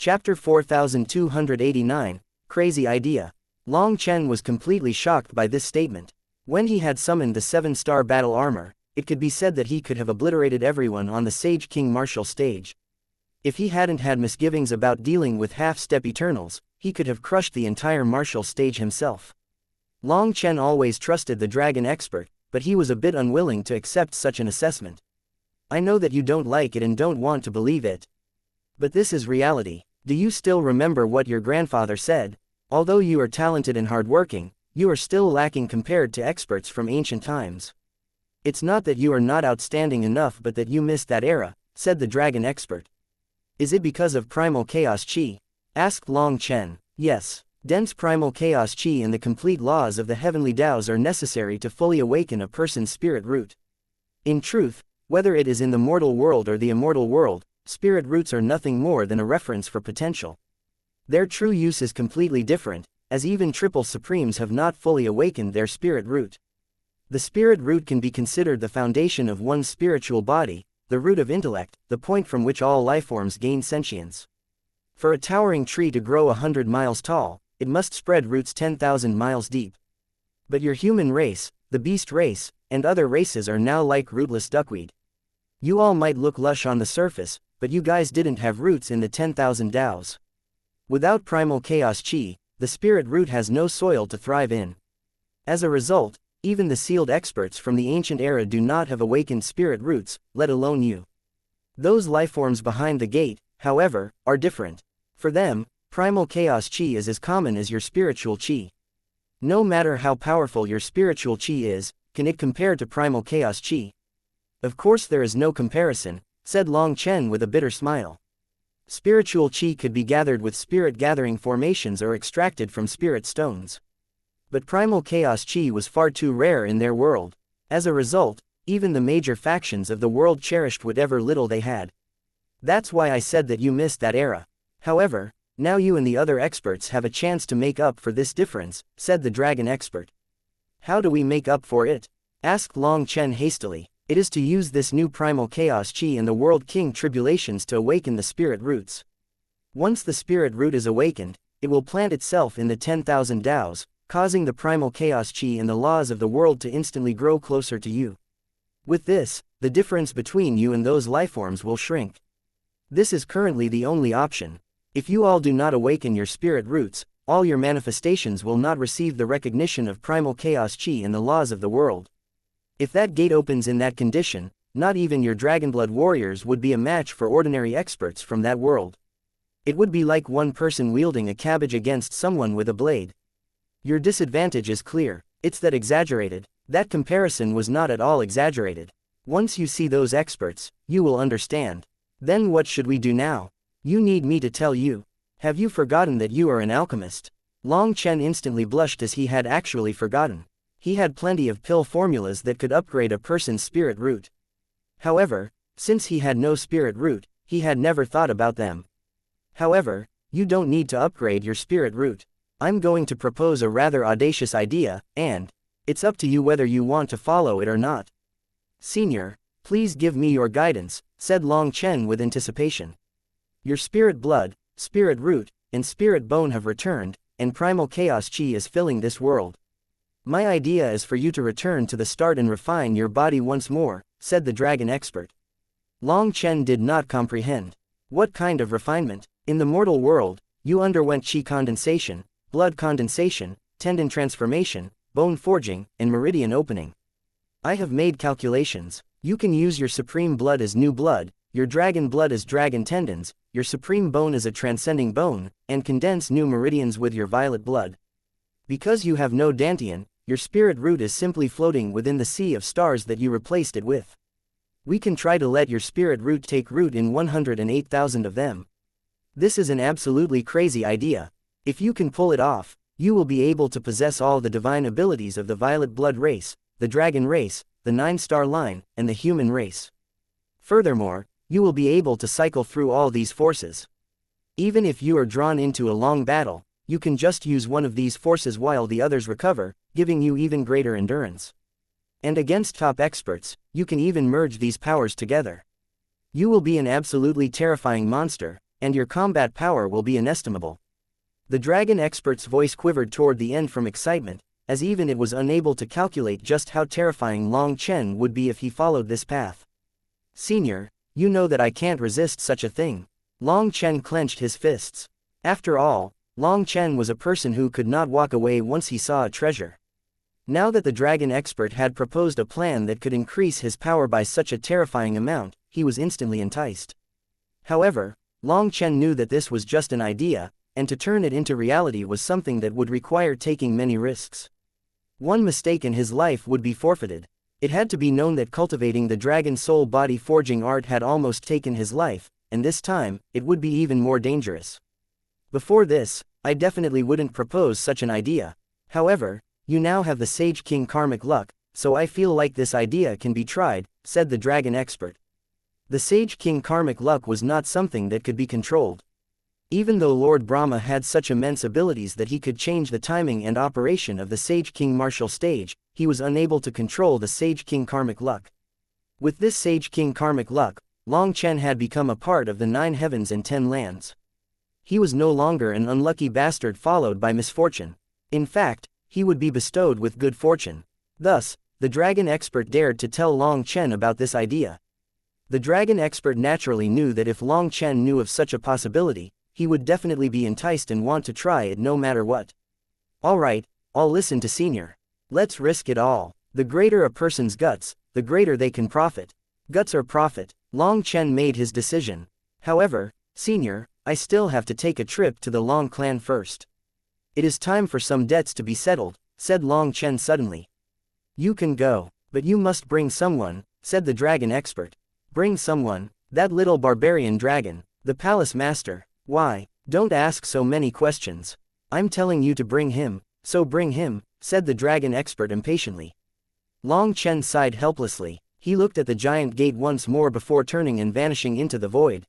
Chapter 4289, Crazy Idea. Long Chen was completely shocked by this statement. When he had summoned the 7-star battle armor, it could be said that he could have obliterated everyone on the Sage King martial stage. If he hadn't had misgivings about dealing with half-step Eternals, he could have crushed the entire martial stage himself. Long Chen always trusted the dragon expert, but he was a bit unwilling to accept such an assessment. I know that you don't like it and don't want to believe it. But this is reality. Do you still remember what your grandfather said? Although you are talented and hardworking, you are still lacking compared to experts from ancient times. It's not that you are not outstanding enough but that you missed that era, said the dragon expert. Is it because of primal chaos chi? Asked Long Chen. Yes. Dense primal chaos chi and the complete laws of the heavenly Taoes are necessary to fully awaken a person's spirit root. In truth, whether it is in the mortal world or the immortal world, spirit roots are nothing more than a reference for potential. Their true use is completely different, as even triple supremes have not fully awakened their spirit root. The spirit root can be considered the foundation of one's spiritual body, the root of intellect, the point from which all lifeforms gain sentience. For a towering tree to grow 100 miles tall, it must spread roots 10,000 miles deep. But your human race, the beast race, and other races are now like rootless duckweed. You all might look lush on the surface, but you guys didn't have roots in the 10,000 Taoes. Without primal chaos chi, the spirit root has no soil to thrive in. As a result, even the sealed experts from the ancient era do not have awakened spirit roots, let alone you. Those lifeforms behind the gate, however, are different. For them, primal chaos chi is as common as your spiritual chi. No matter how powerful your spiritual chi is, can it compare to primal chaos chi? Of course there is no comparison, said Long Chen with a bitter smile. Spiritual chi could be gathered with spirit-gathering formations or extracted from spirit stones. But primal chaos chi was far too rare in their world. As a result, even the major factions of the world cherished whatever little they had. That's why I said that you missed that era. However, now you and the other experts have a chance to make up for this difference, said the dragon expert. How do we make up for it? Asked Long Chen hastily. It is to use this new primal chaos chi and the world king tribulations to awaken the spirit roots. Once the spirit root is awakened, it will plant itself in the 10,000 Taoes, causing the primal chaos chi and the laws of the world to instantly grow closer to you. With this, the difference between you and those lifeforms will shrink. This is currently the only option. If you all do not awaken your spirit roots, all your manifestations will not receive the recognition of primal chaos chi and the laws of the world. If that gate opens in that condition, not even your dragonblood warriors would be a match for ordinary experts from that world. It would be like one person wielding a cabbage against someone with a blade. Your disadvantage is clear. It's that exaggerated. That comparison was not at all exaggerated. Once you see those experts, you will understand. Then what should we do now? You need me to tell you. Have you forgotten that you are an alchemist? Long Chen instantly blushed as he had actually forgotten. He had plenty of pill formulas that could upgrade a person's spirit root. However, since he had no spirit root, he had never thought about them. However, you don't need to upgrade your spirit root. I'm going to propose a rather audacious idea, and it's up to you whether you want to follow it or not. Senior, please give me your guidance, said Long Chen with anticipation. Your spirit blood, spirit root, and spirit bone have returned, and primal chaos chi is filling this world. My idea is for you to return to the start and refine your body once more, said the dragon expert. Long Chen did not comprehend. What kind of refinement? In the mortal world, you underwent chi condensation, blood condensation, tendon transformation, bone forging, and meridian opening. I have made calculations. You can use your supreme blood as new blood, your dragon blood as dragon tendons, your supreme bone as a transcending bone, and condense new meridians with your violet blood. Because you have no dantian, your spirit root is simply floating within the sea of stars that you replaced it with. We can try to let your spirit root take root in 108,000 of them. This is an absolutely crazy idea. If you can pull it off, you will be able to possess all the divine abilities of the violet blood race, the dragon race, the 9-star line, and the human race. Furthermore, you will be able to cycle through all these forces. Even if you are drawn into a long battle, you can just use one of these forces while the others recover, giving you even greater endurance. And against top experts, you can even merge these powers together. You will be an absolutely terrifying monster, and your combat power will be inestimable. The dragon expert's voice quivered toward the end from excitement, as even it was unable to calculate just how terrifying Long Chen would be if he followed this path. Senior, you know that I can't resist such a thing. Long Chen clenched his fists. After all, Long Chen was a person who could not walk away once he saw a treasure. Now that the dragon expert had proposed a plan that could increase his power by such a terrifying amount, he was instantly enticed. However, Long Chen knew that this was just an idea, and to turn it into reality was something that would require taking many risks. One mistake in his life would be forfeited. It had to be known that cultivating the dragon soul body forging art had almost taken his life, and this time, it would be even more dangerous. Before this, I definitely wouldn't propose such an idea. However, you now have the Sage King karmic luck, so I feel like this idea can be tried, said the dragon expert. The Sage King karmic luck was not something that could be controlled. Even though Lord Brahma had such immense abilities that he could change the timing and operation of the Sage King martial stage, he was unable to control the Sage King karmic luck. With this Sage King karmic luck, Long Chen had become a part of the 9 heavens and 10 lands. He was no longer an unlucky bastard followed by misfortune. In fact, he would be bestowed with good fortune. Thus, the dragon expert dared to tell Long Chen about this idea. The dragon expert naturally knew that if Long Chen knew of such a possibility, he would definitely be enticed and want to try it no matter what. Alright, I'll listen to Senior. Let's risk it all. The greater a person's guts, the greater they can profit. Guts or profit. Long Chen made his decision. However, Senior, I still have to take a trip to the Long clan first. It is time for some debts to be settled, said Long Chen suddenly. You can go, but you must bring someone, said the dragon expert. Bring someone, that little barbarian dragon, the palace master. Why, don't ask so many questions. I'm telling you to bring him, so bring him, said the dragon expert impatiently. Long Chen sighed helplessly. He looked at the giant gate once more before turning and vanishing into the void.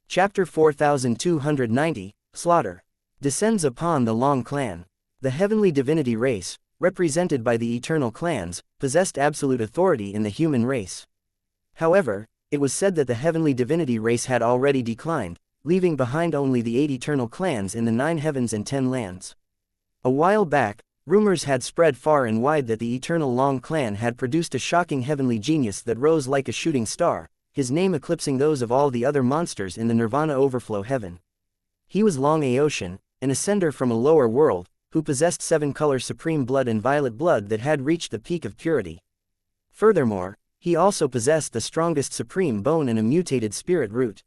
Chapter 4290, Slaughter. Descends upon the Long clan. The heavenly divinity race, represented by the eternal clans, possessed absolute authority in the human race. However, it was said that the heavenly divinity race had already declined, leaving behind only the 8 eternal clans in the 9 heavens and 10 lands. A while back, rumors had spread far and wide that the eternal Long clan had produced a shocking heavenly genius that rose like a shooting star, his name eclipsing those of all the other monsters in the Nirvana overflow heaven. He was Long Aoshan, an ascender from a lower world, who possessed 7-color supreme blood and violet blood that had reached the peak of purity. Furthermore, he also possessed the strongest supreme bone and a mutated spirit root.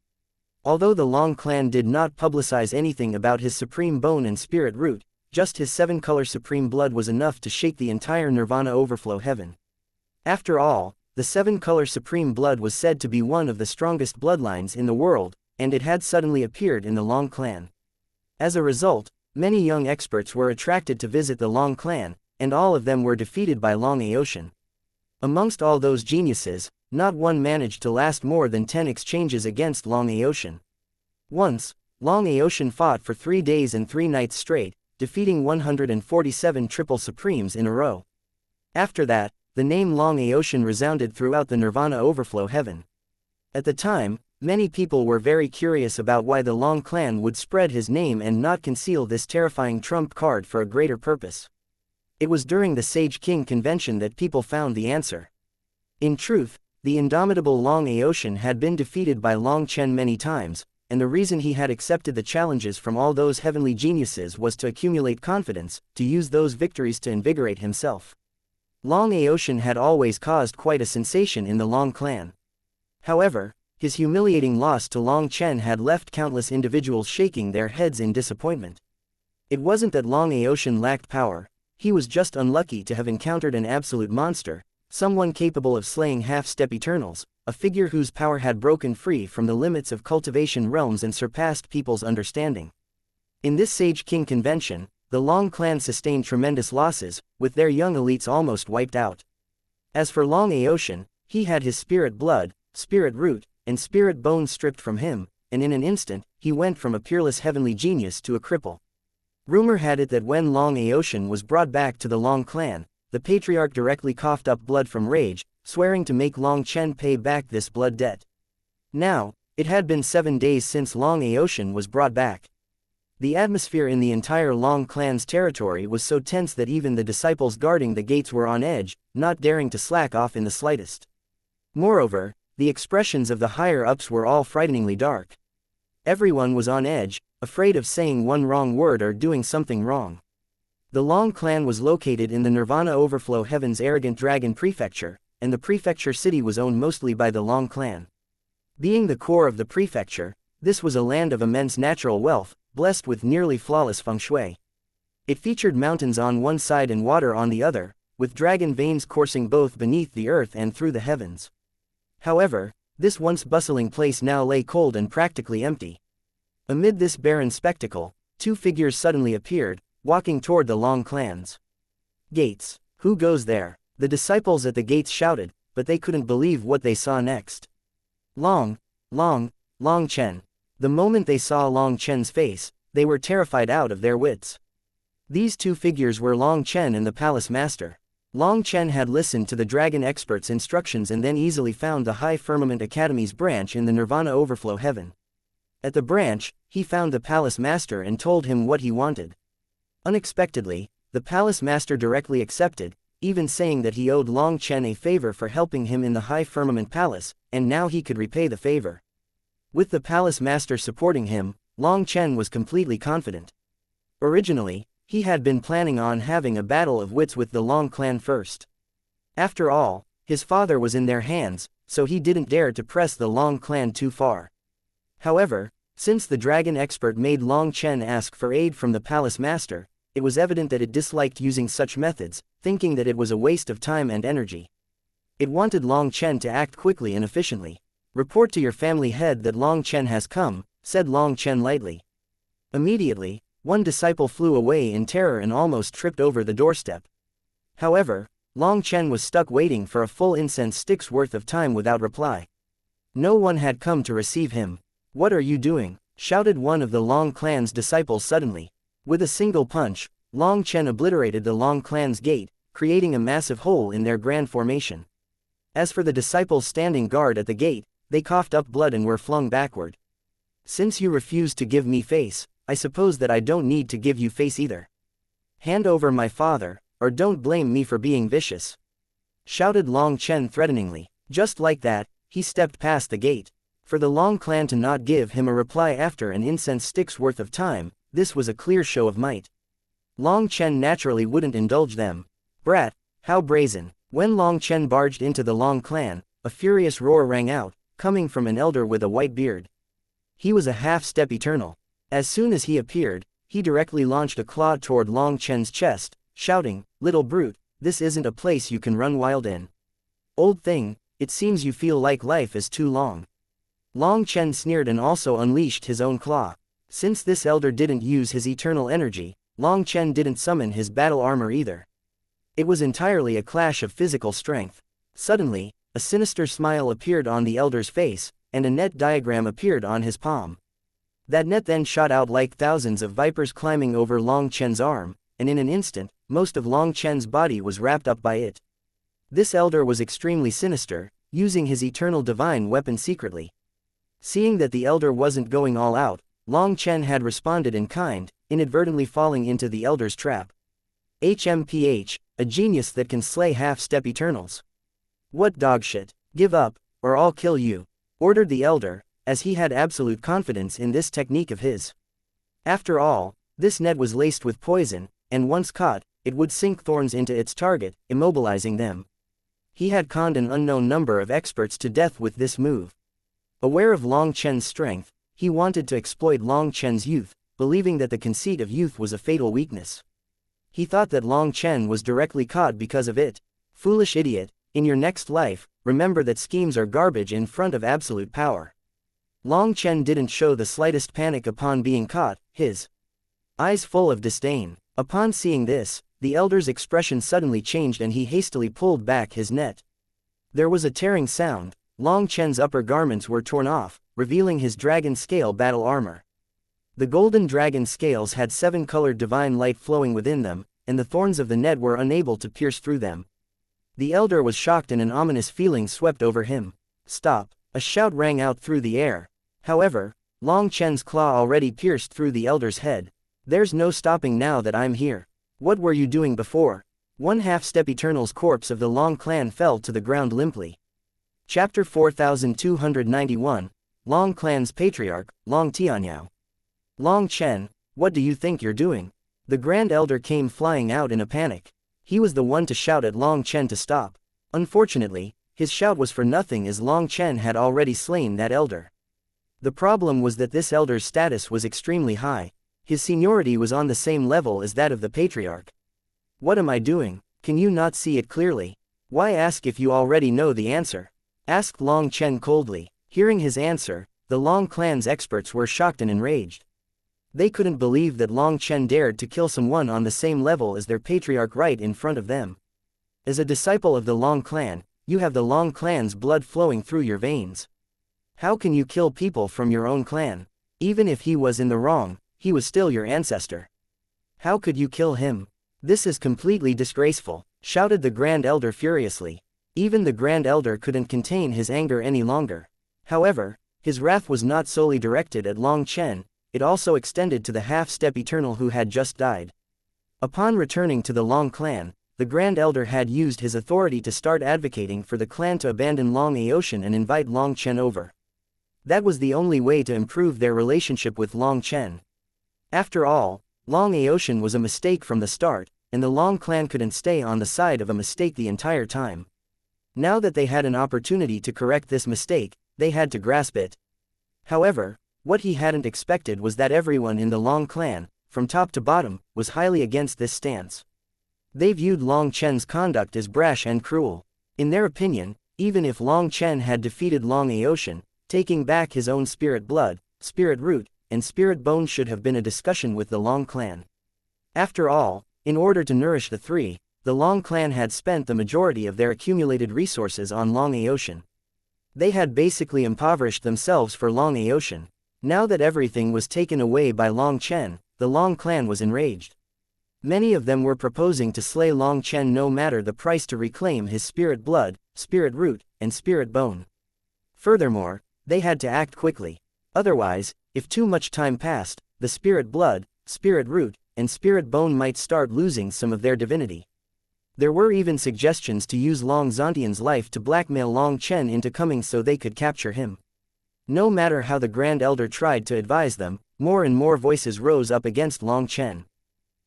Although the Long clan did not publicize anything about his supreme bone and spirit root, just his 7-color supreme blood was enough to shake the entire Nirvana overflow heaven. After all, the 7-color supreme blood was said to be one of the strongest bloodlines in the world, and it had suddenly appeared in the Long clan. As a result, many young experts were attracted to visit the Long clan, and all of them were defeated by Long Aoshan. Amongst all those geniuses, not one managed to last more than 10 exchanges against Long Aoshan. Once, Long Aoshan fought for 3 days and 3 nights straight, defeating 147 triple supremes in a row. After that, the name Long Aoshan resounded throughout the Nirvana overflow heaven. At the time, many people were very curious about why the Long clan would spread his name and not conceal this terrifying trump card for a greater purpose. It was during the Sage King convention that people found the answer. In truth, the indomitable Long Aoshan had been defeated by Long Chen many times, and the reason he had accepted the challenges from all those heavenly geniuses was to accumulate confidence, to use those victories to invigorate himself. Long Aoshan had always caused quite a sensation in the Long clan. However, his humiliating loss to Long Chen had left countless individuals shaking their heads in disappointment. It wasn't that Long Aoshan lacked power, he was just unlucky to have encountered an absolute monster, someone capable of slaying half-step Eternals, a figure whose power had broken free from the limits of cultivation realms and surpassed people's understanding. In this Sage King convention, the Long clan sustained tremendous losses, with their young elites almost wiped out. As for Long Aoshan, he had his spirit blood, spirit root, and spirit bone stripped from him, and in an instant, he went from a peerless heavenly genius to a cripple. Rumor had it that when Long Aoshan was brought back to the Long clan, the patriarch directly coughed up blood from rage, swearing to make Long Chen pay back this blood debt. Now, It had been 7 days since Long Aotian was brought back. The atmosphere in the entire Long clan's territory was so tense that even the disciples guarding the gates were on edge, not daring to slack off in the slightest. Moreover, the expressions of the higher-ups were all frighteningly dark. Everyone was on edge, afraid of saying one wrong word or doing something wrong. The Long clan was located in the Nirvana Overflow Heaven's Arrogant Dragon Prefecture, and the prefecture city was owned mostly by the Long clan. Being the core of the prefecture, this was a land of immense natural wealth, blessed with nearly flawless feng shui. It featured mountains on one side and water on the other, with dragon veins coursing both beneath the earth and through the heavens. However, this once bustling place now lay cold and practically empty. Amid this barren spectacle, 2 figures suddenly appeared, walking toward the Long clan's gates. "Who goes there?" the disciples at the gates shouted, but they couldn't believe what they saw next. Long Chen. The moment they saw Long Chen's face, they were terrified out of their wits. These 2 figures were Long Chen and the palace master. Long Chen had listened to the dragon expert's instructions and then easily found the High Firmament Academy's branch in the Nirvana Overflow Heaven. At the branch, he found the palace master and told him what he wanted. Unexpectedly, the palace master directly accepted, even saying that he owed Long Chen a favor for helping him in the High Firmament Palace, and now he could repay the favor. With the palace master supporting him, Long Chen was completely confident. Originally, he had been planning on having a battle of wits with the Long clan first. After all, his father was in their hands, so he didn't dare to press the Long clan too far. However, since the dragon expert made Long Chen ask for aid from the palace master, it was evident that it disliked using such methods, thinking that it was a waste of time and energy. It wanted Long Chen to act quickly and efficiently. "Report to your family head that Long Chen has come," said Long Chen lightly. Immediately, one disciple flew away in terror and almost tripped over the doorstep. However, Long Chen was stuck waiting for a full incense stick's worth of time without reply. No one had come to receive him. "What are you doing?" shouted one of the Long clan's disciples suddenly. With a single punch, Long Chen obliterated the Long clan's gate, creating a massive hole in their grand formation. As for the disciples standing guard at the gate, they coughed up blood and were flung backward. "Since you refuse to give me face, I suppose that I don't need to give you face either. Hand over my father, or don't blame me for being vicious," shouted Long Chen threateningly. Just like that, he stepped past the gate. For the Long clan to not give him a reply after an incense stick's worth of time, this was a clear show of might. Long Chen naturally wouldn't indulge them. "Brat, how brazen." When Long Chen barged into the Long clan, a furious roar rang out, coming from an elder with a white beard. He was a half-step eternal. As soon as he appeared, he directly launched a claw toward Long Chen's chest, shouting, "Little brute, this isn't a place you can run wild in. Old thing, it seems you feel like life is too long." Long Chen sneered and also unleashed his own claw. Since this elder didn't use his eternal energy, Long Chen didn't summon his battle armor either. It was entirely a clash of physical strength. Suddenly, a sinister smile appeared on the elder's face, and a net diagram appeared on his palm. That net then shot out like thousands of vipers climbing over Long Chen's arm, and in an instant, most of Long Chen's body was wrapped up by it. This elder was extremely sinister, using his eternal divine weapon secretly. Seeing that the elder wasn't going all out, Long Chen had responded in kind, inadvertently falling into the elder's trap. HMPH, a genius that can slay half-step eternals. "What dogshit, give up, or I'll kill you," ordered the elder, as he had absolute confidence in this technique of his. After all, this net was laced with poison, and once caught, it would sink thorns into its target, immobilizing them. He had conned an unknown number of experts to death with this move. Aware of Long Chen's strength, he wanted to exploit Long Chen's youth, believing that the conceit of youth was a fatal weakness. He thought that Long Chen was directly caught because of it. "Foolish idiot, in your next life, remember that schemes are garbage in front of absolute power." Long Chen didn't show the slightest panic upon being caught, his eyes full of disdain. Upon seeing this, the elder's expression suddenly changed and he hastily pulled back his net. There was a tearing sound. Long Chen's upper garments were torn off, revealing his dragon scale battle armor. The golden dragon scales had 7-colored divine light flowing within them, and the thorns of the net were unable to pierce through them. The elder was shocked and an ominous feeling swept over him. "Stop!" A shout rang out through the air. However, Long Chen's claw already pierced through the elder's head. There's no stopping now that I'm here. What were you doing before? One half-step Eternal's corpse of the Long clan fell to the ground limply. Chapter 4291, Long clan's patriarch, Long Tianyao. Long Chen, what do you think you're doing? The Grand Elder came flying out in a panic. He was the one to shout at Long Chen to stop. Unfortunately, his shout was for nothing as Long Chen had already slain that elder. The problem was that this elder's status was extremely high. His seniority was on the same level as that of the patriarch. What am I doing? Can you not see it clearly? Why ask if you already know the answer? Asked Long Chen coldly. Hearing his answer, the Long clan's experts were shocked and enraged. They couldn't believe that Long Chen dared to kill someone on the same level as their patriarch right in front of them. As a disciple of the Long clan, you have the Long clan's blood flowing through your veins. How can you kill people from your own clan? Even if he was in the wrong, he was still your ancestor. How could you kill him? This is completely disgraceful, shouted the Grand Elder furiously. Even the Grand Elder couldn't contain his anger any longer. However, his wrath was not solely directed at Long Chen, it also extended to the half-step Eternal who had just died. Upon returning to the Long clan, the Grand Elder had used his authority to start advocating for the clan to abandon Long Aotian and invite Long Chen over. That was the only way to improve their relationship with Long Chen. After all, Long Aotian was a mistake from the start, and the Long clan couldn't stay on the side of a mistake the entire time. Now that they had an opportunity to correct this mistake, they had to grasp it. However, what he hadn't expected was that everyone in the Long clan, from top to bottom, was highly against this stance. They viewed Long Chen's conduct as brash and cruel. In their opinion, even if Long Chen had defeated Long Aotian, taking back his own spirit blood, spirit root, and spirit bone should have been a discussion with the Long clan. After all, in order to nourish the three, the Long clan had spent the majority of their accumulated resources on Long Aotian. They had basically impoverished themselves for Long Aotian. Now that everything was taken away by Long Chen, the Long clan was enraged. Many of them were proposing to slay Long Chen no matter the price to reclaim his spirit blood, spirit root, and spirit bone. Furthermore, they had to act quickly. Otherwise, if too much time passed, the spirit blood, spirit root, and spirit bone might start losing some of their divinity. There were even suggestions to use Long Zontian's life to blackmail Long Chen into coming so they could capture him. No matter how the Grand Elder tried to advise them, more and more voices rose up against Long Chen.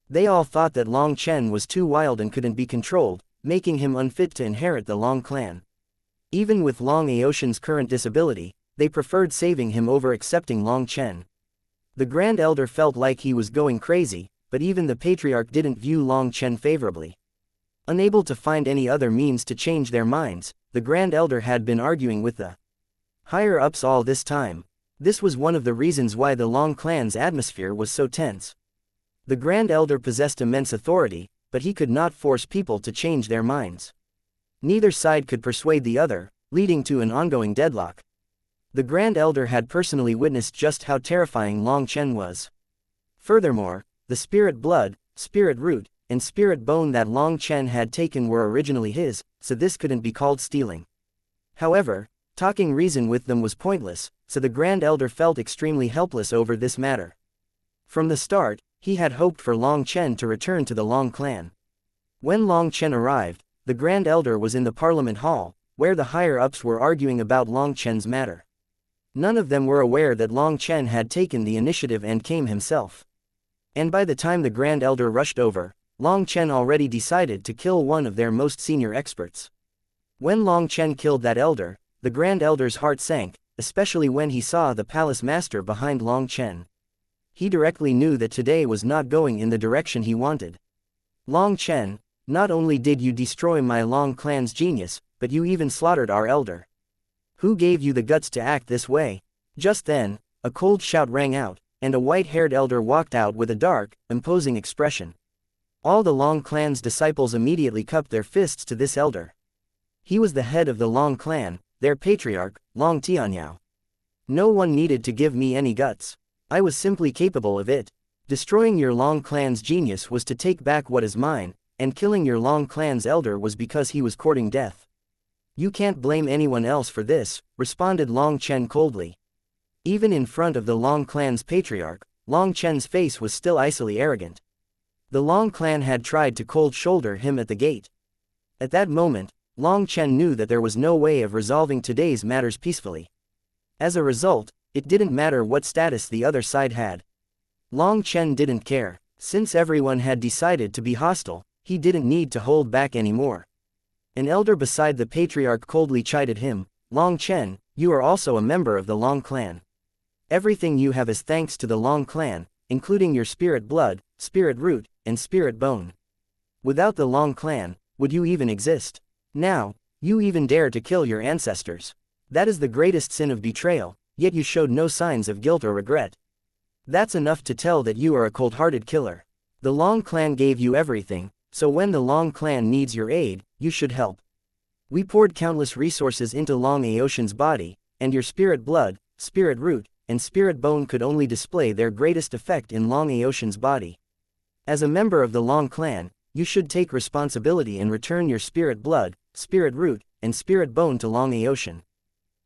They all thought that Long Chen was too wild and couldn't be controlled, making him unfit to inherit the Long clan. Even with Long Aotian's current disability, they preferred saving him over accepting Long Chen. The Grand Elder felt like he was going crazy, but even the Patriarch didn't view Long Chen favorably. Unable to find any other means to change their minds, the Grand Elder had been arguing with the higher-ups all this time. This was one of the reasons why the Long clan's atmosphere was so tense. The Grand Elder possessed immense authority, but he could not force people to change their minds. Neither side could persuade the other, leading to an ongoing deadlock. The Grand Elder had personally witnessed just how terrifying Long Chen was. Furthermore, the spirit blood, spirit root, and spirit bone that Long Chen had taken were originally his, so this couldn't be called stealing. However, talking reason with them was pointless, so the Grand Elder felt extremely helpless over this matter. From the start, he had hoped for Long Chen to return to the Long clan. When Long Chen arrived, the Grand Elder was in the Parliament Hall, where the higher-ups were arguing about Long Chen's matter. None of them were aware that Long Chen had taken the initiative and came himself. And by the time the Grand Elder rushed over, Long Chen already decided to kill one of their most senior experts. When Long Chen killed that elder, the Grand Elder's heart sank, especially when he saw the palace master behind Long Chen. He directly knew that today was not going in the direction he wanted. Long Chen, not only did you destroy my Long clan's genius, but you even slaughtered our elder. Who gave you the guts to act this way? Just then, a cold shout rang out, and a white-haired elder walked out with a dark, imposing expression. All the Long clan's disciples immediately cupped their fists to this elder. He was the head of the Long clan, their patriarch, Long Tianyao. No one needed to give me any guts. I was simply capable of it. Destroying your Long clan's genius was to take back what is mine, and killing your Long clan's elder was because he was courting death. You can't blame anyone else for this, responded Long Chen coldly. Even in front of the Long clan's patriarch, Long Chen's face was still icily arrogant. The Long clan had tried to cold shoulder him at the gate. At that moment, Long Chen knew that there was no way of resolving today's matters peacefully. As a result, it didn't matter what status the other side had. Long Chen didn't care. Since everyone had decided to be hostile, he didn't need to hold back anymore. An elder beside the patriarch coldly chided him, "Long Chen, you are also a member of the Long clan. Everything you have is thanks to the Long clan, including your spirit blood, spirit root, and spirit bone. Without the Long clan, would you even exist? Now, you even dare to kill your ancestors. That is the greatest sin of betrayal, yet you showed no signs of guilt or regret. That's enough to tell that you are a cold-hearted killer. The Long clan gave you everything, so when the Long clan needs your aid, you should help. We poured countless resources into Long Aoshan's body, and your spirit blood, spirit root, and spirit bone could only display their greatest effect in Long Aoshan's body. As a member of the Long clan, you should take responsibility and return your spirit blood, spirit root, and spirit bone to Long Aoshan."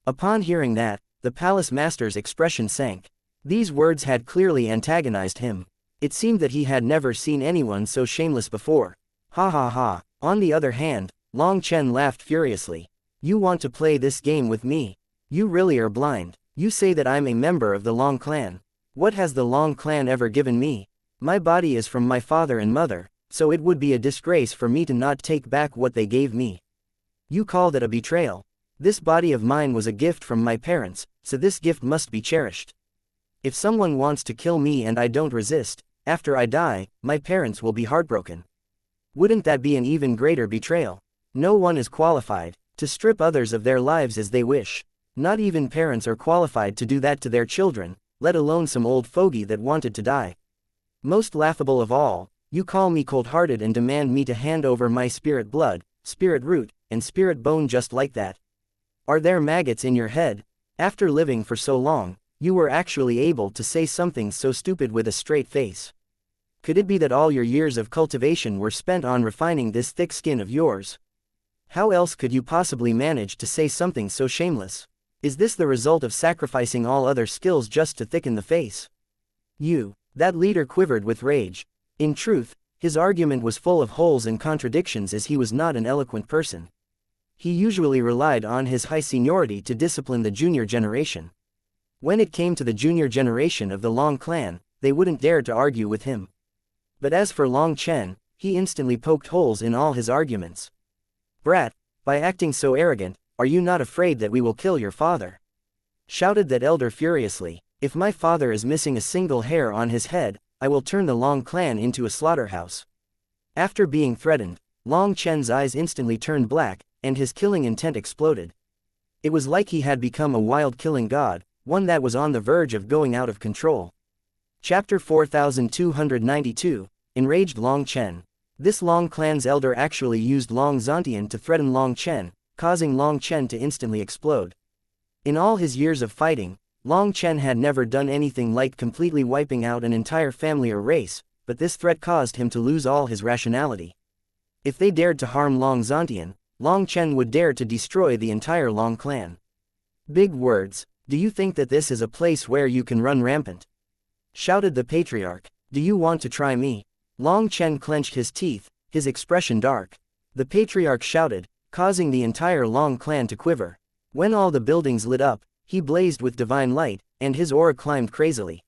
Upon hearing that, the palace master's expression sank. These words had clearly antagonized him. It seemed that he had never seen anyone so shameless before. Ha ha ha. On the other hand, Long Chen laughed furiously. "You want to play this game with me? You really are blind. You say that I'm a member of the Long clan. What has the Long clan ever given me? My body is from my father and mother, so it would be a disgrace for me to not take back what they gave me. You call that a betrayal? This body of mine was a gift from my parents, so this gift must be cherished. If someone wants to kill me and I don't resist, after I die, my parents will be heartbroken. Wouldn't that be an even greater betrayal? No one is qualified to strip others of their lives as they wish. Not even parents are qualified to do that to their children, let alone some old fogey that wanted to die. Most laughable of all, you call me cold-hearted and demand me to hand over my spirit blood, spirit root, and spirit bone just like that. Are there maggots in your head? After living for so long, you were actually able to say something so stupid with a straight face. Could it be that all your years of cultivation were spent on refining this thick skin of yours? How else could you possibly manage to say something so shameless? Is this the result of sacrificing all other skills just to thicken the face?" That leader quivered with rage. In truth, his argument was full of holes and contradictions as he was not an eloquent person. He usually relied on his high seniority to discipline the junior generation. When it came to the junior generation of the Long clan, they wouldn't dare to argue with him. But as for Long Chen, he instantly poked holes in all his arguments. "Brat, by acting so arrogant, are you not afraid that we will kill your father?" shouted that elder furiously. "If my father is missing a single hair on his head, I will turn the Long clan into a slaughterhouse." After being threatened, Long Chen's eyes instantly turned black, and his killing intent exploded. It was like he had become a wild killing god, one that was on the verge of going out of control. Chapter 4292, Enraged Long Chen. This Long clan's elder actually used Long Zontian to threaten Long Chen, causing Long Chen to instantly explode. In all his years of fighting, Long Chen had never done anything like completely wiping out an entire family or race, but this threat caused him to lose all his rationality. If they dared to harm Long Zontian, Long Chen would dare to destroy the entire Long clan. "Big words. Do you think that this is a place where you can run rampant?" shouted the patriarch. "Do you want to try me?" Long Chen clenched his teeth, his expression dark. The patriarch shouted, causing the entire Long clan to quiver. When all the buildings lit up, he blazed with divine light, and his aura climbed crazily.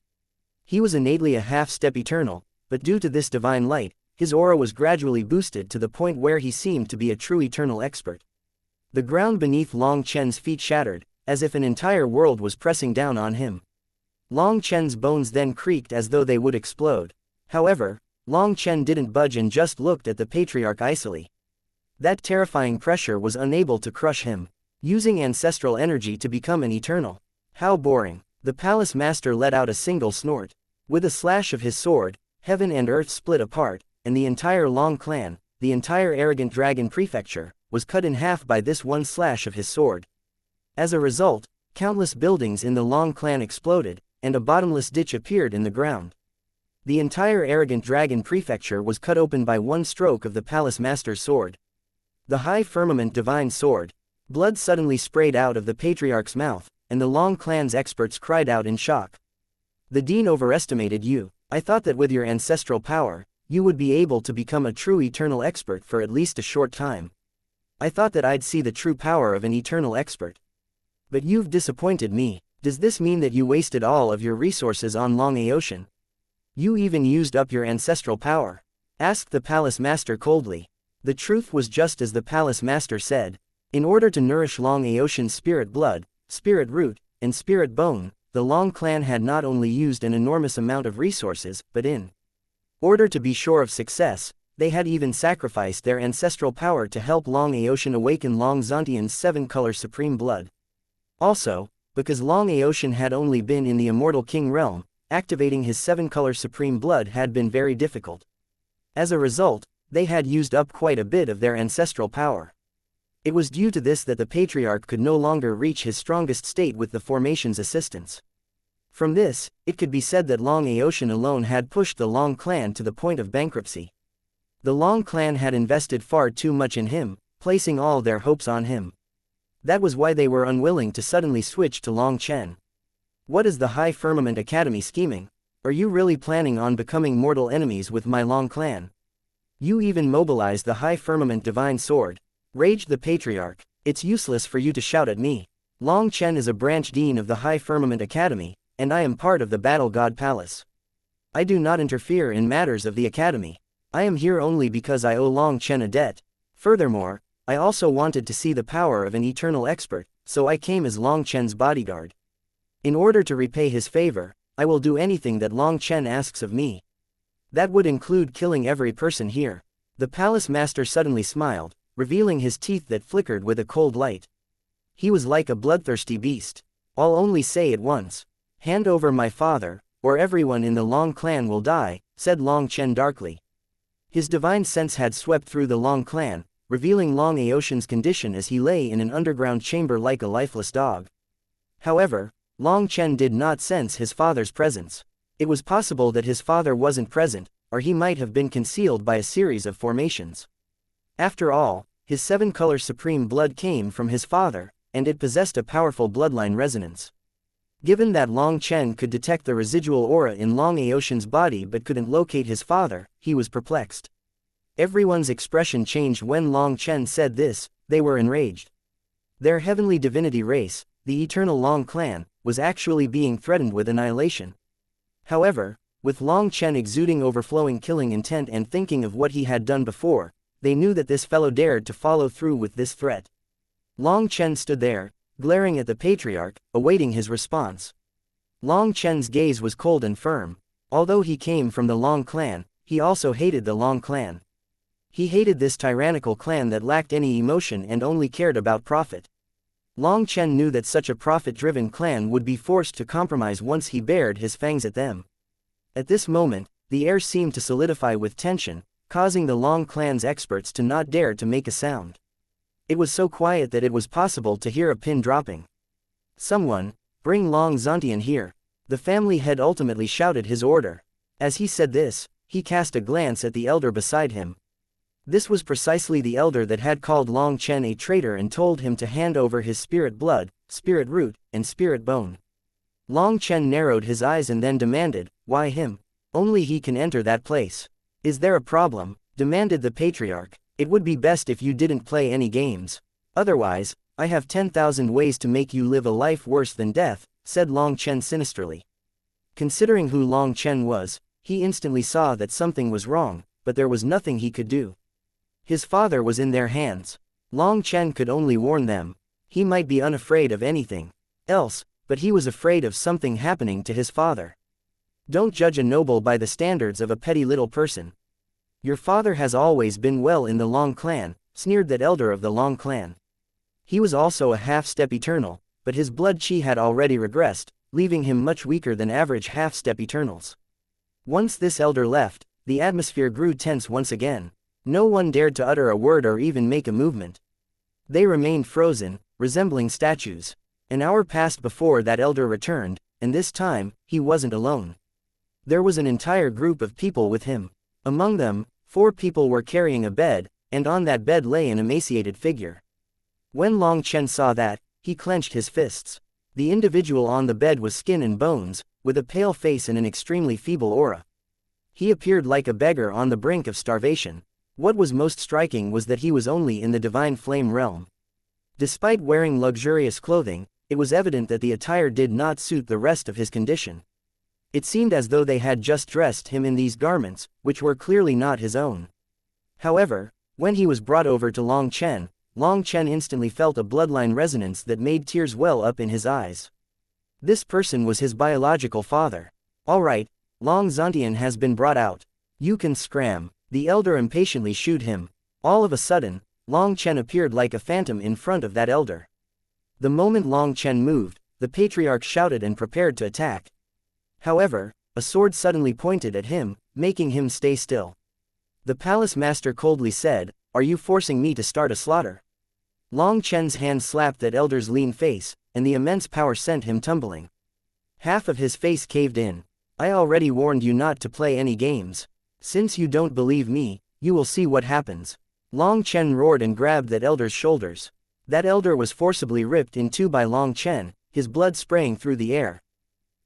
He was innately a half-step eternal, but due to this divine light, his aura was gradually boosted to the point where he seemed to be a true eternal expert. The ground beneath Long Chen's feet shattered, as if an entire world was pressing down on him. Long Chen's bones then creaked as though they would explode. However, Long Chen didn't budge and just looked at the patriarch icily. That terrifying pressure was unable to crush him. Using ancestral energy to become an eternal. How boring. The palace master let out a single snort. With a slash of his sword, heaven and earth split apart, and the entire Long clan, the entire arrogant dragon prefecture, was cut in half by this one slash of his sword. As a result, countless buildings in the Long clan exploded, and a bottomless ditch appeared in the ground. The entire arrogant dragon prefecture was cut open by one stroke of the palace master's sword. The high firmament divine sword. Blood suddenly sprayed out of the patriarch's mouth, and the Long clan's experts cried out in shock. The Dean overestimated you. I thought that with your ancestral power, you would be able to become a true eternal expert for at least a short time. I thought that I'd see the true power of an eternal expert. But you've disappointed me. Does this mean that you wasted all of your resources on Long Aotian? You even used up your ancestral power? Asked the palace master coldly. The truth was just as the palace master said. In order to nourish Long Aotian's spirit blood, spirit root, and spirit bone, the Long clan had not only used an enormous amount of resources, but in order to be sure of success, they had even sacrificed their ancestral power to help Long Aotian awaken Long Zontian's 7-color supreme blood. Also, because Long Aotian had only been in the immortal king realm, activating his 7-color supreme blood had been very difficult. As a result, they had used up quite a bit of their ancestral power. It was due to this that the patriarch could no longer reach his strongest state with the formation's assistance. From this, it could be said that Long Aotian alone had pushed the Long clan to the point of bankruptcy. The Long clan had invested far too much in him, placing all their hopes on him. That was why they were unwilling to suddenly switch to Long Chen. What is the High Firmament Academy scheming? Are you really planning on becoming mortal enemies with my Long clan? You even mobilized the High Firmament Divine Sword, raged the patriarch. It's useless for you to shout at me. Long Chen is a branch dean of the High Firmament Academy, and I am part of the Battle God Palace. I do not interfere in matters of the Academy. I am here only because I owe Long Chen a debt. Furthermore, I also wanted to see the power of an eternal expert, so I came as Long Chen's bodyguard. In order to repay his favor, I will do anything that Long Chen asks of me. That would include killing every person here. The palace master suddenly smiled, revealing his teeth that flickered with a cold light. He was like a bloodthirsty beast. I'll only say it once. Hand over my father, or everyone in the Long clan will die, said Long Chen darkly. His divine sense had swept through the Long clan, revealing Long Aotian's condition as he lay in an underground chamber like a lifeless dog. However, Long Chen did not sense his father's presence. It was possible that his father wasn't present, or he might have been concealed by a series of formations. After all, his 7-color supreme blood came from his father, and it possessed a powerful bloodline resonance. Given that Long Chen could detect the residual aura in Long Aotian's body but couldn't locate his father, he was perplexed. Everyone's expression changed when Long Chen said this. They were enraged. Their heavenly divinity race, the eternal Long clan, was actually being threatened with annihilation. However, with Long Chen exuding overflowing killing intent and thinking of what he had done before, they knew that this fellow dared to follow through with this threat. Long Chen stood there, glaring at the patriarch, awaiting his response. Long Chen's gaze was cold and firm. Although he came from the Long clan, he also hated the Long clan. He hated this tyrannical clan that lacked any emotion and only cared about profit. Long Chen knew that such a profit-driven clan would be forced to compromise once he bared his fangs at them. At this moment, the air seemed to solidify with tension, causing the Long clan's experts to not dare to make a sound. It was so quiet that it was possible to hear a pin dropping. Someone, bring Long Zontian here. The family head ultimately shouted his order. As he said this, he cast a glance at the elder beside him. This was precisely the elder that had called Long Chen a traitor and told him to hand over his spirit blood, spirit root, and spirit bone. Long Chen narrowed his eyes and then demanded, "Why him? Only he can enter that place." "Is there a problem?" demanded the patriarch. "It would be best if you didn't play any games. Otherwise, I have 10,000 ways to make you live a life worse than death," said Long Chen sinisterly. Considering who Long Chen was, he instantly saw that something was wrong, but there was nothing he could do. His father was in their hands. Long Chen could only warn them. He might be unafraid of anything else, but he was afraid of something happening to his father. Don't judge a noble by the standards of a petty little person. Your father has always been well in the Long clan, sneered that elder of the Long clan. He was also a half-step eternal, but his blood chi had already regressed, leaving him much weaker than average half-step eternals. Once this elder left, the atmosphere grew tense once again. No one dared to utter a word or even make a movement. They remained frozen, resembling statues. An hour passed before that elder returned, and this time, he wasn't alone. There was an entire group of people with him. Among them, 4 people were carrying a bed, and on that bed lay an emaciated figure. When Long Chen saw that, he clenched his fists. The individual on the bed was skin and bones, with a pale face and an extremely feeble aura. He appeared like a beggar on the brink of starvation. What was most striking was that he was only in the divine flame realm. Despite wearing luxurious clothing, it was evident that the attire did not suit the rest of his condition. It seemed as though they had just dressed him in these garments, which were clearly not his own. However, when he was brought over to Long Chen instantly felt a bloodline resonance that made tears well up in his eyes. This person was his biological father. "All right, Long Zantian has been brought out. You can scram." The elder impatiently shooed him. All of a sudden, Long Chen appeared like a phantom in front of that elder. The moment Long Chen moved, the patriarch shouted and prepared to attack. However, a sword suddenly pointed at him, making him stay still. The palace master coldly said, "Are you forcing me to start a slaughter?" Long Chen's hand slapped that elder's lean face, and the immense power sent him tumbling. Half of his face caved in. "I already warned you not to play any games. Since you don't believe me, you will see what happens." Long Chen roared and grabbed that elder's shoulders. That elder was forcibly ripped in two by Long Chen, his blood spraying through the air.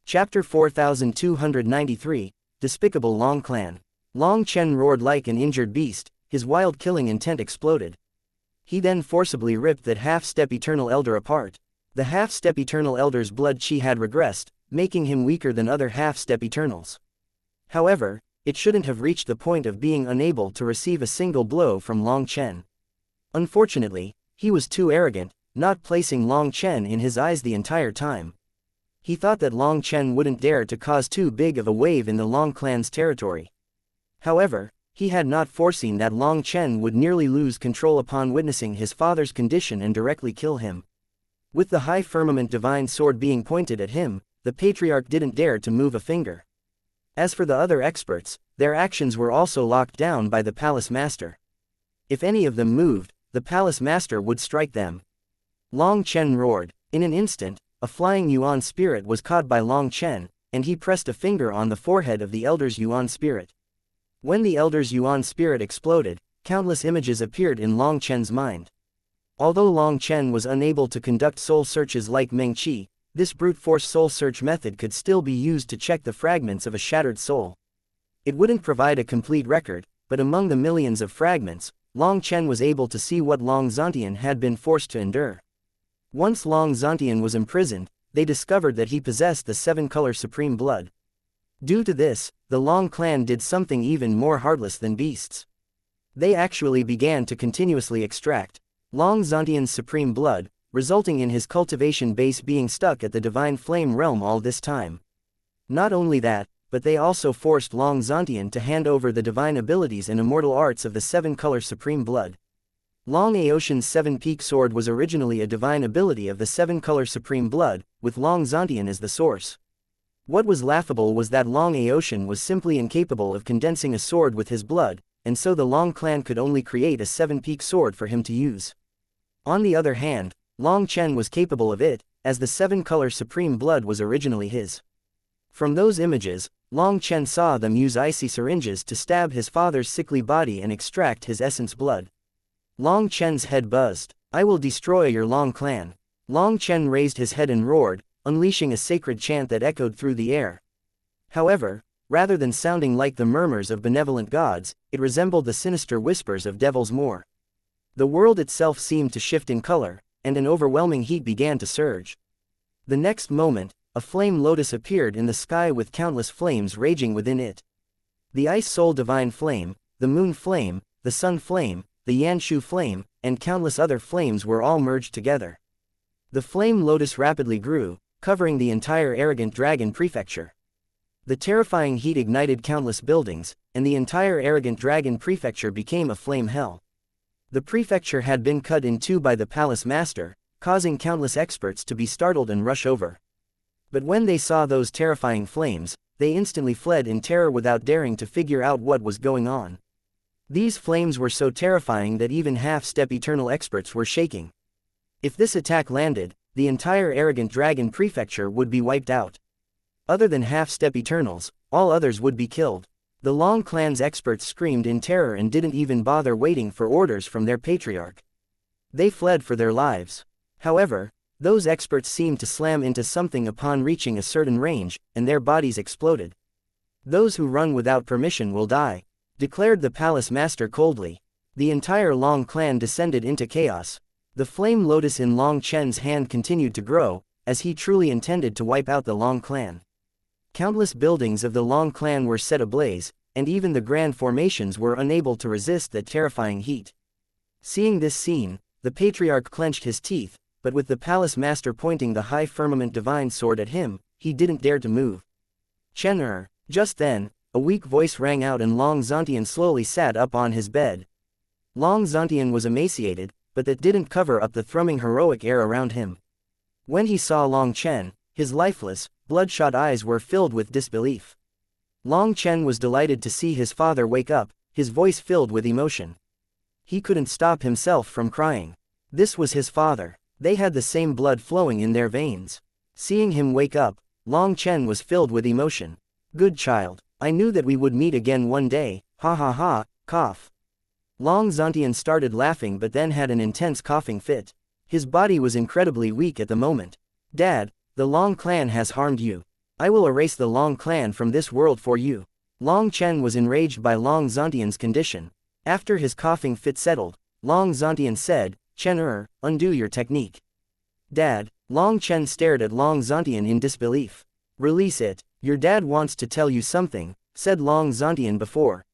Chapter 4293, Despicable Long Clan. Long Chen roared like an injured beast, his wild killing intent exploded. He then forcibly ripped that half-step eternal elder apart. The half-step eternal elder's blood chi had regressed, making him weaker than other half-step eternals. However, it shouldn't have reached the point of being unable to receive a single blow from Long Chen. Unfortunately, he was too arrogant, not placing Long Chen in his eyes the entire time. He thought that Long Chen wouldn't dare to cause too big of a wave in the Long clan's territory. However, he had not foreseen that Long Chen would nearly lose control upon witnessing his father's condition and directly kill him. With the high firmament divine sword being pointed at him, the patriarch didn't dare to move a finger. As for the other experts, their actions were also locked down by the palace master. If any of them moved, the palace master would strike them. Long Chen roared. In an instant, a flying Yuan spirit was caught by Long Chen, and he pressed a finger on the forehead of the elder's Yuan spirit. When the elder's Yuan spirit exploded, countless images appeared in Long Chen's mind. Although Long Chen was unable to conduct soul searches like Meng Qi, this brute force soul search method could still be used to check the fragments of a shattered soul. It wouldn't provide a complete record, but among the millions of fragments, Long Chen was able to see what Long Zantian had been forced to endure. Once Long Zantian was imprisoned, they discovered that he possessed the seven-color supreme blood. Due to this, the Long clan did something even more heartless than beasts. They actually began to continuously extract Long Zantian's supreme blood, resulting in his cultivation base being stuck at the divine flame realm all this time. Not only that, but they also forced Long Zantian to hand over the divine abilities and immortal arts of the seven-color supreme blood. Long Aoshan's seven-peak sword was originally a divine ability of the seven-color supreme blood, with Long Zantian as the source. What was laughable was that Long Aoshan was simply incapable of condensing a sword with his blood, and so the Long clan could only create a seven-peak sword for him to use. On the other hand, Long Chen was capable of it, as the seven-color supreme blood was originally his. From those images, Long Chen saw them use icy syringes to stab his father's sickly body and extract his essence blood. Long Chen's head buzzed. "I will destroy your Long clan." Long Chen raised his head and roared, unleashing a sacred chant that echoed through the air. However, rather than sounding like the murmurs of benevolent gods, it resembled the sinister whispers of devils more. The world itself seemed to shift in color, and an overwhelming heat began to surge. The next moment, a flame lotus appeared in the sky with countless flames raging within it. The ice soul divine flame, the moon flame, the sun flame, the Yanshu flame, and countless other flames were all merged together. The flame lotus rapidly grew, covering the entire arrogant dragon prefecture. The terrifying heat ignited countless buildings, and the entire arrogant dragon prefecture became a flame hell. The prefecture had been cut in two by the palace master, causing countless experts to be startled and rush over. But when they saw those terrifying flames, they instantly fled in terror without daring to figure out what was going on. These flames were so terrifying that even half-step eternal experts were shaking. If this attack landed, the entire arrogant dragon prefecture would be wiped out. Other than half-step eternals, all others would be killed. The Long clan's experts screamed in terror and didn't even bother waiting for orders from their patriarch. They fled for their lives. However, Those experts seemed to slam into something upon reaching a certain range, and their bodies exploded. Those who run without permission will die, declared the palace master coldly. The entire Long clan descended into chaos. The flame lotus in Long Chen's hand continued to grow, as he truly intended to wipe out the Long clan. Countless buildings of the Long clan were set ablaze, and even the grand formations were unable to resist that terrifying heat. Seeing this scene, the patriarch clenched his teeth, but with the palace master pointing the high firmament divine sword at him, he didn't dare to move. Chen. Just then, a weak voice rang out and Long Zantian slowly sat up on his bed. Long Zantian was emaciated, but that didn't cover up the thrumming heroic air around him. When he saw Long Chen, his lifeless, bloodshot eyes were filled with disbelief. Long Chen was delighted to see his father wake up, his voice filled with emotion. He couldn't stop himself from crying. This was his father. They had the same blood flowing in their veins. Seeing him wake up, Long Chen was filled with emotion. Good child, I knew that we would meet again one day, ha ha ha, cough. Long Zantian started laughing but then had an intense coughing fit. His body was incredibly weak at the moment. Dad, the Long clan has harmed you. I will erase the Long clan from this world for you. Long Chen was enraged by Long Zantian's condition. After his coughing fit settled, Long Zantian said, Chen, undo your technique. Dad, Long Chen stared at Long Zantian in disbelief. Release it, your dad wants to tell you something, said Long Zantian before.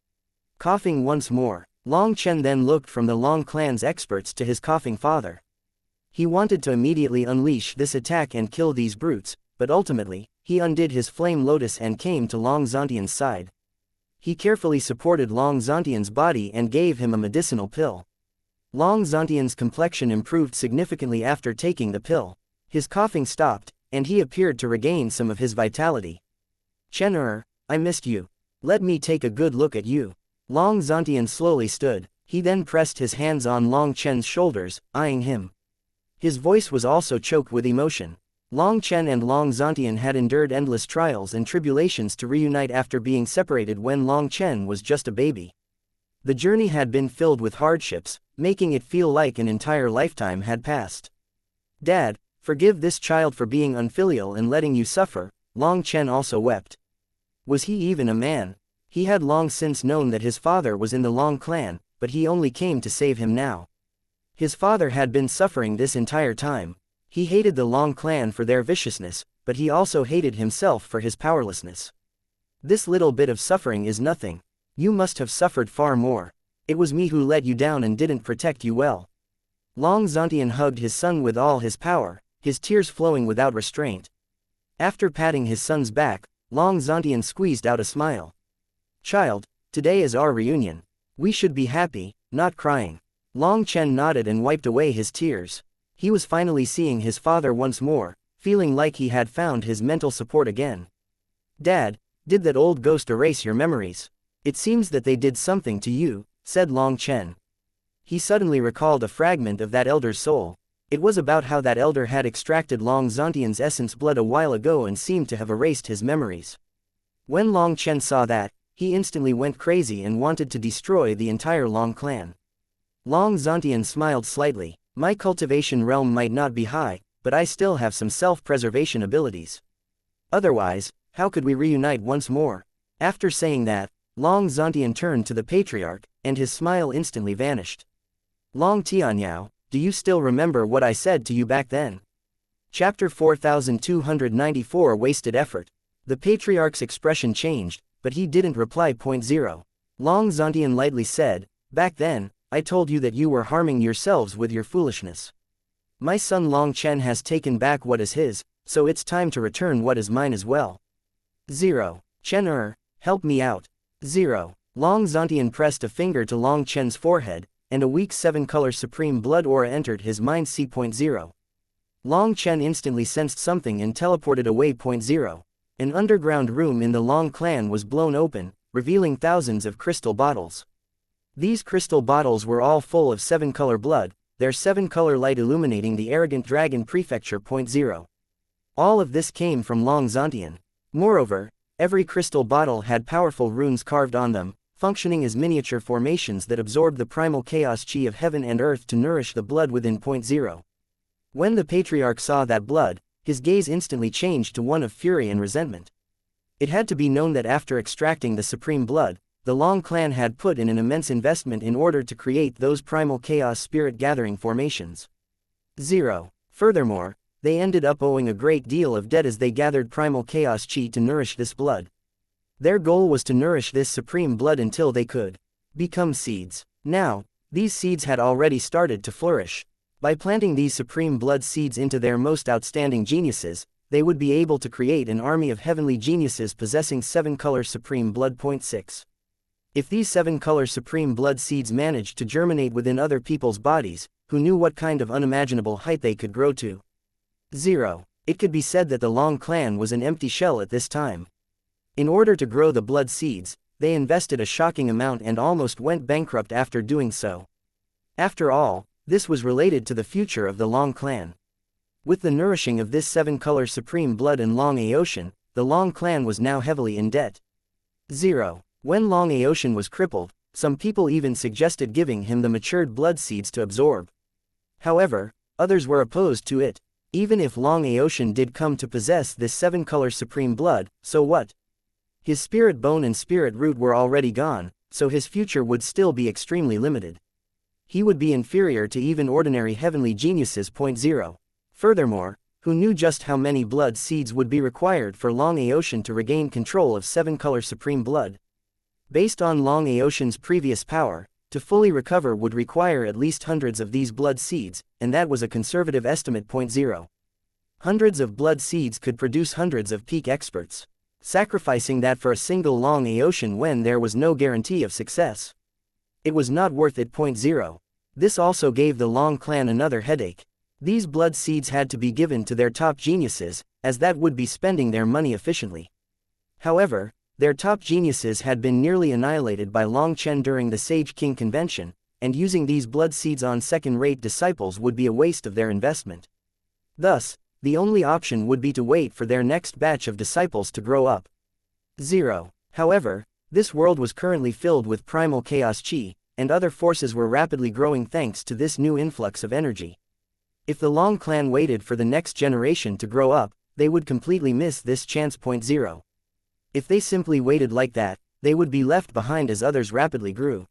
Coughing once more, Long Chen then looked from the Long clan's experts to his coughing father. He wanted to immediately unleash this attack and kill these brutes, but ultimately, he undid his flame lotus and came to Long Zantian's side. He carefully supported Long Zantian's body and gave him a medicinal pill. Long Zantian's complexion improved significantly after taking the pill. His coughing stopped, and he appeared to regain some of his vitality. Chen, I missed you. Let me take a good look at you. Long Zantian slowly stood. He then pressed his hands on Long Chen's shoulders, eyeing him. His voice was also choked with emotion. Long Chen and Long Zantian had endured endless trials and tribulations to reunite after being separated when Long Chen was just a baby. The journey had been filled with hardships, making it feel like an entire lifetime had passed. Dad, forgive this child for being unfilial and letting you suffer, Long Chen also wept. Was he even a man? He had long since known that his father was in the Long clan, but he only came to save him now. His father had been suffering this entire time. He hated the Long clan for their viciousness, but he also hated himself for his powerlessness. This little bit of suffering is nothing. You must have suffered far more. It was me who let you down and didn't protect you well. Long Zantian hugged his son with all his power, his tears flowing without restraint. After patting his son's back, Long Zantian squeezed out a smile. Child, today is our reunion. We should be happy, not crying. Long Chen nodded and wiped away his tears. He was finally seeing his father once more, feeling like he had found his mental support again. Dad, did that old ghost erase your memories? It seems that they did something to you, said Long Chen. He suddenly recalled a fragment of that elder's soul. It was about how that elder had extracted Long Zantian's essence blood a while ago and seemed to have erased his memories. When Long Chen saw that, he instantly went crazy and wanted to destroy the entire Long clan. Long Zantian smiled slightly. My cultivation realm might not be high, but I still have some self-preservation abilities. Otherwise, how could we reunite once more? After saying that, Long Zantian turned to the patriarch, and his smile instantly vanished. Long Tianyao, do you still remember what I said to you back then? Chapter 4294 Wasted Effort. The patriarch's expression changed, but he didn't reply. 0. Long Zantian lightly said, back then, I told you that you were harming yourselves with your foolishness. My son Long Chen has taken back what is his, so it's time to return what is mine as well. 0. Chen, help me out. 0. Long Zantian pressed a finger to Long Chen's forehead, and a weak 7-color supreme blood aura entered his mind. 0. Long Chen instantly sensed something and teleported away. 0. An underground room in the Long clan was blown open, revealing thousands of crystal bottles. These crystal bottles were all full of 7-color blood, their 7-color light illuminating the arrogant dragon prefecture. 0. All of this came from Long Zantian. Moreover, every crystal bottle had powerful runes carved on them, functioning as miniature formations that absorbed the primal chaos chi of heaven and earth to nourish the blood within. 0. When the patriarch saw that blood, his gaze instantly changed to one of fury and resentment. It had to be known that after extracting the supreme blood, the Long clan had put in an immense investment in order to create those primal chaos spirit gathering formations. 0. Furthermore, they ended up owing a great deal of debt as they gathered primal chaos chi to nourish this blood. Their goal was to nourish this supreme blood until they could become seeds. Now, these seeds had already started to flourish. By planting these supreme blood seeds into their most outstanding geniuses, they would be able to create an army of heavenly geniuses possessing 7-color supreme blood. 6. If these 7-color supreme blood seeds managed to germinate within other people's bodies, who knew what kind of unimaginable height they could grow to? 0. It could be said that the Long clan was an empty shell at this time. In order to grow the blood seeds, they invested a shocking amount and almost went bankrupt after doing so. After all, this was related to the future of the Long clan. With the nourishing of this 7-color supreme blood in Long Aocean, the Long clan was now heavily in debt. 0. When Long Aocean was crippled, some people even suggested giving him the matured blood seeds to absorb. However, others were opposed to it. Even if Long Aocean did come to possess this 7-color supreme blood, so what? His spirit bone and spirit root were already gone, so his future would still be extremely limited. He would be inferior to even ordinary heavenly geniuses. 0. Furthermore, who knew just how many blood seeds would be required for Long Aocean to regain control of 7-color supreme blood? Based on Long Aocean's previous power, to fully recover would require at least hundreds of these blood seeds, and that was a conservative estimate. 0. Hundreds of blood seeds could produce hundreds of peak experts. Sacrificing that for a single Long Aocean when there was no guarantee of success. It was not worth it. 0. This also gave the Long clan another headache. These blood seeds had to be given to their top geniuses, as that would be spending their money efficiently. However, their top geniuses had been nearly annihilated by Long Chen during the Sage King Convention, and using these blood seeds on second-rate disciples would be a waste of their investment. Thus, the only option would be to wait for their next batch of disciples to grow up. 0. However, this world was currently filled with primal chaos chi, and other forces were rapidly growing thanks to this new influx of energy. If the Long clan waited for the next generation to grow up, they would completely miss this chance. 0. If they simply waited like that, they would be left behind as others rapidly grew.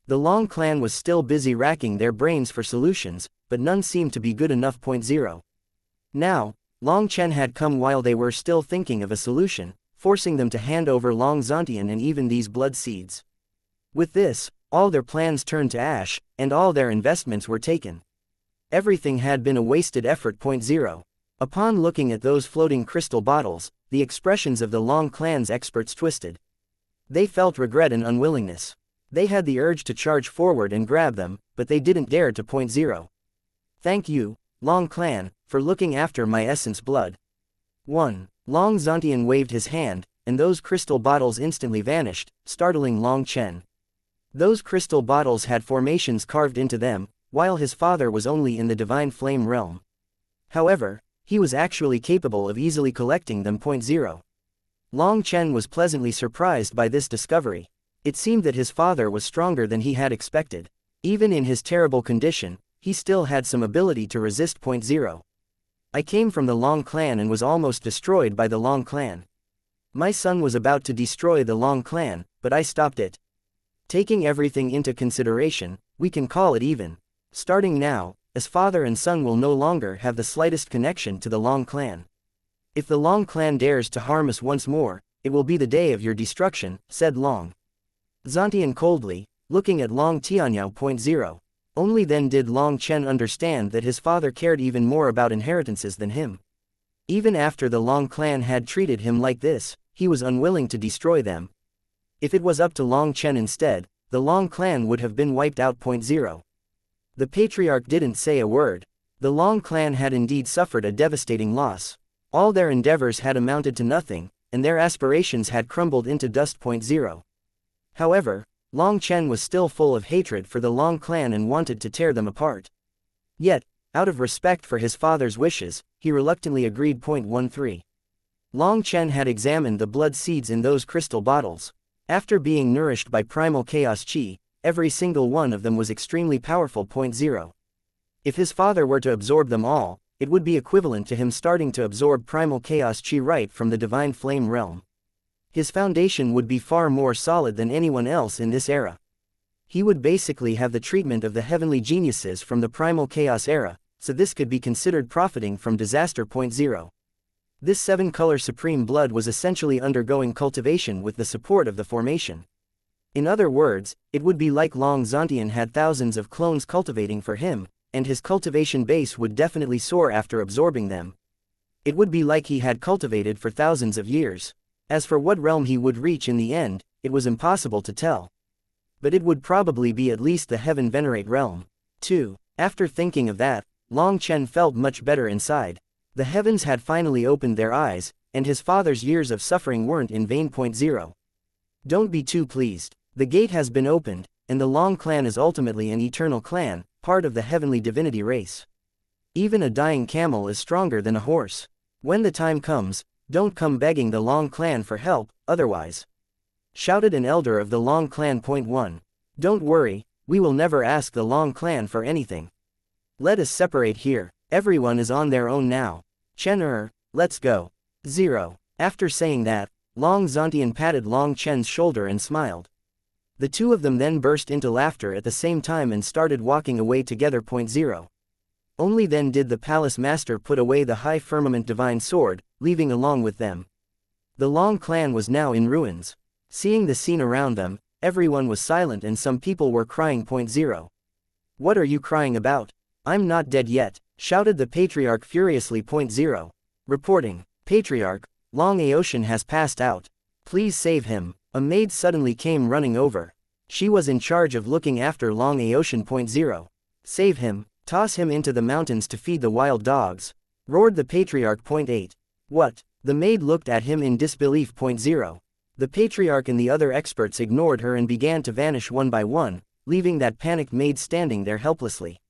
The Long clan was still busy racking their brains for solutions, but none seemed to be good enough. 0. Now, Long Chen had come while they were still thinking of a solution, forcing them to hand over Long Zontian and even these blood seeds. With this, all their plans turned to ash, and all their investments were taken. Everything had been a wasted effort. 0. Upon looking at those floating crystal bottles, the expressions of the Long clan's experts twisted. They felt regret and unwillingness. They had the urge to charge forward and grab them, but they didn't dare to. 0. Thank you, Long clan, for looking after my essence blood. 1. Long Zontian waved his hand, and those crystal bottles instantly vanished, startling Long Chen. Those crystal bottles had formations carved into them, while his father was only in the divine flame realm. However, he was actually capable of easily collecting them. 0. Long Chen was pleasantly surprised by this discovery. It seemed that his father was stronger than he had expected. Even in his terrible condition, he still had some ability to resist. 0. I came from the Long clan and was almost destroyed by the Long clan. My son was about to destroy the Long clan, but I stopped it. Taking everything into consideration, we can call it even. Starting now, as father and son will no longer have the slightest connection to the Long clan. If the Long clan dares to harm us once more, it will be the day of your destruction, said Long Zontian coldly, looking at Long Tianyao. 0. Only then did Long Chen understand that his father cared even more about inheritances than him. Even after the Long clan had treated him like this, he was unwilling to destroy them. If it was up to Long Chen instead, the Long clan would have been wiped out. 0. The patriarch didn't say a word. The Long clan had indeed suffered a devastating loss. All their endeavors had amounted to nothing, and their aspirations had crumbled into dust. 0. However, Long Chen was still full of hatred for the Long clan and wanted to tear them apart. Yet, out of respect for his father's wishes, he reluctantly agreed. 13. Long Chen had examined the blood seeds in those crystal bottles. After being nourished by primal chaos chi, every single one of them was extremely powerful. 0. If his father were to absorb them all, it would be equivalent to him starting to absorb primal chaos chi right from the divine flame realm. His foundation would be far more solid than anyone else in this era. He would basically have the treatment of the heavenly geniuses from the primal chaos era, so this could be considered profiting from disaster. 0. This 7-color supreme blood was essentially undergoing cultivation with the support of the formation. In other words, it would be like Long Zontian had thousands of clones cultivating for him, and his cultivation base would definitely soar after absorbing them. It would be like he had cultivated for thousands of years. As for what realm he would reach in the end, it was impossible to tell. But it would probably be at least the Heaven Venerate realm. 2. After thinking of that, Long Chen felt much better inside. The heavens had finally opened their eyes, and his father's years of suffering weren't in vain. 0. Don't be too pleased. The gate has been opened, and the Long clan is ultimately an eternal clan, part of the heavenly divinity race. Even a dying camel is stronger than a horse. When the time comes, don't come begging the Long clan for help, otherwise. Shouted an elder of the Long clan. 1. Don't worry, we will never ask the Long clan for anything. Let us separate here, everyone is on their own now. Chen let's go. 0. After saying that, Long Zontian patted Long Chen's shoulder and smiled. The two of them then burst into laughter at the same time and started walking away together. 0. Only then did the palace master put away the high firmament divine sword, leaving along with them. The Long clan was now in ruins. Seeing the scene around them, everyone was silent and some people were crying. 0. What are you crying about? I'm not dead yet, shouted the patriarch furiously. 0. Reporting, Patriarch, Long Aotian has passed out. Please save him. A maid suddenly came running over. She was in charge of looking after Long Aotian. 0. Save him, toss him into the mountains to feed the wild dogs, roared the patriarch. 8. What? The maid looked at him in disbelief. 0. The patriarch and the other experts ignored her and began to vanish one by one, leaving that panicked maid standing there helplessly.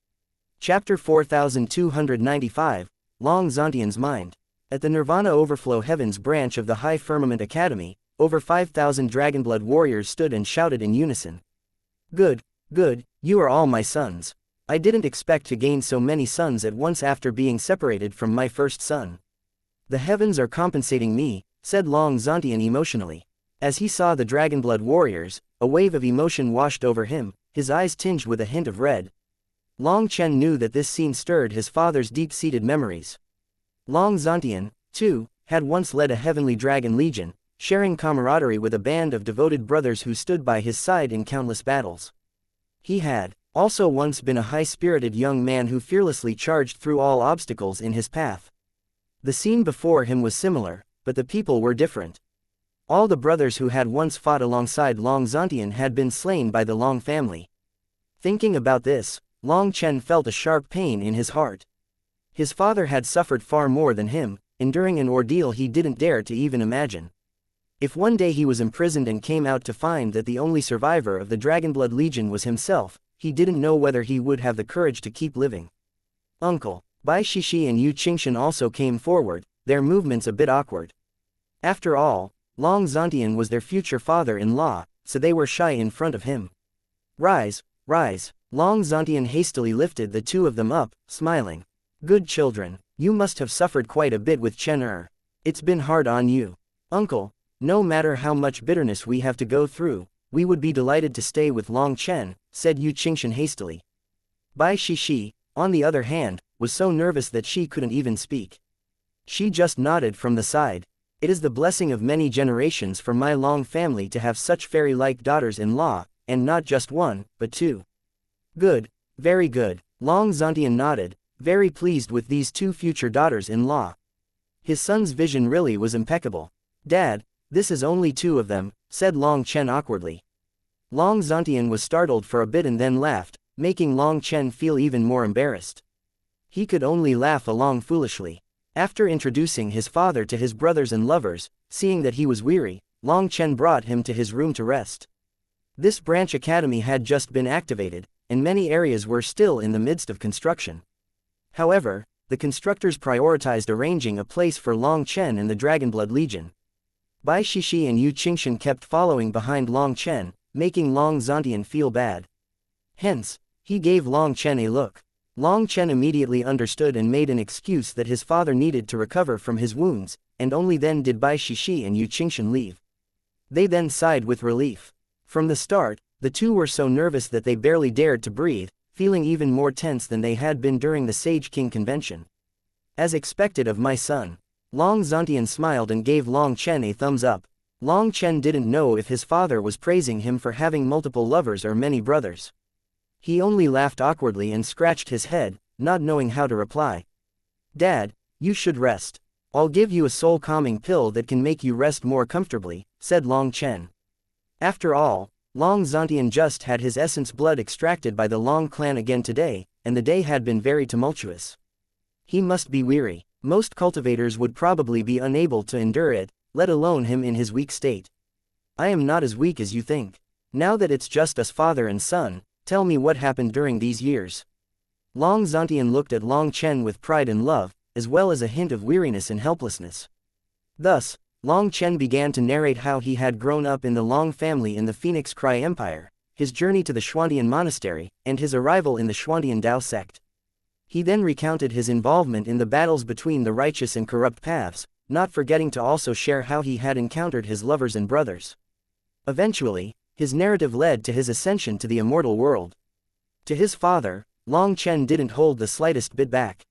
Chapter 4295, Long Zontian's Mind. At the Nirvana Overflow Heavens branch of the High Firmament Academy, over 5,000 Dragonblood warriors stood and shouted in unison. Good, good, you are all my sons. I didn't expect to gain so many sons at once after being separated from my first son. The heavens are compensating me, said Long Zontian emotionally. As he saw the Dragonblood warriors, a wave of emotion washed over him, his eyes tinged with a hint of red. Long Chen knew that this scene stirred his father's deep-seated memories. Long Zontian, too, had once led a heavenly dragon legion, sharing camaraderie with a band of devoted brothers who stood by his side in countless battles. He had also once been a high-spirited young man who fearlessly charged through all obstacles in his path. The scene before him was similar, but the people were different. All the brothers who had once fought alongside Long Zontian had been slain by the Long family. Thinking about this, Long Chen felt a sharp pain in his heart. His father had suffered far more than him, enduring an ordeal he didn't dare to even imagine. If one day he was imprisoned and came out to find that the only survivor of the Dragonblood Legion was himself, he didn't know whether he would have the courage to keep living. Uncle, Bai Shishi and Yu Qingshan also came forward, their movements a bit awkward. After all, Long Zontian was their future father-in-law, so they were shy in front of him. Rise, rise. Long Zontian hastily lifted the two of them up, smiling. Good children, you must have suffered quite a bit with Chen. It's been hard on you. Uncle, no matter how much bitterness we have to go through, we would be delighted to stay with Long Chen, said Yu Qingshan hastily. Bai Shishi, on the other hand, was so nervous that she couldn't even speak. She just nodded from the side. It is the blessing of many generations for my Long family to have such fairy-like daughters-in-law, and not just one, but two. Good, very good. Long Zontian nodded, very pleased with these two future daughters-in-law. His son's vision really was impeccable. Dad, this is only two of them, said Long Chen awkwardly. Long Zontian was startled for a bit and then laughed, making Long Chen feel even more embarrassed. He could only laugh along foolishly. After introducing his father to his brothers and lovers, seeing that he was weary, Long Chen brought him to his room to rest. This branch academy had just been activated, and many areas were still in the midst of construction. However, the constructors prioritized arranging a place for Long Chen and the Dragonblood Legion. Bai Shishi and Yu Qingshan kept following behind Long Chen, making Long Zontian feel bad. Hence, he gave Long Chen a look. Long Chen immediately understood and made an excuse that his father needed to recover from his wounds, and only then did Bai Shishi and Yu Qingxian leave. They then sighed with relief. From the start, the two were so nervous that they barely dared to breathe, feeling even more tense than they had been during the Sage King convention. As expected of my son. Long Zantian smiled and gave Long Chen a thumbs up. Long Chen didn't know if his father was praising him for having multiple lovers or many brothers. He only laughed awkwardly and scratched his head, not knowing how to reply. Dad, you should rest. I'll give you a soul-calming pill that can make you rest more comfortably, said Long Chen. After all, Long Zantian just had his essence blood extracted by the Long clan again today, and the day had been very tumultuous. He must be weary. Most cultivators would probably be unable to endure it, let alone him in his weak state. I am not as weak as you think. Now that it's just us father and son, tell me what happened during these years. Long Zantian looked at Long Chen with pride and love, as well as a hint of weariness and helplessness. Thus, Long Chen began to narrate how he had grown up in the Long family in the Phoenix Cry Empire, his journey to the Xuantian monastery, and his arrival in the Xuantian Dao sect. He then recounted his involvement in the battles between the righteous and corrupt paths, not forgetting to also share how he had encountered his lovers and brothers. Eventually, his narrative led to his ascension to the immortal world. To his father, Long Chen didn't hold the slightest bit back.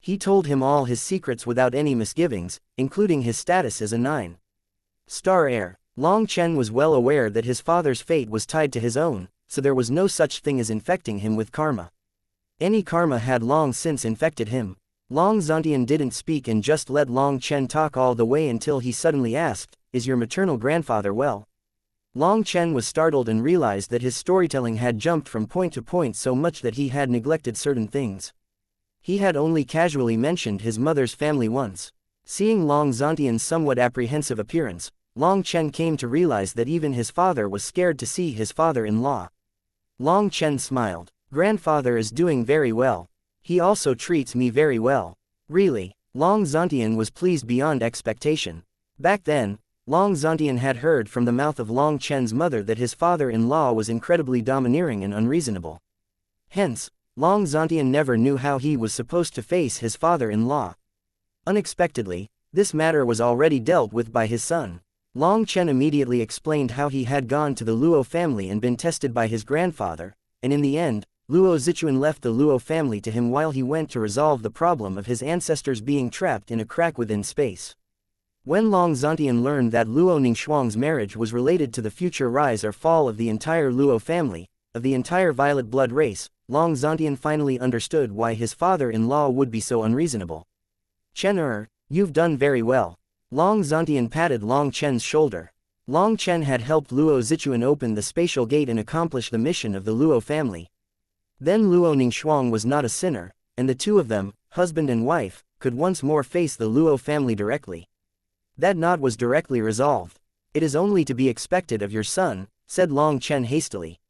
He told him all his secrets without any misgivings, including his status as a 9-star heir. Long Chen was well aware that his father's fate was tied to his own, so there was no such thing as infecting him with karma. Any karma had long since infected him. Long Zantian didn't speak and just let Long Chen talk all the way until he suddenly asked, "Is your maternal grandfather well?" Long Chen was startled and realized that his storytelling had jumped from point to point so much that he had neglected certain things. He had only casually mentioned his mother's family once. Seeing Long Zantian's somewhat apprehensive appearance, Long Chen came to realize that even his father was scared to see his father-in-law. Long Chen smiled. "Grandfather is doing very well. He also treats me very well." Really, Long Zantian was pleased beyond expectation. Back then, Long Zantian had heard from the mouth of Long Chen's mother that his father-in-law was incredibly domineering and unreasonable. Hence, Long Zantian never knew how he was supposed to face his father-in-law. Unexpectedly, this matter was already dealt with by his son. Long Chen immediately explained how he had gone to the Luo family and been tested by his grandfather, and in the end, Luo Zichuan left the Luo family to him while he went to resolve the problem of his ancestors being trapped in a crack within space. When Long Zantian learned that Luo Ningxuang's marriage was related to the future rise or fall of the entire Luo family, of the entire violet blood race, Long Zantian finally understood why his father-in-law would be so unreasonable. "Chen you've done very well." Long Zantian patted Long Chen's shoulder. Long Chen had helped Luo Zichuan open the spatial gate and accomplish the mission of the Luo family. Then Luo Ningxuang was not a sinner, and the two of them, husband and wife, could once more face the Luo family directly. That knot was directly resolved. "It is only to be expected of your son," said Long Chen hastily.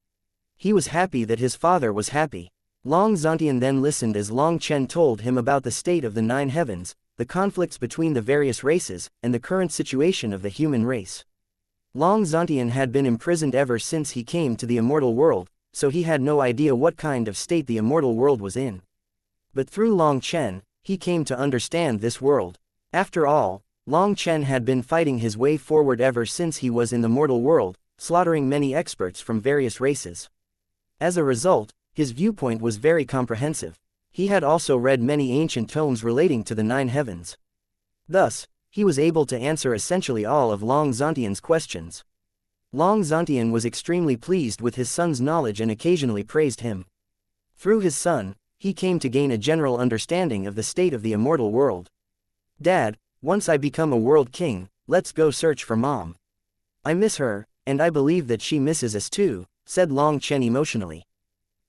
He was happy that his father was happy. Long Zantian then listened as Long Chen told him about the state of the 9 heavens, the conflicts between the various races, and the current situation of the human race. Long Zantian had been imprisoned ever since he came to the immortal world, so he had no idea what kind of state the immortal world was in. But through Long Chen, he came to understand this world. After all, Long Chen had been fighting his way forward ever since he was in the mortal world, slaughtering many experts from various races. As a result, his viewpoint was very comprehensive. He had also read many ancient tomes relating to the 9 heavens. Thus, he was able to answer essentially all of Long Zantian's questions. Long Zantian was extremely pleased with his son's knowledge and occasionally praised him. Through his son, he came to gain a general understanding of the state of the immortal world. "Dad, once I become a world king, let's go search for Mom. I miss her, and I believe that she misses us too," said Long Chen emotionally.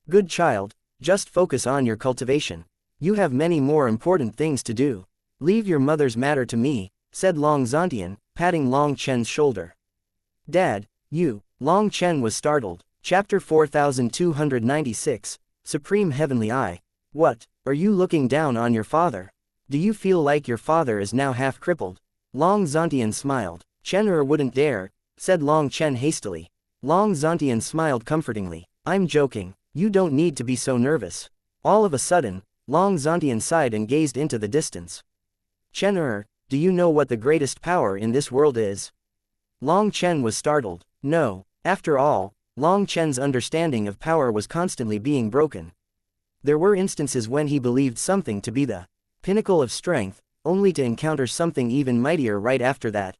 "Good child, just focus on your cultivation. You have many more important things to do. Leave your mother's matter to me," said Long Zantian, patting Long Chen's shoulder. "Dad, Long Chen was startled. Chapter 4296, Supreme Heavenly Eye. "What, are you looking down on your father? Do you feel like your father is now half crippled?" Long Zantian smiled. "Chen wouldn't dare," said Long Chen hastily. Long Zantian smiled comfortingly. "I'm joking, you don't need to be so nervous. All of a sudden, Long Zontian sighed and gazed into the distance. Chen do you know what the greatest power in this world is? Long Chen was startled. No, after all, Long Chen's understanding of power was constantly being broken. There were instances when he believed something to be the pinnacle of strength, only to encounter something even mightier right after that.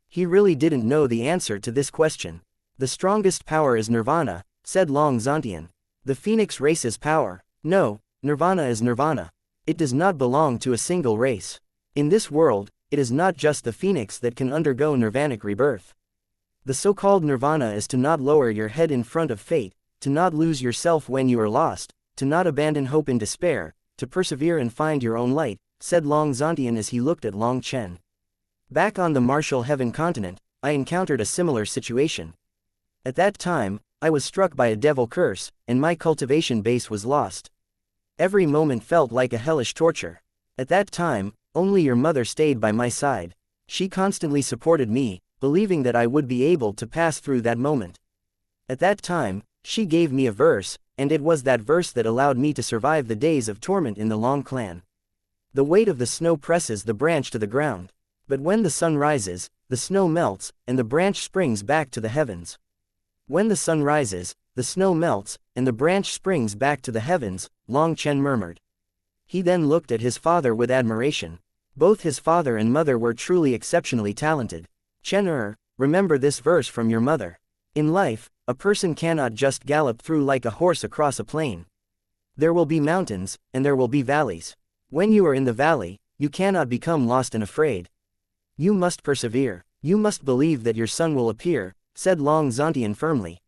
He really didn't know the answer to this question. The strongest power is nirvana, said Long Zontian. The phoenix race's power. No, nirvana is nirvana. It does not belong to a single race. In this world, it is not just the phoenix that can undergo nirvanic rebirth. The so-called nirvana is to not lower your head in front of fate, to not lose yourself when you are lost, to not abandon hope in despair, to persevere and find your own light, said Long Zontian as he looked at Long Chen. Back on the martial heaven continent, I encountered a similar situation. At that time, I was struck by a devil curse, and my cultivation base was lost. Every moment felt like a hellish torture. At that time, only your mother stayed by my side. She constantly supported me, believing that I would be able to pass through that moment. At that time, she gave me a verse, and it was that verse that allowed me to survive the days of torment in the Long clan. The weight of the snow presses the branch to the ground. But when the sun rises, the snow melts, and the branch springs back to the heavens. When the sun rises, the snow melts, and the branch springs back to the heavens, Long Chen murmured. He then looked at his father with admiration. Both his father and mother were truly exceptionally talented. Chen remember this verse from your mother. In life, a person cannot just gallop through like a horse across a plain. There will be mountains, and there will be valleys. When you are in the valley, you cannot become lost and afraid. You must persevere. You must believe that your son will appear, said Long Zontian firmly.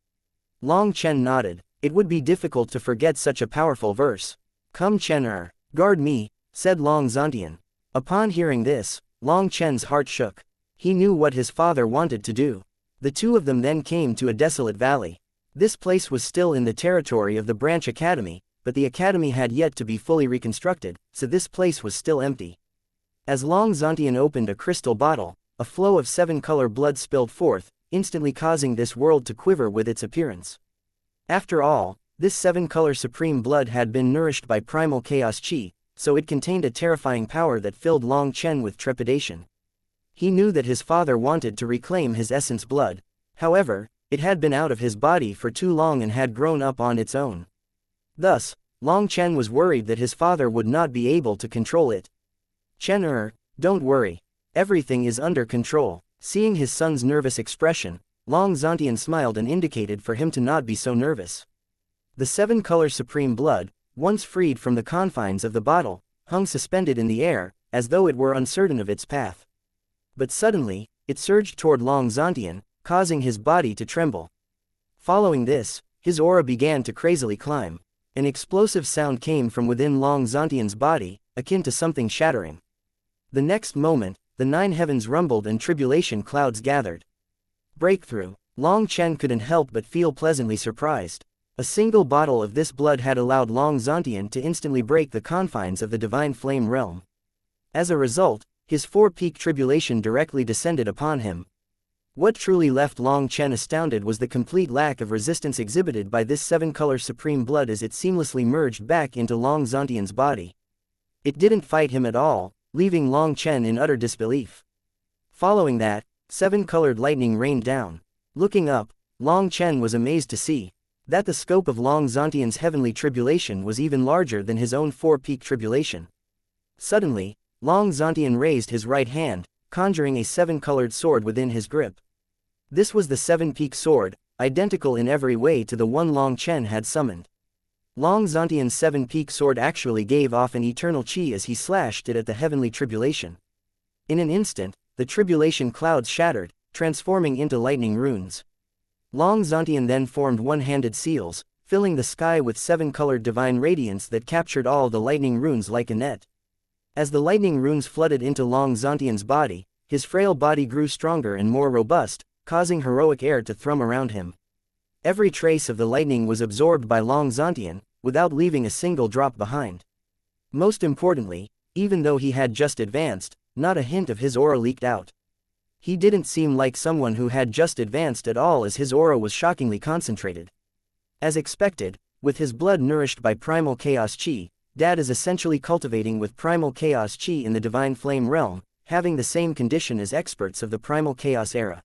Long Chen nodded. It would be difficult to forget such a powerful verse. Come Chen guard me, said Long Zontian. Upon hearing this, Long Chen's heart shook. He knew what his father wanted to do. The two of them then came to a desolate valley. This place was still in the territory of the branch academy, but the academy had yet to be fully reconstructed, so this place was still empty. As Long Zontian opened a crystal bottle, a flow of 7-color blood spilled forth, instantly causing this world to quiver with its appearance. After all, this 7-color supreme blood had been nourished by primal chaos chi, so it contained a terrifying power that filled Long Chen with trepidation. He knew that his father wanted to reclaim his essence blood. However, it had been out of his body for too long and had grown up on its own. Thus, Long Chen was worried that his father would not be able to control it. Chen don't worry. Everything is under control. Seeing his son's nervous expression, Long Zontian smiled and indicated for him to not be so nervous. The 7-color supreme blood, once freed from the confines of the bottle, hung suspended in the air, as though it were uncertain of its path. But suddenly, it surged toward Long Zontian, causing his body to tremble. Following this, his aura began to crazily climb. An explosive sound came from within Long Zontian's body, akin to something shattering. The next moment, the 9 heavens rumbled and tribulation clouds gathered. Breakthrough. Long Chen couldn't help but feel pleasantly surprised. A single bottle of this blood had allowed Long Zontian to instantly break the confines of the divine flame realm. As a result, his 4-peak tribulation directly descended upon him. What truly left Long Chen astounded was the complete lack of resistance exhibited by this 7-color supreme blood as it seamlessly merged back into Long Zontian's body. It didn't fight him at all, leaving Long Chen in utter disbelief. Following that, 7-colored lightning rained down. Looking up, Long Chen was amazed to see that the scope of Long Zontian's heavenly tribulation was even larger than his own 4-peak tribulation. Suddenly, Long Zontian raised his right hand, conjuring a 7-colored sword within his grip. This was the 7-peak sword, identical in every way to the one Long Chen had summoned. Long Zontian's 7-peak sword actually gave off an eternal chi as he slashed it at the heavenly tribulation. In an instant, the tribulation clouds shattered, transforming into lightning runes. Long Zontian then formed one-handed seals, filling the sky with 7-colored divine radiance that captured all the lightning runes like a net. As the lightning runes flooded into Long Zontian's body, his frail body grew stronger and more robust, causing heroic air to thrum around him. Every trace of the lightning was absorbed by Long Zontian, without leaving a single drop behind. Most importantly, even though he had just advanced, not a hint of his aura leaked out. He didn't seem like someone who had just advanced at all as his aura was shockingly concentrated. As expected, With his blood nourished by primal chaos chi, Dad is essentially cultivating with primal chaos chi in the divine flame realm, having the same condition as experts of the primal chaos era.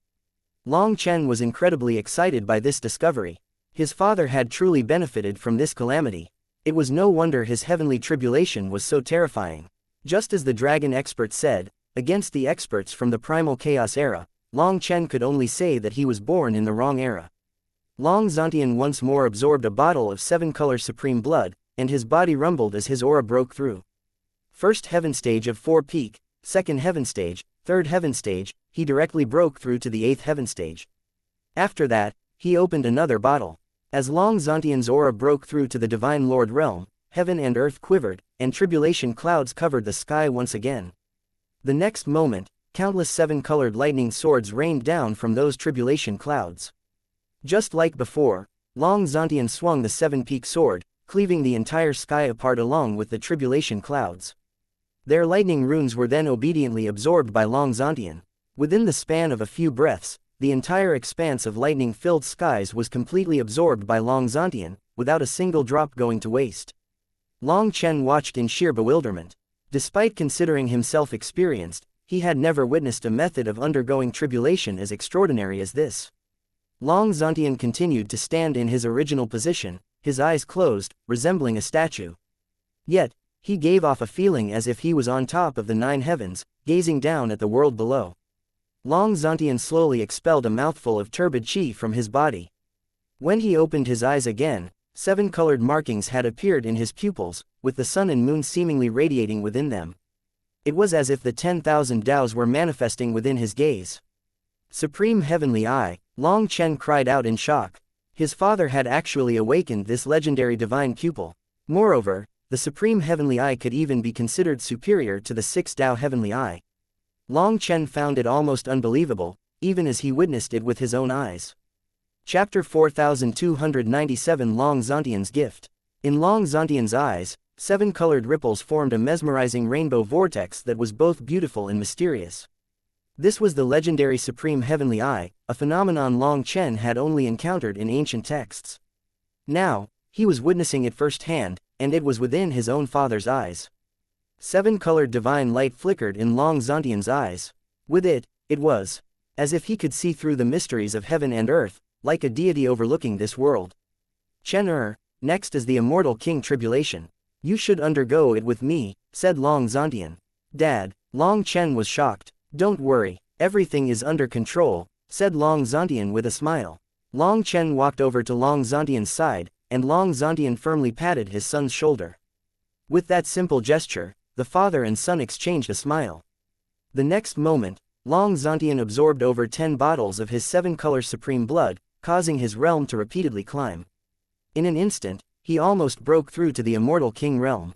Long Chen was incredibly excited by this discovery. His father had truly benefited from this calamity. It was no wonder his heavenly tribulation was so terrifying. Just as the dragon expert said, against the experts from the primal chaos era, Long Chen could only say that he was born in the wrong era. Long Zantian once more absorbed a bottle of 7-color supreme blood, and his body rumbled as his aura broke through. First heaven stage of 4 peak, second heaven stage, third heaven stage, he directly broke through to the 8th heaven stage. After that, he opened another bottle. As Long Zantian's aura broke through to the Divine Lord realm, heaven and earth quivered, and tribulation clouds covered the sky once again. The next moment, countless 7-colored lightning swords rained down from those tribulation clouds. Just like before, Long Zantian swung the 7-peak sword, cleaving the entire sky apart along with the tribulation clouds. Their lightning runes were then obediently absorbed by Long Zantian. Within the span of a few breaths, the entire expanse of lightning-filled skies was completely absorbed by Long Zantian, without a single drop going to waste. Long Chen watched in sheer bewilderment. Despite considering himself experienced, he had never witnessed a method of undergoing tribulation as extraordinary as this. Long Zantian continued to stand in his original position, his eyes closed, resembling a statue. Yet, he gave off a feeling as if he was on top of the 9 heavens, gazing down at the world below. Long Zantian slowly expelled a mouthful of turbid chi from his body. When he opened his eyes again, 7-colored markings had appeared in his pupils, with the sun and moon seemingly radiating within them. It was as if the 10,000 Tao's were manifesting within his gaze. Supreme Heavenly Eye, Long Chen cried out in shock. His father had actually awakened this legendary divine pupil. Moreover, the Supreme Heavenly Eye could even be considered superior to the 6th Tao Heavenly Eye. Long Chen found it almost unbelievable, even as he witnessed it with his own eyes. Chapter 4297 Long Zantian's Gift. In Long Zantian's eyes, 7-colored ripples formed a mesmerizing rainbow vortex that was both beautiful and mysterious. This was the legendary Supreme Heavenly Eye, a phenomenon Long Chen had only encountered in ancient texts. Now, he was witnessing it firsthand, and it was within his own father's eyes. 7-colored divine light flickered in Long Zantian's eyes. With it, it was as if he could see through the mysteries of heaven and earth, like a deity overlooking this world. Chen next is the immortal King Tribulation. You should undergo it with me, said Long Zantian. Dad, Long Chen was shocked. Don't worry, everything is under control, said Long Zantian with a smile. Long Chen walked over to Long Zantian's side, and Long Zantian firmly patted his son's shoulder. With that simple gesture, the father and son exchanged a smile. The next moment, Long Zantian absorbed over 10 bottles of his 7-color supreme blood, causing his realm to repeatedly climb. In an instant, he almost broke through to the immortal king realm.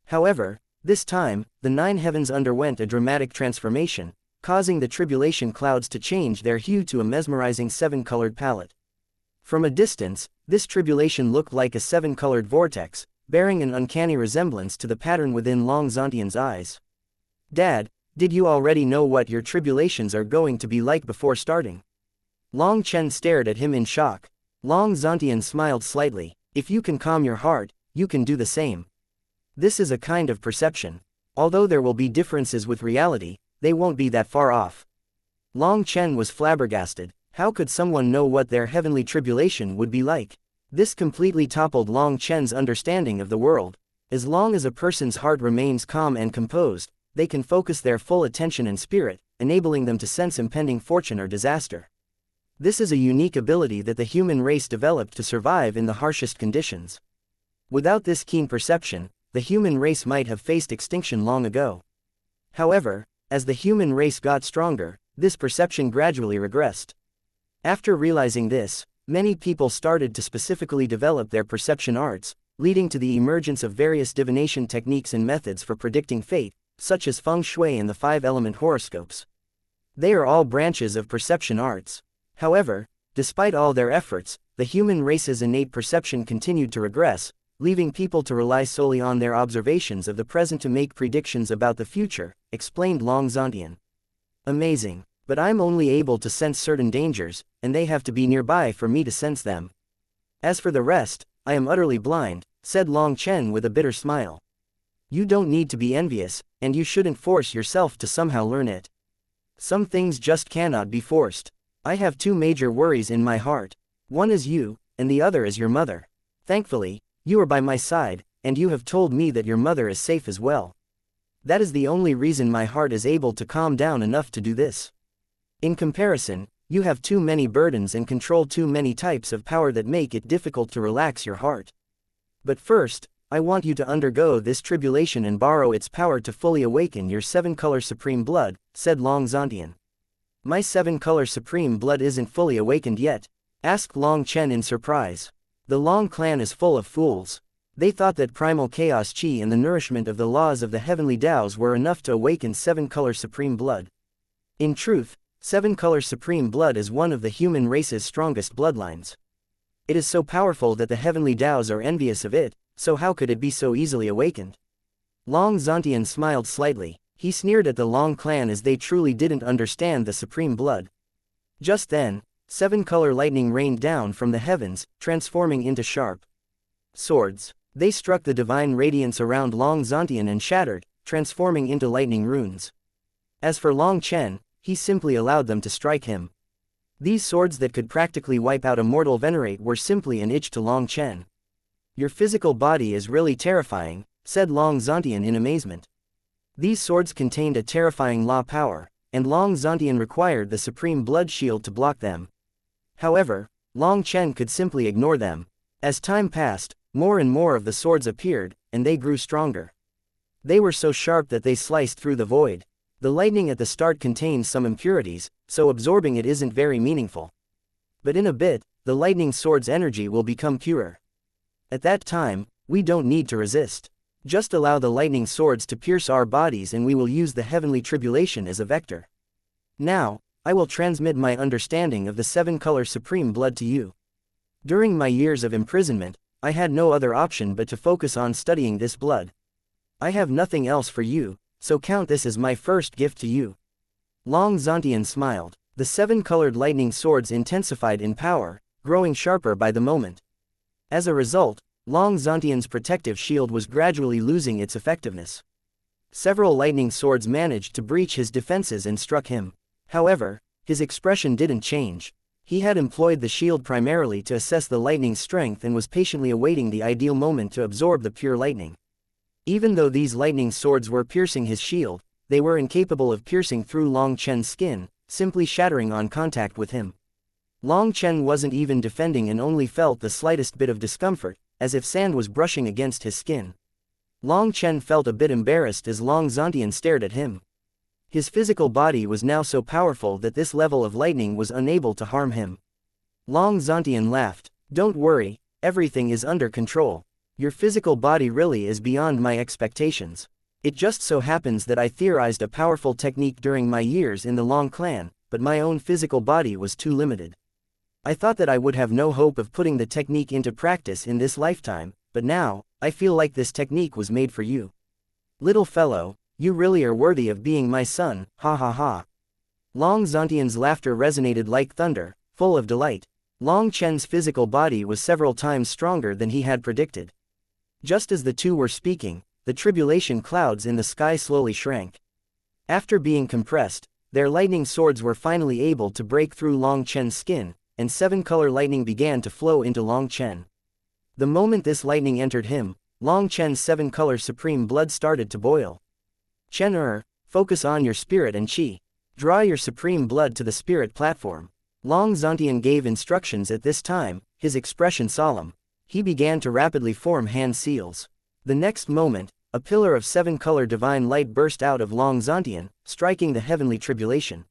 However, this time, the 9 heavens underwent a dramatic transformation, causing the tribulation clouds to change their hue to a mesmerizing 7-colored palette. From a distance, this tribulation looked like a 7-colored vortex, bearing an uncanny resemblance to the pattern within Long Zantian's eyes. Dad, did you already know what your tribulations are going to be like before starting? Long Chen stared at him in shock. Long Zantian smiled slightly. If you can calm your heart, you can do the same. This is a kind of perception. Although there will be differences with reality, they won't be that far off. Long Chen was flabbergasted. How could someone know what their heavenly tribulation would be like? This completely toppled Long Chen's understanding of the world. As long as a person's heart remains calm and composed, they can focus their full attention and spirit, enabling them to sense impending fortune or disaster. This is a unique ability that the human race developed to survive in the harshest conditions. Without this keen perception, the human race might have faced extinction long ago. However, as the human race got stronger, this perception gradually regressed. After realizing this, many people started to specifically develop their perception arts, leading to the emergence of various divination techniques and methods for predicting fate, such as feng shui and the 5-element horoscopes. They are all branches of perception arts. However, despite all their efforts, the human race's innate perception continued to regress, leaving people to rely solely on their observations of the present to make predictions about the future, explained Long Zantian. Amazing. But I'm only able to sense certain dangers, and they have to be nearby for me to sense them. As for the rest, I am utterly blind," said Long Chen with a bitter smile. "You don't need to be envious, and you shouldn't force yourself to somehow learn it. Some things just cannot be forced. I have two major worries in my heart. One is you, and the other is your mother. Thankfully, you are by my side, and you have told me that your mother is safe as well. That is the only reason my heart is able to calm down enough to do this. In comparison, you have too many burdens and control too many types of power that make it difficult to relax your heart. But first, I want you to undergo this tribulation and borrow its power to fully awaken your 7-color supreme blood," said Long Zantian. "My 7-color supreme blood isn't fully awakened yet?" asked Long Chen in surprise. "The Long clan is full of fools. They thought that primal chaos chi and the nourishment of the laws of the heavenly Taoes were enough to awaken 7-color supreme blood. In truth, 7-color supreme blood is one of the human race's strongest bloodlines. It is so powerful that the heavenly Taoes are envious of it, so how could it be so easily awakened?" Long Zantian smiled slightly. He sneered at the Long clan as they truly didn't understand the supreme blood. Just then, 7-color lightning rained down from the heavens, transforming into sharp swords. They struck the divine radiance around Long Zantian and shattered, transforming into lightning runes. As for Long Chen, he simply allowed them to strike him. These swords that could practically wipe out a mortal venerate were simply an itch to Long Chen. "Your physical body is really terrifying," said Long Zantian in amazement. These swords contained a terrifying law power, and Long Zantian required the supreme blood shield to block them. However, Long Chen could simply ignore them. As time passed, more and more of the swords appeared, and they grew stronger. They were so sharp that they sliced through the void. The lightning at the start contains some impurities, so absorbing it isn't very meaningful. But in a bit, the lightning sword's energy will become purer. At that time, we don't need to resist. Just allow the lightning swords to pierce our bodies and we will use the heavenly tribulation as a vector. Now, I will transmit my understanding of the 7-color supreme blood to you. During my years of imprisonment, I had no other option but to focus on studying this blood. I have nothing else for you, so count this as my first gift to you." Long Zantian smiled. The 7-colored lightning swords intensified in power, growing sharper by the moment. As a result, Long Zantian's protective shield was gradually losing its effectiveness. Several lightning swords managed to breach his defenses and struck him. However, his expression didn't change. He had employed the shield primarily to assess the lightning's strength and was patiently awaiting the ideal moment to absorb the pure lightning. Even though these lightning swords were piercing his shield, they were incapable of piercing through Long Chen's skin, simply shattering on contact with him. Long Chen wasn't even defending and only felt the slightest bit of discomfort, as if sand was brushing against his skin. Long Chen felt a bit embarrassed as Long Zantian stared at him. His physical body was now so powerful that this level of lightning was unable to harm him. Long Zantian laughed. "Don't worry, everything is under control. Your physical body really is beyond my expectations. It just so happens that I theorized a powerful technique during my years in the Long clan, but my own physical body was too limited. I thought that I would have no hope of putting the technique into practice in this lifetime, but now, I feel like this technique was made for you. Little fellow, you really are worthy of being my son, ha ha ha." Long Zantian's laughter resonated like thunder, full of delight. Long Chen's physical body was several times stronger than he had predicted. Just as the two were speaking, the tribulation clouds in the sky slowly shrank. After being compressed, their lightning swords were finally able to break through Long Chen's skin, and 7-color lightning began to flow into Long Chen. The moment this lightning entered him, Long Chen's 7-color supreme blood started to boil. "Chen focus on your spirit and chi. Draw your supreme blood to the spirit platform." Long Zantian gave instructions at this time, his expression solemn. He began to rapidly form hand seals. The next moment, a pillar of 7-color divine light burst out of Long Zantian, striking the heavenly tribulation.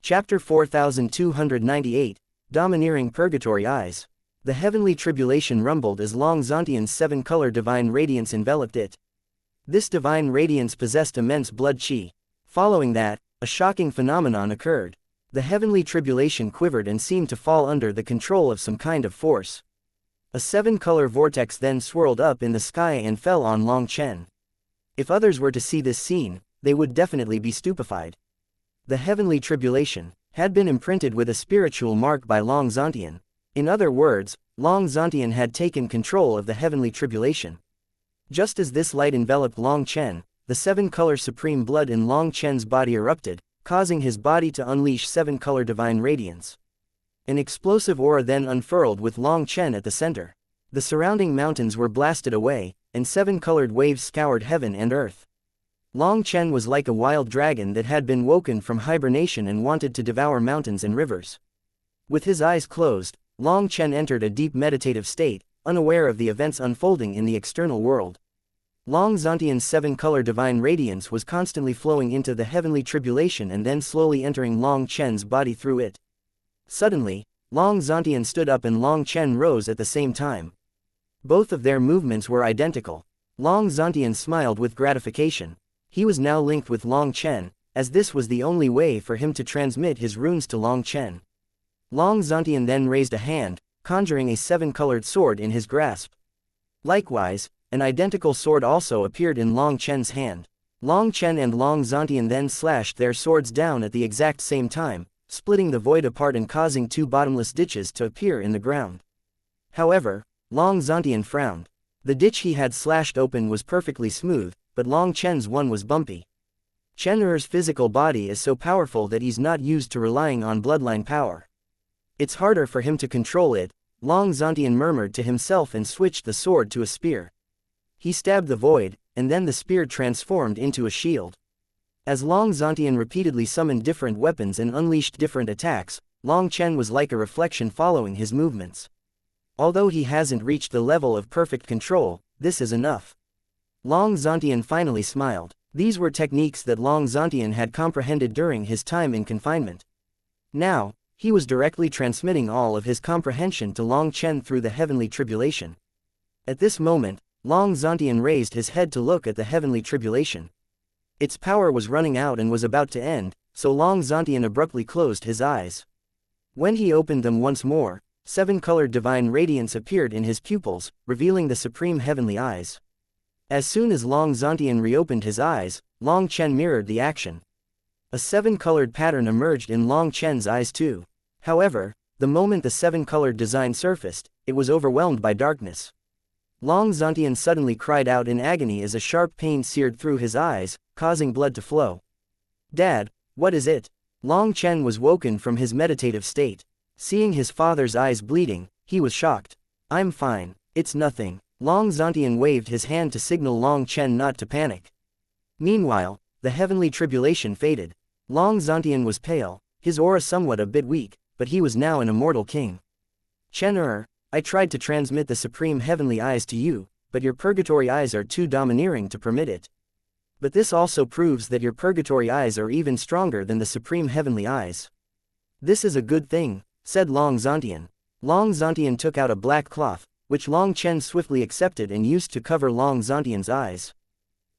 Chapter 4298, Domineering Purgatory Eyes. The heavenly tribulation rumbled as Long Zantian's 7-color divine radiance enveloped it. This divine radiance possessed immense blood chi. Following that, a shocking phenomenon occurred. The heavenly tribulation quivered and seemed to fall under the control of some kind of force. A 7-color vortex then swirled up in the sky and fell on Long Chen. If others were to see this scene, they would definitely be stupefied. The heavenly tribulation had been imprinted with a spiritual mark by Long Zantian. In other words, Long Zantian had taken control of the heavenly tribulation. Just as this light enveloped Long Chen, the seven-color supreme blood in Long Chen's body erupted, causing his body to unleash seven-color divine radiance. An explosive aura then unfurled with Long Chen at the center. The surrounding mountains were blasted away, and seven-colored waves scoured heaven and earth. Long Chen was like a wild dragon that had been woken from hibernation and wanted to devour mountains and rivers. With his eyes closed, Long Chen entered a deep meditative state, unaware of the events unfolding in the external world. Long Zantian's seven-color divine radiance was constantly flowing into the heavenly tribulation and then slowly entering Long Chen's body through it. Suddenly, Long Zantian stood up and Long Chen rose at the same time. Both of their movements were identical. Long Zantian smiled with gratification. He was now linked with Long Chen, as this was the only way for him to transmit his runes to Long Chen. Long Zantian then raised a hand, conjuring a seven-colored sword in his grasp. Likewise, an identical sword also appeared in Long Chen's hand. Long Chen and Long Zantian then slashed their swords down at the exact same time, splitting the void apart and causing two bottomless ditches to appear in the ground. However, Long Zantian frowned. The ditch he had slashed open was perfectly smooth, but Long Chen's one was bumpy. Chen Er's physical body is so powerful that he's not used to relying on bloodline power. It's harder for him to control it, Long Zantian murmured to himself and switched the sword to a spear. He stabbed the void, and then the spear transformed into a shield. As Long Zantian repeatedly summoned different weapons and unleashed different attacks, Long Chen was like a reflection following his movements. Although he hasn't reached the level of perfect control, this is enough. Long Zantian finally smiled. These were techniques that Long Zantian had comprehended during his time in confinement. Now, he was directly transmitting all of his comprehension to Long Chen through the heavenly tribulation. At this moment, Long Zantian raised his head to look at the heavenly tribulation. Its power was running out and was about to end, so Long Zantian abruptly closed his eyes. When he opened them once more, seven-colored divine radiance appeared in his pupils, revealing the supreme heavenly eyes. As soon as Long Zantian reopened his eyes, Long Chen mirrored the action. A seven-colored pattern emerged in Long Chen's eyes too. However, the moment the seven-colored design surfaced, it was overwhelmed by darkness. Long Zantian suddenly cried out in agony as a sharp pain seared through his eyes, causing blood to flow. "Dad, what is it?" Long Chen was woken from his meditative state. Seeing his father's eyes bleeding, he was shocked. "I'm fine, it's nothing." Long Zantian waved his hand to signal Long Chen not to panic. Meanwhile, the heavenly tribulation faded. Long Zantian was pale, his aura somewhat a bit weak, but he was now an immortal king. "Chen Er, I tried to transmit the supreme heavenly eyes to you, but your purgatory eyes are too domineering to permit it. But this also proves that your purgatory eyes are even stronger than the supreme heavenly eyes. This is a good thing," said Long Zantian. Long Zantian took out a black cloth, which Long Chen swiftly accepted and used to cover Long Zantian's eyes.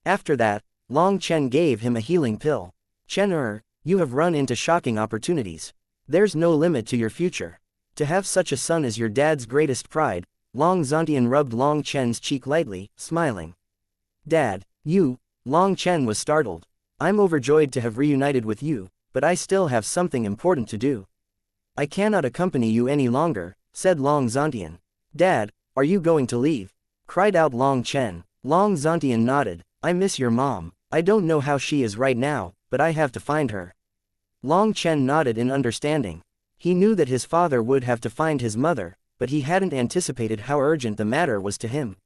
After that, Long Chen gave him a healing pill. "Chen Er, you have run into shocking opportunities. There's no limit to your future. To have such a son is your dad's greatest pride." Long Zantian rubbed Long Chen's cheek lightly, smiling. "Dad, you..." Long Chen was startled. "I'm overjoyed to have reunited with you, but I still have something important to do. I cannot accompany you any longer," said Long Zantian. "Dad, are you going to leave?" cried out Long Chen. Long Zantian nodded. "I miss your mom. I don't know how she is right now, but I have to find her." Long Chen nodded in understanding. He knew that his father would have to find his mother, but he hadn't anticipated how urgent the matter was to him.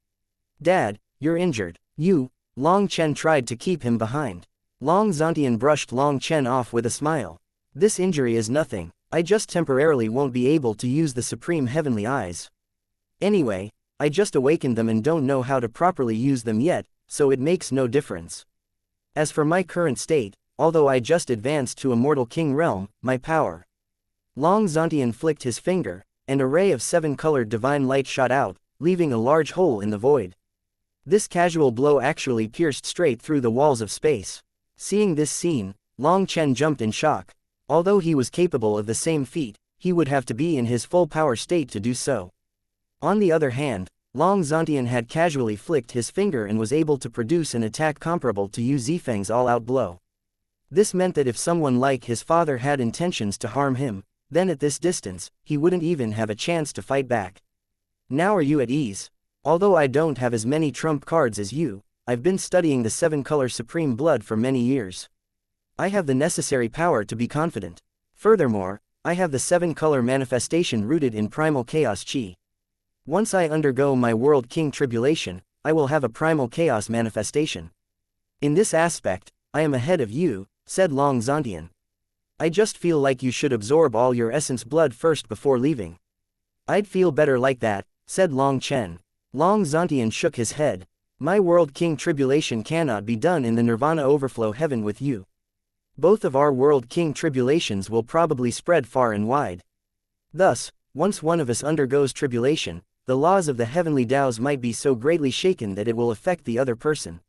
"Dad, you're injured." "You..." Long Chen tried to keep him behind. Long Zantian brushed Long Chen off with a smile. "This injury is nothing, I just temporarily won't be able to use the supreme heavenly eyes. Anyway, I just awakened them and don't know how to properly use them yet, so it makes no difference. As for my current state, although I just advanced to Immortal King realm, my power..." Long Zantian flicked his finger, and a ray of seven-colored divine light shot out, leaving a large hole in the void. This casual blow actually pierced straight through the walls of space. Seeing this scene, Long Chen jumped in shock. Although he was capable of the same feat, he would have to be in his full power state to do so. On the other hand, Long Zantian had casually flicked his finger and was able to produce an attack comparable to Yu Zifeng's all-out blow. This meant that if someone like his father had intentions to harm him, then at this distance, he wouldn't even have a chance to fight back. Now are you at ease? Although I don't have as many trump cards as you, I've been studying the 7-color supreme blood for many years. I have the necessary power to be confident. Furthermore, I have the 7-color manifestation rooted in primal chaos chi. Once I undergo my World King tribulation, I will have a primal chaos manifestation. In this aspect, I am ahead of you, said Long Zantian. I just feel like you should absorb all your essence blood first before leaving. I'd feel better like that, said Long Chen. Long Zantian shook his head. My World King tribulation cannot be done in the Nirvana overflow heaven with you. Both of our World King tribulations will probably spread far and wide. Thus, once one of us undergoes tribulation, the laws of the heavenly Taos might be so greatly shaken that it will affect the other person.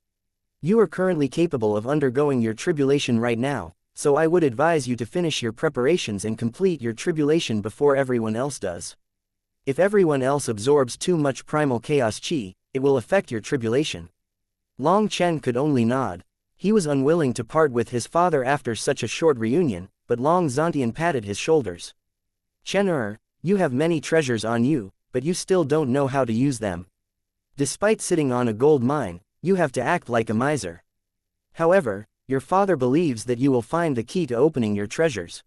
You are currently capable of undergoing your tribulation right now, so I would advise you to finish your preparations and complete your tribulation before everyone else does. If everyone else absorbs too much primal chaos chi, it will affect your tribulation. Long Chen could only nod. He was unwilling to part with his father after such a short reunion, but Long Zantian patted his shoulders. Chen, you have many treasures on you, but you still don't know how to use them. Despite sitting on a gold mine, you have to act like a miser. However, your father believes that you will find the key to opening your treasures.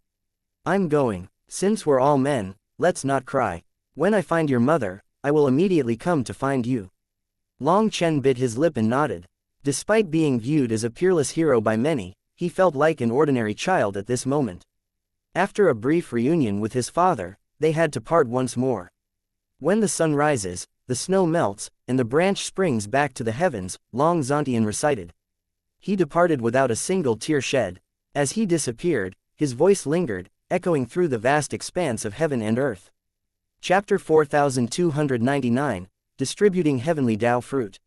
I'm going. Since we're all men, let's not cry. When I find your mother, I will immediately come to find you. Long Chen bit his lip and nodded. Despite being viewed as a peerless hero by many, he felt like an ordinary child at this moment. After a brief reunion with his father, they had to part once more. When the sun rises, the snow melts, and the branch springs back to the heavens, Long Zantian recited. He departed without a single tear shed. As he disappeared, his voice lingered, echoing through the vast expanse of heaven and earth. Chapter 4299, Distributing Heavenly Tao Fruit.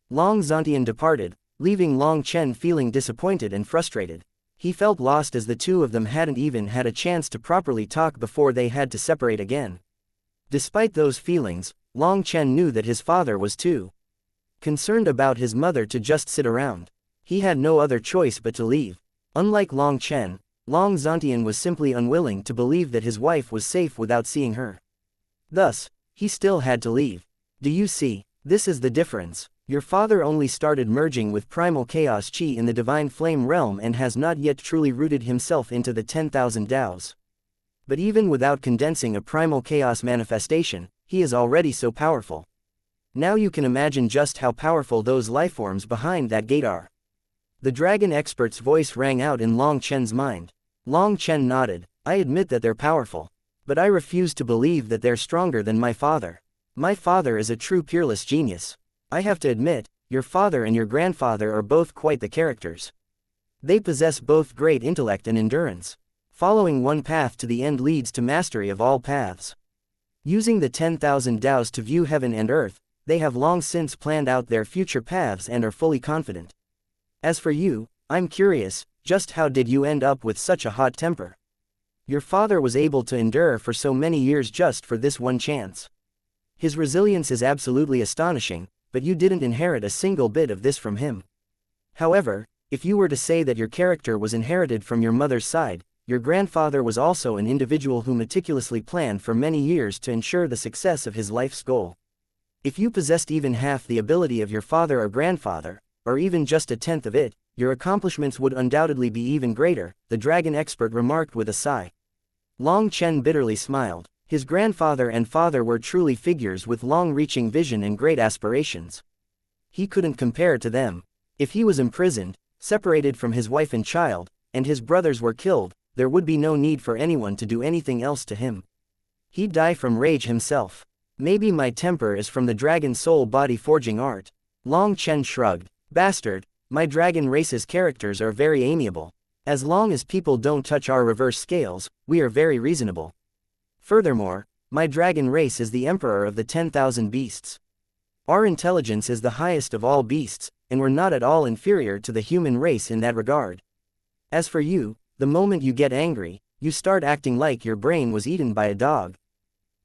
Long Zantian departed, leaving Long Chen feeling disappointed and frustrated. He felt lost as the two of them hadn't even had a chance to properly talk before they had to separate again. Despite those feelings, Long Chen knew that his father was too concerned about his mother to just sit around. He had no other choice but to leave. Unlike Long Chen, Long Zantian was simply unwilling to believe that his wife was safe without seeing her. Thus, he still had to leave. Do you see? This is the difference. Your father only started merging with primal chaos chi in the divine flame realm and has not yet truly rooted himself into the 10,000 Taos. But even without condensing a primal chaos manifestation, he is already so powerful. Now you can imagine just how powerful those lifeforms behind that gate are. The dragon expert's voice rang out in Long Chen's mind. Long Chen nodded. I admit that they're powerful. But I refuse to believe that they're stronger than my father. My father is a true peerless genius. I have to admit, your father and your grandfather are both quite the characters. They possess both great intellect and endurance. Following one path to the end leads to mastery of all paths. Using the 10,000 Taos to view heaven and earth, they have long since planned out their future paths and are fully confident. As for you, I'm curious, just how did you end up with such a hot temper? Your father was able to endure for so many years just for this one chance. His resilience is absolutely astonishing, but you didn't inherit a single bit of this from him. However, if you were to say that your character was inherited from your mother's side, your grandfather was also an individual who meticulously planned for many years to ensure the success of his life's goal. If you possessed even half the ability of your father or grandfather, or even just a tenth of it, your accomplishments would undoubtedly be even greater, the dragon expert remarked with a sigh. Long Chen bitterly smiled. His grandfather and father were truly figures with long-reaching vision and great aspirations. He couldn't compare to them. If he was imprisoned, separated from his wife and child, and his brothers were killed, there would be no need for anyone to do anything else to him. He'd die from rage himself. Maybe my temper is from the dragon soul body forging art. Long Chen shrugged. Bastard, my dragon race's characters are very amiable. As long as people don't touch our reverse scales, we are very reasonable. Furthermore, my dragon race is the emperor of the 10,000 beasts. Our intelligence is the highest of all beasts, and we're not at all inferior to the human race in that regard. As for you, the moment you get angry, you start acting like your brain was eaten by a dog.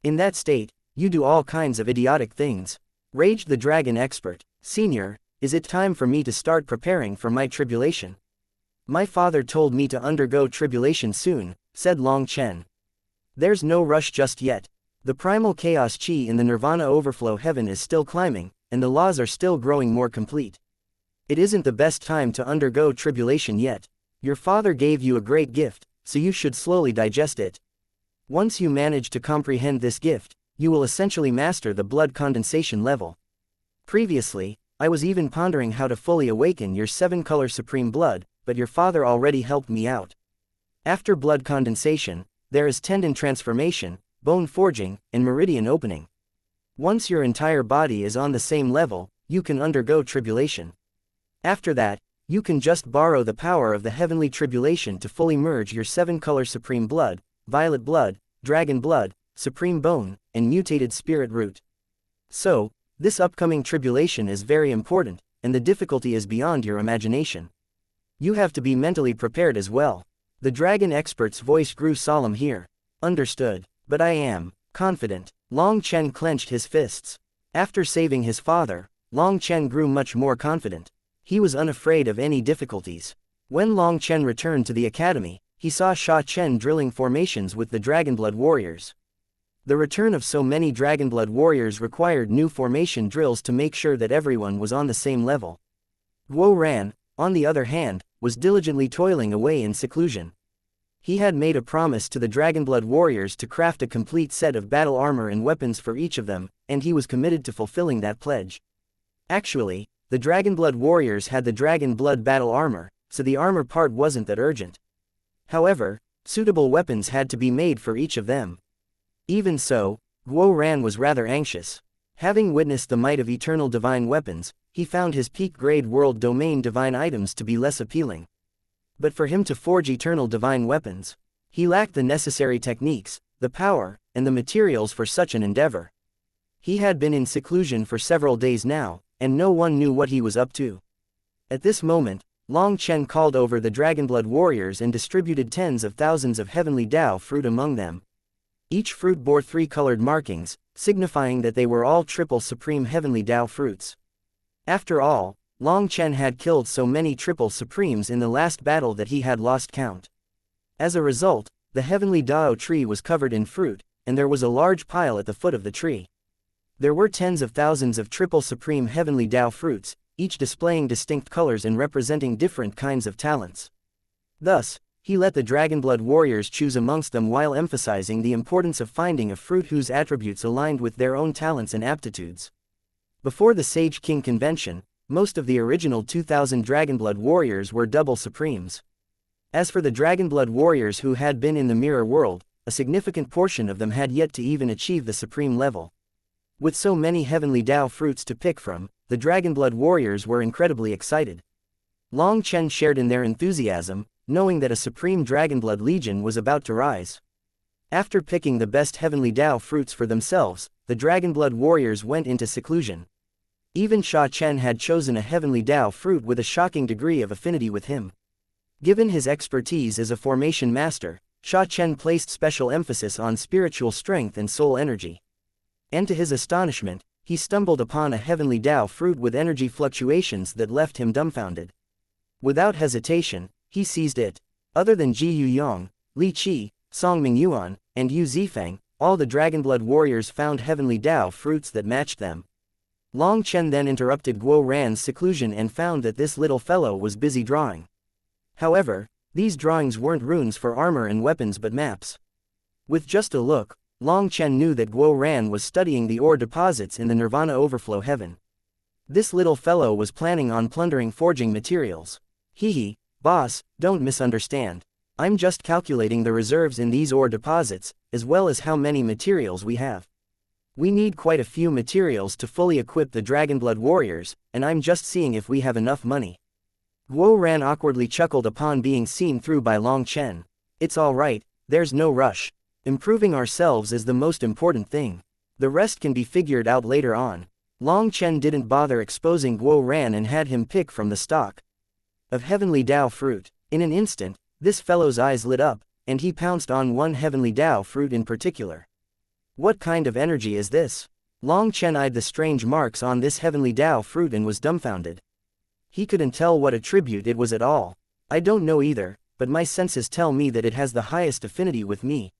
In that state, you do all kinds of idiotic things. Raged the dragon expert. Senior, is it time for me to start preparing for my tribulation? My father told me to undergo tribulation soon, said Long Chen. There's no rush just yet. The primal chaos chi in the nirvana overflow heaven is still climbing, and the laws are still growing more complete. It isn't the best time to undergo tribulation yet. Your father gave you a great gift, so you should slowly digest it. Once you manage to comprehend this gift, you will essentially master the blood condensation level. Previously, I was even pondering how to fully awaken your 7-color supreme blood, but your father already helped me out. After blood condensation, there is tendon transformation, bone forging, and meridian opening. Once your entire body is on the same level, you can undergo tribulation. After that, you can just borrow the power of the heavenly tribulation to fully merge your 7-color supreme blood, violet blood, dragon blood, supreme bone, and mutated spirit root. So, this upcoming tribulation is very important, and the difficulty is beyond your imagination. You have to be mentally prepared as well. The dragon expert's voice grew solemn here. Understood. But I am confident. Long Chen clenched his fists. After saving his father, Long Chen grew much more confident. He was unafraid of any difficulties. When Long Chen returned to the academy, he saw Sha Chen drilling formations with the Dragonblood warriors. The return of so many Dragonblood warriors required new formation drills to make sure that everyone was on the same level. Guo Ran, on the other hand, was diligently toiling away in seclusion. He had made a promise to the Dragonblood warriors to craft a complete set of battle armor and weapons for each of them, and he was committed to fulfilling that pledge. Actually, the Dragonblood warriors had the Dragonblood battle armor, so the armor part wasn't that urgent. However, suitable weapons had to be made for each of them. Even so, Guo Ran was rather anxious. Having witnessed the might of eternal divine weapons, he found his peak-grade world domain divine items to be less appealing. But for him to forge eternal divine weapons, he lacked the necessary techniques, the power, and the materials for such an endeavor. He had been in seclusion for several days now, and no one knew what he was up to. At this moment, Long Chen called over the Dragonblood warriors and distributed tens of thousands of heavenly Dao fruit among them. Each fruit bore 3 colored markings, signifying that they were all triple supreme heavenly Dao fruits. After all, Long Chen had killed so many triple supremes in the last battle that he had lost count. As a result, the heavenly Dao tree was covered in fruit, and there was a large pile at the foot of the tree. There were tens of thousands of triple supreme heavenly Dao fruits, each displaying distinct colors and representing different kinds of talents. Thus, he let the Dragonblood warriors choose amongst them while emphasizing the importance of finding a fruit whose attributes aligned with their own talents and aptitudes. Before the Sage King convention, most of the original 2,000 Dragonblood warriors were double supremes. As for the Dragonblood warriors who had been in the mirror world, a significant portion of them had yet to even achieve the supreme level. With so many heavenly Dao fruits to pick from, the Dragonblood warriors were incredibly excited. Long Chen shared in their enthusiasm, knowing that a supreme Dragonblood legion was about to rise. After picking the best heavenly Dao fruits for themselves, the Dragonblood warriors went into seclusion. Even Sha Chen had chosen a heavenly Dao fruit with a shocking degree of affinity with him. Given his expertise as a formation master, Sha Chen placed special emphasis on spiritual strength and soul energy. And to his astonishment, he stumbled upon a heavenly Dao fruit with energy fluctuations that left him dumbfounded. Without hesitation, he seized it. Other than Ji Yuyong, Li Qi, Song Mingyuan, and Yu Zifeng, all the Dragonblood warriors found heavenly Dao fruits that matched them. Long Chen then interrupted Guo Ran's seclusion and found that this little fellow was busy drawing. However, these drawings weren't runes for armor and weapons but maps. With just a look, Long Chen knew that Guo Ran was studying the ore deposits in the Nirvana overflow heaven. This little fellow was planning on plundering forging materials. Hee, boss, don't misunderstand. I'm just calculating the reserves in these ore deposits, as well as how many materials we have. We need quite a few materials to fully equip the Dragonblood warriors, and I'm just seeing if we have enough money. Guo Ran awkwardly chuckled upon being seen through by Long Chen. It's alright, there's no rush. Improving ourselves is the most important thing. The rest can be figured out later on. Long Chen didn't bother exposing Guo Ran and had him pick from the stock of heavenly Dao fruit. In an instant, this fellow's eyes lit up, and he pounced on one heavenly Dao fruit in particular. What kind of energy is this? Long Chen eyed the strange marks on this heavenly Dao fruit and was dumbfounded. He couldn't tell what attribute it was at all. I don't know either, but my senses tell me that it has the highest affinity with me.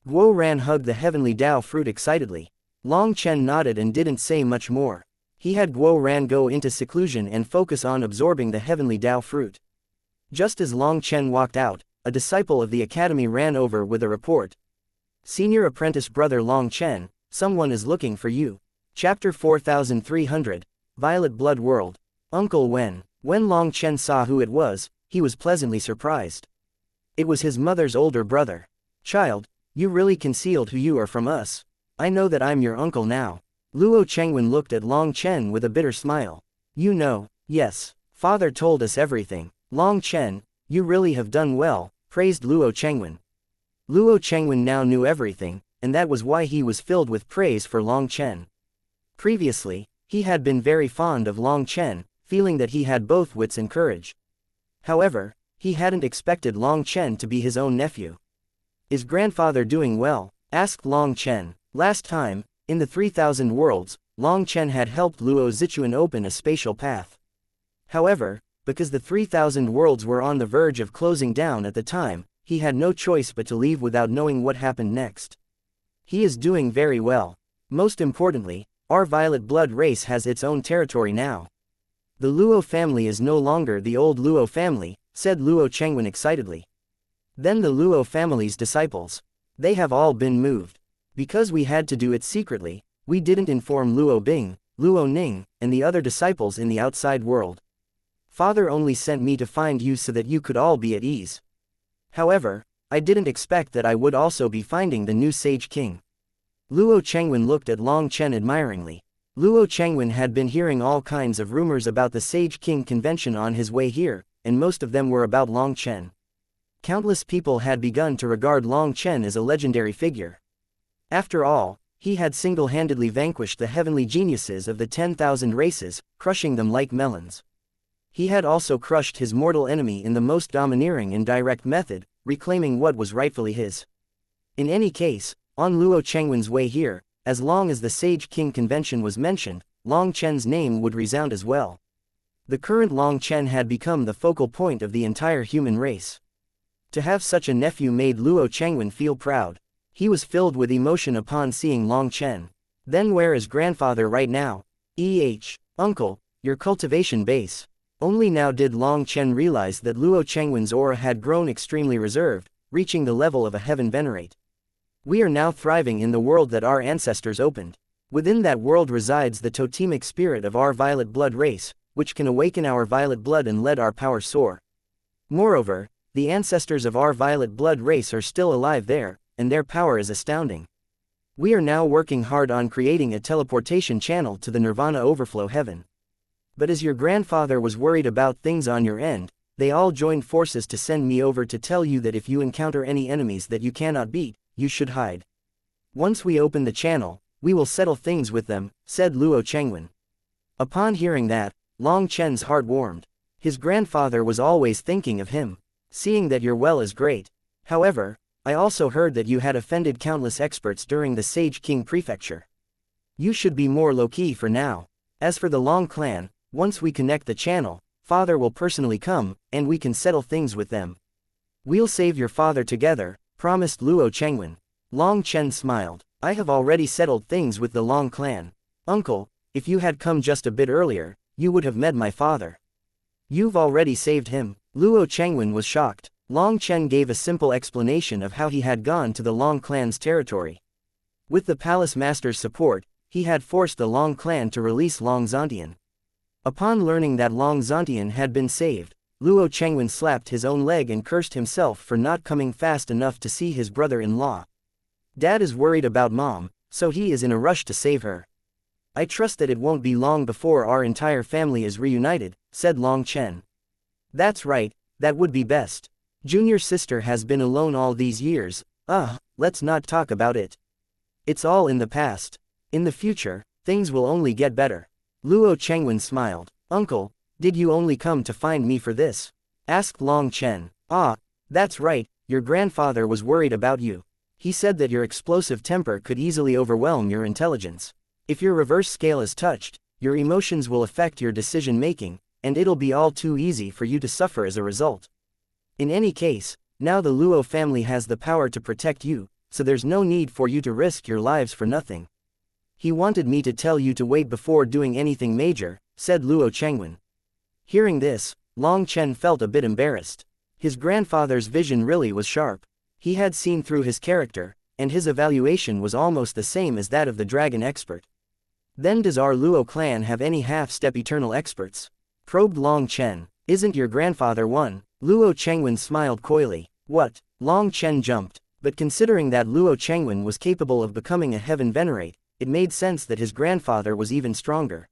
Guo Ran hugged the heavenly Dao fruit excitedly. Long Chen nodded and didn't say much more. He had Guo Ran go into seclusion and focus on absorbing the heavenly Dao fruit. Just as Long Chen walked out, a disciple of the academy ran over with a report. Senior apprentice brother Long Chen, someone is looking for you. Chapter 4300, Violet Blood World. Uncle Wen. When Long Chen saw who it was, he was pleasantly surprised. It was his mother's older brother. Child, you really concealed who you are from us. I know that I'm your uncle now. Luo Chengwen looked at Long Chen with a bitter smile. You know, yes, father told us everything. Long Chen, you really have done well, praised Luo Chengwen. Luo Chengwen now knew everything, and that was why he was filled with praise for Long Chen. Previously, he had been very fond of Long Chen, feeling that he had both wits and courage. However, he hadn't expected Long Chen to be his own nephew. Is grandfather doing well? Asked Long Chen. Last time, in the 3000 worlds, Long Chen had helped Luo Zichuan open a spatial path. However, because the 3000 worlds were on the verge of closing down at the time, he had no choice but to leave without knowing what happened next. He is doing very well. Most importantly, our Violet Blood race has its own territory now. The Luo family is no longer the old Luo family, said Luo Chengwen excitedly. Then the Luo family's disciples. They have all been moved. Because we had to do it secretly, we didn't inform Luo Bing, Luo Ning, and the other disciples in the outside world. Father only sent me to find you so that you could all be at ease. However, I didn't expect that I would also be finding the new Sage King. Luo Chengwen looked at Long Chen admiringly. Luo Chengwen had been hearing all kinds of rumors about the Sage King convention on his way here, and most of them were about Long Chen. Countless people had begun to regard Long Chen as a legendary figure. After all, he had single-handedly vanquished the heavenly geniuses of the 10,000 races, crushing them like melons. He had also crushed his mortal enemy in the most domineering and direct method, reclaiming what was rightfully his. In any case, on Luo Chengwen's way here, as long as the Sage King convention was mentioned, Long Chen's name would resound as well. The current Long Chen had become the focal point of the entire human race. To have such a nephew made Luo Chengwen feel proud. He was filled with emotion upon seeing Long Chen. Then where is grandfather right now? Uncle, your cultivation base. Only now did Long Chen realize that Luo Chengwen's aura had grown extremely reserved, reaching the level of a heaven venerate. We are now thriving in the world that our ancestors opened. Within that world resides the totemic spirit of our Violet Blood race, which can awaken our Violet Blood and let our power soar. Moreover, the ancestors of our Violet Blood race are still alive there, and their power is astounding. We are now working hard on creating a teleportation channel to the Nirvana Overflow Heaven. But as your grandfather was worried about things on your end, they all joined forces to send me over to tell you that if you encounter any enemies that you cannot beat, you should hide. Once we open the channel, we will settle things with them, said Luo Chengwen. Upon hearing that, Long Chen's heart warmed. His grandfather was always thinking of him. Seeing that your well is great. However, I also heard that you had offended countless experts during the Sage King prefecture. You should be more low-key for now. As for the Long clan, once we connect the channel, father will personally come, and we can settle things with them. We'll save your father together, promised Luo Chengwen. Long Chen smiled. I have already settled things with the Long clan. Uncle, if you had come just a bit earlier, you would have met my father. You've already saved him. Luo Chengwen was shocked. Long Chen gave a simple explanation of how he had gone to the Long clan's territory. With the palace master's support, he had forced the Long clan to release Long Zontian. Upon learning that Long Zontian had been saved, Luo Chengwen slapped his own leg and cursed himself for not coming fast enough to see his brother-in-law. Dad is worried about mom, so he is in a rush to save her. I trust that it won't be long before our entire family is reunited, said Long Chen. That's right, that would be best. Junior sister has been alone all these years. Let's not talk about it. It's all in the past. In the future, things will only get better. Luo Chengwen smiled. Uncle, did you only come to find me for this? Asked Long Chen. That's right, your grandfather was worried about you. He said that your explosive temper could easily overwhelm your intelligence. If your reverse scale is touched, your emotions will affect your decision-making, and it'll be all too easy for you to suffer as a result. In any case, now the Luo family has the power to protect you, so there's no need for you to risk your lives for nothing. He wanted me to tell you to wait before doing anything major, said Luo Chengwen. Hearing this, Long Chen felt a bit embarrassed. His grandfather's vision really was sharp. He had seen through his character, and his evaluation was almost the same as that of the dragon expert. Then does our Luo clan have any half-step eternal experts? Probed Long Chen. Isn't your grandfather one? Luo Chengwen smiled coyly. What? Long Chen jumped. But considering that Luo Chengwen was capable of becoming a heaven venerate, it made sense that his grandfather was even stronger.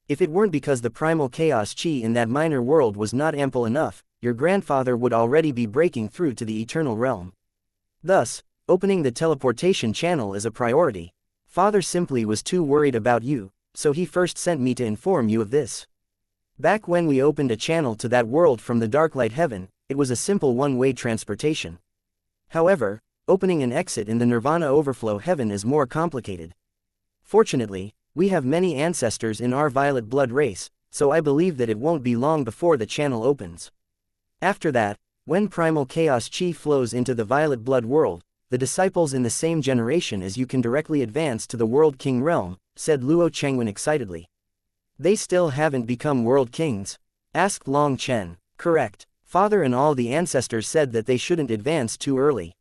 If it weren't because the primal chaos chi in that minor world was not ample enough, your grandfather would already be breaking through to the eternal realm. Thus, opening the teleportation channel is a priority. Father simply was too worried about you, so he first sent me to inform you of this. Back when we opened a channel to that world from the Darklight Heaven, it was a simple one-way transportation. However, opening an exit in the Nirvana Overflow Heaven is more complicated. Fortunately, we have many ancestors in our violet blood race, so I believe that it won't be long before the channel opens. After that, when primal chaos chi flows into the violet blood world, the disciples in the same generation as you can directly advance to the World King realm, said Luo Chengwen excitedly. They still haven't become World Kings? Asked Long Chen. Correct. Father and all the ancestors said that they shouldn't advance too early.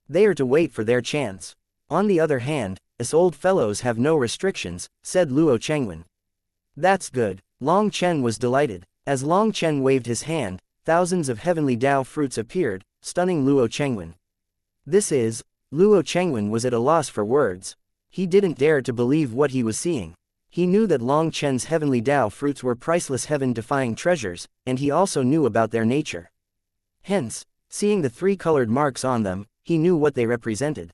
They are to wait for their chance. On the other hand, us old fellows have no restrictions, said Luo Chengwen. That's good. Long Chen was delighted. As Long Chen waved his hand, thousands of heavenly Dao fruits appeared, stunning Luo Chengwen. Luo Chengwen was at a loss for words. He didn't dare to believe what he was seeing. He knew that Long Chen's heavenly Dao fruits were priceless heaven-defying treasures, and he also knew about their nature. Hence, seeing the three colored marks on them, he knew what they represented.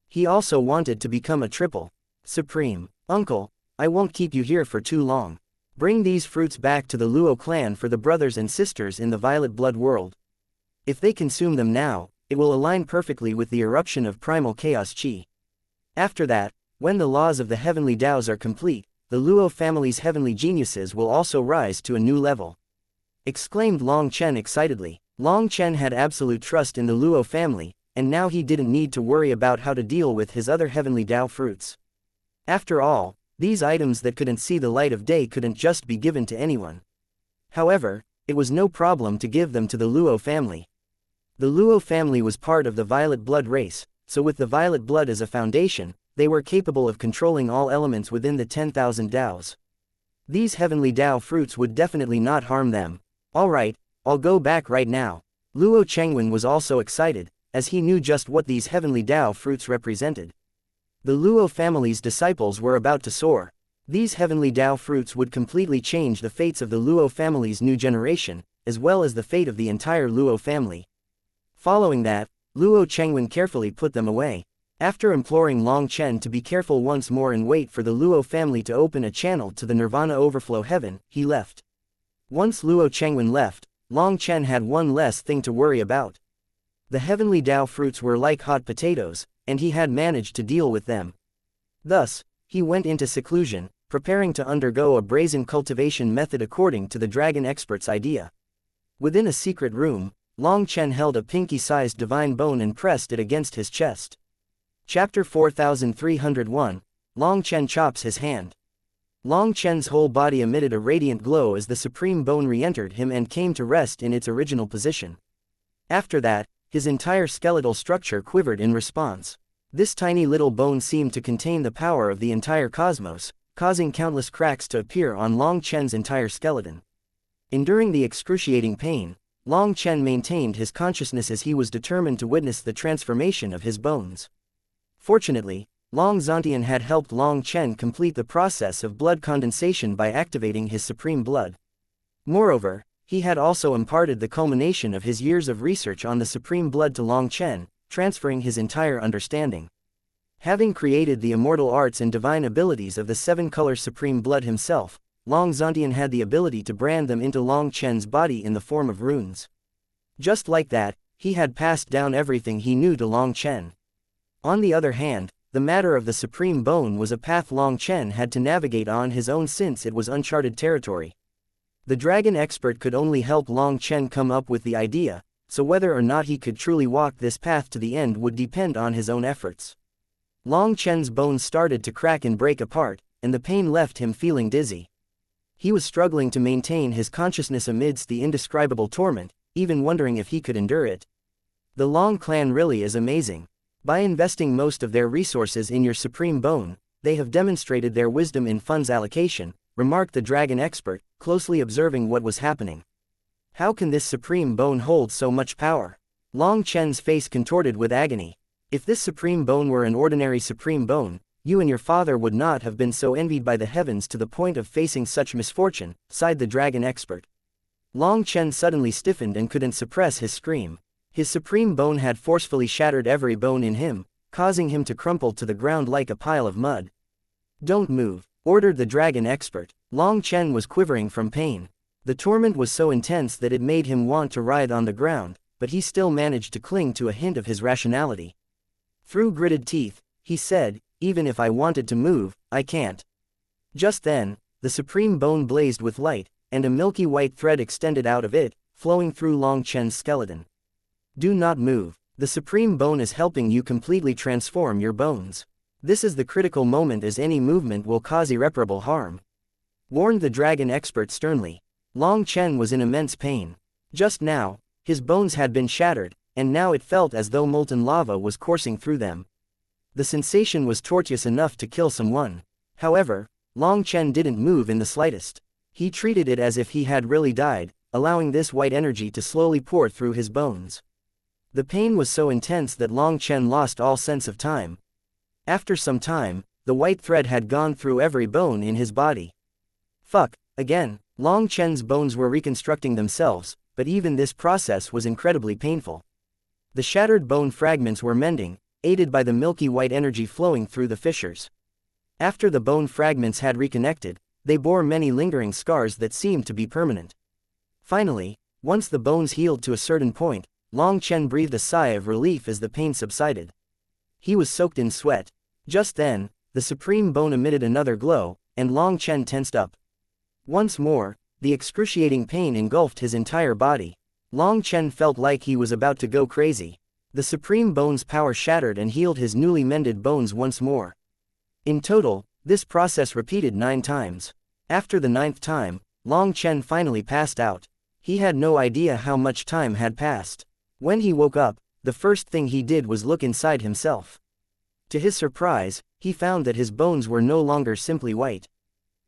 He also wanted to become a triple supreme. Uncle, I won't keep you here for too long. Bring these fruits back to the Luo clan for the brothers and sisters in the violet blood world. If they consume them now, it will align perfectly with the eruption of primal chaos chi. After that, when the laws of the heavenly Daos are complete, the Luo family's heavenly geniuses will also rise to a new level. Exclaimed Long Chen excitedly. Long Chen had absolute trust in the Luo family, and now he didn't need to worry about how to deal with his other heavenly Dao fruits. After all, these items that couldn't see the light of day couldn't just be given to anyone. However, it was no problem to give them to the Luo family. The Luo family was part of the violet blood race, so with the violet blood as a foundation, they were capable of controlling all elements within the 10,000 Daos. These heavenly Dao fruits would definitely not harm them. Alright, I'll go back right now. Luo Chengwen was also excited, as he knew just what these heavenly Dao fruits represented. The Luo family's disciples were about to soar. These heavenly Dao fruits would completely change the fates of the Luo family's new generation, as well as the fate of the entire Luo family. Following that, Luo Chengwen carefully put them away. After imploring Long Chen to be careful once more and wait for the Luo family to open a channel to the Nirvana Overflow Heaven, he left. Once Luo Chengwen left, Long Chen had one less thing to worry about. The heavenly Dao fruits were like hot potatoes, and he had managed to deal with them. Thus, he went into seclusion, preparing to undergo a brazen cultivation method according to the dragon expert's idea. Within a secret room, Long Chen held a pinky-sized divine bone and pressed it against his chest. Chapter 4301, Long Chen chops his hand. Long Chen's whole body emitted a radiant glow as the supreme bone re-entered him and came to rest in its original position. After that, his entire skeletal structure quivered in response. This tiny little bone seemed to contain the power of the entire cosmos, causing countless cracks to appear on Long Chen's entire skeleton. Enduring the excruciating pain, Long Chen maintained his consciousness as he was determined to witness the transformation of his bones. Fortunately, Long Zontian had helped Long Chen complete the process of blood condensation by activating his supreme blood. Moreover, he had also imparted the culmination of his years of research on the supreme blood to Long Chen, transferring his entire understanding. Having created the immortal arts and divine abilities of the seven-color supreme blood himself, Long Zontian had the ability to brand them into Long Chen's body in the form of runes. Just like that, he had passed down everything he knew to Long Chen. On the other hand, the matter of the supreme bone was a path Long Chen had to navigate on his own since it was uncharted territory. The dragon expert could only help Long Chen come up with the idea, so whether or not he could truly walk this path to the end would depend on his own efforts. Long Chen's bones started to crack and break apart, and the pain left him feeling dizzy. He was struggling to maintain his consciousness amidst the indescribable torment, even wondering if he could endure it. The Long clan really is amazing. By investing most of their resources in your supreme bone, they have demonstrated their wisdom in funds allocation, remarked the dragon expert, closely observing what was happening. How can this supreme bone hold so much power? Long Chen's face contorted with agony. If this supreme bone were an ordinary supreme bone, you and your father would not have been so envied by the heavens to the point of facing such misfortune, sighed the dragon expert. Long Chen suddenly stiffened and couldn't suppress his scream. His supreme bone had forcefully shattered every bone in him, causing him to crumple to the ground like a pile of mud. Don't move, ordered the dragon expert. Long Chen was quivering from pain. The torment was so intense that it made him want to writhe on the ground, but he still managed to cling to a hint of his rationality. Through gritted teeth, he said, even if I wanted to move, I can't. Just then, the supreme bone blazed with light, and a milky white thread extended out of it, flowing through Long Chen's skeleton. Do not move. The supreme bone is helping you completely transform your bones. This is the critical moment, as any movement will cause irreparable harm, warned the dragon expert sternly. Long Chen was in immense pain. Just now, his bones had been shattered, and now it felt as though molten lava was coursing through them. The sensation was torturous enough to kill someone. However, Long Chen didn't move in the slightest. He treated it as if he had really died, allowing this white energy to slowly pour through his bones. The pain was so intense that Long Chen lost all sense of time. After some time, the white thread had gone through every bone in his body. Fuck, again. Long Chen's bones were reconstructing themselves, but even this process was incredibly painful. The shattered bone fragments were mending, aided by the milky white energy flowing through the fissures. After the bone fragments had reconnected, they bore many lingering scars that seemed to be permanent. Finally, once the bones healed to a certain point, Long Chen breathed a sigh of relief as the pain subsided. He was soaked in sweat. Just then, the supreme bone emitted another glow, and Long Chen tensed up. Once more, the excruciating pain engulfed his entire body. Long Chen felt like he was about to go crazy. The supreme bone's power shattered and healed his newly mended bones once more. In total, this process repeated 9 times. After the 9th time, Long Chen finally passed out. He had no idea how much time had passed. When he woke up, the first thing he did was look inside himself. To his surprise, he found that his bones were no longer simply white.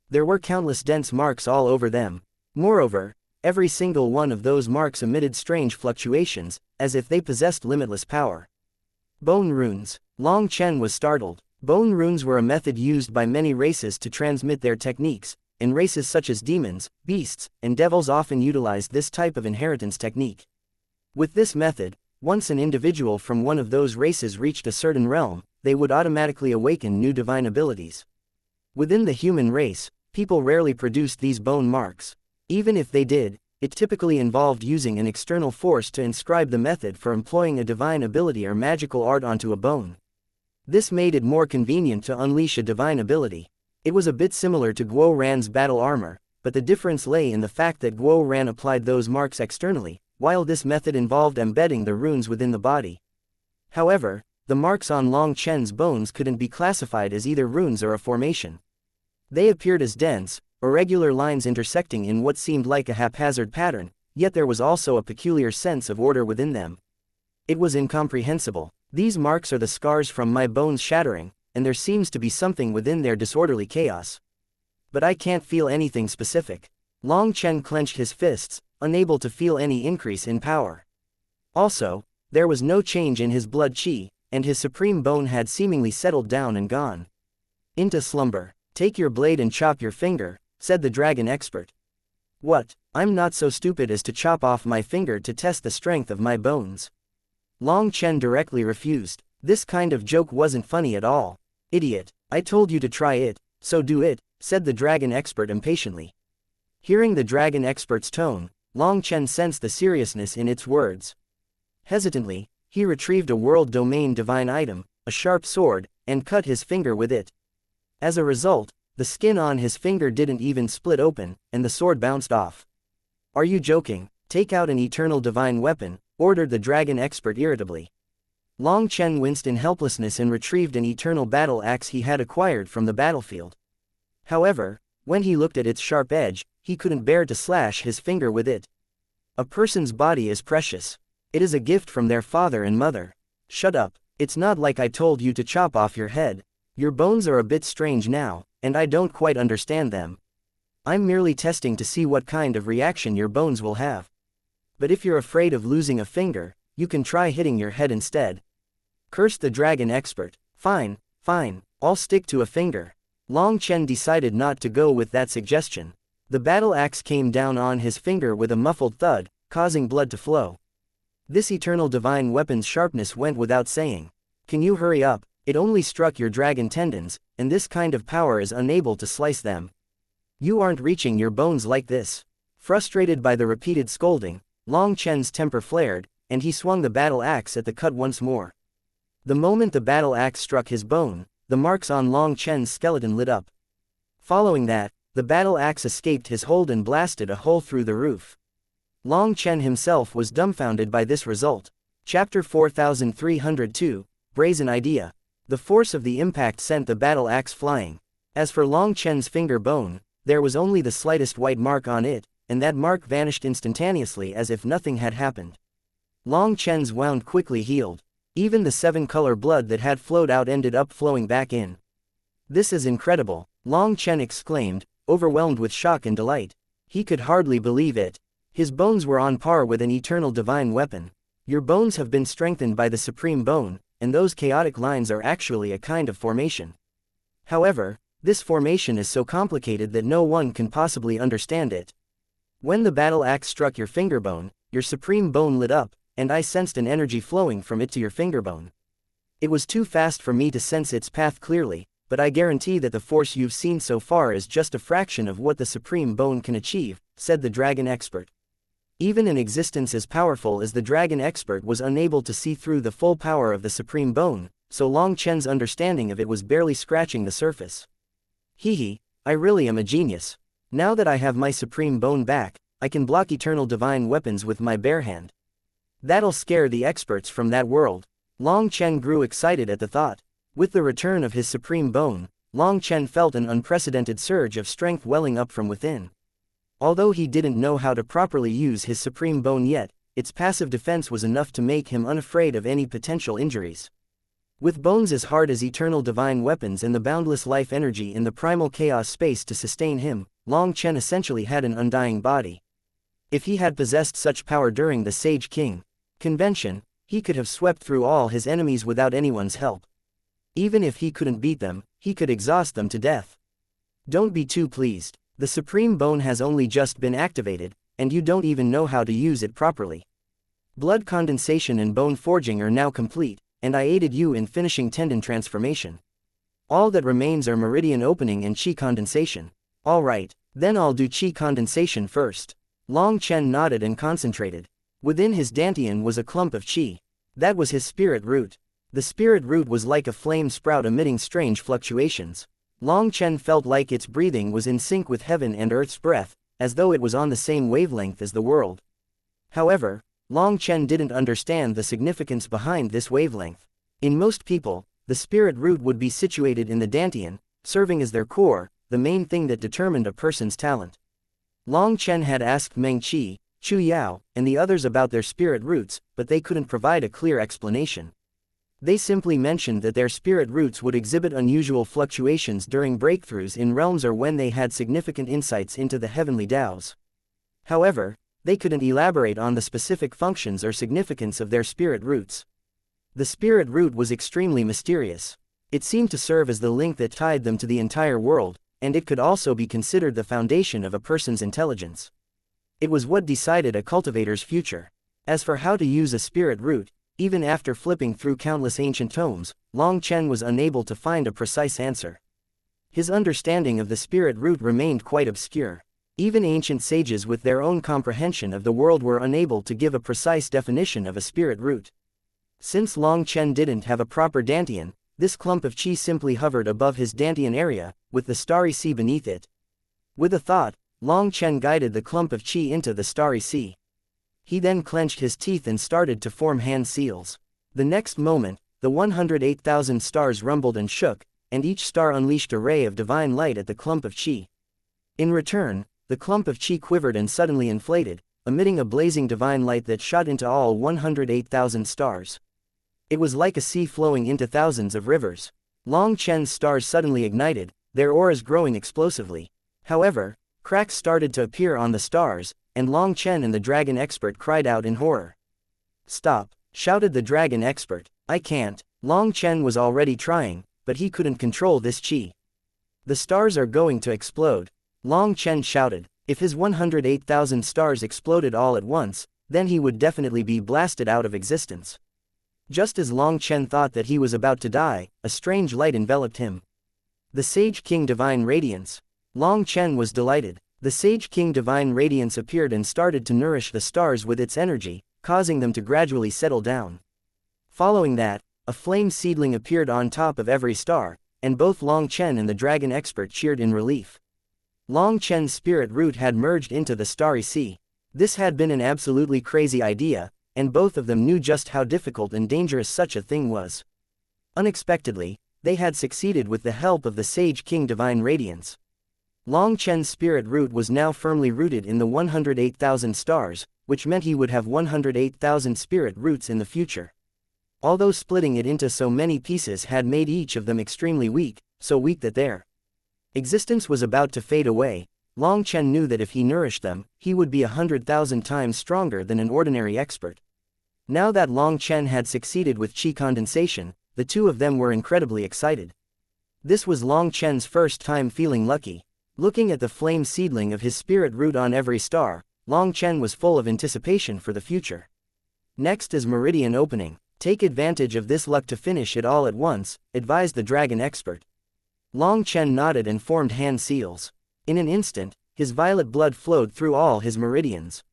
There were countless dense marks all over them. Moreover, every single one of those marks emitted strange fluctuations, as if they possessed limitless power. Bone runes. Long Chen was startled. Bone runes were a method used by many races to transmit their techniques, and races such as demons, beasts, and devils often utilized this type of inheritance technique. With this method, once an individual from one of those races reached a certain realm, they would automatically awaken new divine abilities. Within the human race, people rarely produced these bone marks. Even if they did, it typically involved using an external force to inscribe the method for employing a divine ability or magical art onto a bone. This made it more convenient to unleash a divine ability. It was a bit similar to Guo Ran's battle armor, but the difference lay in the fact that Guo Ran applied those marks externally, while this method involved embedding the runes within the body. However, the marks on Long Chen's bones couldn't be classified as either runes or a formation. They appeared as dense, irregular lines intersecting in what seemed like a haphazard pattern, yet there was also a peculiar sense of order within them. It was incomprehensible. These marks are the scars from my bones shattering, and there seems to be something within their disorderly chaos. But I can't feel anything specific. Long Chen clenched his fists, unable to feel any increase in power. Also, there was no change in his blood qi, and his supreme bone had seemingly settled down and gone into slumber. Take your blade and chop your finger, said the dragon expert. What? I'm not so stupid as to chop off my finger to test the strength of my bones. Long Chen directly refused. This kind of joke wasn't funny at all. Idiot, I told you to try it, so do it, said the dragon expert impatiently. Hearing the dragon expert's tone, Long Chen sensed the seriousness in its words. Hesitantly, he retrieved a world domain divine item, a sharp sword, and cut his finger with it. As a result, the skin on his finger didn't even split open, and the sword bounced off. Are you joking? Take out an eternal divine weapon, ordered the dragon expert irritably. Long Chen winced in helplessness and retrieved an eternal battle axe he had acquired from the battlefield. However, when he looked at its sharp edge, he couldn't bear to slash his finger with it. A person's body is precious. It is a gift from their father and mother. Shut up, it's not like I told you to chop off your head. Your bones are a bit strange now, and I don't quite understand them. I'm merely testing to see what kind of reaction your bones will have. But if you're afraid of losing a finger, you can try hitting your head instead. Cursed the dragon expert. Fine, fine, I'll stick to a finger. Long Chen decided not to go with that suggestion. The battle axe came down on his finger with a muffled thud, causing blood to flow. This eternal divine weapon's sharpness went without saying. Can you hurry up? It only struck your dragon tendons, and this kind of power is unable to slice them. You aren't reaching your bones like this. Frustrated by the repeated scolding, Long Chen's temper flared, and he swung the battle axe at the cut once more. The moment the battle axe struck his bone, the marks on Long Chen's skeleton lit up. Following that, the battle axe escaped his hold and blasted a hole through the roof. Long Chen himself was dumbfounded by this result. Chapter 4302, Brazen Idea. The force of the impact sent the battle axe flying. As for Long Chen's finger bone, there was only the slightest white mark on it, and that mark vanished instantaneously as if nothing had happened. Long Chen's wound quickly healed. Even the 7-color blood that had flowed out ended up flowing back in. This is incredible, Long Chen exclaimed, overwhelmed with shock and delight. He could hardly believe it. His bones were on par with an eternal divine weapon. Your bones have been strengthened by the supreme bone, and those chaotic lines are actually a kind of formation. However, this formation is so complicated that no one can possibly understand it. When the battle axe struck your finger bone, your supreme bone lit up, and I sensed an energy flowing from it to your finger bone. It was too fast for me to sense its path clearly, but I guarantee that the force you've seen so far is just a fraction of what the supreme bone can achieve, said the dragon expert. Even an existence as powerful as the dragon expert was unable to see through the full power of the supreme bone, so Long Chen's understanding of it was barely scratching the surface. Hehe, I really am a genius. Now that I have my supreme bone back, I can block eternal divine weapons with my bare hand. That'll scare the experts from that world. Long Chen grew excited at the thought. With the return of his supreme bone, Long Chen felt an unprecedented surge of strength welling up from within. Although he didn't know how to properly use his supreme bone yet, its passive defense was enough to make him unafraid of any potential injuries. With bones as hard as eternal divine weapons and the boundless life energy in the primal chaos space to sustain him, Long Chen essentially had an undying body. If he had possessed such power during the Sage King convention, he could have swept through all his enemies without anyone's help. Even if he couldn't beat them, he could exhaust them to death. Don't be too pleased. The supreme bone has only just been activated, and you don't even know how to use it properly. Blood condensation and bone forging are now complete, and I aided you in finishing tendon transformation. All that remains are meridian opening and chi condensation. Alright, then I'll do chi condensation first. Long Chen nodded and concentrated. Within his dantian was a clump of chi. That was his spirit root. The spirit root was like a flame sprout emitting strange fluctuations. Long Chen felt like its breathing was in sync with heaven and earth's breath, as though it was on the same wavelength as the world. However, Long Chen didn't understand the significance behind this wavelength. In most people, the spirit root would be situated in the dantian, serving as their core, the main thing that determined a person's talent. Long Chen had asked Meng Qi, Chu Yao, and the others about their spirit roots, but they couldn't provide a clear explanation. They simply mentioned that their spirit roots would exhibit unusual fluctuations during breakthroughs in realms or when they had significant insights into the heavenly Taos. However, they couldn't elaborate on the specific functions or significance of their spirit roots. The spirit root was extremely mysterious. It seemed to serve as the link that tied them to the entire world, and it could also be considered the foundation of a person's intelligence. It was what decided a cultivator's future. As for how to use a spirit root, even after flipping through countless ancient tomes, Long Chen was unable to find a precise answer. His understanding of the spirit root remained quite obscure. Even ancient sages with their own comprehension of the world were unable to give a precise definition of a spirit root. Since Long Chen didn't have a proper dantian, this clump of chi simply hovered above his dantian area, with the starry sea beneath it. With a thought, Long Chen guided the clump of chi into the starry sea. He then clenched his teeth and started to form hand seals. The next moment, the 108,000 stars rumbled and shook, and each star unleashed a ray of divine light at the clump of chi. In return, the clump of chi quivered and suddenly inflated, emitting a blazing divine light that shot into all 108,000 stars. It was like a sea flowing into thousands of rivers. Long Chen's stars suddenly ignited, their auras growing explosively. However, cracks started to appear on the stars, and Long Chen and the dragon expert cried out in horror. "Stop!" shouted the dragon expert. "I can't." Long Chen was already trying, but he couldn't control this chi. "The stars are going to explode," Long Chen shouted. If his 108,000 stars exploded all at once, then he would definitely be blasted out of existence. Just as Long Chen thought that he was about to die, a strange light enveloped him. The Sage King Divine Radiance. Long Chen was delighted. The Sage King Divine Radiance appeared and started to nourish the stars with its energy, causing them to gradually settle down. Following that, a flame seedling appeared on top of every star, and both Long Chen and the dragon expert cheered in relief. Long Chen's spirit root had merged into the starry sea. This had been an absolutely crazy idea, and both of them knew just how difficult and dangerous such a thing was. Unexpectedly, they had succeeded with the help of the Sage King Divine Radiance. Long Chen's spirit root was now firmly rooted in the 108,000 stars, which meant he would have 108,000 spirit roots in the future. Although splitting it into so many pieces had made each of them extremely weak, so weak that their existence was about to fade away, Long Chen knew that if he nourished them, he would be 100,000 times stronger than an ordinary expert. Now that Long Chen had succeeded with chi condensation, the two of them were incredibly excited. This was Long Chen's first time feeling lucky. Looking at the flame seedling of his spirit root on every star, Long Chen was full of anticipation for the future. Next is meridian opening. Take advantage of this luck to finish it all at once, advised the dragon expert. Long Chen nodded and formed hand seals. In an instant, his violet blood flowed through all his meridians.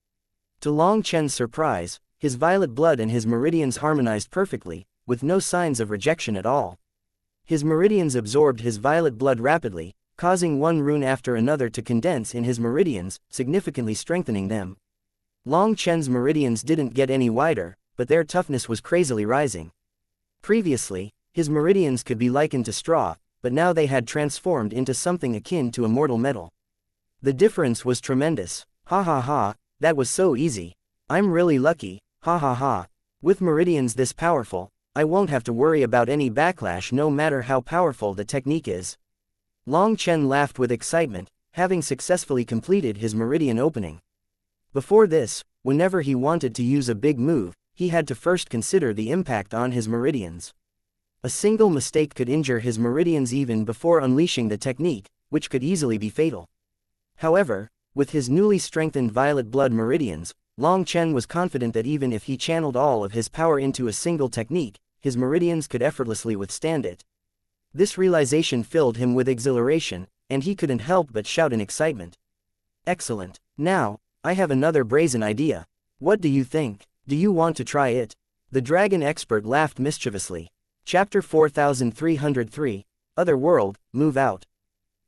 To Long Chen's surprise, his violet blood and his meridians harmonized perfectly, with no signs of rejection at all. His meridians absorbed his violet blood rapidly, causing one rune after another to condense in his meridians, significantly strengthening them. Long Chen's meridians didn't get any wider, but their toughness was crazily rising. Previously, his meridians could be likened to straw, but now they had transformed into something akin to a mortal metal. The difference was tremendous. Ha ha ha, that was so easy. I'm really lucky, ha ha ha. With meridians this powerful, I won't have to worry about any backlash no matter how powerful the technique is. Long Chen laughed with excitement, having successfully completed his meridian opening. Before this, whenever he wanted to use a big move, he had to first consider the impact on his meridians. A single mistake could injure his meridians even before unleashing the technique, which could easily be fatal. However, with his newly strengthened violet blood meridians, Long Chen was confident that even if he channeled all of his power into a single technique, his meridians could effortlessly withstand it. This realization filled him with exhilaration, and he couldn't help but shout in excitement. Excellent! Now, I have another brazen idea. What do you think? Do you want to try it? The dragon expert laughed mischievously. Chapter 4303, Other World, Move Out.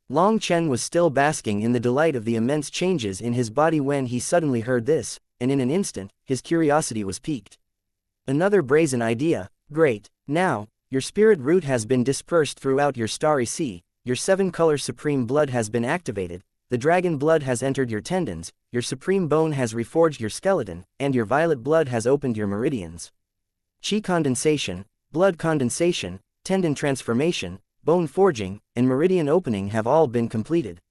Long Chen was still basking in the delight of the immense changes in his body when he suddenly heard this, and in an instant, his curiosity was piqued. Another brazen idea, great. Now, your spirit root has been dispersed throughout your starry sea, your 7-color supreme blood has been activated, the dragon blood has entered your tendons, your supreme bone has reforged your skeleton, and your violet blood has opened your meridians. Chi condensation, blood condensation, tendon transformation, bone forging, and meridian opening have all been completed.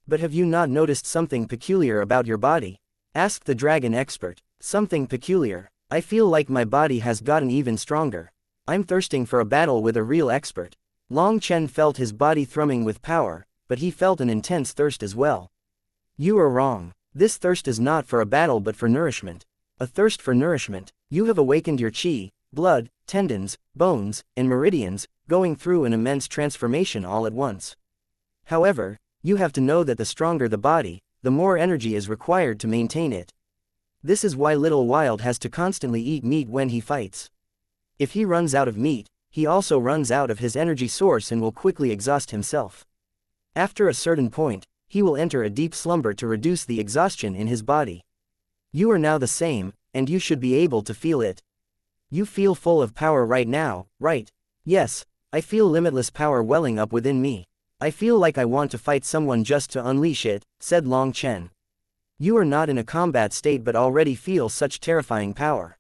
But have you not noticed something peculiar about your body? Asked the dragon expert. Something peculiar. I feel like my body has gotten even stronger. I'm thirsting for a battle with a real expert. Long Chen felt his body thrumming with power, but he felt an intense thirst as well. You are wrong. This thirst is not for a battle but for nourishment. A thirst for nourishment. You have awakened your chi, blood, tendons, bones, and meridians, going through an immense transformation all at once. However, you have to know that the stronger the body, the more energy is required to maintain it. This is why Little Wild has to constantly eat meat when he fights. If he runs out of meat, he also runs out of his energy source and will quickly exhaust himself. After a certain point, he will enter a deep slumber to reduce the exhaustion in his body. You are now the same, and you should be able to feel it. You feel full of power right now, right? Yes, I feel limitless power welling up within me. I feel like I want to fight someone just to unleash it, said Long Chen. You are not in a combat state but already feel such terrifying power.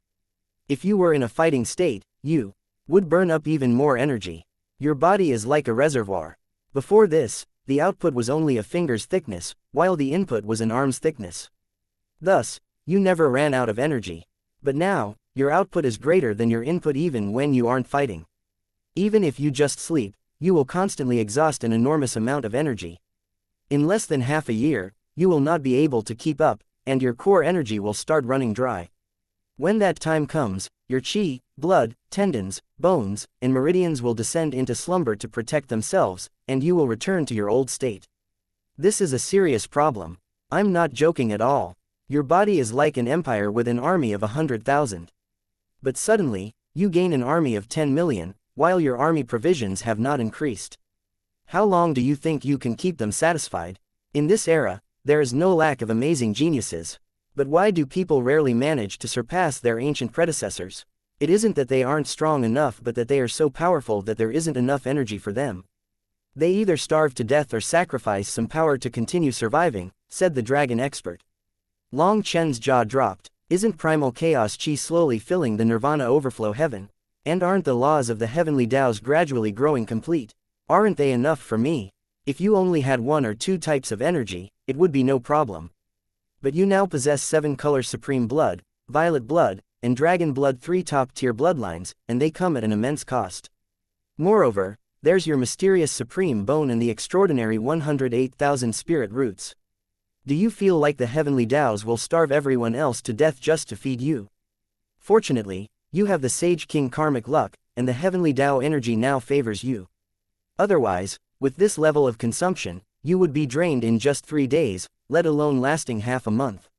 If you were in a fighting state, you would burn up even more energy. Your body is like a reservoir. Before this, the output was only a finger's thickness, while the input was an arm's thickness. Thus, you never ran out of energy. But now, your output is greater than your input even when you aren't fighting. Even if you just sleep, you will constantly exhaust an enormous amount of energy. In less than half a year, you will not be able to keep up, and your core energy will start running dry. When that time comes, your qi, blood, tendons, bones, and meridians will descend into slumber to protect themselves, and you will return to your old state. This is a serious problem. I'm not joking at all. Your body is like an empire with an army of 100,000. But suddenly, you gain an army of 10 million, while your army provisions have not increased. How long do you think you can keep them satisfied? In this era, there is no lack of amazing geniuses. But why do people rarely manage to surpass their ancient predecessors? It isn't that they aren't strong enough but that they are so powerful that there isn't enough energy for them. They either starve to death or sacrifice some power to continue surviving, said the dragon expert. Long Chen's jaw dropped. Isn't primal chaos chi slowly filling the nirvana overflow heaven? And aren't the laws of the heavenly Tao's gradually growing complete? Aren't they enough for me? If you only had 1 or 2 types of energy, it would be no problem. But you now possess 7 colors: supreme blood, violet blood, and dragon blood, 3 top-tier bloodlines, and they come at an immense cost. Moreover, there's your mysterious supreme bone and the extraordinary 108,000 spirit roots. Do you feel like the heavenly Taos will starve everyone else to death just to feed you? Fortunately, you have the Sage King karmic luck, and the heavenly Tao energy now favors you. Otherwise, with this level of consumption, you would be drained in just 3 days, let alone lasting half a month.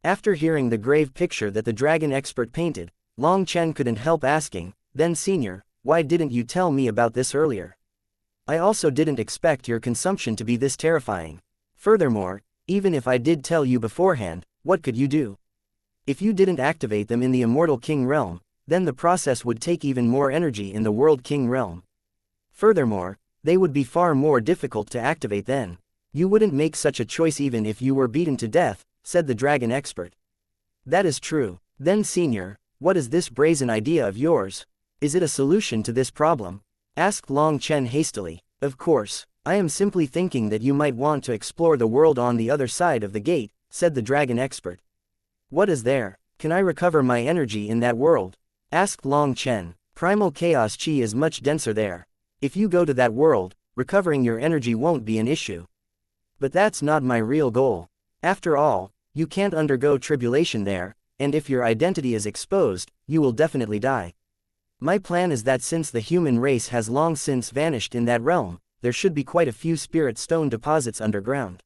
After hearing the grave picture that the dragon expert painted, Long Chen couldn't help asking, then Senior, why didn't you tell me about this earlier? I also didn't expect your consumption to be this terrifying. Furthermore, even if I did tell you beforehand, what could you do? If you didn't activate them in the Immortal King realm, then the process would take even more energy in the World King realm. Furthermore, they would be far more difficult to activate then. You wouldn't make such a choice even if you were beaten to death, said the dragon expert. That is true. Then Senior, what is this brazen idea of yours? Is it a solution to this problem? Asked Long Chen hastily. Of course, I am simply thinking that you might want to explore the world on the other side of the gate, said the dragon expert. What is there? Can I recover my energy in that world? Asked Long Chen. Primal chaos chi is much denser there. If you go to that world, recovering your energy won't be an issue. But that's not my real goal. After all, you can't undergo tribulation there, and if your identity is exposed, you will definitely die. My plan is that since the human race has long since vanished in that realm, there should be quite a few spirit stone deposits underground.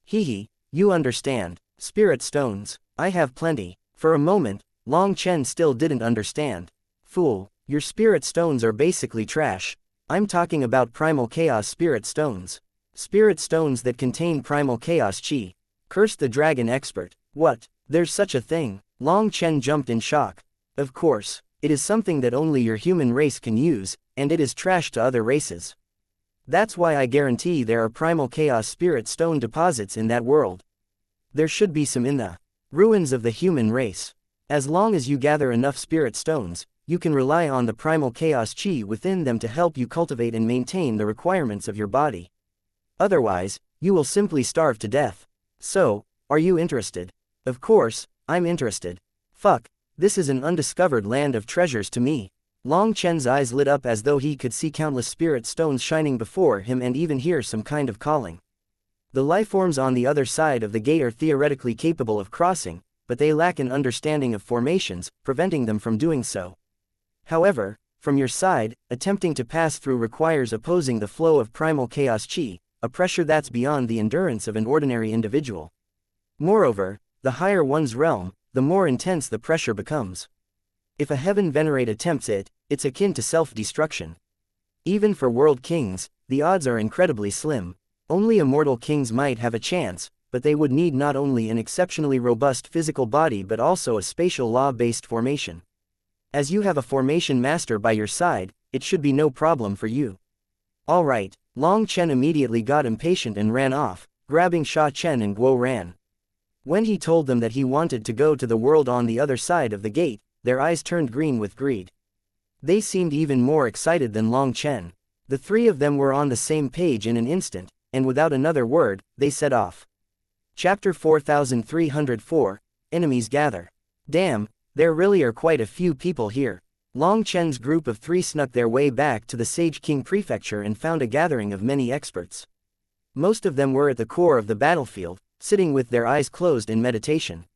Hehe, you understand. Spirit stones, I have plenty. For a moment, Long Chen still didn't understand. Fool, your spirit stones are basically trash. I'm talking about primal chaos spirit stones. Spirit stones that contain primal chaos chi. Cursed the dragon expert. What? There's such a thing? Long Chen jumped in shock. Of course, it is something that only your human race can use, and it is trash to other races. That's why I guarantee there are primal chaos spirit stone deposits in that world. There should be some in the ruins of the human race. As long as you gather enough spirit stones, you can rely on the primal chaos chi within them to help you cultivate and maintain the requirements of your body. Otherwise, you will simply starve to death. So, are you interested? Of course, I'm interested. Fuck, this is an undiscovered land of treasures to me. Long Chen's eyes lit up as though he could see countless spirit stones shining before him and even hear some kind of calling. The lifeforms on the other side of the gate are theoretically capable of crossing, but they lack an understanding of formations, preventing them from doing so. However, from your side, attempting to pass through requires opposing the flow of primal chaos chi, a pressure that's beyond the endurance of an ordinary individual. Moreover, the higher one's realm, the more intense the pressure becomes. If a heaven venerate attempts it, it's akin to self-destruction. Even for world kings, the odds are incredibly slim. Only immortal kings might have a chance, but they would need not only an exceptionally robust physical body but also a spatial law-based formation. As you have a formation master by your side, it should be no problem for you. All right, Long Chen immediately got impatient and ran off, grabbing Sha Chen and Guo Ran. When he told them that he wanted to go to the world on the other side of the gate, their eyes turned green with greed. They seemed even more excited than Long Chen. The three of them were on the same page in an instant, and without another word, they set off. Chapter 4304, Enemies Gather. Damn, there really are quite a few people here. Long Chen's group of three snuck their way back to the Sage King Prefecture and found a gathering of many experts. Most of them were at the core of the battlefield, sitting with their eyes closed in meditation.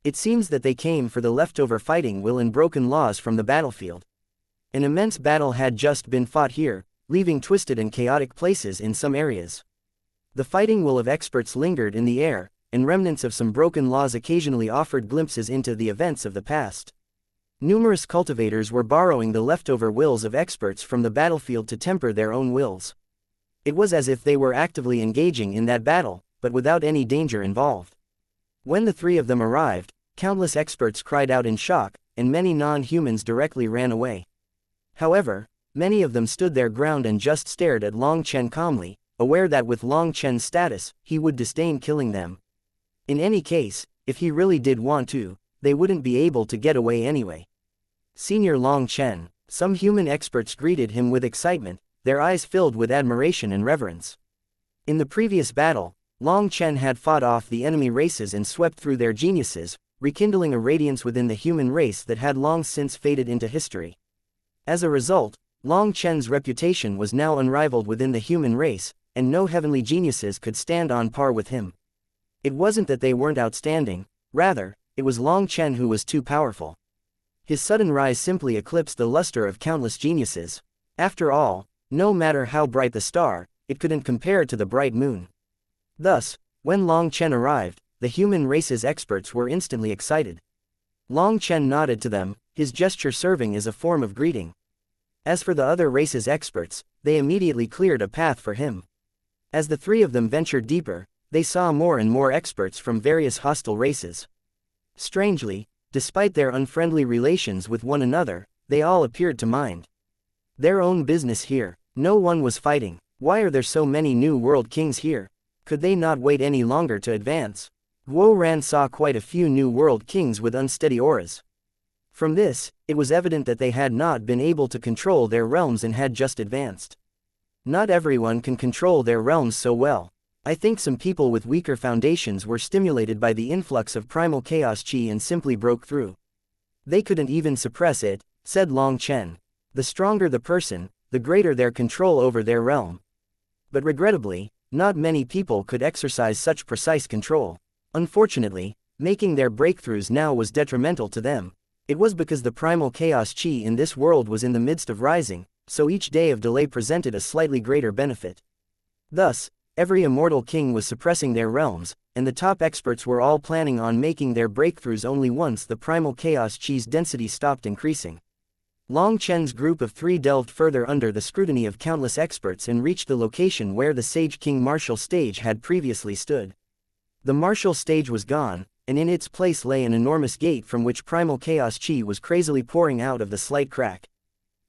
It seems that they came for the leftover fighting will and broken laws from the battlefield. An immense battle had just been fought here, leaving twisted and chaotic places in some areas. The fighting will of experts lingered in the air, and remnants of some broken laws occasionally offered glimpses into the events of the past. Numerous cultivators were borrowing the leftover wills of experts from the battlefield to temper their own wills. It was as if they were actively engaging in that battle, but without any danger involved. When the three of them arrived, countless experts cried out in shock, and many non-humans directly ran away. However, many of them stood their ground and just stared at Long Chen calmly, aware that with Long Chen's status, he would disdain killing them. In any case, if he really did want to, they wouldn't be able to get away anyway. Senior Long Chen, some human experts greeted him with excitement, their eyes filled with admiration and reverence. In the previous battle, Long Chen had fought off the enemy races and swept through their geniuses, rekindling a radiance within the human race that had long since faded into history. As a result, Long Chen's reputation was now unrivaled within the human race, and no heavenly geniuses could stand on par with him. It wasn't that they weren't outstanding, rather, it was Long Chen who was too powerful. His sudden rise simply eclipsed the luster of countless geniuses. After all, no matter how bright the star, it couldn't compare to the bright moon. Thus, when Long Chen arrived, the human race's experts were instantly excited. Long Chen nodded to them, his gesture serving as a form of greeting. As for the other race's experts, they immediately cleared a path for him. As the three of them ventured deeper, they saw more and more experts from various hostile races. Strangely, despite their unfriendly relations with one another, they all appeared to mind their own business here. No one was fighting. Why are there so many new world kings here? Could they not wait any longer to advance? Guo Ran saw quite a few new world kings with unsteady auras. From this, it was evident that they had not been able to control their realms and had just advanced. Not everyone can control their realms so well. I think some people with weaker foundations were stimulated by the influx of primal chaos qi and simply broke through. They couldn't even suppress it, said Long Chen. The stronger the person, the greater their control over their realm. But regrettably, not many people could exercise such precise control. Unfortunately, making their breakthroughs now was detrimental to them. It was because the primal chaos qi in this world was in the midst of rising, so each day of delay presented a slightly greater benefit. Thus, every immortal king was suppressing their realms, and the top experts were all planning on making their breakthroughs only once the primal chaos qi's density stopped increasing. Long Chen's group of three delved further under the scrutiny of countless experts and reached the location where the Sage King martial stage had previously stood. The martial stage was gone, and in its place lay an enormous gate from which primal chaos qi was crazily pouring out of the slight crack.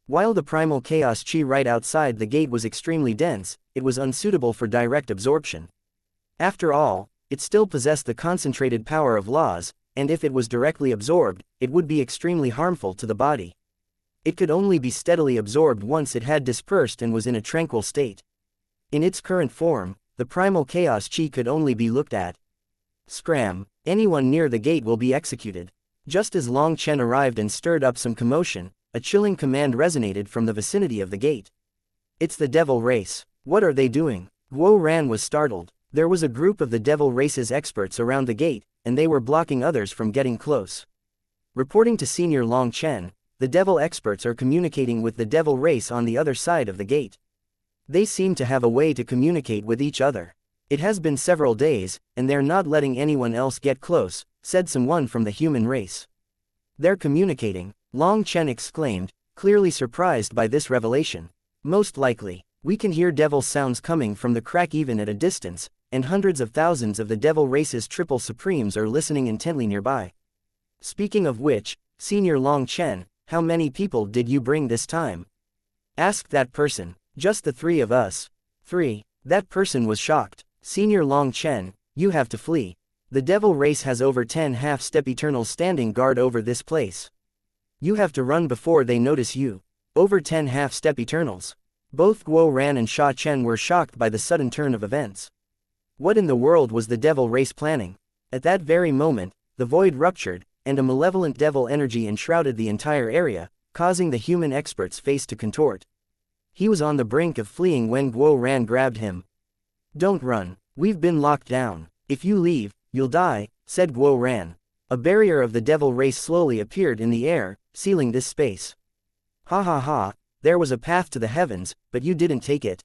While the primal chaos qi right outside the gate was extremely dense, it was unsuitable for direct absorption. After all, it still possessed the concentrated power of laws, and if it was directly absorbed, it would be extremely harmful to the body. It could only be steadily absorbed once it had dispersed and was in a tranquil state. In its current form, the primal chaos qi could only be looked at. Scram! Anyone near the gate will be executed. Just as Long Chen arrived and stirred up some commotion, a chilling command resonated from the vicinity of the gate. It's the devil race. What are they doing? Guo Ran was startled. There was a group of the devil race's experts around the gate, and they were blocking others from getting close. Reporting to Senior Long Chen, the devil experts are communicating with the devil race on the other side of the gate. They seem to have a way to communicate with each other. It has been several days, and they're not letting anyone else get close, said someone from the human race. They're communicating, Long Chen exclaimed, clearly surprised by this revelation. Most likely, we can hear devil sounds coming from the crack even at a distance, and hundreds of thousands of the devil race's triple supremes are listening intently nearby. Speaking of which, Senior Long Chen, how many people did you bring this time? Asked that person. Just the three of us. 3. That person was shocked. Senior Long Chen, you have to flee. The devil race has over 10 half-step Eternals standing guard over this place. You have to run before they notice you. Over 10 half-step Eternals. Both Guo Ran and Sha Chen were shocked by the sudden turn of events. What in the world was the devil race planning? At that very moment, the void ruptured, and a malevolent devil energy enshrouded the entire area, causing the human expert's face to contort. He was on the brink of fleeing when Guo Ran grabbed him. Don't run. We've been locked down. If you leave, you'll die, said Guo Ran. A barrier of the devil race slowly appeared in the air, sealing this space. Ha ha ha, there was a path to the heavens, but you didn't take it.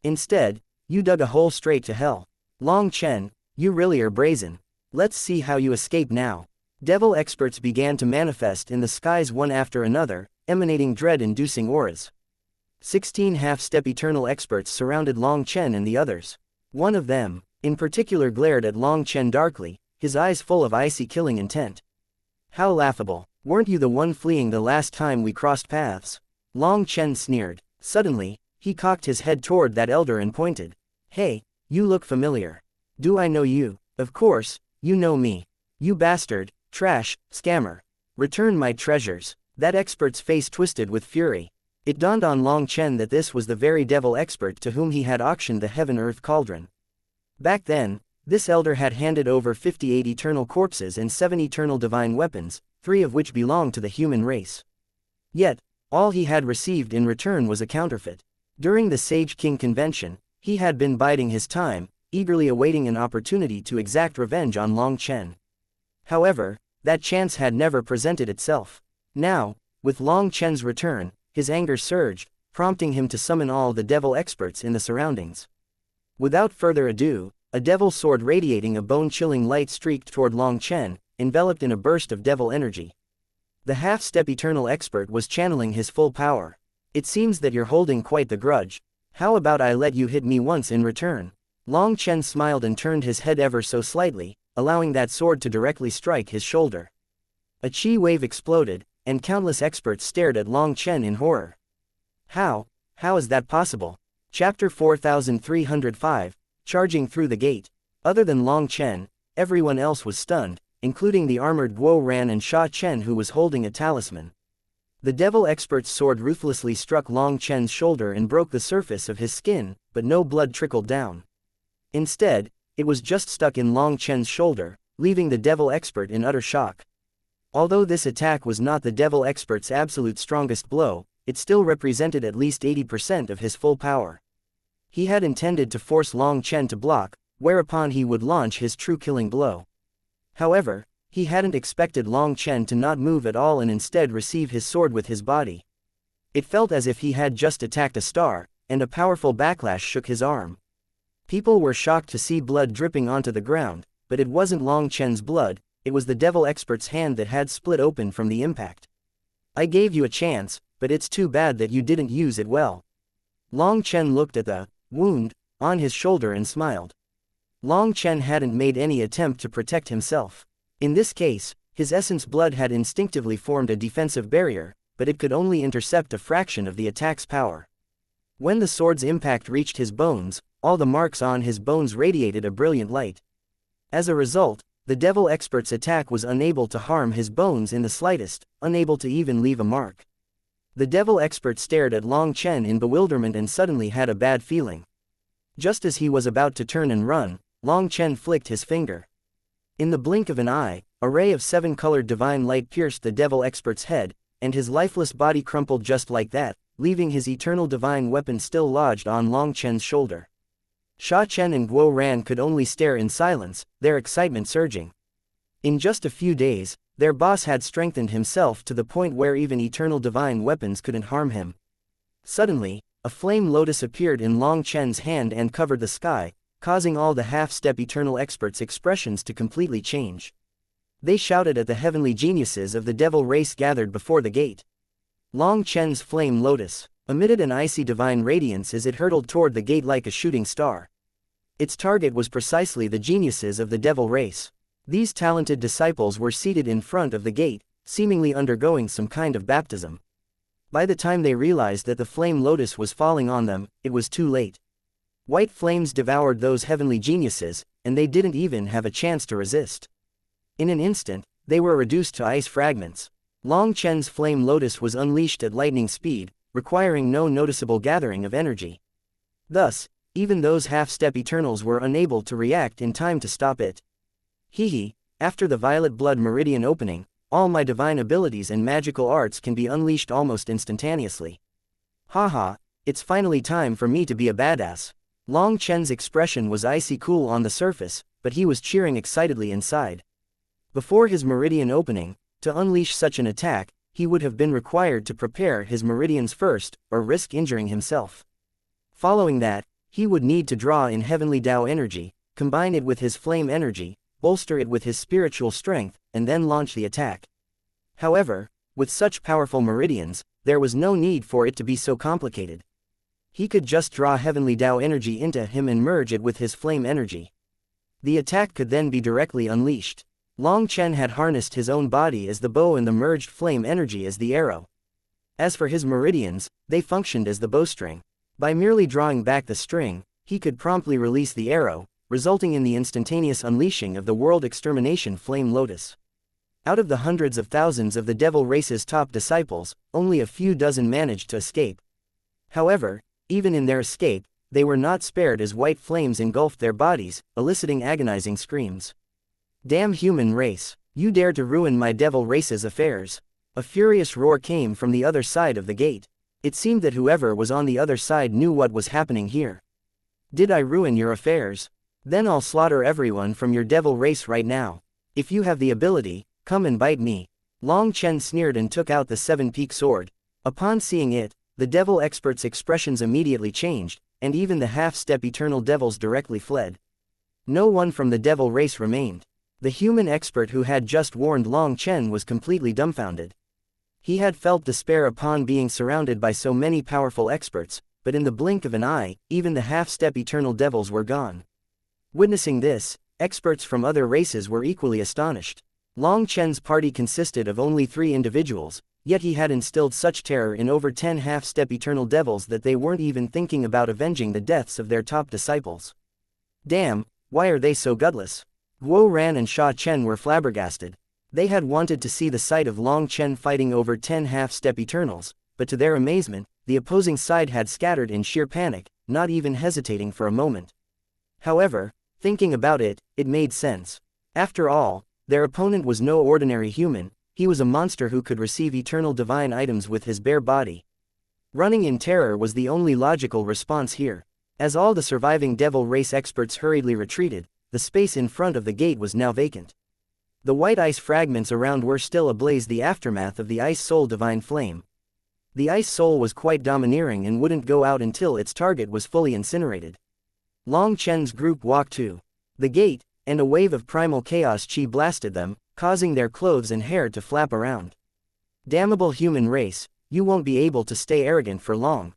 Instead, you dug a hole straight to hell. Long Chen, you really are brazen. Let's see how you escape now. Devil experts began to manifest in the skies one after another, emanating dread-inducing auras. 16 half-step Eternal experts surrounded Long Chen and the others. One of them, in particular, glared at Long Chen darkly, his eyes full of icy killing intent. How laughable. Weren't you the one fleeing the last time we crossed paths? Long Chen sneered. Suddenly, he cocked his head toward that elder and pointed. Hey, you look familiar. Do I know you? Of course, you know me. You bastard, trash, scammer. Return my treasures. That expert's face twisted with fury. It dawned on Long Chen that this was the very devil expert to whom he had auctioned the Heaven-Earth Cauldron. Back then, this elder had handed over 58 eternal corpses and 7 eternal divine weapons, 3 of which belonged to the human race. Yet, all he had received in return was a counterfeit. During the Sage King convention, he had been biding his time, eagerly awaiting an opportunity to exact revenge on Long Chen. However, that chance had never presented itself. Now, with Long Chen's return, his anger surged, prompting him to summon all the devil experts in the surroundings. Without further ado, a devil sword radiating a bone-chilling light streaked toward Long Chen, enveloped in a burst of devil energy. The half-step Eternal expert was channeling his full power. It seems that you're holding quite the grudge. How about I let you hit me once in return? Long Chen smiled and turned his head ever so slightly, allowing that sword to directly strike his shoulder. A chi wave exploded, and countless experts stared at Long Chen in horror. How is that possible? Chapter 4305, Charging Through the Gate. Other than Long Chen, everyone else was stunned, including the armored Guo Ran and Sha Chen, who was holding a talisman. The devil expert's sword ruthlessly struck Long Chen's shoulder and broke the surface of his skin, but no blood trickled down. Instead, it was just stuck in Long Chen's shoulder, leaving the devil expert in utter shock. Although this attack was not the devil expert's absolute strongest blow, it still represented at least 80% of his full power. He had intended to force Long Chen to block, whereupon he would launch his true killing blow. However, he hadn't expected Long Chen to not move at all and instead receive his sword with his body. It felt as if he had just attacked a star, and a powerful backlash shook his arm. People were shocked to see blood dripping onto the ground, but it wasn't Long Chen's blood, it was the devil expert's hand that had split open from the impact. I gave you a chance, but it's too bad that you didn't use it well. Long Chen looked at the wound on his shoulder and smiled. Long Chen hadn't made any attempt to protect himself. In this case, his essence blood had instinctively formed a defensive barrier, but it could only intercept a fraction of the attack's power. When the sword's impact reached his bones, all the marks on his bones radiated a brilliant light. As a result, the devil expert's attack was unable to harm his bones in the slightest, unable to even leave a mark. The devil expert stared at Long Chen in bewilderment and suddenly had a bad feeling. Just as he was about to turn and run, Long Chen flicked his finger. In the blink of an eye, a ray of 7-colored divine light pierced the devil expert's head, and his lifeless body crumpled just like that, leaving his eternal divine weapon still lodged on Long Chen's shoulder. Sha Chen and Guo Ran could only stare in silence, their excitement surging. In just a few days, their boss had strengthened himself to the point where even eternal divine weapons couldn't harm him. Suddenly, a flame lotus appeared in Long Chen's hand and covered the sky, causing all the half-step eternal experts' expressions to completely change. They shouted at the heavenly geniuses of the devil race gathered before the gate. Long Chen's flame lotus emitted an icy divine radiance as it hurtled toward the gate like a shooting star. Its target was precisely the geniuses of the devil race. These talented disciples were seated in front of the gate, seemingly undergoing some kind of baptism. By the time they realized that the flame lotus was falling on them, it was too late. White flames devoured those heavenly geniuses, and they didn't even have a chance to resist. In an instant, they were reduced to ice fragments. Long Chen's flame lotus was unleashed at lightning speed, requiring no noticeable gathering of energy. Thus, even those half-step Eternals were unable to react in time to stop it. Hehe, after the violet blood meridian opening, all my divine abilities and magical arts can be unleashed almost instantaneously. Haha, it's finally time for me to be a badass. Long Chen's expression was icy cool on the surface, but he was cheering excitedly inside. Before his meridian opening, to unleash such an attack, he would have been required to prepare his meridians first, or risk injuring himself. Following that, he would need to draw in heavenly Tao energy, combine it with his flame energy, bolster it with his spiritual strength, and then launch the attack. However, with such powerful meridians, there was no need for it to be so complicated. He could just draw heavenly Tao energy into him and merge it with his flame energy. The attack could then be directly unleashed. Long Chen had harnessed his own body as the bow and the merged flame energy as the arrow. As for his meridians, they functioned as the bowstring. By merely drawing back the string, he could promptly release the arrow, resulting in the instantaneous unleashing of the world extermination flame lotus. Out of the hundreds of thousands of the devil race's top disciples, only a few dozen managed to escape. However, even in their escape, they were not spared as white flames engulfed their bodies, eliciting agonizing screams. Damn human race, you dare to ruin my devil race's affairs. A furious roar came from the other side of the gate. It seemed that whoever was on the other side knew what was happening here. Did I ruin your affairs? Then I'll slaughter everyone from your devil race right now. If you have the ability, come and bite me. Long Chen sneered and took out the seven-peak sword. Upon seeing it, the devil expert's expressions immediately changed, and even the half-step eternal devils directly fled. No one from the devil race remained. The human expert who had just warned Long Chen was completely dumbfounded. He had felt despair upon being surrounded by so many powerful experts, but in the blink of an eye, even the half-step eternal devils were gone. Witnessing this, experts from other races were equally astonished. Long Chen's party consisted of only 3 individuals, yet he had instilled such terror in over 10 half-step eternal devils that they weren't even thinking about avenging the deaths of their top disciples. Damn, why are they so gutless? Guo Ran and Sha Chen were flabbergasted. They had wanted to see the sight of Long Chen fighting over 10 half-step Eternals, but to their amazement, the opposing side had scattered in sheer panic, not even hesitating for a moment. However, thinking about it, it made sense. After all, their opponent was no ordinary human, he was a monster who could receive eternal divine items with his bare body. Running in terror was the only logical response here. As all the surviving devil race experts hurriedly retreated, the space in front of the gate was now vacant. The white ice fragments around were still ablaze, the aftermath of the ice soul divine flame. The ice soul was quite domineering and wouldn't go out until its target was fully incinerated. Long Chen's group walked to the gate, and a wave of primal chaos chi blasted them, causing their clothes and hair to flap around. Damnable human race, you won't be able to stay arrogant for long.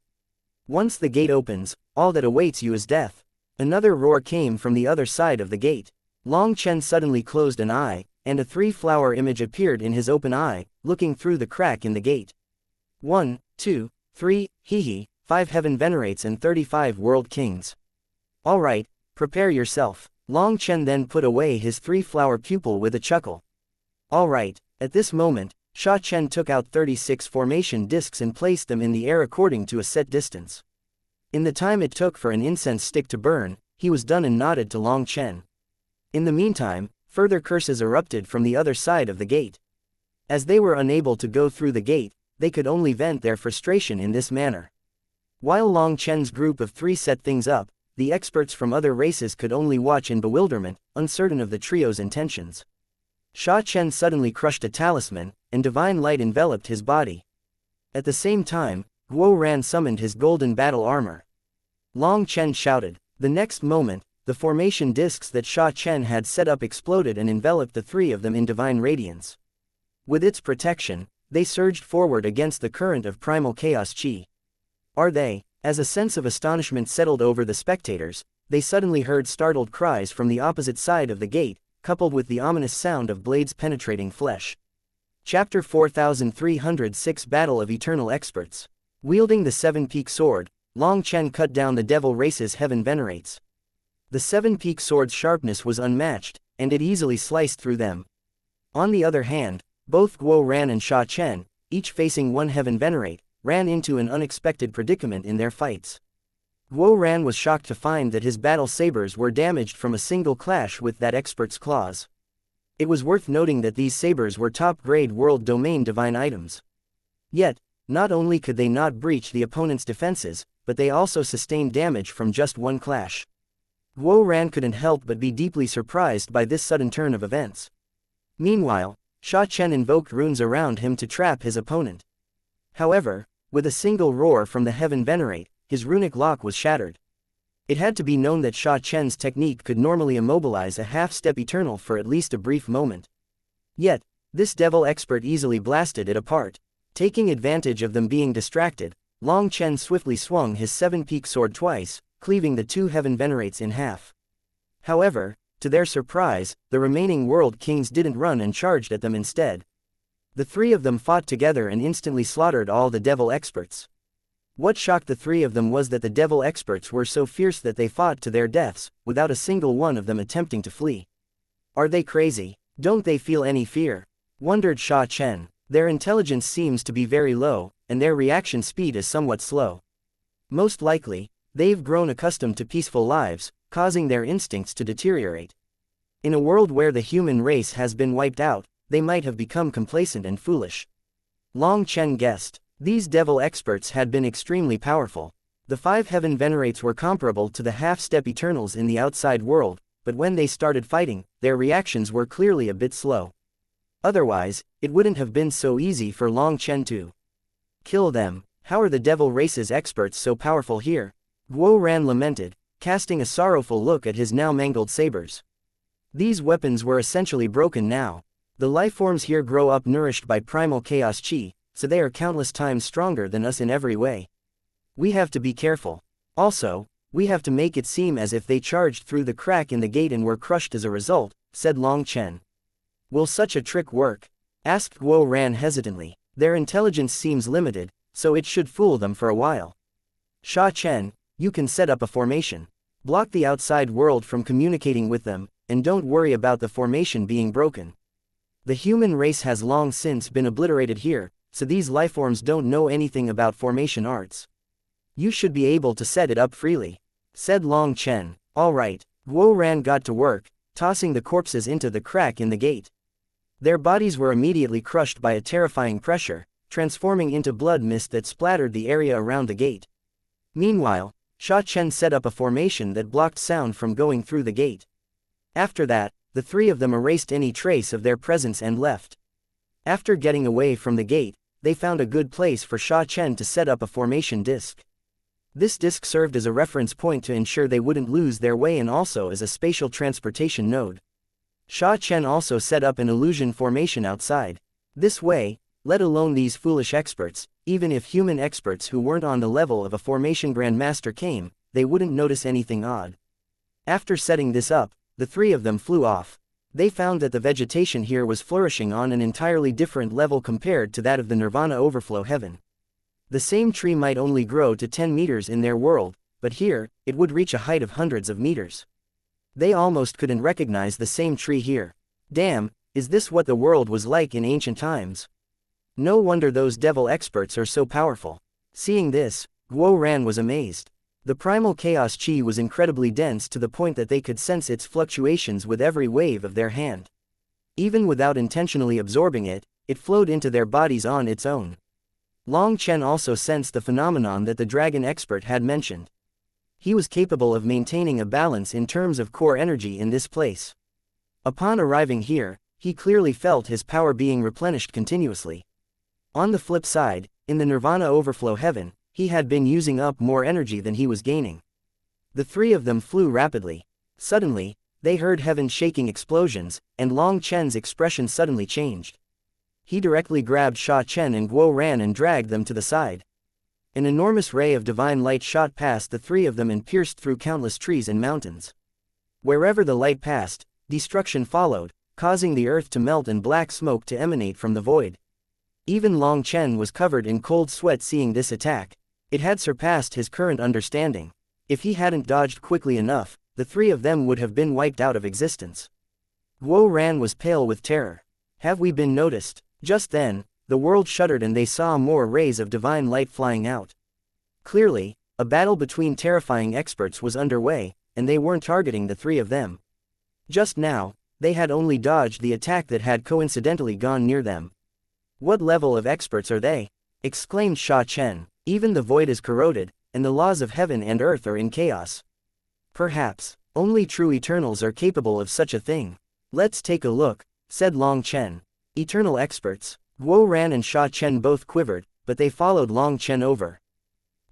Once the gate opens, all that awaits you is death. Another roar came from the other side of the gate. Long Chen suddenly closed an eye, and a 3-flower image appeared in his open eye, looking through the crack in the gate. 1, 2, 3, hehe, 5 heaven venerates and 35 world kings. Alright, prepare yourself. Long Chen then put away his 3-flower pupil with a chuckle. Alright, at this moment, Sha Chen took out 36 formation discs and placed them in the air according to a set distance. In the time it took for an incense stick to burn, he was done and nodded to Long Chen. In the meantime, further curses erupted from the other side of the gate. As they were unable to go through the gate, they could only vent their frustration in this manner. While Long Chen's group of 3 set things up, the experts from other races could only watch in bewilderment, uncertain of the trio's intentions. Sha Chen suddenly crushed a talisman, and divine light enveloped his body. At the same time, Guo Ran summoned his golden battle armor. Long Chen shouted. The next moment, the formation discs that Sha Chen had set up exploded and enveloped the 3 of them in divine radiance. With its protection, they surged forward against the current of primal chaos chi. Are they? As a sense of astonishment settled over the spectators, they suddenly heard startled cries from the opposite side of the gate, coupled with the ominous sound of blades penetrating flesh. Chapter 4306 Battle of Eternal Experts. Wielding the seven-peak sword, Long Chen cut down the devil races heaven venerates. The seven-peak sword's sharpness was unmatched, and it easily sliced through them. On the other hand, both Guo Ran and Sha Chen, each facing one heaven venerate, ran into an unexpected predicament in their fights. Guo Ran was shocked to find that his battle sabers were damaged from a single clash with that expert's claws. It was worth noting that these sabers were top-grade world domain divine items. Yet, not only could they not breach the opponent's defenses, but they also sustained damage from just one clash. Guo Ran couldn't help but be deeply surprised by this sudden turn of events. Meanwhile, Sha Chen invoked runes around him to trap his opponent. However, with a single roar from the heaven venerate, his runic lock was shattered. It had to be known that Sha Chen's technique could normally immobilize a half-step eternal for at least a brief moment. Yet, this devil expert easily blasted it apart. Taking advantage of them being distracted, Long Chen swiftly swung his seven-peak sword twice, cleaving the two heaven venerates in half. However, to their surprise, the remaining world kings didn't run and charged at them instead. The three of them fought together and instantly slaughtered all the devil experts. What shocked the three of them was that the devil experts were so fierce that they fought to their deaths, without a single one of them attempting to flee. Are they crazy? Don't they feel any fear? Wondered Sha Chen. Their intelligence seems to be very low, and their reaction speed is somewhat slow. Most likely, they've grown accustomed to peaceful lives, causing their instincts to deteriorate. In a world where the human race has been wiped out, they might have become complacent and foolish. Long Chen guessed. These devil experts had been extremely powerful. The five heaven venerates were comparable to the half-step eternals in the outside world, but when they started fighting, their reactions were clearly a bit slow. Otherwise, it wouldn't have been so easy for Long Chen to kill them. How are the devil race's experts so powerful here? Guo Ran lamented, casting a sorrowful look at his now mangled sabers. These weapons were essentially broken now. The lifeforms here grow up nourished by primal chaos chi, so they are countless times stronger than us in every way. We have to be careful. Also, we have to make it seem as if they charged through the crack in the gate and were crushed as a result, said Long Chen. Will such a trick work? Asked Guo Ran hesitantly. Their intelligence seems limited, so it should fool them for a while. Sha Chen, you can set up a formation. Block the outside world from communicating with them, and don't worry about the formation being broken. The human race has long since been obliterated here, so these lifeforms don't know anything about formation arts. You should be able to set it up freely, said Long Chen. All right. Guo Ran got to work, tossing the corpses into the crack in the gate. Their bodies were immediately crushed by a terrifying pressure, transforming into blood mist that splattered the area around the gate. Meanwhile, Sha Chen set up a formation that blocked sound from going through the gate. After that, the three of them erased any trace of their presence and left. After getting away from the gate, they found a good place for Sha Chen to set up a formation disc. This disc served as a reference point to ensure they wouldn't lose their way and also as a spatial transportation node. Sha Chen also set up an illusion formation outside. This way, let alone these foolish experts, even if human experts who weren't on the level of a formation grandmaster came, they wouldn't notice anything odd. After setting this up, the three of them flew off. They found that the vegetation here was flourishing on an entirely different level compared to that of the Nirvana overflow heaven. The same tree might only grow to 10 meters in their world, but here, it would reach a height of hundreds of meters. They almost couldn't recognize the same tree here. Damn, is this what the world was like in ancient times? No wonder those devil experts are so powerful. Seeing this, Guo Ran was amazed. The primal chaos chi was incredibly dense to the point that they could sense its fluctuations with every wave of their hand. Even without intentionally absorbing it, it flowed into their bodies on its own. Long Chen also sensed the phenomenon that the dragon expert had mentioned. He was capable of maintaining a balance in terms of core energy in this place. Upon arriving here, he clearly felt his power being replenished continuously. On the flip side, in the Nirvana overflow heaven, he had been using up more energy than he was gaining. The three of them flew rapidly. Suddenly, they heard heaven-shaking explosions, and Long Chen's expression suddenly changed. He directly grabbed Sha Chen and Guo Ran and dragged them to the side. An enormous ray of divine light shot past the three of them and pierced through countless trees and mountains. Wherever the light passed, destruction followed, causing the earth to melt and black smoke to emanate from the void. Even Long Chen was covered in cold sweat seeing this attack. It had surpassed his current understanding. If he hadn't dodged quickly enough, the three of them would have been wiped out of existence. Guo Ran was pale with terror. Have we been noticed? Just then, the world shuddered and they saw more rays of divine light flying out. Clearly, a battle between terrifying experts was underway, and they weren't targeting the three of them. Just now, they had only dodged the attack that had coincidentally gone near them. What level of experts are they? Exclaimed Sha Chen. Even the void is corroded, and the laws of heaven and earth are in chaos. Perhaps, only true eternals are capable of such a thing. Let's take a look, said Long Chen. Eternal experts. Guo Ran and Sha Chen both quivered, but they followed Long Chen over.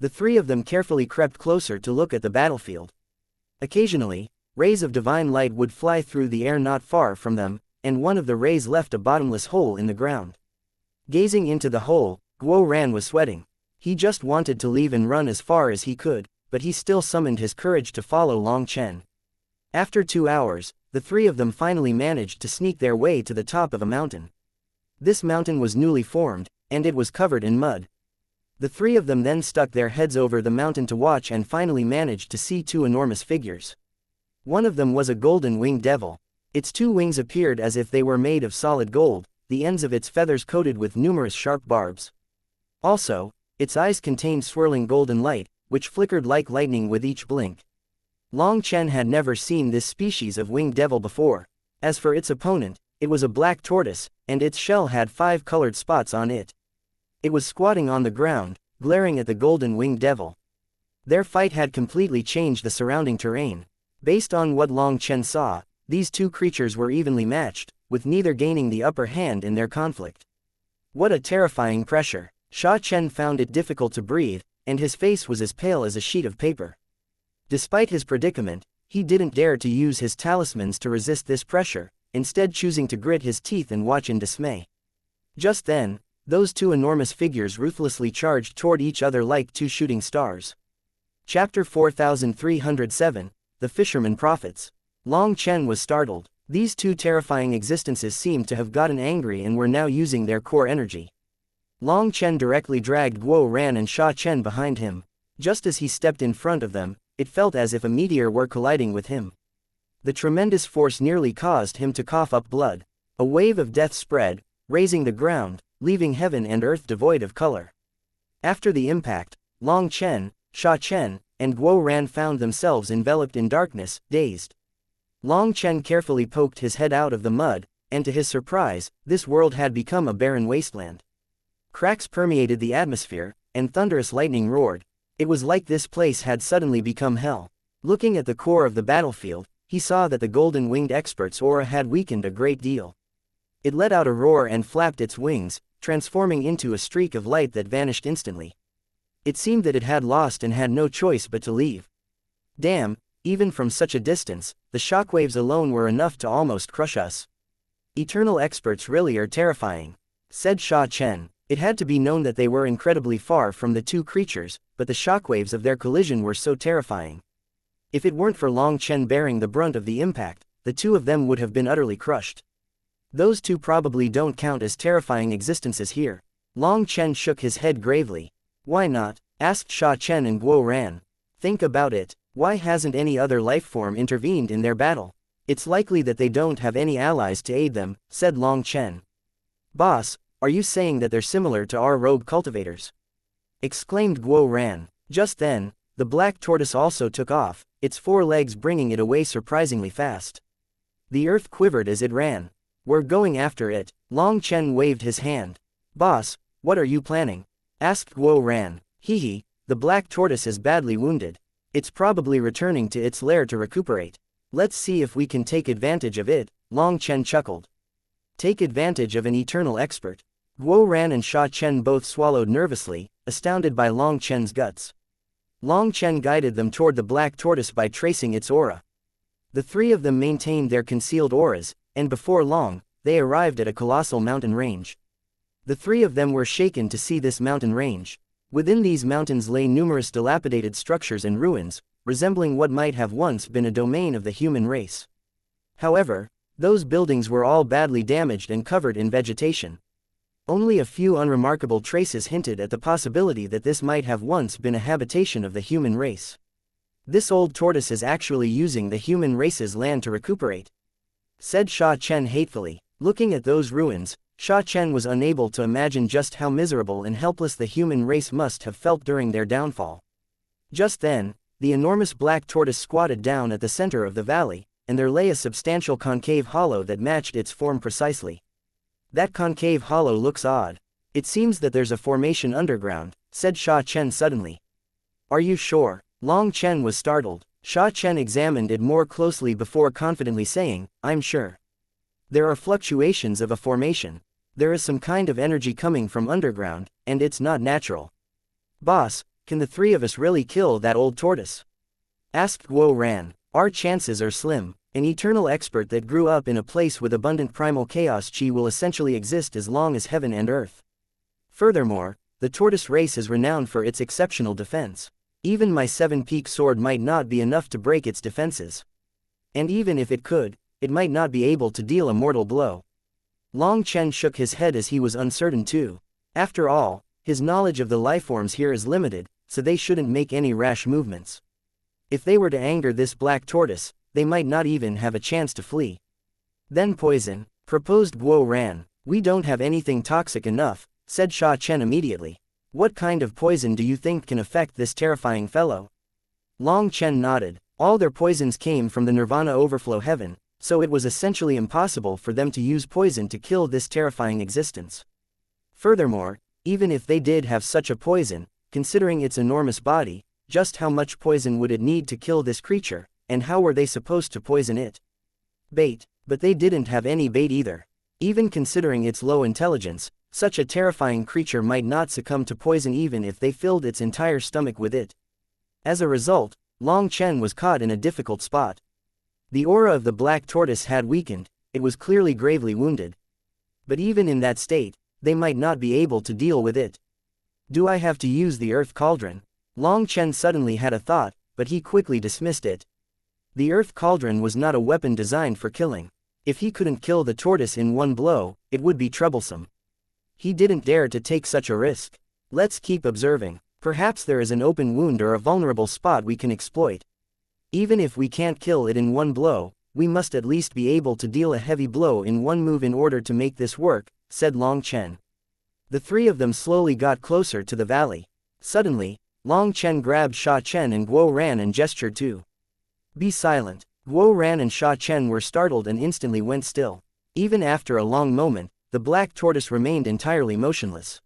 The three of them carefully crept closer to look at the battlefield. Occasionally, rays of divine light would fly through the air not far from them, and one of the rays left a bottomless hole in the ground. Gazing into the hole, Guo Ran was sweating. He just wanted to leave and run as far as he could, but he still summoned his courage to follow Long Chen. After 2 hours, the three of them finally managed to sneak their way to the top of a mountain. This mountain was newly formed, and it was covered in mud. The three of them then stuck their heads over the mountain to watch and finally managed to see two enormous figures. One of them was a golden winged devil. Its two wings appeared as if they were made of solid gold, the ends of its feathers coated with numerous sharp barbs. Also, its eyes contained swirling golden light, which flickered like lightning with each blink. Long Chen had never seen this species of winged devil before. As for its opponent, it was a black tortoise, and its shell had 5 colored spots on it. It was squatting on the ground, glaring at the golden winged devil. Their fight had completely changed the surrounding terrain. Based on what Long Chen saw, these two creatures were evenly matched, with neither gaining the upper hand in their conflict. What a terrifying pressure! Sha Chen found it difficult to breathe, and his face was as pale as a sheet of paper. Despite his predicament, he didn't dare to use his talismans to resist this pressure, instead choosing to grit his teeth and watch in dismay. Just then, those two enormous figures ruthlessly charged toward each other like two shooting stars. Chapter 4307, The Fisherman Prophets. Long Chen was startled. These two terrifying existences seemed to have gotten angry and were now using their core energy. Long Chen directly dragged Guo Ran and Sha Chen behind him. Just as he stepped in front of them, it felt as if a meteor were colliding with him. The tremendous force nearly caused him to cough up blood. A wave of death spread, raising the ground, leaving heaven and earth devoid of color. After the impact, Long Chen, Sha Chen, and Guo Ran found themselves enveloped in darkness, dazed. Long Chen carefully poked his head out of the mud, and to his surprise, this world had become a barren wasteland. Cracks permeated the atmosphere, and thunderous lightning roared. It was like this place had suddenly become hell. Looking at the core of the battlefield, he saw that the golden-winged expert's aura had weakened a great deal. It let out a roar and flapped its wings, transforming into a streak of light that vanished instantly. It seemed that it had lost and had no choice but to leave. Damn, even from such a distance, the shockwaves alone were enough to almost crush us. Eternal experts really are terrifying, said Sha Chen. It had to be known that they were incredibly far from the two creatures, but the shockwaves of their collision were so terrifying. If it weren't for Long Chen bearing the brunt of the impact, the two of them would have been utterly crushed. Those two probably don't count as terrifying existences here. Long Chen shook his head gravely. Why not? Asked Sha Chen and Guo Ran. Think about it. Why hasn't any other lifeform intervened in their battle? It's likely that they don't have any allies to aid them, said Long Chen. Boss, are you saying that they're similar to our rogue cultivators? Exclaimed Guo Ran. Just then, the black tortoise also took off, its 4 legs bringing it away surprisingly fast. The earth quivered as it ran. We're going after it. Long Chen waved his hand. Boss, what are you planning? Asked Guo Ran. Hehe, the black tortoise is badly wounded. It's probably returning to its lair to recuperate. Let's see if we can take advantage of it, Long Chen chuckled. Take advantage of an eternal expert. Guo Ran and Sha Chen both swallowed nervously, astounded by Long Chen's guts. Long Chen guided them toward the black tortoise by tracing its aura. The three of them maintained their concealed auras, and before long, they arrived at a colossal mountain range. The three of them were shaken to see this mountain range. Within these mountains lay numerous dilapidated structures and ruins, resembling what might have once been a domain of the human race. However, those buildings were all badly damaged and covered in vegetation. Only a few unremarkable traces hinted at the possibility that this might have once been a habitation of the human race. This old tortoise is actually using the human race's land to recuperate, said Sha Chen hatefully. Looking at those ruins, Sha Chen was unable to imagine just how miserable and helpless the human race must have felt during their downfall. Just then, the enormous black tortoise squatted down at the center of the valley, and there lay a substantial concave hollow that matched its form precisely. That concave hollow looks odd. It seems that there's a formation underground, said Sha Chen suddenly. Are you sure? Long Chen was startled. Sha Chen examined it more closely before confidently saying, I'm sure. There are fluctuations of a formation. There is some kind of energy coming from underground, and it's not natural. Boss, can the three of us really kill that old tortoise? Asked Guo Ran. Our chances are slim. An eternal expert that grew up in a place with abundant primal chaos chi will essentially exist as long as heaven and earth. Furthermore, the tortoise race is renowned for its exceptional defense. Even my 7-peak sword might not be enough to break its defenses. And even if it could, it might not be able to deal a mortal blow. Long Chen shook his head as he was uncertain too. After all, his knowledge of the lifeforms here is limited, so they shouldn't make any rash movements. If they were to anger this black tortoise, they might not even have a chance to flee. Then poison, proposed Guo Ran. We don't have anything toxic enough, said Sha Chen immediately. What kind of poison do you think can affect this terrifying fellow? Long Chen nodded. All their poisons came from the Nirvana overflow heaven, so it was essentially impossible for them to use poison to kill this terrifying existence. Furthermore, even if they did have such a poison, considering its enormous body, just how much poison would it need to kill this creature, and how were they supposed to poison it? Bait, but they didn't have any bait either. Even considering its low intelligence, such a terrifying creature might not succumb to poison even if they filled its entire stomach with it. As a result, Long Chen was caught in a difficult spot. The aura of the black tortoise had weakened, it was clearly gravely wounded. But even in that state, they might not be able to deal with it. Do I have to use the earth cauldron? Long Chen suddenly had a thought, but he quickly dismissed it. The earth cauldron was not a weapon designed for killing. If he couldn't kill the tortoise in one blow, it would be troublesome. He didn't dare to take such a risk. Let's keep observing. Perhaps there is an open wound or a vulnerable spot we can exploit. Even if we can't kill it in one blow, we must at least be able to deal a heavy blow in one move in order to make this work, said Long Chen. The three of them slowly got closer to the valley. Suddenly, Long Chen grabbed Sha Chen and Guo Ran and gestured to. Be silent. Guo Ran and Sha Chen were startled and instantly went still. Even after a long moment, the black tortoise remained entirely motionless.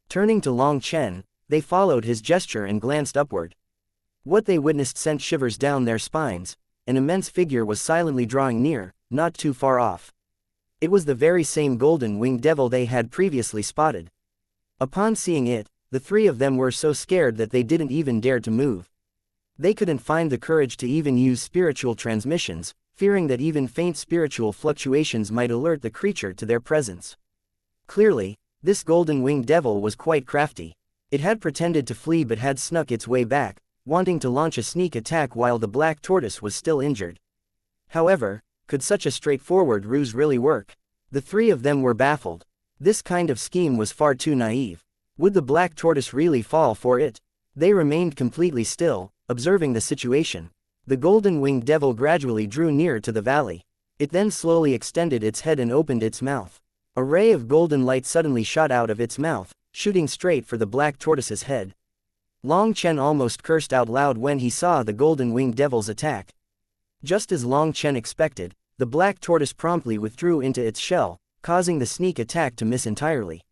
Turning to Long Chen, they followed his gesture and glanced upward. What they witnessed sent shivers down their spines. An immense figure was silently drawing near, not too far off. It was the very same golden-winged devil they had previously spotted. Upon seeing it, the three of them were so scared that they didn't even dare to move. They couldn't find the courage to even use spiritual transmissions, fearing that even faint spiritual fluctuations might alert the creature to their presence. Clearly, this golden-winged devil was quite crafty. It had pretended to flee but had snuck its way back, wanting to launch a sneak attack while the black tortoise was still injured. However, could such a straightforward ruse really work? The three of them were baffled. This kind of scheme was far too naive. Would the black tortoise really fall for it? They remained completely still, observing the situation. The golden-winged devil gradually drew near to the valley. It then slowly extended its head and opened its mouth. A ray of golden light suddenly shot out of its mouth, shooting straight for the black tortoise's head. Long Chen almost cursed out loud when he saw the golden-winged devil's attack. Just as Long Chen expected, the black tortoise promptly withdrew into its shell, causing the sneak attack to miss entirely.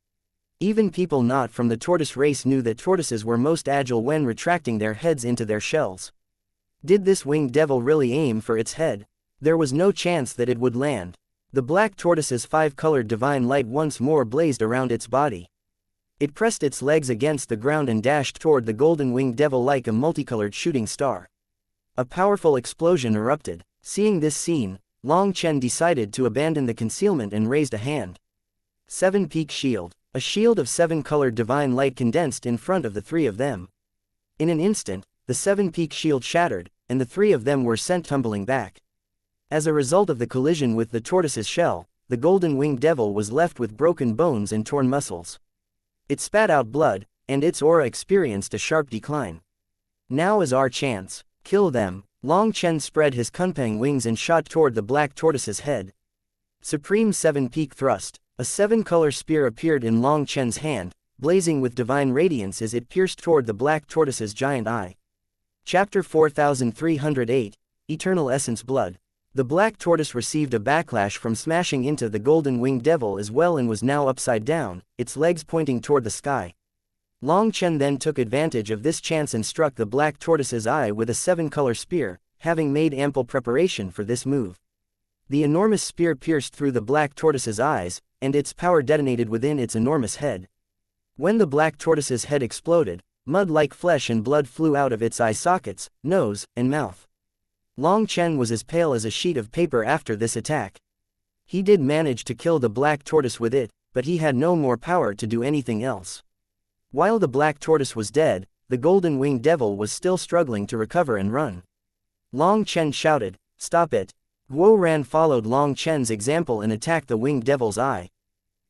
Even people not from the tortoise race knew that tortoises were most agile when retracting their heads into their shells. Did this winged devil really aim for its head? There was no chance that it would land. The black tortoise's 5-colored divine light once more blazed around its body. It pressed its legs against the ground and dashed toward the golden-winged devil like a multicolored shooting star. A powerful explosion erupted. Seeing this scene, Long Chen decided to abandon the concealment and raised a hand. 7-peak shield. A shield of 7-colored divine light condensed in front of the 3 of them. In an instant, the 7-peak shield shattered, and the 3 of them were sent tumbling back. As a result of the collision with the tortoise's shell, the golden-winged devil was left with broken bones and torn muscles. It spat out blood, and its aura experienced a sharp decline. Now is our chance. Kill them. Long Chen spread his kunpeng wings and shot toward the black tortoise's head. Supreme 7-peak thrust. A 7-color spear appeared in Long Chen's hand, blazing with divine radiance as it pierced toward the black tortoise's giant eye. Chapter 4308, Eternal Essence Blood. The black tortoise received a backlash from smashing into the golden-winged devil as well and was now upside down, its legs pointing toward the sky. Long Chen then took advantage of this chance and struck the black tortoise's eye with a 7-color spear, having made ample preparation for this move. The enormous spear pierced through the black tortoise's eyes, and its power detonated within its enormous head. When the black tortoise's head exploded, mud-like flesh and blood flew out of its eye sockets, nose, and mouth. Long Chen was as pale as a sheet of paper after this attack. He did manage to kill the black tortoise with it, but he had no more power to do anything else. While the black tortoise was dead, the golden-winged devil was still struggling to recover and run. Long Chen shouted, "Stop it!" Guo Ran followed Long Chen's example and attacked the winged devil's eye.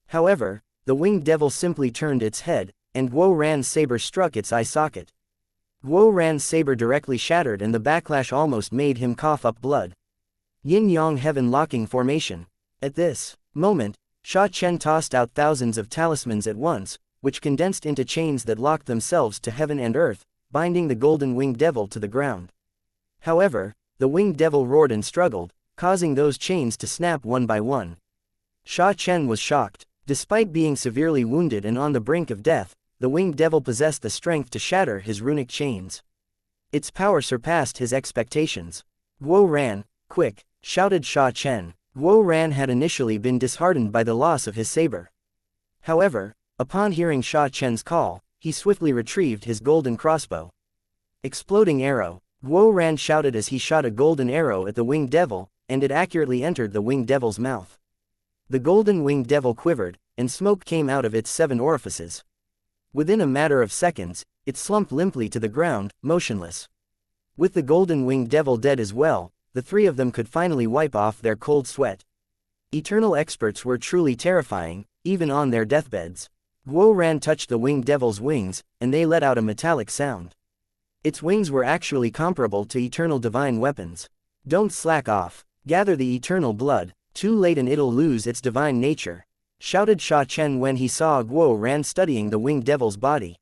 However, the winged devil simply turned its head, and Guo Ran's saber struck its eye socket. Guo Ran's saber directly shattered and the backlash almost made him cough up blood. Yin-Yang Heaven Locking Formation. At this moment, Sha Chen tossed out thousands of talismans at once, which condensed into chains that locked themselves to heaven and earth, binding the golden-winged devil to the ground. However, the winged devil roared and struggled, causing those chains to snap one by one. Sha Chen was shocked. Despite being severely wounded and on the brink of death, the winged devil possessed the strength to shatter his runic chains. Its power surpassed his expectations. "Guo Ran, quick!" shouted Sha Chen. Guo Ran had initially been disheartened by the loss of his saber. However, upon hearing Sha Chen's call, he swiftly retrieved his golden crossbow. Exploding arrow. Guo Ran shouted as he shot a golden arrow at the winged devil, and it accurately entered the winged devil's mouth. The golden-winged devil quivered, and smoke came out of its 7 orifices. Within a matter of seconds, it slumped limply to the ground, motionless. With the golden-winged devil dead as well, the 3 of them could finally wipe off their cold sweat. Eternal experts were truly terrifying, even on their deathbeds. Guo Ran touched the winged devil's wings, and they let out a metallic sound. Its wings were actually comparable to eternal divine weapons. "Don't slack off. Gather the eternal blood. Too late and it'll lose its divine nature," shouted Sha Chen when he saw Guo Ran studying the winged devil's body.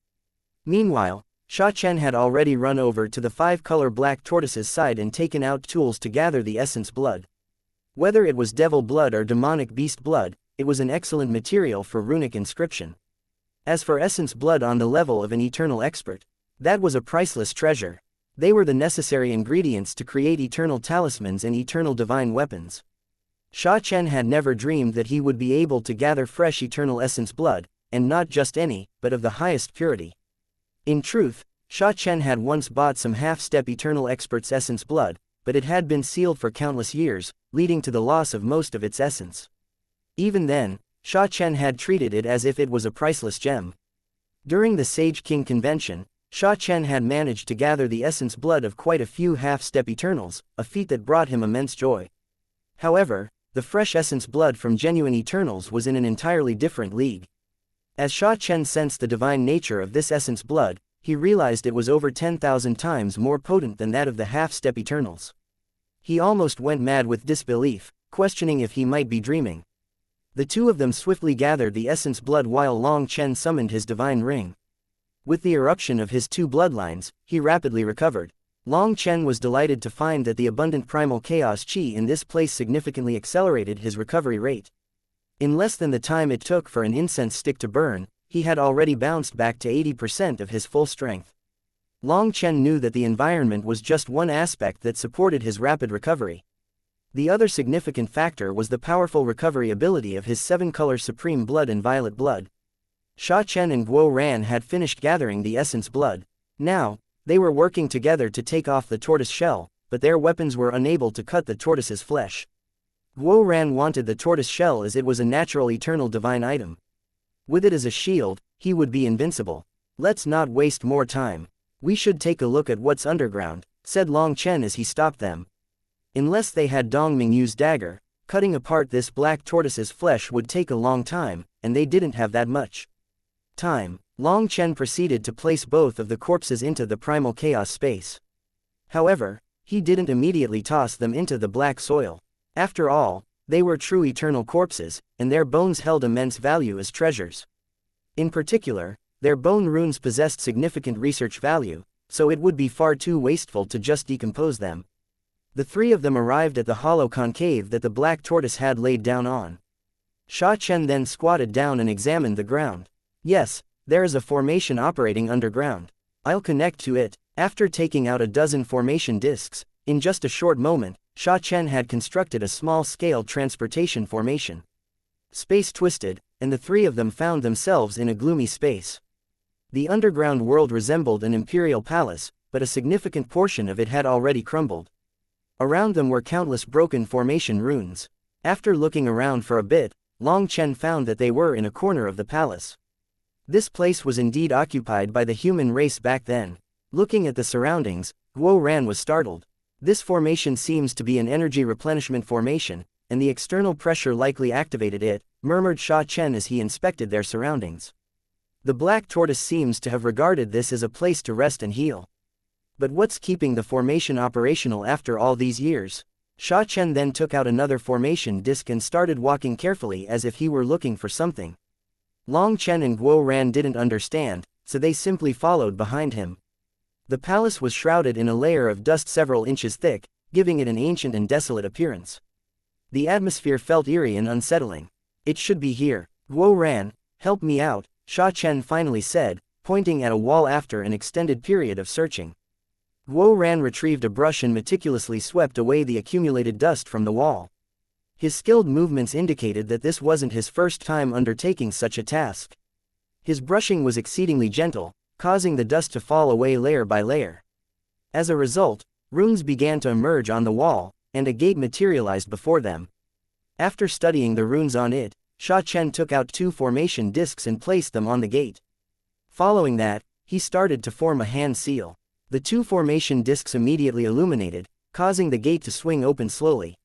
Meanwhile, Sha Chen had already run over to the 5-color black tortoise's side and taken out tools to gather the essence blood. Whether it was devil blood or demonic beast blood, it was an excellent material for runic inscription. As for essence blood on the level of an eternal expert, that was a priceless treasure. They were the necessary ingredients to create eternal talismans and eternal divine weapons. Sha Chen had never dreamed that he would be able to gather fresh eternal essence blood, and not just any, but of the highest purity. In truth, Sha Chen had once bought some half-step eternal expert's essence blood, but it had been sealed for countless years, leading to the loss of most of its essence. Even then, Sha Chen had treated it as if it was a priceless gem. During the Sage King Convention, Sha Chen had managed to gather the essence blood of quite a few half-step eternals, a feat that brought him immense joy. However, the fresh essence blood from genuine eternals was in an entirely different league. As Sha Chen sensed the divine nature of this essence blood, he realized it was over 10,000 times more potent than that of the half-step eternals. He almost went mad with disbelief, questioning if he might be dreaming. The 2 of them swiftly gathered the essence blood while Long Chen summoned his divine ring. With the eruption of his 2 bloodlines, he rapidly recovered. Long Chen was delighted to find that the abundant primal chaos qi in this place significantly accelerated his recovery rate. In less than the time it took for an incense stick to burn, he had already bounced back to 80% of his full strength. Long Chen knew that the environment was just one aspect that supported his rapid recovery. The other significant factor was the powerful recovery ability of his 7-color supreme blood and violet blood. Sha Chen and Guo Ran had finished gathering the essence blood. Now, they were working together to take off the tortoise shell, but their weapons were unable to cut the tortoise's flesh. Guo Ran wanted the tortoise shell as it was a natural eternal divine item. With it as a shield, he would be invincible. Let's not waste more time. We should take a look at what's underground, said Long Chen as he stopped them. Unless they had Dong Mingyu's dagger, cutting apart this black tortoise's flesh would take a long time, and they didn't have that much time. Long Chen proceeded to place both of the corpses into the primal chaos space. However, he didn't immediately toss them into the black soil. After all, they were true eternal corpses, and their bones held immense value as treasures. In particular, their bone runes possessed significant research value, so it would be far too wasteful to just decompose them. The three of them arrived at the hollow concave that the black tortoise had laid down on. Sha Chen then squatted down and examined the ground. Yes, there is a formation operating underground. I'll connect to it. After taking out a dozen formation discs, in just a short moment, Sha Chen had constructed a small-scale transportation formation. Space twisted, and the three of them found themselves in a gloomy space. The underground world resembled an imperial palace, but a significant portion of it had already crumbled. Around them were countless broken formation runes. After looking around for a bit, Long Chen found that they were in a corner of the palace. This place was indeed occupied by the human race back then. Looking at the surroundings, Guo Ran was startled. This formation seems to be an energy replenishment formation, and the external pressure likely activated it, murmured Sha Chen as he inspected their surroundings. The black tortoise seems to have regarded this as a place to rest and heal. But what's keeping the formation operational after all these years? Sha Chen then took out another formation disc and started walking carefully as if he were looking for something. Long Chen and Guo Ran didn't understand, so they simply followed behind him. The palace was shrouded in a layer of dust several inches thick, giving it an ancient and desolate appearance. The atmosphere felt eerie and unsettling. It should be here. Guo Ran, help me out, Sha Chen finally said, pointing at a wall after an extended period of searching. Guo Ran retrieved a brush and meticulously swept away the accumulated dust from the wall. His skilled movements indicated that this wasn't his first time undertaking such a task. His brushing was exceedingly gentle, causing the dust to fall away layer by layer. As a result, runes began to emerge on the wall, and a gate materialized before them. After studying the runes on it, Sha Chen took out 2 formation discs and placed them on the gate. Following that, he started to form a hand seal. The 2 formation discs immediately illuminated, causing the gate to swing open slowly.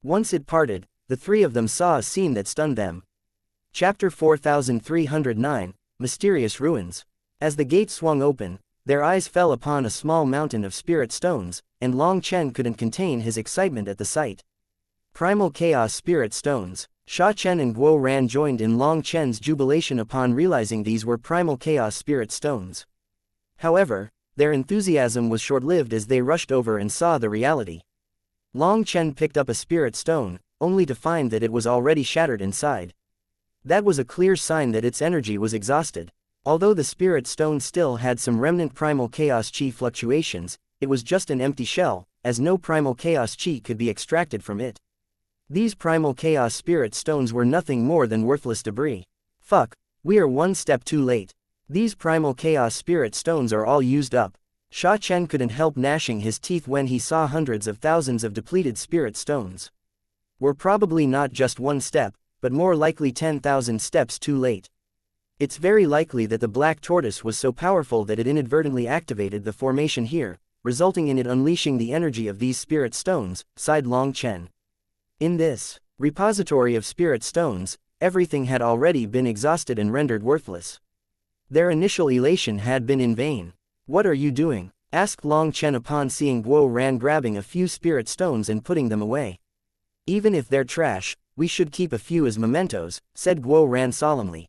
Once it parted, the three of them saw a scene that stunned them. Chapter 4309, Mysterious Ruins. As the gate swung open, their eyes fell upon a small mountain of spirit stones, and Long Chen couldn't contain his excitement at the sight. Primal Chaos Spirit Stones. Sha Chen and Guo Ran joined in Long Chen's jubilation upon realizing these were Primal Chaos Spirit Stones. However, their enthusiasm was short-lived as they rushed over and saw the reality. Long Chen picked up a spirit stone, only to find that it was already shattered inside. That was a clear sign that its energy was exhausted. Although the spirit stone still had some remnant primal chaos chi fluctuations, it was just an empty shell, as no primal chaos chi could be extracted from it. These primal chaos spirit stones were nothing more than worthless debris. Fuck, we are one step too late. These primal chaos spirit stones are all used up. Sha Chen couldn't help gnashing his teeth when he saw hundreds of thousands of depleted spirit stones. We're probably not just one step, but more likely 10,000 steps too late. It's very likely that the black tortoise was so powerful that it inadvertently activated the formation here, resulting in it unleashing the energy of these spirit stones, sighed Long Chen. In this repository of spirit stones, everything had already been exhausted and rendered worthless. Their initial elation had been in vain. What are you doing? Asked Long Chen upon seeing Guo Ran grabbing a few spirit stones and putting them away. Even if they're trash, we should keep a few as mementos, said Guo Ran solemnly.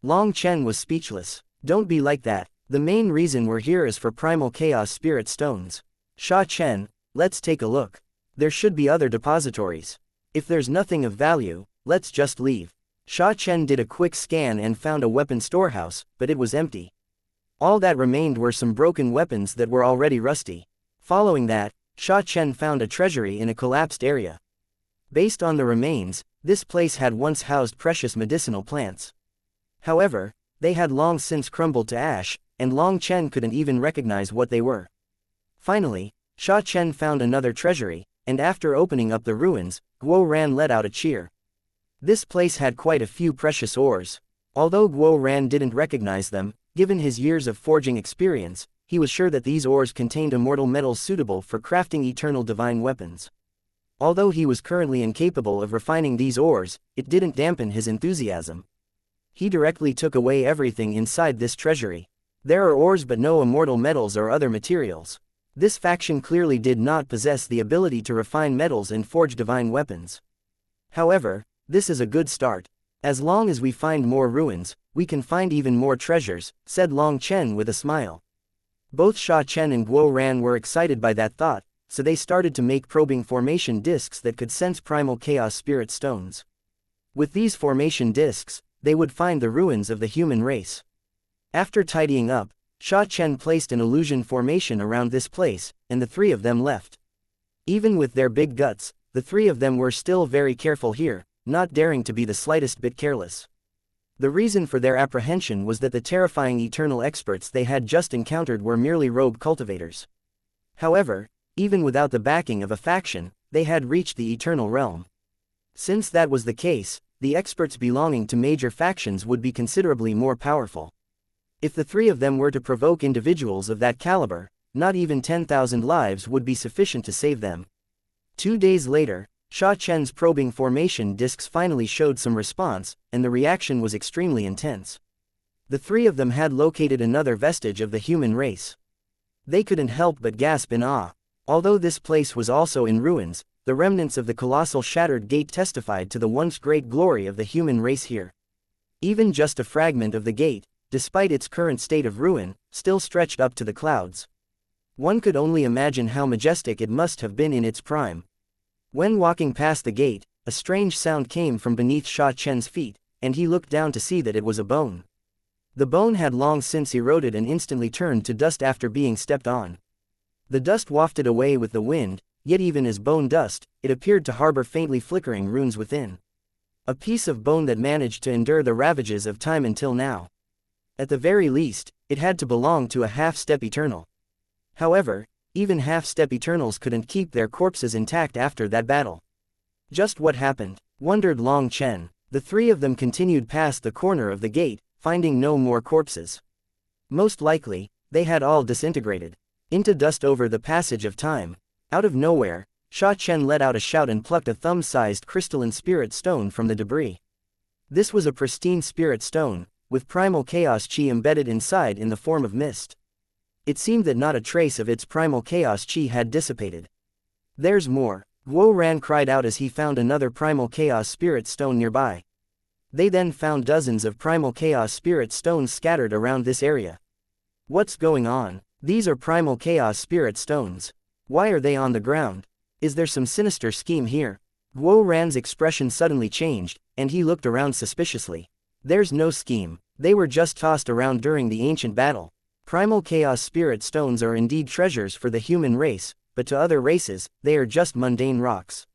Long Chen was speechless. Don't be like that. The main reason we're here is for primal chaos spirit stones. Sha Chen, let's take a look. There should be other depositories. If there's nothing of value, let's just leave. Sha Chen did a quick scan and found a weapon storehouse, but it was empty. All that remained were some broken weapons that were already rusty. Following that, Sha Chen found a treasury in a collapsed area. Based on the remains, this place had once housed precious medicinal plants. However, they had long since crumbled to ash, and Long Chen couldn't even recognize what they were. Finally, Sha Chen found another treasury, and after opening up the ruins, Guo Ran let out a cheer. This place had quite a few precious ores. Although Guo Ran didn't recognize them, given his years of forging experience, he was sure that these ores contained immortal metals suitable for crafting eternal divine weapons. Although he was currently incapable of refining these ores, it didn't dampen his enthusiasm. He directly took away everything inside this treasury. There are ores but no immortal metals or other materials. This faction clearly did not possess the ability to refine metals and forge divine weapons. However, this is a good start. As long as we find more ruins, we can find even more treasures, said Long Chen with a smile. Both Sha Chen and Guo Ran were excited by that thought, so they started to make probing formation discs that could sense primal chaos spirit stones. With these formation discs, they would find the ruins of the human race. After tidying up, Sha Chen placed an illusion formation around this place, and the three of them left. Even with their big guts, the three of them were still very careful here, not daring to be the slightest bit careless. The reason for their apprehension was that the terrifying eternal experts they had just encountered were merely rogue cultivators. However, even without the backing of a faction, they had reached the eternal realm. Since that was the case, the experts belonging to major factions would be considerably more powerful. If the three of them were to provoke individuals of that caliber, not even 10,000 lives would be sufficient to save them. 2 days later, Sha Chen's probing formation discs finally showed some response, and the reaction was extremely intense. The three of them had located another vestige of the human race. They couldn't help but gasp in awe. Although this place was also in ruins, the remnants of the colossal shattered gate testified to the once great glory of the human race here. Even just a fragment of the gate, despite its current state of ruin, still stretched up to the clouds. One could only imagine how majestic it must have been in its prime. When walking past the gate, a strange sound came from beneath Sha Chen's feet, and he looked down to see that it was a bone. The bone had long since eroded and instantly turned to dust after being stepped on. The dust wafted away with the wind, yet even as bone dust, it appeared to harbor faintly flickering runes within. A piece of bone that managed to endure the ravages of time until now. At the very least, it had to belong to a half-step eternal. However, even half-step eternals couldn't keep their corpses intact after that battle. Just what happened? Wondered Long Chen. The three of them continued past the corner of the gate, finding no more corpses. Most likely, they had all disintegrated into dust over the passage of time. Out of nowhere, Sha Chen let out a shout and plucked a thumb-sized crystalline spirit stone from the debris. This was a pristine spirit stone, with primal chaos chi embedded inside in the form of mist. It seemed that not a trace of its primal chaos chi had dissipated. There's more, Guo Ran cried out as he found another primal chaos spirit stone nearby. They then found dozens of primal chaos spirit stones scattered around this area. What's going on? These are primal chaos spirit stones. Why are they on the ground? Is there some sinister scheme here? Guo Ran's expression suddenly changed, and he looked around suspiciously. There's no scheme, they were just tossed around during the ancient battle. Primal chaos spirit stones are indeed treasures for the human race, but to other races, they are just mundane rocks.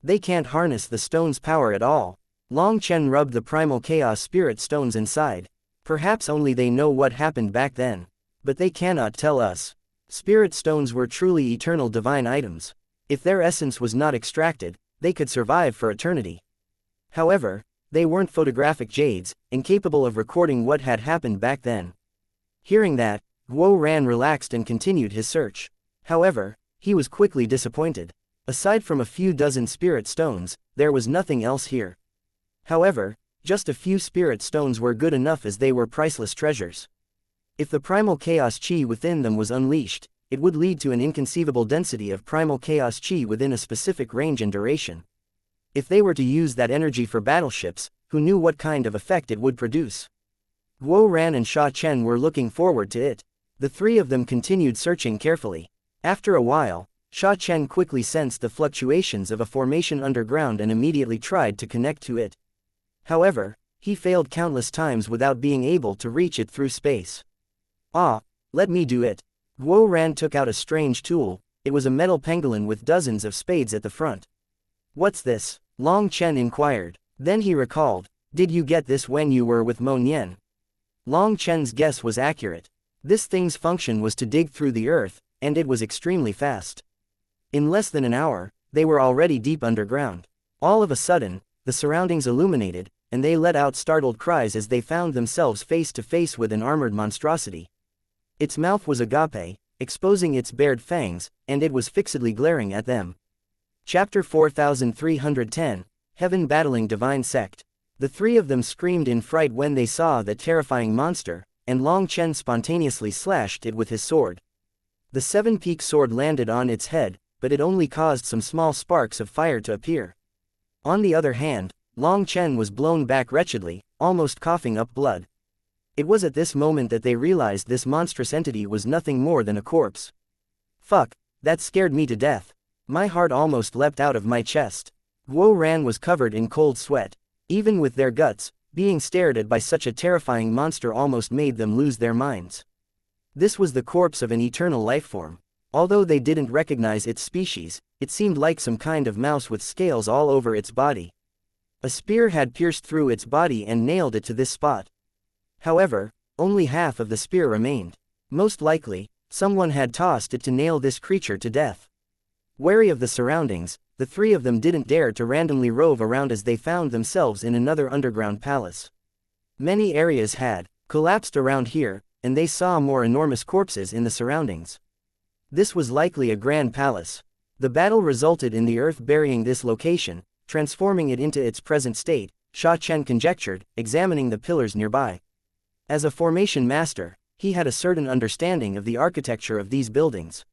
They can't harness the stone's power at all. Long Chen rubbed the primal chaos spirit stones inside. Perhaps only they know what happened back then. But they cannot tell us. Spirit stones were truly eternal divine items. If their essence was not extracted, they could survive for eternity. However, they weren't photographic jades, incapable of recording what had happened back then. Hearing that, Guo Ran relaxed and continued his search. However, he was quickly disappointed. Aside from a few dozen spirit stones, there was nothing else here. However, just a few spirit stones were good enough as they were priceless treasures. If the primal chaos chi within them was unleashed, it would lead to an inconceivable density of primal chaos chi within a specific range and duration. If they were to use that energy for battleships, who knew what kind of effect it would produce? Guo Ran and Sha Chen were looking forward to it. The three of them continued searching carefully. After a while, Sha Chen quickly sensed the fluctuations of a formation underground and immediately tried to connect to it. However, he failed countless times without being able to reach it through space. Ah, let me do it. Guo Ran took out a strange tool. It was a metal pangolin with dozens of spades at the front. What's this? Long Chen inquired. Then he recalled, did you get this when you were with Mo Nian? Long Chen's guess was accurate. This thing's function was to dig through the earth, and it was extremely fast. In less than an hour, they were already deep underground. All of a sudden, the surroundings illuminated, and they let out startled cries as they found themselves face to face with an armored monstrosity. Its mouth was agape, exposing its bared fangs, and it was fixedly glaring at them. Chapter 4310, Heaven Battling Divine Sect. The three of them screamed in fright when they saw that terrifying monster, and Long Chen spontaneously slashed it with his sword. The seven-peak sword landed on its head, but it only caused some small sparks of fire to appear. On the other hand, Long Chen was blown back wretchedly, almost coughing up blood. It was at this moment that they realized this monstrous entity was nothing more than a corpse. Fuck, that scared me to death. My heart almost leapt out of my chest. Guo Ran was covered in cold sweat. Even with their guts, being stared at by such a terrifying monster almost made them lose their minds. This was the corpse of an eternal lifeform. Although they didn't recognize its species, it seemed like some kind of mouse with scales all over its body. A spear had pierced through its body and nailed it to this spot. However, only half of the spear remained. Most likely, someone had tossed it to nail this creature to death. Wary of the surroundings, the three of them didn't dare to randomly rove around as they found themselves in another underground palace. Many areas had collapsed around here, and they saw more enormous corpses in the surroundings. This was likely a grand palace. The battle resulted in the earth burying this location, transforming it into its present state, Sha Chen conjectured, examining the pillars nearby. As a formation master, he had a certain understanding of the architecture of these buildings.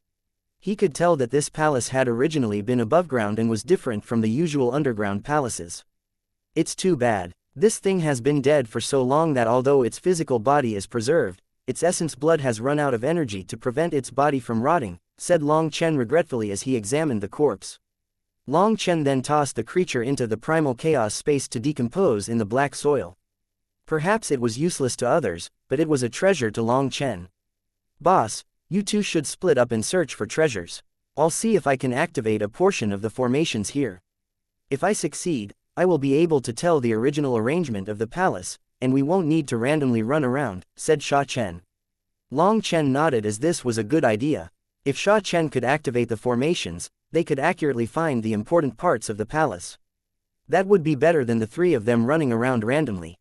He could tell that this palace had originally been above ground and was different from the usual underground palaces. It's too bad. This thing has been dead for so long that although its physical body is preserved, its essence blood has run out of energy to prevent its body from rotting, said Long Chen regretfully as he examined the corpse. Long Chen then tossed the creature into the primal chaos space to decompose in the black soil. Perhaps it was useless to others, but it was a treasure to Long Chen. Boss, you two should split up and search for treasures. I'll see if I can activate a portion of the formations here. If I succeed, I will be able to tell the original arrangement of the palace, and we won't need to randomly run around, said Sha Chen. Long Chen nodded as this was a good idea. If Sha Chen could activate the formations, they could accurately find the important parts of the palace. That would be better than the three of them running around randomly.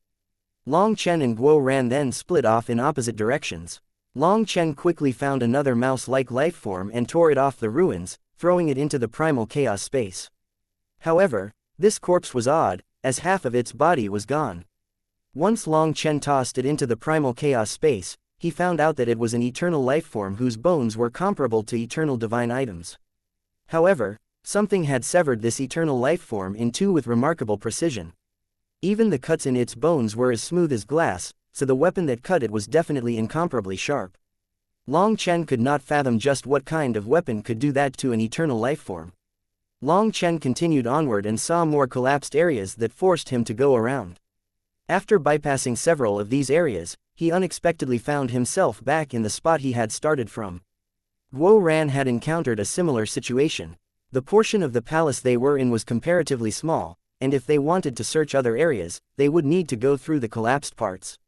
Long Chen and Guo Ran then split off in opposite directions. Long Chen quickly found another mouse-like lifeform and tore it off the ruins, throwing it into the primal chaos space. However, this corpse was odd, as half of its body was gone. Once Long Chen tossed it into the primal chaos space, he found out that it was an eternal lifeform whose bones were comparable to eternal divine items. However, something had severed this eternal lifeform in two with remarkable precision. Even the cuts in its bones were as smooth as glass, so the weapon that cut it was definitely incomparably sharp. Long Chen could not fathom just what kind of weapon could do that to an eternal lifeform. Long Chen continued onward and saw more collapsed areas that forced him to go around. After bypassing several of these areas, he unexpectedly found himself back in the spot he had started from. Guo Ran had encountered a similar situation. The portion of the palace they were in was comparatively small, and if they wanted to search other areas, they would need to go through the collapsed parts.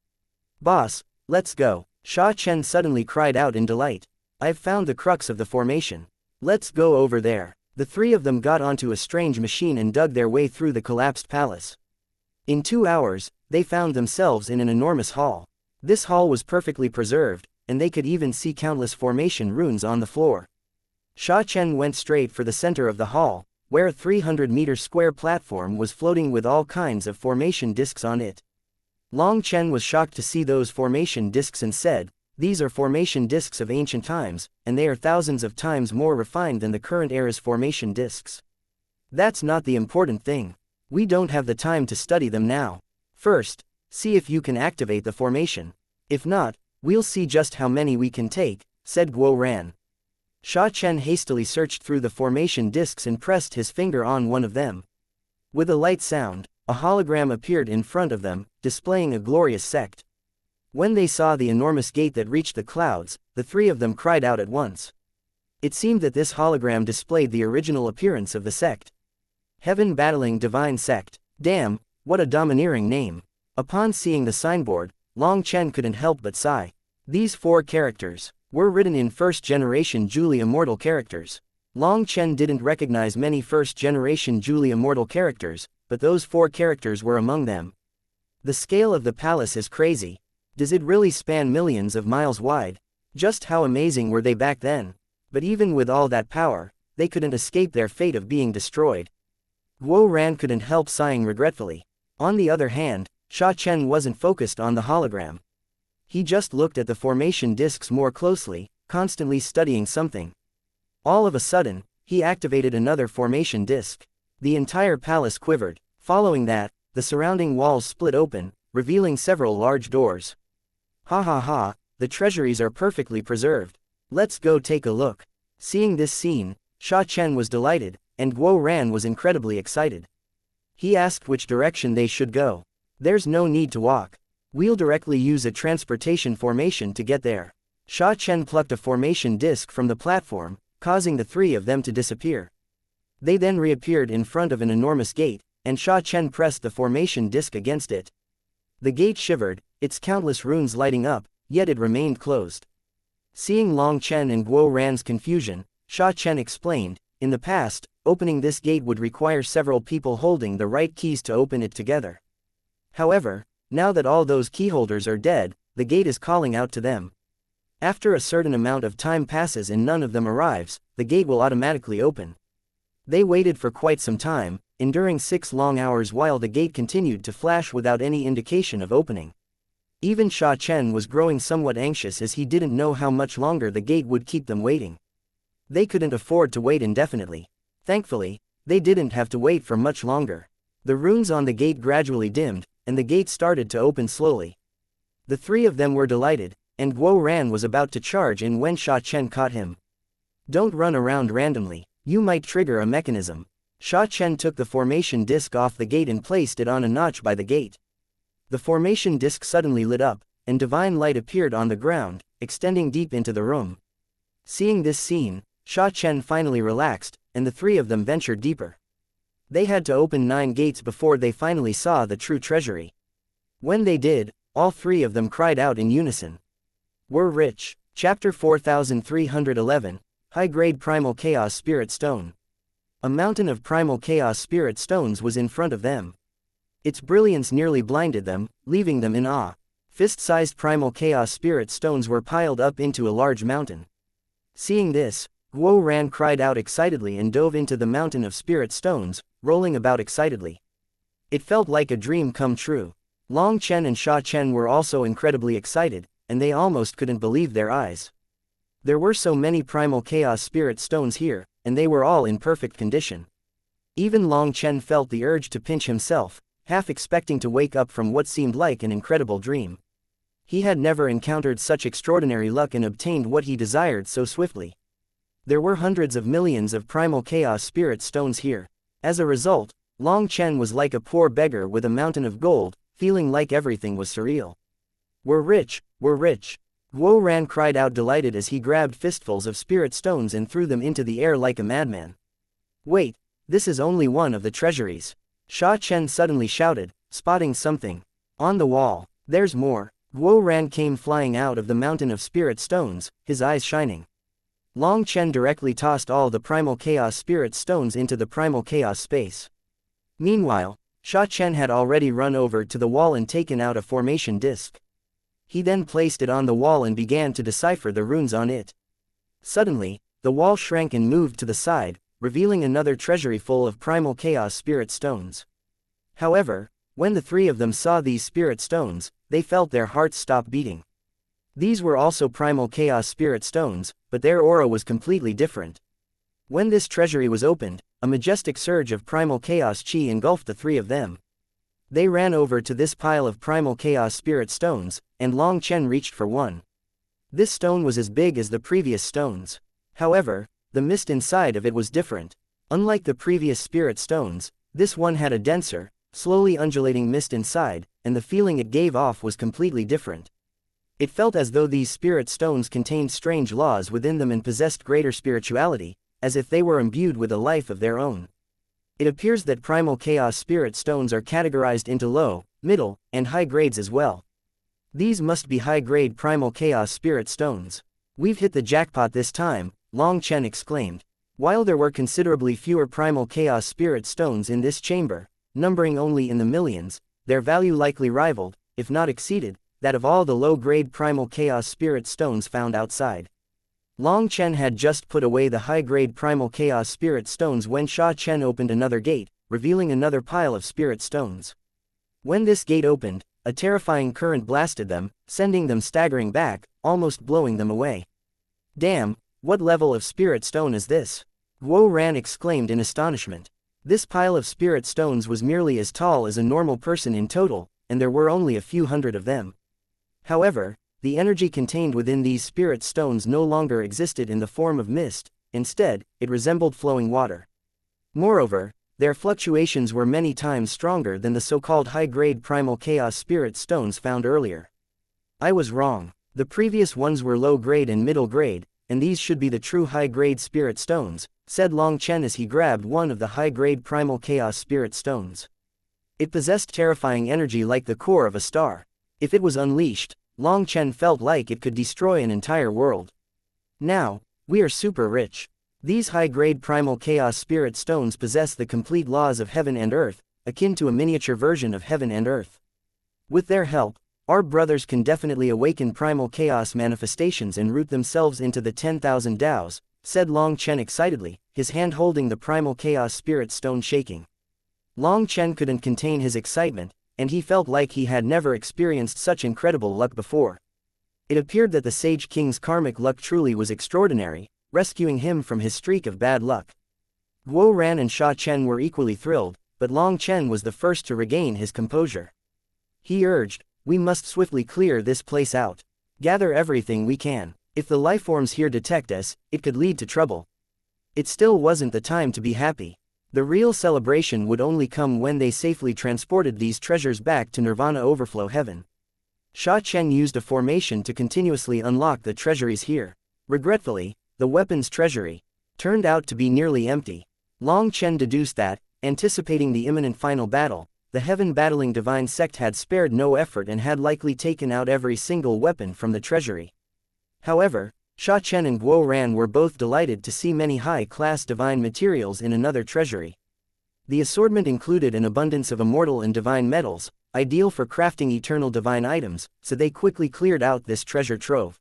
Boss, let's go, Sha Chen suddenly cried out in delight. I've found the crux of the formation. Let's go over there. The three of them got onto a strange machine and dug their way through the collapsed palace. In 2 hours, they found themselves in an enormous hall. This hall was perfectly preserved, and they could even see countless formation runes on the floor. Sha Chen went straight for the center of the hall, where a 300-meter square platform was floating with all kinds of formation discs on it. Long Chen was shocked to see those formation discs and said, "These are formation discs of ancient times, and they are thousands of times more refined than the current era's formation discs. That's not the important thing. We don't have the time to study them now. First, see if you can activate the formation. If not, we'll see just how many we can take," said Guo Ran. Sha Chen hastily searched through the formation discs and pressed his finger on one of them. With a light sound, a hologram appeared in front of them, displaying a glorious sect. When they saw the enormous gate that reached the clouds, the three of them cried out at once. It seemed that this hologram displayed the original appearance of the sect. Heaven Battling Divine Sect. Damn, what a domineering name. Upon seeing the signboard, Long Chen couldn't help but sigh. These 4 characters were written in first-generation Julie Immortal characters. Long Chen didn't recognize many first-generation Julie Immortal characters, but those 4 characters were among them. The scale of the palace is crazy. Does it really span millions of miles wide? Just how amazing were they back then? But even with all that power, they couldn't escape their fate of being destroyed. Guo Ran couldn't help sighing regretfully. On the other hand, Sha Chen wasn't focused on the hologram. He just looked at the formation discs more closely, constantly studying something. All of a sudden, he activated another formation disc. The entire palace quivered. Following that, the surrounding walls split open, revealing several large doors. Ha ha ha, the treasuries are perfectly preserved. Let's go take a look. Seeing this scene, Sha Chen was delighted, and Guo Ran was incredibly excited. He asked which direction they should go. There's no need to walk. We'll directly use a transportation formation to get there. Sha Chen plucked a formation disc from the platform, causing the three of them to disappear. They then reappeared in front of an enormous gate, and Sha Chen pressed the formation disc against it. The gate shivered, its countless runes lighting up, yet it remained closed. Seeing Long Chen and Guo Ran's confusion, Sha Chen explained, in the past, opening this gate would require several people holding the right keys to open it together. However, now that all those keyholders are dead, the gate is calling out to them. After a certain amount of time passes and none of them arrives, the gate will automatically open. They waited for quite some time, enduring 6 long hours while the gate continued to flash without any indication of opening. Even Sha Chen was growing somewhat anxious as he didn't know how much longer the gate would keep them waiting. They couldn't afford to wait indefinitely. Thankfully, they didn't have to wait for much longer. The runes on the gate gradually dimmed, and the gate started to open slowly. The three of them were delighted, and Guo Ran was about to charge in when Sha Chen caught him. Don't run around randomly, you might trigger a mechanism. Sha Chen took the formation disc off the gate and placed it on a notch by the gate. The formation disc suddenly lit up, and divine light appeared on the ground, extending deep into the room. Seeing this scene, Sha Chen finally relaxed, and the three of them ventured deeper. They had to open 9 gates before they finally saw the true treasury. When they did, all three of them cried out in unison. We're rich. Chapter 4311, High-Grade Primal Chaos Spirit Stone. A mountain of Primal Chaos Spirit Stones was in front of them. Its brilliance nearly blinded them, leaving them in awe. Fist-sized Primal Chaos Spirit Stones were piled up into a large mountain. Seeing this, Guo Ran cried out excitedly and dove into the mountain of spirit stones, rolling about excitedly. It felt like a dream come true. Long Chen and Sha Chen were also incredibly excited, and they almost couldn't believe their eyes. There were so many Primal Chaos Spirit Stones here, and they were all in perfect condition. Even Long Chen felt the urge to pinch himself, half expecting to wake up from what seemed like an incredible dream. He had never encountered such extraordinary luck and obtained what he desired so swiftly. There were hundreds of millions of Primal Chaos Spirit Stones here. As a result, Long Chen was like a poor beggar with a mountain of gold, feeling like everything was surreal. We're rich, we're rich. Guo Ran cried out delighted as he grabbed fistfuls of spirit stones and threw them into the air like a madman. Wait, this is only one of the treasuries. Sha Chen suddenly shouted, spotting something. On the wall, there's more. Guo Ran came flying out of the mountain of spirit stones, his eyes shining. Long Chen directly tossed all the Primal Chaos Spirit Stones into the Primal Chaos space. Meanwhile, Sha Chen had already run over to the wall and taken out a formation disc. He then placed it on the wall and began to decipher the runes on it. Suddenly, the wall shrank and moved to the side, revealing another treasury full of Primal Chaos Spirit Stones. However, when the three of them saw these Spirit Stones, they felt their hearts stop beating. These were also Primal Chaos Spirit Stones, but their aura was completely different. When this treasury was opened, a majestic surge of Primal Chaos Chi engulfed the three of them. They ran over to this pile of Primal Chaos Spirit Stones, and Long Chen reached for one. This stone was as big as the previous stones. However, the mist inside of it was different. Unlike the previous Spirit Stones, this one had a denser, slowly undulating mist inside, and the feeling it gave off was completely different. It felt as though these spirit stones contained strange laws within them and possessed greater spirituality, as if they were imbued with a life of their own. It appears that Primal Chaos Spirit Stones are categorized into low, middle, and high grades as well. These must be high-grade Primal Chaos Spirit Stones. We've hit the jackpot this time, Long Chen exclaimed. While there were considerably fewer Primal Chaos Spirit Stones in this chamber, numbering only in the millions, their value likely rivaled, if not exceeded, that of all the low-grade primal chaos spirit stones found outside. Long Chen had just put away the high-grade primal chaos spirit stones when Sha Chen opened another gate, revealing another pile of spirit stones. When this gate opened, a terrifying current blasted them, sending them staggering back, almost blowing them away. Damn, what level of spirit stone is this? Guo Ran exclaimed in astonishment. This pile of spirit stones was merely as tall as a normal person in total, and there were only a few hundred of them. However, the energy contained within these spirit stones no longer existed in the form of mist, instead, it resembled flowing water. Moreover, their fluctuations were many times stronger than the so-called high-grade primal chaos spirit stones found earlier. I was wrong. The previous ones were low-grade and middle-grade, and these should be the true high-grade spirit stones, said Long Chen as he grabbed one of the high-grade primal chaos spirit stones. It possessed terrifying energy like the core of a star. If it was unleashed, Long Chen felt like it could destroy an entire world. Now, we are super rich. These high-grade primal chaos spirit stones possess the complete laws of heaven and earth, akin to a miniature version of heaven and earth. With their help, our brothers can definitely awaken primal chaos manifestations and root themselves into the 10,000 Daos, said Long Chen excitedly, his hand holding the primal chaos spirit stone shaking. Long Chen couldn't contain his excitement, and he felt like he had never experienced such incredible luck before. It appeared that the Sage King's karmic luck truly was extraordinary, rescuing him from his streak of bad luck. Guo Ran and Sha Chen were equally thrilled, but Long Chen was the first to regain his composure. He urged, "We must swiftly clear this place out. Gather everything we can. If the lifeforms here detect us, it could lead to trouble." It still wasn't the time to be happy. The real celebration would only come when they safely transported these treasures back to Nirvana Overflow Heaven. Sha Chen used a formation to continuously unlock the treasuries here. Regretfully, the weapons treasury turned out to be nearly empty. Long Chen deduced that, anticipating the imminent final battle, the heaven-battling divine sect had spared no effort and had likely taken out every single weapon from the treasury. However, Sha Chen and Guo Ran were both delighted to see many high-class divine materials in another treasury. The assortment included an abundance of immortal and divine metals, ideal for crafting eternal divine items, so they quickly cleared out this treasure trove.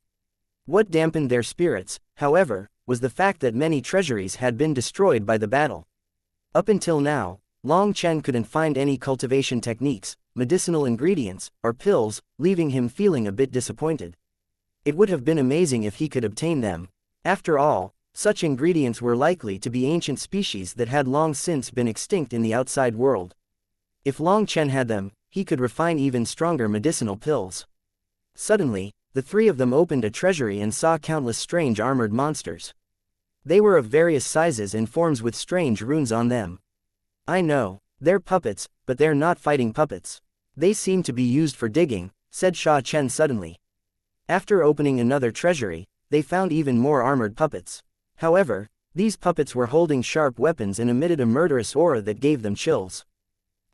What dampened their spirits, however, was the fact that many treasuries had been destroyed by the battle. Up until now, Long Chen couldn't find any cultivation techniques, medicinal ingredients, or pills, leaving him feeling a bit disappointed. It would have been amazing if he could obtain them. After all, such ingredients were likely to be ancient species that had long since been extinct in the outside world. If Long Chen had them, he could refine even stronger medicinal pills. Suddenly, the three of them opened a treasury and saw countless strange armored monsters. They were of various sizes and forms with strange runes on them. "I know, they're puppets, but they're not fighting puppets. They seem to be used for digging," said Sha Chen suddenly. After opening another treasury, they found even more armored puppets. However, these puppets were holding sharp weapons and emitted a murderous aura that gave them chills.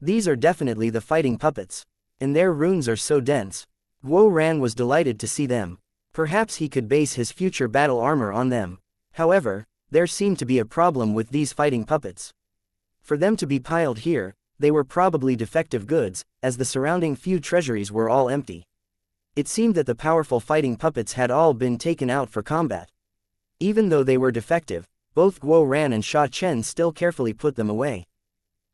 These are definitely the fighting puppets. And their runes are so dense. Guo Ran was delighted to see them. Perhaps he could base his future battle armor on them. However, there seemed to be a problem with these fighting puppets. For them to be piled here, they were probably defective goods, as the surrounding few treasuries were all empty. It seemed that the powerful fighting puppets had all been taken out for combat. Even though they were defective, both Guo Ran and Sha Chen still carefully put them away.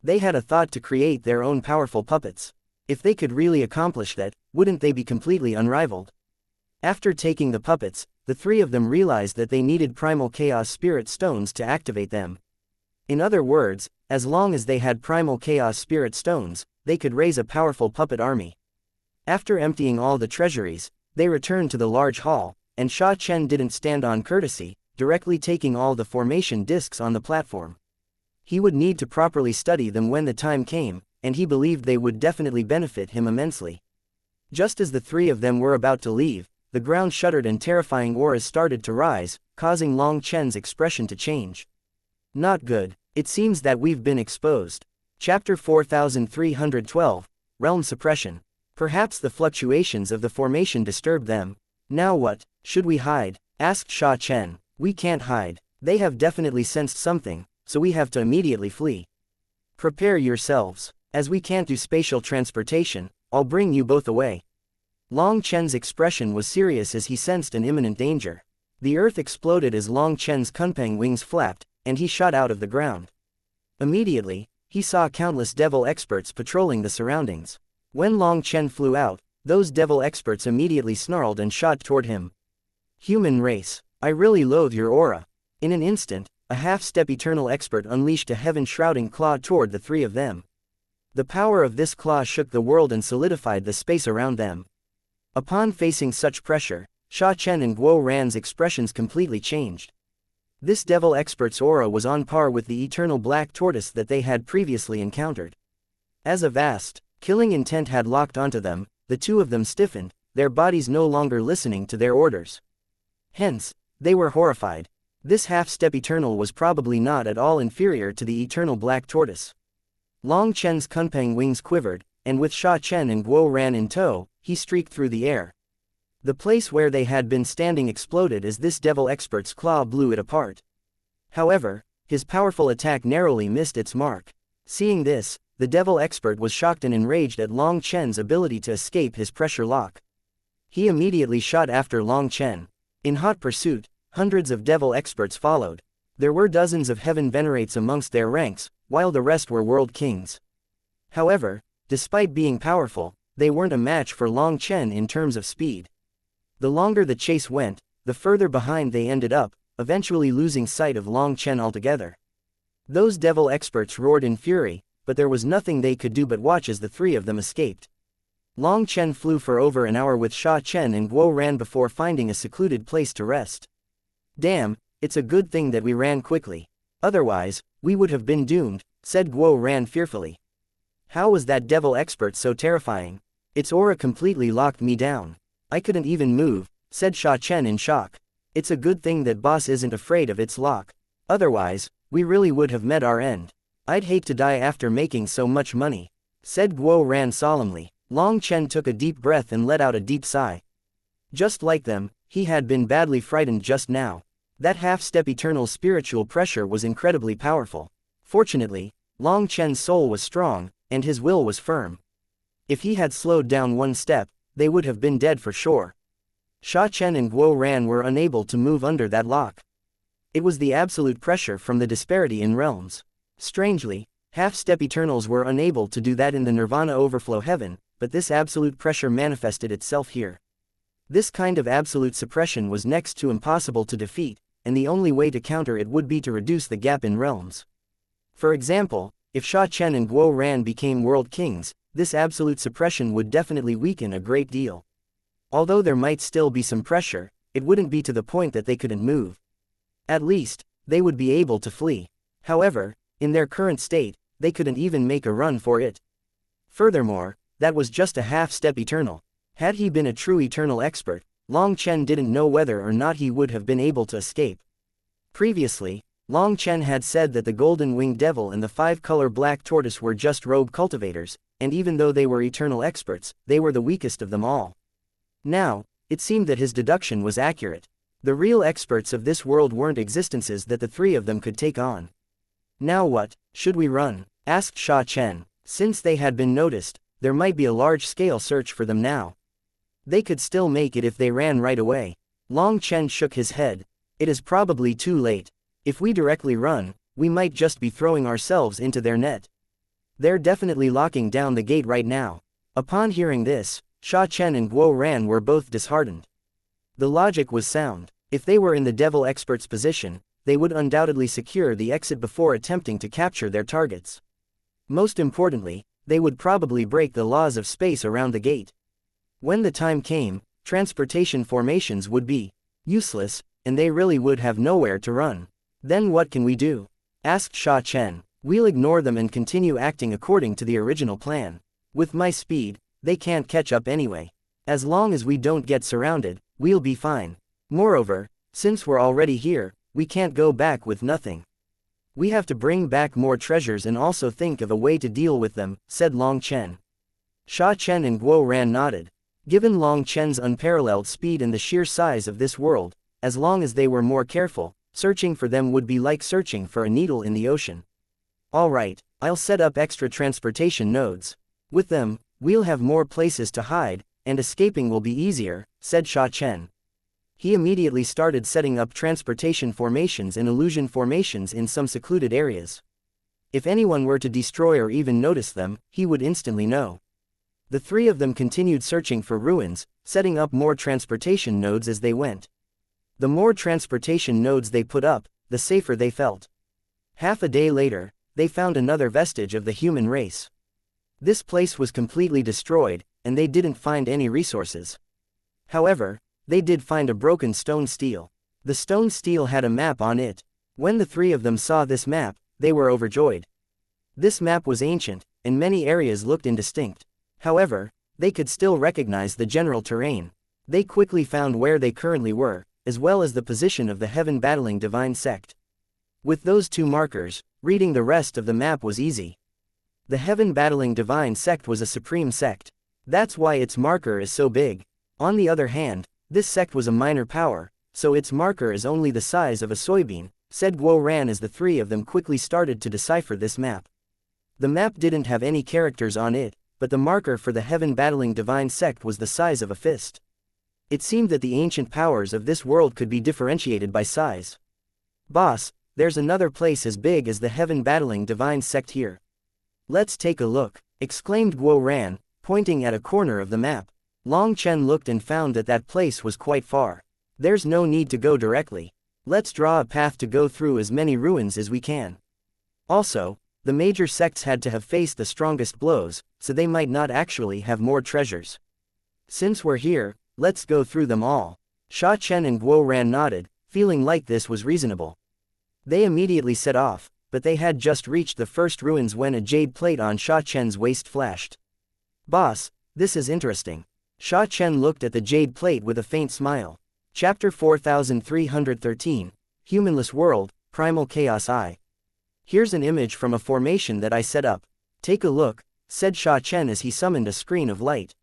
They had a thought to create their own powerful puppets. If they could really accomplish that, wouldn't they be completely unrivaled? After taking the puppets, the three of them realized that they needed primal chaos spirit stones to activate them. In other words, as long as they had primal chaos spirit stones, they could raise a powerful puppet army. After emptying all the treasuries, they returned to the large hall, and Sha Chen didn't stand on courtesy, directly taking all the formation discs on the platform. He would need to properly study them when the time came, and he believed they would definitely benefit him immensely. Just as the three of them were about to leave, the ground shuddered and terrifying auras started to rise, causing Long Chen's expression to change. "Not good. It seems that we've been exposed." Chapter 4312, Realm Suppression. Perhaps the fluctuations of the formation disturbed them. "Now what? Should we hide?" asked Sha Chen. "We can't hide. They have definitely sensed something, so we have to immediately flee." "Prepare yourselves. As we can't do spatial transportation, I'll bring you both away. Long Chen's expression was serious as he sensed an imminent danger. The earth exploded as Long Chen's kunpeng wings flapped, and he shot out of the ground. Immediately, he saw countless devil experts patrolling the surroundings. When Long Chen flew out, those devil experts immediately snarled and shot toward him. Human race, I really loathe your aura. In an instant, a half-step eternal expert unleashed a heaven-shrouding claw toward the three of them. The power of this claw shook the world and solidified the space around them. Upon facing such pressure, Sha Chen and Guo Ran's expressions completely changed. This devil expert's aura was on par with the eternal black tortoise that they had previously encountered. As a vast, killing intent had locked onto them, the two of them stiffened, their bodies no longer listening to their orders. Hence, they were horrified. This half-step eternal was probably not at all inferior to the eternal black tortoise. Long Chen's kunpeng wings quivered, and with Sha Chen and Guo Ran in tow, he streaked through the air. The place where they had been standing exploded as this devil expert's claw blew it apart. However, his powerful attack narrowly missed its mark. Seeing this, the devil expert was shocked and enraged at Long Chen's ability to escape his pressure lock. He immediately shot after Long Chen. In hot pursuit, hundreds of devil experts followed. There were dozens of heaven venerates amongst their ranks, while the rest were world kings. However, despite being powerful, they weren't a match for Long Chen in terms of speed. The longer the chase went, the further behind they ended up, eventually losing sight of Long Chen altogether. Those devil experts roared in fury, but there was nothing they could do but watch as the three of them escaped. Long Chen flew for over an hour with Sha Chen and Guo Ran before finding a secluded place to rest. Damn, it's a good thing that we ran quickly. Otherwise, we would have been doomed, said Guo Ran fearfully. How was that devil expert so terrifying? Its aura completely locked me down. I couldn't even move, said Sha Chen in shock. It's a good thing that boss isn't afraid of its lock. Otherwise, we really would have met our end. I'd hate to die after making so much money, said Guo Ran solemnly. Long Chen took a deep breath and let out a deep sigh. Just like them, he had been badly frightened just now. That half-step eternal spiritual pressure was incredibly powerful. Fortunately, Long Chen's soul was strong, and his will was firm. If he had slowed down one step, they would have been dead for sure. Sha Chen and Guo Ran were unable to move under that lock. It was the absolute pressure from the disparity in realms. Strangely, half-step eternals were unable to do that in the Nirvana overflow heaven, but this absolute pressure manifested itself here. This kind of absolute suppression was next to impossible to defeat, and the only way to counter it would be to reduce the gap in realms. For example, if Sha Chen and Guo Ran became world kings, this absolute suppression would definitely weaken a great deal. Although there might still be some pressure, it wouldn't be to the point that they couldn't move. At least, they would be able to flee. However, in their current state, they couldn't even make a run for it. Furthermore, that was just a half-step eternal. Had he been a true eternal expert, Long Chen didn't know whether or not he would have been able to escape. Previously, Long Chen had said that the golden-winged devil and the five-color black tortoise were just rogue cultivators, and even though they were eternal experts, they were the weakest of them all. Now, it seemed that his deduction was accurate. The real experts of this world weren't existences that the three of them could take on. Now what, should we run? Asked Sha Chen. Since they had been noticed, there might be a large-scale search for them now. They could still make it if they ran right away. Long Chen shook his head. It is probably too late. If we directly run, we might just be throwing ourselves into their net. They're definitely locking down the gate right now. Upon hearing this, Sha Chen and Guo Ran were both disheartened. The logic was sound. If they were in the devil expert's position, they would undoubtedly secure the exit before attempting to capture their targets. Most importantly, they would probably break the laws of space around the gate. When the time came, transportation formations would be useless, and they really would have nowhere to run. Then what can we do? Asked Sha Chen. We'll ignore them and continue acting according to the original plan. With my speed, they can't catch up anyway. As long as we don't get surrounded, we'll be fine. Moreover, since we're already here, we can't go back with nothing. We have to bring back more treasures and also think of a way to deal with them, said Long Chen. Sha Chen and Guo Ran nodded. Given Long Chen's unparalleled speed and the sheer size of this world, as long as they were more careful, searching for them would be like searching for a needle in the ocean. All right, I'll set up extra transportation nodes. With them, we'll have more places to hide, and escaping will be easier, said Sha Chen. He immediately started setting up transportation formations and illusion formations in some secluded areas. If anyone were to destroy or even notice them, he would instantly know. The three of them continued searching for ruins, setting up more transportation nodes as they went. The more transportation nodes they put up, the safer they felt. Half a day later, they found another vestige of the human race. This place was completely destroyed, and they didn't find any resources. However, they did find a broken stone stele. The stone stele had a map on it. When the three of them saw this map, they were overjoyed. This map was ancient, and many areas looked indistinct. However, they could still recognize the general terrain. They quickly found where they currently were, as well as the position of the heaven-battling divine sect. With those two markers, reading the rest of the map was easy. The heaven-battling divine sect was a supreme sect. That's why its marker is so big. On the other hand, this sect was a minor power, so its marker is only the size of a soybean, said Guo Ran as the three of them quickly started to decipher this map. The map didn't have any characters on it, but the marker for the heaven-battling divine sect was the size of a fist. It seemed that the ancient powers of this world could be differentiated by size. Boss, there's another place as big as the heaven-battling divine sect here. Let's take a look, exclaimed Guo Ran, pointing at a corner of the map. Long Chen looked and found that that place was quite far. There's no need to go directly. Let's draw a path to go through as many ruins as we can. Also, the major sects had to have faced the strongest blows, so they might not actually have more treasures. Since we're here, let's go through them all. Sha Chen and Guo Ran nodded, feeling like this was reasonable. They immediately set off, but they had just reached the first ruins when a jade plate on Sha Chen's waist flashed. Boss, this is interesting. Sha Chen looked at the jade plate with a faint smile. Chapter 4313, Humanless World, Primal Chaos I. Here's an image from a formation that I set up. Take a look, said Sha Chen as he summoned a screen of light.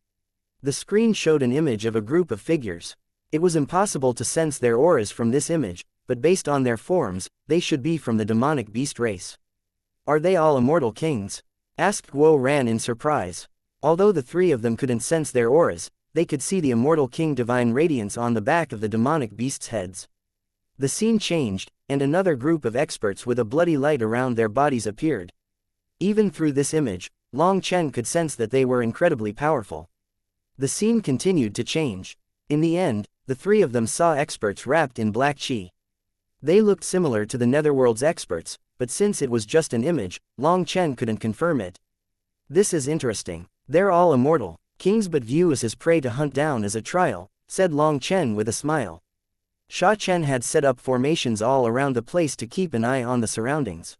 The screen showed an image of a group of figures. It was impossible to sense their auras from this image, but based on their forms, they should be from the demonic beast race. Are they all immortal kings? Asked Guo Ran in surprise. Although the three of them couldn't sense their auras, they could see the immortal king divine radiance on the back of the demonic beasts' heads. The scene changed, and another group of experts with a bloody light around their bodies appeared. Even through this image, Long Chen could sense that they were incredibly powerful. The scene continued to change. In the end, the three of them saw experts wrapped in black qi. They looked similar to the Netherworld's experts, but since it was just an image, Long Chen couldn't confirm it. This is interesting. They're all immortal, kings but view us as prey to hunt down as a trial, said Long Chen with a smile. Sha Chen had set up formations all around the place to keep an eye on the surroundings.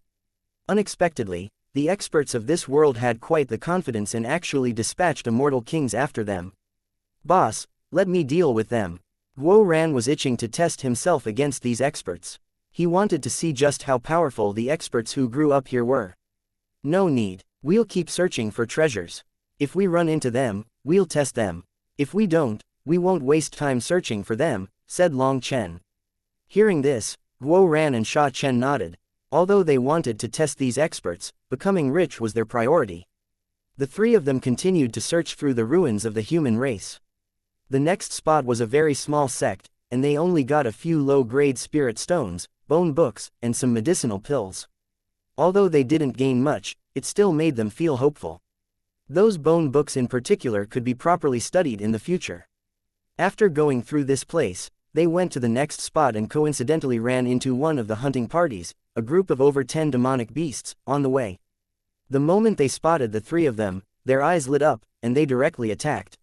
Unexpectedly, the experts of this world had quite the confidence and actually dispatched immortal kings after them. Boss, let me deal with them. Guo Ran was itching to test himself against these experts. He wanted to see just how powerful the experts who grew up here were. No need, we'll keep searching for treasures. If we run into them, we'll test them. If we don't, we won't waste time searching for them, said Long Chen. Hearing this, Guo Ran and Sha Chen nodded. Although they wanted to test these experts, becoming rich was their priority. The three of them continued to search through the ruins of the human race. The next spot was a very small sect, and they only got a few low-grade spirit stones, bone books, and some medicinal pills. Although they didn't gain much, it still made them feel hopeful. Those bone books in particular could be properly studied in the future. After going through this place, they went to the next spot and coincidentally ran into one of the hunting parties, a group of over 10 demonic beasts, on the way. The moment they spotted the three of them, their eyes lit up, and they directly attacked.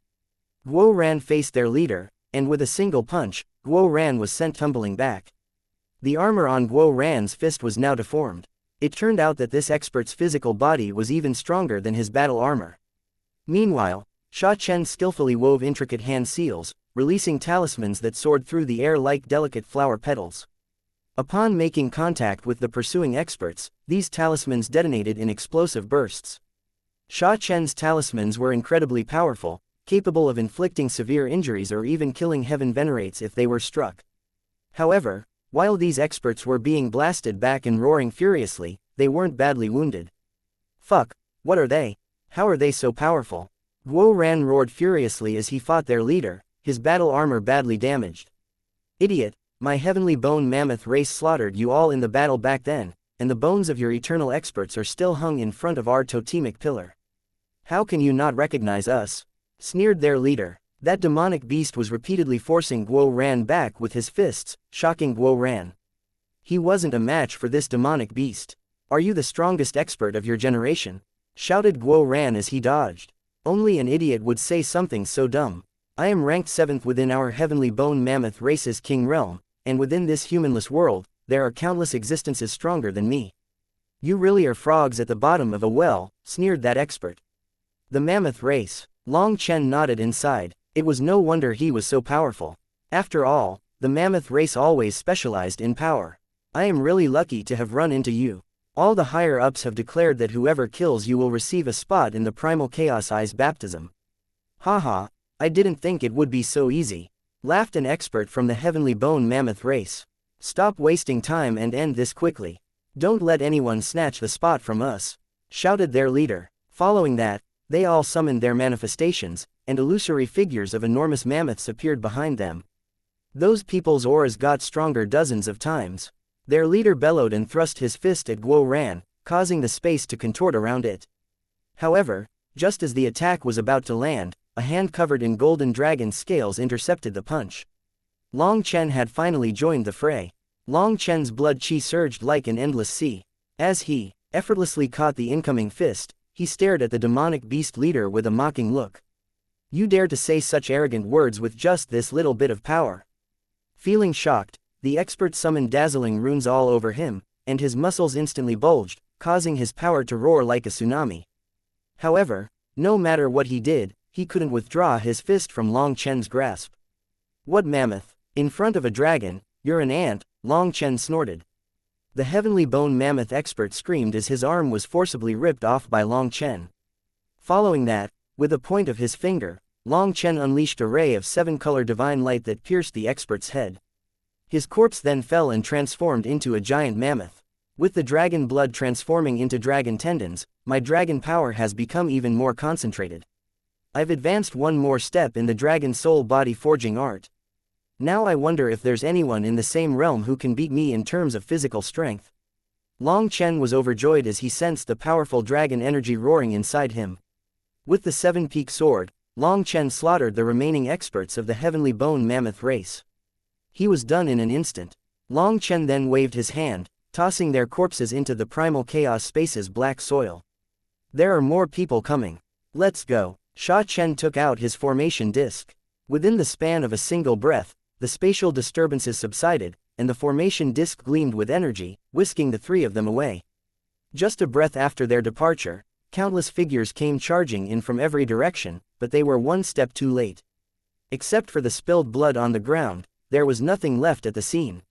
Guo Ran faced their leader, and with a single punch, Guo Ran was sent tumbling back. The armor on Guo Ran's fist was now deformed. It turned out that this expert's physical body was even stronger than his battle armor. Meanwhile, Sha Chen skillfully wove intricate hand seals, releasing talismans that soared through the air like delicate flower petals. Upon making contact with the pursuing experts, these talismans detonated in explosive bursts. Sha Chen's talismans were incredibly powerful, capable of inflicting severe injuries or even killing heaven venerates if they were struck. However, while these experts were being blasted back and roaring furiously, they weren't badly wounded. Fuck, what are they? How are they so powerful? Guo Ran roared furiously as he fought their leader, his battle armor badly damaged. Idiot, my heavenly bone mammoth race slaughtered you all in the battle back then, and the bones of your eternal experts are still hung in front of our totemic pillar. How can you not recognize us? Sneered their leader. That demonic beast was repeatedly forcing Guo Ran back with his fists, shocking Guo Ran. He wasn't a match for this demonic beast. Are you the strongest expert of your generation? Shouted Guo Ran as he dodged. Only an idiot would say something so dumb. I am ranked 7th within our heavenly bone mammoth race's king realm, and within this humanless world, there are countless existences stronger than me. You really are frogs at the bottom of a well, sneered that expert. The mammoth race. Long Chen nodded inside. It was no wonder he was so powerful. After all, the mammoth race always specialized in power. I am really lucky to have run into you. All the higher-ups have declared that whoever kills you will receive a spot in the primal chaos eyes baptism. Haha, I didn't think it would be so easy. Laughed an expert from the heavenly bone mammoth race. Stop wasting time and end this quickly. Don't let anyone snatch the spot from us. Shouted their leader. Following that, they all summoned their manifestations, and illusory figures of enormous mammoths appeared behind them. Those people's auras got stronger dozens of times. Their leader bellowed and thrust his fist at Guo Ran, causing the space to contort around it. However, just as the attack was about to land, a hand covered in golden dragon scales intercepted the punch. Long Chen had finally joined the fray. Long Chen's blood qi surged like an endless sea. As he effortlessly caught the incoming fist, he stared at the demonic beast leader with a mocking look. You dare to say such arrogant words with just this little bit of power? Feeling shocked, the expert summoned dazzling runes all over him, and his muscles instantly bulged, causing his power to roar like a tsunami. However, no matter what he did, he couldn't withdraw his fist from Long Chen's grasp. What mammoth? In front of a dragon, you're an ant, Long Chen snorted. The heavenly bone mammoth expert screamed as his arm was forcibly ripped off by Long Chen. Following that, with a point of his finger, Long Chen unleashed a ray of 7-color divine light that pierced the expert's head. His corpse then fell and transformed into a giant mammoth. With the dragon blood transforming into dragon tendons, my dragon power has become even more concentrated. I've advanced one more step in the dragon soul body forging art. Now I wonder if there's anyone in the same realm who can beat me in terms of physical strength. Long Chen was overjoyed as he sensed the powerful dragon energy roaring inside him. With the 7-peak sword, Long Chen slaughtered the remaining experts of the heavenly bone mammoth race. He was done in an instant. Long Chen then waved his hand, tossing their corpses into the primal chaos space's black soil. There are more people coming. Let's go. Sha Chen took out his formation disc. Within the span of a single breath, the spatial disturbances subsided, and the formation disc gleamed with energy, whisking the 3 of them away. Just a breath after their departure, countless figures came charging in from every direction, but they were one step too late. Except for the spilled blood on the ground, there was nothing left at the scene.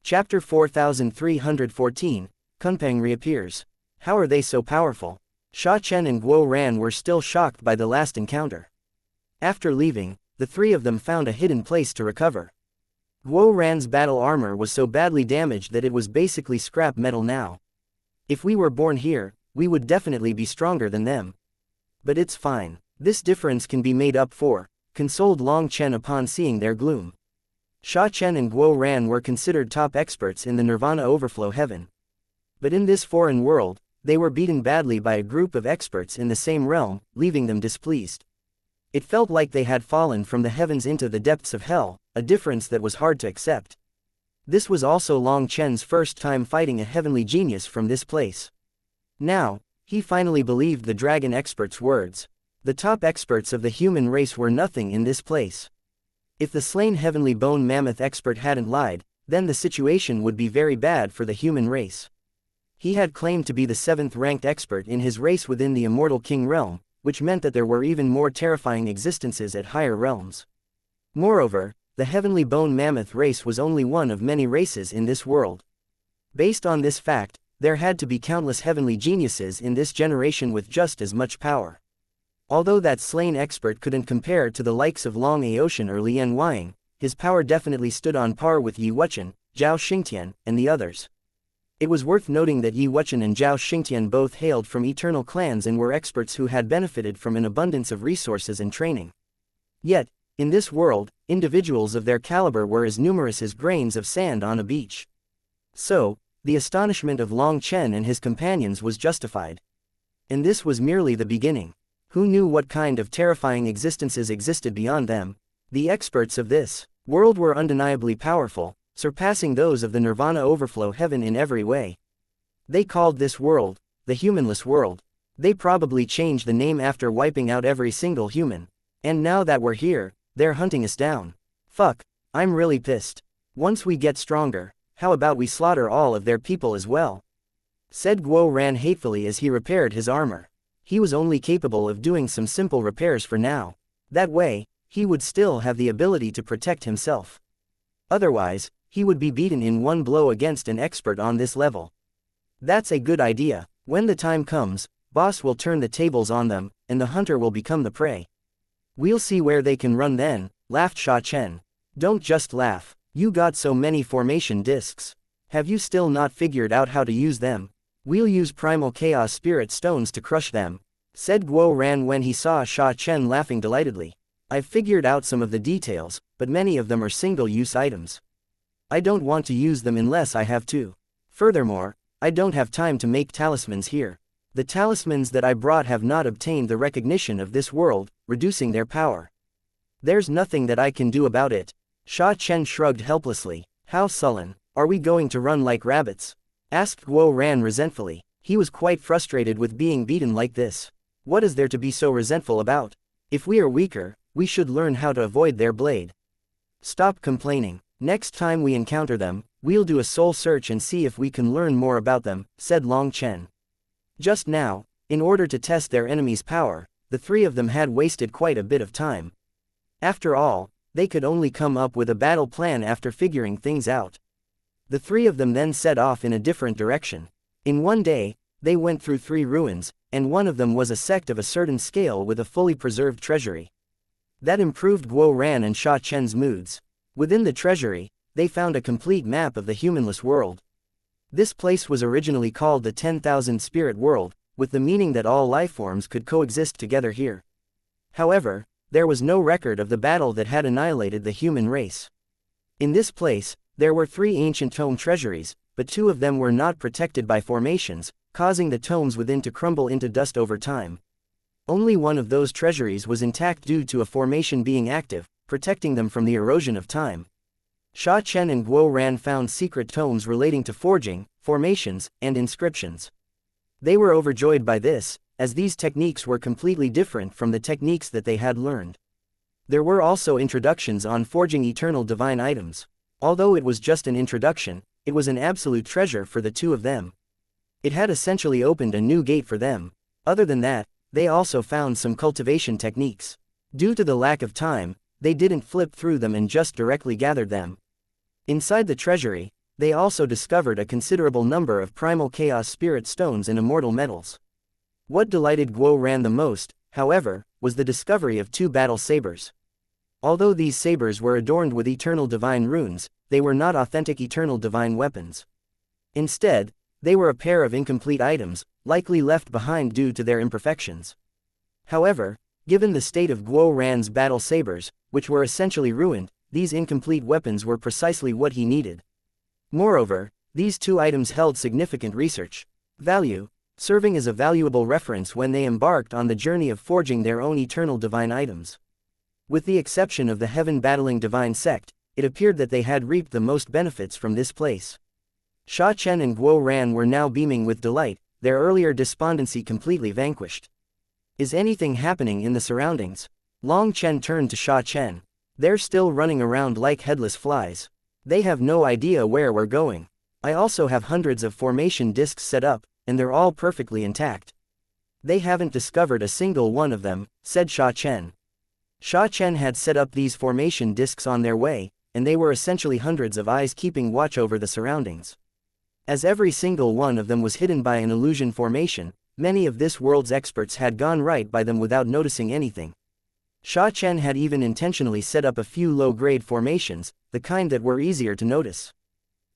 Chapter 4314, Kunpeng reappears. How are they so powerful? Sha Chen and Guo Ran were still shocked by the last encounter. After leaving, the 3 of them found a hidden place to recover. Guo Ran's battle armor was so badly damaged that it was basically scrap metal now. If we were born here, we would definitely be stronger than them. But it's fine. This difference can be made up for, consoled Long Chen upon seeing their gloom. Sha Chen and Guo Ran were considered top experts in the Nirvana Overflow Heaven. But in this foreign world, they were beaten badly by a group of experts in the same realm, leaving them displeased. It felt like they had fallen from the heavens into the depths of hell, a difference that was hard to accept. This was also Long Chen's first time fighting a heavenly genius from this place. Now, he finally believed the dragon expert's words. The top experts of the human race were nothing in this place. If the slain heavenly bone mammoth expert hadn't lied, then the situation would be very bad for the human race. He had claimed to be the 7th ranked expert in his race within the immortal king realm, which meant that there were even more terrifying existences at higher realms. Moreover, the heavenly bone mammoth race was only one of many races in this world. Based on this fact, there had to be countless heavenly geniuses in this generation with just as much power. Although that slain expert couldn't compare to the likes of Long Aotian or Lian Weiying, his power definitely stood on par with Yi Wuchen, Zhao Xingtian, and the others. It was worth noting that Yi Wuchen and Zhao Xingtian both hailed from eternal clans and were experts who had benefited from an abundance of resources and training. Yet, in this world, individuals of their caliber were as numerous as grains of sand on a beach. So, the astonishment of Long Chen and his companions was justified. And this was merely the beginning. Who knew what kind of terrifying existences existed beyond them? The experts of this world were undeniably powerful, surpassing those of the Nirvana overflow heaven in every way. They called this world the humanless world. They probably changed the name after wiping out every single human. And now that we're here, they're hunting us down. Fuck, I'm really pissed. Once we get stronger, how about we slaughter all of their people as well? Said Guo Ran hatefully as he repaired his armor. He was only capable of doing some simple repairs for now. That way, he would still have the ability to protect himself. Otherwise, he would be beaten in one blow against an expert on this level. That's a good idea. When the time comes, Boss will turn the tables on them, and the hunter will become the prey. We'll see where they can run then, laughed Sha Chen. Don't just laugh. You got so many formation discs. Have you still not figured out how to use them? We'll use primal chaos spirit stones to crush them, said Guo Ran when he saw Sha Chen laughing delightedly. I've figured out some of the details, but many of them are single-use items. I don't want to use them unless I have to. Furthermore, I don't have time to make talismans here. The talismans that I brought have not obtained the recognition of this world, reducing their power. There's nothing that I can do about it. Sha Chen shrugged helplessly. How sullen. Are we going to run like rabbits? Asked Guo Ran resentfully. He was quite frustrated with being beaten like this. What is there to be so resentful about? If we are weaker, we should learn how to avoid their blade. Stop complaining. Next time we encounter them, we'll do a soul search and see if we can learn more about them, said Long Chen. Just now, in order to test their enemy's power, the three of them had wasted quite a bit of time. After all, they could only come up with a battle plan after figuring things out. The three of them then set off in a different direction. In one day, they went through 3 ruins, and one of them was a sect of a certain scale with a fully preserved treasury. That improved Guo Ran and Sha Chen's moods. Within the treasury, they found a complete map of the humanless world. This place was originally called the 10,000 Spirit World, with the meaning that all lifeforms could coexist together here. However, there was no record of the battle that had annihilated the human race. In this place, there were 3 ancient tome treasuries, but 2 of them were not protected by formations, causing the tomes within to crumble into dust over time. Only one of those treasuries was intact due to a formation being active, protecting them from the erosion of time. Sha Chen and Guo Ran found secret tomes relating to forging, formations, and inscriptions. They were overjoyed by this, as these techniques were completely different from the techniques that they had learned. There were also introductions on forging eternal divine items. Although it was just an introduction, it was an absolute treasure for the 2 of them. It had essentially opened a new gate for them. Other than that, they also found some cultivation techniques. Due to the lack of time, they didn't flip through them and just directly gathered them. Inside the treasury, they also discovered a considerable number of primal chaos spirit stones and immortal metals. What delighted Guo Ran the most, however, was the discovery of 2 battle sabers. Although these sabers were adorned with eternal divine runes, they were not authentic eternal divine weapons. Instead, they were a pair of incomplete items, likely left behind due to their imperfections. However, given the state of Guo Ran's battle sabers, which were essentially ruined, these incomplete weapons were precisely what he needed. Moreover, these 2 items held significant research value, serving as a valuable reference when they embarked on the journey of forging their own eternal divine items. With the exception of the heaven-battling divine sect, it appeared that they had reaped the most benefits from this place. Sha Chen and Guo Ran were now beaming with delight, their earlier despondency completely vanquished. Is anything happening in the surroundings? Long Chen turned to Sha Chen. They're still running around like headless flies. They have no idea where we're going. I also have hundreds of formation discs set up, and they're all perfectly intact. They haven't discovered a single one of them, said Sha Chen. Sha Chen had set up these formation discs on their way, and they were essentially hundreds of eyes keeping watch over the surroundings. As every single one of them was hidden by an illusion formation, many of this world's experts had gone right by them without noticing anything. Sha Chen had even intentionally set up a few low-grade formations, the kind that were easier to notice.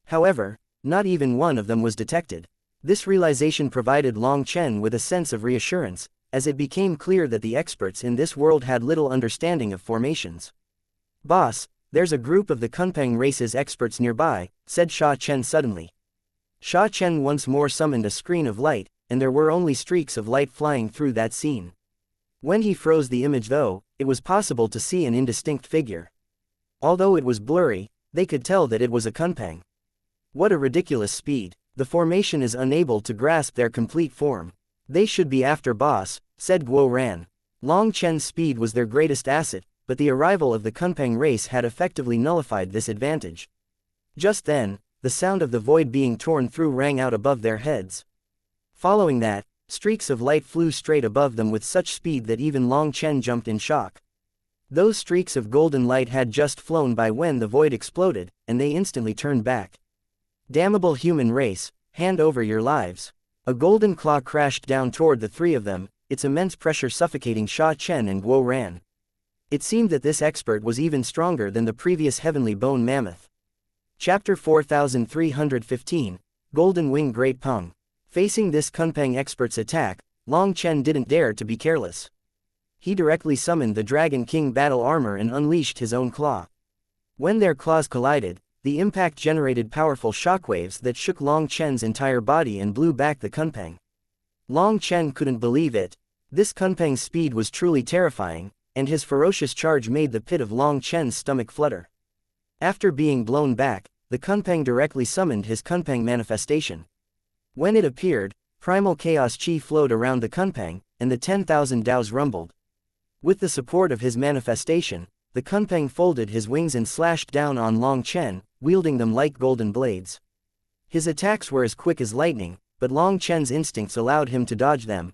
However, not even one of them was detected. This realization provided Long Chen with a sense of reassurance, as it became clear that the experts in this world had little understanding of formations. "Boss, there's a group of the Kunpeng race's experts nearby," said Sha Chen suddenly. Sha Chen once more summoned a screen of light, and there were only streaks of light flying through that scene. When he froze the image though, it was possible to see an indistinct figure. Although it was blurry, they could tell that it was a Kunpeng. What a ridiculous speed. The formation is unable to grasp their complete form. "They should be after boss," said Guo Ran. Long Chen's speed was their greatest asset, but the arrival of the Kunpeng race had effectively nullified this advantage. Just then, the sound of the void being torn through rang out above their heads. Following that, streaks of light flew straight above them with such speed that even Long Chen jumped in shock. Those streaks of golden light had just flown by when the void exploded, and they instantly turned back. "Damnable human race, hand over your lives." A golden claw crashed down toward the three of them, its immense pressure suffocating Sha Chen and Guo Ran. It seemed that this expert was even stronger than the previous heavenly bone mammoth. Chapter 4315, Golden Wing Great Peng. Facing this Kunpeng expert's attack, Long Chen didn't dare to be careless. He directly summoned the Dragon King battle armor and unleashed his own claw. When their claws collided, the impact generated powerful shockwaves that shook Long Chen's entire body and blew back the Kunpeng. Long Chen couldn't believe it. This Kunpeng's speed was truly terrifying, and his ferocious charge made the pit of Long Chen's stomach flutter. After being blown back, the Kunpeng directly summoned his Kunpeng manifestation. When it appeared, primal chaos chi flowed around the Kunpeng, and the 10,000 Daos rumbled. With the support of his manifestation, the Kunpeng folded his wings and slashed down on Long Chen, wielding them like golden blades. His attacks were as quick as lightning, but Long Chen's instincts allowed him to dodge them.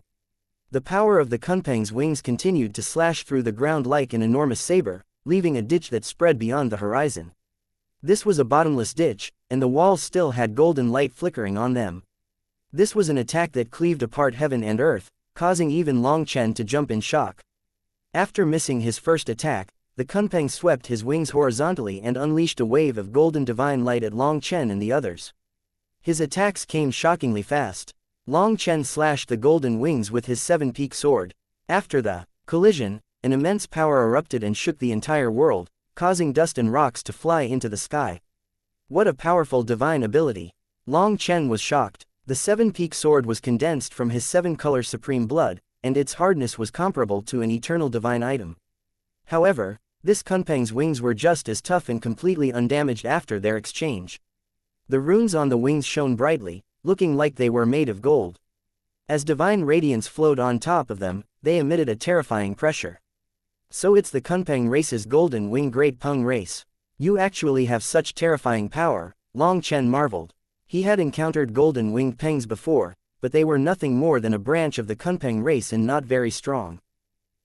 The power of the Kunpeng's wings continued to slash through the ground like an enormous saber, leaving a ditch that spread beyond the horizon. This was a bottomless ditch, and the walls still had golden light flickering on them. This was an attack that cleaved apart heaven and earth, causing even Long Chen to jump in shock. After missing his first attack, the Kunpeng swept his wings horizontally and unleashed a wave of golden divine light at Long Chen and the others. His attacks came shockingly fast. Long Chen slashed the golden wings with his seven-peak sword. After the collision, an immense power erupted and shook the entire world, causing dust and rocks to fly into the sky. What a powerful divine ability! Long Chen was shocked. The seven-peak sword was condensed from his seven-color supreme blood, and its hardness was comparable to an eternal divine item. However, this Kunpeng's wings were just as tough and completely undamaged after their exchange. The runes on the wings shone brightly, looking like they were made of gold. As divine radiance flowed on top of them, they emitted a terrifying pressure. "So it's the Kunpeng race's golden wing Great Peng race. You actually have such terrifying power," Long Chen marveled. He had encountered golden winged Pengs before, but they were nothing more than a branch of the Kunpeng race and not very strong.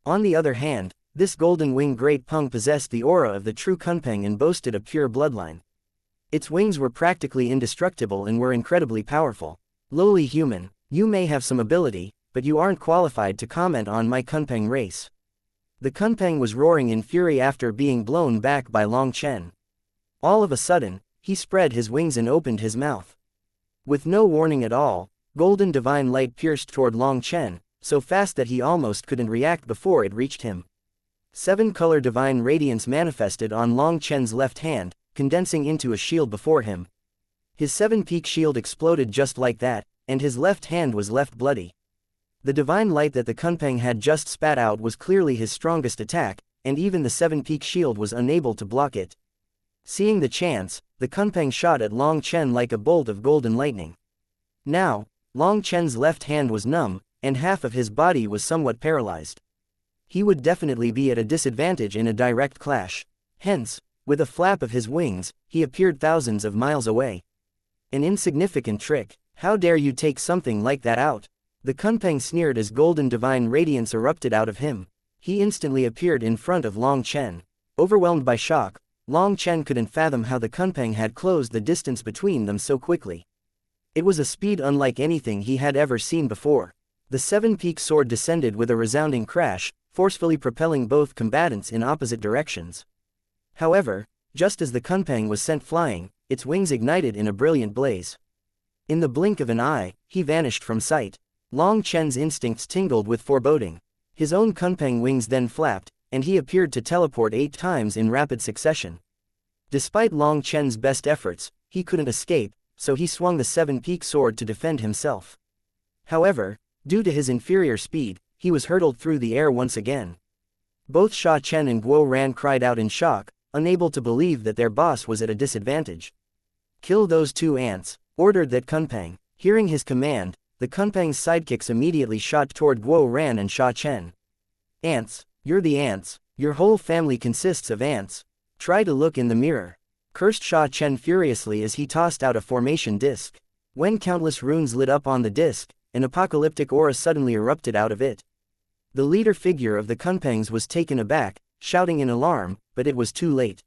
On the other hand, this golden winged Great Peng possessed the aura of the true Kunpeng and boasted a pure bloodline. Its wings were practically indestructible and were incredibly powerful. "Lowly human, you may have some ability, but you aren't qualified to comment on my Kunpeng race." The Kunpeng was roaring in fury after being blown back by Long Chen. All of a sudden, he spread his wings and opened his mouth. With no warning at all, golden divine light pierced toward Long Chen, so fast that he almost couldn't react before it reached him. Seven-color divine radiance manifested on Long Chen's left hand, condensing into a shield before him. His seven-peak shield exploded just like that, and his left hand was left bloody. The divine light that the Kunpeng had just spat out was clearly his strongest attack, and even the seven-peak shield was unable to block it. Seeing the chance, the Kunpeng shot at Long Chen like a bolt of golden lightning. Now, Long Chen's left hand was numb, and half of his body was somewhat paralyzed. He would definitely be at a disadvantage in a direct clash. Hence, with a flap of his wings, he appeared thousands of miles away. An insignificant trick. How dare you take something like that out? The Kunpeng sneered as golden divine radiance erupted out of him. He instantly appeared in front of Long Chen. Overwhelmed by shock, Long Chen couldn't fathom how the Kunpeng had closed the distance between them so quickly. It was a speed unlike anything he had ever seen before. The seven-peak sword descended with a resounding crash, forcefully propelling both combatants in opposite directions. However, just as the Kunpeng was sent flying, its wings ignited in a brilliant blaze. In the blink of an eye, he vanished from sight. Long Chen's instincts tingled with foreboding. His own Kunpeng wings then flapped, and he appeared to teleport 8 times in rapid succession. Despite Long Chen's best efforts, he couldn't escape, so he swung the 7-peak sword to defend himself. However, due to his inferior speed, he was hurtled through the air once again. Both Sha Chen and Guo Ran cried out in shock, unable to believe that their boss was at a disadvantage. "Kill those 2 ants," ordered that Kunpeng. Hearing his command, the Kunpeng's sidekicks immediately shot toward Guo Ran and Sha Chen. "Ants, you're the ants, your whole family consists of ants. Try to look in the mirror," cursed Sha Chen furiously as he tossed out a formation disc. When countless runes lit up on the disc, an apocalyptic aura suddenly erupted out of it. The leader figure of the Kunpengs was taken aback, shouting in alarm, but it was too late.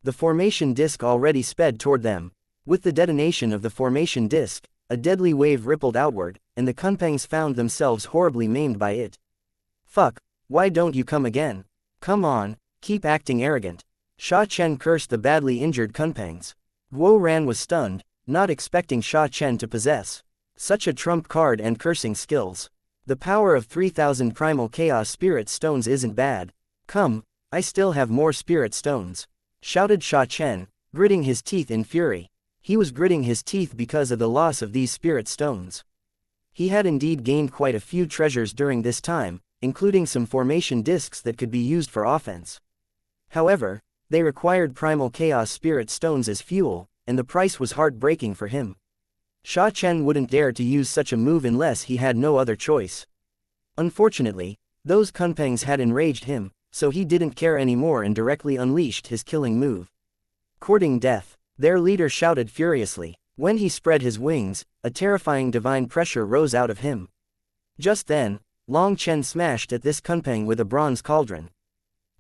The formation disc already sped toward them. With the detonation of the formation disc, a deadly wave rippled outward, and the Kunpengs found themselves horribly maimed by it. "Fuck, why don't you come again? Come on, keep acting arrogant." Sha Chen cursed the badly injured Kunpengs. Guo Ran was stunned, not expecting Sha Chen to possess such a trump card and cursing skills. The power of 3,000 primal chaos spirit stones isn't bad. "Come, I still have more spirit stones," shouted Sha Chen, gritting his teeth in fury. He was gritting his teeth because of the loss of these spirit stones. He had indeed gained quite a few treasures during this time, including some formation discs that could be used for offense. However, they required primal chaos spirit stones as fuel, and the price was heartbreaking for him. Sha Chen wouldn't dare to use such a move unless he had no other choice. Unfortunately, those Kunpengs had enraged him, so he didn't care anymore and directly unleashed his killing move. Courting death, their leader shouted furiously. When he spread his wings, a terrifying divine pressure rose out of him. Just then, Long Chen smashed at this Kunpeng with a bronze cauldron.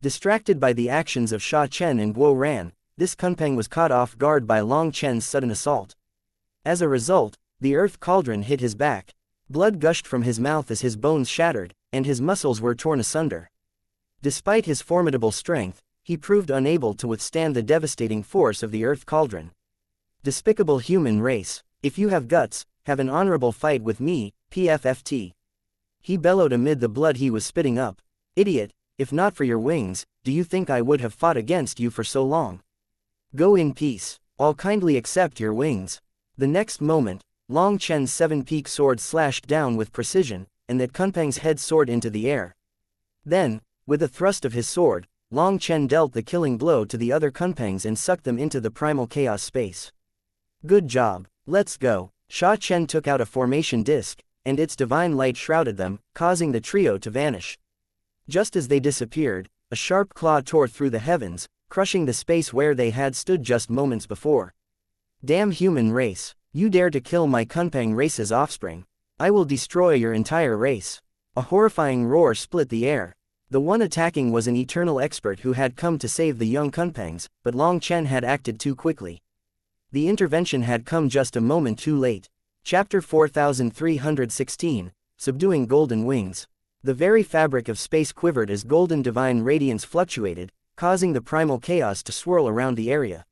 Distracted by the actions of Sha Chen and Guo Ran, this Kunpeng was caught off guard by Long Chen's sudden assault. As a result, the earth cauldron hit his back. Blood gushed from his mouth as his bones shattered, and his muscles were torn asunder. Despite his formidable strength, he proved unable to withstand the devastating force of the earth cauldron. "Despicable human race, if you have guts, have an honorable fight with me, PFFT." He bellowed amid the blood he was spitting up. "Idiot, if not for your wings, do you think I would have fought against you for so long? Go in peace, I'll kindly accept your wings." The next moment, Long Chen's 7-peak sword slashed down with precision, and that Kunpeng's head soared into the air. Then, with a thrust of his sword, Long Chen dealt the killing blow to the other Kunpengs and sucked them into the primal chaos space. "Good job, let's go." Sha Chen took out a formation disc, and its divine light shrouded them, causing the trio to vanish. Just as they disappeared, a sharp claw tore through the heavens, crushing the space where they had stood just moments before. "Damn human race, you dare to kill my Kunpeng race's offspring. I will destroy your entire race." A horrifying roar split the air. The one attacking was an eternal expert who had come to save the young Kunpengs, but Long Chen had acted too quickly. The intervention had come just a moment too late. Chapter 4316, Subduing Golden Wings. The very fabric of space quivered as golden divine radiance fluctuated, causing the primal chaos to swirl around the area.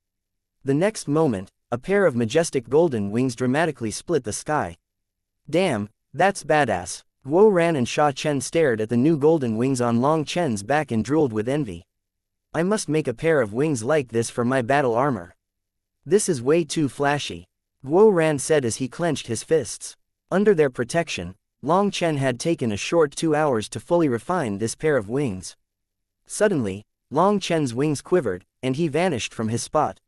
The next moment, a pair of majestic golden wings dramatically split the sky. "Damn, that's badass." Guo Ran and Sha Chen stared at the new golden wings on Long Chen's back and drooled with envy. "I must make a pair of wings like this for my battle armor. This is way too flashy," Guo Ran said as he clenched his fists. Under their protection, Long Chen had taken a short 2 hours to fully refine this pair of wings. Suddenly, Long Chen's wings quivered, and he vanished from his spot.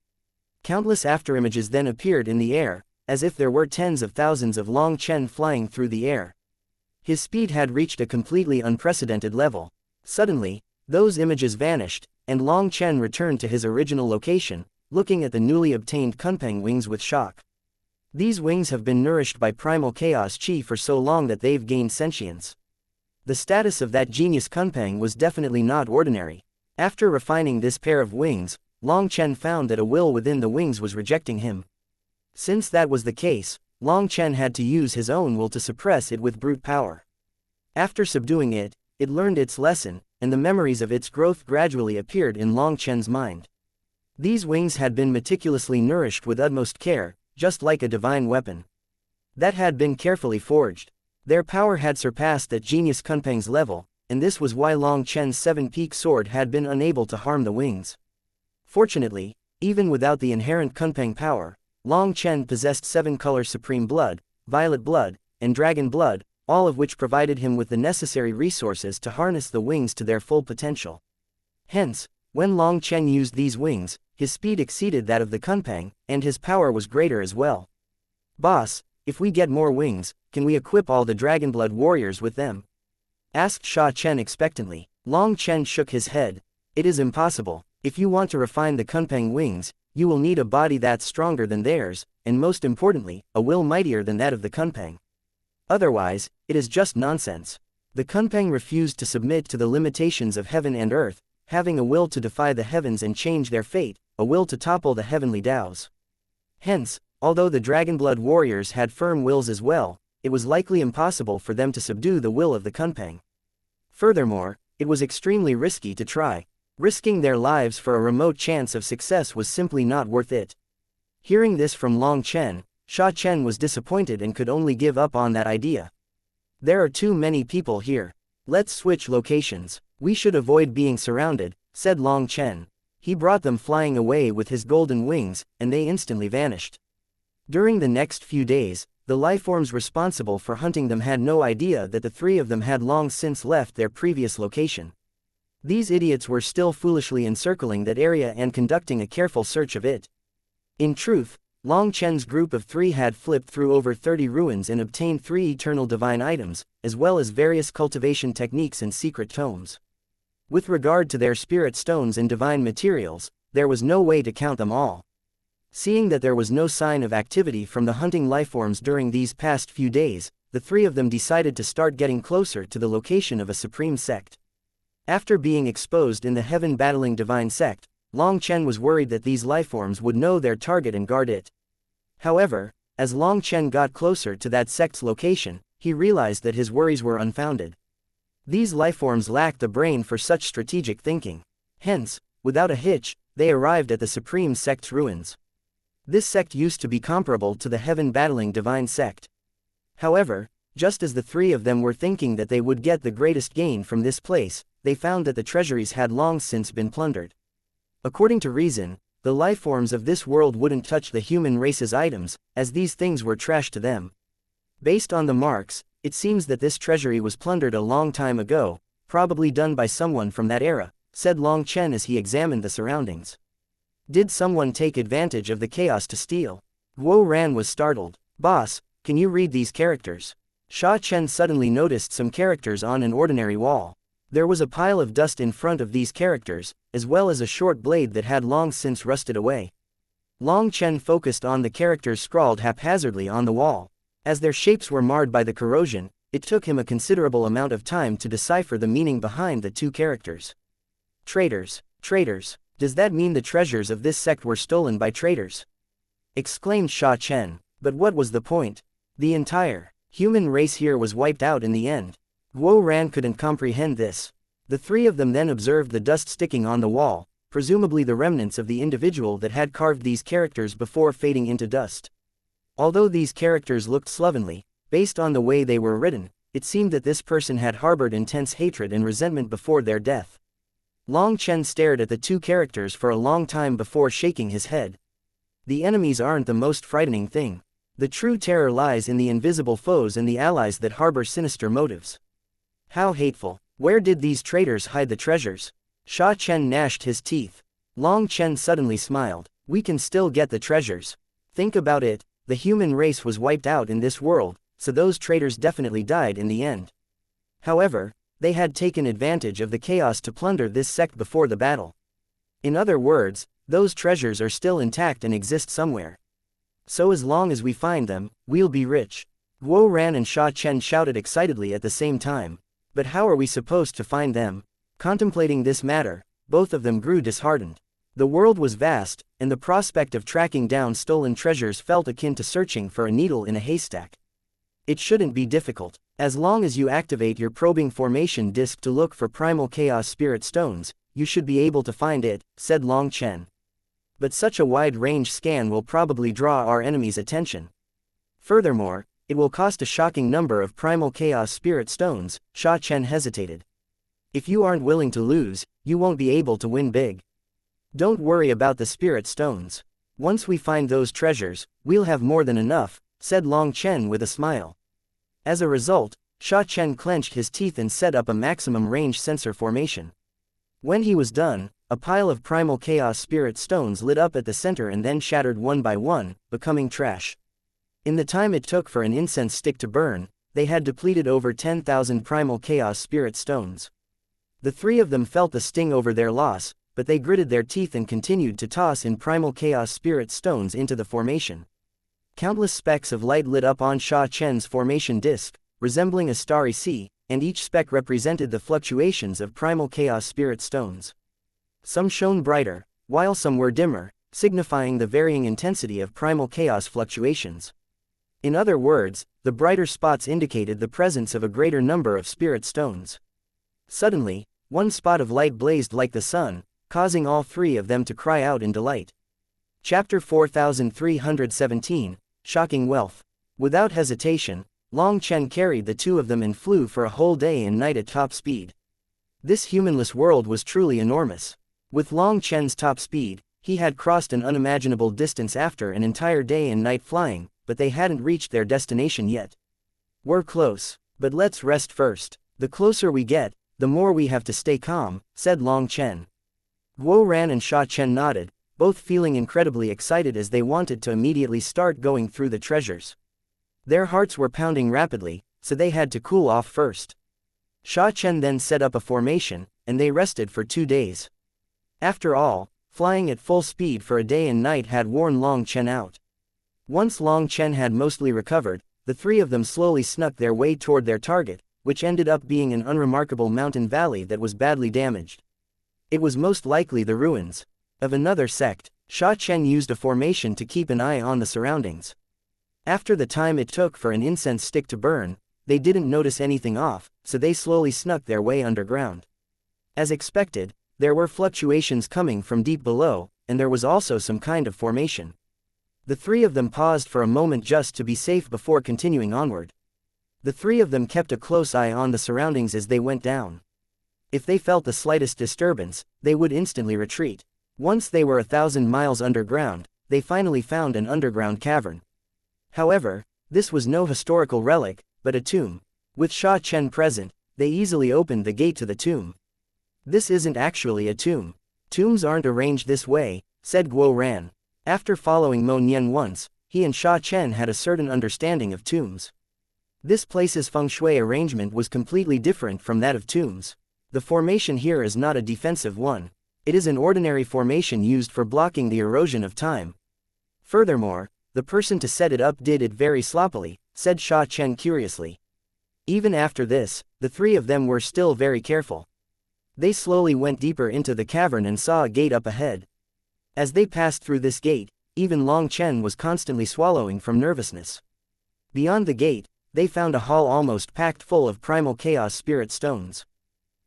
Countless afterimages then appeared in the air, as if there were tens of thousands of Long Chen flying through the air. His speed had reached a completely unprecedented level. Suddenly, those images vanished, and Long Chen returned to his original location, looking at the newly obtained Kunpeng wings with shock. These wings have been nourished by primal chaos chi for so long that they've gained sentience. The status of that genius Kunpeng was definitely not ordinary. After refining this pair of wings, Long Chen found that a will within the wings was rejecting him. Since that was the case, Long Chen had to use his own will to suppress it with brute power. After subduing it, it learned its lesson, and the memories of its growth gradually appeared in Long Chen's mind. These wings had been meticulously nourished with utmost care, just like a divine weapon that had been carefully forged. Their power had surpassed that genius Kunpeng's level, and this was why Long Chen's seven-peak sword had been unable to harm the wings. Fortunately, even without the inherent Kunpeng power, Long Chen possessed seven-color supreme blood, violet blood, and dragon blood, all of which provided him with the necessary resources to harness the wings to their full potential. Hence, when Long Chen used these wings, his speed exceeded that of the Kunpeng, and his power was greater as well. "Boss, if we get more wings, can we equip all the Dragonblood warriors with them?" asked Sha Chen expectantly. Long Chen shook his head. "It is impossible. If you want to refine the Kunpeng wings, you will need a body that's stronger than theirs, and most importantly, a will mightier than that of the Kunpeng. Otherwise, it is just nonsense." The Kunpeng refused to submit to the limitations of heaven and earth, having a will to defy the heavens and change their fate, a will to topple the heavenly Taos. Hence, although the Dragonblood warriors had firm wills as well, it was likely impossible for them to subdue the will of the Kunpeng. Furthermore, it was extremely risky to try. Risking their lives for a remote chance of success was simply not worth it. Hearing this from Long Chen, Sha Chen was disappointed and could only give up on that idea. "There are too many people here. Let's switch locations. We should avoid being surrounded," said Long Chen. He brought them flying away with his golden wings, and they instantly vanished. During the next few days, the lifeforms responsible for hunting them had no idea that the three of them had long since left their previous location. These idiots were still foolishly encircling that area and conducting a careful search of it. In truth, Long Chen's group of three had flipped through over 30 ruins and obtained 3 eternal divine items, as well as various cultivation techniques and secret tomes. With regard to their spirit stones and divine materials, there was no way to count them all. Seeing that there was no sign of activity from the hunting lifeforms during these past few days, the three of them decided to start getting closer to the location of a supreme sect. After being exposed in the heaven-battling divine sect, Long Chen was worried that these lifeforms would know their target and guard it. However, as Long Chen got closer to that sect's location, he realized that his worries were unfounded. These lifeforms lacked the brain for such strategic thinking. Hence, without a hitch, they arrived at the supreme sect's ruins. This sect used to be comparable to the heaven-battling divine sect. However, just as the three of them were thinking that they would get the greatest gain from this place, they found that the treasuries had long since been plundered. According to reason, the lifeforms of this world wouldn't touch the human race's items, as these things were trash to them. Based on the marks, it seems that this treasury was plundered a long time ago, probably done by someone from that era, said Long Chen as he examined the surroundings. Did someone take advantage of the chaos to steal? Guo Ran was startled. "Boss, can you read these characters?" Sha Chen suddenly noticed some characters on an ordinary wall. There was a pile of dust in front of these characters, as well as a short blade that had long since rusted away. Long Chen focused on the characters scrawled haphazardly on the wall. As their shapes were marred by the corrosion, it took him a considerable amount of time to decipher the meaning behind the 2 characters. "Traitors, traitors. Does that mean the treasures of this sect were stolen by traitors?" exclaimed Sha Chen. But what was the point? The entire human race here was wiped out in the end. Guo Ran couldn't comprehend this. The three of them then observed the dust sticking on the wall, presumably the remnants of the individual that had carved these characters before fading into dust. Although these characters looked slovenly, based on the way they were written, it seemed that this person had harbored intense hatred and resentment before their death. Long Chen stared at the 2 characters for a long time before shaking his head. The enemies aren't the most frightening thing. The true terror lies in the invisible foes and the allies that harbor sinister motives. How hateful. Where did these traitors hide the treasures? Sha Chen gnashed his teeth. Long Chen suddenly smiled. "We can still get the treasures. Think about it, the human race was wiped out in this world, so those traitors definitely died in the end. However, they had taken advantage of the chaos to plunder this sect before the battle. In other words, those treasures are still intact and exist somewhere. So as long as we find them, we'll be rich." Guo Ran and Sha Chen shouted excitedly at the same time. "But how are we supposed to find them?" Contemplating this matter, both of them grew disheartened. The world was vast, and the prospect of tracking down stolen treasures felt akin to searching for a needle in a haystack. "It shouldn't be difficult. As long as you activate your probing formation disc to look for primal chaos spirit stones, you should be able to find it," said Long Chen. but such a wide-range scan will probably draw our enemy's attention. Furthermore, it will cost a shocking number of primal chaos spirit stones. Sha Chen hesitated. If you aren't willing to lose, you won't be able to win big. Don't worry about the spirit stones. Once we find those treasures, we'll have more than enough, said Long Chen with a smile. As a result, Sha Chen clenched his teeth and set up a maximum range sensor formation. When he was done, a pile of primal chaos spirit stones lit up at the center and then shattered one by one, becoming trash. In the time it took for an incense stick to burn, they had depleted over 10,000 primal chaos spirit stones. The three of them felt the sting over their loss, but they gritted their teeth and continued to toss in primal chaos spirit stones into the formation. Countless specks of light lit up on Sha Chen's formation disk, resembling a starry sea, and each speck represented the fluctuations of primal chaos spirit stones. Some shone brighter, while some were dimmer, signifying the varying intensity of primal chaos fluctuations. In other words, the brighter spots indicated the presence of a greater number of spirit stones. Suddenly, one spot of light blazed like the sun, causing all three of them to cry out in delight. Chapter 4317, Shocking Wealth. Without hesitation, Long Chen carried the two of them and flew for a whole day and night at top speed. This humanless world was truly enormous. With Long Chen's top speed, he had crossed an unimaginable distance after an entire day and night flying, but they hadn't reached their destination yet. We're close, but let's rest first. The closer we get, the more we have to stay calm, said Long Chen. Guo Ran and Sha Chen nodded, both feeling incredibly excited as they wanted to immediately start going through the treasures. Their hearts were pounding rapidly, so they had to cool off first. Sha Chen then set up a formation, and they rested for 2 days. After all, flying at full speed for a day and night had worn Long Chen out. Once Long Chen had mostly recovered, the three of them slowly snuck their way toward their target, which ended up being an unremarkable mountain valley that was badly damaged. It was most likely the ruins of another sect. Sha Chen used a formation to keep an eye on the surroundings. After the time it took for an incense stick to burn, they didn't notice anything off, so they slowly snuck their way underground. As expected, there were fluctuations coming from deep below, and there was also some kind of formation. The three of them paused for a moment just to be safe before continuing onward. The three of them kept a close eye on the surroundings as they went down. If they felt the slightest disturbance, they would instantly retreat. Once they were 1,000 miles underground, they finally found an underground cavern. However, this was no historical relic, but a tomb. With Sha Chen present, they easily opened the gate to the tomb. This isn't actually a tomb. Tombs aren't arranged this way, said Guo Ran. After following Mo Nian once, he and Sha Chen had a certain understanding of tombs. This place's feng shui arrangement was completely different from that of tombs. The formation here is not a defensive one. It is an ordinary formation used for blocking the erosion of time. Furthermore, the person to set it up did it very sloppily, said Sha Chen curiously. Even after this, the three of them were still very careful. They slowly went deeper into the cavern and saw a gate up ahead. As they passed through this gate, even Long Chen was constantly swallowing from nervousness. Beyond the gate, they found a hall almost packed full of primal chaos spirit stones.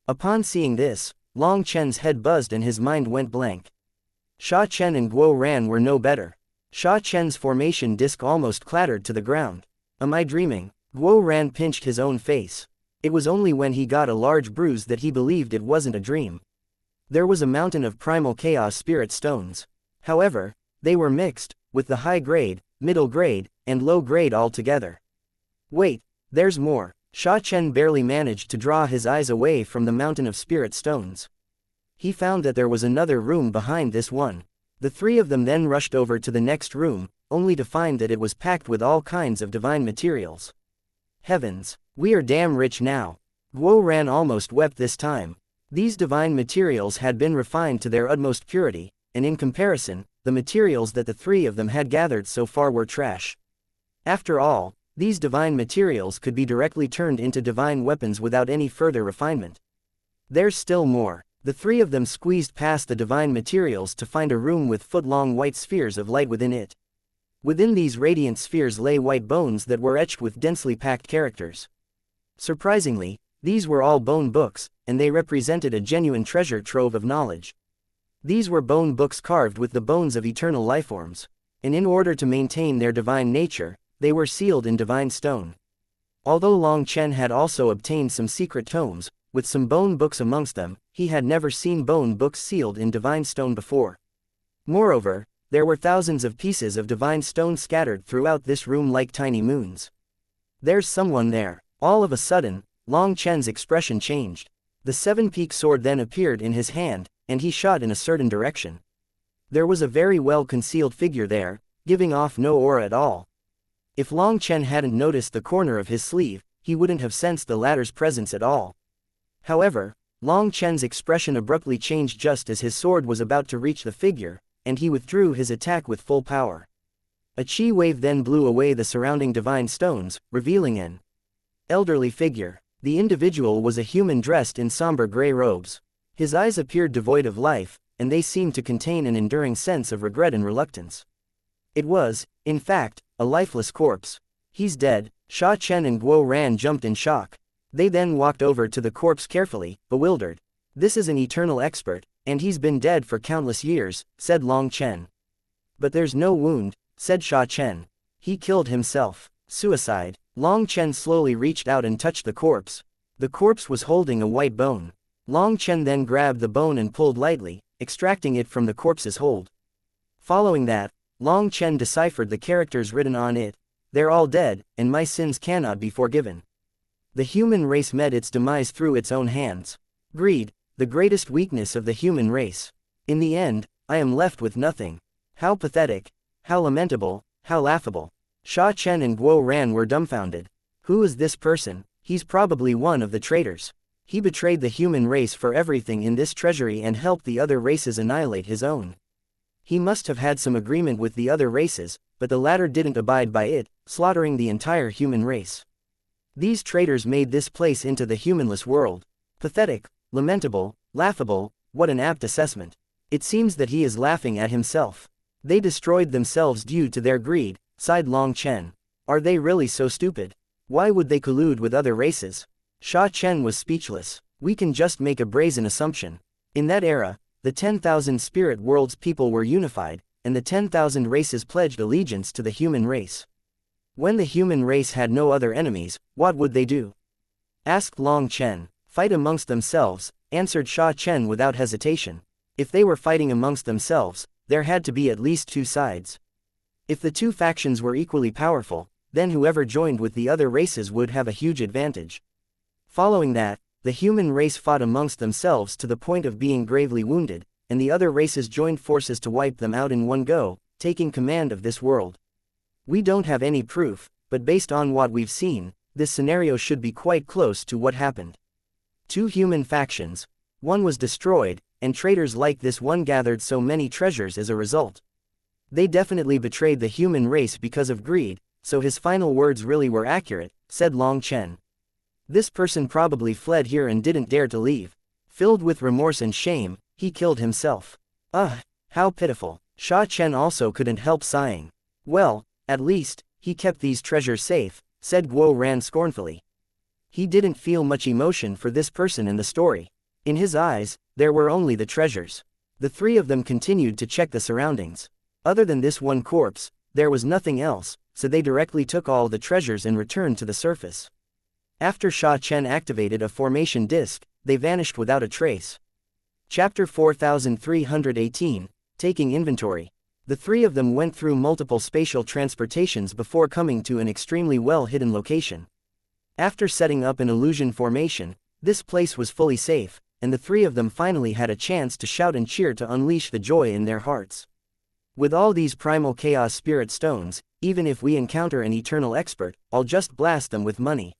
Upon seeing this, Long Chen's head buzzed and his mind went blank. Sha Chen and Guo Ran were no better. Sha Chen's formation disc almost clattered to the ground. Am I dreaming? Guo Ran pinched his own face. It was only when he got a large bruise that he believed it wasn't a dream. There was a mountain of primal chaos spirit stones. However, they were mixed, with the high grade, middle grade, and low grade all together. Wait, there's more. Sha Chen barely managed to draw his eyes away from the mountain of spirit stones. He found that there was another room behind this one. The three of them then rushed over to the next room, only to find that it was packed with all kinds of divine materials. Heavens, we are damn rich now. Guo Ran almost wept this time. These divine materials had been refined to their utmost purity, and in comparison, the materials that the three of them had gathered so far were trash. After all, these divine materials could be directly turned into divine weapons without any further refinement. There's still more. The three of them squeezed past the divine materials to find a room with foot-long white spheres of light within it. Within these radiant spheres lay white bones that were etched with densely packed characters. Surprisingly, these were all bone books, and they represented a genuine treasure trove of knowledge. These were bone books carved with the bones of eternal lifeforms, and in order to maintain their divine nature, they were sealed in divine stone. Although Long Chen had also obtained some secret tomes, with some bone books amongst them, he had never seen bone books sealed in divine stone before. Moreover, there were thousands of pieces of divine stone scattered throughout this room like tiny moons. There's someone there. All of a sudden, Long Chen's expression changed. The seven-peaked sword then appeared in his hand, and he shot in a certain direction. There was a very well-concealed figure there, giving off no aura at all. If Long Chen hadn't noticed the corner of his sleeve, he wouldn't have sensed the latter's presence at all. However, Long Chen's expression abruptly changed just as his sword was about to reach the figure, and he withdrew his attack with full power. A chi wave then blew away the surrounding divine stones, revealing an elderly figure. The individual was a human dressed in somber gray robes. His eyes appeared devoid of life, and they seemed to contain an enduring sense of regret and reluctance. It was, in fact, a lifeless corpse. He's dead. Sha Chen and Guo Ran jumped in shock. They then walked over to the corpse carefully, bewildered. This is an eternal expert, and he's been dead for countless years, said Long Chen. But there's no wound, said Sha Chen. He killed himself. Suicide. Long Chen slowly reached out and touched the corpse. The corpse was holding a white bone. Long Chen then grabbed the bone and pulled lightly, extracting it from the corpse's hold. Following that, Long Chen deciphered the characters written on it. They're all dead, and my sins cannot be forgiven. The human race met its demise through its own hands. Greed, the greatest weakness of the human race. In the end, I am left with nothing. How pathetic, how lamentable, how laughable. Sha Chen and Guo Ran were dumbfounded. Who is this person? He's probably one of the traitors. He betrayed the human race for everything in this treasury and helped the other races annihilate his own. He must have had some agreement with the other races, but the latter didn't abide by it, slaughtering the entire human race. These traitors made this place into the humanless world. Pathetic, lamentable, laughable, what an apt assessment. It seems that he is laughing at himself. They destroyed themselves due to their greed, sighed Long Chen. Are they really so stupid? Why would they collude with other races? Sha Chen was speechless. We can just make a brazen assumption. In that era, the 10,000 spirit world's people were unified, and the 10,000 races pledged allegiance to the human race. When the human race had no other enemies, what would they do? Asked Long Chen. Fight amongst themselves, answered Sha Chen without hesitation. If they were fighting amongst themselves, there had to be at least two sides. If the two factions were equally powerful, then whoever joined with the other races would have a huge advantage. Following that, the human race fought amongst themselves to the point of being gravely wounded, and the other races joined forces to wipe them out in one go, taking command of this world. We don't have any proof, but based on what we've seen, this scenario should be quite close to what happened. Two human factions. One was destroyed, and traitors like this one gathered so many treasures as a result. They definitely betrayed the human race because of greed, so his final words really were accurate, said Long Chen. This person probably fled here and didn't dare to leave. Filled with remorse and shame, he killed himself. Ugh, how pitiful. Sha Chen also couldn't help sighing. Well, at least, he kept these treasures safe, said Guo Ran scornfully. He didn't feel much emotion for this person in the story. In his eyes, there were only the treasures. The three of them continued to check the surroundings. Other than this one corpse, there was nothing else, so they directly took all the treasures and returned to the surface. After Sha Chen activated a formation disc, they vanished without a trace. Chapter 4318, Taking Inventory. The three of them went through multiple spatial transportations before coming to an extremely well-hidden location. After setting up an illusion formation, this place was fully safe, and the three of them finally had a chance to shout and cheer to unleash the joy in their hearts. With all these primal chaos spirit stones, even if we encounter an eternal expert, I'll just blast them with money.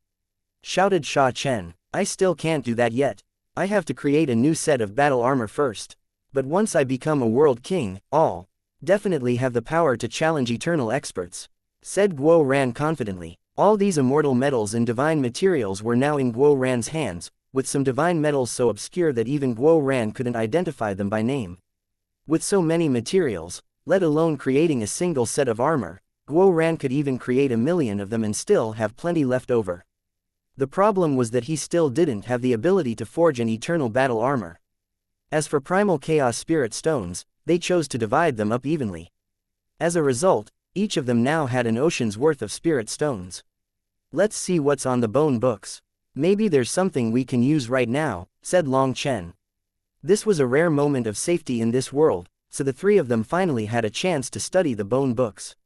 Shouted Sha Chen. I still can't do that yet. I have to create a new set of battle armor first. But once I become a world king, I'll definitely have the power to challenge eternal experts, said Guo Ran confidently. All these immortal metals and divine materials were now in Guo Ran's hands, with some divine metals so obscure that even Guo Ran couldn't identify them by name. With so many materials, let alone creating a single set of armor, Guo Ran could even create 1,000,000 of them and still have plenty left over. The problem was that he still didn't have the ability to forge an eternal battle armor. As for primal chaos spirit stones, they chose to divide them up evenly. As a result, each of them now had an ocean's worth of spirit stones. Let's see what's on the bone books. Maybe there's something we can use right now, said Long Chen. This was a rare moment of safety in this world, so the three of them finally had a chance to study the bone books.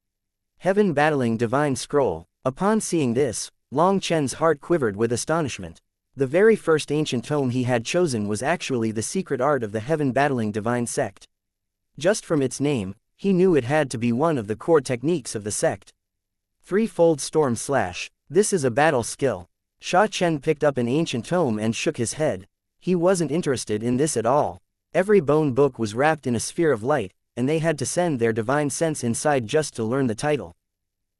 Heaven Battling Divine Scroll. Upon seeing this, Long Chen's heart quivered with astonishment. The very first ancient tome he had chosen was actually the secret art of the Heaven Battling Divine Sect. Just from its name, he knew it had to be one of the core techniques of the sect. Threefold Storm Slash. This is a battle skill. Sha Chen picked up an ancient tome and shook his head. He wasn't interested in this at all. Every bone book was wrapped in a sphere of light, and they had to send their divine sense inside just to learn the title.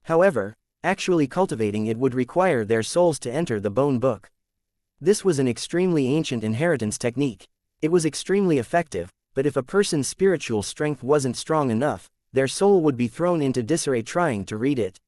However, actually cultivating it would require their souls to enter the bone book. This was an extremely ancient inheritance technique. It was extremely effective, but if a person's spiritual strength wasn't strong enough, their soul would be thrown into disarray trying to read it.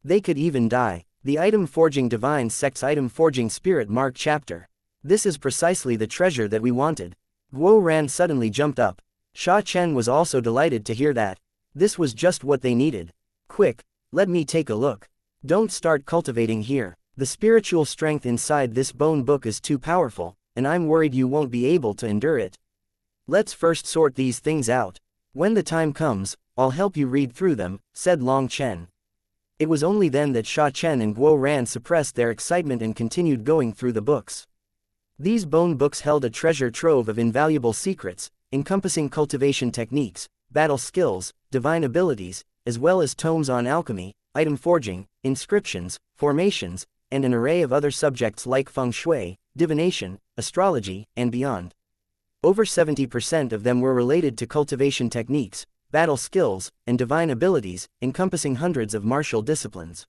They could even die. The Item Forging Divine Sect's Item Forging Spirit Mark Chapter. This is precisely the treasure that we wanted. Guo Ran suddenly jumped up. Sha Chen was also delighted to hear that. This was just what they needed. Quick, let me take a look. Don't start cultivating here. The spiritual strength inside this bone book is too powerful, and I'm worried you won't be able to endure it. Let's first sort these things out. When the time comes, I'll help you read through them, said Long Chen. It was only then that Sha Chen and Guo Ran suppressed their excitement and continued going through the books. These bone books held a treasure trove of invaluable secrets, encompassing cultivation techniques, battle skills, divine abilities, as well as tomes on alchemy, item forging, inscriptions, formations, and an array of other subjects like feng shui, divination, astrology, and beyond. Over 70% of them were related to cultivation techniques, battle skills, and divine abilities, encompassing hundreds of martial disciplines.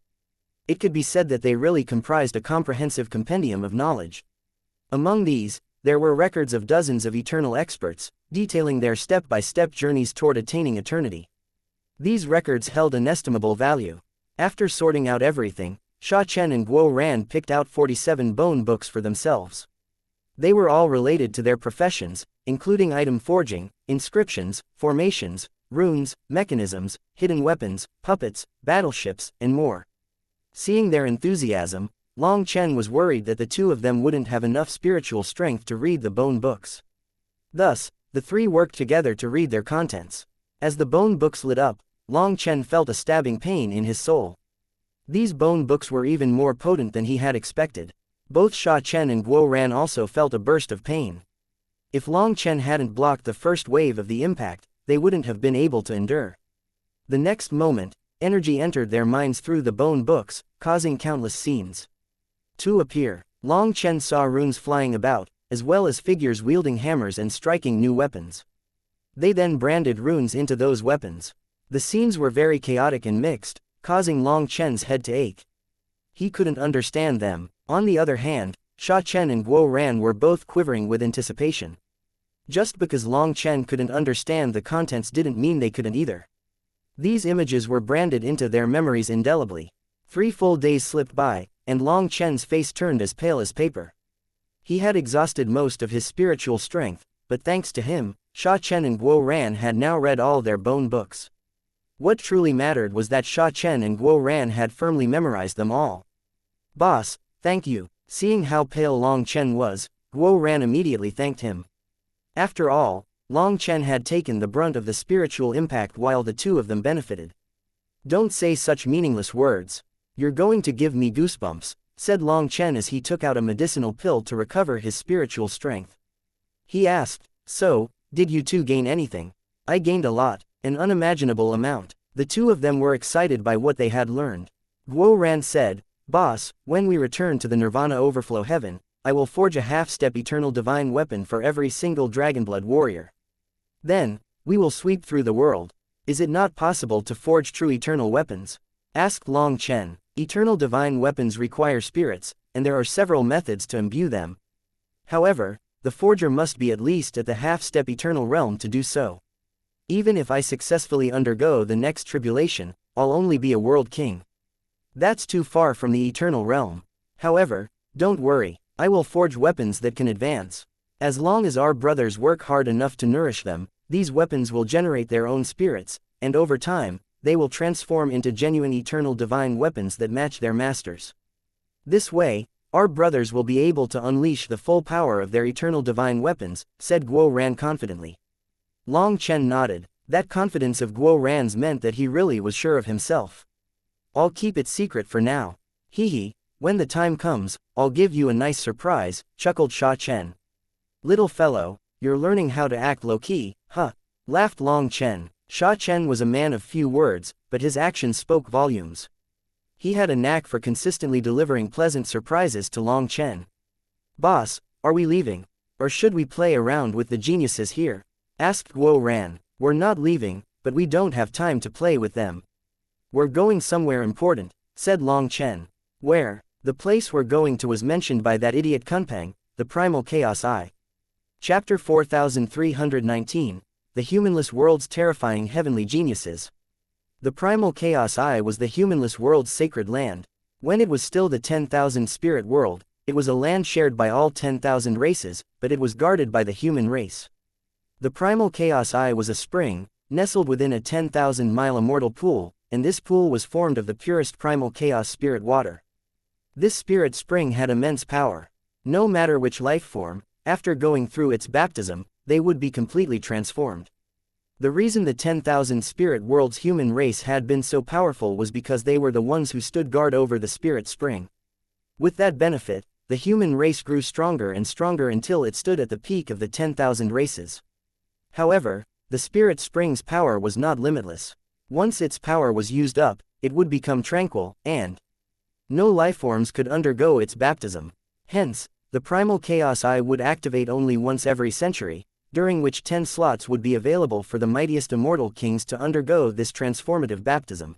It could be said that they really comprised a comprehensive compendium of knowledge. Among these, there were records of dozens of eternal experts, detailing their step-by-step journeys toward attaining eternity. These records held inestimable value. After sorting out everything, Sha Chen and Guo Ran picked out 47 bone books for themselves. They were all related to their professions, including item forging, inscriptions, formations, runes, mechanisms, hidden weapons, puppets, battleships, and more. Seeing their enthusiasm, Long Chen was worried that the two of them wouldn't have enough spiritual strength to read the bone books. Thus, the three worked together to read their contents. As the bone books lit up, Long Chen felt a stabbing pain in his soul. These bone books were even more potent than he had expected. Both Sha Chen and Guo Ran also felt a burst of pain. If Long Chen hadn't blocked the first wave of the impact, they wouldn't have been able to endure. The next moment, energy entered their minds through the bone books, causing countless scenes to appear. Long Chen saw runes flying about, as well as figures wielding hammers and striking new weapons. They then branded runes into those weapons. The scenes were very chaotic and mixed, causing Long Chen's head to ache. He couldn't understand them. On the other hand, Sha Chen and Guo Ran were both quivering with anticipation. Just because Long Chen couldn't understand the contents didn't mean they couldn't either. These images were branded into their memories indelibly. 3 full days slipped by, and Long Chen's face turned as pale as paper. He had exhausted most of his spiritual strength, but thanks to him, Sha Chen and Guo Ran had now read all their bone books. What truly mattered was that Sha Chen and Guo Ran had firmly memorized them all. "Boss, thank you." Seeing how pale Long Chen was, Guo Ran immediately thanked him. After all, Long Chen had taken the brunt of the spiritual impact while the two of them benefited. "Don't say such meaningless words. You're going to give me goosebumps," said Long Chen as he took out a medicinal pill to recover his spiritual strength. He asked, "So, did you two gain anything?" "I gained a lot, an unimaginable amount." The two of them were excited by what they had learned. Guo Ran said, "Boss, when we return to the Nirvana Overflow Heaven, I will forge a half-step eternal divine weapon for every single Dragonblood warrior. Then, we will sweep through the world." "Is it not possible to forge true eternal weapons?" asked Long Chen. "Eternal divine weapons require spirits, and there are several methods to imbue them. However, the forger must be at least at the half-step eternal realm to do so. Even if I successfully undergo the next tribulation, I'll only be a world king. That's too far from the eternal realm. However, don't worry, I will forge weapons that can advance." As long as our brothers work hard enough to nourish them, these weapons will generate their own spirits, and over time, they will transform into genuine eternal divine weapons that match their masters. This way, our brothers will be able to unleash the full power of their eternal divine weapons, said Guo Ran confidently. Long Chen nodded. That confidence of Guo Ran's meant that he really was sure of himself. I'll keep it secret for now. Hee, when the time comes, I'll give you a nice surprise, chuckled Sha Chen. Little fellow, you're learning how to act low-key, huh? Laughed Long Chen. Sha Chen was a man of few words, but his actions spoke volumes. He had a knack for consistently delivering pleasant surprises to Long Chen. Boss, are we leaving? Or should we play around with the geniuses here? Asked Guo Ran. We're not leaving, but we don't have time to play with them. We're going somewhere important, said Long Chen. Where? The place we're going to was mentioned by that idiot Kunpeng, the primal chaos eye. Chapter 4319, The Humanless World's Terrifying Heavenly Geniuses. The primal chaos eye was the humanless world's sacred land. When it was still the 10,000 spirit world, it was a land shared by all 10,000 races, but it was guarded by the human race. The primal chaos eye was a spring, nestled within a 10,000-mile immortal pool, and this pool was formed of the purest primal chaos spirit water. This spirit spring had immense power. No matter which life form, after going through its baptism, they would be completely transformed. The reason the 10,000 spirit world's human race had been so powerful was because they were the ones who stood guard over the spirit spring. With that benefit, the human race grew stronger and stronger until it stood at the peak of the 10,000 races. However, the spirit spring's power was not limitless. Once its power was used up, it would become tranquil, and no lifeforms could undergo its baptism. Hence, the primal chaos eye would activate only once every century, during which 10 slots would be available for the mightiest immortal kings to undergo this transformative baptism.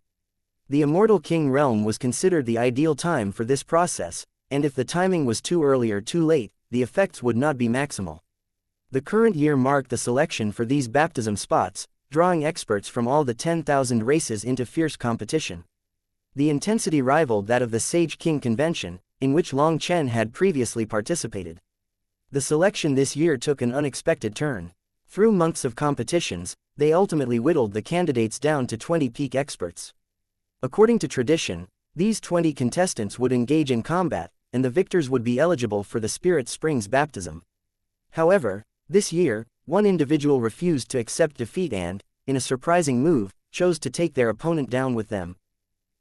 The immortal king realm was considered the ideal time for this process, and if the timing was too early or too late, the effects would not be maximal. The current year marked the selection for these baptism spots, drawing experts from all the 10,000 races into fierce competition. The intensity rivaled that of the Sage King Convention, in which Long Chen had previously participated. The selection this year took an unexpected turn. Through months of competitions, they ultimately whittled the candidates down to 20 peak experts. According to tradition, these 20 contestants would engage in combat, and the victors would be eligible for the Spirit Springs baptism. However, this year, one individual refused to accept defeat and, in a surprising move, chose to take their opponent down with them.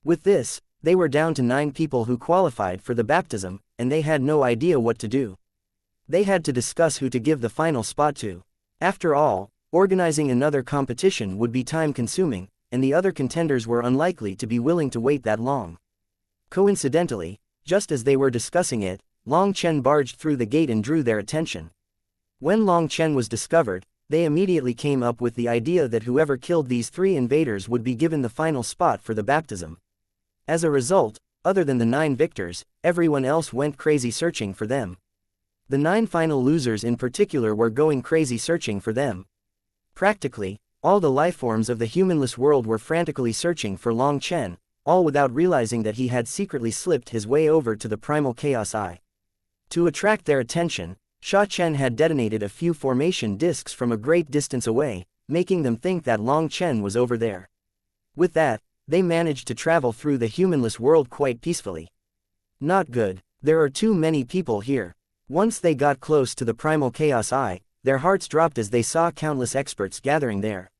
With this, they were down to 9 people who qualified for the baptism, and they had no idea what to do. They had to discuss who to give the final spot to. After all, organizing another competition would be time-consuming, and the other contenders were unlikely to be willing to wait that long. Coincidentally, just as they were discussing it, Long Chen barged through the gate and drew their attention. When Long Chen was discovered, they immediately came up with the idea that whoever killed these 3 invaders would be given the final spot for the baptism. As a result, other than the 9 victors, everyone else went crazy searching for them. The 9 final losers in particular were going crazy searching for them. Practically, all the lifeforms of the humanless world were frantically searching for Long Chen, all without realizing that he had secretly slipped his way over to the primal chaos eye. To attract their attention, Sha Chen had detonated a few formation discs from a great distance away, making them think that Long Chen was over there. With that, they managed to travel through the humanless world quite peacefully. Not good. There are too many people here. Once they got close to the primal chaos eye, their hearts dropped as they saw countless experts gathering there.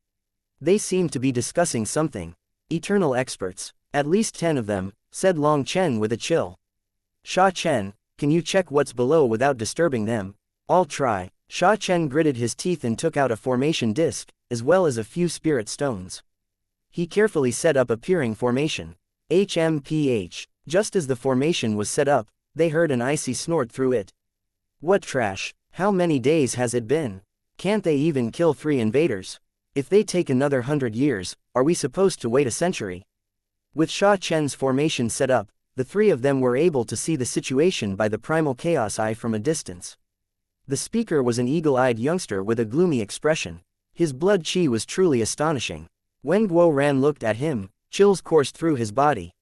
They seemed to be discussing something. Eternal experts. At least 10 of them, said Long Chen with a chill. Sha Chen, can you check what's below without disturbing them? I'll try. Sha Chen gritted his teeth and took out a formation disc, as well as a few spirit stones. He carefully set up a peering formation. HMPH. Just as the formation was set up, they heard an icy snort through it. What trash? How many days has it been? Can't they even kill 3 invaders? If they take another 100 years, are we supposed to wait a century? With Sha Chen's formation set up, the 3 of them were able to see the situation by the primal chaos eye from a distance. The speaker was an eagle-eyed youngster with a gloomy expression. His blood qi was truly astonishing. When Guo Ran looked at him, chills coursed through his body.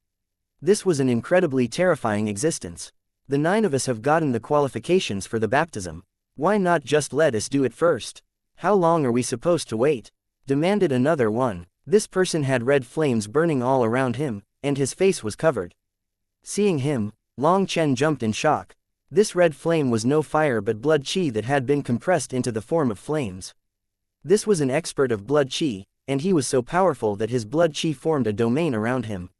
This was an incredibly terrifying existence. The 9 of us have gotten the qualifications for the baptism. Why not just let us do it first? How long are we supposed to wait? Demanded another one. This person had red flames burning all around him, and his face was covered. Seeing him, Long Chen jumped in shock. This red flame was no fire but blood qi that had been compressed into the form of flames. This was an expert of blood qi, and he was so powerful that his blood qi formed a domain around him.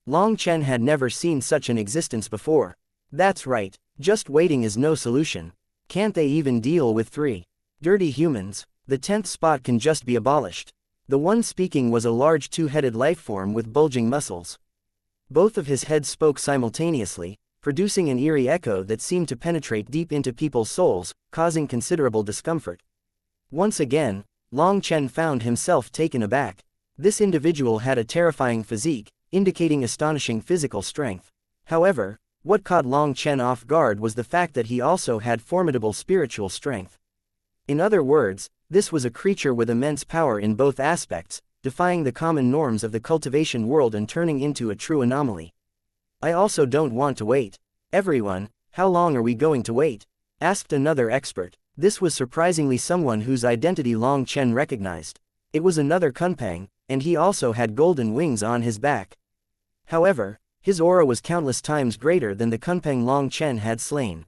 Long Chen had never seen such an existence before. That's right, just waiting is no solution. Can't they even deal with 3 dirty humans? The 10th spot can just be abolished. The one speaking was a large 2-headed lifeform with bulging muscles. Both of his heads spoke simultaneously, producing an eerie echo that seemed to penetrate deep into people's souls, causing considerable discomfort. Once again, Long Chen found himself taken aback. This individual had a terrifying physique, indicating astonishing physical strength. However, what caught Long Chen off guard was the fact that he also had formidable spiritual strength. In other words, this was a creature with immense power in both aspects, defying the common norms of the cultivation world and turning into a true anomaly. I also don't want to wait. Everyone, how long are we going to wait? Asked another expert. This was surprisingly someone whose identity Long Chen recognized. It was another Kunpeng, and he also had golden wings on his back. However, his aura was countless times greater than the Kunpeng Long Chen had slain.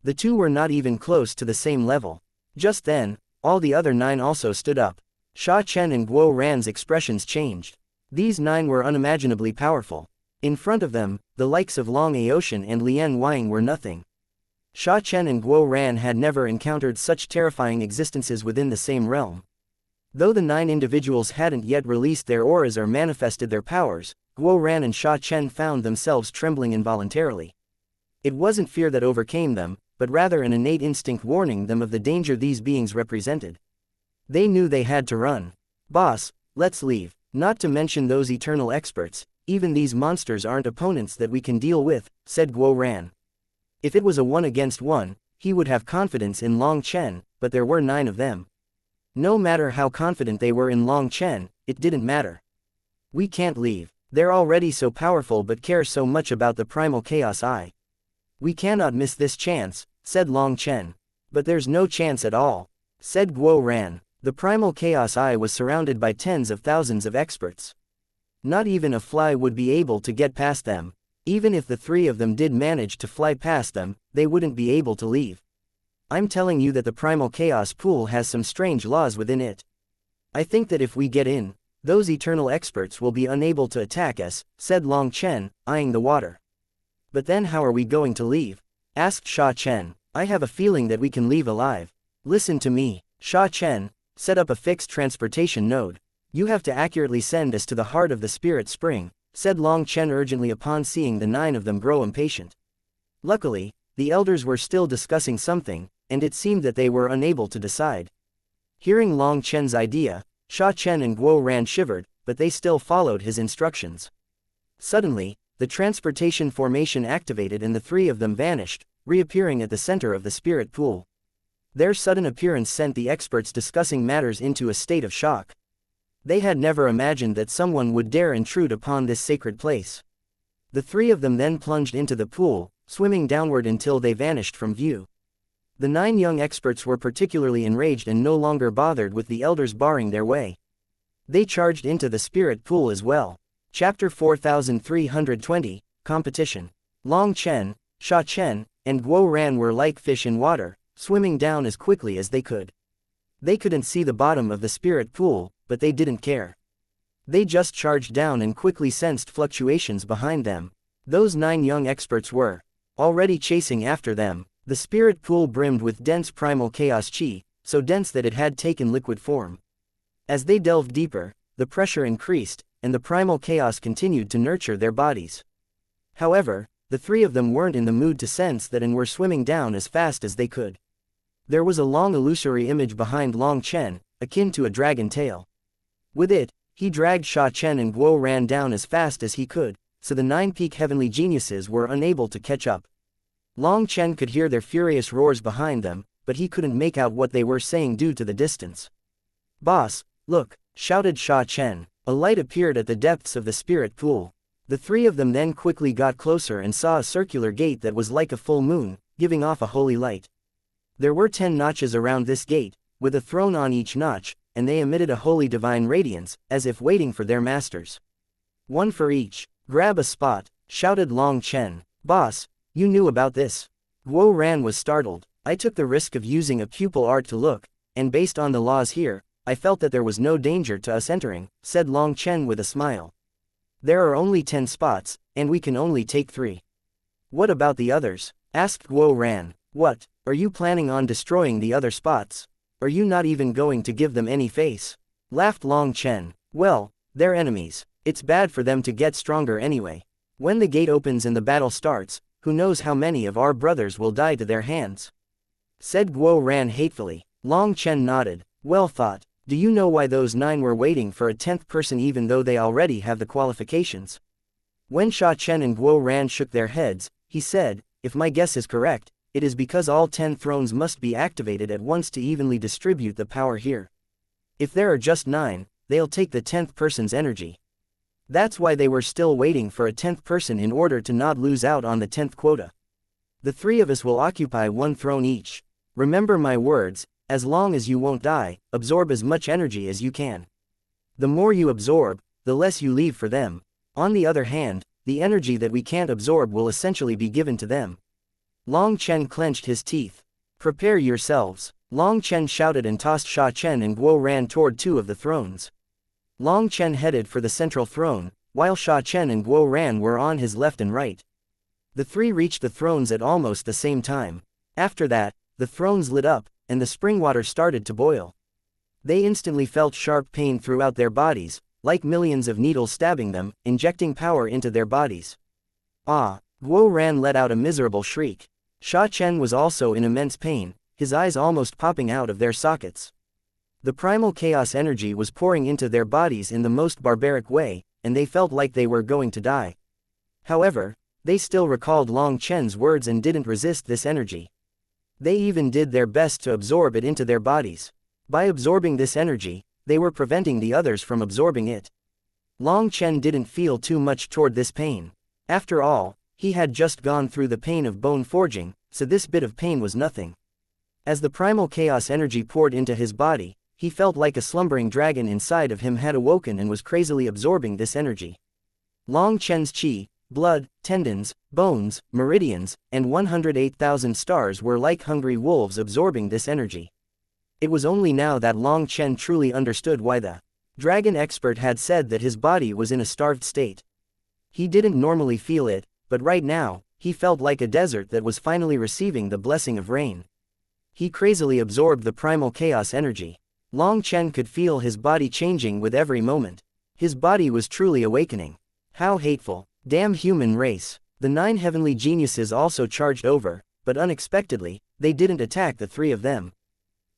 The two were not even close to the same level. Just then, all the other 9 also stood up. Sha Chen and Guo Ran's expressions changed. These 9 were unimaginably powerful. In front of them, the likes of Long Aoshan and Lian Wang were nothing. Sha Chen and Guo Ran had never encountered such terrifying existences within the same realm. Though the 9 individuals hadn't yet released their auras or manifested their powers, Guo Ran and Sha Chen found themselves trembling involuntarily. It wasn't fear that overcame them, but rather an innate instinct warning them of the danger these beings represented. They knew they had to run. Boss, let's leave. Not to mention those eternal experts, even these monsters aren't opponents that we can deal with, said Guo Ran. If it was a 1 against 1, he would have confidence in Long Chen, but there were 9 of them. No matter how confident they were in Long Chen, it didn't matter. We can't leave. They're already so powerful but care so much about the primal chaos eye. We cannot miss this chance, said Long Chen. But there's no chance at all, said Guo Ran. The primal chaos eye was surrounded by tens of thousands of experts. Not even a fly would be able to get past them. Even if the 3 of them did manage to fly past them, they wouldn't be able to leave. I'm telling you that the primal chaos pool has some strange laws within it. I think that if we get in, those eternal experts will be unable to attack us, said Long Chen, eyeing the water. But then how are we going to leave? Asked Sha Chen. I have a feeling that we can leave alive. Listen to me, Sha Chen, set up a fixed transportation node. You have to accurately send us to the heart of the spirit spring, said Long Chen urgently upon seeing the 9 of them grow impatient. Luckily, the elders were still discussing something, and it seemed that they were unable to decide. Hearing Long Chen's idea, Sha Chen and Guo Ran shivered, but they still followed his instructions. Suddenly, the transportation formation activated and the 3 of them vanished, reappearing at the center of the spirit pool. Their sudden appearance sent the experts discussing matters into a state of shock. They had never imagined that someone would dare intrude upon this sacred place. The 3 of them then plunged into the pool, swimming downward until they vanished from view. The 9 young experts were particularly enraged and no longer bothered with the elders barring their way. They charged into the spirit pool as well. Chapter 4320, Competition. Long Chen, Sha Chen, and Guo Ran were like fish in water, swimming down as quickly as they could. They couldn't see the bottom of the spirit pool, but they didn't care. They just charged down and quickly sensed fluctuations behind them. Those 9 young experts were already chasing after them. The spirit pool brimmed with dense primal chaos chi, so dense that it had taken liquid form. As they delved deeper, the pressure increased, and the primal chaos continued to nurture their bodies. However, the 3 of them weren't in the mood to sense that and were swimming down as fast as they could. There was a long illusory image behind Long Chen, akin to a dragon tail. With it, he dragged Sha Chen and Guo Ran down as fast as he could, so the 9 peak heavenly geniuses were unable to catch up. Long Chen could hear their furious roars behind them, but he couldn't make out what they were saying due to the distance. Boss, look, shouted Sha Chen. A light appeared at the depths of the spirit pool. The 3 of them then quickly got closer and saw a circular gate that was like a full moon, giving off a holy light. There were 10 notches around this gate, with a throne on each notch, and they emitted a holy divine radiance, as if waiting for their masters. One for each. Grab a spot, shouted Long Chen. Boss, you knew about this. Guo Ran was startled. I took the risk of using a pupil art to look, and based on the laws here, I felt that there was no danger to us entering, said Long Chen with a smile. There are only 10 spots, and we can only take 3. What about the others? Asked Guo Ran. What, are you planning on destroying the other spots? Are you not even going to give them any face? Laughed Long Chen. Well, they're enemies. It's bad for them to get stronger anyway. When the gate opens and the battle starts, who knows how many of our brothers will die to their hands? Said Guo Ran hatefully. Long Chen nodded. Well thought. Do you know why those 9 were waiting for a 10th person even though they already have the qualifications? When Sha Chen and Guo Ran shook their heads, he said, if my guess is correct, it is because all 10 thrones must be activated at once to evenly distribute the power here. If there are just 9, they'll take the 10th person's energy. That's why they were still waiting for a 10th person in order to not lose out on the 10th quota. The 3 of us will occupy 1 throne each. Remember my words, as long as you won't die, absorb as much energy as you can. The more you absorb, the less you leave for them. On the other hand, the energy that we can't absorb will essentially be given to them. Long Chen clenched his teeth. Prepare yourselves. Long Chen shouted and tossed Sha Chen and Guo Ran toward 2 of the thrones. Long Chen headed for the central throne, while Sha Chen and Guo Ran were on his left and right. The 3 reached the thrones at almost the same time. After that, the thrones lit up, and the spring water started to boil. They instantly felt sharp pain throughout their bodies, like millions of needles stabbing them, injecting power into their bodies. Ah! Guo Ran let out a miserable shriek. Sha Chen was also in immense pain, his eyes almost popping out of their sockets. The primal chaos energy was pouring into their bodies in the most barbaric way, and they felt like they were going to die. However, they still recalled Long Chen's words and didn't resist this energy. They even did their best to absorb it into their bodies. By absorbing this energy, they were preventing the others from absorbing it. Long Chen didn't feel too much toward this pain. After all, he had just gone through the pain of bone forging, so this bit of pain was nothing. As the primal chaos energy poured into his body, he felt like a slumbering dragon inside of him had awoken and was crazily absorbing this energy. Long Chen's qi, blood, tendons, bones, meridians, and 108,000 stars were like hungry wolves absorbing this energy. It was only now that Long Chen truly understood why the dragon expert had said that his body was in a starved state. He didn't normally feel it, but right now, he felt like a desert that was finally receiving the blessing of rain. He crazily absorbed the primal chaos energy. Long Chen could feel his body changing with every moment. His body was truly awakening. How hateful. Damn human race. The 9 heavenly geniuses also charged over, but unexpectedly, they didn't attack the 3 of them.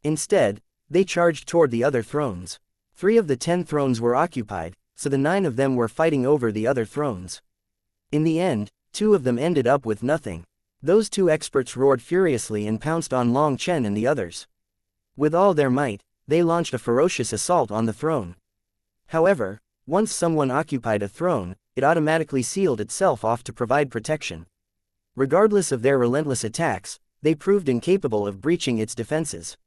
Instead, they charged toward the other thrones. 3 of the 10 thrones were occupied, so the 9 of them were fighting over the other thrones. In the end, 2 of them ended up with nothing. Those 2 experts roared furiously and pounced on Long Chen and the others. With all their might, they launched a ferocious assault on the throne. However, once someone occupied a throne, it automatically sealed itself off to provide protection. Regardless of their relentless attacks, they proved incapable of breaching its defenses.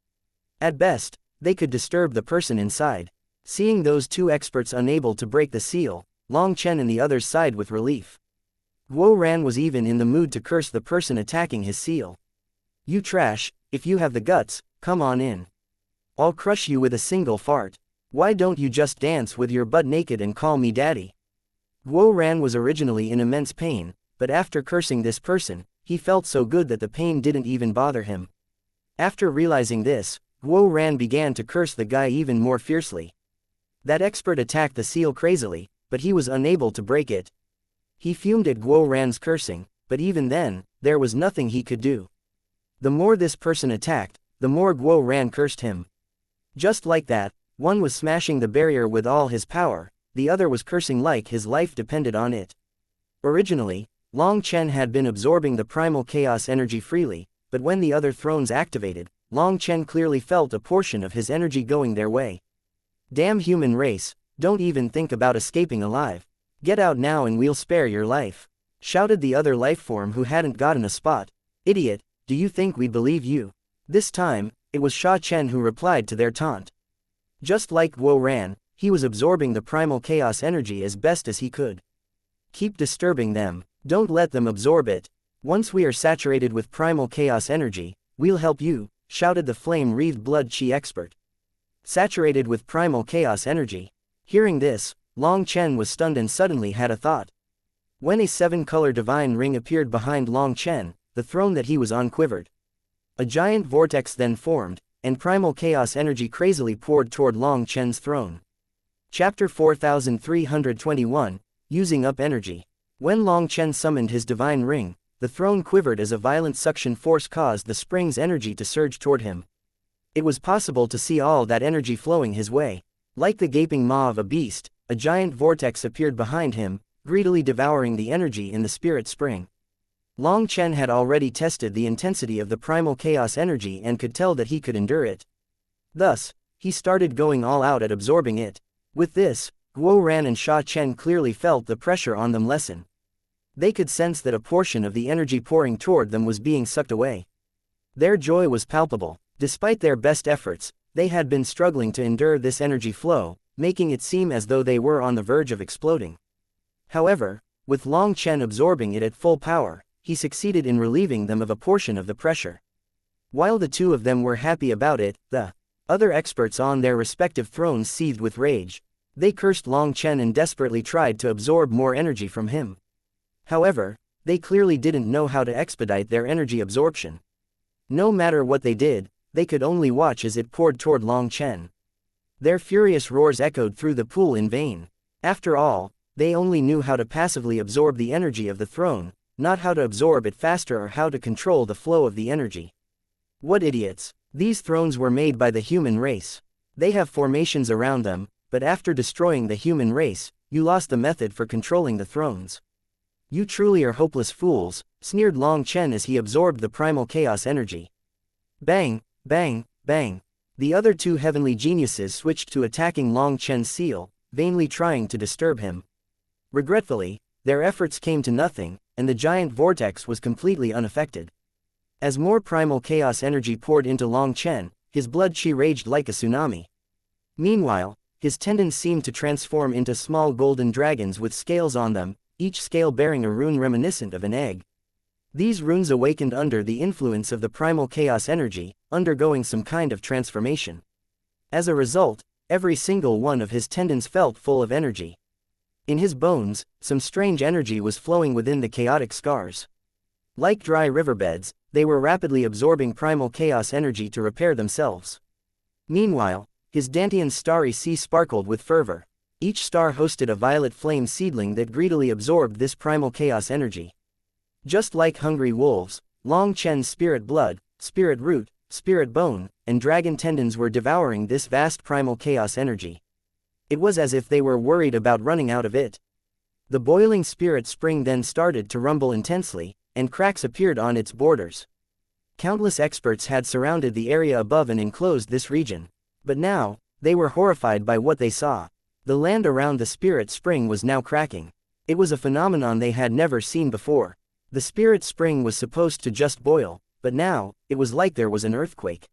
At best, they could disturb the person inside. Seeing those 2 experts unable to break the seal, Long Chen and the others sighed with relief. Guo Ran was even in the mood to curse the person attacking his seal. You trash, if you have the guts, come on in. I'll crush you with a single fart. Why don't you just dance with your butt naked and call me daddy? Guo Ran was originally in immense pain, but after cursing this person, he felt so good that the pain didn't even bother him. After realizing this, Guo Ran began to curse the guy even more fiercely. That expert attacked the seal crazily, but he was unable to break it. He fumed at Guo Ran's cursing, but even then, there was nothing he could do. The more this person attacked, the more Guo Ran cursed him. Just like that, one was smashing the barrier with all his power, the other was cursing like his life depended on it. Originally, Long Chen had been absorbing the primal chaos energy freely, but when the other thrones activated, Long Chen clearly felt a portion of his energy going their way. Damn human race, don't even think about escaping alive. Get out now and we'll spare your life. Shouted the other lifeform who hadn't gotten a spot. Idiot, do you think we'd believe you? This time, it was Sha Chen who replied to their taunt. Just like Guo Ran, he was absorbing the primal chaos energy as best as he could. Keep disturbing them, don't let them absorb it. Once we are saturated with primal chaos energy, we'll help you, shouted the flame-wreathed blood chi expert. Saturated with primal chaos energy. Hearing this, Long Chen was stunned and suddenly had a thought. When a 7-color divine ring appeared behind Long Chen, the throne that he was on quivered. A giant vortex then formed, and primal chaos energy crazily poured toward Long Chen's throne. Chapter 4321, Using Up Energy. When Long Chen summoned his divine ring, the throne quivered as a violent suction force caused the spring's energy to surge toward him. It was possible to see all that energy flowing his way. Like the gaping maw of a beast, a giant vortex appeared behind him, greedily devouring the energy in the spirit spring. Long Chen had already tested the intensity of the primal chaos energy and could tell that he could endure it. Thus, he started going all out at absorbing it. With this, Guo Ran and Sha Chen clearly felt the pressure on them lessen. They could sense that a portion of the energy pouring toward them was being sucked away. Their joy was palpable. Despite their best efforts, they had been struggling to endure this energy flow, making it seem as though they were on the verge of exploding. However, with Long Chen absorbing it at full power, he succeeded in relieving them of a portion of the pressure. While the two of them were happy about it, the other experts on their respective thrones seethed with rage. They cursed Long Chen and desperately tried to absorb more energy from him. However, they clearly didn't know how to expedite their energy absorption. No matter what they did, they could only watch as it poured toward Long Chen. Their furious roars echoed through the pool in vain. After all, they only knew how to passively absorb the energy of the throne, not how to absorb it faster or how to control the flow of the energy. What idiots! These thrones were made by the human race. They have formations around them, but after destroying the human race, you lost the method for controlling the thrones. You truly are hopeless fools, sneered Long Chen as he absorbed the primal chaos energy. Bang, bang, bang. The other two heavenly geniuses switched to attacking Long Chen's seal, vainly trying to disturb him. Regretfully, their efforts came to nothing, and the giant vortex was completely unaffected. As more primal chaos energy poured into Long Chen, his blood chi raged like a tsunami. Meanwhile, his tendons seemed to transform into small golden dragons with scales on them, each scale bearing a rune reminiscent of an egg. These runes awakened under the influence of the primal chaos energy, undergoing some kind of transformation. As a result, every single one of his tendons felt full of energy. In his bones, some strange energy was flowing within the chaotic scars. Like dry riverbeds, they were rapidly absorbing primal chaos energy to repair themselves. Meanwhile, his Dantian's starry sea sparkled with fervor. Each star hosted a violet flame seedling that greedily absorbed this primal chaos energy. Just like hungry wolves, Long Chen's spirit blood, spirit root, spirit bone, and dragon tendons were devouring this vast primal chaos energy. It was as if they were worried about running out of it. The boiling spirit spring then started to rumble intensely, and cracks appeared on its borders. Countless experts had surrounded the area above and enclosed this region. But now, they were horrified by what they saw. The land around the spirit spring was now cracking. It was a phenomenon they had never seen before. The spirit spring was supposed to just boil, but now, it was like there was an earthquake.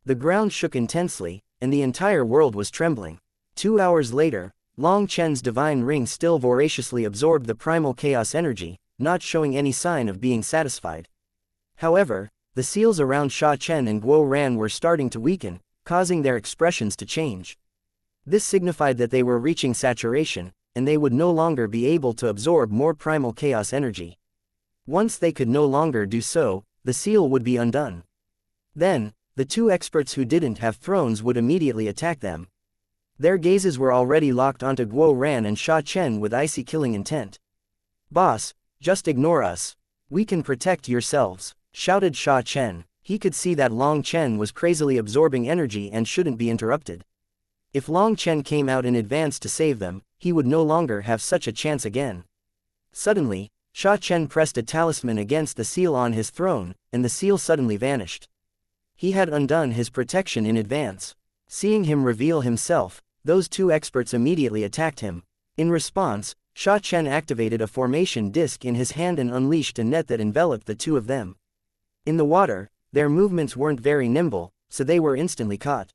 The ground shook intensely, and the entire world was trembling. 2 hours later, Long Chen's divine ring still voraciously absorbed the primal chaos energy, not showing any sign of being satisfied. However, the seals around Sha Chen and Guo Ran were starting to weaken, causing their expressions to change. This signified that they were reaching saturation, and they would no longer be able to absorb more primal chaos energy. Once they could no longer do so, the seal would be undone. Then, the two experts who didn't have thrones would immediately attack them. Their gazes were already locked onto Guo Ran and Sha Chen with icy killing intent. "Boss, just ignore us. We can protect yourselves," shouted Sha Chen. He could see that Long Chen was crazily absorbing energy and shouldn't be interrupted. If Long Chen came out in advance to save them, he would no longer have such a chance again. Suddenly, Sha Chen pressed a talisman against the seal on his throne, and the seal suddenly vanished. He had undone his protection in advance. Seeing him reveal himself, those two experts immediately attacked him. In response, Sha Chen activated a formation disc in his hand and unleashed a net that enveloped the two of them. In the water, Their movements weren't very nimble, so they were instantly caught.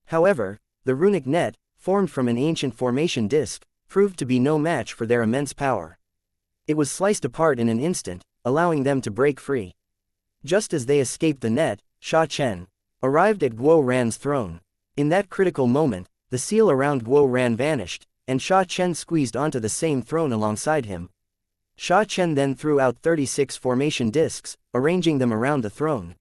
However, the runic net, formed from an ancient formation disk, proved to be no match for their immense power. It was sliced apart in an instant, allowing them to break free. Just as they escaped the net, Sha Chen arrived at Guo Ran's throne. In that critical moment, the seal around Guo Ran vanished, and Sha Chen squeezed onto the same throne alongside him. Sha Chen then threw out 36 formation discs, arranging them around the throne.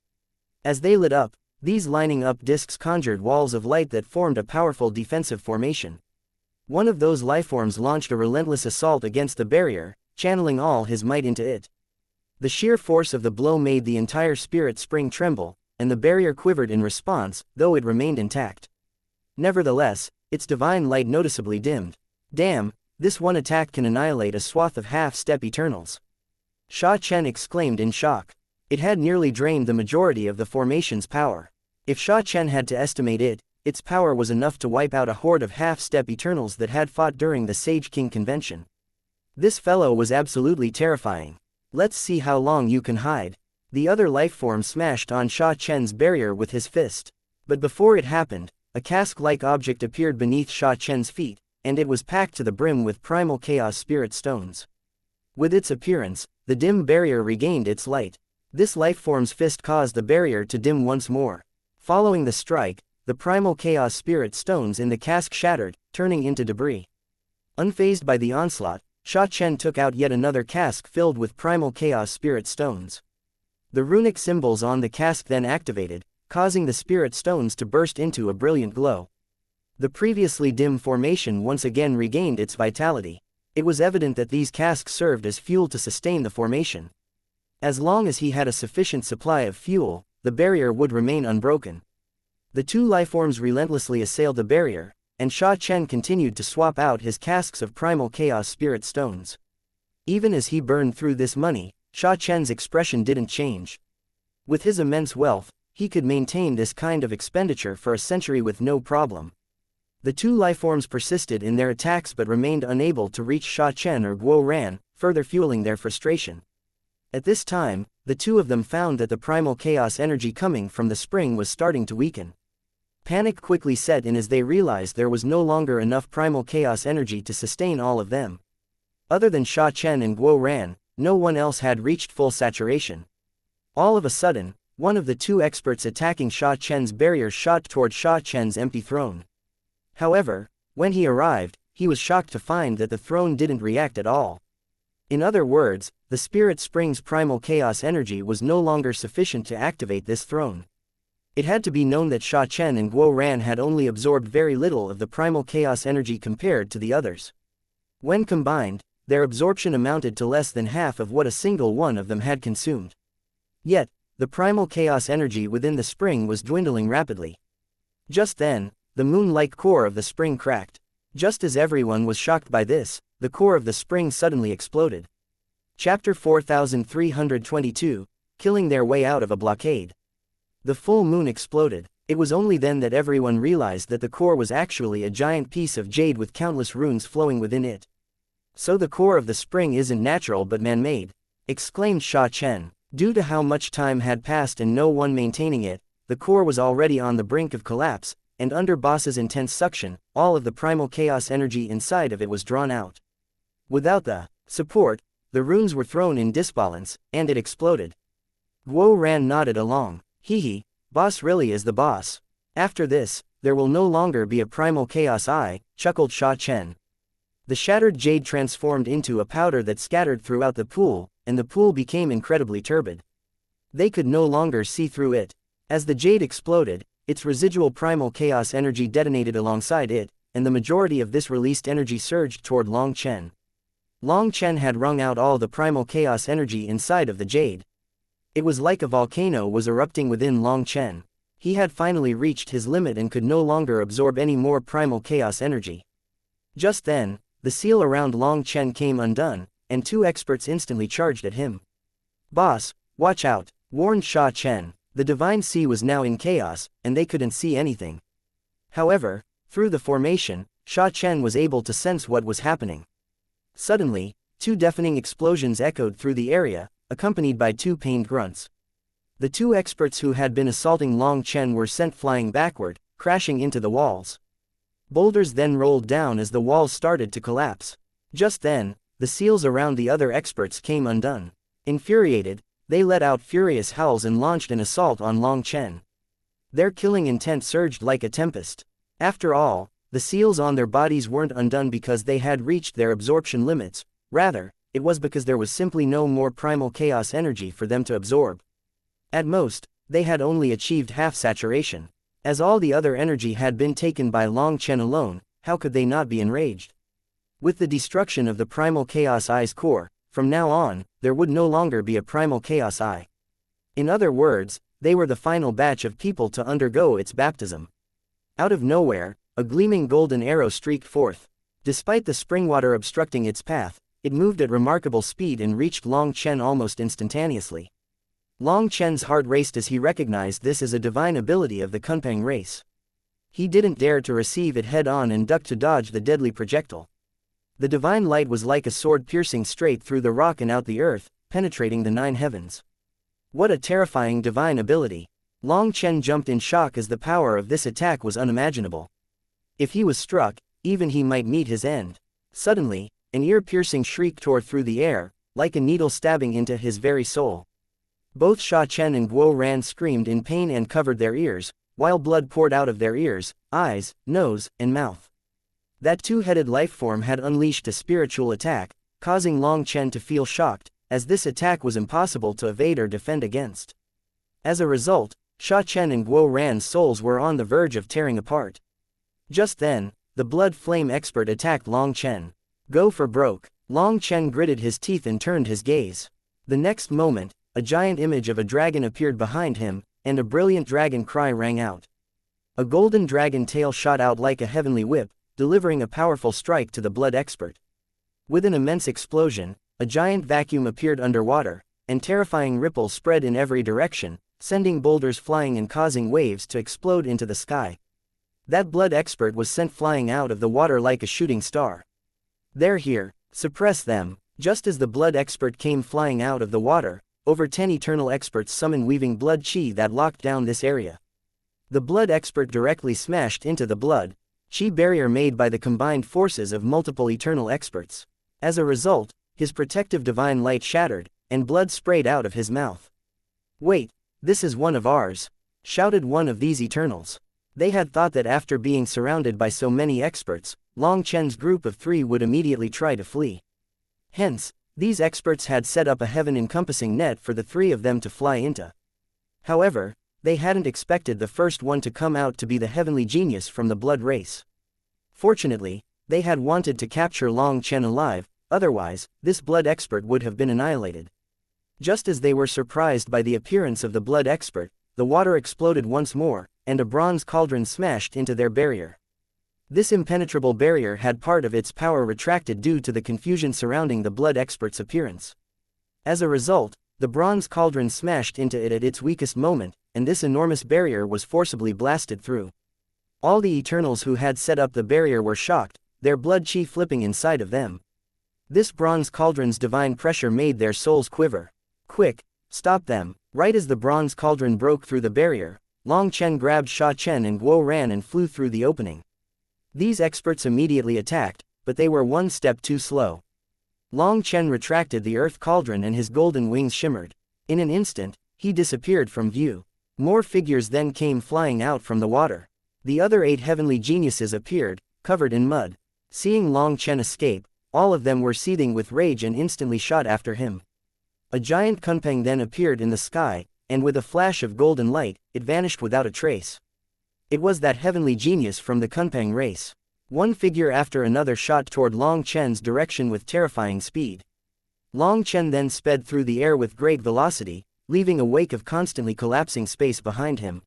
As they lit up, these lining up discs conjured walls of light that formed a powerful defensive formation. One of those lifeforms launched a relentless assault against the barrier, channeling all his might into it. The sheer force of the blow made the entire spirit spring tremble, and the barrier quivered in response, though it remained intact. Nevertheless, its divine light noticeably dimmed. Damn, this one attack can annihilate a swath of half-step Eternals. Sha Chen exclaimed in shock. It had nearly drained the majority of the formation's power. If Sha Chen had to estimate it, its power was enough to wipe out a horde of half-step Eternals that had fought during the Sage King convention. This fellow was absolutely terrifying. Let's see how long you can hide. The other lifeform smashed on Sha Chen's barrier with his fist. But before it happened, a cask-like object appeared beneath Sha Chen's feet, and it was packed to the brim with primal chaos spirit stones. With its appearance, the dim barrier regained its light. This lifeform's fist caused the barrier to dim once more. Following the strike, the primal chaos spirit stones in the cask shattered, turning into debris. Unfazed by the onslaught, Sha Chen took out yet another cask filled with primal chaos spirit stones. The runic symbols on the cask then activated, causing the spirit stones to burst into a brilliant glow. The previously dim formation once again regained its vitality. It was evident that these casks served as fuel to sustain the formation. As long as he had a sufficient supply of fuel, the barrier would remain unbroken. The two lifeforms relentlessly assailed the barrier, and Sha Chen continued to swap out his casks of primal chaos spirit stones. Even as he burned through this money, Sha Chen's expression didn't change. With his immense wealth, he could maintain this kind of expenditure for a century with no problem. The two lifeforms persisted in their attacks but remained unable to reach Sha Chen or Guo Ran, further fueling their frustration. At this time, the two of them found that the primal chaos energy coming from the spring was starting to weaken. Panic quickly set in as they realized there was no longer enough primal chaos energy to sustain all of them. Other than Sha Chen and Guo Ran, no one else had reached full saturation. All of a sudden, one of the two experts attacking Sha Chen's barrier shot toward Sha Chen's empty throne. However, when he arrived, he was shocked to find that the throne didn't react at all. In other words, the Spirit Spring's primal chaos energy was no longer sufficient to activate this throne. It had to be known that Sha Chen and Guo Ran had only absorbed very little of the primal chaos energy compared to the others. When combined, their absorption amounted to less than half of what a single one of them had consumed. Yet, the primal chaos energy within the spring was dwindling rapidly. Just then, the moon-like core of the spring cracked. Just as everyone was shocked by this, the core of the spring suddenly exploded. Chapter 4322, Killing Their Way Out of a Blockade. The full moon exploded. It was only then that everyone realized that the core was actually a giant piece of jade with countless runes flowing within it. So the core of the spring isn't natural but man-made, exclaimed Sha Chen. Due to how much time had passed and no one maintaining it, the core was already on the brink of collapse, and under Boss's intense suction, all of the primal chaos energy inside of it was drawn out. Without the support, the runes were thrown in disbalance, and it exploded. Guo Ran nodded along. Hee, Boss really is the boss. After this, there will no longer be a primal chaos eye, chuckled Sha Chen. The shattered jade transformed into a powder that scattered throughout the pool, and the pool became incredibly turbid. They could no longer see through it. As the jade exploded, its residual primal chaos energy detonated alongside it, and the majority of this released energy surged toward Long Chen. Long Chen had wrung out all the primal chaos energy inside of the jade. It was like a volcano was erupting within Long Chen. He had finally reached his limit and could no longer absorb any more primal chaos energy. Just then, the seal around Long Chen came undone, and two experts instantly charged at him. Boss, watch out, warned Sha Chen. The divine sea was now in chaos, and they couldn't see anything. However, through the formation, Sha Chen was able to sense what was happening. Suddenly, two deafening explosions echoed through the area, accompanied by two pained grunts. The two experts who had been assaulting Long Chen were sent flying backward, crashing into the walls. Boulders then rolled down as the walls started to collapse. Just then, the seals around the other experts came undone. Infuriated, they let out furious howls and launched an assault on Long Chen. Their killing intent surged like a tempest. After all, the seals on their bodies weren't undone because they had reached their absorption limits, rather, it was because there was simply no more primal chaos energy for them to absorb. At most, they had only achieved half saturation. As all the other energy had been taken by Long Chen alone, how could they not be enraged? With the destruction of the primal chaos eye's core, from now on, there would no longer be a primal chaos eye. In other words, they were the final batch of people to undergo its baptism. Out of nowhere, a gleaming golden arrow streaked forth. Despite the spring water obstructing its path, it moved at remarkable speed and reached Long Chen almost instantaneously. Long Chen's heart raced as he recognized this as a divine ability of the Kunpeng race. He didn't dare to receive it head-on and ducked to dodge the deadly projectile. The divine light was like a sword piercing straight through the rock and out the earth, penetrating the 9 heavens. What a terrifying divine ability! Long Chen jumped in shock as the power of this attack was unimaginable. If he was struck, even he might meet his end. Suddenly, an ear-piercing shriek tore through the air, like a needle stabbing into his very soul. Both Sha Chen and Guo Ran screamed in pain and covered their ears, while blood poured out of their ears, eyes, nose, and mouth. That two-headed lifeform had unleashed a spiritual attack, causing Long Chen to feel shocked, as this attack was impossible to evade or defend against. As a result, Sha Chen and Guo Ran's souls were on the verge of tearing apart. Just then, the blood flame expert attacked Long Chen. Go for broke. Long Chen gritted his teeth and turned his gaze. The next moment, a giant image of a dragon appeared behind him, and a brilliant dragon cry rang out. A golden dragon tail shot out like a heavenly whip, delivering a powerful strike to the blood expert. With an immense explosion, a giant vacuum appeared underwater, and terrifying ripples spread in every direction, sending boulders flying and causing waves to explode into the sky. That blood expert was sent flying out of the water like a shooting star. They're here, suppress them. Just as the blood expert came flying out of the water, over 10 eternal experts summoned weaving blood chi that locked down this area. The blood expert directly smashed into the blood chi barrier made by the combined forces of multiple eternal experts. As a result, his protective divine light shattered, and blood sprayed out of his mouth. Wait, this is one of ours, shouted one of these eternals. They had thought that after being surrounded by so many experts, Long Chen's group of 3 would immediately try to flee. Hence, these experts had set up a heaven-encompassing net for the 3 of them to fly into. However, they hadn't expected the first one to come out to be the heavenly genius from the blood race. Fortunately, they had wanted to capture Long Chen alive, otherwise, this blood expert would have been annihilated. Just as they were surprised by the appearance of the blood expert, the water exploded once more, and a bronze cauldron smashed into their barrier. This impenetrable barrier had part of its power retracted due to the confusion surrounding the blood expert's appearance. As a result, the bronze cauldron smashed into it at its weakest moment, and this enormous barrier was forcibly blasted through. All the Eternals who had set up the barrier were shocked, their blood chi flipping inside of them. This bronze cauldron's divine pressure made their souls quiver. Quick, stop them! Right as the bronze cauldron broke through the barrier, Long Chen grabbed Sha Chen and Guo Ran and flew through the opening. These experts immediately attacked, but they were one step too slow. Long Chen retracted the earth cauldron and his golden wings shimmered. In an instant, he disappeared from view. More figures then came flying out from the water. The other 8 heavenly geniuses appeared, covered in mud. Seeing Long Chen escape, all of them were seething with rage and instantly shot after him. A giant Kunpeng then appeared in the sky, and with a flash of golden light, it vanished without a trace. It was that heavenly genius from the Kunpeng race. One figure after another shot toward Long Chen's direction with terrifying speed. Long Chen then sped through the air with great velocity, leaving a wake of constantly collapsing space behind him.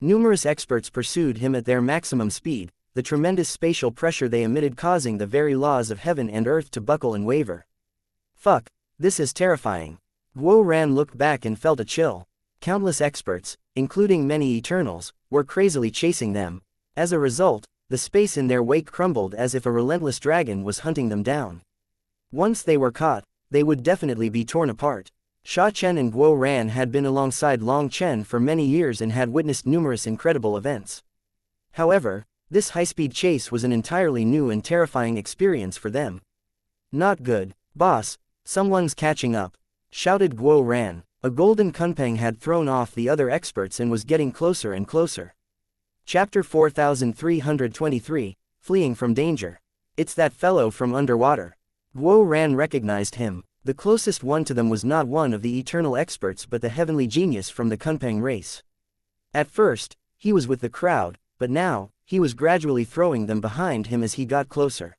Numerous experts pursued him at their maximum speed, the tremendous spatial pressure they emitted causing the very laws of heaven and earth to buckle and waver. Fuck, this is terrifying. Guo Ran looked back and felt a chill. Countless experts, including many Eternals, were crazily chasing them. As a result, the space in their wake crumbled as if a relentless dragon was hunting them down. Once they were caught, they would definitely be torn apart. Sha Chen and Guo Ran had been alongside Long Chen for many years and had witnessed numerous incredible events. However, this high-speed chase was an entirely new and terrifying experience for them. Not good, boss, someone's catching up, shouted Guo Ran. A golden kunpeng had thrown off the other experts and was getting closer and closer. Chapter 4323, Fleeing from Danger. It's that fellow from underwater. Guo Ran recognized him. The closest one to them was not one of the eternal experts but the heavenly genius from the kunpeng race. At first, he was with the crowd, but now, he was gradually throwing them behind him as he got closer.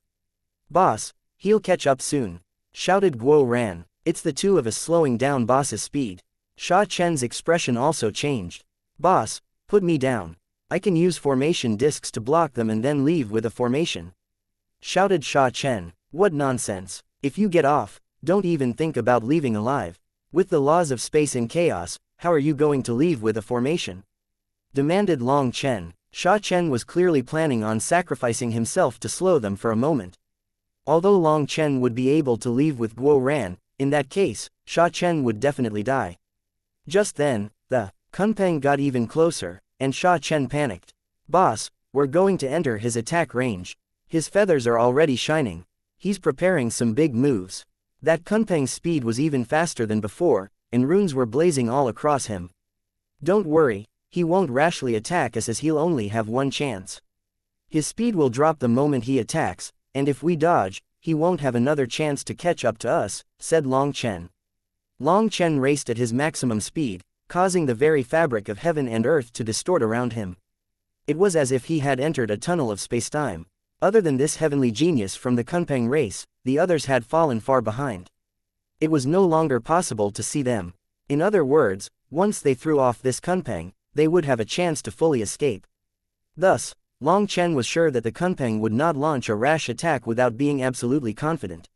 Boss, he'll catch up soon, shouted Guo Ran. It's the two of us slowing down boss's speed. Sha Chen's expression also changed. Boss, put me down. I can use formation discs to block them and then leave with a formation. Shouted Sha Chen. What nonsense. If you get off, don't even think about leaving alive. With the laws of space and chaos, how are you going to leave with a formation? Demanded Long Chen. Sha Chen was clearly planning on sacrificing himself to slow them for a moment. Although Long Chen would be able to leave with Guo Ran, in that case, Sha Chen would definitely die. Just then, the kunpeng got even closer, and Sha Chen panicked. Boss, we're going to enter his attack range. His feathers are already shining. He's preparing some big moves. That kunpeng's speed was even faster than before, and runes were blazing all across him. Don't worry, he won't rashly attack us as he'll only have one chance. His speed will drop the moment he attacks, and if we dodge, he won't have another chance to catch up to us, said Long Chen. Long Chen raced at his maximum speed, causing the very fabric of heaven and earth to distort around him. It was as if he had entered a tunnel of spacetime. Other than this heavenly genius from the kunpeng race, the others had fallen far behind. It was no longer possible to see them. In other words, once they threw off this kunpeng, they would have a chance to fully escape. Thus, Long Chen was sure that the kunpeng would not launch a rash attack without being absolutely confident.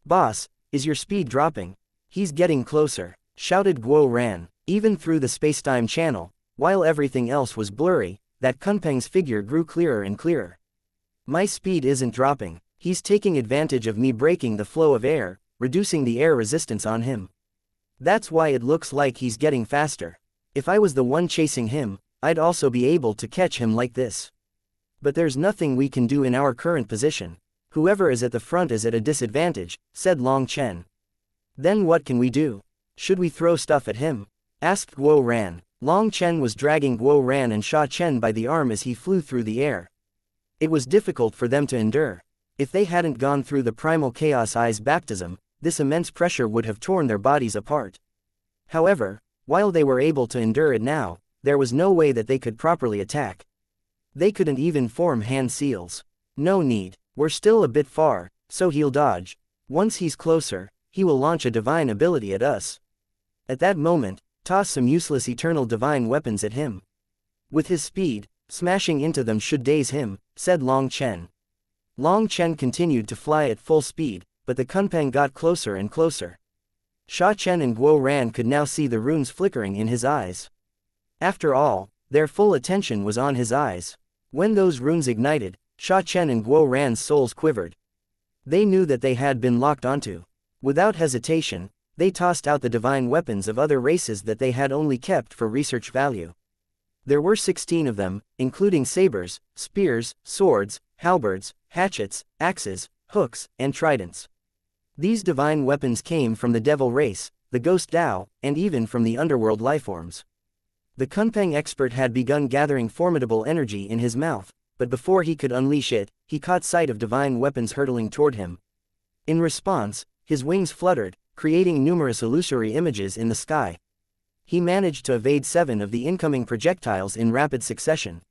Boss, is your speed dropping? He's getting closer, shouted Guo Ran. Even through the spacetime channel, while everything else was blurry, that kunpeng's figure grew clearer and clearer. My speed isn't dropping. He's taking advantage of me breaking the flow of air, reducing the air resistance on him. That's why it looks like he's getting faster. If I was the one chasing him, I'd also be able to catch him like this. But there's nothing we can do in our current position. Whoever is at the front is at a disadvantage, said Long Chen. Then what can we do? Should we throw stuff at him? Asked Guo Ran. Long Chen was dragging Guo Ran and Sha Chen by the arm as he flew through the air. It was difficult for them to endure. If they hadn't gone through the primal chaos eyes baptism, this immense pressure would have torn their bodies apart. However, while they were able to endure it now, there was no way that they could properly attack. They couldn't even form hand seals. No need, we're still a bit far, so he'll dodge. Once he's closer, he will launch a divine ability at us. At that moment, toss some useless eternal divine weapons at him. With his speed, smashing into them should daze him, said Long Chen. Long Chen continued to fly at full speed, but the kunpeng got closer and closer. Sha Chen and Guo Ran could now see the runes flickering in his eyes. After all, their full attention was on his eyes. When those runes ignited, Sha Chen and Guo Ran's souls quivered. They knew that they had been locked onto. Without hesitation, they tossed out the divine weapons of other races that they had only kept for research value. There were 16 of them, including sabers, spears, swords, halberds, hatchets, axes, hooks, and tridents. These divine weapons came from the devil race, the ghost Dao, and even from the underworld lifeforms. The kunpeng expert had begun gathering formidable energy in his mouth, but before he could unleash it, he caught sight of divine weapons hurtling toward him. In response, his wings fluttered, creating numerous illusory images in the sky. He managed to evade 7 of the incoming projectiles in rapid succession.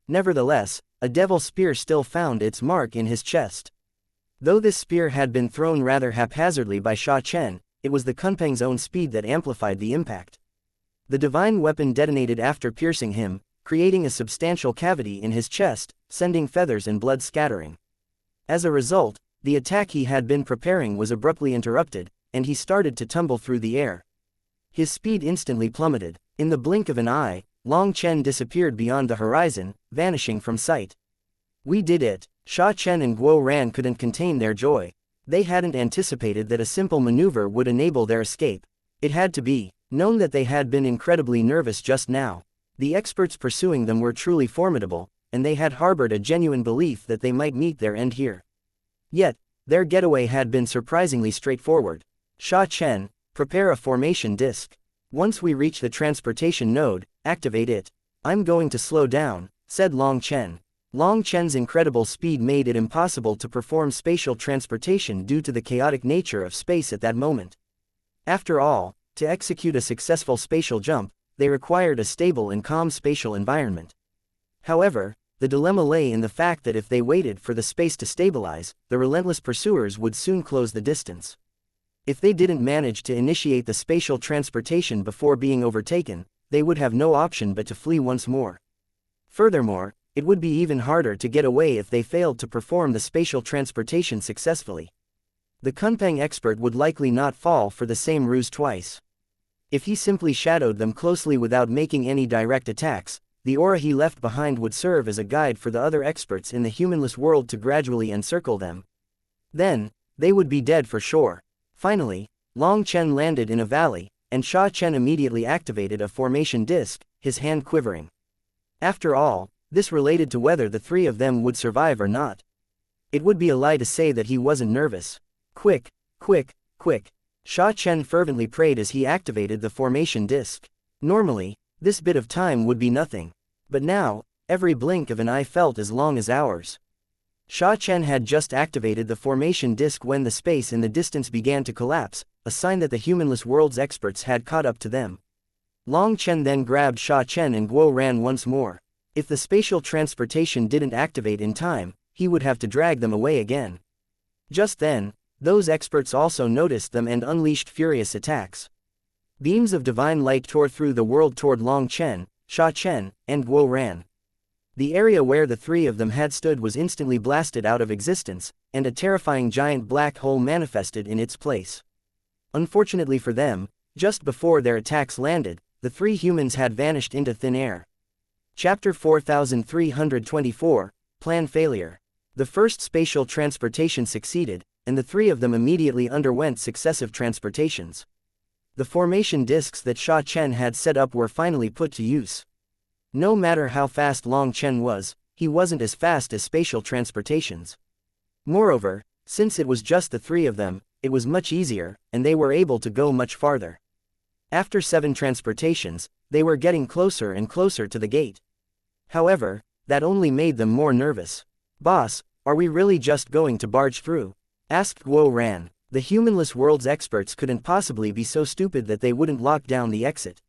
Nevertheless, a devil spear still found its mark in his chest. Though this spear had been thrown rather haphazardly by Sha Chen, it was the kunpeng's own speed that amplified the impact. The divine weapon detonated after piercing him, creating a substantial cavity in his chest, sending feathers and blood scattering. As a result, the attack he had been preparing was abruptly interrupted, and he started to tumble through the air. His speed instantly plummeted. In the blink of an eye, Long Chen disappeared beyond the horizon, vanishing from sight. We did it! Sha Chen and Guo Ran couldn't contain their joy. They hadn't anticipated that a simple maneuver would enable their escape. It had to be known that they had been incredibly nervous just now. The experts pursuing them were truly formidable, and they had harbored a genuine belief that they might meet their end here. Yet, their getaway had been surprisingly straightforward. Sha Chen, prepare a formation disk. Once we reach the transportation node, activate it. I'm going to slow down, said Long Chen. Long Chen's incredible speed made it impossible to perform spatial transportation due to the chaotic nature of space at that moment. After all, to execute a successful spatial jump, they required a stable and calm spatial environment. However, the dilemma lay in the fact that if they waited for the space to stabilize, the relentless pursuers would soon close the distance. If they didn't manage to initiate the spatial transportation before being overtaken, they would have no option but to flee once more. Furthermore, it would be even harder to get away if they failed to perform the spatial transportation successfully. The Kunpeng expert would likely not fall for the same ruse twice. If he simply shadowed them closely without making any direct attacks, the aura he left behind would serve as a guide for the other experts in the humanless world to gradually encircle them. Then, they would be dead for sure. Finally, Long Chen landed in a valley, and Sha Chen immediately activated a formation disc, his hand quivering. After all, this related to whether the three of them would survive or not. It would be a lie to say that he wasn't nervous. Quick, quick, quick. Sha Chen fervently prayed as he activated the formation disc. Normally, this bit of time would be nothing. But now, every blink of an eye felt as long as hours. Sha Chen had just activated the formation disc when the space in the distance began to collapse, a sign that the humanless world's experts had caught up to them. Long Chen then grabbed Sha Chen and Guo ran once more. If the spatial transportation didn't activate in time, he would have to drag them away again. Just then, those experts also noticed them and unleashed furious attacks. Beams of divine light tore through the world toward Long Chen, Sha Chen, and Guo Ran. The area where the three of them had stood was instantly blasted out of existence, and a terrifying giant black hole manifested in its place. Unfortunately for them, just before their attacks landed, the three humans had vanished into thin air. Chapter 4324, Plan Failure. The first spatial transportation succeeded, and the three of them immediately underwent successive transportations. The formation discs that Sha Chen had set up were finally put to use. No matter how fast Long Chen was, he wasn't as fast as spatial transportations. Moreover, since it was just the three of them, it was much easier, and they were able to go much farther. After 7 transportations, they were getting closer and closer to the gate. However, that only made them more nervous. "Boss, are we really just going to barge through?" asked Guo Ran. The humanless world's experts couldn't possibly be so stupid that they wouldn't lock down the exit.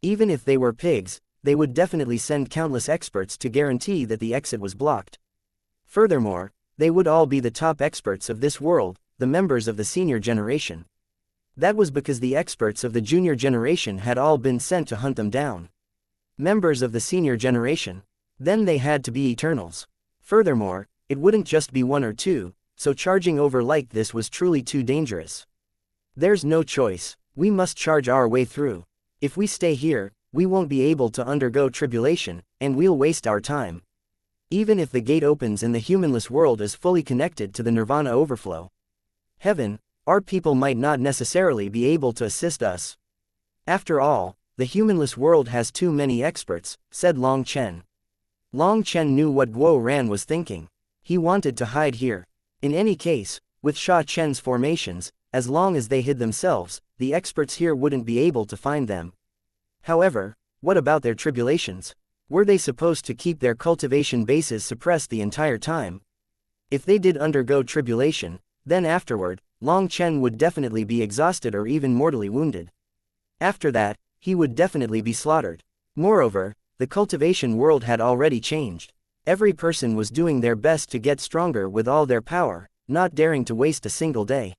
Even if they were pigs, they would definitely send countless experts to guarantee that the exit was blocked. Furthermore, they would all be the top experts of this world, the members of the senior generation. That was because the experts of the junior generation had all been sent to hunt them down. Members of the senior generation. Then they had to be Eternals. Furthermore, it wouldn't just be 1 or 2, so charging over like this was truly too dangerous. There's no choice, we must charge our way through. If we stay here, we won't be able to undergo tribulation, and we'll waste our time. Even if the gate opens and the humanless world is fully connected to the Nirvana overflow. Heaven, our people might not necessarily be able to assist us. After all, the humanless world has too many experts, said Long Chen. Long Chen knew what Guo Ran was thinking. He wanted to hide here. In any case, with Sha Chen's formations, as long as they hid themselves, the experts here wouldn't be able to find them. However, what about their tribulations? Were they supposed to keep their cultivation bases suppressed the entire time? If they did undergo tribulation, then afterward, Long Chen would definitely be exhausted or even mortally wounded. After that, he would definitely be slaughtered. Moreover, the cultivation world had already changed. Every person was doing their best to get stronger with all their power, not daring to waste a single day.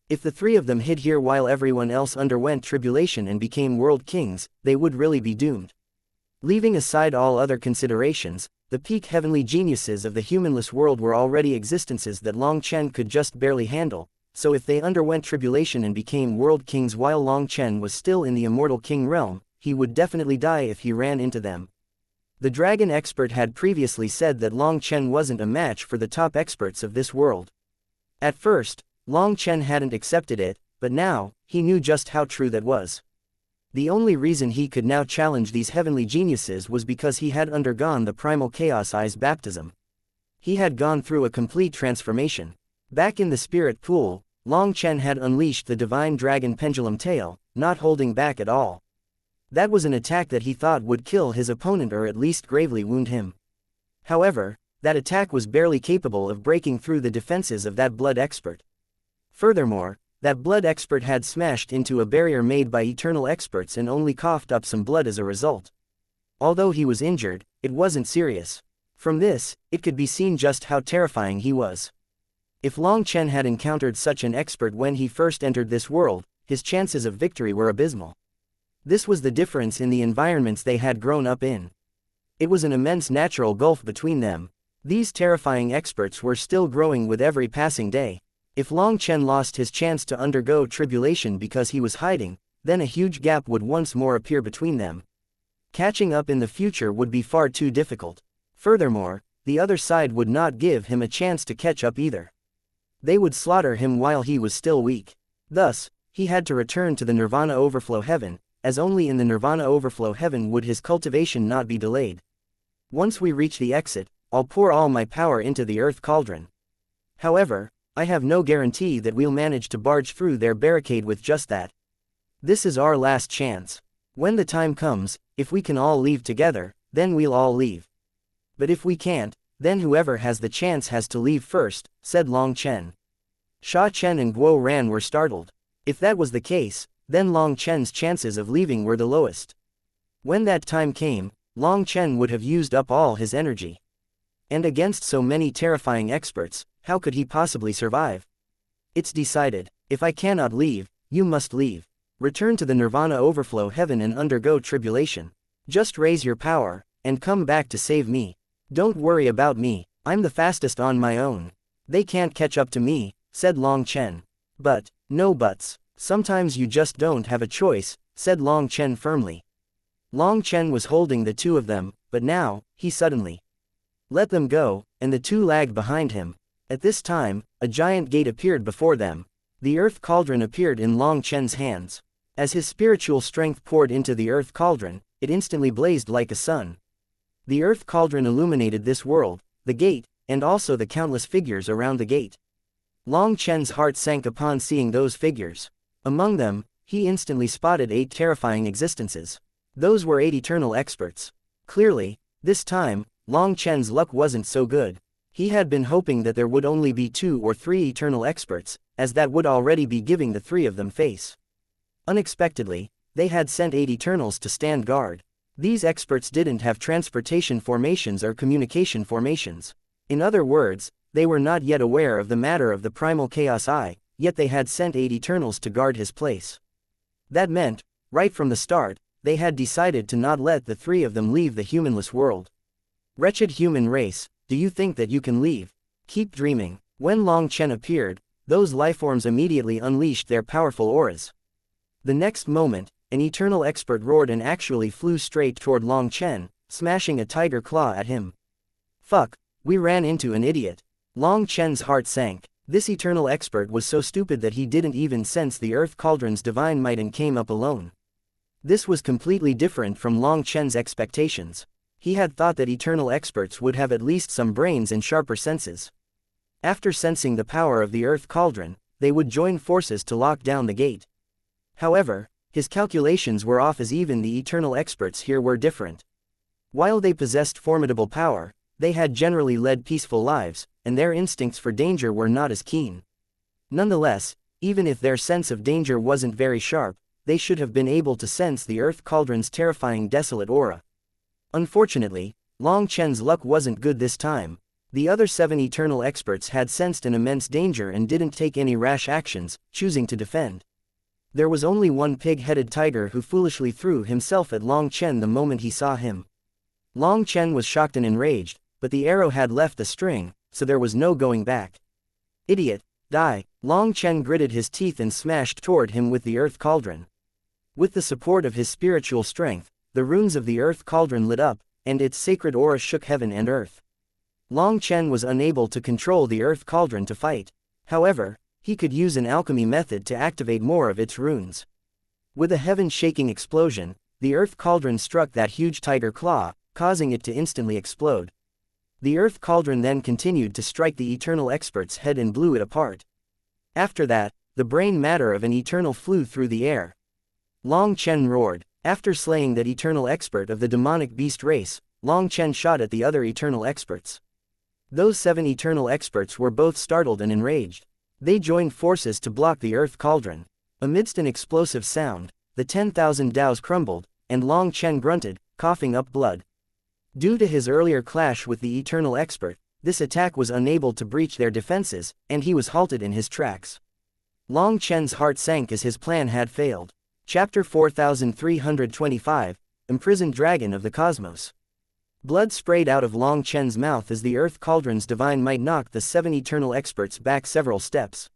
If the three of them hid here while everyone else underwent tribulation and became world kings, they would really be doomed. Leaving aside all other considerations, the peak heavenly geniuses of the humanless world were already existences that Long Chen could just barely handle, so if they underwent tribulation and became world kings while Long Chen was still in the immortal king realm, he would definitely die if he ran into them. The dragon expert had previously said that Long Chen wasn't a match for the top experts of this world. At first, Long Chen hadn't accepted it, but now, he knew just how true that was. The only reason he could now challenge these heavenly geniuses was because he had undergone the primal chaos Eye's baptism. He had gone through a complete transformation. Back in the spirit pool, Long Chen had unleashed the divine dragon pendulum tail, not holding back at all. That was an attack that he thought would kill his opponent or at least gravely wound him. However, that attack was barely capable of breaking through the defenses of that blood expert. Furthermore, that blood expert had smashed into a barrier made by eternal experts and only coughed up some blood as a result. Although he was injured, it wasn't serious. From this, it could be seen just how terrifying he was. If Long Chen had encountered such an expert when he first entered this world, his chances of victory were abysmal. This was the difference in the environments they had grown up in. It was an immense natural gulf between them. These terrifying experts were still growing with every passing day. If Long Chen lost his chance to undergo tribulation because he was hiding, then a huge gap would once more appear between them. Catching up in the future would be far too difficult. Furthermore, the other side would not give him a chance to catch up either. They would slaughter him while he was still weak. Thus, he had to return to the Nirvana Overflow Heaven, as only in the Nirvana Overflow Heaven would his cultivation not be delayed. Once we reach the exit, I'll pour all my power into the Earth Cauldron. However, I have no guarantee that we'll manage to barge through their barricade with just that. This is our last chance. When the time comes, if we can all leave together, then we'll all leave. But if we can't, then whoever has the chance has to leave first, said Long Chen. Sha Chen and Guo Ran were startled. If that was the case, then Long Chen's chances of leaving were the lowest. When that time came, Long Chen would have used up all his energy. And against so many terrifying experts, how could he possibly survive? It's decided. If I cannot leave, you must leave. Return to the Nirvana Overflow Heaven and undergo tribulation. Just raise your power, and come back to save me. Don't worry about me, I'm the fastest on my own. They can't catch up to me, said Long Chen. But, no buts. Sometimes you just don't have a choice, said Long Chen firmly. Long Chen was holding the two of them, but now, he suddenly let them go, and the two lagged behind him. At this time, a giant gate appeared before them. The Earth Cauldron appeared in Long Chen's hands. As his spiritual strength poured into the Earth Cauldron, it instantly blazed like a sun. The Earth Cauldron illuminated this world, the gate, and also the countless figures around the gate. Long Chen's heart sank upon seeing those figures. Among them, he instantly spotted 8 terrifying existences. Those were 8 eternal experts. Clearly, this time, Long Chen's luck wasn't so good. He had been hoping that there would only be 2 or 3 eternal experts, as that would already be giving the 3 of them face. Unexpectedly, they had sent 8 eternals to stand guard. These experts didn't have transportation formations or communication formations. In other words, they were not yet aware of the matter of the primal chaos Eye, yet they had sent 8 eternals to guard his place. That meant, right from the start, they had decided to not let the 3 of them leave the humanless world. Wretched human race, do you think that you can leave? Keep dreaming. When Long Chen appeared, those lifeforms immediately unleashed their powerful auras. The next moment, an eternal expert roared and actually flew straight toward Long Chen, smashing a tiger claw at him. Fuck, we ran into an idiot. Long Chen's heart sank. This eternal expert was so stupid that he didn't even sense the Earth Cauldron's divine might and came up alone. This was completely different from Long Chen's expectations. He had thought that eternal experts would have at least some brains and sharper senses. After sensing the power of the Earth Cauldron, they would join forces to lock down the gate. However, his calculations were off, as even the eternal experts here were different. While they possessed formidable power, they had generally led peaceful lives, and their instincts for danger were not as keen. Nonetheless, even if their sense of danger wasn't very sharp, they should have been able to sense the Earth Cauldron's terrifying desolate aura. Unfortunately, Long Chen's luck wasn't good this time. The other 7 eternal experts had sensed an immense danger and didn't take any rash actions, choosing to defend. There was only one pig-headed tiger who foolishly threw himself at Long Chen the moment he saw him. Long Chen was shocked and enraged, but the arrow had left the string, so there was no going back. Idiot, die! Long Chen gritted his teeth and smashed toward him with the Earth Cauldron. With the support of his spiritual strength, the runes of the Earth Cauldron lit up, and its sacred aura shook heaven and earth. Long Chen was unable to control the Earth Cauldron to fight. However, he could use an alchemy method to activate more of its runes. With a heaven-shaking explosion, the earth cauldron struck that huge tiger claw, causing it to instantly explode. The earth cauldron then continued to strike the eternal expert's head and blew it apart. After that, the brain matter of an eternal flew through the air. Long Chen roared. After slaying that eternal expert of the demonic beast race, Long Chen shot at the other eternal experts. Those 7 eternal experts were both startled and enraged. They joined forces to block the earth cauldron. Amidst an explosive sound, the 10,000 Daos crumbled, and Long Chen grunted, coughing up blood. Due to his earlier clash with the eternal expert, this attack was unable to breach their defenses, and he was halted in his tracks. Long Chen's heart sank as his plan had failed. Chapter 4325, Imprisoned Dragon of the Cosmos. Blood sprayed out of Long Chen's mouth as the earth cauldron's divine might knocked the 7 eternal experts back several steps.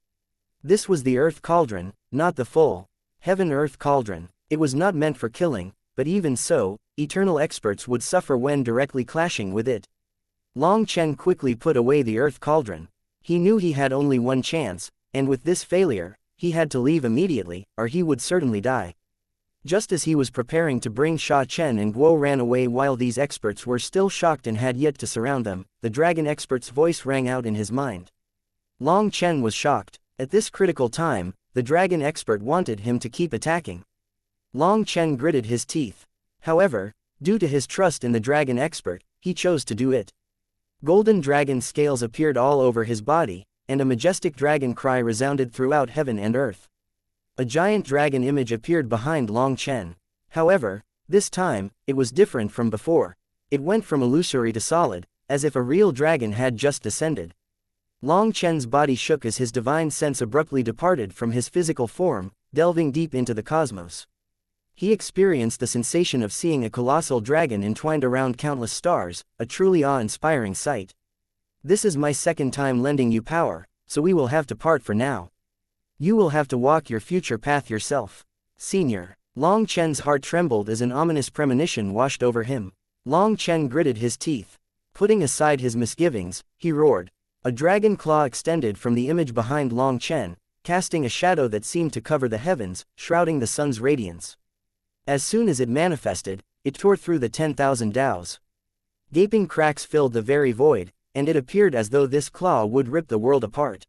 This was the earth cauldron, not the full heaven-earth cauldron. It was not meant for killing, but even so, eternal experts would suffer when directly clashing with it. Long Chen quickly put away the earth cauldron. He knew he had only one chance, and with this failure, he had to leave immediately, or he would certainly die. Just as he was preparing to bring Sha Chen and Guo ran away while these experts were still shocked and had yet to surround them, the dragon expert's voice rang out in his mind. Long Chen was shocked. At this critical time, the dragon expert wanted him to keep attacking. Long Chen gritted his teeth. However, due to his trust in the dragon expert, he chose to do it. Golden dragon scales appeared all over his body, and a majestic dragon cry resounded throughout heaven and earth. A giant dragon image appeared behind Long Chen. However, this time, it was different from before. It went from illusory to solid, as if a real dragon had just descended. Long Chen's body shook as his divine sense abruptly departed from his physical form, delving deep into the cosmos. He experienced the sensation of seeing a colossal dragon entwined around countless stars, a truly awe-inspiring sight. This is my second time lending you power, so we will have to part for now. You will have to walk your future path yourself. Senior. Long Chen's heart trembled as an ominous premonition washed over him. Long Chen gritted his teeth. Putting aside his misgivings, he roared. A dragon claw extended from the image behind Long Chen, casting a shadow that seemed to cover the heavens, shrouding the sun's radiance. As soon as it manifested, it tore through the 10,000 Daos. Gaping cracks filled the very void, and it appeared as though this claw would rip the world apart.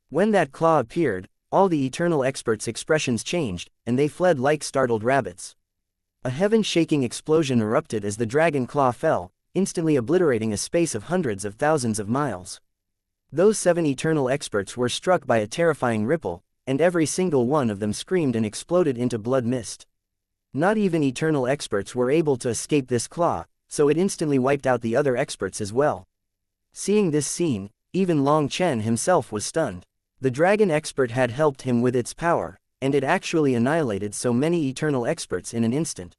When that claw appeared, all the eternal experts' expressions changed, and they fled like startled rabbits. A heaven-shaking explosion erupted as the dragon claw fell, instantly obliterating a space of hundreds of thousands of miles. Those 7 eternal experts were struck by a terrifying ripple, and every single one of them screamed and exploded into blood mist. Not even eternal experts were able to escape this claw, so it instantly wiped out the other experts as well. Seeing this scene, even Long Chen himself was stunned. The dragon expert had helped him with its power, and it actually annihilated so many eternal experts in an instant.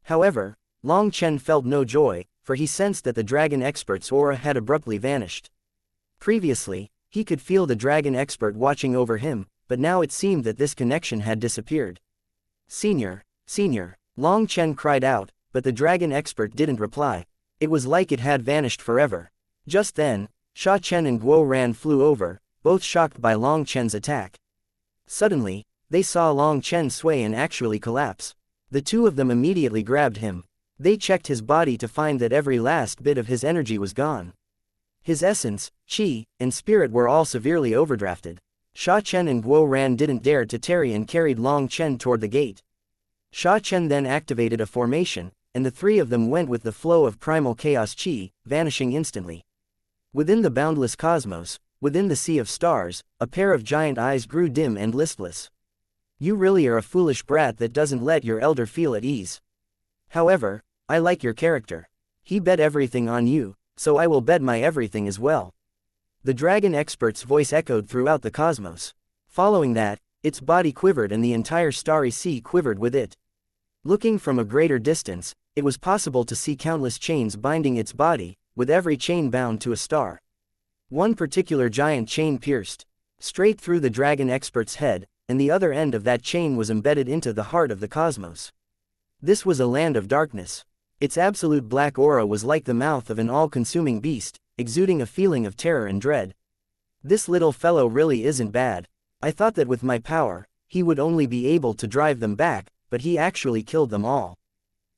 However, Long Chen felt no joy, for he sensed that the dragon expert's aura had abruptly vanished. Previously, he could feel the dragon expert watching over him, but now it seemed that this connection had disappeared. Senior, Long Chen cried out, but the dragon expert didn't reply. It was like it had vanished forever. Just then, Sha Chen and Guo Ran flew over, both shocked by Long Chen's attack. Suddenly, they saw Long Chen sway and actually collapse. The two of them immediately grabbed him. They checked his body to find that every last bit of his energy was gone. His essence, qi, and spirit were all severely overdrafted. Sha Chen and Guo Ran didn't dare to tarry and carried Long Chen toward the gate. Sha Chen then activated a formation, and the three of them went with the flow of primal chaos qi, vanishing instantly. Within the boundless cosmos, within the sea of stars, a pair of giant eyes grew dim and listless. You really are a foolish brat that doesn't let your elder feel at ease. However, I like your character. He bet everything on you, so I will bet my everything as well. The dragon expert's voice echoed throughout the cosmos. Following that, its body quivered and the entire starry sea quivered with it. Looking from a greater distance, it was possible to see countless chains binding its body, with every chain bound to a star. One particular giant chain pierced straight through the dragon expert's head, and the other end of that chain was embedded into the heart of the cosmos. This was a land of darkness. Its absolute black aura was like the mouth of an all-consuming beast, exuding a feeling of terror and dread. This little fellow really isn't bad. I thought that with my power, he would only be able to drive them back, but he actually killed them all.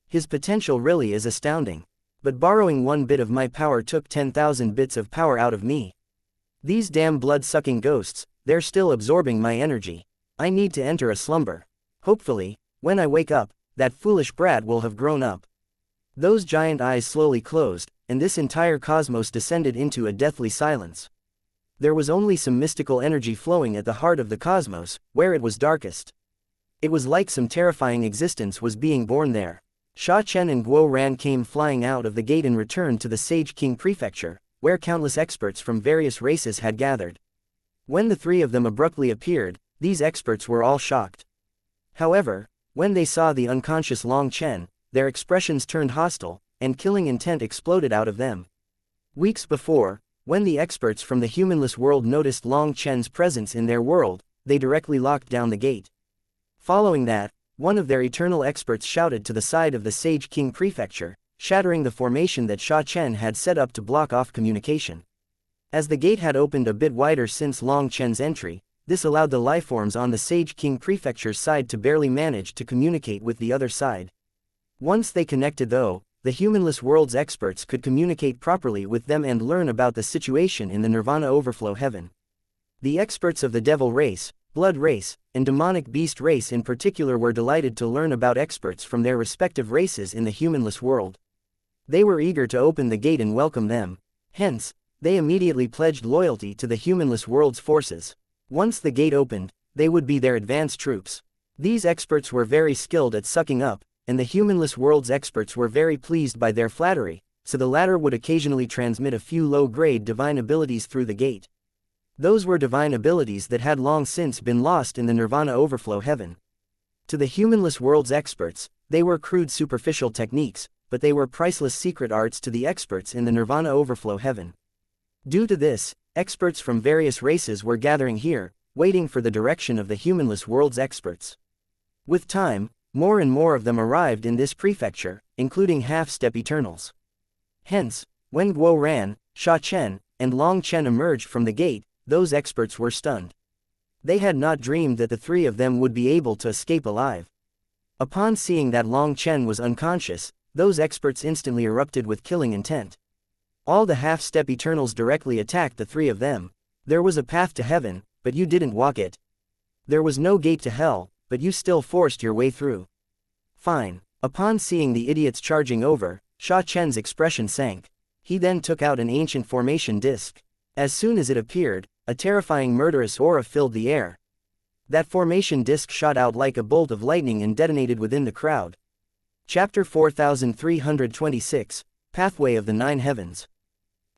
His potential really is astounding. But borrowing one bit of my power took 10,000 bits of power out of me. These damn blood-sucking ghosts, they're still absorbing my energy. I need to enter a slumber. Hopefully, when I wake up, that foolish brat will have grown up. Those giant eyes slowly closed, and this entire cosmos descended into a deathly silence. There was only some mystical energy flowing at the heart of the cosmos, where it was darkest. It was like some terrifying existence was being born there. Xianxia and Guo Ran came flying out of the gate and returned to the Sage King Prefecture, where countless experts from various races had gathered. When the three of them abruptly appeared, these experts were all shocked. However, when they saw the unconscious Long Chen, their expressions turned hostile, and killing intent exploded out of them. Weeks before, when the experts from the humanless world noticed Long Chen's presence in their world, they directly locked down the gate. Following that, one of their eternal experts shouted to the side of the Sage King Prefecture, shattering the formation that Sha Chen had set up to block off communication. As the gate had opened a bit wider since Long Chen's entry, this allowed the lifeforms on the Sage King Prefecture's side to barely manage to communicate with the other side. Once they connected though, the humanless world's experts could communicate properly with them and learn about the situation in the Nirvana Overflow Heaven. The experts of the Devil race, Blood race, and Demonic Beast race in particular were delighted to learn about experts from their respective races in the humanless world. They were eager to open the gate and welcome them. Hence, they immediately pledged loyalty to the humanless world's forces. Once the gate opened, they would be their advance troops. These experts were very skilled at sucking up, and the humanless world's experts were very pleased by their flattery, so the latter would occasionally transmit a few low-grade divine abilities through the gate. Those were divine abilities that had long since been lost in the Nirvana Overflow Heaven. To the humanless world's experts, they were crude superficial techniques, but they were priceless secret arts to the experts in the Nirvana Overflow Heaven. Due to this, experts from various races were gathering here, waiting for the direction of the humanless world's experts. With time, more and more of them arrived in this prefecture, including half-step Eternals. Hence, when Guo Ran, Sha Chen, and Long Chen emerged from the gate, those experts were stunned. They had not dreamed that the three of them would be able to escape alive. Upon seeing that Long Chen was unconscious, those experts instantly erupted with killing intent. All the half-step Eternals directly attacked the three of them. There was a path to heaven, but you didn't walk it. There was no gate to hell, but you still forced your way through. Fine. Upon seeing the idiots charging over, Sha Chen's expression sank. He then took out an ancient formation disc. As soon as it appeared, a terrifying murderous aura filled the air. That formation disc shot out like a bolt of lightning and detonated within the crowd. Chapter 4326, Pathway of the Nine Heavens.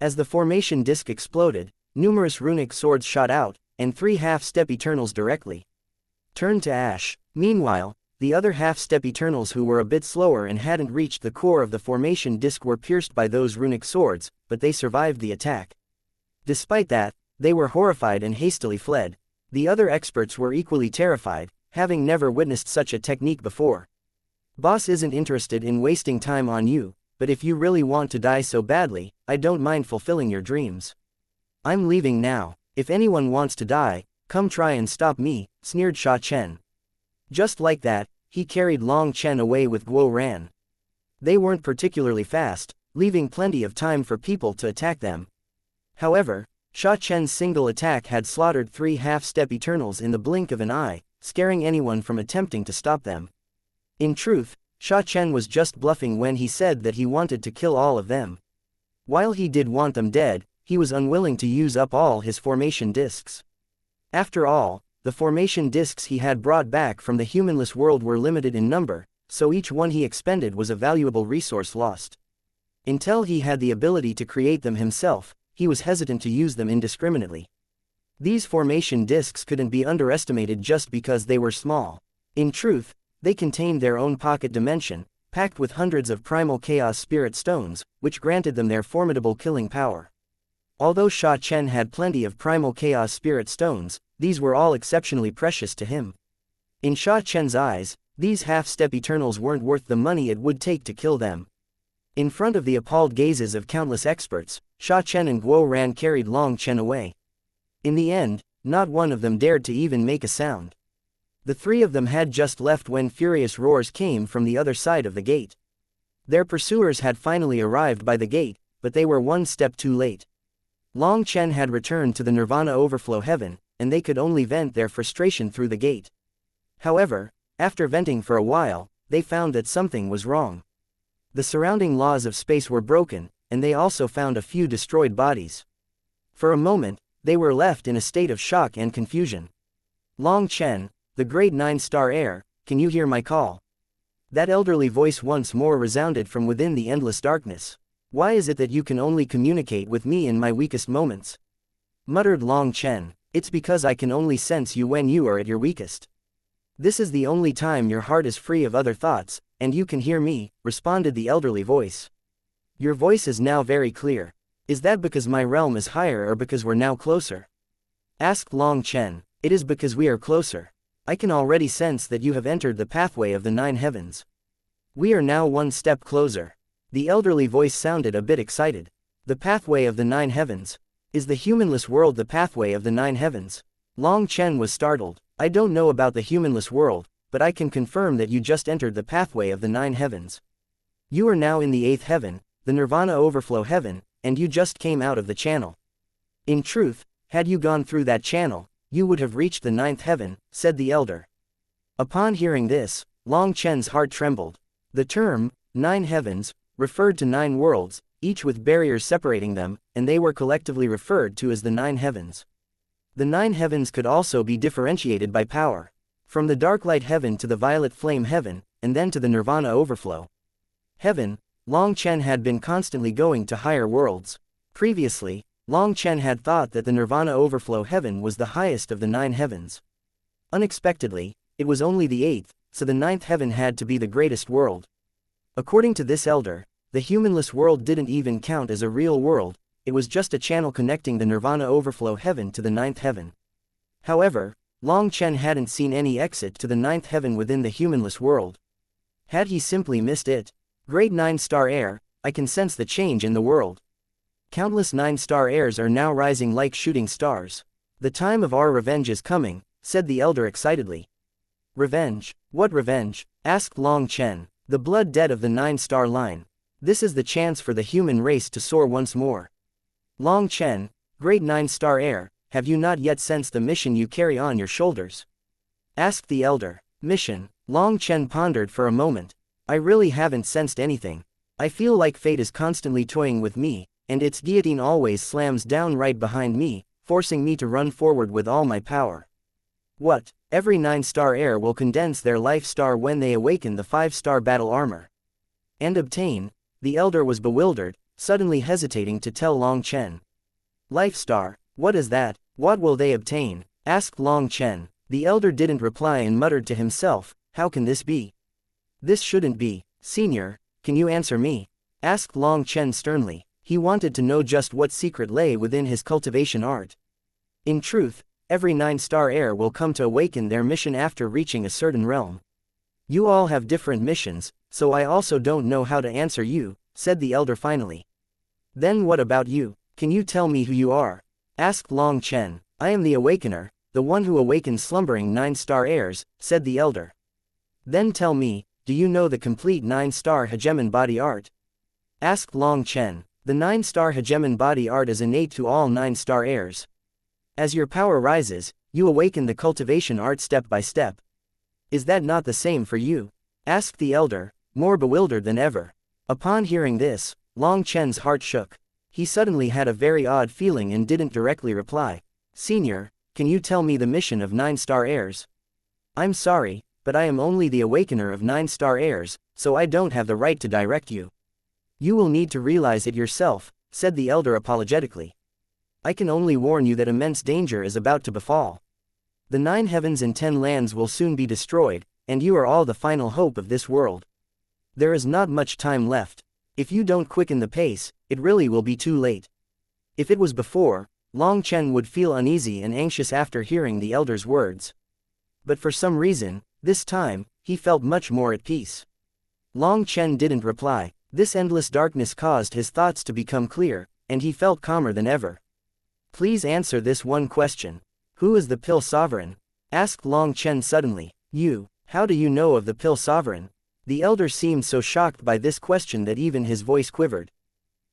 As the formation disc exploded, numerous runic swords shot out, and three half-step Eternals directly turned to ash. Meanwhile, the other half-step Eternals who were a bit slower and hadn't reached the core of the formation disc were pierced by those runic swords, but they survived the attack. Despite that, they were horrified and hastily fled. The other experts were equally terrified, having never witnessed such a technique before. Boss isn't interested in wasting time on you, but if you really want to die so badly, I don't mind fulfilling your dreams. I'm leaving now. If anyone wants to die, come try and stop me, sneered Sha Chen. Just like that, he carried Long Chen away with Guo Ran. They weren't particularly fast, leaving plenty of time for people to attack them. However, Sha Chen's single attack had slaughtered three half-step Eternals in the blink of an eye, scaring anyone from attempting to stop them. In truth, Sha Chen was just bluffing when he said that he wanted to kill all of them. While he did want them dead, he was unwilling to use up all his formation discs. After all, the formation discs he had brought back from the humanless world were limited in number, so each one he expended was a valuable resource lost. Until he had the ability to create them himself, he was hesitant to use them indiscriminately. These formation discs couldn't be underestimated just because they were small. In truth, they contained their own pocket dimension, packed with hundreds of primal chaos spirit stones, which granted them their formidable killing power. Although Sha Chen had plenty of primal chaos spirit stones, these were all exceptionally precious to him. In Sha Chen's eyes, these half-step Eternals weren't worth the money it would take to kill them. In front of the appalled gazes of countless experts, Sha Chen and Guo Ran carried Long Chen away. In the end, Not one of them dared to even make a sound. The three of them had just left when furious roars came from the other side of the gate. Their pursuers had finally arrived by the gate, but they were one step too late. Long Chen had returned to the Nirvana Overflow Heaven, and they could only vent their frustration through the gate. However, after venting for a while, they found that something was wrong. The surrounding laws of space were broken, and they also found a few destroyed bodies. For a moment, they were left in a state of shock and confusion. Long Chen, the great 9-star heir, can you hear my call? That elderly voice once more resounded from within the endless darkness. Why is it that you can only communicate with me in my weakest moments? Muttered Long Chen. It's because I can only sense you when you are at your weakest. This is the only time your heart is free of other thoughts, and you can hear me, responded the elderly voice. Your voice is now very clear. Is that because my realm is higher or because we're now closer? Asked Long Chen. It is because we are closer. I can already sense that you have entered the pathway of the 9 heavens. We are now one step closer. The elderly voice sounded a bit excited. The pathway of the 9 heavens. Is the humanless world the pathway of the 9 heavens? Long Chen was startled. I don't know about the humanless world, but I can confirm that you just entered the pathway of the 9 heavens. You are now in the 8th heaven, the Nirvana Overflow Heaven, and you just came out of the channel. In truth, had you gone through that channel, you would have reached the 9th heaven, said the elder. Upon hearing this, Long Chen's heart trembled. The term, 9 heavens, referred to 9 worlds, each with barriers separating them, and they were collectively referred to as the 9 heavens. The 9 heavens could also be differentiated by power. From the dark light heaven to the violet flame heaven, and then to the Nirvana Overflow Heaven, Long Chen had been constantly going to higher worlds. Previously, Long Chen had thought that the Nirvana Overflow Heaven was the highest of the 9 heavens. Unexpectedly, it was only the 8th, so the 9th heaven had to be the greatest world. According to this elder, the humanless world didn't even count as a real world, it was just a channel connecting the Nirvana Overflow Heaven to the 9th heaven. However, Long Chen hadn't seen any exit to the 9th heaven within the humanless world. Had he simply missed it? Great 9-star heir, I can sense the change in the world. Countless 9-star heirs are now rising like shooting stars. The time of our revenge is coming, said the elder excitedly. Revenge? What revenge? Asked Long Chen. The blood debt of the 9-star line. This is the chance for the human race to soar once more. Long Chen, great 9-star heir, have you not yet sensed the mission you carry on your shoulders? Asked the elder. Mission? Long Chen pondered for a moment. I really haven't sensed anything. I feel like fate is constantly toying with me, and its guillotine always slams down right behind me, forcing me to run forward with all my power. What? Every 9-star heir will condense their life star when they awaken the 5-star battle armor. And obtain? The elder was bewildered, suddenly hesitating to tell Long Chen. Life star? What is that? What will they obtain? Asked Long Chen. The elder didn't reply and muttered to himself, how can this be? This shouldn't be. Senior, can you answer me? Asked Long Chen sternly. He wanted to know just what secret lay within his cultivation art. In truth, every 9-star heir will come to awaken their mission after reaching a certain realm. You all have different missions, so I also don't know how to answer you, said the elder finally. Then what about you? Can you tell me who you are? Asked Long Chen. I am the Awakener, the one who awakens slumbering 9-star heirs, said the elder. Then tell me, do you know the complete 9-star hegemon body art? Asked Long Chen. The 9-star hegemon body art is innate to all 9-star heirs. As your power rises, you awaken the cultivation art step by step. Is that not the same for you? Asked the elder, more bewildered than ever. Upon hearing this, Long Chen's heart shook. He suddenly had a very odd feeling and didn't directly reply. Senior, can you tell me the mission of 9-star heirs? I'm sorry, but I am only the awakener of 9-star heirs, so I don't have the right to direct you. You will need to realize it yourself, said the elder apologetically. I can only warn you that immense danger is about to befall. The 9 heavens and 10 lands will soon be destroyed, and you are all the final hope of this world. There is not much time left. If you don't quicken the pace, it really will be too late. If it was before, Long Chen would feel uneasy and anxious after hearing the elder's words. But for some reason, this time, he felt much more at peace. Long Chen didn't reply. This endless darkness caused his thoughts to become clear, and he felt calmer than ever. Please answer this one question. Who is the pill sovereign? Asked Long Chen suddenly. You, how do you know of the pill sovereign? The elder seemed so shocked by this question that even his voice quivered.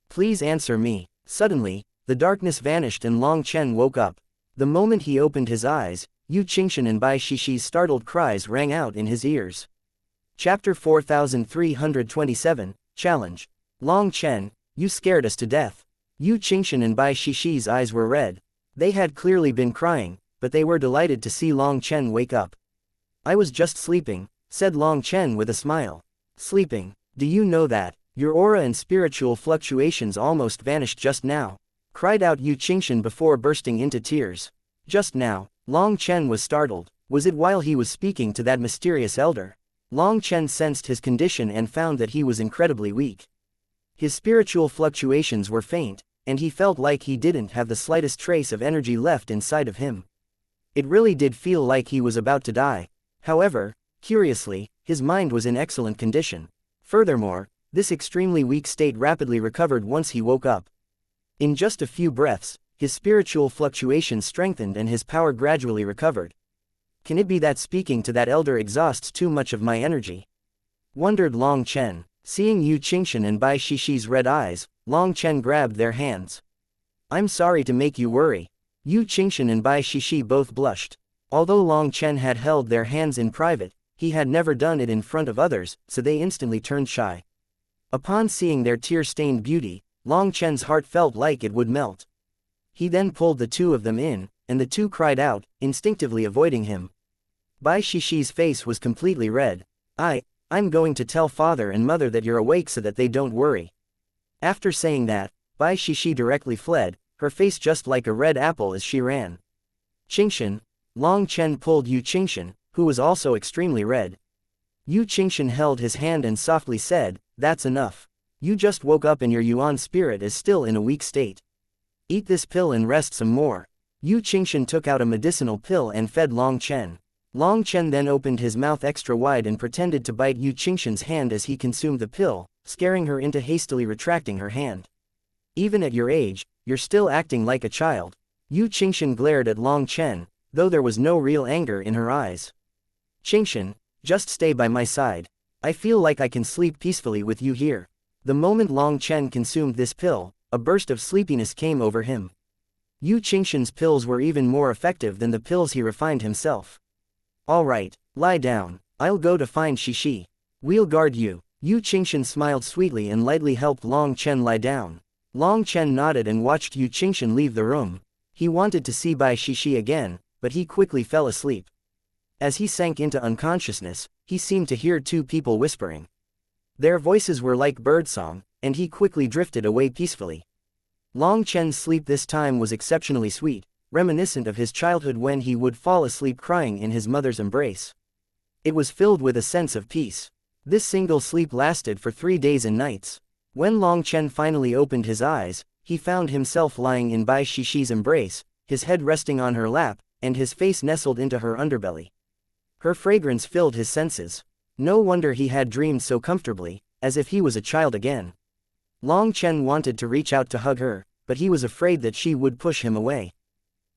Please answer me. Suddenly, the darkness vanished and Long Chen woke up. The moment he opened his eyes, Yu Qingshan and Bai Shishi's startled cries rang out in his ears. Chapter 4327, Challenge. Long Chen, you scared us to death. Yu Qingshan and Bai Shishi's eyes were red. They had clearly been crying, but they were delighted to see Long Chen wake up. I was just sleeping, said Long Chen with a smile. Sleeping? Do you know that? Your aura and spiritual fluctuations almost vanished just now, cried out Yu Qingshan before bursting into tears. Just now, Long Chen was startled. Was it while he was speaking to that mysterious elder? Long Chen sensed his condition and found that he was incredibly weak. His spiritual fluctuations were faint, and he felt like he didn't have the slightest trace of energy left inside of him. It really did feel like he was about to die. However, curiously, his mind was in excellent condition. Furthermore, this extremely weak state rapidly recovered once he woke up. In just a few breaths, his spiritual fluctuations strengthened and his power gradually recovered. Can it be that speaking to that elder exhausts too much of my energy? Wondered Long Chen. Seeing Yu Qingshan and Bai Shishi's red eyes, Long Chen grabbed their hands. I'm sorry to make you worry. Yu Qingshan and Bai Shishi both blushed. Although Long Chen had held their hands in private, he had never done it in front of others, so they instantly turned shy. Upon seeing their tear-stained beauty, Long Chen's heart felt like it would melt. He then pulled the two of them in, and the two cried out, instinctively avoiding him. Bai Shishi's face was completely red. I'm going to tell father and mother that you're awake so that they don't worry. After saying that, Bai Shishi directly fled, her face just like a red apple as she ran. Qingshan. Long Chen pulled Yu Qingshan, who was also extremely red. Yu Qingshan held his hand and softly said, that's enough. You just woke up and your Yuan spirit is still in a weak state. Eat this pill and rest some more. Yu Qingshan took out a medicinal pill and fed Long Chen. Long Chen then opened his mouth extra wide and pretended to bite Yu Qingshan's hand as he consumed the pill, scaring her into hastily retracting her hand. Even at your age, you're still acting like a child. Yu Qingshan glared at Long Chen, though there was no real anger in her eyes. Qingshan, just stay by my side. I feel like I can sleep peacefully with you here. The moment Long Chen consumed this pill, a burst of sleepiness came over him. Yu Qingshan's pills were even more effective than the pills he refined himself. Alright, lie down. I'll go to find Shishi. We'll guard you. Yu Qingshan smiled sweetly and lightly helped Long Chen lie down. Long Chen nodded and watched Yu Qingshan leave the room. He wanted to see Bai Shishi again, but he quickly fell asleep. As he sank into unconsciousness, he seemed to hear two people whispering. Their voices were like birdsong, and he quickly drifted away peacefully. Long Chen's sleep this time was exceptionally sweet, reminiscent of his childhood when he would fall asleep crying in his mother's embrace. It was filled with a sense of peace. This single sleep lasted for 3 days and nights. When Long Chen finally opened his eyes, he found himself lying in Bai Shishi's embrace, his head resting on her lap, and his face nestled into her underbelly. Her fragrance filled his senses. No wonder he had dreamed so comfortably, as if he was a child again. Long Chen wanted to reach out to hug her, but he was afraid that she would push him away.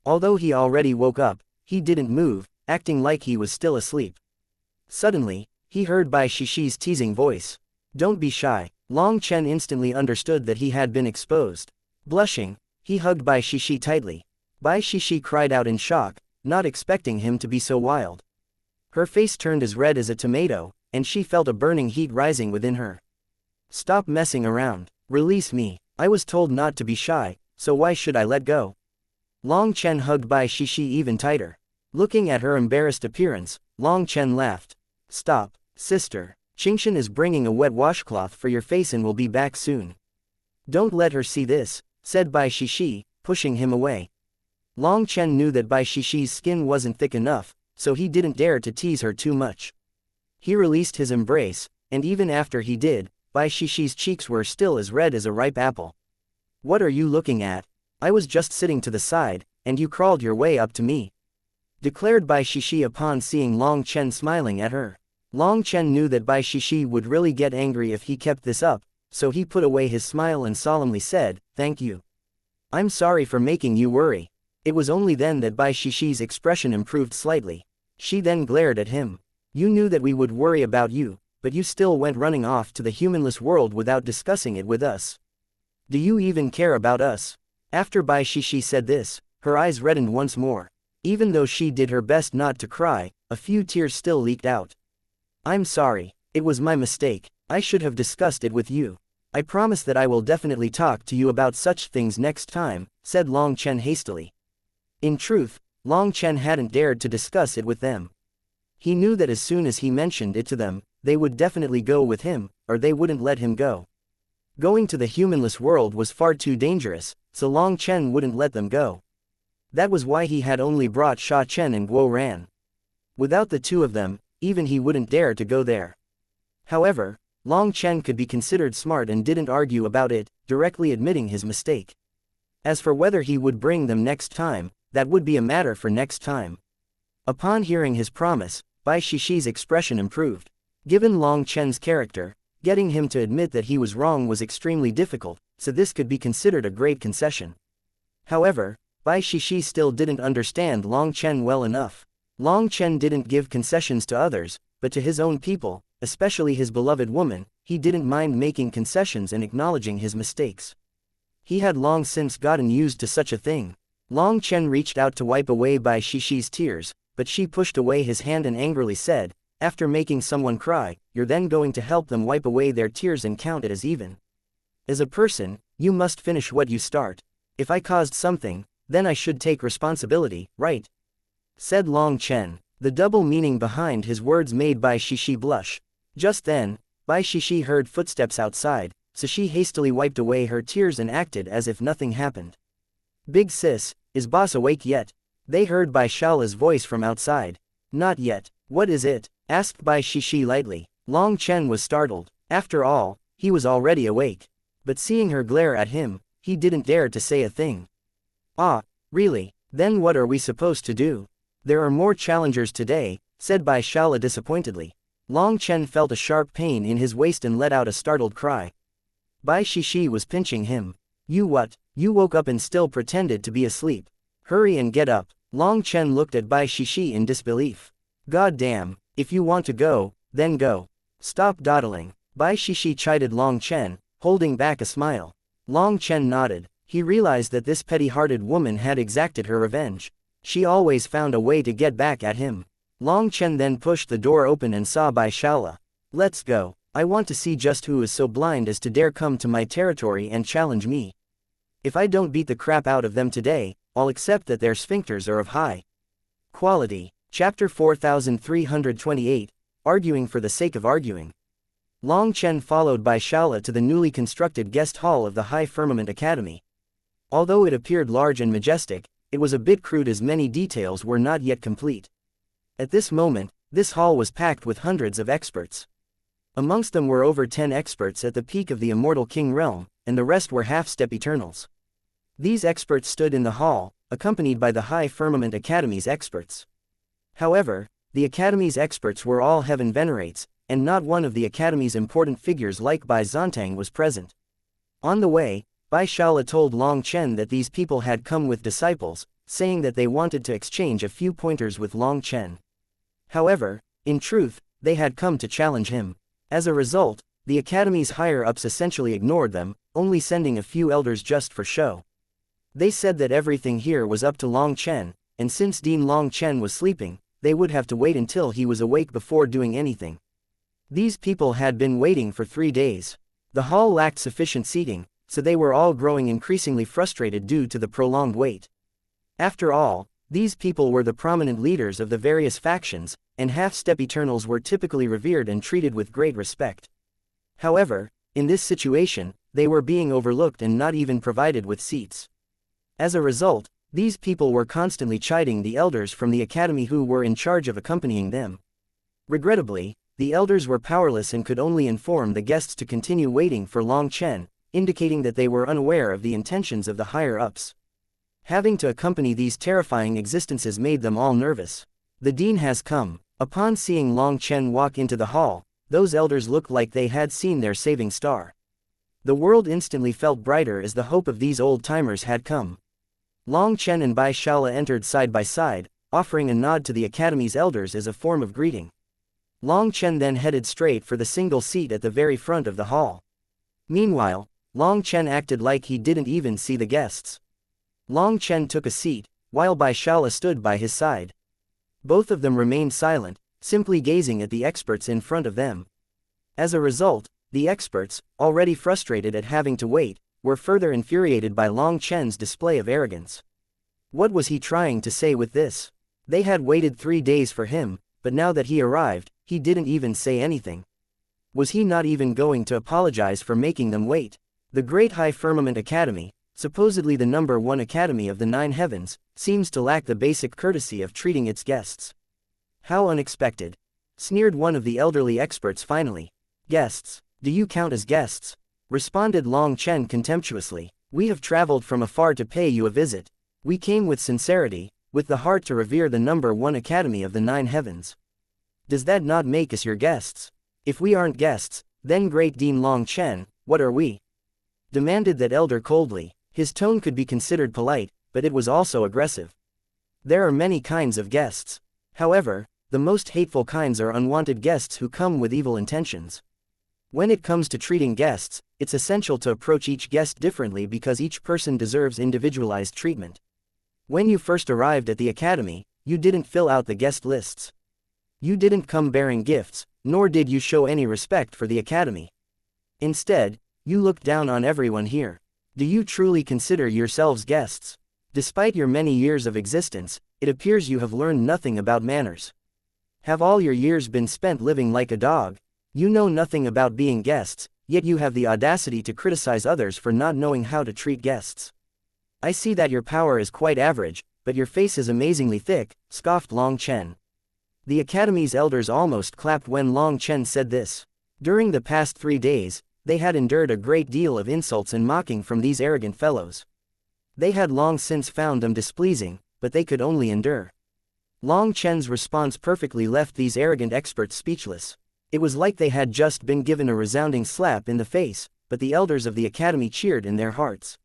Although he already woke up, he didn't move, acting like he was still asleep. Suddenly, he heard Bai Shishi's teasing voice. Don't be shy. Long Chen instantly understood that he had been exposed. Blushing, he hugged Bai Shishi tightly. Bai Shishi cried out in shock, not expecting him to be so wild. Her face turned as red as a tomato, and she felt a burning heat rising within her. Stop messing around. Release me. I was told not to be shy, so why should I let go? Long Chen hugged Bai Shishi even tighter. Looking at her embarrassed appearance, Long Chen laughed. Stop, sister. Qingshan is bringing a wet washcloth for your face and will be back soon. Don't let her see this, said Bai Shishi, pushing him away. Long Chen knew that Bai Shishi's skin wasn't thick enough, so he didn't dare to tease her too much. He released his embrace, and even after he did, Bai Shishi's cheeks were still as red as a ripe apple. What are you looking at? I was just sitting to the side, and you crawled your way up to me, declared Bai Shishi upon seeing Long Chen smiling at her. Long Chen knew that Bai Shishi would really get angry if he kept this up, so he put away his smile and solemnly said, Thank you. I'm sorry for making you worry. It was only then that Bai Shishi's expression improved slightly. She then glared at him. You knew that we would worry about you, but you still went running off to the humanless world without discussing it with us. Do you even care about us? After Bai Shishi said this, her eyes reddened once more. Even though she did her best not to cry, a few tears still leaked out. I'm sorry, it was my mistake, I should have discussed it with you. I promise that I will definitely talk to you about such things next time, said Long Chen hastily. In truth, Long Chen hadn't dared to discuss it with them. He knew that as soon as he mentioned it to them, they would definitely go with him, or they wouldn't let him go. Going to the humanless world was far too dangerous, so Long Chen wouldn't let them go. That was why he had only brought Sha Chen and Guo Ran. Without the two of them, even he wouldn't dare to go there. However, Long Chen could be considered smart and didn't argue about it, directly admitting his mistake. As for whether he would bring them next time, that would be a matter for next time. Upon hearing his promise, Bai Shishi's expression improved. Given Long Chen's character, getting him to admit that he was wrong was extremely difficult, so this could be considered a great concession. However, Bai Shishi still didn't understand Long Chen well enough. Long Chen didn't give concessions to others, but to his own people, especially his beloved woman, he didn't mind making concessions and acknowledging his mistakes. He had long since gotten used to such a thing. Long Chen reached out to wipe away Bai Shishi's tears, but she pushed away his hand and angrily said, after making someone cry, you're then going to help them wipe away their tears and count it as even. As a person, you must finish what you start. If I caused something, then I should take responsibility, right? Said Long Chen. The double meaning behind his words made Bai Shishi blush. Just then, Bai Shishi heard footsteps outside, so she hastily wiped away her tears and acted as if nothing happened. Big sis, is boss awake yet? They heard Bai Shala's voice from outside. Not yet. What is it? Asked Bai Shishi lightly. Long Chen was startled. After all, he was already awake. But seeing her glare at him, he didn't dare to say a thing. Ah, really? Then what are we supposed to do? There are more challengers today, said Bai Shala disappointedly. Long Chen felt a sharp pain in his waist and let out a startled cry. Bai Shishi was pinching him. You what? You woke up and still pretended to be asleep. Hurry and get up. Long Chen looked at Bai Shishi in disbelief. God damn, if you want to go, then go. Stop dawdling. Bai Shishi chided Long Chen, holding back a smile. Long Chen nodded. He realized that this petty-hearted woman had exacted her revenge. She always found a way to get back at him. Long Chen then pushed the door open and saw Bai Shala. Let's go. I want to see just who is so blind as to dare come to my territory and challenge me. If I don't beat the crap out of them today, I'll accept that their sphincters are of high quality. Chapter 4328, Arguing for the Sake of Arguing. Long Chen followed Bai Shala to the newly constructed guest hall of the High Firmament Academy. Although it appeared large and majestic, it was a bit crude as many details were not yet complete. At this moment, this hall was packed with hundreds of experts. Amongst them were over 10 experts at the peak of the Immortal King realm, and the rest were half-step Eternals. These experts stood in the hall, accompanied by the High Firmament Academy's experts. However, the Academy's experts were all Heaven Venerates, and not one of the Academy's important figures like Bai Zontang was present. On the way, Bai Shala told Long Chen that these people had come with disciples, saying that they wanted to exchange a few pointers with Long Chen. However, in truth, they had come to challenge him. As a result, the Academy's higher-ups essentially ignored them, only sending a few elders just for show. They said that everything here was up to Long Chen, and since Dean Long Chen was sleeping, they would have to wait until he was awake before doing anything. These people had been waiting for 3 days. The hall lacked sufficient seating, so they were all growing increasingly frustrated due to the prolonged wait. After all, these people were the prominent leaders of the various factions, and half-step Eternals were typically revered and treated with great respect. However, in this situation, they were being overlooked and not even provided with seats. As a result, these people were constantly chiding the elders from the academy who were in charge of accompanying them. Regrettably, the elders were powerless and could only inform the guests to continue waiting for Long Chen, indicating that they were unaware of the intentions of the higher-ups. Having to accompany these terrifying existences made them all nervous. The dean has come. Upon seeing Long Chen walk into the hall, those elders looked like they had seen their saving star. The world instantly felt brighter as the hope of these old-timers had come. Long Chen and Bai Shaola entered side by side, offering a nod to the Academy's elders as a form of greeting. Long Chen then headed straight for the single seat at the very front of the hall. Meanwhile, Long Chen acted like he didn't even see the guests. Long Chen took a seat, while Bai Shaola stood by his side. Both of them remained silent, simply gazing at the experts in front of them. As a result, the experts, already frustrated at having to wait, were further infuriated by Long Chen's display of arrogance. What was he trying to say with this? They had waited 3 days for him, but now that he arrived, he didn't even say anything. Was he not even going to apologize for making them wait? The Great High Firmament Academy, supposedly the #1 academy of the 9 heavens, seems to lack the basic courtesy of treating its guests. How unexpected! Sneered one of the elderly experts finally. Guests? Do you count as guests? Responded Long Chen contemptuously. We have traveled from afar to pay you a visit. We came with sincerity, with the heart to revere the #1 academy of the 9 heavens. Does that not make us your guests? If we aren't guests, then Great Dean Long Chen, what are we? Demanded that elder coldly. His tone could be considered polite, but it was also aggressive. There are many kinds of guests. However, the most hateful kinds are unwanted guests who come with evil intentions. When it comes to treating guests, it's essential to approach each guest differently because each person deserves individualized treatment. When you first arrived at the academy, you didn't fill out the guest lists. You didn't come bearing gifts, nor did you show any respect for the academy. Instead, you looked down on everyone here. Do you truly consider yourselves guests? Despite your many years of existence, it appears you have learned nothing about manners. Have all your years been spent living like a dog? You know nothing about being guests, yet you have the audacity to criticize others for not knowing how to treat guests. I see that your power is quite average, but your face is amazingly thick, scoffed Long Chen. The Academy's elders almost clapped when Long Chen said this. During the past 3 days, they had endured a great deal of insults and mocking from these arrogant fellows. They had long since found them displeasing, but they could only endure. Long Chen's response perfectly left these arrogant experts speechless. It was like they had just been given a resounding slap in the face, but the elders of the academy cheered in their hearts.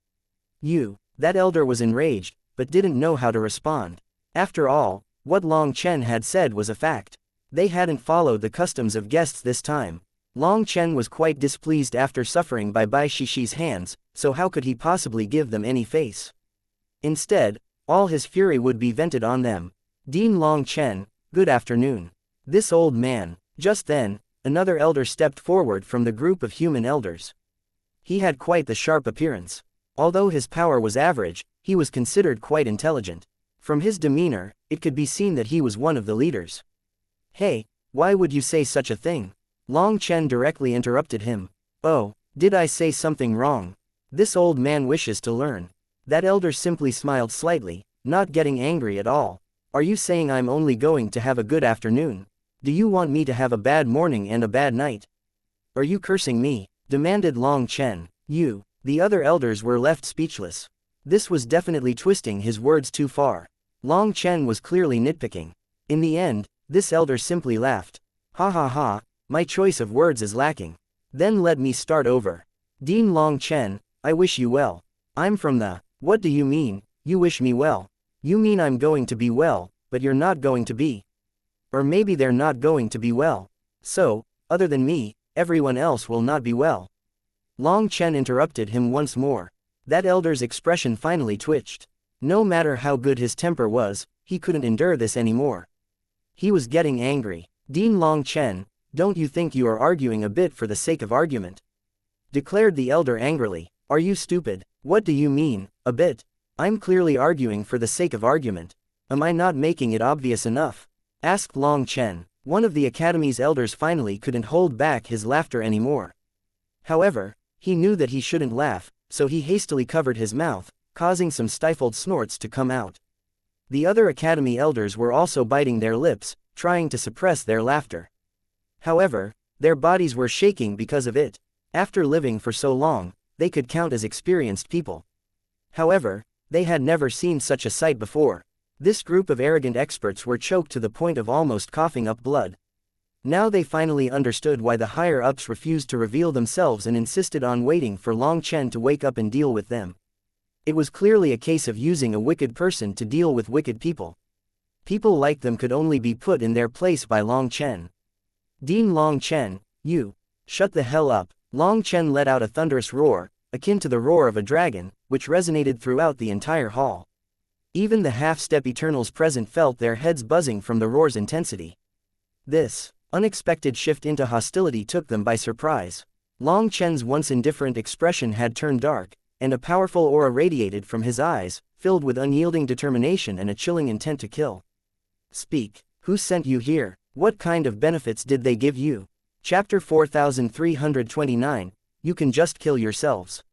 That elder was enraged, but didn't know how to respond. After all, what Long Chen had said was a fact. They hadn't followed the customs of guests this time. Long Chen was quite displeased after suffering by Bai Shishi's hands, so how could he possibly give them any face? Instead, all his fury would be vented on them. Dean Long Chen, good afternoon. This old man. Just then, another elder stepped forward from the group of human elders. He had quite the sharp appearance. Although his power was average, he was considered quite intelligent. From his demeanor, it could be seen that he was one of the leaders. Hey, why would you say such a thing? Long Chen directly interrupted him. Oh, did I say something wrong? This old man wishes to learn. That elder simply smiled slightly, not getting angry at all. Are you saying I'm only going to have a good afternoon? Do you want me to have a bad morning and a bad night? Are you cursing me? Demanded Long Chen. The other elders were left speechless. This was definitely twisting his words too far. Long Chen was clearly nitpicking. In the end, this elder simply laughed. Ha ha ha, my choice of words is lacking. Then let me start over. Dean Long Chen, I wish you well. I'm from the... What do you mean, you wish me well? You mean I'm going to be well, but you're not going to be. Or maybe they're not going to be well. So, other than me, everyone else will not be well. Long Chen interrupted him once more. That elder's expression finally twitched. No matter how good his temper was, he couldn't endure this anymore. He was getting angry. Dean Long Chen, don't you think you are arguing a bit for the sake of argument? Declared the elder angrily. Are you stupid? What do you mean, a bit? I'm clearly arguing for the sake of argument. Am I not making it obvious enough? Asked Long Chen. One of the academy's elders finally couldn't hold back his laughter anymore. However, he knew that he shouldn't laugh, so he hastily covered his mouth, causing some stifled snorts to come out. The other academy elders were also biting their lips, trying to suppress their laughter. However, their bodies were shaking because of it. After living for so long, they could count as experienced people. However, they had never seen such a sight before. This group of arrogant experts were choked to the point of almost coughing up blood. Now they finally understood why the higher-ups refused to reveal themselves and insisted on waiting for Long Chen to wake up and deal with them. It was clearly a case of using a wicked person to deal with wicked people. People like them could only be put in their place by Long Chen. Dean Long Chen, you. Shut the hell up. Long Chen let out a thunderous roar, akin to the roar of a dragon, which resonated throughout the entire hall. Even the half-step Eternals present felt their heads buzzing from the roar's intensity. This unexpected shift into hostility took them by surprise. Long Chen's once indifferent expression had turned dark, and a powerful aura radiated from his eyes, filled with unyielding determination and a chilling intent to kill. Speak. Who sent you here? What kind of benefits did they give you? Chapter 4329, You can just kill yourselves.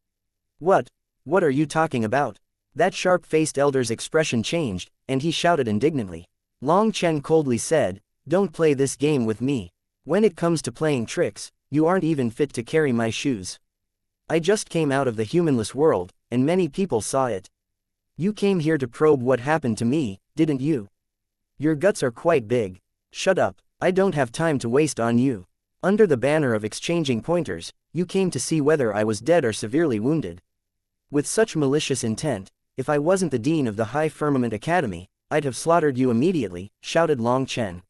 What are you talking about? That sharp-faced elder's expression changed, and he shouted indignantly. Long Chen coldly said, Don't play this game with me. When it comes to playing tricks, you aren't even fit to carry my shoes. I just came out of the humanless world, and many people saw it. You came here to probe what happened to me, didn't you? Your guts are quite big. Shut up, I don't have time to waste on you. Under the banner of exchanging pointers, you came to see whether I was dead or severely wounded. With such malicious intent, if I wasn't the dean of the High Firmament Academy, I'd have slaughtered you immediately, shouted Long Chen.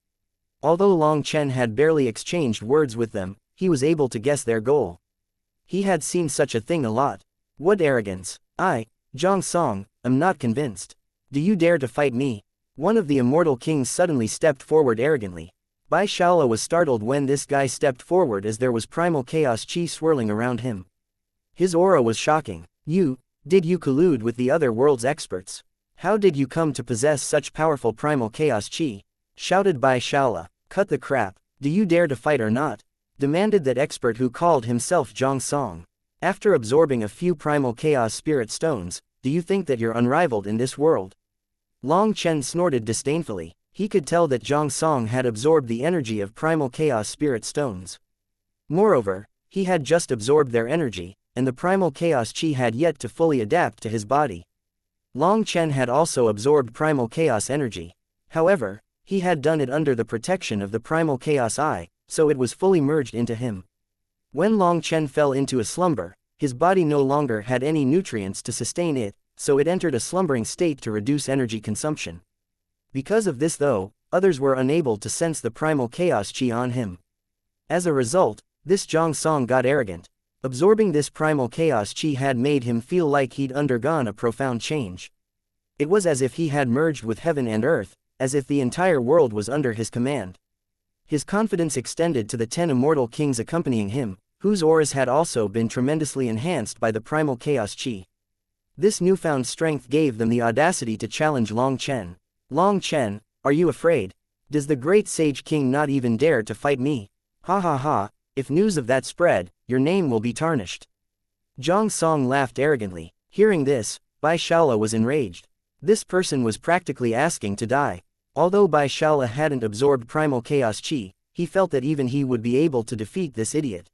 Although Long Chen had barely exchanged words with them, he was able to guess their goal. He had seen such a thing a lot. What arrogance! I, Zhang Song, am not convinced. Do you dare to fight me? One of the immortal kings suddenly stepped forward arrogantly. Bai Shaola was startled when this guy stepped forward as there was primal chaos chi swirling around him. His aura was shocking. Did you collude with the other world's experts? How did you come to possess such powerful primal chaos chi? Shouted Bai Shaola. Cut the crap. Do you dare to fight or not? Demanded that expert who called himself Zhang Song. After absorbing a few primal chaos spirit stones, do you think that you're unrivaled in this world? Long Chen snorted disdainfully. He could tell that Zhang Song had absorbed the energy of primal chaos spirit stones. Moreover, he had just absorbed their energy, and the primal chaos chi had yet to fully adapt to his body. Long Chen had also absorbed primal chaos energy. However, he had done it under the protection of the primal chaos eye, so it was fully merged into him. When Long Chen fell into a slumber, his body no longer had any nutrients to sustain it, so it entered a slumbering state to reduce energy consumption. Because of this though, others were unable to sense the primal chaos chi on him. As a result, this Zhang Song got arrogant. Absorbing this primal chaos chi had made him feel like he'd undergone a profound change. It was as if he had merged with heaven and earth, as if the entire world was under his command. His confidence extended to the 10 immortal kings accompanying him, whose auras had also been tremendously enhanced by the primal chaos chi. This newfound strength gave them the audacity to challenge Long Chen. Long Chen, are you afraid? Does the great sage king not even dare to fight me? Ha ha ha, if news of that spread, your name will be tarnished. Zhang Song laughed arrogantly. Hearing this, Bai Shaola was enraged. This person was practically asking to die. Although Bai Shaola hadn't absorbed primal chaos chi, he felt that even he would be able to defeat this idiot.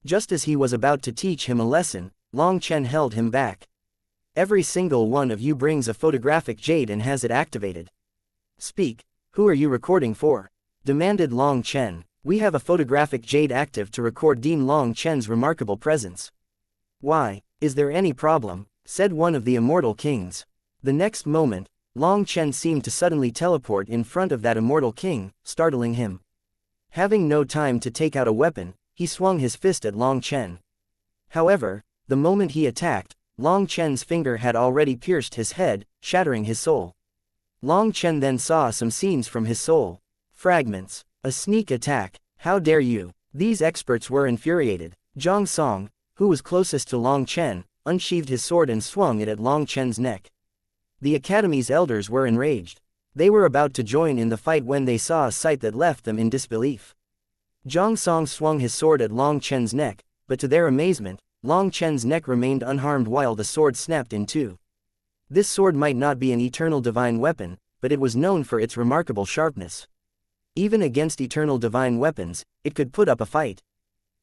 Just as he was about to teach him a lesson, Long Chen held him back. Every single one of you brings a photographic jade and has it activated. Speak, who are you recording for? Demanded Long Chen. We have a photographic jade active to record Dean Long Chen's remarkable presence. Why, is there any problem? Said one of the immortal kings. The next moment, Long Chen seemed to suddenly teleport in front of that immortal king, startling him. Having no time to take out a weapon, he swung his fist at Long Chen. However, the moment he attacked, Long Chen's finger had already pierced his head, shattering his soul. Long Chen then saw some scenes from his soul. Fragments. A sneak attack. How dare you? These experts were infuriated. Zhang Song, who was closest to Long Chen, unsheathed his sword and swung it at Long Chen's neck. The Academy's elders were enraged. They were about to join in the fight when they saw a sight that left them in disbelief. Zhang Song swung his sword at Long Chen's neck, but to their amazement, Long Chen's neck remained unharmed while the sword snapped in two. This sword might not be an eternal divine weapon, but it was known for its remarkable sharpness. Even against eternal divine weapons, it could put up a fight.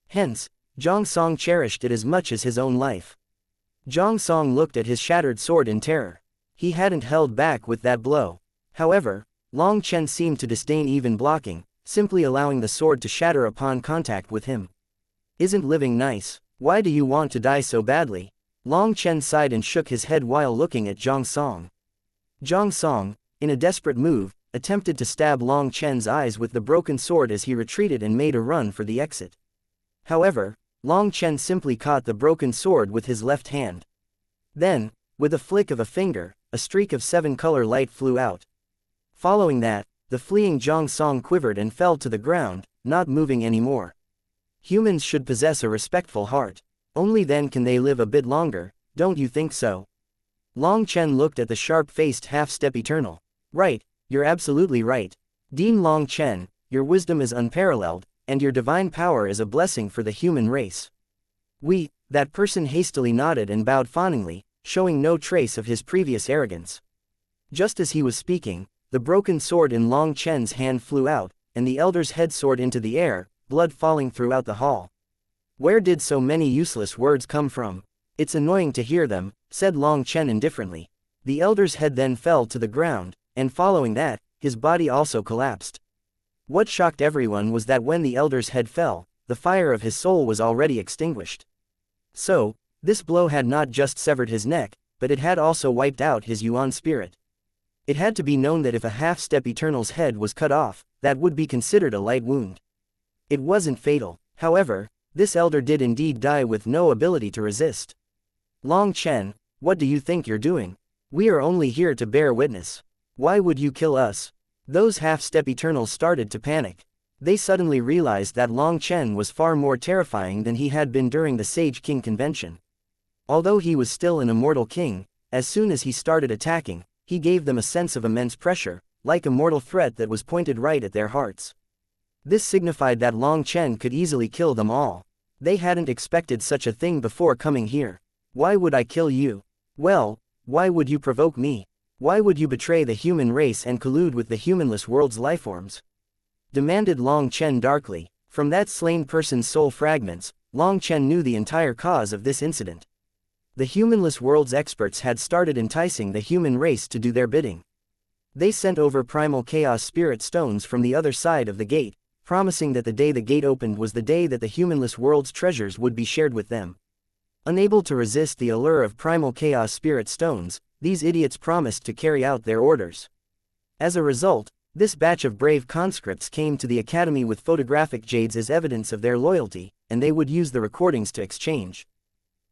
Hence, Zhang Song cherished it as much as his own life. Zhang Song looked at his shattered sword in terror. He hadn't held back with that blow. However, Long Chen seemed to disdain even blocking, simply allowing the sword to shatter upon contact with him. Isn't living nice? Why do you want to die so badly? Long Chen sighed and shook his head while looking at Zhang Song. Zhang Song, in a desperate move, attempted to stab Long Chen's eyes with the broken sword as he retreated and made a run for the exit. However, Long Chen simply caught the broken sword with his left hand. Then, with a flick of a finger, a streak of 7-color light flew out. Following that, the fleeing Zhang Song quivered and fell to the ground, not moving anymore. Humans should possess a respectful heart. Only then can they live a bit longer, don't you think so? Long Chen looked at the sharp-faced half-step eternal. Right, you're absolutely right. Dean Long Chen, your wisdom is unparalleled, and your divine power is a blessing for the human race. That person hastily nodded and bowed fawningly, showing no trace of his previous arrogance. Just as he was speaking, the broken sword in Long Chen's hand flew out, and the elder's head soared into the air, blood falling throughout the hall. Where did so many useless words come from? It's annoying to hear them, said Long Chen indifferently. The elder's head then fell to the ground, and following that, his body also collapsed. What shocked everyone was that when the elder's head fell, the fire of his soul was already extinguished. So, this blow had not just severed his neck, but it had also wiped out his Yuan spirit. It had to be known that if a half-step Eternal's head was cut off, that would be considered a light wound. It wasn't fatal, however, this elder did indeed die with no ability to resist. Long Chen, what do you think you're doing? We are only here to bear witness. Why would you kill us? Those half-step Eternals started to panic. They suddenly realized that Long Chen was far more terrifying than he had been during the Sage King convention. Although he was still an immortal king, as soon as he started attacking, he gave them a sense of immense pressure, like a mortal threat that was pointed right at their hearts. This signified that Long Chen could easily kill them all. They hadn't expected such a thing before coming here. Why would I kill you? Well, why would you provoke me? Why would you betray the human race and collude with the humanless world's lifeforms? Demanded Long Chen darkly. From that slain person's soul fragments, Long Chen knew the entire cause of this incident. The humanless world's experts had started enticing the human race to do their bidding. They sent over primal chaos spirit stones from the other side of the gate, promising that the day the gate opened was the day that the humanless world's treasures would be shared with them. Unable to resist the allure of primal chaos spirit stones, these idiots promised to carry out their orders. As a result, this batch of brave conscripts came to the academy with photographic jades as evidence of their loyalty, and they would use the recordings to exchange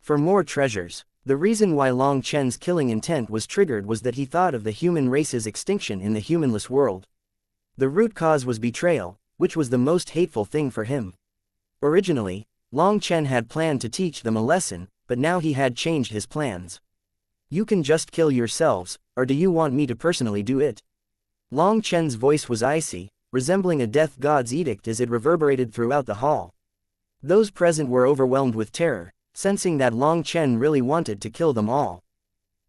for more treasures. The reason why Long Chen's killing intent was triggered was that he thought of the human race's extinction in the humanless world. The root cause was betrayal, which was the most hateful thing for him. Originally, Long Chen had planned to teach them a lesson, but now he had changed his plans. You can just kill yourselves, or do you want me to personally do it? Long Chen's voice was icy, resembling a death god's edict as it reverberated throughout the hall. Those present were overwhelmed with terror, sensing that Long Chen really wanted to kill them all.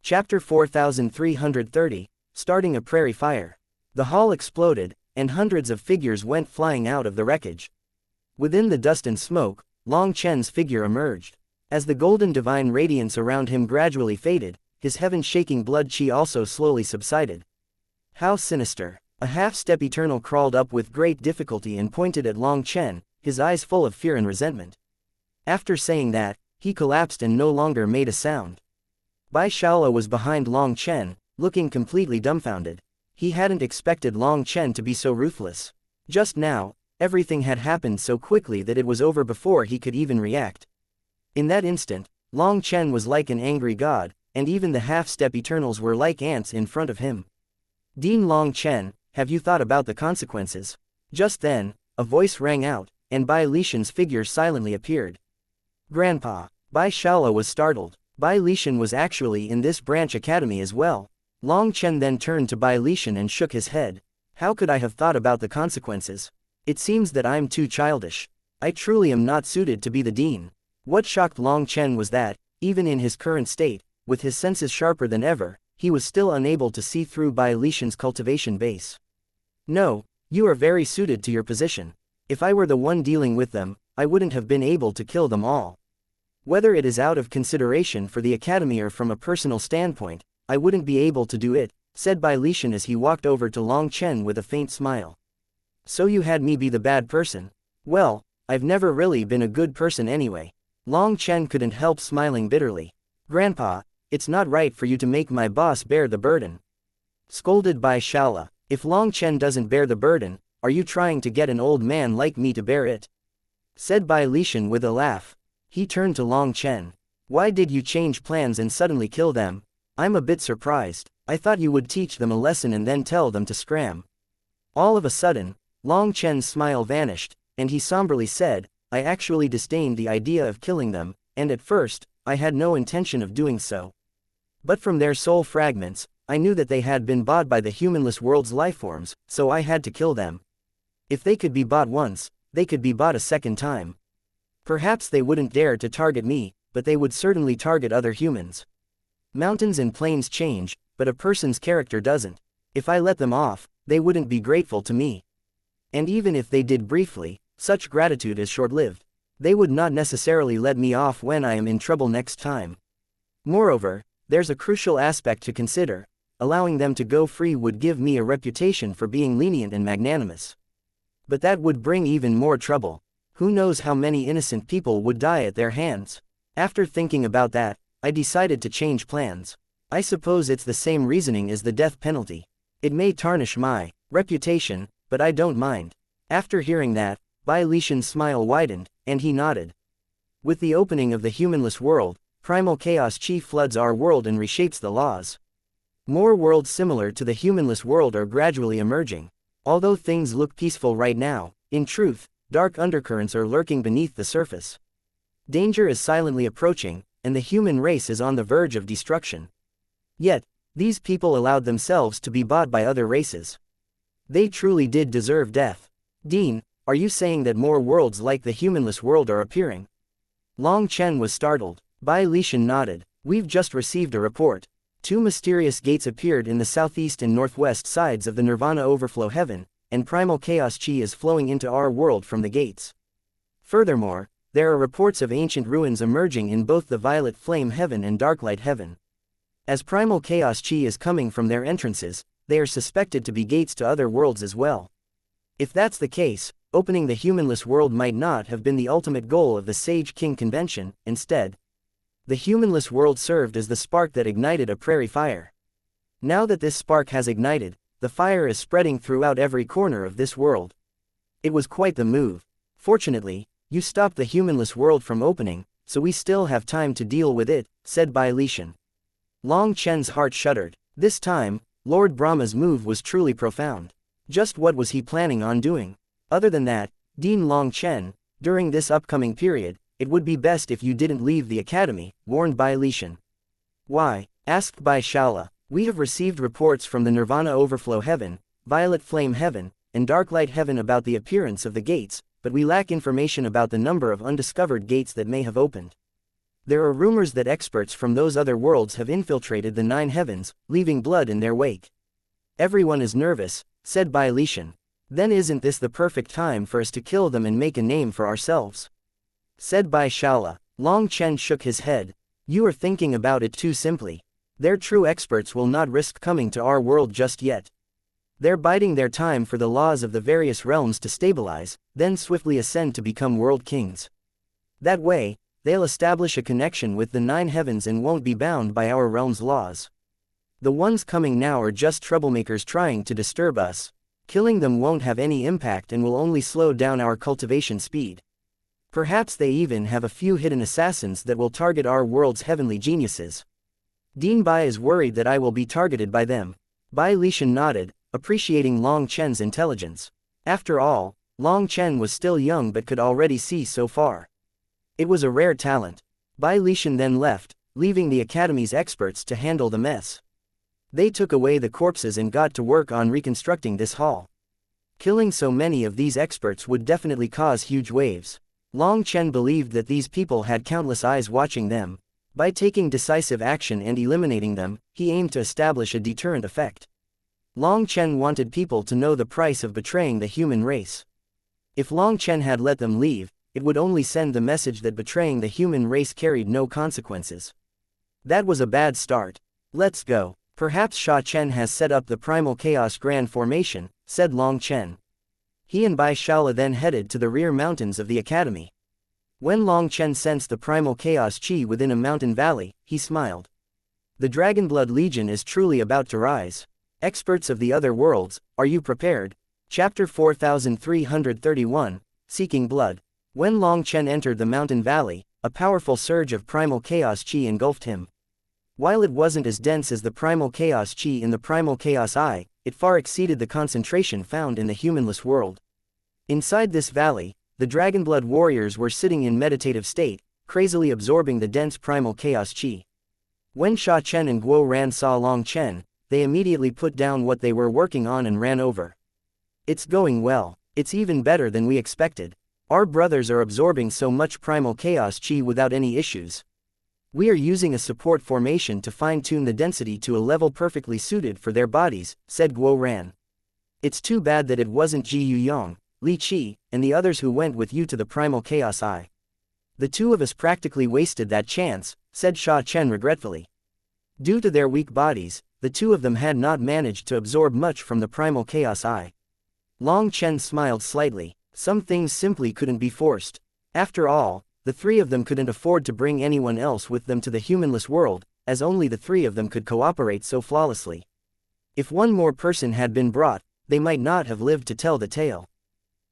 Chapter 4330, Starting a Prairie Fire. The hall exploded, and hundreds of figures went flying out of the wreckage. Within the dust and smoke, Long Chen's figure emerged. As the golden divine radiance around him gradually faded, his heaven-shaking blood chi also slowly subsided. How sinister. A half-step Eternal crawled up with great difficulty and pointed at Long Chen, his eyes full of fear and resentment. After saying that, he collapsed and no longer made a sound. Bai Shaola was behind Long Chen, looking completely dumbfounded. He hadn't expected Long Chen to be so ruthless. Just now, everything had happened so quickly that it was over before he could even react. In that instant, Long Chen was like an angry god, and even the half-step Eternals were like ants in front of him. Dean Long Chen, have you thought about the consequences? Just then, a voice rang out, and Bai Lishan's figure silently appeared. Grandpa. Bai Shaola was startled. Bai Lishan was actually in this branch academy as well. Long Chen then turned to Bai Lishan and shook his head. How could I have thought about the consequences? It seems that I'm too childish. I truly am not suited to be the dean. What shocked Long Chen was that, even in his current state, with his senses sharper than ever, he was still unable to see through Bai Lishan's cultivation base. No, you are very suited to your position. If I were the one dealing with them, I wouldn't have been able to kill them all. Whether it is out of consideration for the academy or from a personal standpoint, I wouldn't be able to do it, said Bai Lishan as he walked over to Long Chen with a faint smile. So you had me be the bad person? Well, I've never really been a good person anyway. Long Chen couldn't help smiling bitterly. Grandpa, it's not right for you to make my boss bear the burden. Scolded Bai Shaola. If Long Chen doesn't bear the burden, are you trying to get an old man like me to bear it? Said Bai Lishan with a laugh. He turned to Long Chen. Why did you change plans and suddenly kill them? I'm a bit surprised. I thought you would teach them a lesson and then tell them to scram. All of a sudden, Long Chen's smile vanished, and he somberly said, I actually disdained the idea of killing them, and at first, I had no intention of doing so. But from their soul fragments, I knew that they had been bought by the humanless world's lifeforms, so I had to kill them. If they could be bought once, they could be bought a second time. Perhaps they wouldn't dare to target me, but they would certainly target other humans. Mountains and plains change, but a person's character doesn't. If I let them off, they wouldn't be grateful to me. And even if they did briefly, such gratitude is short-lived. They would not necessarily let me off when I am in trouble next time. Moreover, there's a crucial aspect to consider. Allowing them to go free would give me a reputation for being lenient and magnanimous. But that would bring even more trouble. Who knows how many innocent people would die at their hands? After thinking about that, I decided to change plans. I suppose it's the same reasoning as the death penalty. It may tarnish my reputation, but I don't mind. After hearing that, Bai Lishan's smile widened, and he nodded. With the opening of the humanless world, primal chaos chi floods our world and reshapes the laws. More worlds similar to the humanless world are gradually emerging. Although things look peaceful right now, in truth, dark undercurrents are lurking beneath the surface. Danger is silently approaching, and the human race is on the verge of destruction. Yet, these people allowed themselves to be bought by other races. They truly did deserve death. Dean, are you saying that more worlds like the humanless world are appearing? Long Chen was startled. Bai Lishan nodded. We've just received a report. 2 mysterious gates appeared in the southeast and northwest sides of the Nirvana overflow heaven, and primal chaos chi is flowing into our world from the gates. Furthermore, there are reports of ancient ruins emerging in both the violet flame heaven and darklight heaven. As primal chaos chi is coming from their entrances, they are suspected to be gates to other worlds as well. If that's the case, opening the humanless world might not have been the ultimate goal of the Sage King Convention. Instead, the humanless world served as the spark that ignited a prairie fire. Now that this spark has ignited, the fire is spreading throughout every corner of this world. It was quite the move. Fortunately, you stopped the humanless world from opening, so we still have time to deal with it, said Bai Lishan. Long Chen's heart shuddered. This time, Lord Brahma's move was truly profound. Just what was he planning on doing? Other than that, Dean Long Chen, during this upcoming period, it would be best if you didn't leave the academy, warned Bai Lishan. Why? Asked Bai Shaola. We have received reports from the Nirvana Overflow Heaven, Violet Flame Heaven, and Darklight Heaven about the appearance of the gates, but we lack information about the number of undiscovered gates that may have opened. There are rumors that experts from those other worlds have infiltrated the 9 heavens, leaving blood in their wake. Everyone is nervous, said Bai Lishan. Then isn't this the perfect time for us to kill them and make a name for ourselves? Said Bai Shaola. Long Chen shook his head. You are thinking about it too simply. Their true experts will not risk coming to our world just yet. They're biding their time for the laws of the various realms to stabilize, then swiftly ascend to become world kings. That way, they'll establish a connection with the 9 heavens and won't be bound by our realm's laws. The ones coming now are just troublemakers trying to disturb us. Killing them won't have any impact and will only slow down our cultivation speed. Perhaps they even have a few hidden assassins that will target our world's heavenly geniuses. Dean Bai is worried that I will be targeted by them. Bai Lishan nodded, appreciating Long Chen's intelligence. After all, Long Chen was still young but could already see so far. It was a rare talent. Bai Lishan then left, leaving the academy's experts to handle the mess. They took away the corpses and got to work on reconstructing this hall. Killing so many of these experts would definitely cause huge waves. Long Chen believed that these people had countless eyes watching them. By taking decisive action and eliminating them, he aimed to establish a deterrent effect. Long Chen wanted people to know the price of betraying the human race. If Long Chen had let them leave, it would only send the message that betraying the human race carried no consequences. That was a bad start. Let's go. Perhaps Sha Chen has set up the Primal Chaos Grand Formation, said Long Chen. He and Bai Shaola then headed to the rear mountains of the academy. When Long Chen sensed the primal chaos chi within a mountain valley, he smiled. The Dragonblood Legion is truly about to rise. Experts of the other worlds, are you prepared? Chapter 4331, Seeking Blood. When Long Chen entered the mountain valley, a powerful surge of primal chaos chi engulfed him. While it wasn't as dense as the primal chaos chi in the primal chaos eye, it far exceeded the concentration found in the humanless world. Inside this valley, the Dragonblood warriors were sitting in meditative state, crazily absorbing the dense primal chaos chi. When Sha Chen and Guo Ran saw Long Chen, they immediately put down what they were working on and ran over. It's going well. It's even better than we expected. Our brothers are absorbing so much primal chaos chi without any issues. We are using a support formation to fine-tune the density to a level perfectly suited for their bodies, said Guo Ran. It's too bad that it wasn't Ji Yuyong, Li Qi, and the others who went with you to the primal chaos eye. The two of us practically wasted that chance, said Sha Chen regretfully. Due to their weak bodies, the two of them had not managed to absorb much from the primal chaos eye. Long Chen smiled slightly. Some things simply couldn't be forced. After all, the three of them couldn't afford to bring anyone else with them to the humanless world, as only the three of them could cooperate so flawlessly. If one more person had been brought, they might not have lived to tell the tale.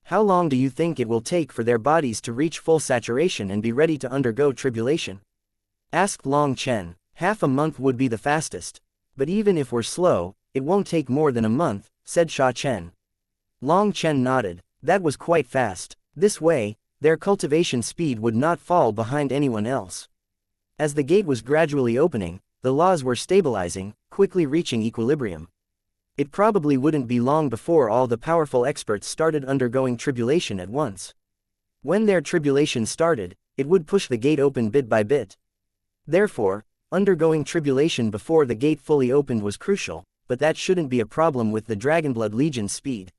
How long do you think it will take for their bodies to reach full saturation and be ready to undergo tribulation? Asked Long Chen. Half a month would be the fastest. But even if we're slow, it won't take more than a month, said Sha Chen. Long Chen nodded. That was quite fast. This way, their cultivation speed would not fall behind anyone else. As the gate was gradually opening, the laws were stabilizing, quickly reaching equilibrium. It probably wouldn't be long before all the powerful experts started undergoing tribulation at once. When their tribulation started, it would push the gate open bit by bit. Therefore, undergoing tribulation before the gate fully opened was crucial, but that shouldn't be a problem with the Dragonblood Legion's speed.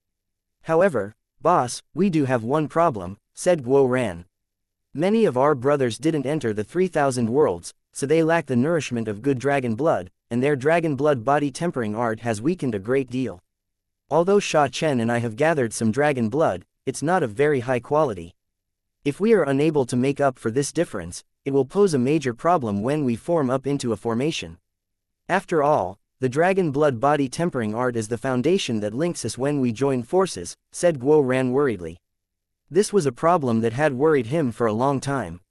However, boss, we do have one problem, said Guo Ran. Many of our brothers didn't enter the 3,000 worlds, so they lack the nourishment of good dragon blood, and their dragon blood body tempering art has weakened a great deal. Although Sha Chen and I have gathered some dragon blood, it's not of very high quality. If we are unable to make up for this difference, it will pose a major problem when we form up into a formation. After all, the dragon blood body tempering art is the foundation that links us when we join forces, said Guo Ran worriedly. This was a problem that had worried him for a long time.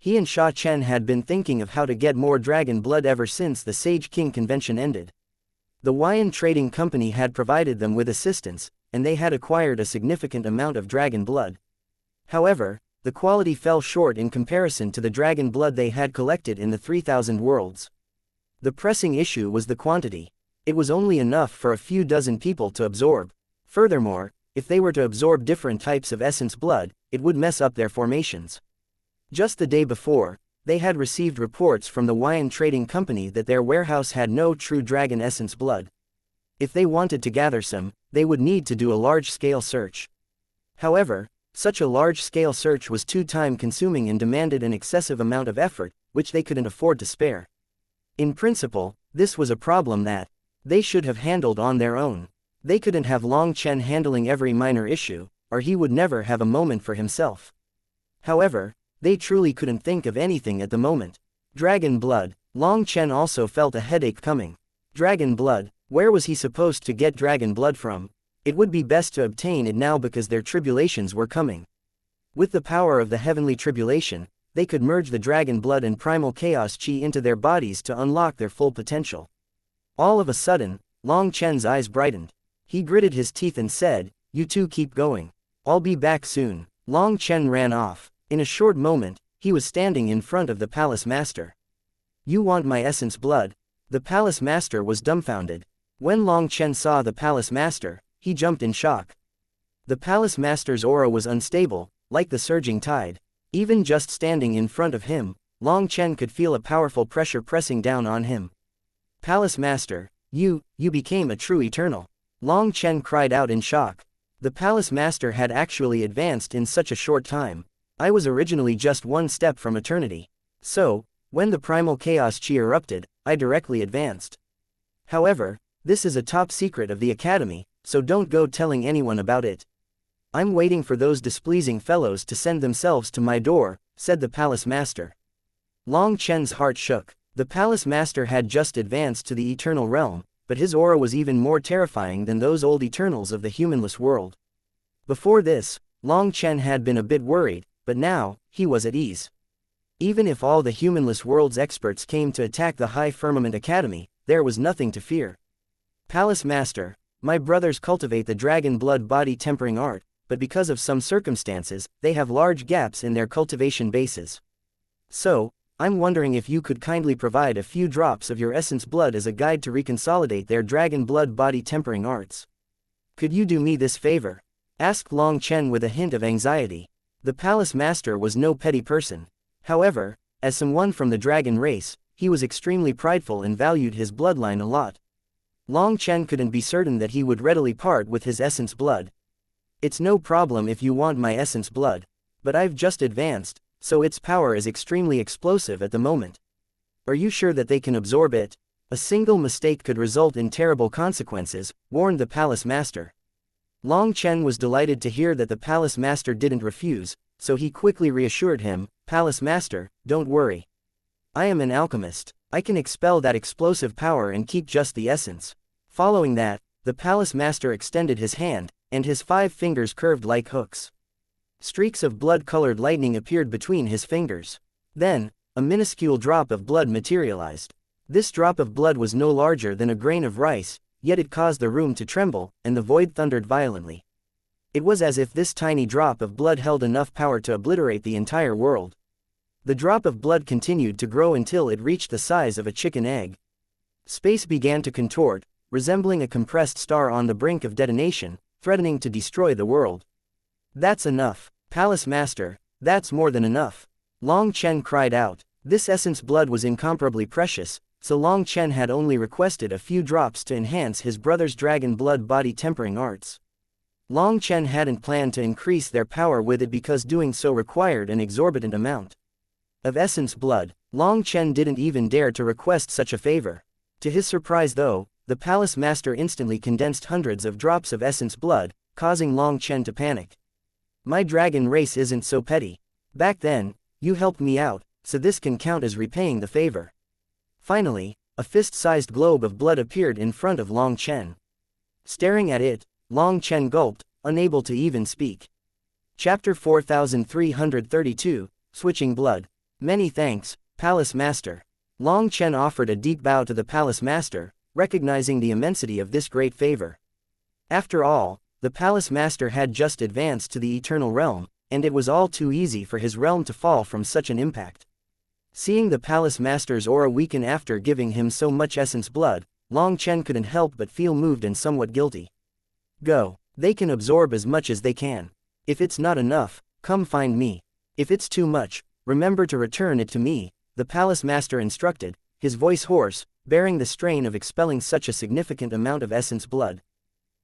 He and Sha Chen had been thinking of how to get more dragon blood ever since the Sage King convention ended. The Wuxia Trading Company had provided them with assistance, and they had acquired a significant amount of dragon blood. However, the quality fell short in comparison to the dragon blood they had collected in the 3,000 worlds. The pressing issue was the quantity. It was only enough for a few dozen people to absorb. Furthermore, if they were to absorb different types of essence blood, it would mess up their formations. Just the day before, they had received reports from the Wuxia Trading Company that their warehouse had no true dragon essence blood. If they wanted to gather some, they would need to do a large-scale search. However, such a large-scale search was too time-consuming and demanded an excessive amount of effort, which they couldn't afford to spare. In principle, this was a problem that they should have handled on their own. They couldn't have Long Chen handling every minor issue, or he would never have a moment for himself. However, they truly couldn't think of anything at the moment. Dragon blood. Long Chen also felt a headache coming. Dragon blood. Where was he supposed to get dragon blood from? It would be best to obtain it now because their tribulations were coming. With the power of the heavenly tribulation, they could merge the dragon blood and primal chaos chi into their bodies to unlock their full potential. All of a sudden, Long Chen's eyes brightened. He gritted his teeth and said, "You two keep going. I'll be back soon." Long Chen ran off. In a short moment, he was standing in front of the palace master. "You want my essence blood?" The palace master was dumbfounded. When Long Chen saw the palace master, he jumped in shock. The palace master's aura was unstable, like the surging tide. Even just standing in front of him, Long Chen could feel a powerful pressure pressing down on him. "Palace Master, you became a true eternal." Long Chen cried out in shock. The Palace Master had actually advanced in such a short time. I was originally just one step from eternity. So, when the primal chaos chi erupted, I directly advanced. However, this is a top secret of the Academy, so don't go telling anyone about it. I'm waiting for those displeasing fellows to send themselves to my door, said the palace master. Long Chen's heart shook. The palace master had just advanced to the eternal realm, but his aura was even more terrifying than those old eternals of the humanless world. Before this, Long Chen had been a bit worried, but now, he was at ease. Even if all the humanless world's experts came to attack the High Firmament Academy, there was nothing to fear. Palace Master, my brothers cultivate the dragon blood body tempering art, but because of some circumstances, they have large gaps in their cultivation bases. So, I'm wondering if you could kindly provide a few drops of your essence blood as a guide to reconsolidate their dragon blood body tempering arts. Could you do me this favor? Asked Long Chen with a hint of anxiety. The palace master was no petty person. However, as someone from the dragon race, he was extremely prideful and valued his bloodline a lot. Long Chen couldn't be certain that he would readily part with his essence blood. It's no problem if you want my essence blood, but I've just advanced, so its power is extremely explosive at the moment. Are you sure that they can absorb it? A single mistake could result in terrible consequences, warned the palace master. Long Chen was delighted to hear that the palace master didn't refuse, so he quickly reassured him, Palace Master, don't worry. I am an alchemist. I can expel that explosive power and keep just the essence. Following that, the palace master extended his hand, and his 5 fingers curved like hooks. Streaks of blood-colored lightning appeared between his fingers. Then, a minuscule drop of blood materialized. This drop of blood was no larger than a grain of rice, yet it caused the room to tremble, and the void thundered violently. It was as if this tiny drop of blood held enough power to obliterate the entire world. The drop of blood continued to grow until it reached the size of a chicken egg. Space began to contort, resembling a compressed star on the brink of detonation, threatening to destroy the world. That's enough, Palace Master, that's more than enough. Long Chen cried out. This essence blood was incomparably precious, so Long Chen had only requested a few drops to enhance his brother's dragon blood body tempering arts. Long Chen hadn't planned to increase their power with it because doing so required an exorbitant amount of essence blood. Long Chen didn't even dare to request such a favor. To his surprise though, the palace master instantly condensed hundreds of drops of essence blood, causing Long Chen to panic. My dragon race isn't so petty. Back then, you helped me out, so this can count as repaying the favor. Finally, a fist-sized globe of blood appeared in front of Long Chen. Staring at it, Long Chen gulped, unable to even speak. Chapter 4332, Switching Blood. Many thanks, Palace Master. Long Chen offered a deep bow to the Palace Master, recognizing the immensity of this great favor. After all, the Palace Master had just advanced to the Eternal Realm, and it was all too easy for his realm to fall from such an impact. Seeing the Palace Master's aura weaken after giving him so much essence blood, Long Chen couldn't help but feel moved and somewhat guilty. Go. They can absorb as much as they can. If it's not enough, come find me. If it's too much, remember to return it to me, the Palace Master instructed, his voice hoarse, bearing the strain of expelling such a significant amount of essence blood.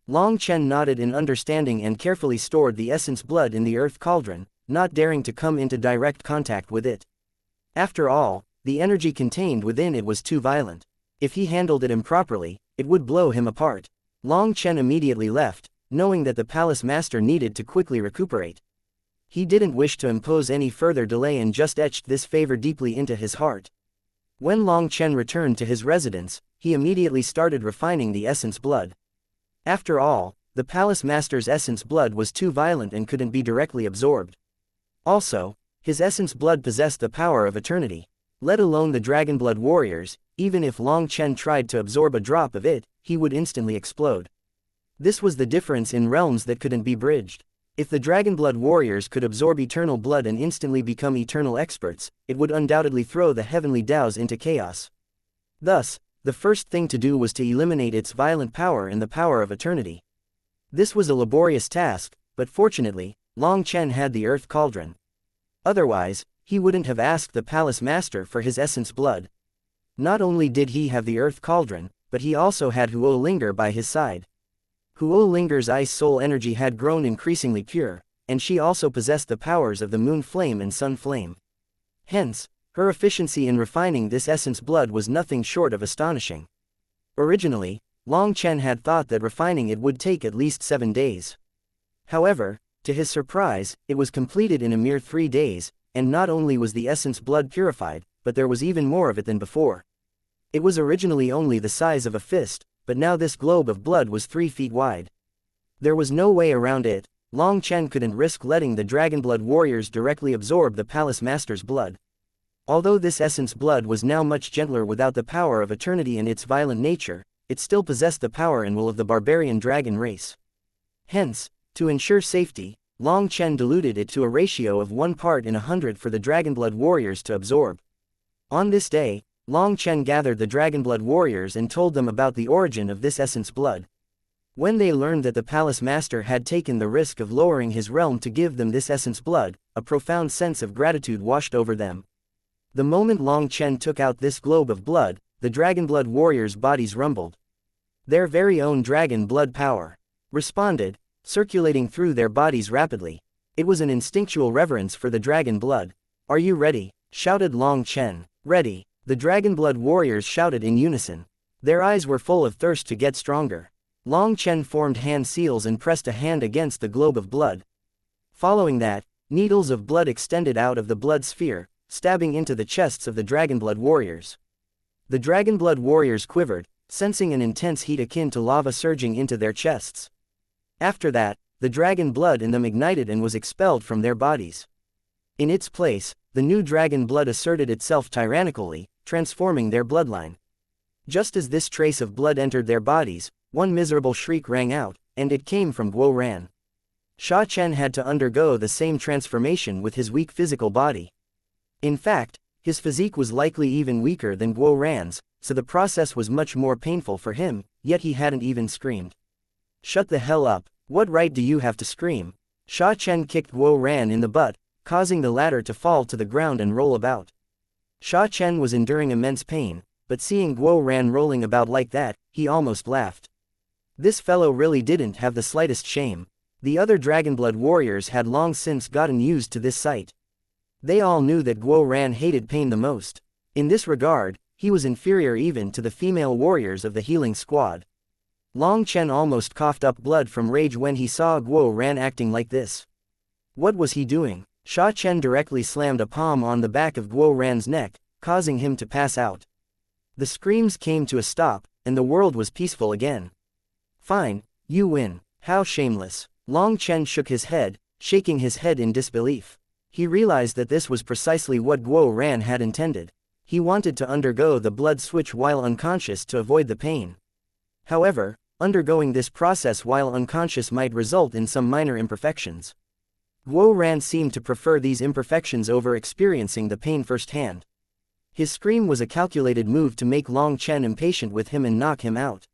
Long Chen nodded in understanding and carefully stored the essence blood in the earth cauldron, not daring to come into direct contact with it. After all, the energy contained within it was too violent. If he handled it improperly, it would blow him apart. Long Chen immediately left, knowing that the Palace Master needed to quickly recuperate. He didn't wish to impose any further delay and just etched this favor deeply into his heart. When Long Chen returned to his residence, he immediately started refining the essence blood. After all, the Palace Master's essence blood was too violent and couldn't be directly absorbed. Also, his essence blood possessed the power of eternity. Let alone the Dragon Blood warriors, even if Long Chen tried to absorb a drop of it, he would instantly explode. This was the difference in realms that couldn't be bridged. If the Dragon Blood warriors could absorb eternal blood and instantly become eternal experts, it would undoubtedly throw the heavenly Daos into chaos. Thus, the first thing to do was to eliminate its violent power and the power of eternity. This was a laborious task, but fortunately, Long Chen had the earth cauldron. Otherwise, he wouldn't have asked the Palace Master for his essence blood. Not only did he have the earth cauldron, but he also had Huo Linger by his side. Huo Linger's ice soul energy had grown increasingly pure, and she also possessed the powers of the moon flame and sun flame. Hence, her efficiency in refining this essence blood was nothing short of astonishing. Originally, Long Chen had thought that refining it would take at least 7 days. However, to his surprise, it was completed in a mere 3 days, and not only was the essence blood purified, but there was even more of it than before. It was originally only the size of a fist, but now this globe of blood was 3 feet wide. There was no way around it. Long Chen couldn't risk letting the Dragonblood warriors directly absorb the Palace Master's blood. Although this essence blood was now much gentler without the power of eternity and its violent nature, it still possessed the power and will of the barbarian dragon race. Hence, to ensure safety, Long Chen diluted it to a ratio of 1 part in 100 for the Dragonblood warriors to absorb. On this day, Long Chen gathered the Dragonblood warriors and told them about the origin of this essence blood. When they learned that the Palace Master had taken the risk of lowering his realm to give them this essence blood, a profound sense of gratitude washed over them. The moment Long Chen took out this globe of blood, the Dragonblood warriors' bodies rumbled. Their very own dragon blood power responded, circulating through their bodies rapidly. It was an instinctual reverence for the dragon blood. "Are you ready?" shouted Long Chen. "Ready." The Dragonblood warriors shouted in unison. Their eyes were full of thirst to get stronger. Long Chen formed hand seals and pressed a hand against the globe of blood. Following that, needles of blood extended out of the blood sphere, stabbing into the chests of the Dragonblood warriors. The Dragonblood warriors quivered, sensing an intense heat akin to lava surging into their chests. After that, the dragon blood in them ignited and was expelled from their bodies. In its place, the new dragon blood asserted itself tyrannically, transforming their bloodline. Just as this trace of blood entered their bodies, one miserable shriek rang out, and it came from Guo Ran. Sha Chen had to undergo the same transformation with his weak physical body. In fact, his physique was likely even weaker than Guo Ran's, so the process was much more painful for him, yet he hadn't even screamed. "Shut the hell up, what right do you have to scream?" Sha Chen kicked Guo Ran in the butt, causing the latter to fall to the ground and roll about. Sha Chen was enduring immense pain, but seeing Guo Ran rolling about like that, he almost laughed. This fellow really didn't have the slightest shame. The other Dragonblood warriors had long since gotten used to this sight. They all knew that Guo Ran hated pain the most. In this regard, he was inferior even to the female warriors of the healing squad. Long Chen almost coughed up blood from rage when he saw Guo Ran acting like this. What was he doing? Sha Chen directly slammed a palm on the back of Guo Ran's neck, causing him to pass out. The screams came to a stop, and the world was peaceful again. "Fine, you win. How shameless." Long Chen shook his head, shaking his head in disbelief. He realized that this was precisely what Guo Ran had intended. He wanted to undergo the blood switch while unconscious to avoid the pain. However, undergoing this process while unconscious might result in some minor imperfections. Guo Ran seemed to prefer these imperfections over experiencing the pain firsthand. His scream was a calculated move to make Long Chen impatient with him and knock him out.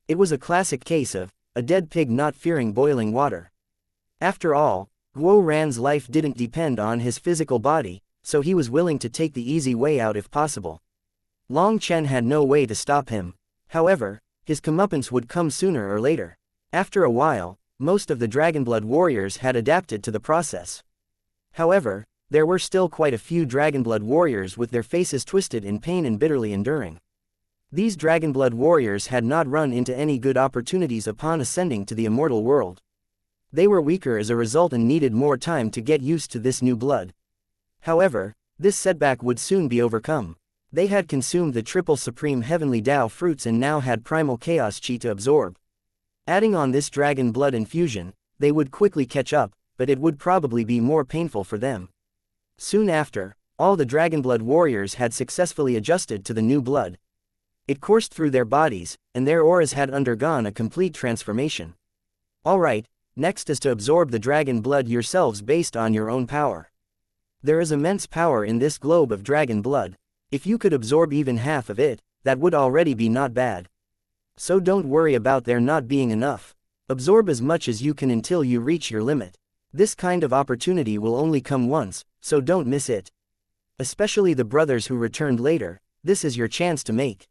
It was a classic case of a dead pig not fearing boiling water. After all, Guo Ran's life didn't depend on his physical body, so he was willing to take the easy way out if possible. Long Chen had no way to stop him. However, his comeuppance would come sooner or later. After a while, most of the Dragonblood warriors had adapted to the process. However, there were still quite a few Dragonblood warriors with their faces twisted in pain and bitterly enduring. These Dragonblood warriors had not run into any good opportunities upon ascending to the immortal world. They were weaker as a result and needed more time to get used to this new blood. However, this setback would soon be overcome. They had consumed the triple supreme heavenly Tao fruits and now had primal chaos chi to absorb. Adding on this dragon blood infusion, they would quickly catch up, but it would probably be more painful for them. Soon after, all the Dragonblood warriors had successfully adjusted to the new blood. It coursed through their bodies, and their auras had undergone a complete transformation. Alright, next is to absorb the dragon blood yourselves based on your own power. There is immense power in this globe of dragon blood. If you could absorb even half of it, that would already be not bad. So don't worry about there not being enough. Absorb as much as you can until you reach your limit. This kind of opportunity will only come once, so don't miss it. Especially the brothers who returned later, this is your chance to make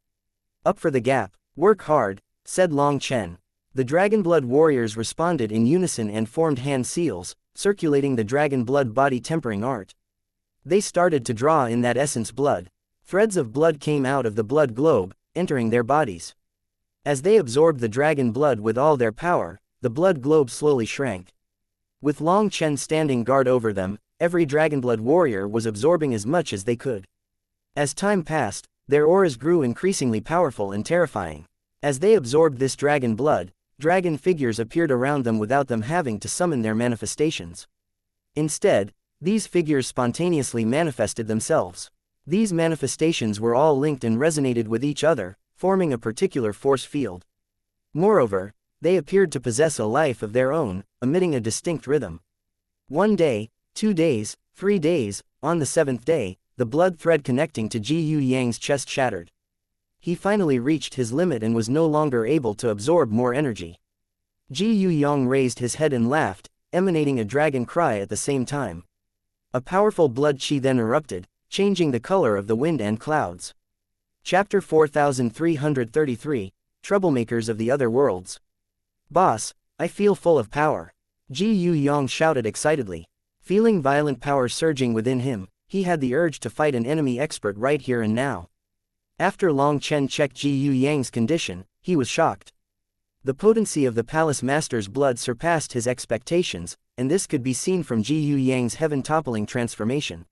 up for the gap. Work hard, said Long Chen. The Dragonblood warriors responded in unison and formed hand seals, circulating the dragon blood body tempering art. They started to draw in that essence blood. Threads of blood came out of the blood globe, entering their bodies. As they absorbed the dragon blood with all their power, the blood globe slowly shrank. With Long Chen standing guard over them, every Dragonblood warrior was absorbing as much as they could. As time passed, their auras grew increasingly powerful and terrifying. As they absorbed this dragon blood, dragon figures appeared around them without them having to summon their manifestations. Instead, these figures spontaneously manifested themselves. These manifestations were all linked and resonated with each other, forming a particular force field. Moreover, they appeared to possess a life of their own, emitting a distinct rhythm. 1 day, 2 days, 3 days, on the 7th day, the blood thread connecting to Ji Yu Yang's chest shattered. He finally reached his limit and was no longer able to absorb more energy. Ji Yu Yang raised his head and laughed, emanating a dragon cry at the same time. A powerful blood chi then erupted, changing the color of the wind and clouds. Chapter 4333, Troublemakers of the Other Worlds. Boss, I feel full of power. Ji Yu Yang shouted excitedly. Feeling violent power surging within him, he had the urge to fight an enemy expert right here and now. After Long Chen checked Ji Yu Yang's condition, he was shocked. The potency of the Palace Master's blood surpassed his expectations, and this could be seen from Ji Yu Yang's heaven-toppling transformation.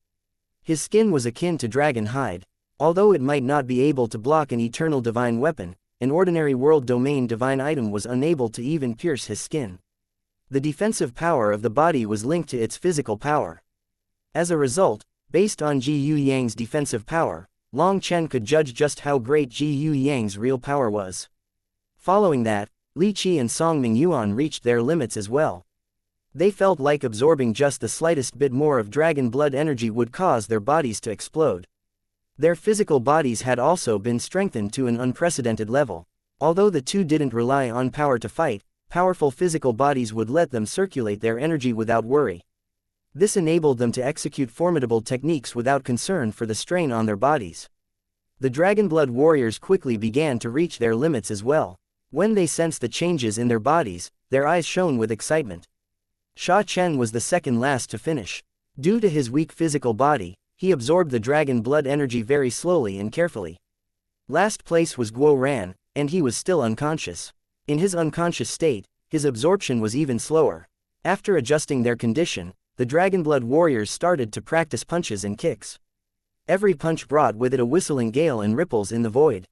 His skin was akin to dragon hide. Although it might not be able to block an eternal divine weapon, an ordinary world domain divine item was unable to even pierce his skin. The defensive power of the body was linked to its physical power. As a result, based on Ji Yu Yang's defensive power, Long Chen could judge just how great Ji Yu Yang's real power was. Following that, Li Qi and Songming Yuan reached their limits as well. They felt like absorbing just the slightest bit more of dragon blood energy would cause their bodies to explode. Their physical bodies had also been strengthened to an unprecedented level. Although the two didn't rely on power to fight, powerful physical bodies would let them circulate their energy without worry. This enabled them to execute formidable techniques without concern for the strain on their bodies. The Dragonblood warriors quickly began to reach their limits as well. When they sensed the changes in their bodies, their eyes shone with excitement. Sha Chen was the second last to finish. Due to his weak physical body, he absorbed the dragon blood energy very slowly and carefully. Last place was Guo Ran, and he was still unconscious. In his unconscious state, his absorption was even slower. After adjusting their condition, the Dragonblood warriors started to practice punches and kicks. Every punch brought with it a whistling gale and ripples in the void.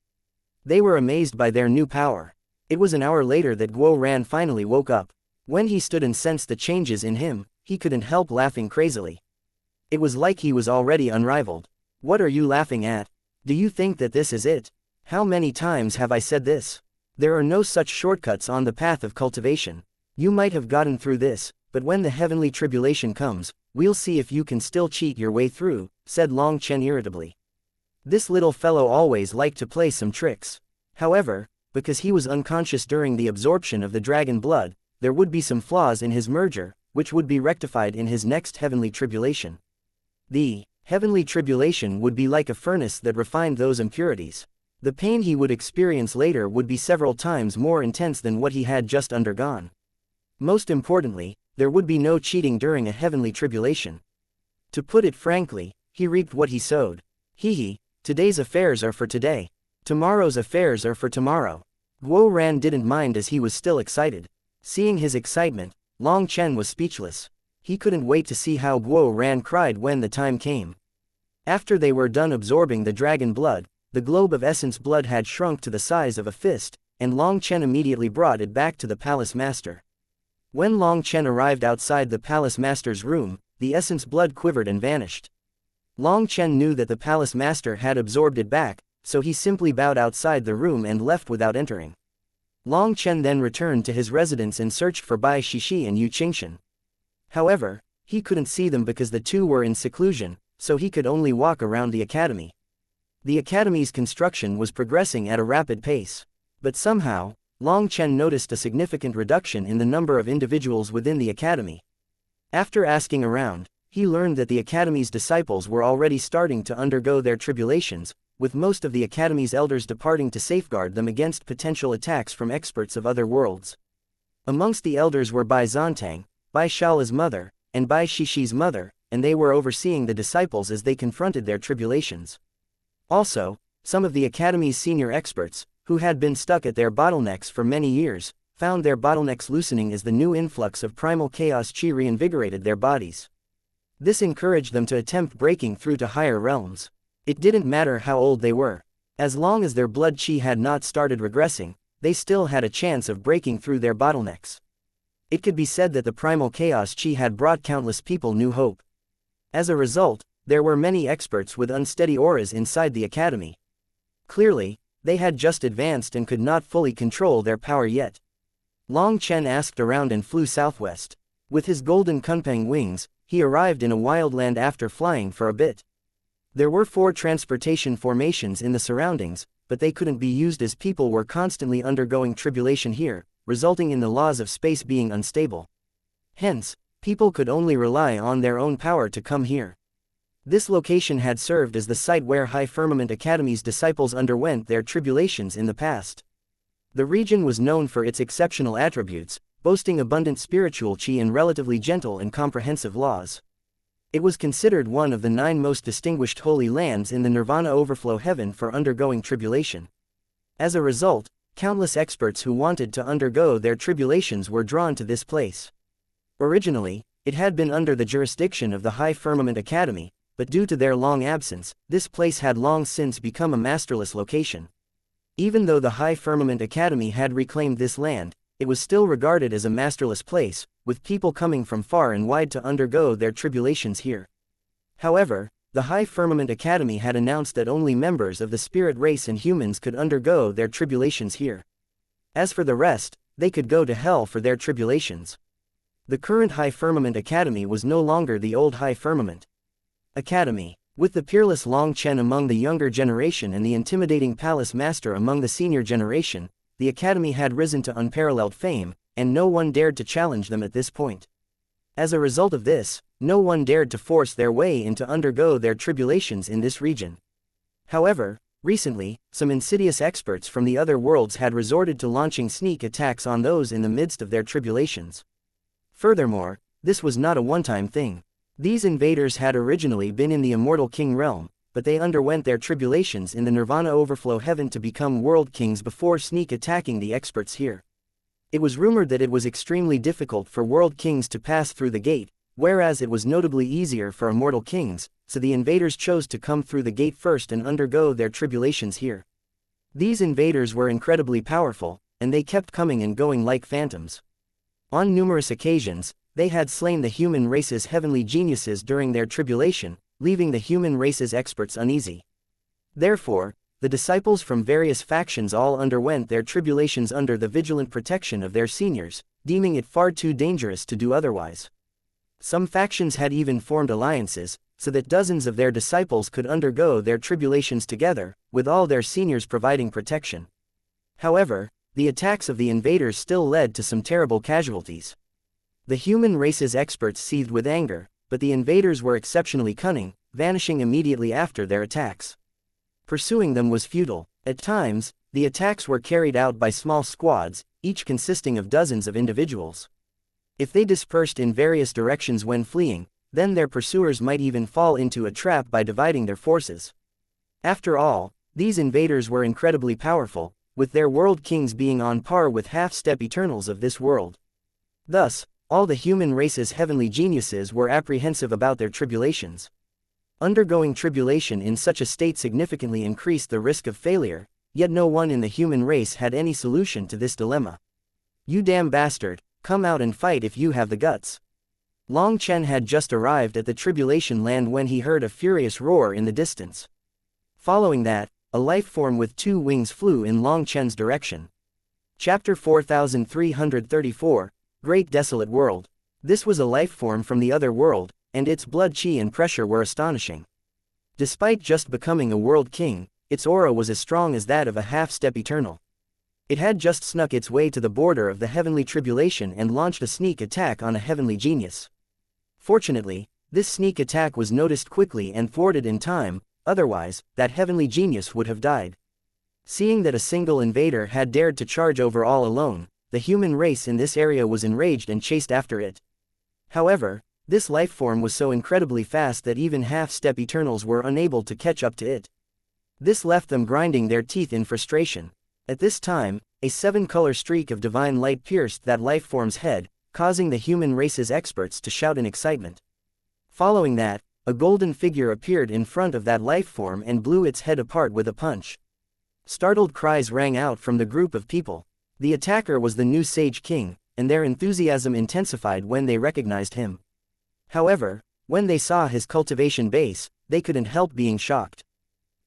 They were amazed by their new power. It was an hour later that Guo Ran finally woke up. When he stood and sensed the changes in him, he couldn't help laughing crazily. It was like he was already unrivaled. What are you laughing at? Do you think that this is it? How many times have I said this? There are no such shortcuts on the path of cultivation. You might have gotten through this, but when the heavenly tribulation comes, we'll see if you can still cheat your way through, said Long Chen irritably. This little fellow always liked to play some tricks. However, because he was unconscious during the absorption of the dragon blood, there would be some flaws in his merger, which would be rectified in his next heavenly tribulation. The heavenly tribulation would be like a furnace that refined those impurities. The pain he would experience later would be several times more intense than what he had just undergone. Most importantly, there would be no cheating during a heavenly tribulation. To put it frankly, he reaped what he sowed. Today's affairs are for today. Tomorrow's affairs are for tomorrow. Guo Ran didn't mind as he was still excited. Seeing his excitement, Long Chen was speechless. He couldn't wait to see how Guo Ran cried when the time came. After they were done absorbing the dragon blood, the globe of essence blood had shrunk to the size of a fist, and Long Chen immediately brought it back to the Palace Master. When Long Chen arrived outside the Palace Master's room, the essence blood quivered and vanished. Long Chen knew that the Palace Master had absorbed it back, so he simply bowed outside the room and left without entering. Long Chen then returned to his residence and searched for Bai Shishi and Yu Qingshan. However, he couldn't see them because the two were in seclusion, so he could only walk around the academy. The academy's construction was progressing at a rapid pace. But somehow, Long Chen noticed a significant reduction in the number of individuals within the academy. After asking around, he learned that the academy's disciples were already starting to undergo their tribulations, with most of the academy's elders departing to safeguard them against potential attacks from experts of other worlds. Amongst the elders were Bai Zantang, Bai Shaola's mother, and Bai Shishi's mother, and they were overseeing the disciples as they confronted their tribulations. Also, some of the academy's senior experts, who had been stuck at their bottlenecks for many years, found their bottlenecks loosening as the new influx of primal chaos chi reinvigorated their bodies. This encouraged them to attempt breaking through to higher realms. It didn't matter how old they were. As long as their blood chi had not started regressing, they still had a chance of breaking through their bottlenecks. It could be said that the primal chaos chi had brought countless people new hope. As a result, there were many experts with unsteady auras inside the academy. Clearly, they had just advanced and could not fully control their power yet. Long Chen asked around and flew southwest. With his golden kunpeng wings, he arrived in a wildland after flying for a bit. There were 4 transportation formations in the surroundings, but they couldn't be used as people were constantly undergoing tribulation here, resulting in the laws of space being unstable. Hence, people could only rely on their own power to come here. This location had served as the site where High Firmament Academy's disciples underwent their tribulations in the past. The region was known for its exceptional attributes, boasting abundant spiritual chi and relatively gentle and comprehensive laws. It was considered one of the 9 most distinguished holy lands in the Nirvana Overflow Heaven for undergoing tribulation. As a result, countless experts who wanted to undergo their tribulations were drawn to this place. Originally, it had been under the jurisdiction of the High Firmament Academy, but due to their long absence, this place had long since become a masterless location. Even though the High Firmament Academy had reclaimed this land, it was still regarded as a masterless place, with people coming from far and wide to undergo their tribulations here. However, the High Firmament Academy had announced that only members of the spirit race and humans could undergo their tribulations here. As for the rest, they could go to hell for their tribulations. The current High Firmament Academy was no longer the old High Firmament Academy. With the peerless Long Chen among the younger generation and the intimidating Palace Master among the senior generation, the Academy had risen to unparalleled fame, and no one dared to challenge them at this point. As a result of this, no one dared to force their way in to undergo their tribulations in this region. However, recently, some insidious experts from the other worlds had resorted to launching sneak attacks on those in the midst of their tribulations. Furthermore, this was not a one-time thing. These invaders had originally been in the Immortal King realm, but they underwent their tribulations in the Nirvana Overflow Heaven to become world kings before sneak attacking the experts here. It was rumored that it was extremely difficult for world kings to pass through the gate, whereas it was notably easier for immortal kings, so the invaders chose to come through the gate first and undergo their tribulations here. These invaders were incredibly powerful, and they kept coming and going like phantoms. On numerous occasions, they had slain the human race's heavenly geniuses during their tribulation, leaving the human race's experts uneasy. Therefore, the disciples from various factions all underwent their tribulations under the vigilant protection of their seniors, deeming it far too dangerous to do otherwise. Some factions had even formed alliances, so that dozens of their disciples could undergo their tribulations together, with all their seniors providing protection. However, the attacks of the invaders still led to some terrible casualties. The human race's experts seethed with anger, but the invaders were exceptionally cunning, vanishing immediately after their attacks. Pursuing them was futile. At times, the attacks were carried out by small squads, each consisting of dozens of individuals. If they dispersed in various directions when fleeing, then their pursuers might even fall into a trap by dividing their forces. After all, these invaders were incredibly powerful, with their world kings being on par with half-step Eternals of this world. Thus, all the human race's heavenly geniuses were apprehensive about their tribulations. Undergoing tribulation in such a state significantly increased the risk of failure, yet no one in the human race had any solution to this dilemma. "You damn bastard, come out and fight if you have the guts." Long Chen had just arrived at the tribulation land when he heard a furious roar in the distance. Following that, a life form with 2 wings flew in Long Chen's direction. Chapter 4334, Great Desolate World. This was a life form from the other world, and its blood chi and pressure were astonishing. Despite just becoming a world king, its aura was as strong as that of a half-step Eternal. It had just snuck its way to the border of the heavenly tribulation and launched a sneak attack on a heavenly genius. Fortunately, this sneak attack was noticed quickly and thwarted in time, otherwise, that heavenly genius would have died. Seeing that a single invader had dared to charge over all alone, the human race in this area was enraged and chased after it. However, this life form was so incredibly fast that even half-step Eternals were unable to catch up to it. This left them grinding their teeth in frustration. At this time, a 7-color streak of divine light pierced that life form's head, causing the human race's experts to shout in excitement. Following that, a golden figure appeared in front of that life form and blew its head apart with a punch. Startled cries rang out from the group of people. The attacker was the new Sage King, and their enthusiasm intensified when they recognized him. However, when they saw his cultivation base, they couldn't help being shocked.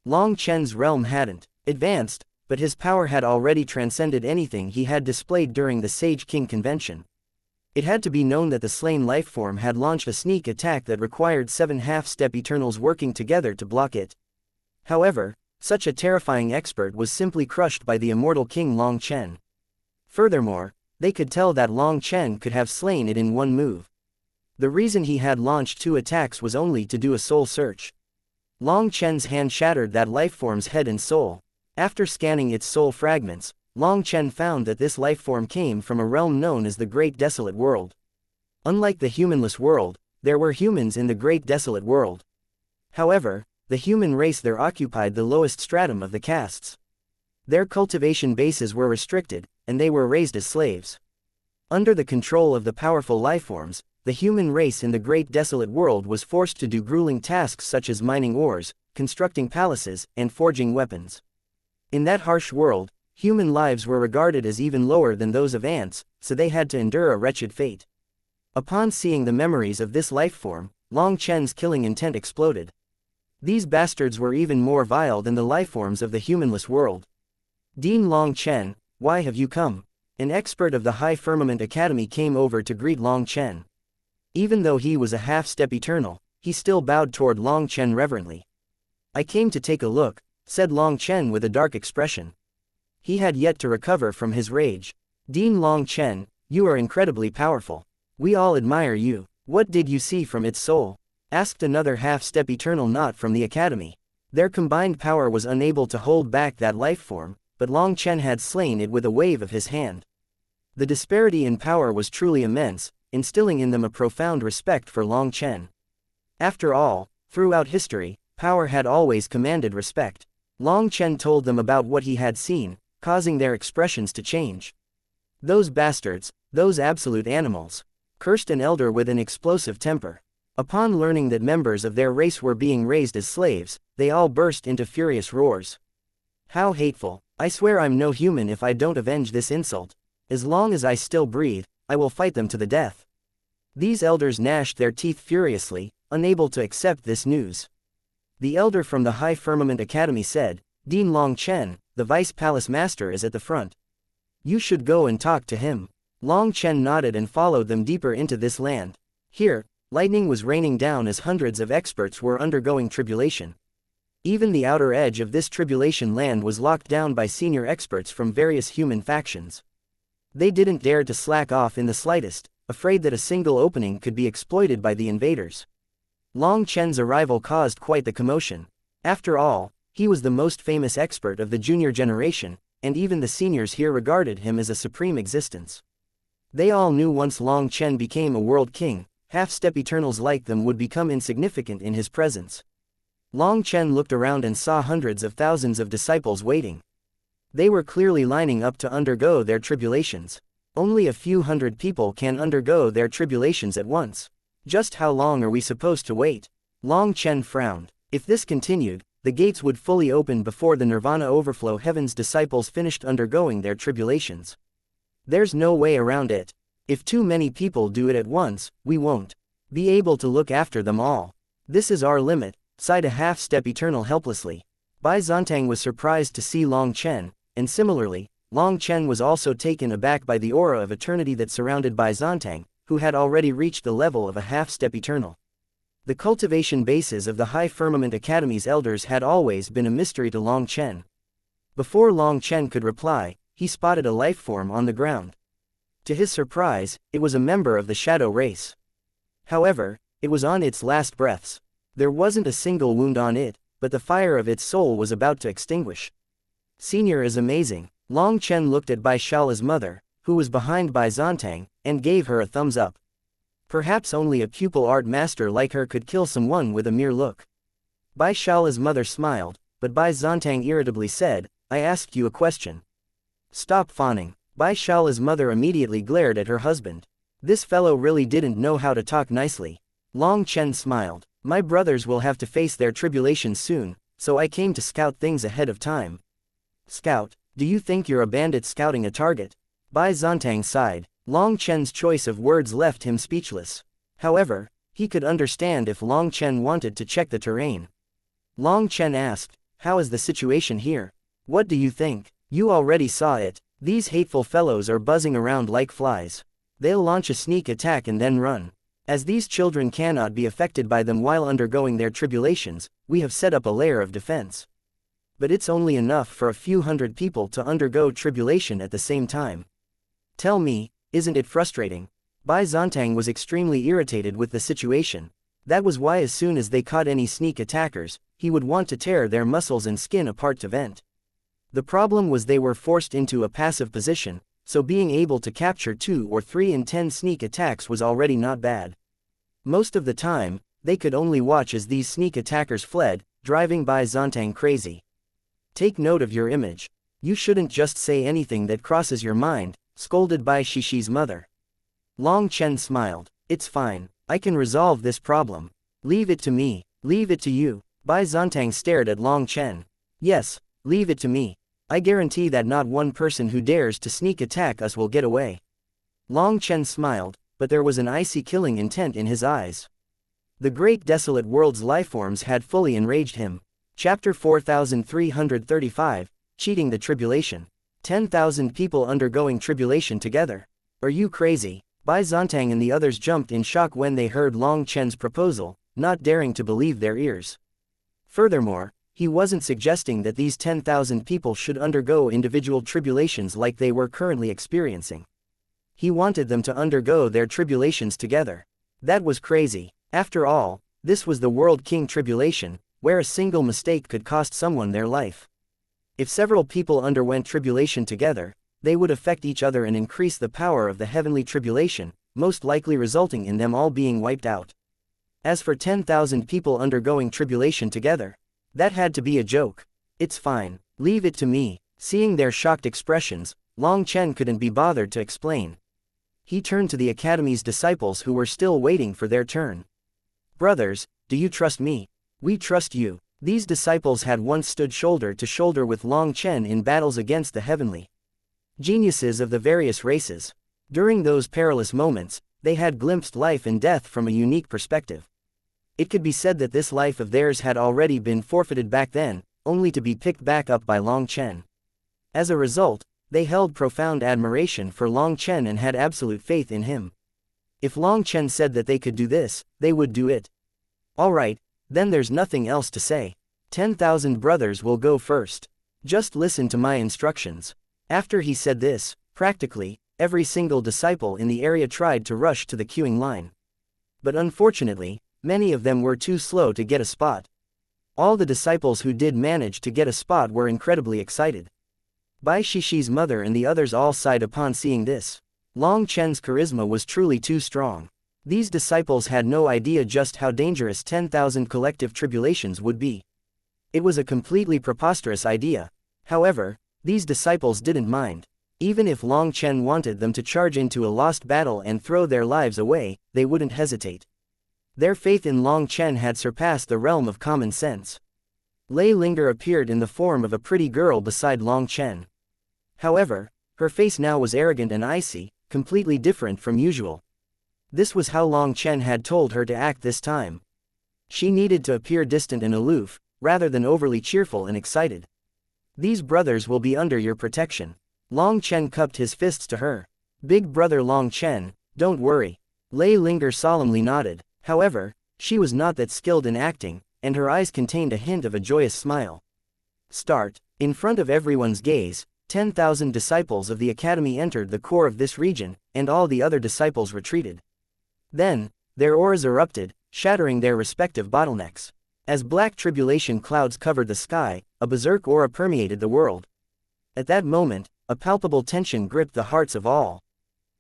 Long Chen's realm hadn't advanced, but his power had already transcended anything he had displayed during the Sage King convention. It had to be known that the slain lifeform had launched a sneak attack that required 7 half-step Eternals working together to block it. However, such a terrifying expert was simply crushed by the immortal King Long Chen. Furthermore, they could tell that Long Chen could have slain it in one move. The reason he had launched 2 attacks was only to do a soul search. Long Chen's hand shattered that lifeform's head and soul. After scanning its soul fragments, Long Chen found that this lifeform came from a realm known as the Great Desolate World. Unlike the humanless world, there were humans in the Great Desolate World. However, the human race there occupied the lowest stratum of the castes. Their cultivation bases were restricted, and they were raised as slaves. Under the control of the powerful lifeforms, the human race in the Great Desolate World was forced to do grueling tasks such as mining ores, constructing palaces, and forging weapons. In that harsh world, human lives were regarded as even lower than those of ants, so they had to endure a wretched fate. Upon seeing the memories of this lifeform, Long Chen's killing intent exploded. These bastards were even more vile than the lifeforms of the humanless world. Dean Long Chen, why have you come? An expert of the High Firmament Academy came over to greet Long Chen. Even though he was a half-step Eternal, he still bowed toward Long Chen reverently. I came to take a look, said Long Chen with a dark expression. He had yet to recover from his rage. Dean Long Chen, you are incredibly powerful. We all admire you. What did you see from its soul? Asked another half-step Eternal not from the Academy. Their combined power was unable to hold back that lifeform, but Long Chen had slain it with a wave of his hand. The disparity in power was truly immense, instilling in them a profound respect for Long Chen. After all, throughout history, power had always commanded respect. Long Chen told them about what he had seen, causing their expressions to change. Those bastards, those absolute animals, cursed an elder with an explosive temper. Upon learning that members of their race were being raised as slaves, they all burst into furious roars. How hateful! I swear I'm no human if I don't avenge this insult. As long as I still breathe, I will fight them to the death. These elders gnashed their teeth furiously, unable to accept this news. The elder from the High Firmament Academy said, Dean Long Chen, the Vice Palace Master is at the front. You should go and talk to him. Long Chen nodded and followed them deeper into this land. Here, lightning was raining down as hundreds of experts were undergoing tribulation. Even the outer edge of this tribulation land was locked down by senior experts from various human factions. They didn't dare to slack off in the slightest, afraid that a single opening could be exploited by the invaders. Long Chen's arrival caused quite the commotion. After all, he was the most famous expert of the junior generation, and even the seniors here regarded him as a supreme existence. They all knew once Long Chen became a world king, half-step Eternals like them would become insignificant in his presence. Long Chen looked around and saw hundreds of thousands of disciples waiting. They were clearly lining up to undergo their tribulations. Only a few hundred people can undergo their tribulations at once. Just how long are we supposed to wait? Long Chen frowned. If this continued, the gates would fully open before the Nirvana Overflow Heaven's disciples finished undergoing their tribulations. There's no way around it. If too many people do it at once, we won't be able to look after them all. This is our limit, sighed a half-step Eternal helplessly. Bai Zontang was surprised to see Long Chen, and similarly, Long Chen was also taken aback by the aura of eternity that surrounded Bai Zontang, who had already reached the level of a half-step Eternal. The cultivation bases of the High Firmament Academy's elders had always been a mystery to Long Chen. Before Long Chen could reply, he spotted a life form on the ground. To his surprise, it was a member of the Shadow race. However, it was on its last breaths. There wasn't a single wound on it, but the fire of its soul was about to extinguish. Senior is amazing. Long Chen looked at Bai Shala's mother, who was behind Bai Zontang, and gave her a thumbs up. Perhaps only a pupil art master like her could kill someone with a mere look. Bai Shala's mother smiled, but Bai Zontang irritably said, I asked you a question. Stop fawning. Bai Shala's mother immediately glared at her husband. This fellow really didn't know how to talk nicely. Long Chen smiled. My brothers will have to face their tribulations soon, so I came to scout things ahead of time. Scout, do you think you're a bandit scouting a target? Bai Zontang sighed. Long Chen's choice of words left him speechless. However, he could understand if Long Chen wanted to check the terrain. Long Chen asked, how is the situation here? What do you think? You already saw it. These hateful fellows are buzzing around like flies. They'll launch a sneak attack and then run. As these children cannot be affected by them while undergoing their tribulations, we have set up a layer of defense. But it's only enough for a few hundred people to undergo tribulation at the same time. Tell me, isn't it frustrating? Bai Zontang was extremely irritated with the situation. That was why as soon as they caught any sneak attackers, he would want to tear their muscles and skin apart to vent. The problem was they were forced into a passive position, so being able to capture 2 or 3 in 10 sneak attacks was already not bad. Most of the time, they could only watch as these sneak attackers fled, driving Bai Zontang crazy. Take note of your image. You shouldn't just say anything that crosses your mind, scolded Bai Shishi's mother. Long Chen smiled. It's fine, I can resolve this problem. Leave it to me. Leave it to you. Bai Zontang stared at Long Chen. Yes, leave it to me. I guarantee that not one person who dares to sneak attack us will get away. Long Chen smiled, but there was an icy killing intent in his eyes. The great desolate world's lifeforms had fully enraged him. Chapter 4335, Cheating the Tribulation. 10,000 people undergoing tribulation together. Are you crazy? Bai Zontang and the others jumped in shock when they heard Long Chen's proposal, not daring to believe their ears. Furthermore, he wasn't suggesting that these 10,000 people should undergo individual tribulations like they were currently experiencing. He wanted them to undergo their tribulations together. That was crazy. After all, this was the World King Tribulation, where a single mistake could cost someone their life. If several people underwent tribulation together, they would affect each other and increase the power of the heavenly tribulation, most likely resulting in them all being wiped out. As for 10,000 people undergoing tribulation together, that had to be a joke. It's fine, leave it to me. Seeing their shocked expressions, Long Chen couldn't be bothered to explain. He turned to the academy's disciples who were still waiting for their turn. Brothers, do you trust me? We trust you. These disciples had once stood shoulder to shoulder with Long Chen in battles against the heavenly geniuses of the various races. During those perilous moments, they had glimpsed life and death from a unique perspective. It could be said that this life of theirs had already been forfeited back then, only to be picked back up by Long Chen. As a result, they held profound admiration for Long Chen and had absolute faith in him. If Long Chen said that they could do this, they would do it. Alright, then there's nothing else to say. 10,000 brothers will go first. Just listen to my instructions. After he said this, practically, every single disciple in the area tried to rush to the queuing line. But unfortunately, many of them were too slow to get a spot. All the disciples who did manage to get a spot were incredibly excited. Bai Shishi's mother and the others all sighed upon seeing this. Long Chen's charisma was truly too strong. These disciples had no idea just how dangerous 10,000 collective tribulations would be. It was a completely preposterous idea. However, these disciples didn't mind. Even if Long Chen wanted them to charge into a lost battle and throw their lives away, they wouldn't hesitate. Their faith in Long Chen had surpassed the realm of common sense. Lei Linger appeared in the form of a pretty girl beside Long Chen. However, her face now was arrogant and icy, completely different from usual. This was how Long Chen had told her to act this time. She needed to appear distant and aloof, rather than overly cheerful and excited. These brothers will be under your protection. Long Chen cupped his fists to her. Big brother Long Chen, don't worry. Lei Linger solemnly nodded. However, she was not that skilled in acting, and her eyes contained a hint of a joyous smile. Start. In front of everyone's gaze, 10,000 disciples of the academy entered the core of this region, and all the other disciples retreated. Then, their auras erupted, shattering their respective bottlenecks. As black tribulation clouds covered the sky, a berserk aura permeated the world. At that moment, a palpable tension gripped the hearts of all.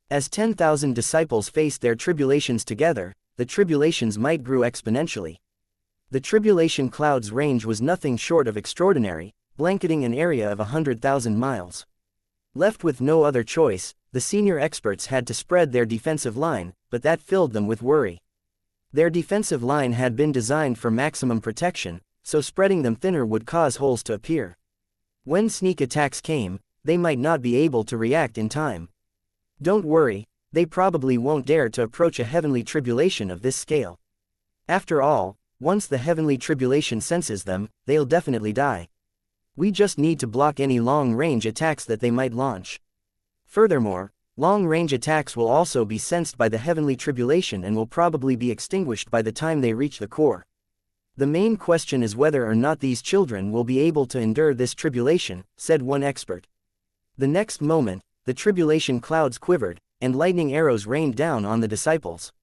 As 10,000 disciples faced their tribulations together, the tribulations might grew exponentially. The tribulation cloud's range was nothing short of extraordinary, blanketing an area of 100,000 miles. Left with no other choice, the senior experts had to spread their defensive line, but that filled them with worry. Their defensive line had been designed for maximum protection, so spreading them thinner would cause holes to appear. When sneak attacks came, they might not be able to react in time. Don't worry, they probably won't dare to approach a heavenly tribulation of this scale. After all, once the heavenly tribulation senses them, they'll definitely die. We just need to block any long-range attacks that they might launch. Furthermore, long-range attacks will also be sensed by the heavenly tribulation and will probably be extinguished by the time they reach the core. The main question is whether or not these children will be able to endure this tribulation, said one expert. The next moment, the tribulation clouds quivered, and lightning arrows rained down on the disciples.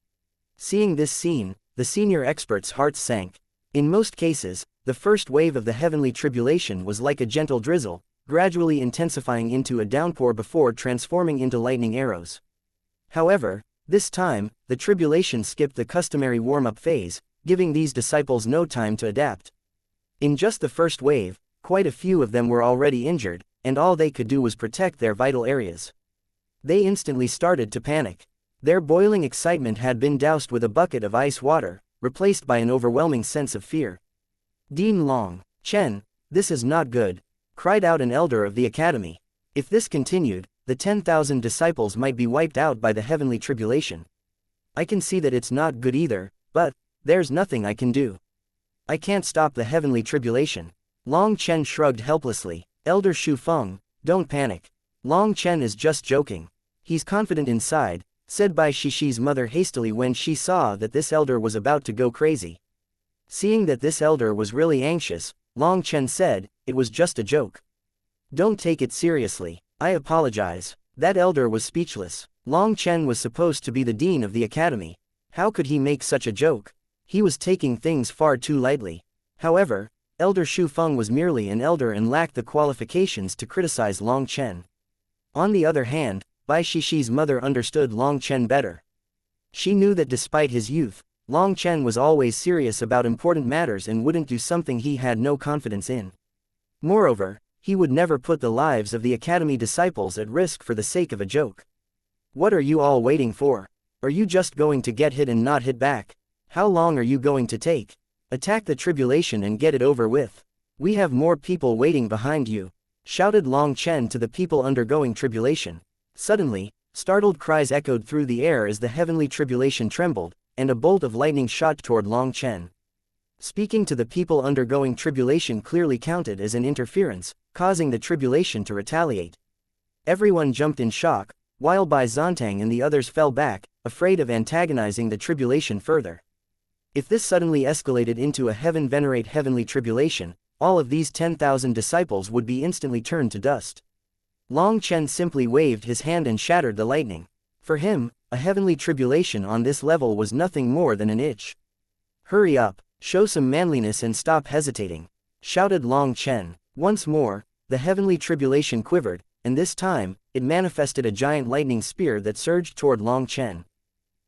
Seeing this scene, the senior experts' hearts sank. In most cases, the first wave of the heavenly tribulation was like a gentle drizzle, gradually intensifying into a downpour before transforming into lightning arrows. However, this time, the tribulation skipped the customary warm-up phase, giving these disciples no time to adapt. In just the first wave, quite a few of them were already injured, and all they could do was protect their vital areas. They instantly started to panic. Their boiling excitement had been doused with a bucket of ice water, replaced by an overwhelming sense of fear. Dean Long Chen, this is not good, cried out an elder of the academy. If this continued, the 10,000 disciples might be wiped out by the heavenly tribulation. I can see that it's not good either, but there's nothing I can do. I can't stop the heavenly tribulation. Long Chen shrugged helplessly. Elder Shu Feng, don't panic. Long Chen is just joking. He's confident inside, said Bai Shixi's mother hastily when she saw that this elder was about to go crazy. Seeing that this elder was really anxious, Long Chen said, it was just a joke. Don't take it seriously. I apologize. That elder was speechless. Long Chen was supposed to be the dean of the academy. How could he make such a joke? He was taking things far too lightly. However, Elder Shu Feng was merely an elder and lacked the qualifications to criticize Long Chen. On the other hand, Bai Shixi's mother understood Long Chen better. She knew that despite his youth, Long Chen was always serious about important matters and wouldn't do something he had no confidence in. Moreover, he would never put the lives of the academy disciples at risk for the sake of a joke. What are you all waiting for? Are you just going to get hit and not hit back? How long are you going to take? Attack the tribulation and get it over with. We have more people waiting behind you, shouted Long Chen to the people undergoing tribulation. Suddenly, startled cries echoed through the air as the heavenly tribulation trembled, and a bolt of lightning shot toward Long Chen. Speaking to the people undergoing tribulation clearly counted as an interference, causing the tribulation to retaliate. Everyone jumped in shock, while Bai Zontang and the others fell back, afraid of antagonizing the tribulation further. If this suddenly escalated into a heaven-venerate heavenly tribulation, all of these 10,000 disciples would be instantly turned to dust. Long Chen simply waved his hand and shattered the lightning. For him, a heavenly tribulation on this level was nothing more than an itch. Hurry up, show some manliness and stop hesitating, shouted Long Chen. Once more, the heavenly tribulation quivered, and this time, it manifested a giant lightning spear that surged toward Long Chen.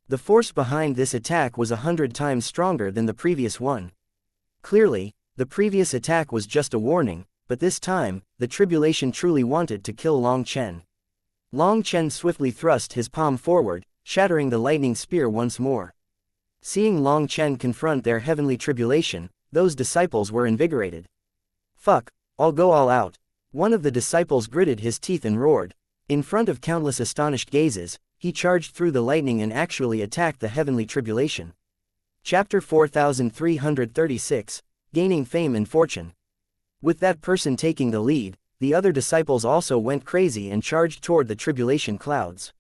The force behind this attack was 100 times stronger than the previous one. Clearly, the previous attack was just a warning, but this time, the tribulation truly wanted to kill Long Chen. Long Chen swiftly thrust his palm forward, shattering the lightning spear once more. Seeing Long Chen confront their heavenly tribulation, those disciples were invigorated. Fuck, I'll go all out. One of the disciples gritted his teeth and roared. In front of countless astonished gazes, he charged through the lightning and actually attacked the heavenly tribulation. Chapter 4336, Gaining Fame and Fortune. With that person taking the lead, the other disciples also went crazy and charged toward the tribulation clouds.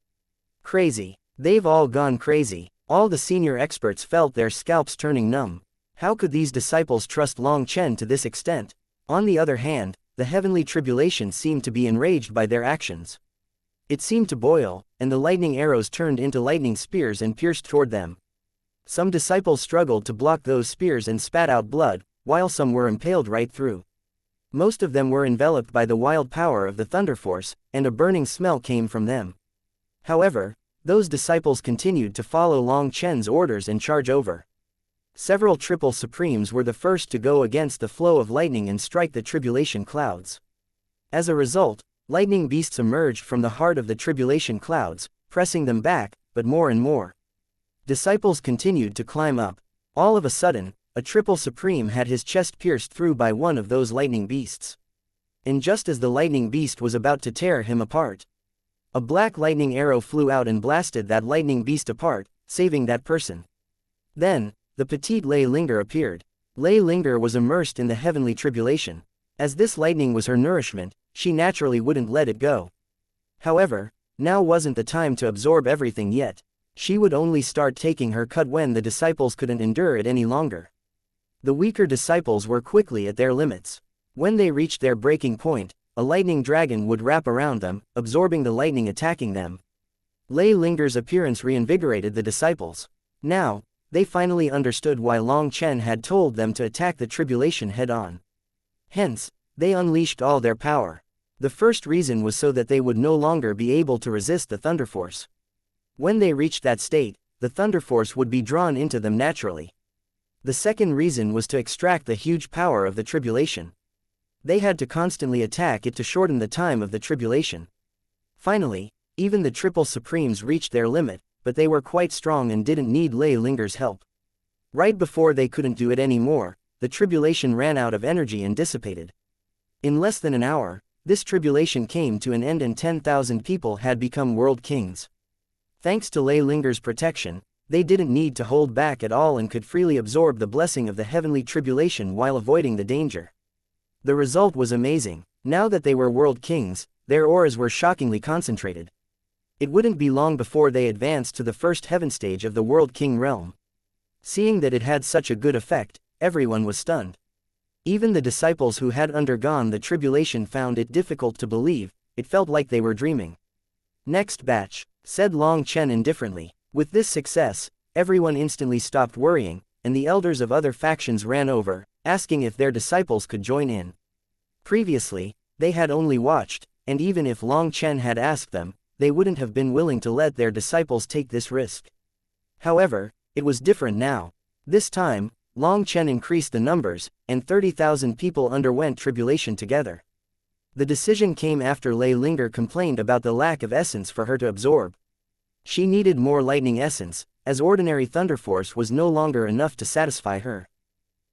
Crazy. They've all gone crazy. All the senior experts felt their scalps turning numb. How could these disciples trust Long Chen to this extent? On the other hand, the heavenly tribulation seemed to be enraged by their actions. It seemed to boil, and the lightning arrows turned into lightning spears and pierced toward them. Some disciples struggled to block those spears and spat out blood, while some were impaled right through. Most of them were enveloped by the wild power of the thunder force, and a burning smell came from them. However, those disciples continued to follow Long Chen's orders and charge over. Several triple supremes were the first to go against the flow of lightning and strike the tribulation clouds. As a result, lightning beasts emerged from the heart of the tribulation clouds, pressing them back, but more and more. Disciples continued to climb up. All of a sudden, a triple supreme had his chest pierced through by one of those lightning beasts. And just as the lightning beast was about to tear him apart, a black lightning arrow flew out and blasted that lightning beast apart, saving that person. Then, the petite Lei Linger appeared. Lei Linger was immersed in the heavenly tribulation. As this lightning was her nourishment, she naturally wouldn't let it go. However, now wasn't the time to absorb everything yet. She would only start taking her cut when the disciples couldn't endure it any longer. The weaker disciples were quickly at their limits. When they reached their breaking point, a lightning dragon would wrap around them, absorbing the lightning attacking them. Lei Linger's appearance reinvigorated the disciples. Now, they finally understood why Long Chen had told them to attack the tribulation head-on. Hence, they unleashed all their power. The first reason was so that they would no longer be able to resist the Thunder Force. When they reached that state, the Thunder Force would be drawn into them naturally. The second reason was to extract the huge power of the tribulation. They had to constantly attack it to shorten the time of the tribulation. Finally, even the Triple Supremes reached their limit, but they were quite strong and didn't need Lei Linger's help. Right before they couldn't do it anymore, the tribulation ran out of energy and dissipated. In less than an hour, this tribulation came to an end and 10,000 people had become world kings. Thanks to Lei Linger's protection, they didn't need to hold back at all and could freely absorb the blessing of the heavenly tribulation while avoiding the danger. The result was amazing. Now that they were world kings, their auras were shockingly concentrated. It wouldn't be long before they advanced to the first heaven stage of the world king realm. Seeing that it had such a good effect, everyone was stunned. Even the disciples who had undergone the tribulation found it difficult to believe. It felt like they were dreaming. "Next batch," said Long Chen indifferently. With this success, everyone instantly stopped worrying, and the elders of other factions ran over, asking if their disciples could join in. Previously, they had only watched, and even if Long Chen had asked them, they wouldn't have been willing to let their disciples take this risk. However, it was different now. This time, Long Chen increased the numbers, and 30,000 people underwent tribulation together. The decision came after Lei Linger complained about the lack of essence for her to absorb. She needed more lightning essence, as ordinary Thunder Force was no longer enough to satisfy her.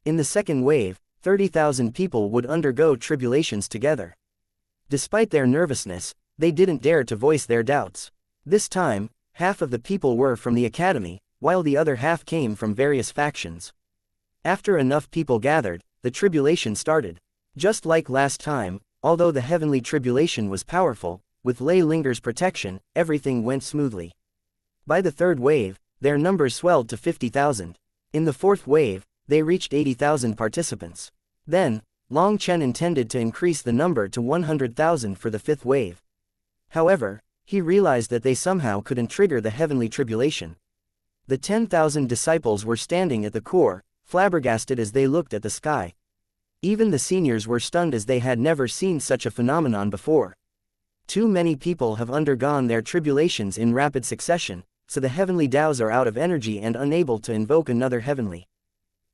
In the second wave, 30,000 people would undergo tribulations together. Despite their nervousness, they didn't dare to voice their doubts. This time, half of the people were from the academy, while the other half came from various factions. After enough people gathered, the tribulation started. Just like last time, although the heavenly tribulation was powerful, with Lei Linger's protection, everything went smoothly. By the third wave, their numbers swelled to 50,000. In the fourth wave, they reached 80,000 participants. Then, Long Chen intended to increase the number to 100,000 for the fifth wave. However, he realized that they somehow couldn't trigger the heavenly tribulation. The 10,000 disciples were standing at the core, flabbergasted as they looked at the sky. Even the seniors were stunned as they had never seen such a phenomenon before. Too many people have undergone their tribulations in rapid succession, so the heavenly Taos are out of energy and unable to invoke another heavenly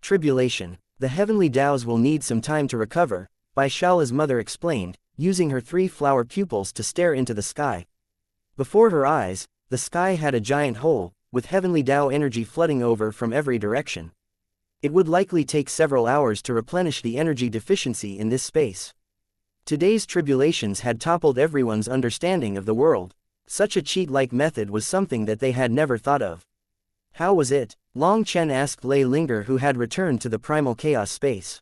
tribulation. The heavenly Taos will need some time to recover, Bai Shala's mother explained, using her 3 flower pupils to stare into the sky. Before her eyes, the sky had a giant hole, with heavenly Tao energy flooding over from every direction. It would likely take several hours to replenish the energy deficiency in this space. Today's tribulations had toppled everyone's understanding of the world. Such a cheat-like method was something that they had never thought of. How was it? Long Chen asked Lei Linger, who had returned to the primal chaos space.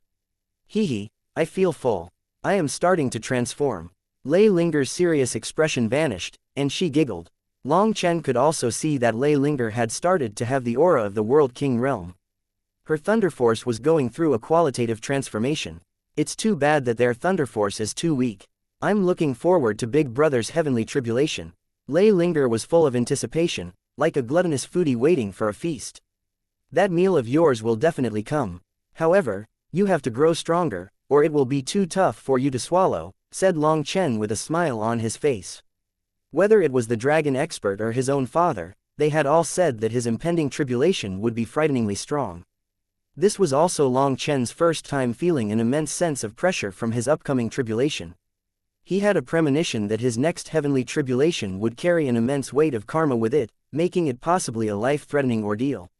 "Hee, I feel full. I am starting to transform." Lei Linger's serious expression vanished, and she giggled. Long Chen could also see that Lei Linger had started to have the aura of the World King realm. Her Thunder Force was going through a qualitative transformation. It's too bad that their Thunder Force is too weak. I'm looking forward to Big Brother's heavenly tribulation. Lei Linger was full of anticipation, like a gluttonous foodie waiting for a feast. That meal of yours will definitely come. However, you have to grow stronger, or it will be too tough for you to swallow, said Long Chen with a smile on his face. Whether it was the dragon expert or his own father, they had all said that his impending tribulation would be frighteningly strong. This was also Long Chen's first time feeling an immense sense of pressure from his upcoming tribulation. He had a premonition that his next heavenly tribulation would carry an immense weight of karma with it, making it possibly a life-threatening ordeal.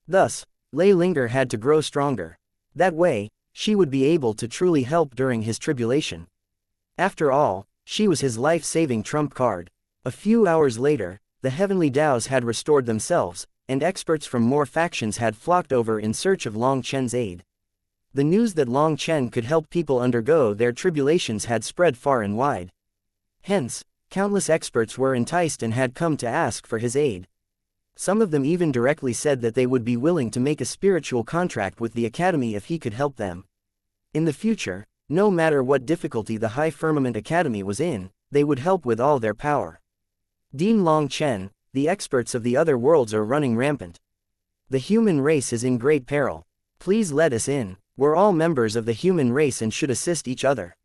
Thus, Lei Linger had to grow stronger. That way, she would be able to truly help during his tribulation. After all, she was his life-saving trump card. A few hours later, the heavenly Daos had restored themselves, and experts from more factions had flocked over in search of Long Chen's aid. The news that Long Chen could help people undergo their tribulations had spread far and wide. Hence, countless experts were enticed and had come to ask for his aid. Some of them even directly said that they would be willing to make a spiritual contract with the Academy if he could help them. In the future, no matter what difficulty the High Firmament Academy was in, they would help with all their power. Dean Long Chen, the experts of the other worlds are running rampant. The human race is in great peril. Please let us in. We're all members of the human race and should assist each other.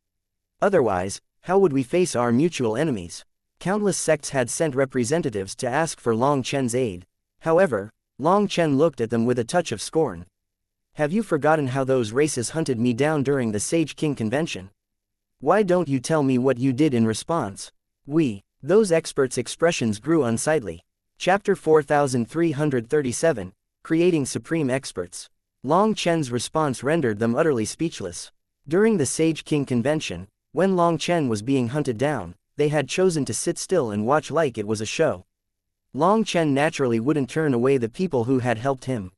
Otherwise, how would we face our mutual enemies? Countless sects had sent representatives to ask for Long Chen's aid. However, Long Chen looked at them with a touch of scorn. Have you forgotten how those races hunted me down during the Sage King convention? Why don't you tell me what you did in response? Those experts' expressions grew unsightly. Chapter 4337, Creating Supreme Experts. Long Chen's response rendered them utterly speechless. During the Sage King convention, when Long Chen was being hunted down, they had chosen to sit still and watch like it was a show. Long Chen naturally wouldn't turn away the people who had helped him.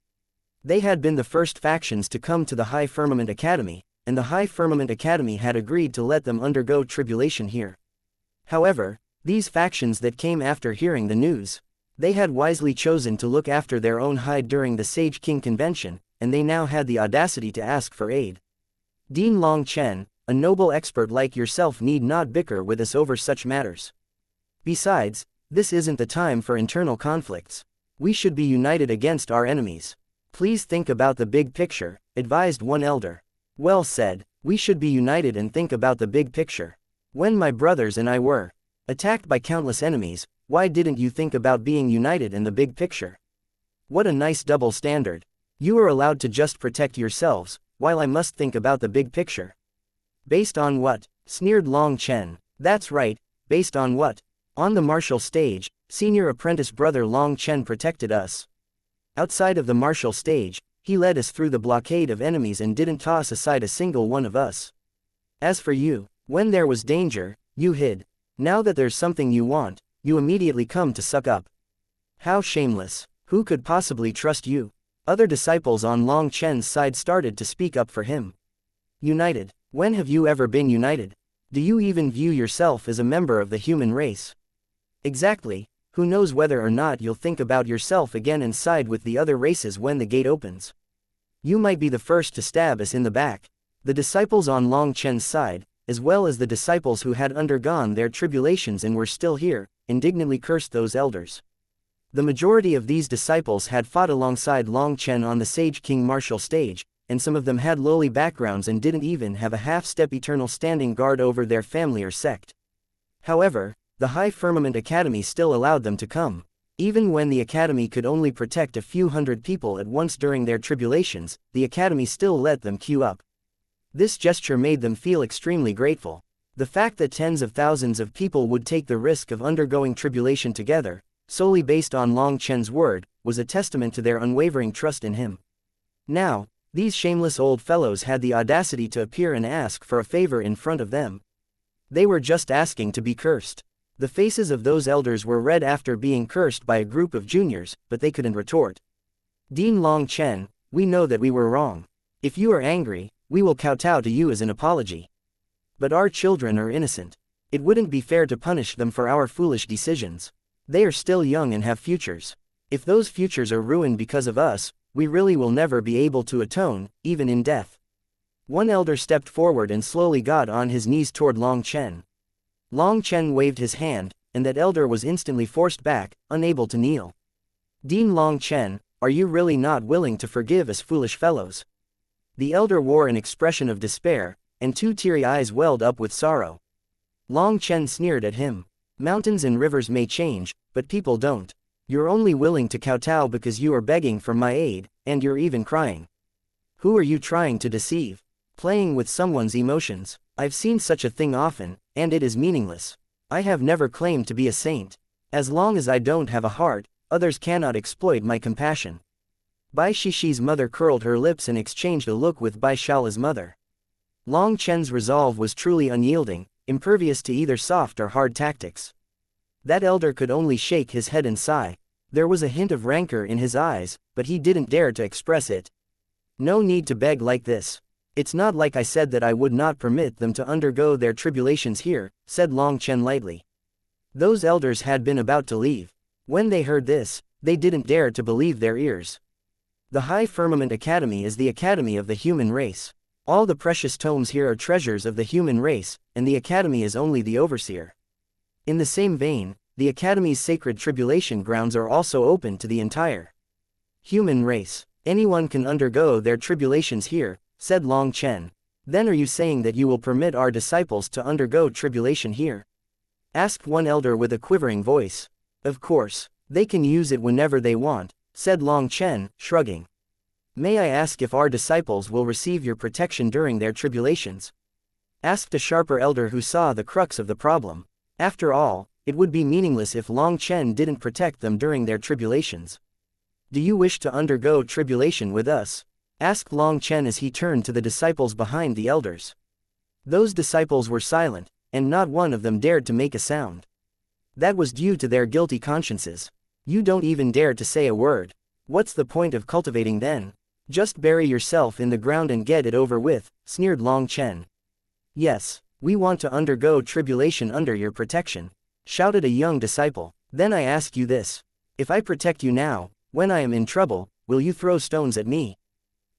They had been the first factions to come to the High Firmament Academy, and the High Firmament Academy had agreed to let them undergo tribulation here. However, these factions that came after hearing the news, they had wisely chosen to look after their own hide during the Sage King convention, and they now had the audacity to ask for aid. Dean Long Chen, a noble expert like yourself, need not bicker with us over such matters. Besides, this isn't the time for internal conflicts. We should be united against our enemies. Please think about the big picture, advised one elder. Well said, we should be united and think about the big picture. When my brothers and I were attacked by countless enemies, why didn't you think about being united in the big picture? What a nice double standard. You are allowed to just protect yourselves, while I must think about the big picture. Based on what? Sneered Long Chen. That's right, based on what? On the martial stage, senior apprentice brother Long Chen protected us. Outside of the martial stage, he led us through the blockade of enemies and didn't toss aside a single one of us. As for you, when there was danger, you hid. Now that there's something you want, you immediately come to suck up. How shameless. Who could possibly trust you? Other disciples on Long Chen's side started to speak up for him. United. When have you ever been united? Do you even view yourself as a member of the human race? Exactly. Who knows whether or not you'll think about yourself again and side with the other races when the gate opens. You might be the first to stab us in the back. The disciples on Long Chen's side, as well as the disciples who had undergone their tribulations and were still here, indignantly cursed those elders. The majority of these disciples had fought alongside Long Chen on the Sage King martial stage, and some of them had lowly backgrounds and didn't even have a half-step eternal standing guard over their family or sect. However, the High Firmament Academy still allowed them to come. Even when the Academy could only protect a few hundred people at once during their tribulations, the Academy still let them queue up. This gesture made them feel extremely grateful. The fact that tens of thousands of people would take the risk of undergoing tribulation together, solely based on Long Chen's word, was a testament to their unwavering trust in him. Now, these shameless old fellows had the audacity to appear and ask for a favor in front of them. They were just asking to be cursed. The faces of those elders were red after being cursed by a group of juniors, but they couldn't retort. Dean Long Chen, we know that we were wrong. If you are angry, we will kowtow to you as an apology. But our children are innocent. It wouldn't be fair to punish them for our foolish decisions. They are still young and have futures. If those futures are ruined because of us, we really will never be able to atone, even in death. One elder stepped forward and slowly got on his knees toward Long Chen. Long Chen waved his hand, and that elder was instantly forced back, unable to kneel. Dean Long Chen, are you really not willing to forgive us foolish fellows? The elder wore an expression of despair, and two teary eyes welled up with sorrow. Long Chen sneered at him. Mountains and rivers may change, but people don't. You're only willing to kowtow because you are begging for my aid, and you're even crying. Who are you trying to deceive? Playing with someone's emotions. I've seen such a thing often, and it is meaningless. I have never claimed to be a saint. As long as I don't have a heart, others cannot exploit my compassion. Bai Shishi's mother curled her lips and exchanged a look with Bai Shala's mother. Long Chen's resolve was truly unyielding, impervious to either soft or hard tactics. That elder could only shake his head and sigh. There was a hint of rancor in his eyes, but he didn't dare to express it. No need to beg like this. It's not like I said that I would not permit them to undergo their tribulations here, said Long Chen lightly. Those elders had been about to leave. When they heard this, they didn't dare to believe their ears. The High Firmament Academy is the academy of the human race. All the precious tomes here are treasures of the human race, and the academy is only the overseer. In the same vein, the academy's sacred tribulation grounds are also open to the entire human race. Anyone can undergo their tribulations here, said Long Chen. Then are you saying that you will permit our disciples to undergo tribulation here? Asked one elder with a quivering voice. Of course, they can use it whenever they want, said Long Chen, shrugging. May I ask if our disciples will receive your protection during their tribulations? Asked a sharper elder who saw the crux of the problem. After all, it would be meaningless if Long Chen didn't protect them during their tribulations. Do you wish to undergo tribulation with us? Asked Long Chen as he turned to the disciples behind the elders. Those disciples were silent, and not one of them dared to make a sound. That was due to their guilty consciences. You don't even dare to say a word. What's the point of cultivating then? Just bury yourself in the ground and get it over with, sneered Long Chen. Yes, we want to undergo tribulation under your protection, shouted a young disciple. Then I ask you this. If I protect you now, when I am in trouble, will you throw stones at me?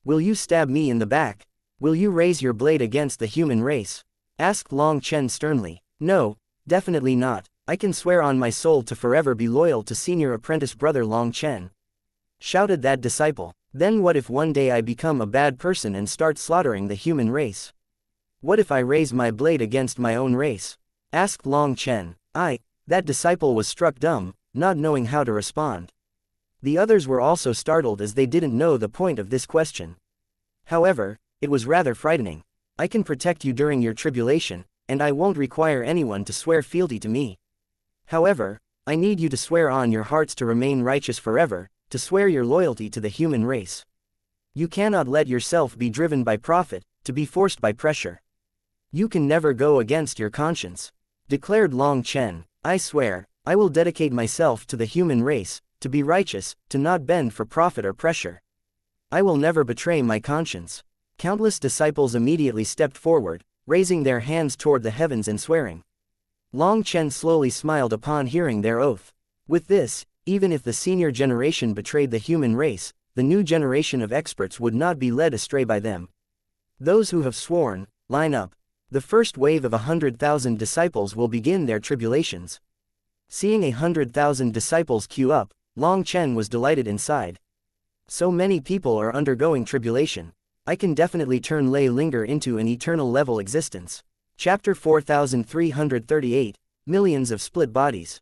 Will you stab me in the back? Will you raise your blade against the human race? Asked Long Chen sternly. No, definitely not. I can swear on my soul to forever be loyal to senior apprentice brother Long Chen, shouted that disciple. Then what if one day I become a bad person and start slaughtering the human race? What if I raise my blade against my own race? Asked Long Chen. That disciple was struck dumb, not knowing how to respond. The others were also startled as they didn't know the point of this question. However, it was rather frightening. I can protect you during your tribulation, and I won't require anyone to swear fealty to me. However, I need you to swear on your hearts to remain righteous forever, to swear your loyalty to the human race. You cannot let yourself be driven by profit, to be forced by pressure. You can never go against your conscience, declared Long Chen. I swear, I will dedicate myself to the human race, to be righteous, to not bend for profit or pressure. I will never betray my conscience. Countless disciples immediately stepped forward, raising their hands toward the heavens and swearing. Long Chen slowly smiled upon hearing their oath. With this, even if the senior generation betrayed the human race, the new generation of experts would not be led astray by them. Those who have sworn, line up. The first wave of 100,000 disciples will begin their tribulations. Seeing 100,000 disciples queue up, Long Chen was delighted inside. So many people are undergoing tribulation. I can definitely turn Lei Linger into an eternal level existence. Chapter 4338, Millions of Split Bodies.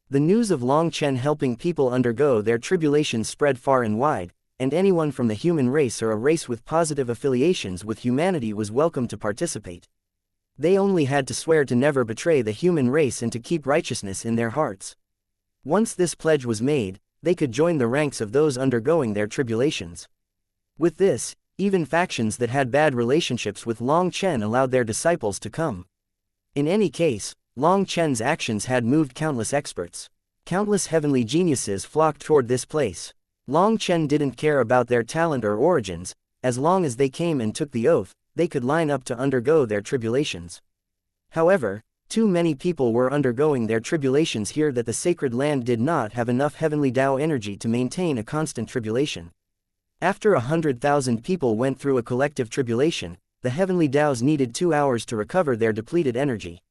The news of Long Chen helping people undergo their tribulations spread far and wide, and anyone from the human race or a race with positive affiliations with humanity was welcome to participate. They only had to swear to never betray the human race and to keep righteousness in their hearts. Once this pledge was made, they could join the ranks of those undergoing their tribulations. With this, even factions that had bad relationships with Long Chen allowed their disciples to come. In any case, Long Chen's actions had moved countless experts. Countless heavenly geniuses flocked toward this place. Long Chen didn't care about their talent or origins, as long as they came and took the oath, they could line up to undergo their tribulations. However, too many people were undergoing their tribulations here that the sacred land did not have enough heavenly Tao energy to maintain a constant tribulation. After 100,000 people went through a collective tribulation, the heavenly Taos needed 2 hours to recover their depleted energy.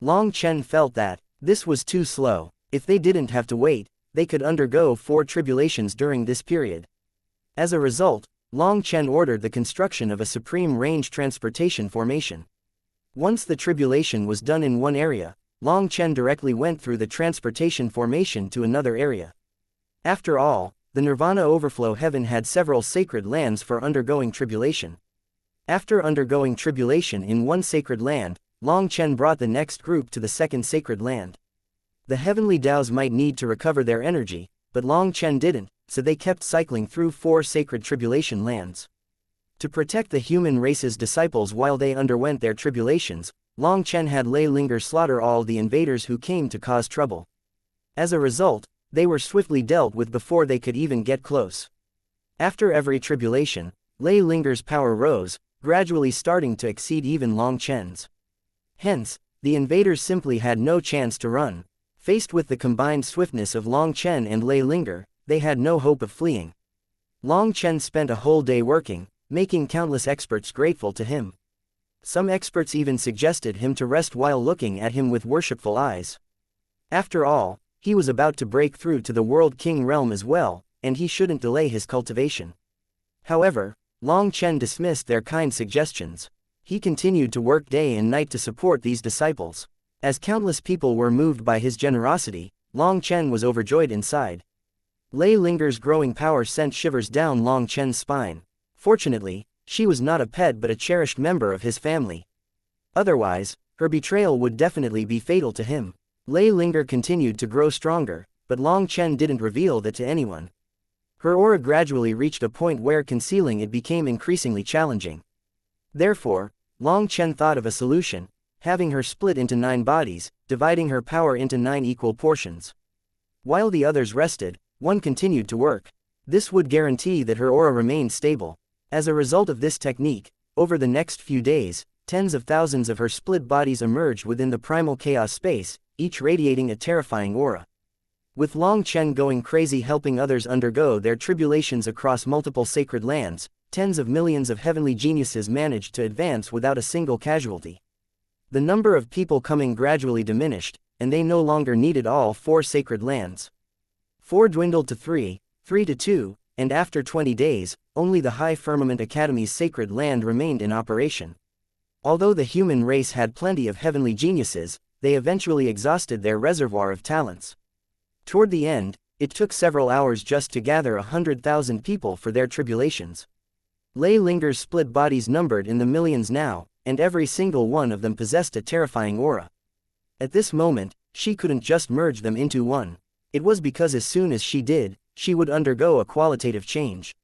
Long Chen felt that this was too slow. If they didn't have to wait, they could undergo 4 tribulations during this period. As a result, Long Chen ordered the construction of a supreme range transportation formation. Once the tribulation was done in one area, Long Chen directly went through the transportation formation to another area. After all, the Nirvana Overflow Heaven had several sacred lands for undergoing tribulation. After undergoing tribulation in one sacred land, Long Chen brought the next group to the second sacred land. The heavenly Taos might need to recover their energy, but Long Chen didn't, so they kept cycling through 4 sacred tribulation lands. To protect the human race's disciples while they underwent their tribulations, Long Chen had Lei Linger slaughter all the invaders who came to cause trouble. As a result, they were swiftly dealt with before they could even get close. After every tribulation, Lei Linger's power rose, gradually starting to exceed even Long Chen's. Hence, the invaders simply had no chance to run. Faced with the combined swiftness of Long Chen and Lei Linger, they had no hope of fleeing. Long Chen spent a whole day working, making countless experts grateful to him. Some experts even suggested him to rest while looking at him with worshipful eyes. After all, he was about to break through to the World King realm as well, and he shouldn't delay his cultivation. However, Long Chen dismissed their kind suggestions. He continued to work day and night to support these disciples. As countless people were moved by his generosity, Long Chen was overjoyed inside. Lei Linger's growing power sent shivers down Long Chen's spine. Fortunately, she was not a pet but a cherished member of his family. Otherwise, her betrayal would definitely be fatal to him. Lei Linger continued to grow stronger, but Long Chen didn't reveal that to anyone. Her aura gradually reached a point where concealing it became increasingly challenging. Therefore, Long Chen thought of a solution, having her split into 9 bodies, dividing her power into 9 equal portions. While the others rested, one continued to work. This would guarantee that her aura remained stable. As a result of this technique, over the next few days, tens of thousands of her split bodies emerged within the primal chaos space, each radiating a terrifying aura. With Long Chen going crazy helping others undergo their tribulations across multiple sacred lands, tens of millions of heavenly geniuses managed to advance without a single casualty. The number of people coming gradually diminished, and they no longer needed all 4 sacred lands. 4 dwindled to 3, 3 to 2, and after 20 days, only the High Firmament Academy's sacred land remained in operation. Although the human race had plenty of heavenly geniuses, they eventually exhausted their reservoir of talents. Toward the end, it took several hours just to gather 100,000 people for their tribulations. Lei Linger's split bodies numbered in the millions now, and every single one of them possessed a terrifying aura. At this moment, she couldn't just merge them into one. It was because as soon as she did, she would undergo a qualitative change.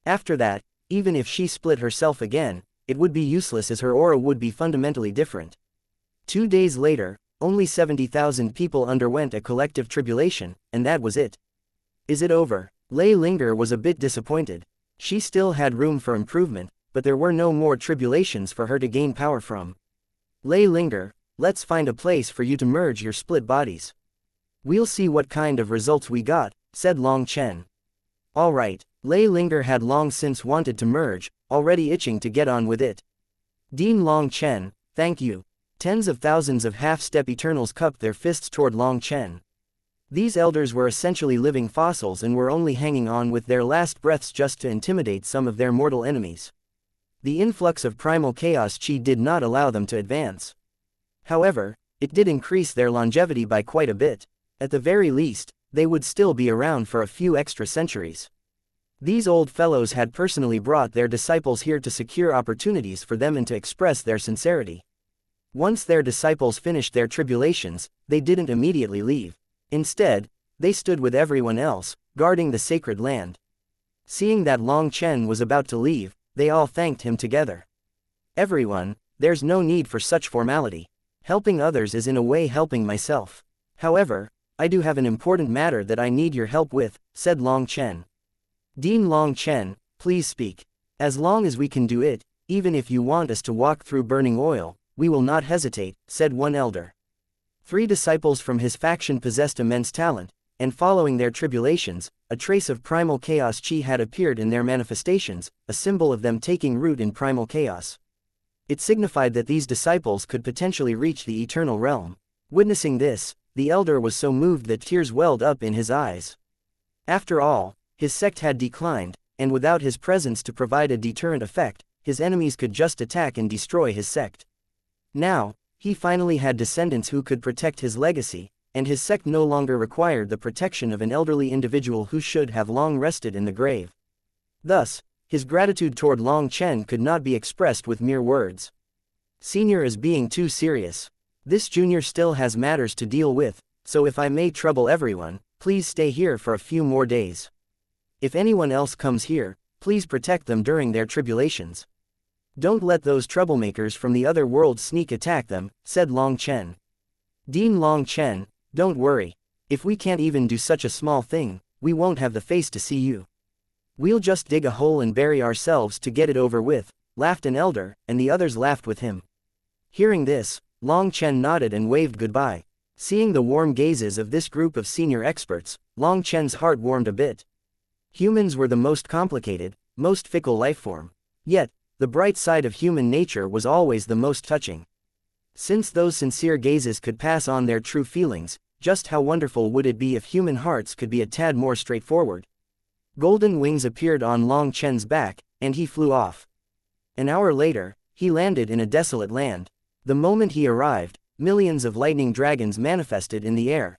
After that, even if she split herself again, it would be useless as her aura would be fundamentally different. 2 days later, only 70,000 people underwent a collective tribulation, and that was it. Is it over? Lei Linger was a bit disappointed. She still had room for improvement, but there were no more tribulations for her to gain power from. Lei Linger, let's find a place for you to merge your split bodies. We'll see what kind of results we got, said Long Chen. Alright, Lei Linger had long since wanted to merge, already itching to get on with it. Dean Long Chen, thank you. Tens of thousands of half-step Eternals cupped their fists toward Long Chen. These elders were essentially living fossils and were only hanging on with their last breaths just to intimidate some of their mortal enemies. The influx of primal chaos chi did not allow them to advance. However, it did increase their longevity by quite a bit. At the very least, they would still be around for a few extra centuries. These old fellows had personally brought their disciples here to secure opportunities for them and to express their sincerity. Once their disciples finished their tribulations, they didn't immediately leave. Instead, they stood with everyone else, guarding the sacred land. Seeing that Long Chen was about to leave, they all thanked him together. Everyone, there's no need for such formality. Helping others is in a way helping myself. However, I do have an important matter that I need your help with, said Long Chen. Dean Long Chen, please speak. As long as we can do it, even if you want us to walk through burning oil, we will not hesitate, said one elder. 3 disciples from his faction possessed immense talent, and following their tribulations, a trace of primal chaos chi had appeared in their manifestations, a symbol of them taking root in primal chaos. It signified that these disciples could potentially reach the eternal realm. Witnessing this, the elder was so moved that tears welled up in his eyes. After all, his sect had declined, and without his presence to provide a deterrent effect, his enemies could just attack and destroy his sect. Now, he finally had descendants who could protect his legacy, and his sect no longer required the protection of an elderly individual who should have long rested in the grave. Thus, his gratitude toward Long Chen could not be expressed with mere words. Senior is being too serious. This junior still has matters to deal with, so if I may trouble everyone, please stay here for a few more days. If anyone else comes here, please protect them during their tribulations. Don't let those troublemakers from the other world sneak attack them, said Long Chen. Dean Long Chen, don't worry. If we can't even do such a small thing, we won't have the face to see you. We'll just dig a hole and bury ourselves to get it over with, laughed an elder, and the others laughed with him. Hearing this, Long Chen nodded and waved goodbye. Seeing the warm gazes of this group of senior experts, Long Chen's heart warmed a bit. Humans were the most complicated, most fickle lifeform. Yet, the bright side of human nature was always the most touching. Since those sincere gazes could pass on their true feelings, just how wonderful would it be if human hearts could be a tad more straightforward? Golden wings appeared on Long Chen's back, and he flew off. An hour later, he landed in a desolate land. The moment he arrived, millions of lightning dragons manifested in the air.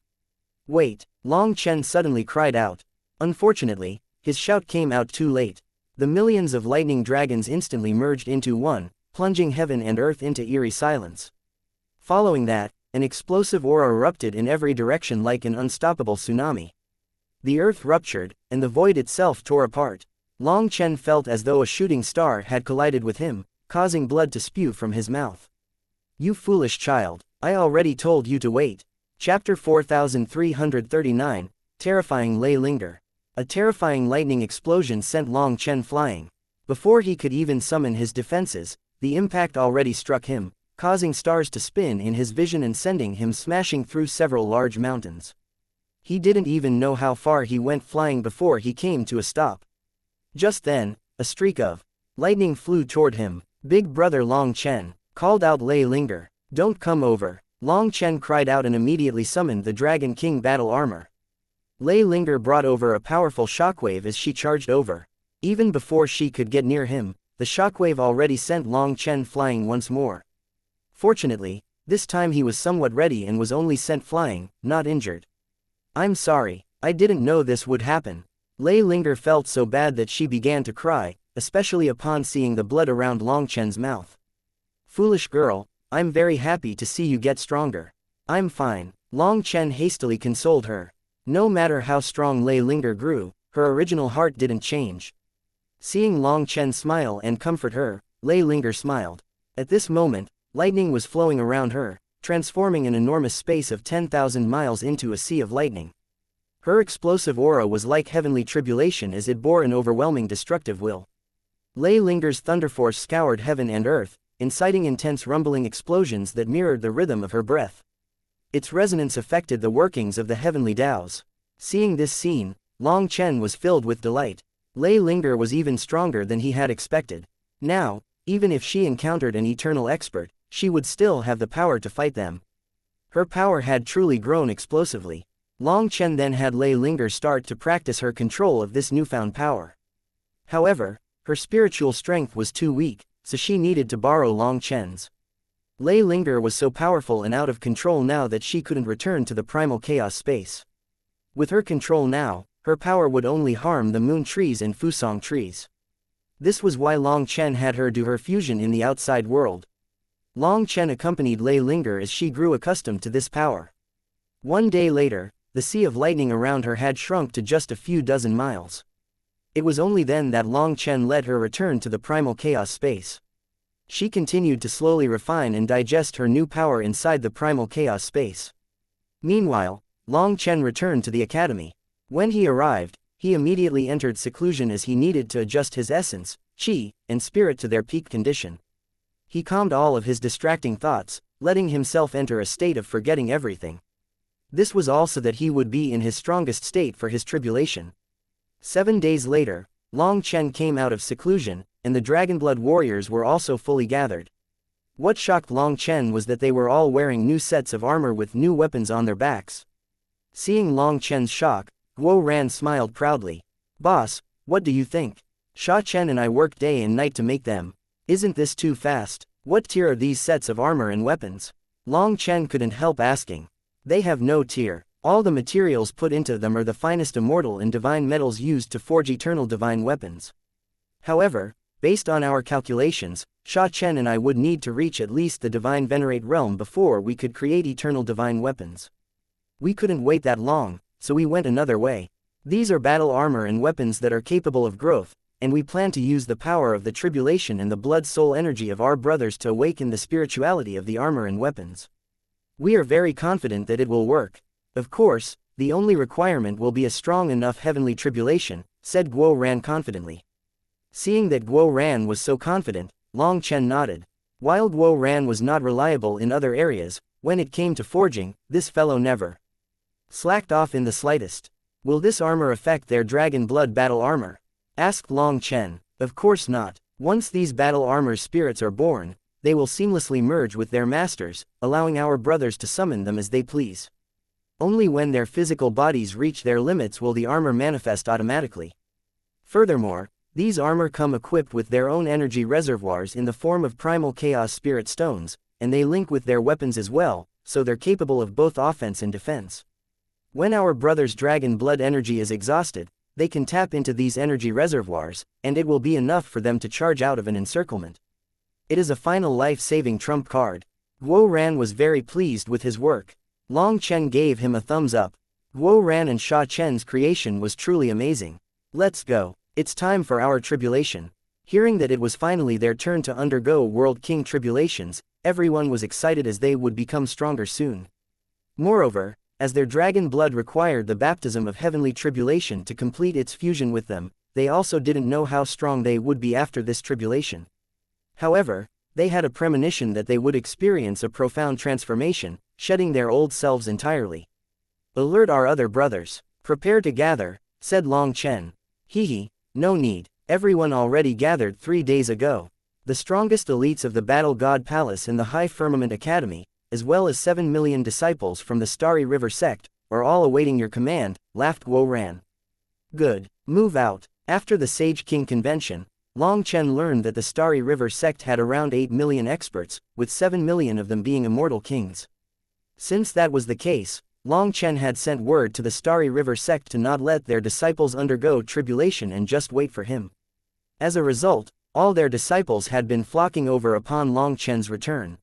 Wait, Long Chen suddenly cried out. Unfortunately, his shout came out too late. The millions of lightning dragons instantly merged into one, plunging heaven and earth into eerie silence. Following that, an explosive aura erupted in every direction like an unstoppable tsunami. The earth ruptured, and the void itself tore apart. Long Chen felt as though a shooting star had collided with him, causing blood to spew from his mouth. You foolish child, I already told you to wait. Chapter 4339, Terrifying Ley Linger. A terrifying lightning explosion sent Long Chen flying. Before he could even summon his defenses, the impact already struck him, causing stars to spin in his vision and sending him smashing through several large mountains. He didn't even know how far he went flying before he came to a stop. Just then, a streak of lightning flew toward him. Big brother Long Chen, called out Ley Linger. Don't come over. Long Chen cried out and immediately summoned the Dragon King battle armor. Ley Linger brought over a powerful shockwave as she charged over. Even before she could get near him, the shockwave already sent Long Chen flying once more. Fortunately, this time he was somewhat ready and was only sent flying, not injured. I'm sorry, I didn't know this would happen. Ley Linger felt so bad that she began to cry, especially upon seeing the blood around Long Chen's mouth. Foolish girl, I'm very happy to see you get stronger. I'm fine, Long Chen hastily consoled her. No matter how strong Ley Linger grew, her original heart didn't change. Seeing Long Chen smile and comfort her, Ley Linger smiled. At this moment, lightning was flowing around her, transforming an enormous space of 10,000 miles into a sea of lightning. Her explosive aura was like heavenly tribulation as it bore an overwhelming destructive will. Ley Linger's thunderforce scoured heaven and earth, inciting intense rumbling explosions that mirrored the rhythm of her breath. Its resonance affected the workings of the heavenly Taos. Seeing this scene, Long Chen was filled with delight. Ley Linger was even stronger than he had expected. Now, even if she encountered an eternal expert, she would still have the power to fight them. Her power had truly grown explosively. Long Chen then had Ley Linger start to practice her control of this newfound power. However, her spiritual strength was too weak, so she needed to borrow Long Chen's. Ley Linger was so powerful and out of control now that she couldn't return to the primal chaos space. With her control now, her power would only harm the moon trees and Fusong trees. This was why Long Chen had her do her fusion in the outside world. Long Chen accompanied Ley Linger as she grew accustomed to this power. One day later, the sea of lightning around her had shrunk to just a few dozen miles. It was only then that Long Chen led her return to the primal chaos space. She continued to slowly refine and digest her new power inside the primal chaos space. Meanwhile, Long Chen returned to the academy. When he arrived, he immediately entered seclusion as he needed to adjust his essence, qi, and spirit to their peak condition. He calmed all of his distracting thoughts, letting himself enter a state of forgetting everything. This was also that he would be in his strongest state for his tribulation. 7 days later, Long Chen came out of seclusion, and the Dragonblood warriors were also fully gathered. What shocked Long Chen was that they were all wearing new sets of armor with new weapons on their backs. Seeing Long Chen's shock, Guo Ran smiled proudly. Boss, what do you think? Sha Chen and I worked day and night to make them. Isn't this too fast? What tier are these sets of armor and weapons? Long Chen couldn't help asking. They have no tier. All the materials put into them are the finest immortal and divine metals used to forge eternal divine weapons. However, based on our calculations, Sha Chen and I would need to reach at least the divine venerate realm before we could create eternal divine weapons. We couldn't wait that long, so we went another way. These are battle armor and weapons that are capable of growth, and we plan to use the power of the tribulation and the blood-soul energy of our brothers to awaken the spirituality of the armor and weapons. We are very confident that it will work. Of course, the only requirement will be a strong enough heavenly tribulation, said Guo Ran confidently. Seeing that Guo Ran was so confident, Long Chen nodded. While Guo Ran was not reliable in other areas, when it came to forging, this fellow never slacked off in the slightest. Will this armor affect their dragon blood battle armor? Asked Long Chen. Of course not. Once these battle armor spirits are born, they will seamlessly merge with their masters, allowing our brothers to summon them as they please. Only when their physical bodies reach their limits will the armor manifest automatically. Furthermore, these armor come equipped with their own energy reservoirs in the form of primal chaos spirit stones, and they link with their weapons as well, so they're capable of both offense and defense. When our brothers' dragon blood energy is exhausted, they can tap into these energy reservoirs, and it will be enough for them to charge out of an encirclement. It is a final life-saving trump card. Guo Ran was very pleased with his work. Long Chen gave him a thumbs up. Guo Ran and Sha Chen's creation was truly amazing. Let's go. It's time for our tribulation. Hearing that it was finally their turn to undergo World King tribulations, everyone was excited as they would become stronger soon. Moreover, as their dragon blood required the baptism of heavenly tribulation to complete its fusion with them, they also didn't know how strong they would be after this tribulation. However, they had a premonition that they would experience a profound transformation, shedding their old selves entirely. Alert our other brothers. Prepare to gather, said Long Chen. Hehe, no need, everyone already gathered 3 days ago. The strongest elites of the Battle God Palace and the High Firmament Academy, as well as 7 million disciples from the Starry River sect, are all awaiting your command, laughed Guo Ran. Good, move out. After the Sage King convention, Long Chen learned that the Starry River sect had around 8 million experts, with 7 million of them being immortal kings. Since that was the case, Long Chen had sent word to the Starry River sect to not let their disciples undergo tribulation and just wait for him. As a result, all their disciples had been flocking over upon Long Chen's return.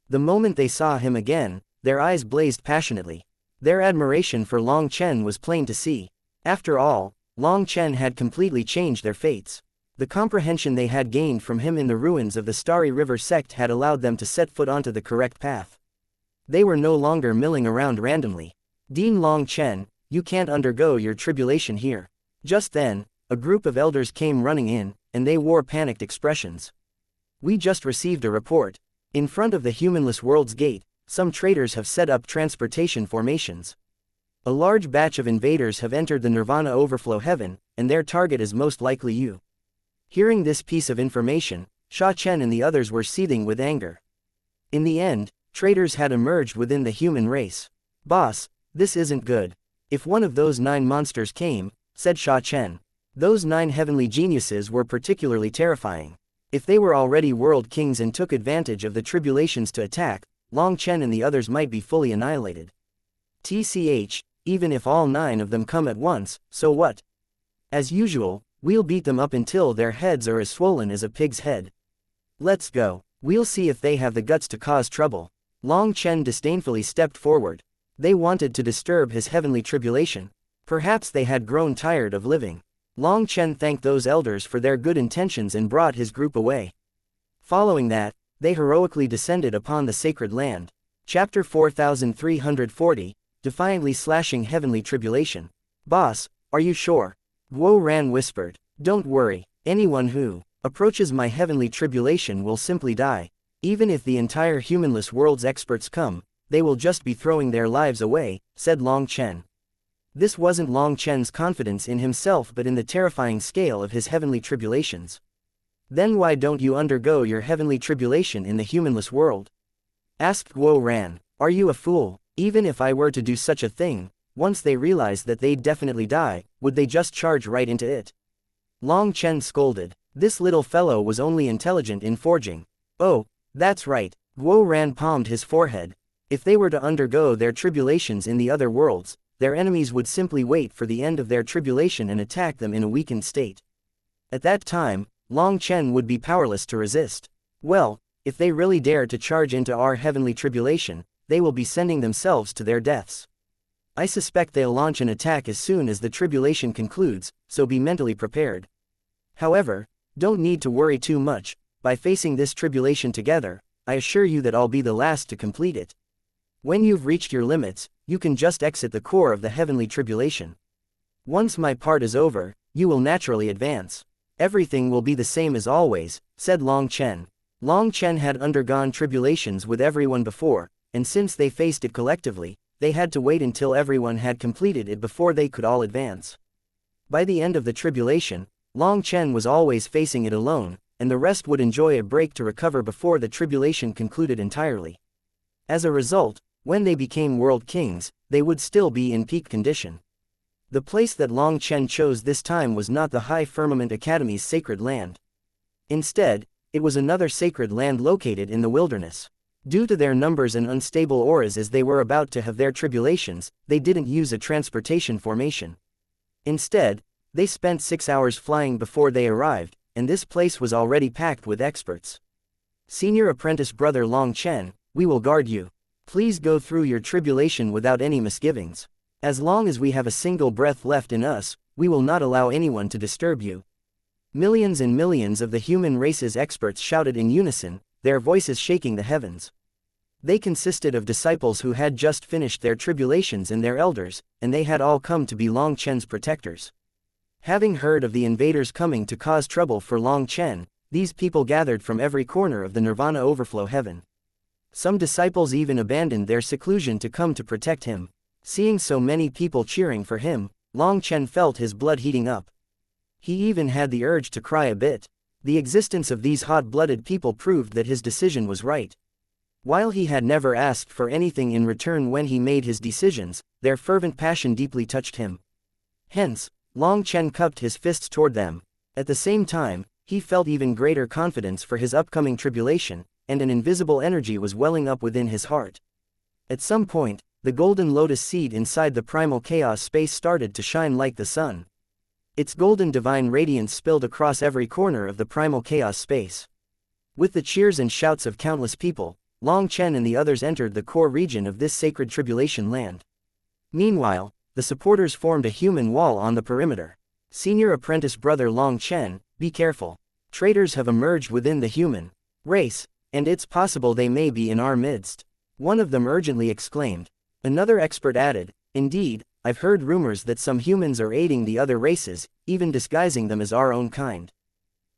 The moment they saw him again, their eyes blazed passionately. Their admiration for Long Chen was plain to see. After all, Long Chen had completely changed their fates. The comprehension they had gained from him in the ruins of the Starry River sect had allowed them to set foot onto the correct path. They were no longer milling around randomly. Dean Long Chen, you can't undergo your tribulation here. Just then, a group of elders came running in, and they wore panicked expressions. We just received a report. In front of the humanless world's gate, some traitors have set up transportation formations. A large batch of invaders have entered the Nirvana Overflow Heaven, and their target is most likely you. Hearing this piece of information, Sha Chen and the others were seething with anger. In the end, traitors had emerged within the human race. Boss, this isn't good. If one of those 9 monsters came, said Sha Chen. Those 9 heavenly geniuses were particularly terrifying. If they were already world kings and took advantage of the tribulations to attack, Long Chen and the others might be fully annihilated. TCH, even if all 9 of them come at once, so what? As usual, we'll beat them up until their heads are as swollen as a pig's head. Let's go. We'll see if they have the guts to cause trouble. Long Chen disdainfully stepped forward. They wanted to disturb his heavenly tribulation. Perhaps they had grown tired of living. Long Chen thanked those elders for their good intentions and brought his group away. Following that, they heroically descended upon the sacred land. Chapter 4340, Defiantly Slashing Heavenly Tribulation. Boss, are you sure? Guo Ran whispered. Don't worry, anyone who approaches my heavenly tribulation will simply die. Even if the entire humanless world's experts come, they will just be throwing their lives away, said Long Chen. This wasn't Long Chen's confidence in himself but in the terrifying scale of his heavenly tribulations. Then why don't you undergo your heavenly tribulation in the humanless world? Asked Guo Ran. Are you a fool? Even if I were to do such a thing, once they realized that they'd definitely die, would they just charge right into it? Long Chen scolded. This little fellow was only intelligent in forging. Oh, that's right. Guo Ran palmed his forehead. If they were to undergo their tribulations in the other worlds, their enemies would simply wait for the end of their tribulation and attack them in a weakened state. At that time, Long Chen would be powerless to resist. Well, if they really dare to charge into our heavenly tribulation, they will be sending themselves to their deaths. I suspect they'll launch an attack as soon as the tribulation concludes, so be mentally prepared. However, don't need to worry too much. By facing this tribulation together, I assure you that I'll be the last to complete it. When you've reached your limits, you can just exit the core of the heavenly tribulation. Once my part is over, you will naturally advance. Everything will be the same as always, said Long Chen. Long Chen had undergone tribulations with everyone before, and since they faced it collectively, they had to wait until everyone had completed it before they could all advance. By the end of the tribulation, Long Chen was always facing it alone, and the rest would enjoy a break to recover before the tribulation concluded entirely. As a result, when they became world kings, they would still be in peak condition. The place that Long Chen chose this time was not the High Firmament Academy's sacred land. Instead, it was another sacred land located in the wilderness. Due to their numbers and unstable auras as they were about to have their tribulations, they didn't use a transportation formation. Instead, they spent 6 hours flying before they arrived, and this place was already packed with experts. Senior apprentice brother Long Chen, we will guard you. Please go through your tribulation without any misgivings. As long as we have a single breath left in us, we will not allow anyone to disturb you. Millions and millions of the human race's experts shouted in unison, their voices shaking the heavens. They consisted of disciples who had just finished their tribulations and their elders, and they had all come to be Long Chen's protectors. Having heard of the invaders coming to cause trouble for Long Chen, these people gathered from every corner of the Nirvana Overflow heaven. Some disciples even abandoned their seclusion to come to protect him. Seeing so many people cheering for him, Long Chen felt his blood heating up. He even had the urge to cry a bit. The existence of these hot-blooded people proved that his decision was right. While he had never asked for anything in return when he made his decisions, their fervent passion deeply touched him. Hence, Long Chen cupped his fists toward them. At the same time, he felt even greater confidence for his upcoming tribulation, and an invisible energy was welling up within his heart. At some point, the golden lotus seed inside the primal chaos space started to shine like the sun. Its golden divine radiance spilled across every corner of the primal chaos space. With the cheers and shouts of countless people, Long Chen and the others entered the core region of this sacred tribulation land. Meanwhile, the supporters formed a human wall on the perimeter. Senior apprentice brother Long Chen, be careful. Traitors have emerged within the human race, and it's possible they may be in our midst. One of them urgently exclaimed. Another expert added, indeed, I've heard rumors that some humans are aiding the other races, even disguising them as our own kind.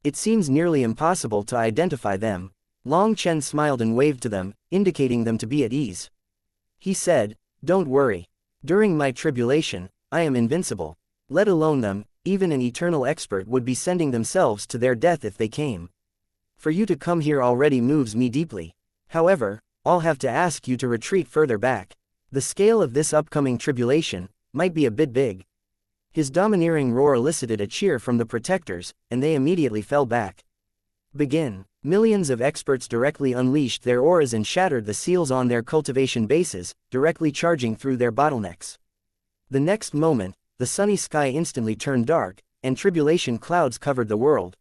It seems nearly impossible to identify them. Long Chen smiled and waved to them, indicating them to be at ease. He said, don't worry. During my tribulation, I am invincible. Let alone them, even an eternal expert would be sending themselves to their death if they came. For you to come here already moves me deeply. However, I'll have to ask you to retreat further back. The scale of this upcoming tribulation might be a bit big. His domineering roar elicited a cheer from the protectors, and they immediately fell back. Begin. Millions of experts directly unleashed their auras and shattered the seals on their cultivation bases, directly charging through their bottlenecks. The next moment, the sunny sky instantly turned dark, and tribulation clouds covered the world.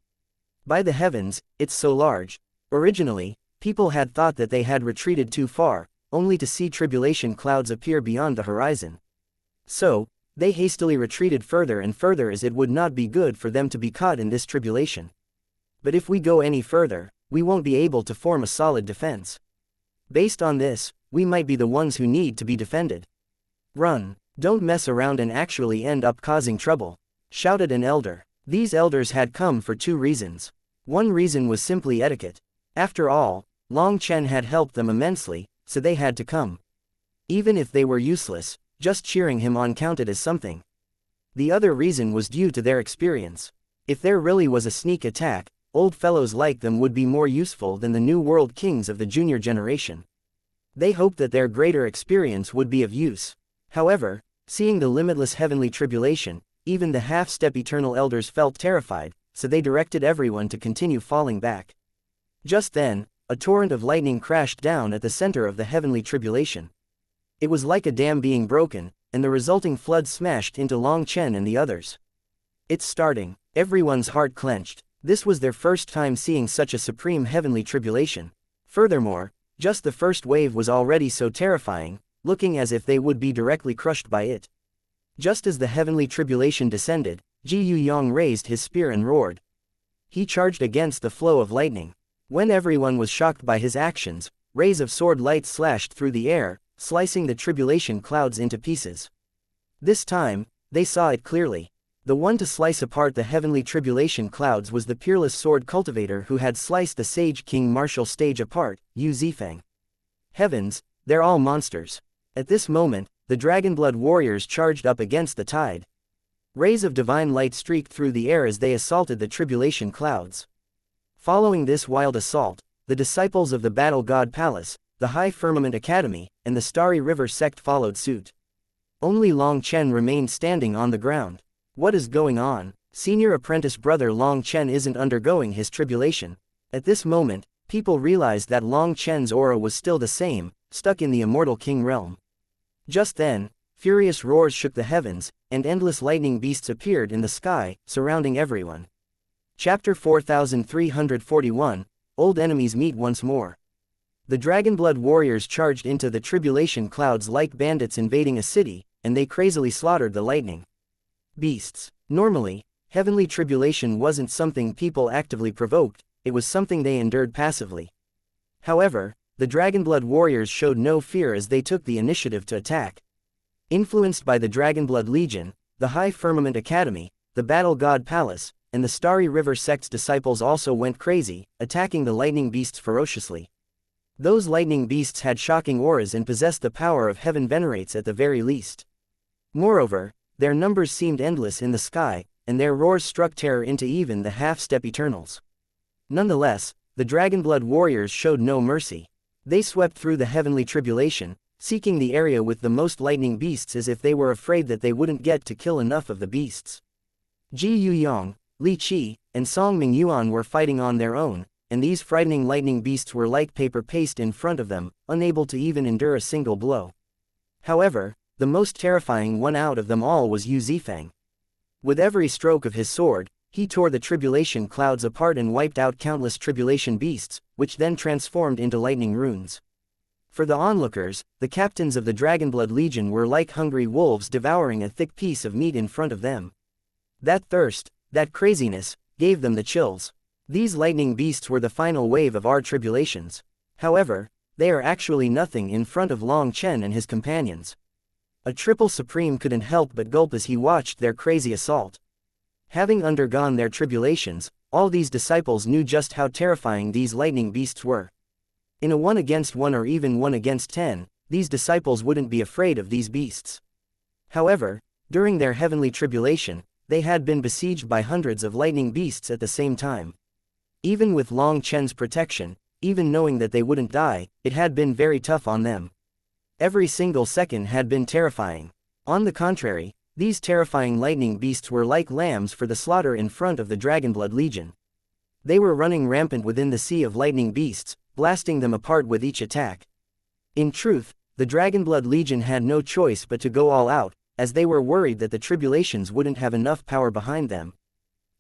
By the heavens, it's so large. Originally, people had thought that they had retreated too far, only to see tribulation clouds appear beyond the horizon. So, they hastily retreated further and further as it would not be good for them to be caught in this tribulation. But if we go any further, we won't be able to form a solid defense. Based on this, we might be the ones who need to be defended. Run, don't mess around and actually end up causing trouble, shouted an elder. These elders had come for two reasons. One reason was simply etiquette. After all, Long Chen had helped them immensely, so they had to come. Even if they were useless, just cheering him on counted as something. The other reason was due to their experience. If there really was a sneak attack, old fellows like them would be more useful than the new world kings of the junior generation. They hoped that their greater experience would be of use. However, seeing the limitless heavenly tribulation, even the half-step eternal elders felt terrified, so they directed everyone to continue falling back. Just then, a torrent of lightning crashed down at the center of the heavenly tribulation. It was like a dam being broken, and the resulting flood smashed into Long Chen and the others. It's starting. Everyone's heart clenched. This was their first time seeing such a supreme heavenly tribulation. Furthermore, just the first wave was already so terrifying, looking as if they would be directly crushed by it. Just as the heavenly tribulation descended, Ji Yang raised his spear and roared. He charged against the flow of lightning. When everyone was shocked by his actions, rays of sword light slashed through the air, slicing the tribulation clouds into pieces. This time, they saw it clearly. The one to slice apart the heavenly tribulation clouds was the peerless sword cultivator who had sliced the sage king martial stage apart, Yu Zifeng. Heavens, they're all monsters. At this moment, the Dragonblood warriors charged up against the tide. Rays of divine light streaked through the air as they assaulted the tribulation clouds. Following this wild assault, the disciples of the Battle God Palace, the High Firmament Academy, and the Starry River sect followed suit. Only Long Chen remained standing on the ground. What is going on? Senior apprentice brother Long Chen isn't undergoing his tribulation. At this moment, people realized that Long Chen's aura was still the same, stuck in the immortal king realm. Just then, furious roars shook the heavens, and endless lightning beasts appeared in the sky, surrounding everyone. Chapter 4341, Old Enemies Meet Once More. The Dragonblood warriors charged into the tribulation clouds like bandits invading a city, and they crazily slaughtered the lightning beasts. Normally, heavenly tribulation wasn't something people actively provoked, it was something they endured passively. However, the Dragonblood warriors showed no fear as they took the initiative to attack. Influenced by the Dragonblood Legion, the High Firmament Academy, the Battle God Palace, and the Starry River sect's disciples also went crazy, attacking the lightning beasts ferociously. Those lightning beasts had shocking auras and possessed the power of heaven venerates at the very least. Moreover, their numbers seemed endless in the sky, and their roars struck terror into even the half-step Eternals. Nonetheless, the Dragonblood warriors showed no mercy. They swept through the heavenly tribulation, seeking the area with the most lightning beasts as if they were afraid that they wouldn't get to kill enough of the beasts. Ji Yang, Li Qi, and Song Ming Yuan were fighting on their own, and these frightening lightning beasts were like paper paste in front of them, unable to even endure a single blow. However, the most terrifying one out of them all was Yu Zifeng. With every stroke of his sword, he tore the tribulation clouds apart and wiped out countless tribulation beasts, which then transformed into lightning runes. For the onlookers, the captains of the Dragonblood Legion were like hungry wolves devouring a thick piece of meat in front of them. That thirst, that craziness, gave them the chills. These lightning beasts were the final wave of our tribulations. However, they are actually nothing in front of Long Chen and his companions. A triple supreme couldn't help but gulp as he watched their crazy assault. Having undergone their tribulations, all these disciples knew just how terrifying these lightning beasts were. In a 1 against 1 or even 1 against 10, these disciples wouldn't be afraid of these beasts. However, during their heavenly tribulation, they had been besieged by hundreds of lightning beasts at the same time. Even with Long Chen's protection, even knowing that they wouldn't die, it had been very tough on them. Every single second had been terrifying. On the contrary, these terrifying lightning beasts were like lambs for the slaughter in front of the Dragonblood Legion. They were running rampant within the sea of lightning beasts, blasting them apart with each attack. In truth, the Dragonblood Legion had no choice but to go all out, as they were worried that the tribulations wouldn't have enough power behind them.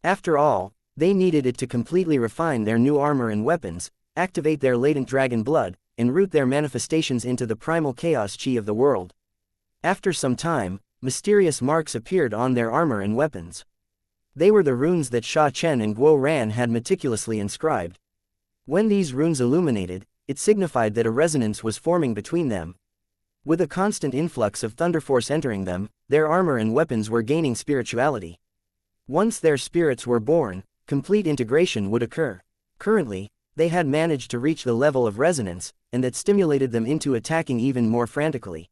After all, they needed it to completely refine their new armor and weapons, activate their latent dragon blood, and root their manifestations into the primal chaos chi of the world. After some time, mysterious marks appeared on their armor and weapons. They were the runes that Sha Chen and Guo Ran had meticulously inscribed. When these runes illuminated, it signified that a resonance was forming between them. With a constant influx of thunder force entering them, their armor and weapons were gaining spirituality. Once their spirits were born, complete integration would occur. Currently, they had managed to reach the level of resonance, and that stimulated them into attacking even more frantically.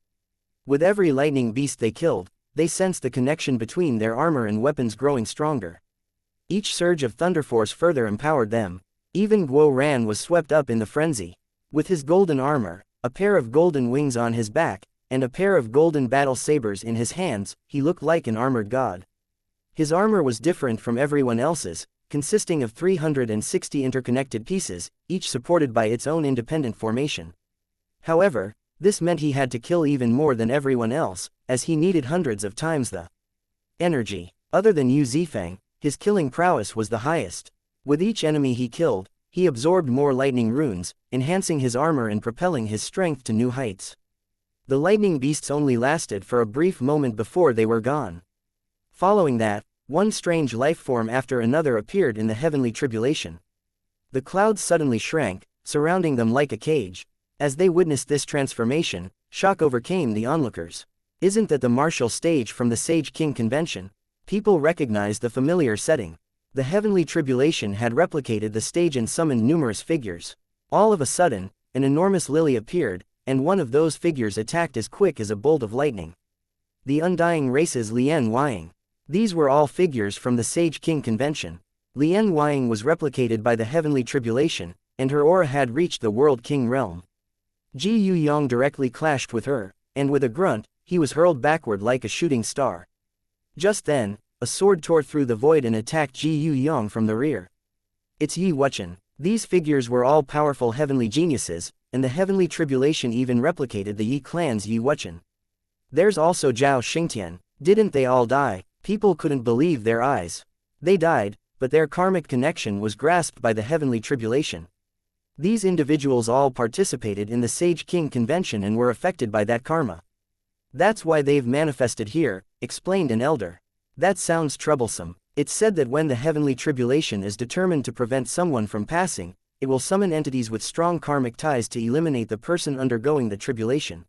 With every lightning beast they killed, they sensed the connection between their armor and weapons growing stronger. Each surge of thunder force further empowered them. Even Guo Ran was swept up in the frenzy. With his golden armor, a pair of golden wings on his back, and a pair of golden battle sabers in his hands, he looked like an armored god. His armor was different from everyone else's, consisting of 360 interconnected pieces, each supported by its own independent formation. However, this meant he had to kill even more than everyone else, as he needed hundreds of times the energy. Other than Yu Zifeng, his killing prowess was the highest. With each enemy he killed, he absorbed more lightning runes, enhancing his armor and propelling his strength to new heights. The lightning beasts only lasted for a brief moment before they were gone. Following that, one strange life form after another appeared in the heavenly tribulation. The clouds suddenly shrank, surrounding them like a cage. As they witnessed this transformation, shock overcame the onlookers. Isn't that the martial stage from the Sage King convention? People recognized the familiar setting. The heavenly tribulation had replicated the stage and summoned numerous figures. All of a sudden, an enormous lily appeared, and one of those figures attacked as quick as a bolt of lightning. The Undying Race's Lian Weiying. These were all figures from the Sage King convention. Lian Weiying was replicated by the heavenly tribulation, and her aura had reached the World King realm. Ji Yu directly clashed with her, and with a grunt, he was hurled backward like a shooting star. Just then, a sword tore through the void and attacked Ji Yu from the rear. It's Yi Wuchen. These figures were all powerful heavenly geniuses, and the heavenly tribulation even replicated the Yi clan's Yi Wuchen. There's also Zhao Xingtian. Didn't they all die? People couldn't believe their eyes. They died, but their karmic connection was grasped by the heavenly tribulation. These individuals all participated in the Sage King convention and were affected by that karma. That's why they've manifested here, explained an elder. That sounds troublesome. It's said that when the heavenly tribulation is determined to prevent someone from passing, it will summon entities with strong karmic ties to eliminate the person undergoing the tribulation.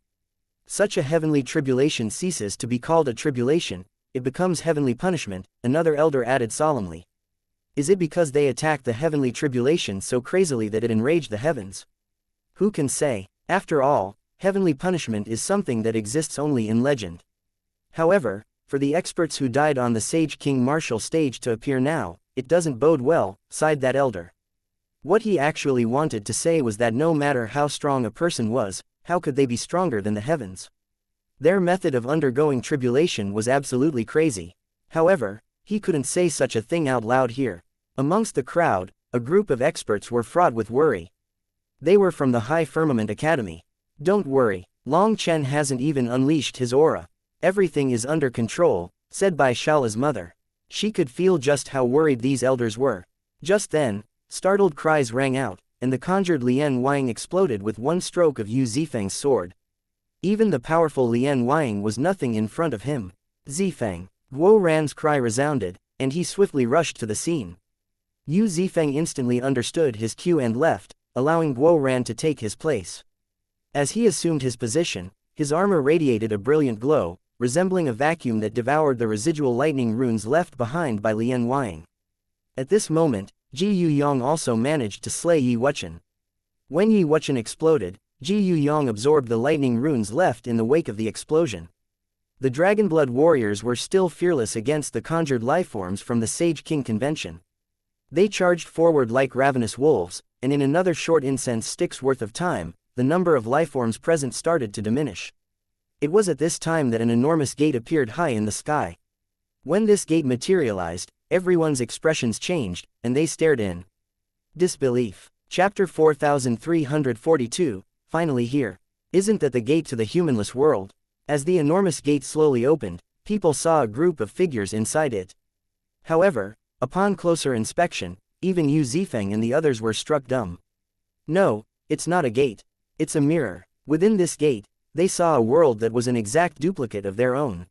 Such a heavenly tribulation ceases to be called a tribulation, it becomes heavenly punishment, another elder added solemnly. Is it because they attacked the heavenly tribulation so crazily that it enraged the heavens? Who can say? After all, heavenly punishment is something that exists only in legend. However, for the experts who died on the Sage King martial stage to appear now, it doesn't bode well, sighed that elder. What he actually wanted to say was that no matter how strong a person was, how could they be stronger than the heavens? Their method of undergoing tribulation was absolutely crazy. However, he couldn't say such a thing out loud here. Amongst the crowd, a group of experts were fraught with worry. They were from the High Firmament Academy. Don't worry, Long Chen hasn't even unleashed his aura. Everything is under control, said Bai Shala's mother. She could feel just how worried these elders were. Just then, startled cries rang out, and the conjured Lian Weiying exploded with one stroke of Yu Zifeng's sword. Even the powerful Lian Weiying was nothing in front of him. Zifeng. Guo Ran's cry resounded, and he swiftly rushed to the scene. Yu Zifeng instantly understood his cue and left, allowing Guo Ran to take his place. As he assumed his position, his armor radiated a brilliant glow, resembling a vacuum that devoured the residual lightning runes left behind by Lian Weiying. At this moment, Ji Yu also managed to slay Yi Wuchen. When Yi Wuchen exploded, Ji Yu absorbed the lightning runes left in the wake of the explosion. The Dragonblood warriors were still fearless against the conjured lifeforms from the Sage King convention. They charged forward like ravenous wolves, and in another short incense stick's worth of time, the number of lifeforms present started to diminish. It was at this time that an enormous gate appeared high in the sky. When this gate materialized, everyone's expressions changed, and they stared in disbelief. Chapter 4342, finally here. Isn't that the gate to the humanless world? As the enormous gate slowly opened, people saw a group of figures inside it. However, upon closer inspection, even Yu Zifeng and the others were struck dumb. No, it's not a gate. It's a mirror. Within this gate, they saw a world that was an exact duplicate of their own.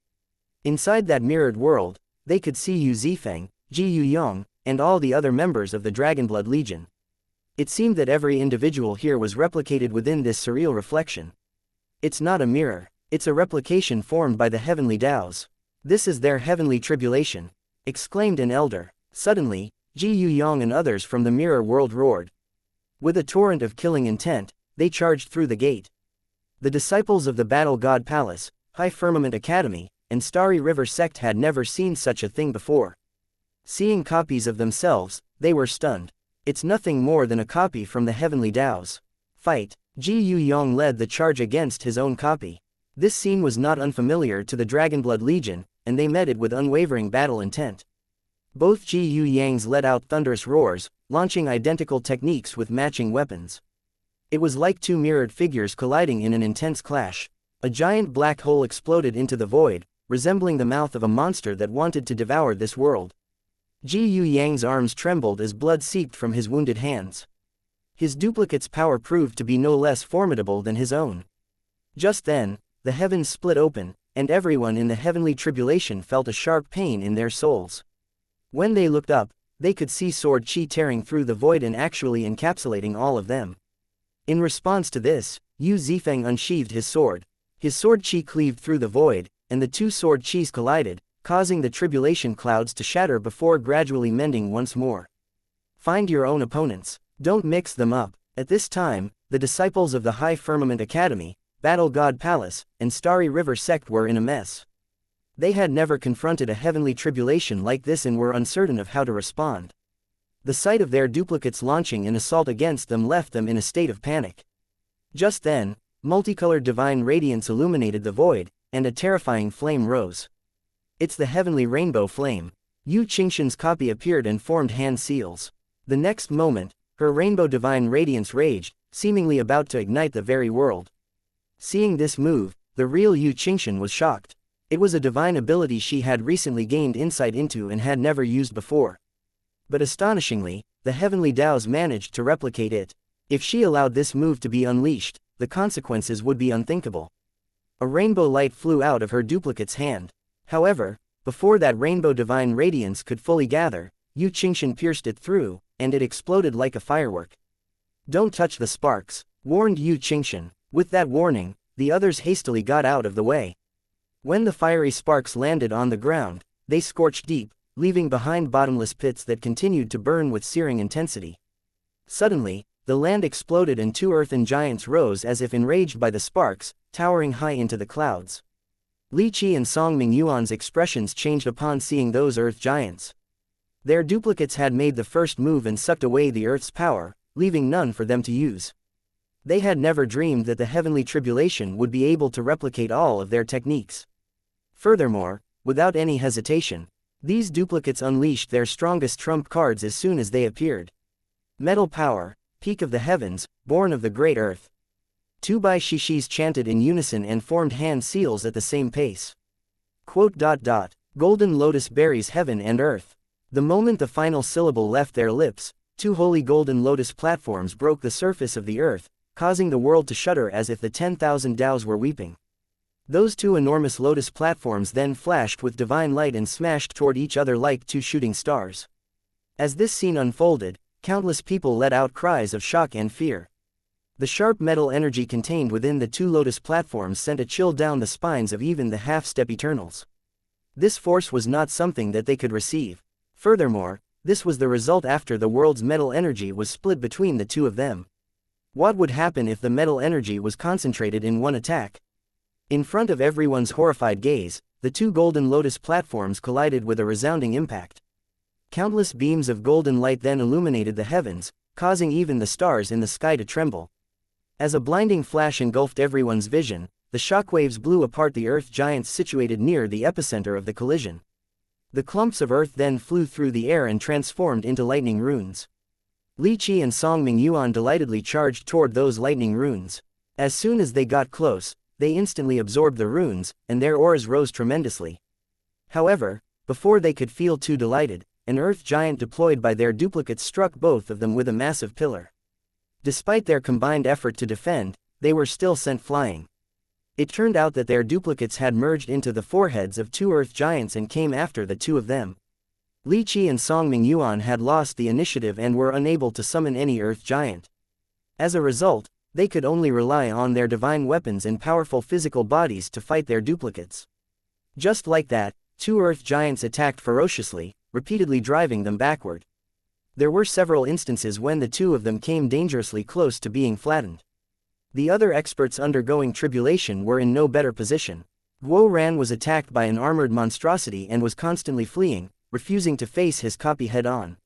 Inside that mirrored world, they could see Yu Zifeng, Ji Yu, and all the other members of the Dragonblood Legion. It seemed that every individual here was replicated within this surreal reflection. It's not a mirror, it's a replication formed by the heavenly Taos. This is their heavenly tribulation, exclaimed an elder. Suddenly, Ji Yu and others from the mirror world roared. With a torrent of killing intent, they charged through the gate. The disciples of the Battle God Palace, High Firmament Academy, and Starry River sect had never seen such a thing before. Seeing copies of themselves, they were stunned. It's nothing more than a copy from the heavenly Taos. Fight. Ji Yu led the charge against his own copy. This scene was not unfamiliar to the Dragonblood Legion, and they met it with unwavering battle intent. Both Ji Yu's let out thunderous roars, launching identical techniques with matching weapons. It was like two mirrored figures colliding in an intense clash. A giant black hole exploded into the void, resembling the mouth of a monster that wanted to devour this world. Ji Yu's arms trembled as blood seeped from his wounded hands. His duplicate's power proved to be no less formidable than his own. Just then, the heavens split open, and everyone in the heavenly tribulation felt a sharp pain in their souls. When they looked up, they could see sword chi tearing through the void and actually encapsulating all of them. In response to this, Yu Zifeng unsheathed his sword. His sword chi cleaved through the void, and the two sword chis collided, causing the tribulation clouds to shatter before gradually mending once more. Find your own opponents. Don't mix them up. At this time, the disciples of the High Firmament Academy, Battle God Palace, and Starry River sect were in a mess. They had never confronted a heavenly tribulation like this and were uncertain of how to respond. The sight of their duplicates launching an assault against them left them in a state of panic. Just then, multicolored divine radiance illuminated the void, and a terrifying flame rose. It's the heavenly rainbow flame. Yu Qingxian's copy appeared and formed hand seals. The next moment, her rainbow divine radiance raged, seemingly about to ignite the very world. Seeing this move, the real Yu Qingxian was shocked. It was a divine ability she had recently gained insight into and had never used before. But astonishingly, the heavenly Daos managed to replicate it. If she allowed this move to be unleashed, the consequences would be unthinkable. A rainbow light flew out of her duplicate's hand. However, before that rainbow divine radiance could fully gather, Yu Qingxian pierced it through, and it exploded like a firework. "Don't touch the sparks," warned Yu Qingxian. With that warning, the others hastily got out of the way. When the fiery sparks landed on the ground, they scorched deep, leaving behind bottomless pits that continued to burn with searing intensity. Suddenly, the land exploded and two earthen giants rose as if enraged by the sparks, towering high into the clouds. Li Qi and Song Mingyuan's expressions changed upon seeing those earth giants. Their duplicates had made the first move and sucked away the earth's power, leaving none for them to use. They had never dreamed that the heavenly tribulation would be able to replicate all of their techniques. Furthermore, without any hesitation, these duplicates unleashed their strongest trump cards as soon as they appeared. Metal power, peak of the heavens, born of the great earth. Two Bai Shishis chanted in unison and formed hand seals at the same pace. Golden lotus berries heaven and earth. The moment the final syllable left their lips, two holy golden lotus platforms broke the surface of the earth, causing the world to shudder as if the 10,000 Daos were weeping. Those two enormous lotus platforms then flashed with divine light and smashed toward each other like two shooting stars. As this scene unfolded, countless people let out cries of shock and fear. The sharp metal energy contained within the two lotus platforms sent a chill down the spines of even the half-step Eternals. This force was not something that they could receive. Furthermore, this was the result after the world's metal energy was split between the two of them. What would happen if the metal energy was concentrated in one attack? In front of everyone's horrified gaze, the two golden lotus platforms collided with a resounding impact. Countless beams of golden light then illuminated the heavens, causing even the stars in the sky to tremble. As a blinding flash engulfed everyone's vision, the shockwaves blew apart the earth giants situated near the epicenter of the collision. The clumps of earth then flew through the air and transformed into lightning runes. Li Qi and Song Mingyuan delightedly charged toward those lightning runes. As soon as they got close, they instantly absorbed the runes, and their auras rose tremendously. However, before they could feel too delighted, an earth giant deployed by their duplicates struck both of them with a massive pillar. Despite their combined effort to defend, they were still sent flying. It turned out that their duplicates had merged into the foreheads of two earth giants and came after the two of them. Li Qi and Song Mingyuan had lost the initiative and were unable to summon any earth giant. As a result, they could only rely on their divine weapons and powerful physical bodies to fight their duplicates. Just like that, two earth giants attacked ferociously, repeatedly driving them backward. There were several instances when the two of them came dangerously close to being flattened. The other experts undergoing tribulation were in no better position. Guo Ran was attacked by an armored monstrosity and was constantly fleeing, refusing to face his copy head-on.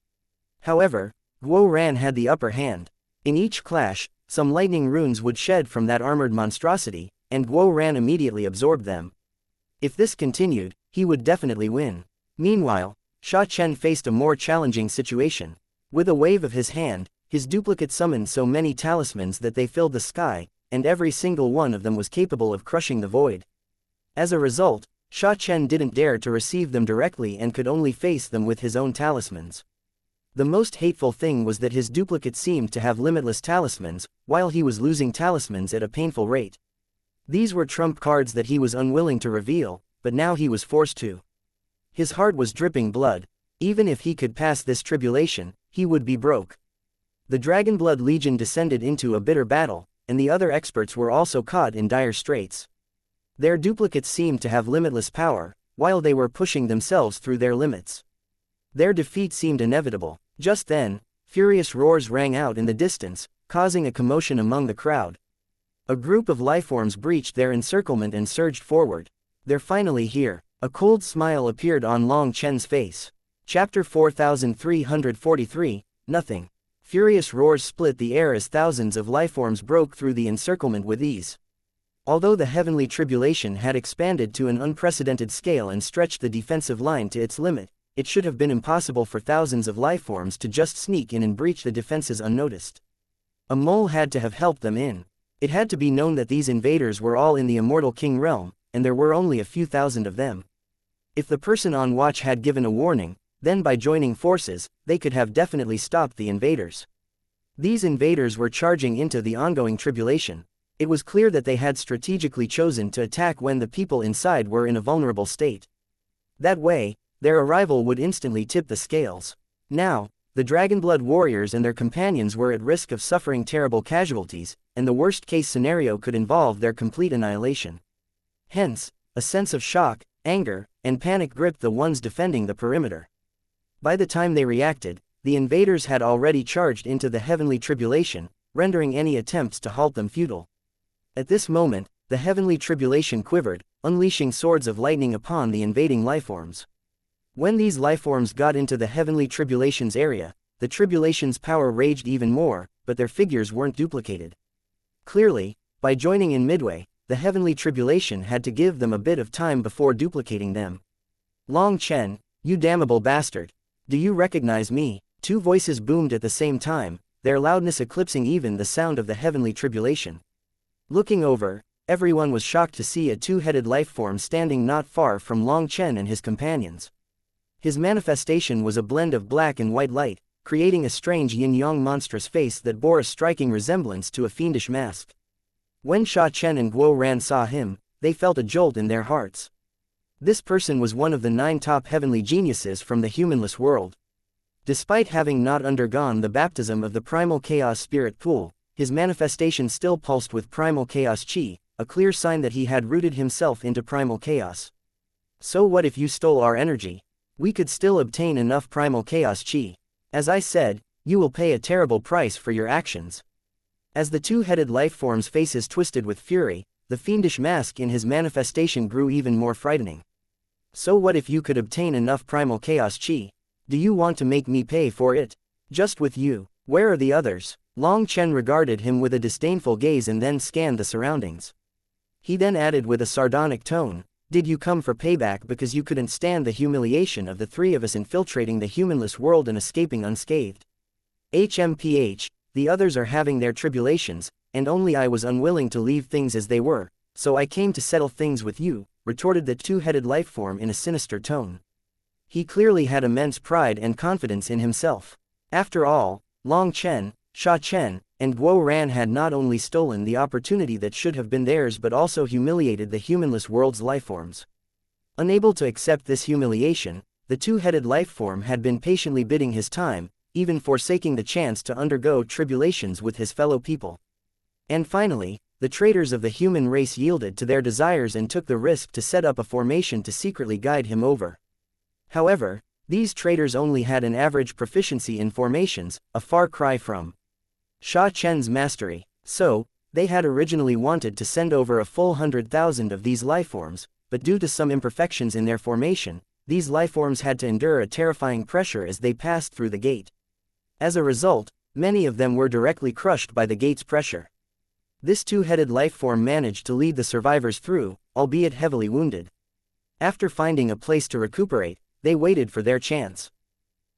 However, Guo Ran had the upper hand. In each clash, some lightning runes would shed from that armored monstrosity, and Guo Ran immediately absorbed them. If this continued, he would definitely win. Meanwhile, Sha Chen faced a more challenging situation. With a wave of his hand, his duplicate summoned so many talismans that they filled the sky, and every single one of them was capable of crushing the void. As a result, Sha Chen didn't dare to receive them directly and could only face them with his own talismans. The most hateful thing was that his duplicate seemed to have limitless talismans, while he was losing talismans at a painful rate. These were trump cards that he was unwilling to reveal, but now he was forced to. His heart was dripping blood. Even if he could pass this tribulation, he would be broke. The Dragonblood Legion descended into a bitter battle, and the other experts were also caught in dire straits. Their duplicates seemed to have limitless power, while they were pushing themselves through their limits. Their defeat seemed inevitable. Just then, furious roars rang out in the distance, causing a commotion among the crowd. A group of lifeforms breached their encirclement and surged forward. They're finally here. A cold smile appeared on Long Chen's face. Chapter 4343, Nothing. Furious roars split the air as thousands of lifeforms broke through the encirclement with ease. Although the heavenly tribulation had expanded to an unprecedented scale and stretched the defensive line to its limit, it should have been impossible for thousands of lifeforms to just sneak in and breach the defenses unnoticed. A mole had to have helped them in. It had to be known that these invaders were all in the Immortal King realm, and there were only a few thousand of them. If the person on watch had given a warning, then by joining forces, they could have definitely stopped the invaders. These invaders were charging into the ongoing tribulation. It was clear that they had strategically chosen to attack when the people inside were in a vulnerable state. That way, their arrival would instantly tip the scales. Now, the Dragonblood warriors and their companions were at risk of suffering terrible casualties, and the worst-case scenario could involve their complete annihilation. Hence, a sense of shock, anger, and panic gripped the ones defending the perimeter. By the time they reacted, the invaders had already charged into the heavenly tribulation, rendering any attempts to halt them futile. At this moment, the heavenly tribulation quivered, unleashing swords of lightning upon the invading lifeforms. When these lifeforms got into the heavenly tribulation's area, the tribulation's power raged even more, but their figures weren't duplicated. Clearly, by joining in midway, the heavenly tribulation had to give them a bit of time before duplicating them. Long Chen, you damnable bastard! Do you recognize me? Two voices boomed at the same time, their loudness eclipsing even the sound of the heavenly tribulation. Looking over, everyone was shocked to see a two-headed lifeform standing not far from Long Chen and his companions. His manifestation was a blend of black and white light, creating a strange yin-yang monstrous face that bore a striking resemblance to a fiendish mask. When Sha Chen and Guo Ran saw him, they felt a jolt in their hearts. This person was one of the 9 top heavenly geniuses from the humanless world. Despite having not undergone the baptism of the primal chaos spirit pool, his manifestation still pulsed with primal chaos chi, a clear sign that he had rooted himself into primal chaos. So what if you stole our energy? We could still obtain enough primal chaos chi. As I said, you will pay a terrible price for your actions. As the two-headed lifeforms' faces twisted with fury, the fiendish mask in his manifestation grew even more frightening. So what if you could obtain enough primal chaos chi? Do you want to make me pay for it? Just with you. Where are the others? Long Chen regarded him with a disdainful gaze and then scanned the surroundings. He then added with a sardonic tone, did you come for payback because you couldn't stand the humiliation of the 3 of us infiltrating the humanless world and escaping unscathed? HMPH, the others are having their tribulations, and only I was unwilling to leave things as they were, so I came to settle things with you, retorted the two-headed lifeform in a sinister tone. He clearly had immense pride and confidence in himself. After all, Long Chen, Sha Chen, and Guo Ran had not only stolen the opportunity that should have been theirs but also humiliated the humanless world's lifeforms. Unable to accept this humiliation, the two-headed lifeform had been patiently biding his time, even forsaking the chance to undergo tribulations with his fellow people. And finally, the traitors of the human race yielded to their desires and took the risk to set up a formation to secretly guide him over. However, these traitors only had an average proficiency in formations, a far cry from Sha Chen's mastery. So, they had originally wanted to send over a full 100,000 of these lifeforms, but due to some imperfections in their formation, these lifeforms had to endure a terrifying pressure as they passed through the gate. As a result, many of them were directly crushed by the gate's pressure. This two-headed lifeform managed to lead the survivors through, albeit heavily wounded. After finding a place to recuperate, they waited for their chance.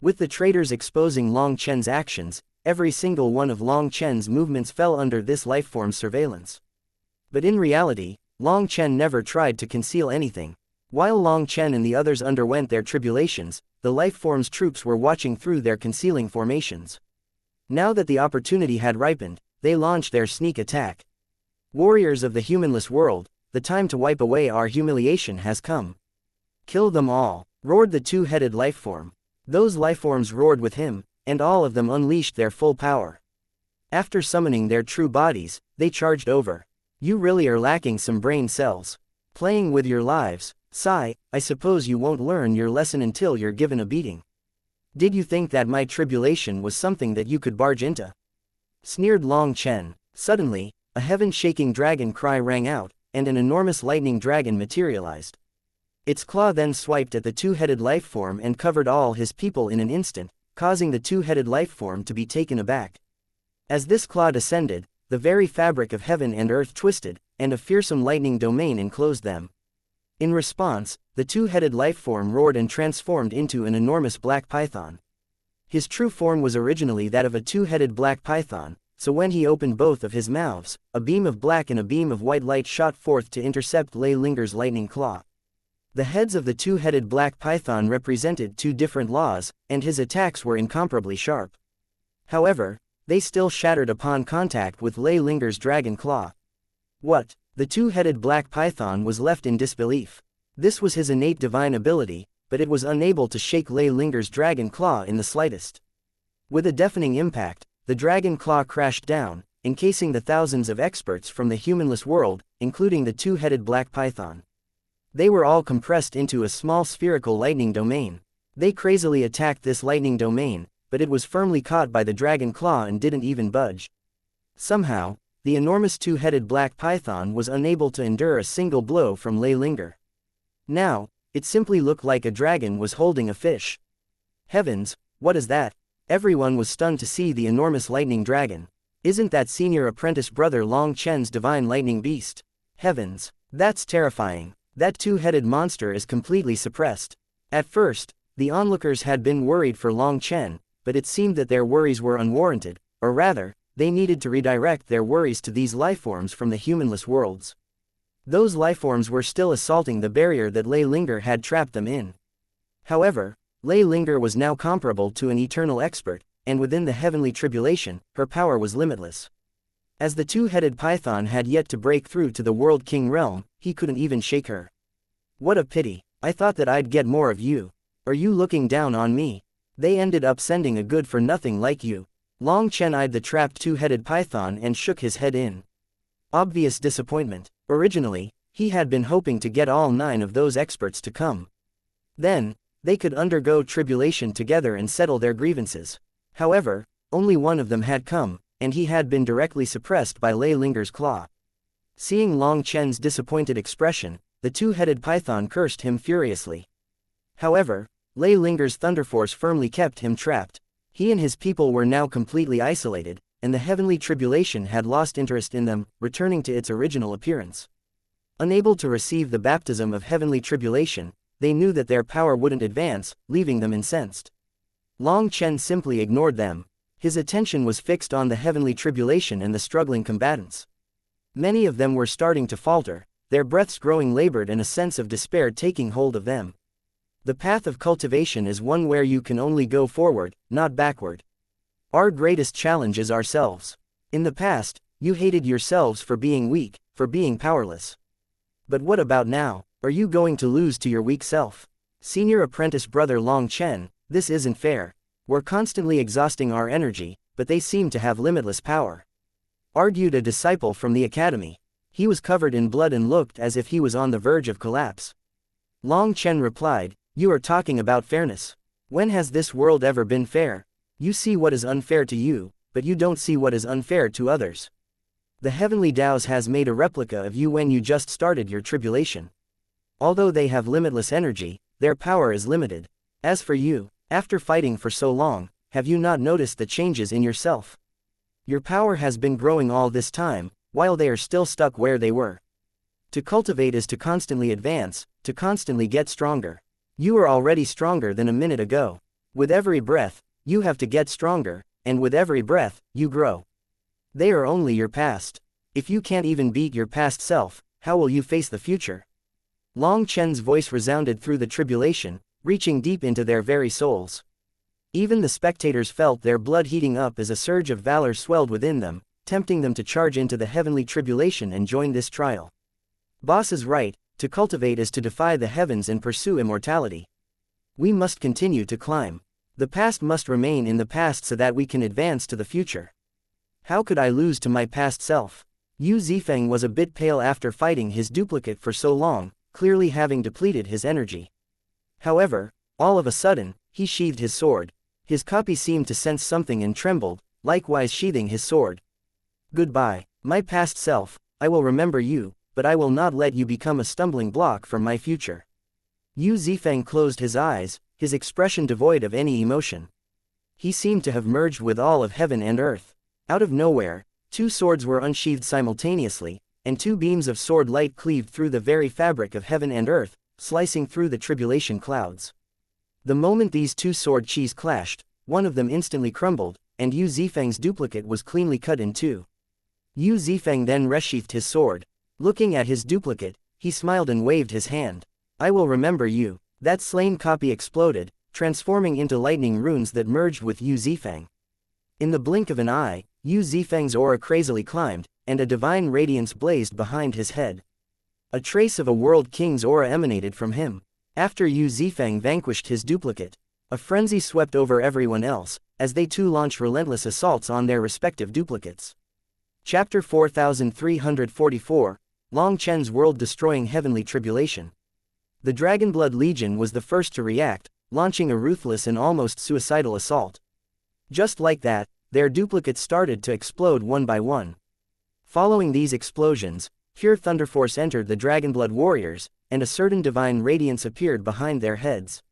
With the traitors exposing Long Chen's actions, every single one of Long Chen's movements fell under this lifeform's surveillance. But in reality, Long Chen never tried to conceal anything. While Long Chen and the others underwent their tribulations, the lifeform's troops were watching through their concealing formations. Now that the opportunity had ripened, they launched their sneak attack. Warriors of the humanless world, the time to wipe away our humiliation has come. Kill them all, roared the two-headed lifeform. Those lifeforms roared with him, and all of them unleashed their full power. After summoning their true bodies, they charged over. You really are lacking some brain cells. Playing with your lives, sigh, I suppose you won't learn your lesson until you're given a beating. Did you think that my tribulation was something that you could barge into? Sneered Long Chen. Suddenly, a heaven-shaking dragon cry rang out, and an enormous lightning dragon materialized. Its claw then swiped at the two-headed lifeform and covered all his people in an instant, causing the two-headed lifeform to be taken aback. As this claw descended, the very fabric of heaven and earth twisted, and a fearsome lightning domain enclosed them. In response, the two-headed lifeform roared and transformed into an enormous black python. His true form was originally that of a two-headed black python, so when he opened both of his mouths, a beam of black and a beam of white light shot forth to intercept Lei Linger's lightning claw. The heads of the two-headed black python represented two different laws, and his attacks were incomparably sharp. However, they still shattered upon contact with Lei Linger's dragon claw. What? The two-headed black python was left in disbelief. This was his innate divine ability, but it was unable to shake Lei Linger's dragon claw in the slightest. With a deafening impact, the dragon claw crashed down, encasing the thousands of experts from the humanless world, including the two-headed black python. They were all compressed into a small spherical lightning domain. They crazily attacked this lightning domain, but it was firmly caught by the dragon claw and didn't even budge. Somehow, the enormous two-headed black python was unable to endure a single blow from Lei Linger. Now, it simply looked like a dragon was holding a fish. Heavens, what is that? Everyone was stunned to see the enormous lightning dragon. Isn't that senior apprentice brother Long Chen's divine lightning beast? Heavens, that's terrifying. That two-headed monster is completely suppressed. At first, the onlookers had been worried for Long Chen, but it seemed that their worries were unwarranted, or rather, they needed to redirect their worries to these lifeforms from the humanless worlds. Those lifeforms were still assaulting the barrier that Lei Linger had trapped them in. However, Lei Linger was now comparable to an eternal expert, and within the heavenly tribulation, her power was limitless. As the two-headed python had yet to break through to the World King realm, he couldn't even shake her. What a pity, I thought that I'd get more of you. Are you looking down on me? They ended up sending a good-for-nothing like you. Long Chen eyed the trapped two-headed python and shook his head in obvious disappointment. Originally, he had been hoping to get all 9 of those experts to come. Then, they could undergo tribulation together and settle their grievances. However, only one of them had come, and he had been directly suppressed by Lei Linger's claw. Seeing Long Chen's disappointed expression, the two-headed python cursed him furiously. However, Lei Linger's thunderforce firmly kept him trapped. He and his people were now completely isolated, and the heavenly tribulation had lost interest in them, returning to its original appearance. Unable to receive the baptism of heavenly tribulation, they knew that their power wouldn't advance, leaving them incensed. Long Chen simply ignored them. His attention was fixed on the heavenly tribulation and the struggling combatants. Many of them were starting to falter, their breaths growing labored and a sense of despair taking hold of them. The path of cultivation is one where you can only go forward, not backward. Our greatest challenge is ourselves. In the past, you hated yourselves for being weak, for being powerless. But what about now? Are you going to lose to your weak self? Senior apprentice brother Long Chen, this isn't fair. We're constantly exhausting our energy, but they seem to have limitless power. Argued a disciple from the academy. He was covered in blood and looked as if he was on the verge of collapse. Long Chen replied, "You are talking about fairness. When has this world ever been fair? You see what is unfair to you, but you don't see what is unfair to others. The heavenly Taos has made a replica of you when you just started your tribulation. Although they have limitless energy, their power is limited. As for you, after fighting for so long, have you not noticed the changes in yourself? Your power has been growing all this time, while they are still stuck where they were. To cultivate is to constantly advance, to constantly get stronger. You are already stronger than a minute ago. With every breath, you have to get stronger, and with every breath, you grow. They are only your past. If you can't even beat your past self, how will you face the future?" Long Chen's voice resounded through the tribulation, reaching deep into their very souls. Even the spectators felt their blood heating up as a surge of valor swelled within them, tempting them to charge into the heavenly tribulation and join this trial. Boss is right, to cultivate is to defy the heavens and pursue immortality. We must continue to climb. The past must remain in the past so that we can advance to the future. How could I lose to my past self? Yu Zifeng was a bit pale after fighting his duplicate for so long, clearly having depleted his energy. However, all of a sudden, he sheathed his sword. His copy seemed to sense something and trembled, likewise sheathing his sword. Goodbye, my past self, I will remember you, but I will not let you become a stumbling block for my future. Yu Zifeng closed his eyes, his expression devoid of any emotion. He seemed to have merged with all of heaven and earth. Out of nowhere, two swords were unsheathed simultaneously, and two beams of sword light cleaved through the very fabric of heaven and earth, slicing through the tribulation clouds. The moment these two sword chis clashed, one of them instantly crumbled, and Yu Zifeng's duplicate was cleanly cut in two. Yu Zifeng then resheathed his sword. Looking at his duplicate, he smiled and waved his hand. I will remember you. That slain copy exploded, transforming into lightning runes that merged with Yu Zifeng. In the blink of an eye, Yu Zifeng's aura crazily climbed, and a divine radiance blazed behind his head. A trace of a world king's aura emanated from him. After Yu Zifeng vanquished his duplicate, a frenzy swept over everyone else, as they too launched relentless assaults on their respective duplicates. Chapter 4344, Long Chen's world-destroying heavenly tribulation. The Dragonblood Legion was the first to react, launching a ruthless and almost suicidal assault. Just like that, their duplicates started to explode one by one. Following these explosions, pure Thunderforce entered the Dragonblood warriors, and a certain divine radiance appeared behind their heads.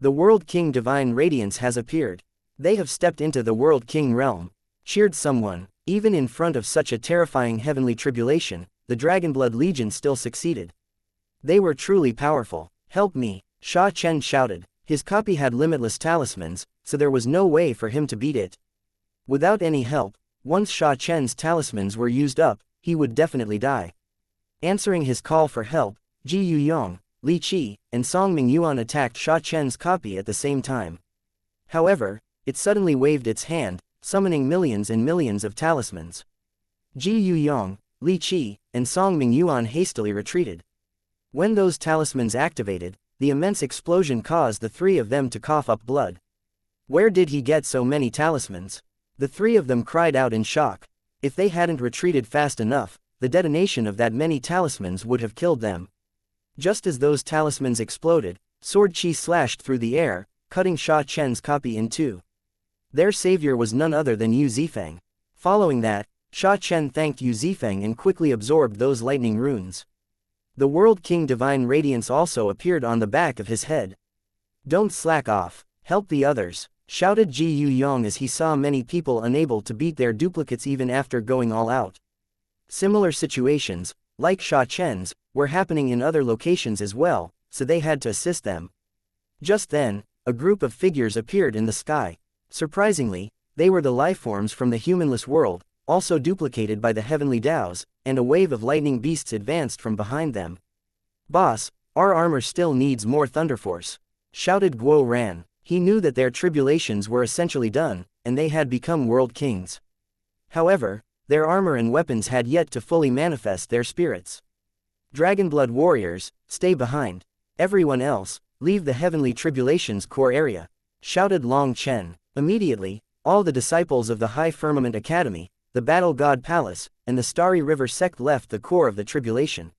The World King Divine Radiance has appeared. They have stepped into the World King realm, cheered someone. Even in front of such a terrifying heavenly tribulation, the Dragonblood Legion still succeeded. They were truly powerful. Help me, Sha Chen shouted. His copy had limitless talismans, so there was no way for him to beat it. Without any help, once Sha Chen's talismans were used up, he would definitely die. Answering his call for help, Ji Yuyong, Li Qi, and Song Mingyuan attacked Sha Chen's copy at the same time. However, it suddenly waved its hand, summoning millions and millions of talismans. Ji Yuyong, Li Qi, and Song Mingyuan hastily retreated. When those talismans activated, the immense explosion caused the three of them to cough up blood. Where did he get so many talismans? The three of them cried out in shock. If they hadn't retreated fast enough, the detonation of that many talismans would have killed them. Just as those talismans exploded, sword chi slashed through the air, cutting Sha Chen's copy in two. Their savior was none other than Yu Zifeng. Following that, Sha Chen thanked Yu Zifeng and quickly absorbed those lightning runes. The World King Divine Radiance also appeared on the back of his head. Don't slack off, help the others, shouted Ji Yuyong as he saw many people unable to beat their duplicates even after going all out. Similar situations, like Sha Chen's, were happening in other locations as well, so they had to assist them. Just then, a group of figures appeared in the sky. Surprisingly, they were the lifeforms from the humanless world, also duplicated by the heavenly Daos, and a wave of lightning beasts advanced from behind them. Boss, our armor still needs more Thunderforce, shouted Guo Ran. He knew that their tribulations were essentially done, and they had become world kings. However, their armor and weapons had yet to fully manifest their spirits. Dragonblood warriors, stay behind. Everyone else, leave the heavenly tribulation's core area, shouted Long Chen. Immediately, all the disciples of the High Firmament Academy, the Battle God Palace, and the Starry River sect left the core of the tribulation.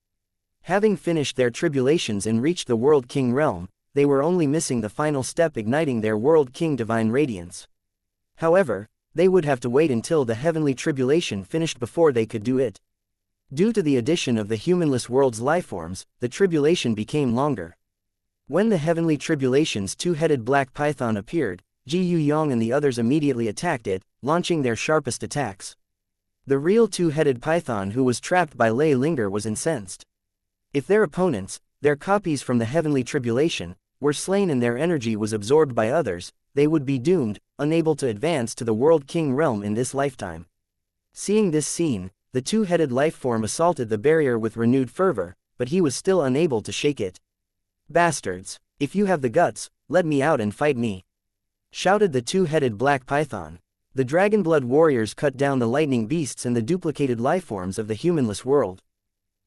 Having finished their tribulations and reached the World King realm, they were only missing the final step, igniting their World King Divine Radiance. However, they would have to wait until the heavenly tribulation finished before they could do it. Due to the addition of the humanless world's lifeforms, the tribulation became longer. When the heavenly tribulation's two-headed black python appeared, Ji Yuyong and the others immediately attacked it, launching their sharpest attacks. The real two-headed python who was trapped by Lei Linger was incensed. If their opponents, their copies from the heavenly tribulation, were slain and their energy was absorbed by others, they would be doomed, unable to advance to the World King realm in this lifetime. Seeing this scene, the two-headed lifeform assaulted the barrier with renewed fervor, but he was still unable to shake it. Bastards, if you have the guts, let me out and fight me, shouted the two-headed black python. The Dragonblood warriors cut down the lightning beasts and the duplicated lifeforms of the humanless world.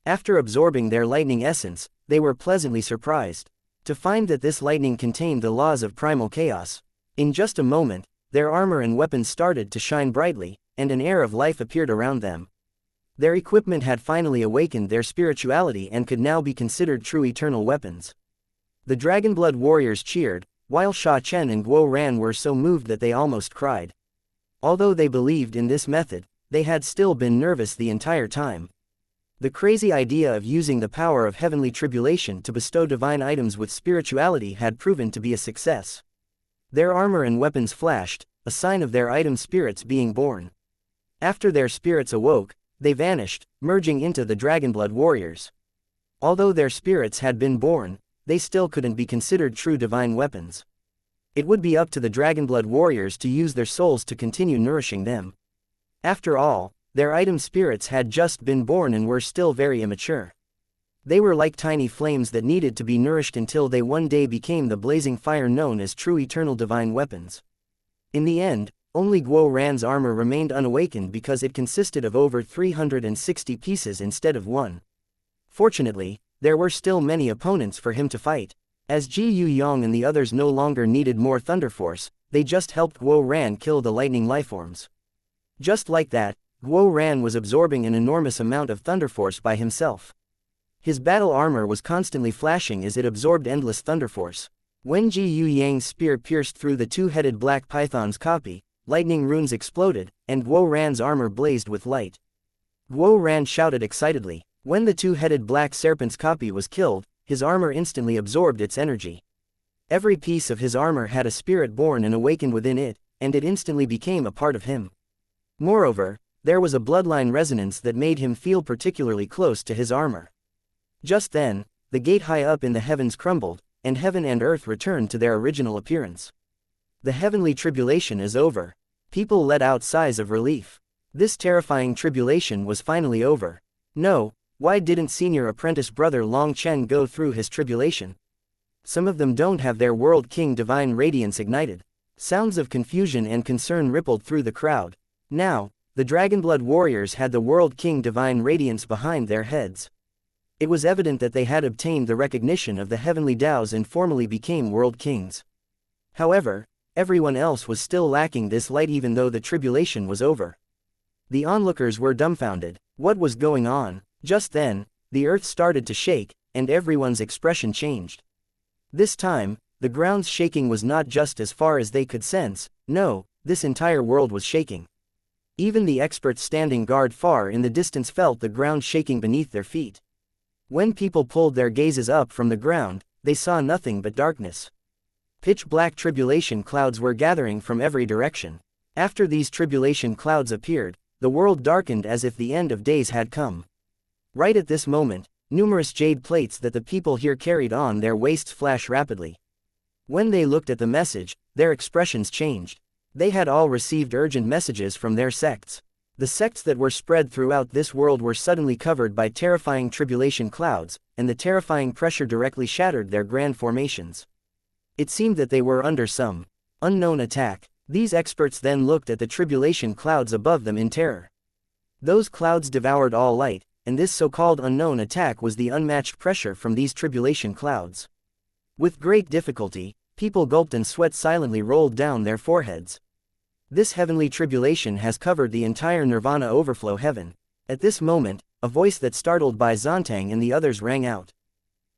After absorbing their lightning essence, they were pleasantly surprised to find that this lightning contained the laws of primal chaos. In just a moment, their armor and weapons started to shine brightly, and an air of life appeared around them. Their equipment had finally awakened their spirituality and could now be considered true eternal weapons. The Dragonblood warriors cheered, while Sha Chen and Guo Ran were so moved that they almost cried. Although they believed in this method, they had still been nervous the entire time. The crazy idea of using the power of heavenly tribulation to bestow divine items with spirituality had proven to be a success. Their armor and weapons flashed, a sign of their item spirits being born. After their spirits awoke, they vanished, merging into the Dragonblood warriors. Although their spirits had been born, they still couldn't be considered true divine weapons. It would be up to the Dragonblood warriors to use their souls to continue nourishing them. After all, their item spirits had just been born and were still very immature. They were like tiny flames that needed to be nourished until they one day became the blazing fire known as true eternal divine weapons. In the end, only Guo Ran's armor remained unawakened because it consisted of over 360 pieces instead of one. Fortunately, there were still many opponents for him to fight. As Ji Yuyong and the others no longer needed more Thunder Force, they just helped Guo Ran kill the lightning lifeforms. Just like that, Guo Ran was absorbing an enormous amount of Thunder Force by himself. His battle armor was constantly flashing as it absorbed endless Thunder Force. When Ji Yuyang's spear pierced through the two-headed black python's copy, lightning runes exploded, and Guo Ran's armor blazed with light. Guo Ran shouted excitedly. When the two-headed black serpent's copy was killed, his armor instantly absorbed its energy. Every piece of his armor had a spirit born and awakened within it, and it instantly became a part of him. Moreover, there was a bloodline resonance that made him feel particularly close to his armor. Just then, the gate high up in the heavens crumbled, and heaven and earth returned to their original appearance. The heavenly tribulation is over. People let out sighs of relief. This terrifying tribulation was finally over. No, why didn't senior apprentice brother Long Chen go through his tribulation? Some of them don't have their World King divine radiance ignited. Sounds of confusion and concern rippled through the crowd. Now, the Dragonblood warriors had the World King divine radiance behind their heads. It was evident that they had obtained the recognition of the heavenly Daos and formally became World Kings. However, everyone else was still lacking this light even though the tribulation was over. The onlookers were dumbfounded. What was going on? Just then, the earth started to shake, and everyone's expression changed. This time, the ground's shaking was not just as far as they could sense, no, this entire world was shaking. Even the experts standing guard far in the distance felt the ground shaking beneath their feet. When people pulled their gazes up from the ground, they saw nothing but darkness. Pitch-black tribulation clouds were gathering from every direction. After these tribulation clouds appeared, the world darkened as if the end of days had come. Right at this moment, numerous jade plates that the people here carried on their waists flashed rapidly. When they looked at the message, their expressions changed. They had all received urgent messages from their sects. The sects that were spread throughout this world were suddenly covered by terrifying tribulation clouds, and the terrifying pressure directly shattered their grand formations. It seemed that they were under some unknown attack. These experts then looked at the tribulation clouds above them in terror. Those clouds devoured all light, and this so-called unknown attack was the unmatched pressure from these tribulation clouds. With great difficulty, people gulped and sweat silently rolled down their foreheads. This heavenly tribulation has covered the entire Nirvana overflow heaven. At this moment, a voice that startled Bai Zontang and the others rang out.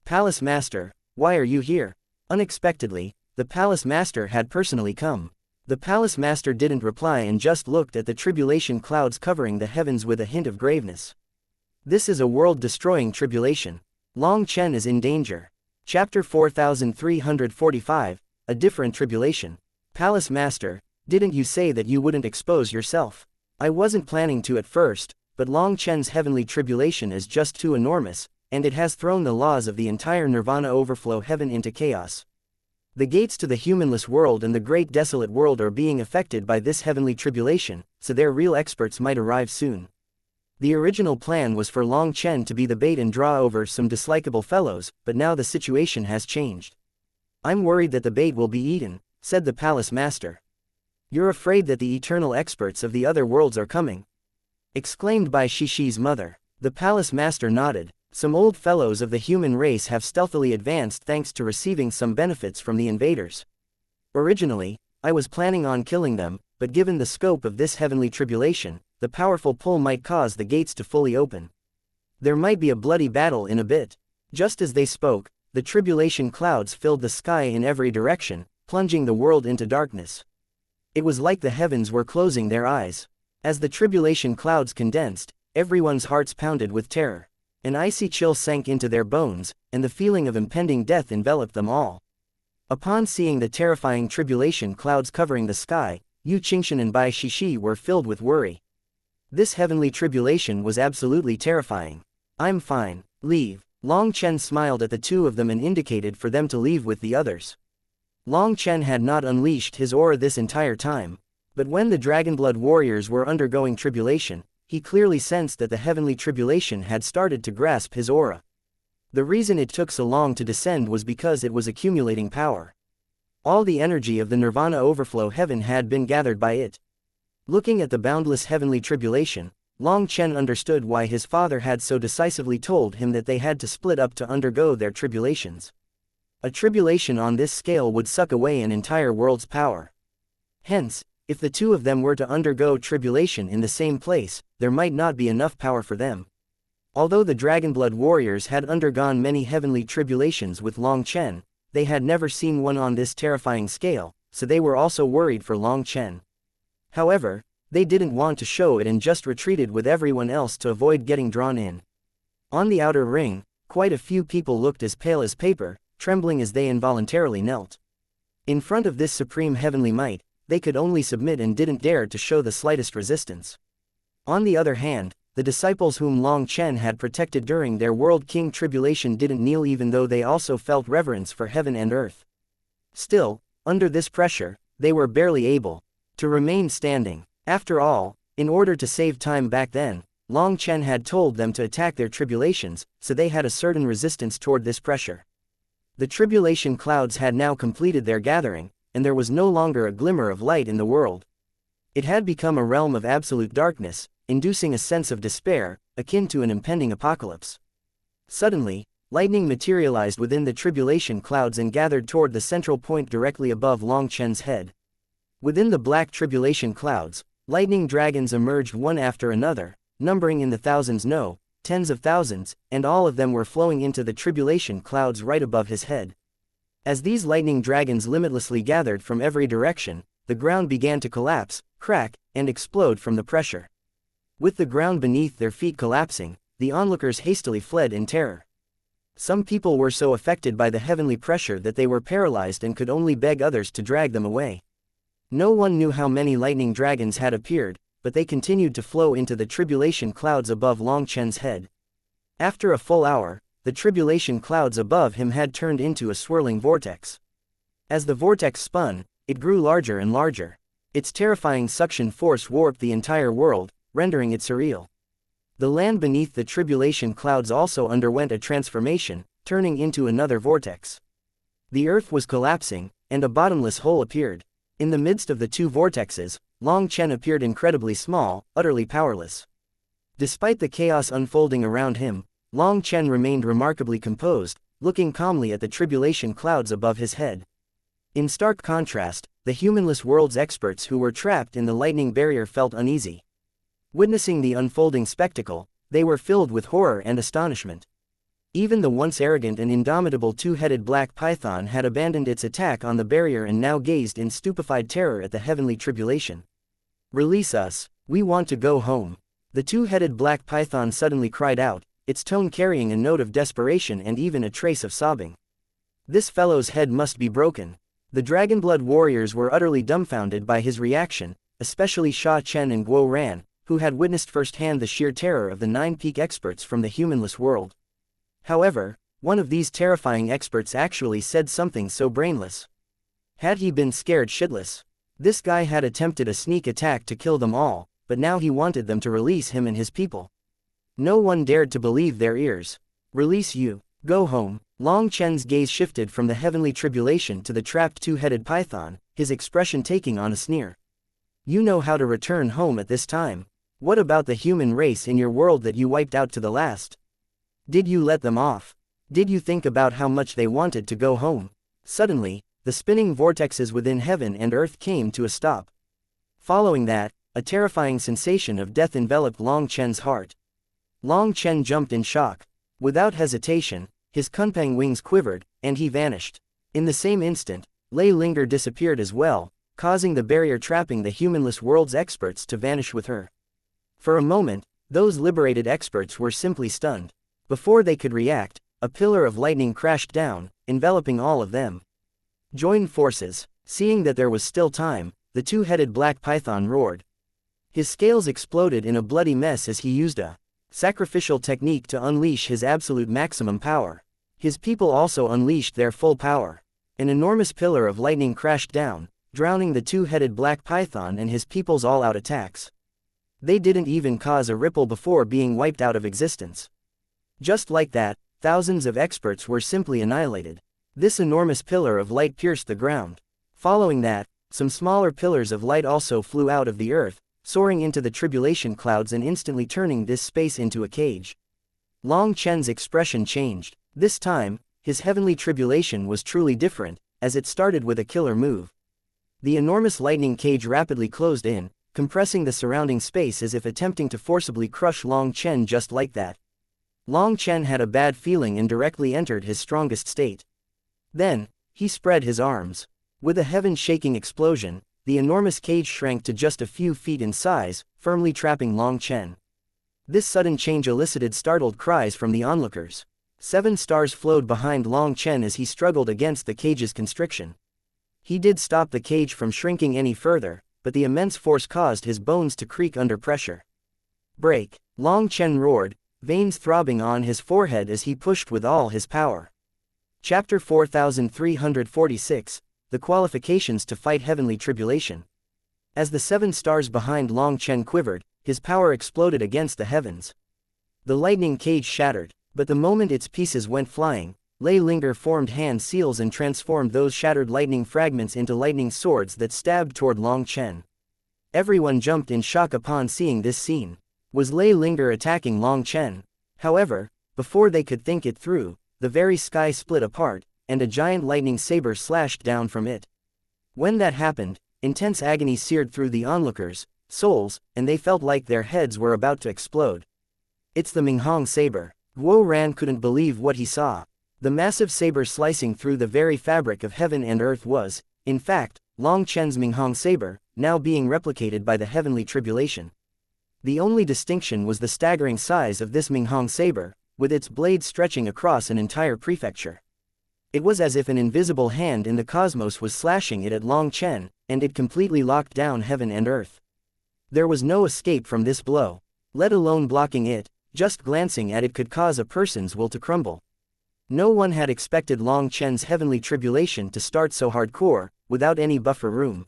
Palace Master, why are you here? Unexpectedly, the Palace Master had personally come. The Palace Master didn't reply and just looked at the tribulation clouds covering the heavens with a hint of graveness. This is a world-destroying tribulation. Long Chen is in danger. Chapter 4345, A Different Tribulation. Palace Master, didn't you say that you wouldn't expose yourself? I wasn't planning to at first, but Long Chen's heavenly tribulation is just too enormous, and it has thrown the laws of the entire Nirvana overflow heaven into chaos. The gates to the humanless world and the great desolate world are being affected by this heavenly tribulation, so their real experts might arrive soon. The original plan was for Long Chen to be the bait and draw over some dislikable fellows, but now the situation has changed. I'm worried that the bait will be eaten, said the Palace Master. You're afraid that the eternal experts of the other worlds are coming? Exclaimed Bai Shixi's mother. The palace master nodded. Some old fellows of the human race have stealthily advanced thanks to receiving some benefits from the invaders. Originally, I was planning on killing them, but given the scope of this heavenly tribulation, the powerful pull might cause the gates to fully open. There might be a bloody battle in a bit. Just as they spoke, the tribulation clouds filled the sky in every direction, plunging the world into darkness. It was like the heavens were closing their eyes. As the tribulation clouds condensed, everyone's hearts pounded with terror. An icy chill sank into their bones, and the feeling of impending death enveloped them all. Upon seeing the terrifying tribulation clouds covering the sky, Yu Qingxian and Bai Shishi were filled with worry. This heavenly tribulation was absolutely terrifying. I'm fine, leave. Long Chen smiled at the two of them and indicated for them to leave with the others. Long Chen had not unleashed his aura this entire time, but when the Dragonblood warriors were undergoing tribulation, he clearly sensed that the heavenly tribulation had started to grasp his aura. The reason it took so long to descend was because it was accumulating power. All the energy of the Nirvana overflow heaven had been gathered by it. Looking at the boundless heavenly tribulation, Long Chen understood why his father had so decisively told him that they had to split up to undergo their tribulations. A tribulation on this scale would suck away an entire world's power. Hence, if the two of them were to undergo tribulation in the same place, there might not be enough power for them. Although the Dragonblood warriors had undergone many heavenly tribulations with Long Chen, they had never seen one on this terrifying scale, so they were also worried for Long Chen. However, they didn't want to show it and just retreated with everyone else to avoid getting drawn in. On the outer ring, quite a few people looked as pale as paper, trembling as they involuntarily knelt. In front of this supreme heavenly might, they could only submit and didn't dare to show the slightest resistance. On the other hand, the disciples whom Long Chen had protected during their World King tribulation didn't kneel even though they also felt reverence for heaven and earth. Still, under this pressure, they were barely able to remain standing. After all, in order to save time back then, Long Chen had told them to attack their tribulations, so they had a certain resistance toward this pressure. The tribulation clouds had now completed their gathering, and there was no longer a glimmer of light in the world. It had become a realm of absolute darkness, inducing a sense of despair, akin to an impending apocalypse. Suddenly, lightning materialized within the tribulation clouds and gathered toward the central point directly above Long Chen's head. Within the black tribulation clouds, lightning dragons emerged one after another, numbering in the thousands, no, tens of thousands, and all of them were flowing into the tribulation clouds right above his head. As these lightning dragons limitlessly gathered from every direction, the ground began to collapse, crack, and explode from the pressure. With the ground beneath their feet collapsing, the onlookers hastily fled in terror. Some people were so affected by the heavenly pressure that they were paralyzed and could only beg others to drag them away. No one knew how many lightning dragons had appeared, but they continued to flow into the tribulation clouds above Long Chen's head. After a full hour, the tribulation clouds above him had turned into a swirling vortex. As the vortex spun, it grew larger and larger. Its terrifying suction force warped the entire world, rendering it surreal. The land beneath the tribulation clouds also underwent a transformation, turning into another vortex. The earth was collapsing, and a bottomless hole appeared. In the midst of the two vortexes, Long Chen appeared incredibly small, utterly powerless. Despite the chaos unfolding around him, Long Chen remained remarkably composed, looking calmly at the tribulation clouds above his head. In stark contrast, the humanless world's experts who were trapped in the lightning barrier felt uneasy. Witnessing the unfolding spectacle, they were filled with horror and astonishment. Even the once arrogant and indomitable two-headed black python had abandoned its attack on the barrier and now gazed in stupefied terror at the heavenly tribulation. "Release us, we want to go home." The two-headed black python suddenly cried out, its tone carrying a note of desperation and even a trace of sobbing. This fellow's head must be broken. The Dragonblood warriors were utterly dumbfounded by his reaction, especially Sha Chen and Guo Ran, who had witnessed firsthand the sheer terror of the nine-peak experts from the humanless world. However, one of these terrifying experts actually said something so brainless. Had he been scared shitless? This guy had attempted a sneak attack to kill them all, but now he wanted them to release him and his people. No one dared to believe their ears. "Release you. Go home." Long Chen's gaze shifted from the heavenly tribulation to the trapped two-headed python, his expression taking on a sneer. You know how to return home at this time. What about the human race in your world that you wiped out to the last? Did you let them off? Did you think about how much they wanted to go home? Suddenly, the spinning vortexes within heaven and earth came to a stop. Following that, a terrifying sensation of death enveloped Long Chen's heart. Long Chen jumped in shock. Without hesitation, his kunpeng wings quivered, and he vanished. In the same instant, Lei Linger disappeared as well, causing the barrier trapping the humanless world's experts to vanish with her. For a moment, those liberated experts were simply stunned. Before they could react, a pillar of lightning crashed down, enveloping all of them. Join forces. Seeing that there was still time, the two-headed black python roared. His scales exploded in a bloody mess as he used a sacrificial technique to unleash his absolute maximum power. His people also unleashed their full power. An enormous pillar of lightning crashed down, drowning the two-headed black python and his people's all-out attacks. They didn't even cause a ripple before being wiped out of existence. Just like that, thousands of experts were simply annihilated. This enormous pillar of light pierced the ground. Following that, some smaller pillars of light also flew out of the earth, soaring into the tribulation clouds and instantly turning this space into a cage. Long Chen's expression changed. This time, his heavenly tribulation was truly different, as it started with a killer move. The enormous lightning cage rapidly closed in, compressing the surrounding space as if attempting to forcibly crush Long Chen just like that. Long Chen had a bad feeling and directly entered his strongest state. Then, he spread his arms. With a heaven-shaking explosion, the enormous cage shrank to just a few feet in size, firmly trapping Long Chen. This sudden change elicited startled cries from the onlookers. 7 stars flowed behind Long Chen as he struggled against the cage's constriction. He did stop the cage from shrinking any further, but the immense force caused his bones to creak under pressure. Break! Long Chen roared, veins throbbing on his forehead as he pushed with all his power. Chapter 4346, The Qualifications to Fight Heavenly Tribulation. As the 7 stars behind Long Chen quivered, his power exploded against the heavens. The lightning cage shattered, but the moment its pieces went flying, Lei Linger formed hand seals and transformed those shattered lightning fragments into lightning swords that stabbed toward Long Chen. Everyone jumped in shock upon seeing this scene. Was Lei Linger attacking Long Chen? However, before they could think it through, the very sky split apart, and a giant lightning saber slashed down from it. When that happened, intense agony seared through the onlookers' souls, and they felt like their heads were about to explode. It's the Minghong saber. Guo Ran couldn't believe what he saw. The massive saber slicing through the very fabric of heaven and earth was, in fact, Long Chen's Minghong saber, now being replicated by the heavenly tribulation. The only distinction was the staggering size of this Minghong saber, with its blade stretching across an entire prefecture. It was as if an invisible hand in the cosmos was slashing it at Long Chen, and it completely locked down heaven and earth. There was no escape from this blow. Let alone blocking it, just glancing at it could cause a person's will to crumble. No one had expected Long Chen's heavenly tribulation to start so hardcore, without any buffer room.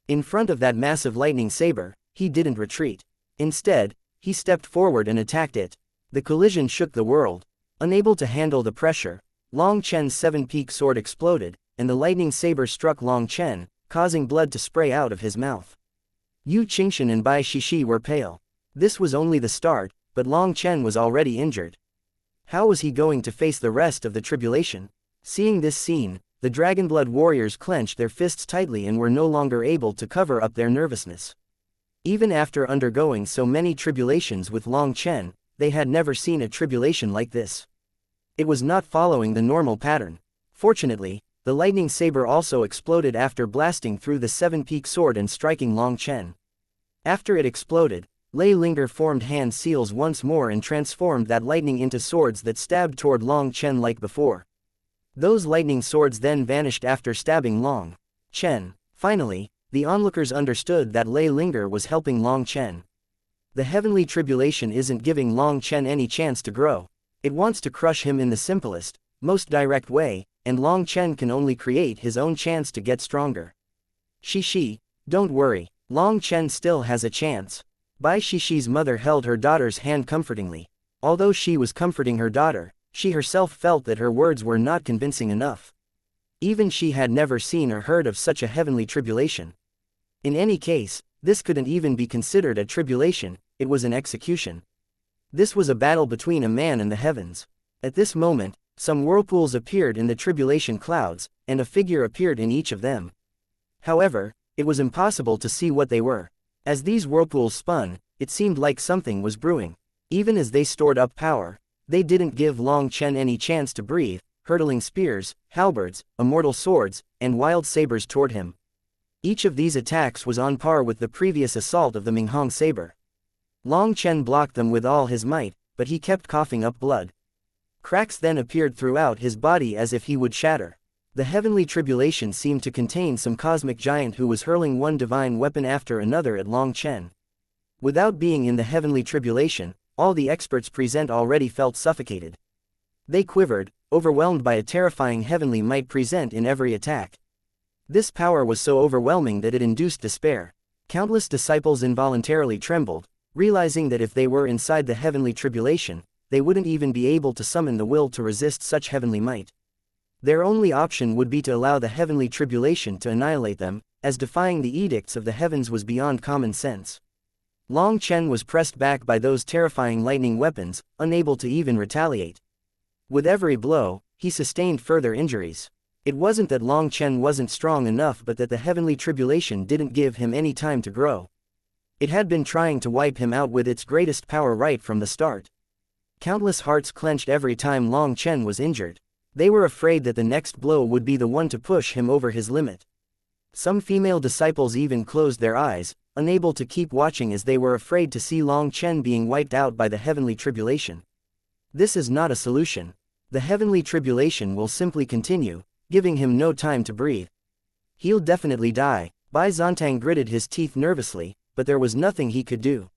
In front of that massive lightning saber, he didn't retreat. Instead, he stepped forward and attacked it. The collision shook the world. Unable to handle the pressure, Long Chen's 7-peak sword exploded, and the lightning saber struck Long Chen, causing blood to spray out of his mouth. Yu Qingshan and Bai Shishi were pale. This was only the start, but Long Chen was already injured. How was he going to face the rest of the tribulation? Seeing this scene, the Dragonblood warriors clenched their fists tightly and were no longer able to cover up their nervousness. Even after undergoing so many tribulations with Long Chen, they had never seen a tribulation like this. It was not following the normal pattern. Fortunately, the lightning saber also exploded after blasting through the 7-peak sword and striking Long Chen. After it exploded, Lei Linger formed hand seals once more and transformed that lightning into swords that stabbed toward Long Chen like before. Those lightning swords then vanished after stabbing Long Chen. Finally, the onlookers understood that Lei Linger was helping Long Chen. The heavenly tribulation isn't giving Long Chen any chance to grow. It wants to crush him in the simplest, most direct way, and Long Chen can only create his own chance to get stronger. Shishi, don't worry, Long Chen still has a chance. Bai Shishi's mother held her daughter's hand comfortingly. Although she was comforting her daughter, she herself felt that her words were not convincing enough. Even she had never seen or heard of such a heavenly tribulation. In any case, This couldn't even be considered a tribulation, it was an execution. This was a battle between a man and the heavens. At this moment, some whirlpools appeared in the tribulation clouds, and a figure appeared in each of them. However, it was impossible to see what they were. As these whirlpools spun, it seemed like something was brewing. Even as they stored up power, they didn't give Long Chen any chance to breathe, hurtling spears, halberds, immortal swords, and wild sabers toward him. Each of these attacks was on par with the previous assault of the Minghong saber. Long Chen blocked them with all his might, but he kept coughing up blood. Cracks then appeared throughout his body as if he would shatter. The heavenly tribulation seemed to contain some cosmic giant who was hurling one divine weapon after another at Long Chen. Without being in the heavenly tribulation, all the experts present already felt suffocated. They quivered, overwhelmed by a terrifying heavenly might present in every attack. This power was so overwhelming that it induced despair. Countless disciples involuntarily trembled, realizing that if they were inside the heavenly tribulation, they wouldn't even be able to summon the will to resist such heavenly might. Their only option would be to allow the heavenly tribulation to annihilate them, as defying the edicts of the heavens was beyond common sense. Long Chen was pressed back by those terrifying lightning weapons, unable to even retaliate. With every blow, he sustained further injuries. It wasn't that Long Chen wasn't strong enough, but that the heavenly tribulation didn't give him any time to grow. It had been trying to wipe him out with its greatest power right from the start. Countless hearts clenched every time Long Chen was injured. They were afraid that the next blow would be the one to push him over his limit. Some female disciples even closed their eyes, unable to keep watching as they were afraid to see Long Chen being wiped out by the heavenly tribulation. This is not a solution. The heavenly tribulation will simply continue, giving him no time to breathe. He'll definitely die. Bai Zontang gritted his teeth nervously, but there was nothing he could do.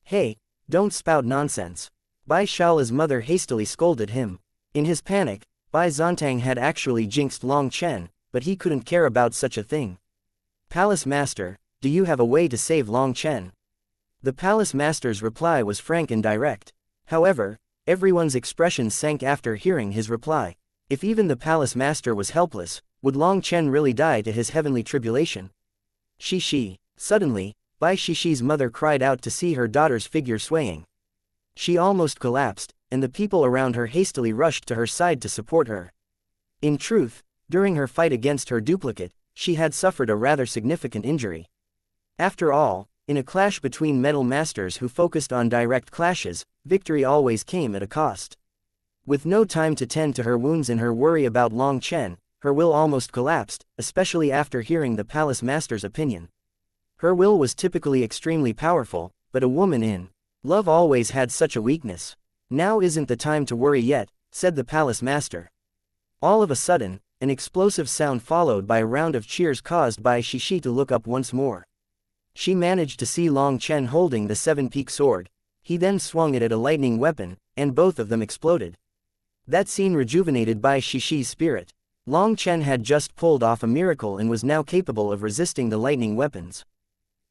Hey, don't spout nonsense. Bai Shaola's mother hastily scolded him. In his panic, Bai Zontang had actually jinxed Long Chen, but he couldn't care about such a thing. Palace Master, do you have a way to save Long Chen? The Palace Master's reply was frank and direct. However, everyone's expressions sank after hearing his reply. If even the Palace Master was helpless, would Long Chen really die to his heavenly tribulation? Shishi. Suddenly, Bai Shishi's mother cried out to see her daughter's figure swaying. She almost collapsed, and the people around her hastily rushed to her side to support her. In truth, during her fight against her duplicate, she had suffered a rather significant injury. After all, in a clash between metal masters who focused on direct clashes, victory always came at a cost. With no time to tend to her wounds and her worry about Long Chen, her will almost collapsed, especially after hearing the Palace Master's opinion. Her will was typically extremely powerful, but a woman in love always had such a weakness. Now isn't the time to worry yet, said the Palace Master. All of a sudden, an explosive sound followed by a round of cheers caused Bai Shishi to look up once more. She managed to see Long Chen holding the seven-peak sword. He then swung it at a lightning weapon, and both of them exploded. That scene rejuvenated Bai Shishi's spirit. Long Chen had just pulled off a miracle and was now capable of resisting the lightning weapons.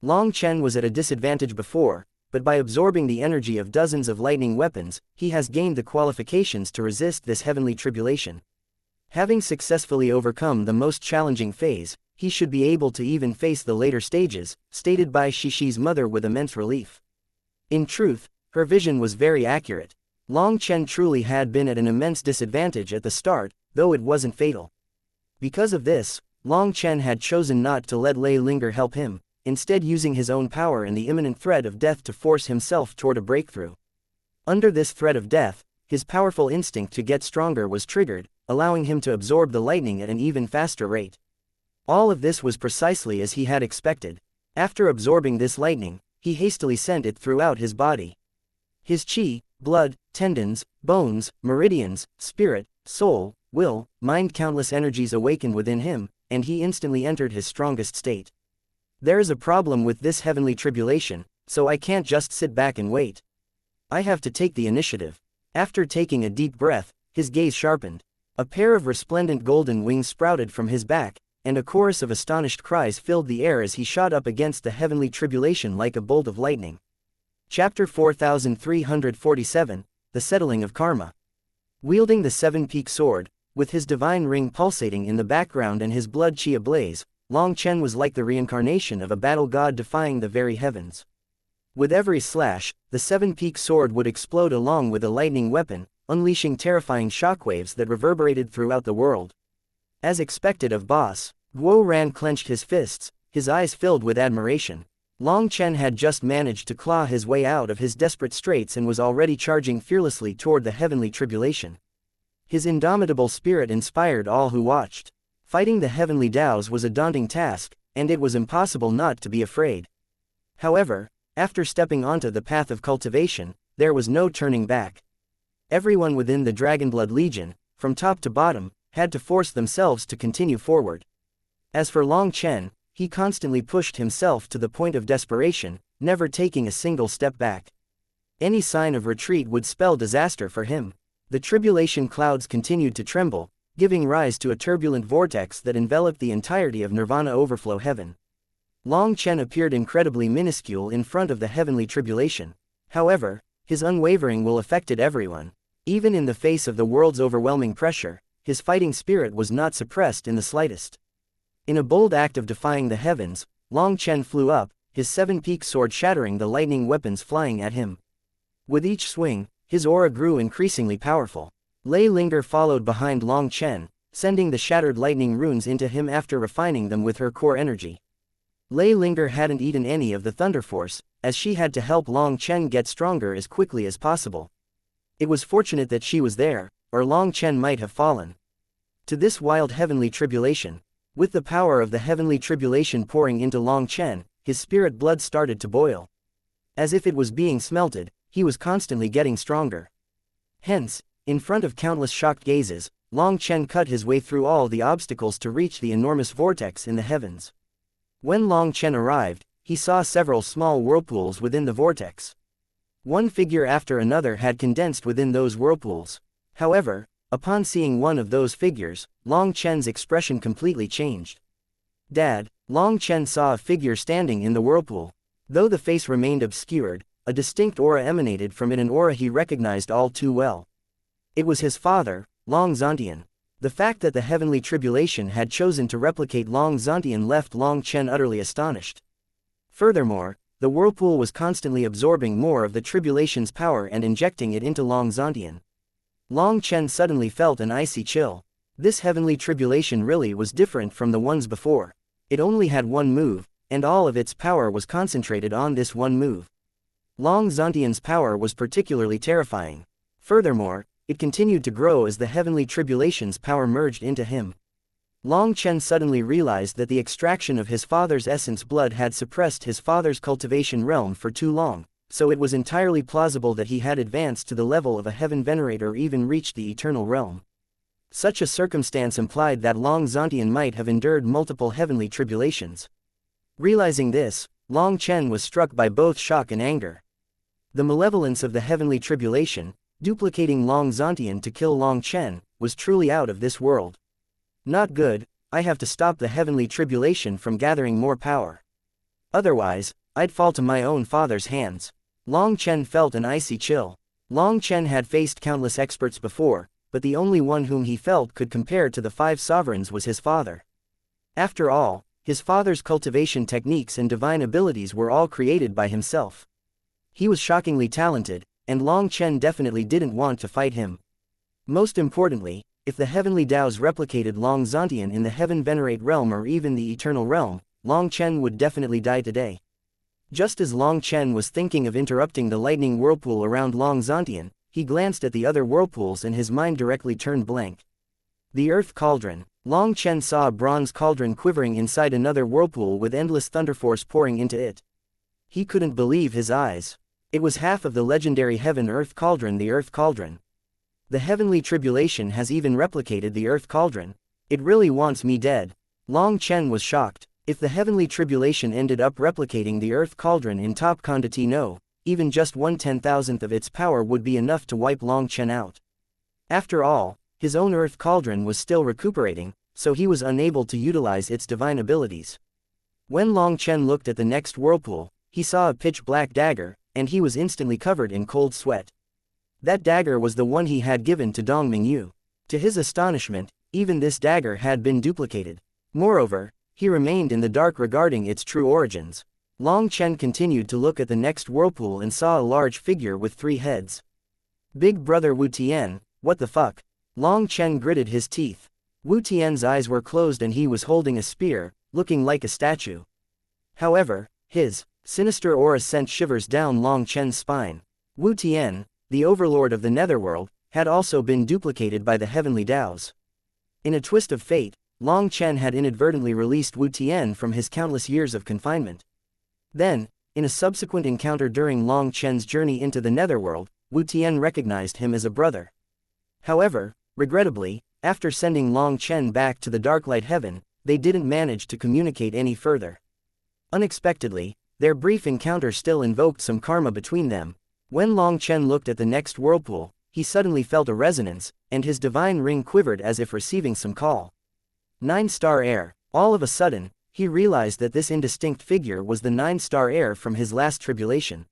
Long Chen was at a disadvantage before, but by absorbing the energy of dozens of lightning weapons, he has gained the qualifications to resist this heavenly tribulation. Having successfully overcome the most challenging phase, he should be able to even face the later stages, stated Bai Shishi's mother with immense relief. In truth, her vision was very accurate. Long Chen truly had been at an immense disadvantage at the start, though it wasn't fatal. Because of this, Long Chen had chosen not to let Lei Linger help him, instead using his own power and the imminent threat of death to force himself toward a breakthrough. Under this threat of death, his powerful instinct to get stronger was triggered, allowing him to absorb the lightning at an even faster rate. All of this was precisely as he had expected. After absorbing this lightning, he hastily sent it throughout his body. His qi, blood, tendons, bones, meridians, spirit, soul, will, mind, countless energies awakened within him, and he instantly entered his strongest state. There is a problem with this heavenly tribulation, so I can't just sit back and wait. I have to take the initiative. After taking a deep breath, his gaze sharpened. A pair of resplendent golden wings sprouted from his back, and a chorus of astonished cries filled the air as he shot up against the heavenly tribulation like a bolt of lightning. Chapter 4347, The Settling of Karma. Wielding the seven-peak sword, with his divine ring pulsating in the background and his blood qi ablaze, Long Chen was like the reincarnation of a battle god defying the very heavens. With every slash, the seven-peaked sword would explode along with a lightning weapon, unleashing terrifying shockwaves that reverberated throughout the world. As expected of boss, Guo Ran clenched his fists, his eyes filled with admiration. Long Chen had just managed to claw his way out of his desperate straits and was already charging fearlessly toward the heavenly tribulation. His indomitable spirit inspired all who watched. Fighting the heavenly Daos was a daunting task, and it was impossible not to be afraid. However, after stepping onto the path of cultivation, there was no turning back. Everyone within the Dragonblood Legion, from top to bottom, had to force themselves to continue forward. As for Long Chen, he constantly pushed himself to the point of desperation, never taking a single step back. Any sign of retreat would spell disaster for him. The tribulation clouds continued to tremble, giving rise to a turbulent vortex that enveloped the entirety of Nirvana Overflow Heaven. Long Chen appeared incredibly minuscule in front of the heavenly tribulation. However, his unwavering will affected everyone. Even in the face of the world's overwhelming pressure, his fighting spirit was not suppressed in the slightest. In a bold act of defying the heavens, Long Chen flew up, his seven-peaked sword shattering the lightning weapons flying at him. With each swing, his aura grew increasingly powerful. Lei Linger followed behind Long Chen, sending the shattered lightning runes into him after refining them with her core energy. Lei Linger hadn't eaten any of the Thunder Force, as she had to help Long Chen get stronger as quickly as possible. It was fortunate that she was there, or Long Chen might have fallen. To this wild heavenly tribulation, with the power of the heavenly tribulation pouring into Long Chen, his spirit blood started to boil. As if it was being smelted, he was constantly getting stronger. Hence, in front of countless shocked gazes, Long Chen cut his way through all the obstacles to reach the enormous vortex in the heavens. When Long Chen arrived, he saw several small whirlpools within the vortex. One figure after another had condensed within those whirlpools. However, upon seeing one of those figures, Long Chen's expression completely changed. "Dad," Long Chen saw a figure standing in the whirlpool. Though the face remained obscured, a distinct aura emanated from it, an aura he recognized all too well. It was his father, Long Zontian. The fact that the heavenly tribulation had chosen to replicate Long Zontian left Long Chen utterly astonished. Furthermore, the whirlpool was constantly absorbing more of the tribulation's power and injecting it into Long Zontian. Long Chen suddenly felt an icy chill. This heavenly tribulation really was different from the ones before. It only had one move, and all of its power was concentrated on this one move. Long Zontian's power was particularly terrifying. Furthermore, it continued to grow as the heavenly tribulation's power merged into him. Long Chen suddenly realized that the extraction of his father's essence blood had suppressed his father's cultivation realm for too long, so it was entirely plausible that he had advanced to the level of a heaven venerator or even reached the eternal realm. Such a circumstance implied that Long Zontian might have endured multiple heavenly tribulations. Realizing this, Long Chen was struck by both shock and anger. The malevolence of the heavenly tribulation, duplicating Long Zontian to kill Long Chen, was truly out of this world. Not good. I have to stop the heavenly tribulation from gathering more power. Otherwise, I'd fall to my own father's hands. Long Chen felt an icy chill. Long Chen had faced countless experts before, but the only one whom he felt could compare to the 5 sovereigns was his father. After all, his father's cultivation techniques and divine abilities were all created by himself. He was shockingly talented, and Long Chen definitely didn't want to fight him. Most importantly, if the heavenly Daos replicated Long Zontian in the Heaven Venerate realm or even the Eternal realm, Long Chen would definitely die today. Just as Long Chen was thinking of interrupting the lightning whirlpool around Long Zontian, he glanced at the other whirlpools and his mind directly turned blank. The Earth Cauldron. Long Chen saw a bronze cauldron quivering inside another whirlpool with endless thunder force pouring into it. He couldn't believe his eyes. It was half of the legendary Heaven-Earth Cauldron, the Earth Cauldron. The heavenly tribulation has even replicated the Earth Cauldron. It really wants me dead. Long Chen was shocked. If the heavenly tribulation ended up replicating the Earth Cauldron in top quantity, no, even just 1/10,000th of its power would be enough to wipe Long Chen out. After all, his own Earth Cauldron was still recuperating, so he was unable to utilize its divine abilities. When Long Chen looked at the next whirlpool, he saw a pitch-black dagger, and he was instantly covered in cold sweat. That dagger was the one he had given to Dong Mingyu. To his astonishment, even this dagger had been duplicated. Moreover, he remained in the dark regarding its true origins. Long Chen continued to look at the next whirlpool and saw a large figure with 3 heads. Big brother Wu Tian, what the fuck? Long Chen gritted his teeth. Wu Tian's eyes were closed and he was holding a spear, looking like a statue. However, his sinister aura sent shivers down Long Chen's spine. Wu Tian, the overlord of the netherworld, had also been duplicated by the heavenly Daos. In a twist of fate, Long Chen had inadvertently released Wu Tian from his countless years of confinement. Then, in a subsequent encounter during Long Chen's journey into the netherworld, Wu Tian recognized him as a brother. However, regrettably, after sending Long Chen back to the Darklight Heaven, they didn't manage to communicate any further. Unexpectedly, their brief encounter still invoked some karma between them. When Long Chen looked at the next whirlpool, he suddenly felt a resonance, and his divine ring quivered as if receiving some call. 9-star heir. All of a sudden, he realized that this indistinct figure was the 9-star heir from his last tribulation.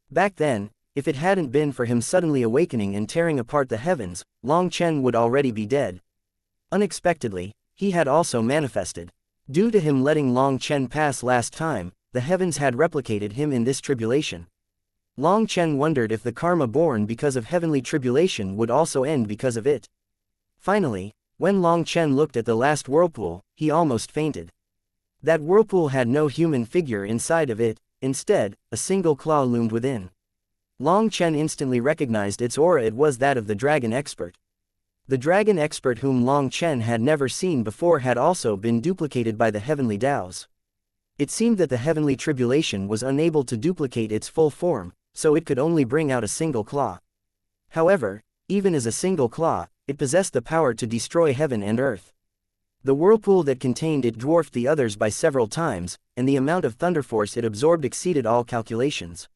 Back then, if it hadn't been for him suddenly awakening and tearing apart the heavens, Long Chen would already be dead. Unexpectedly, he had also manifested. Due to him letting Long Chen pass last time, the heavens had replicated him in this tribulation. Long Chen wondered if the karma born because of heavenly tribulation would also end because of it. Finally, when Long Chen looked at the last whirlpool, he almost fainted. That whirlpool had no human figure inside of it, instead, a single claw loomed within. Long Chen instantly recognized its aura. It was that of the dragon expert. The dragon expert whom Long Chen had never seen before had also been duplicated by the heavenly Daos. It seemed that the heavenly tribulation was unable to duplicate its full form, so it could only bring out a single claw. However, even as a single claw, it possessed the power to destroy heaven and earth. The whirlpool that contained it dwarfed the others by several times, and the amount of thunderforce it absorbed exceeded all calculations.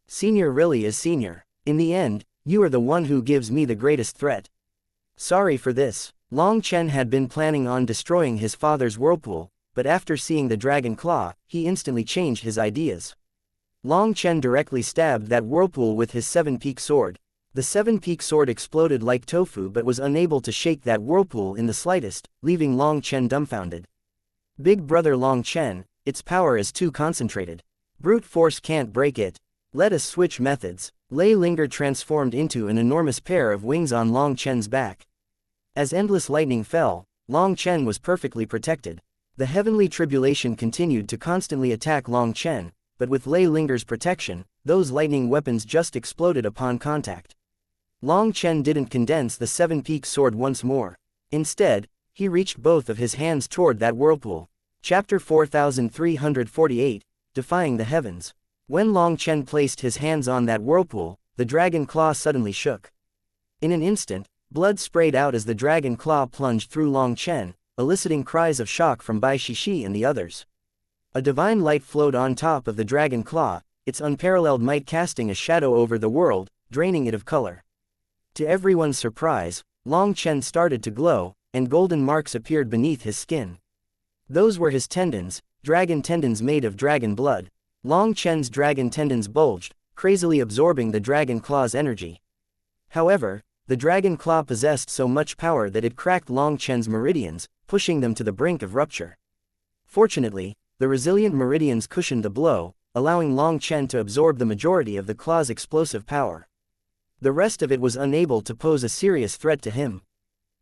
Senior really is senior. In the end, you are the one who gives me the greatest threat. Sorry for this. Long Chen had been planning on destroying his father's whirlpool, but after seeing the dragon claw, he instantly changed his ideas. Long Chen directly stabbed that whirlpool with his 7-peak sword. The 7-peak sword exploded like tofu but was unable to shake that whirlpool in the slightest, leaving Long Chen dumbfounded. Big brother Long Chen, its power is too concentrated. Brute force can't break it. Let us switch methods. Lei Linger transformed into an enormous pair of wings on Long Chen's back. As endless lightning fell, Long Chen was perfectly protected. The heavenly tribulation continued to constantly attack Long Chen, but with Lei Linger's protection, those lightning weapons just exploded upon contact. Long Chen didn't condense the 7-peak sword once more. Instead, he reached both of his hands toward that whirlpool. Chapter 4348, Defying the Heavens. When Long Chen placed his hands on that whirlpool, the dragon claw suddenly shook. In an instant, blood sprayed out as the dragon claw plunged through Long Chen, eliciting cries of shock from Bai Shishi and the others. A divine light flowed on top of the dragon claw, its unparalleled might casting a shadow over the world, draining it of color. To everyone's surprise, Long Chen started to glow, and golden marks appeared beneath his skin. Those were his tendons, dragon tendons made of dragon blood. Long Chen's dragon tendons bulged, crazily absorbing the dragon claw's energy. However, the dragon claw possessed so much power that it cracked Long Chen's meridians, pushing them to the brink of rupture. Fortunately, the resilient meridians cushioned the blow, allowing Long Chen to absorb the majority of the claw's explosive power. The rest of it was unable to pose a serious threat to him.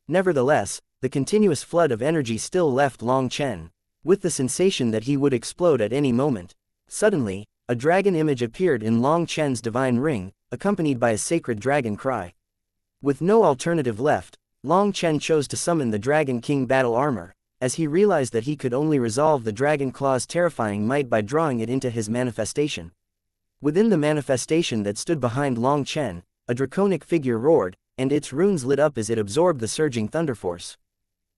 Nevertheless, the continuous flood of energy still left Long Chen, with the sensation that he would explode at any moment. Suddenly, a dragon image appeared in Long Chen's divine ring, accompanied by a sacred dragon cry. With no alternative left, Long Chen chose to summon the Dragon King battle armor, as he realized that he could only resolve the dragon claw's terrifying might by drawing it into his manifestation. Within the manifestation that stood behind Long Chen, a draconic figure roared, and its runes lit up as it absorbed the surging thunderforce.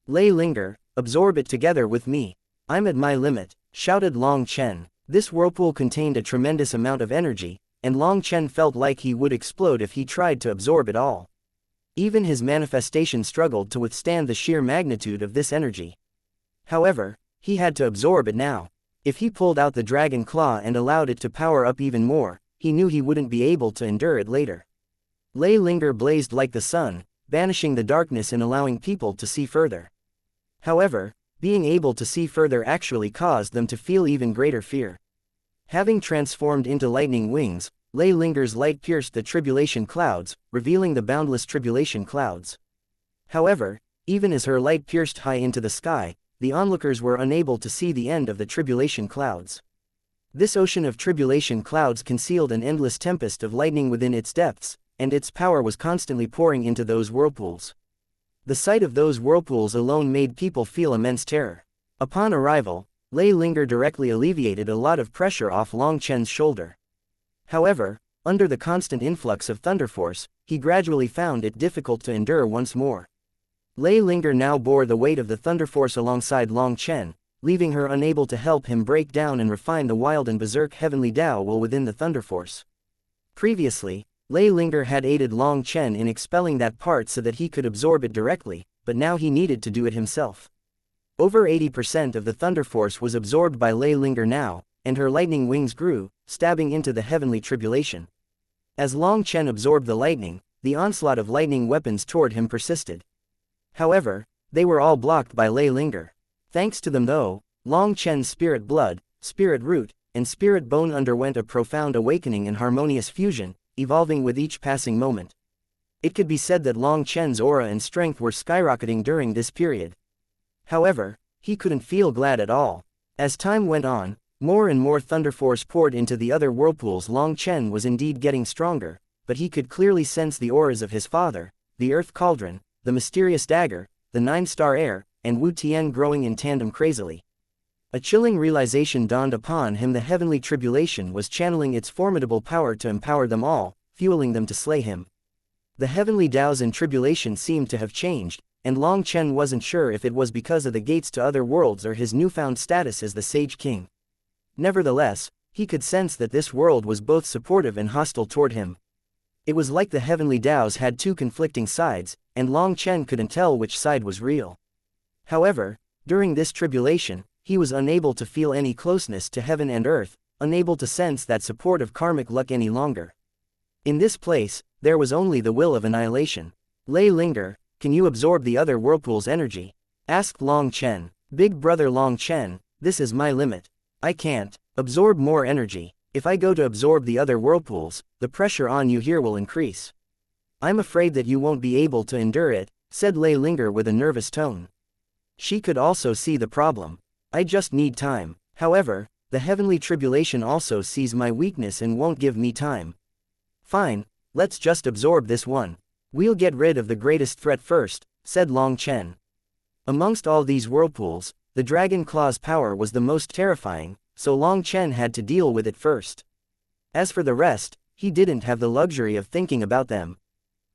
Lei Linger, absorb it together with me. I'm at my limit, shouted Long Chen. This whirlpool contained a tremendous amount of energy, and Long Chen felt like he would explode if he tried to absorb it all. Even his manifestation struggled to withstand the sheer magnitude of this energy. However, he had to absorb it now. If he pulled out the dragon claw and allowed it to power up even more, he knew he wouldn't be able to endure it later. Lei Linger blazed like the sun, banishing the darkness and allowing people to see further. However, Being able to see further actually caused them to feel even greater fear. Having transformed into lightning wings, Lei Linger's light pierced the tribulation clouds, revealing the boundless tribulation clouds. However, even as her light pierced high into the sky, the onlookers were unable to see the end of the tribulation clouds. This ocean of tribulation clouds concealed an endless tempest of lightning within its depths, and its power was constantly pouring into those whirlpools. The sight of those whirlpools alone made people feel immense terror. Upon arrival, Lei Linger directly alleviated a lot of pressure off Long Chen's shoulder. However, under the constant influx of thunder force, he gradually found it difficult to endure once more. Lei Linger now bore the weight of the thunder force alongside Long Chen, leaving her unable to help him break down and refine the wild and berserk heavenly Tao will within the thunder force. Previously, Lei Linger had aided Long Chen in expelling that part so that he could absorb it directly, but now he needed to do it himself. Over 80% of the thunder force was absorbed by Lei Linger now, and her lightning wings grew, stabbing into the heavenly tribulation. As Long Chen absorbed the lightning, the onslaught of lightning weapons toward him persisted. However, they were all blocked by Lei Linger. Thanks to them though, Long Chen's spirit blood, spirit root, and spirit bone underwent a profound awakening and harmonious fusion, evolving with each passing moment. It could be said that Long Chen's aura and strength were skyrocketing during this period. However, he couldn't feel glad at all. As time went on, more and more thunder force poured into the other whirlpools. Long Chen was indeed getting stronger, but he could clearly sense the auras of his father, the Earth Cauldron, the mysterious dagger, the nine-star heir, and Wu Tian growing in tandem crazily. A chilling realization dawned upon him: the heavenly tribulation was channeling its formidable power to empower them all, fueling them to slay him. The heavenly Tao's in tribulation seemed to have changed, and Long Chen wasn't sure if it was because of the gates to other worlds or his newfound status as the Sage King. Nevertheless, he could sense that this world was both supportive and hostile toward him. It was like the heavenly Tao's had two conflicting sides, and Long Chen couldn't tell which side was real. However, during this tribulation, he was unable to feel any closeness to heaven and earth, unable to sense that support of karmic luck any longer. In this place, there was only the will of annihilation. Lei Linger, can you absorb the other whirlpool's energy? Asked Long Chen. Big brother Long Chen, this is my limit. I can't absorb more energy. If I go to absorb the other whirlpools, the pressure on you here will increase. I'm afraid that you won't be able to endure it, said Lei Linger with a nervous tone. She could also see the problem. I just need time. However, the heavenly tribulation also sees my weakness and won't give me time. Fine, let's just absorb this one. We'll get rid of the greatest threat first, said Long Chen. Amongst all these whirlpools, the Dragon Claw's power was the most terrifying, so Long Chen had to deal with it first. As for the rest, he didn't have the luxury of thinking about them.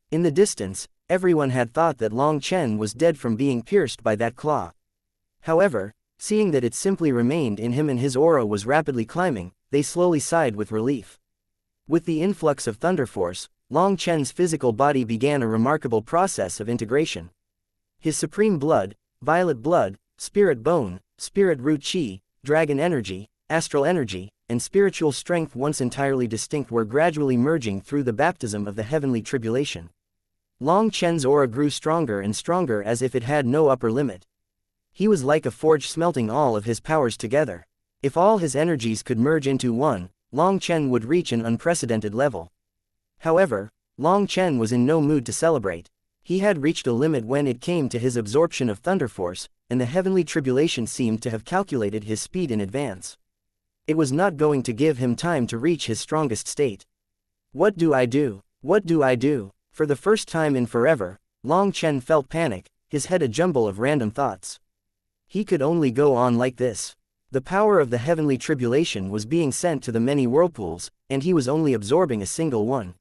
In the distance, everyone had thought that Long Chen was dead from being pierced by that claw. However, seeing that it simply remained in him and his aura was rapidly climbing, they slowly sighed with relief. With the influx of thunder force, Long Chen's physical body began a remarkable process of integration. His supreme blood, violet blood, spirit bone, spirit root chi, dragon energy, astral energy, and spiritual strength, once entirely distinct, were gradually merging through the baptism of the heavenly tribulation. Long Chen's aura grew stronger and stronger as if it had no upper limit. He was like a forge smelting all of his powers together. If all his energies could merge into one, Long Chen would reach an unprecedented level. However, Long Chen was in no mood to celebrate. He had reached a limit when it came to his absorption of thunder force, and the heavenly tribulation seemed to have calculated his speed in advance. It was not going to give him time to reach his strongest state. What do I do? What do I do? For the first time in forever, Long Chen felt panic, his head a jumble of random thoughts. He could only go on like this. The power of the heavenly tribulation was being sent to the many whirlpools, and he was only absorbing a single one.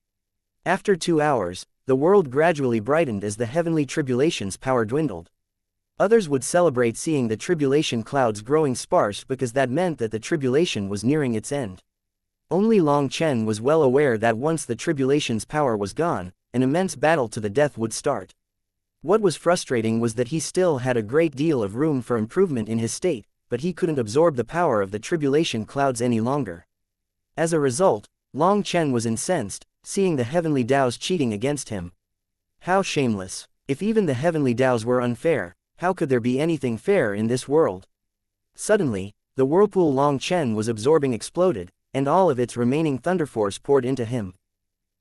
After 2 hours, the world gradually brightened as the heavenly tribulation's power dwindled. Others would celebrate seeing the tribulation clouds growing sparse because that meant that the tribulation was nearing its end. Only Long Chen was well aware that once the tribulation's power was gone, an immense battle to the death would start. What was frustrating was that he still had a great deal of room for improvement in his state, but he couldn't absorb the power of the tribulation clouds any longer. As a result, Long Chen was incensed, seeing the heavenly Tao's cheating against him. How shameless! If even the heavenly Tao's were unfair, How could there be anything fair in this world? Suddenly, the whirlpool Long Chen was absorbing exploded, and all of its remaining thunder force poured into him.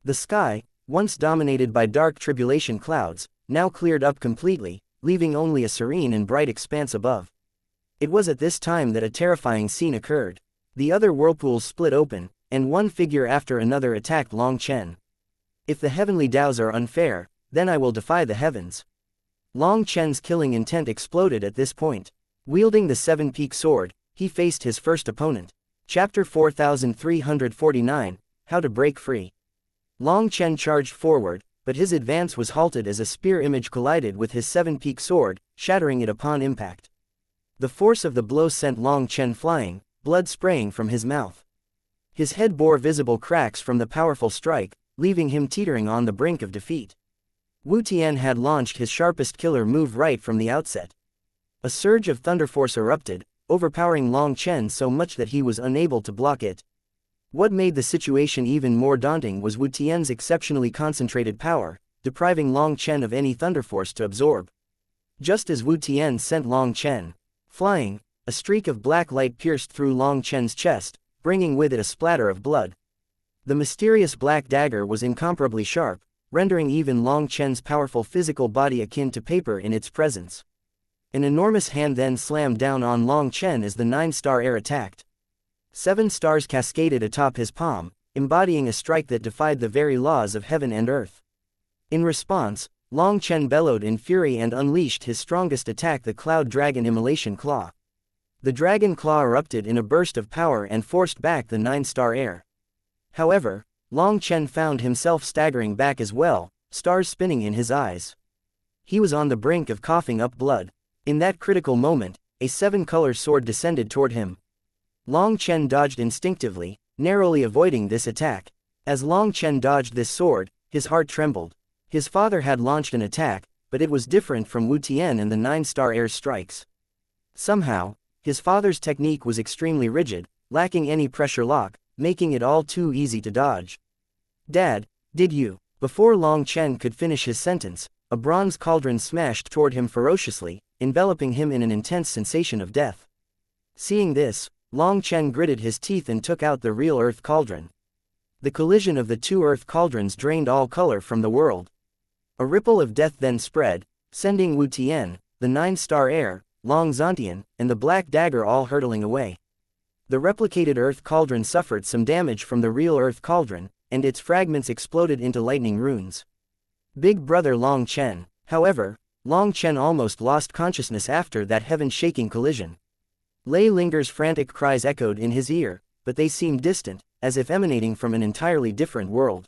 The sky, once dominated by dark tribulation clouds, now cleared up completely, leaving only a serene and bright expanse above. It was at this time that a terrifying scene occurred. The other whirlpools split open, and one figure after another attacked Long Chen. If the heavenly Taos are unfair, then I will defy the heavens. Long Chen's killing intent exploded at this point. Wielding the seven-peak sword, he faced his first opponent. Chapter 4349, How to Break Free. Long Chen charged forward, but his advance was halted as a spear image collided with his seven-peak sword, shattering it upon impact. The force of the blow sent Long Chen flying, blood spraying from his mouth. His head bore visible cracks from the powerful strike, leaving him teetering on the brink of defeat. Wu Tian had launched his sharpest killer move right from the outset. A surge of thunder force erupted, overpowering Long Chen so much that he was unable to block it. What made the situation even more daunting was Wu Tian's exceptionally concentrated power, depriving Long Chen of any thunder force to absorb. Just as Wu Tian sent Long Chen flying, a streak of black light pierced through Long Chen's chest, bringing with it a splatter of blood. The mysterious black dagger was incomparably sharp, rendering even Long Chen's powerful physical body akin to paper in its presence. An enormous hand then slammed down on Long Chen as the 9-star heir attacked. 7 stars cascaded atop his palm, embodying a strike that defied the very laws of heaven and earth. In response, Long Chen bellowed in fury and unleashed his strongest attack, the Cloud Dragon Immolation Claw. The Dragon Claw erupted in a burst of power and forced back the 9-star heir. However, Long Chen found himself staggering back as well, stars spinning in his eyes. He was on the brink of coughing up blood. In that critical moment, a 7-color sword descended toward him. Long Chen dodged instinctively, narrowly avoiding this attack. As Long Chen dodged this sword, his heart trembled. His father had launched an attack, but it was different from Wu Tian and the 9-star heir's strikes. Somehow, his father's technique was extremely rigid, lacking any pressure lock, making it all too easy to dodge. "Dad, did you?" Before Long Chen could finish his sentence, a bronze cauldron smashed toward him ferociously, enveloping him in an intense sensation of death. Seeing this, Long Chen gritted his teeth and took out the real earth cauldron. The collision of the two earth cauldrons drained all color from the world. A ripple of death then spread, sending Wu Tian, the 9-star heir, Long Zontian, and the black dagger all hurtling away. The replicated earth cauldron suffered some damage from the real earth cauldron, and its fragments exploded into lightning runes. Big brother Long Chen. However, Long Chen almost lost consciousness after that heaven-shaking collision. Lei Linger's frantic cries echoed in his ear, but they seemed distant, as if emanating from an entirely different world.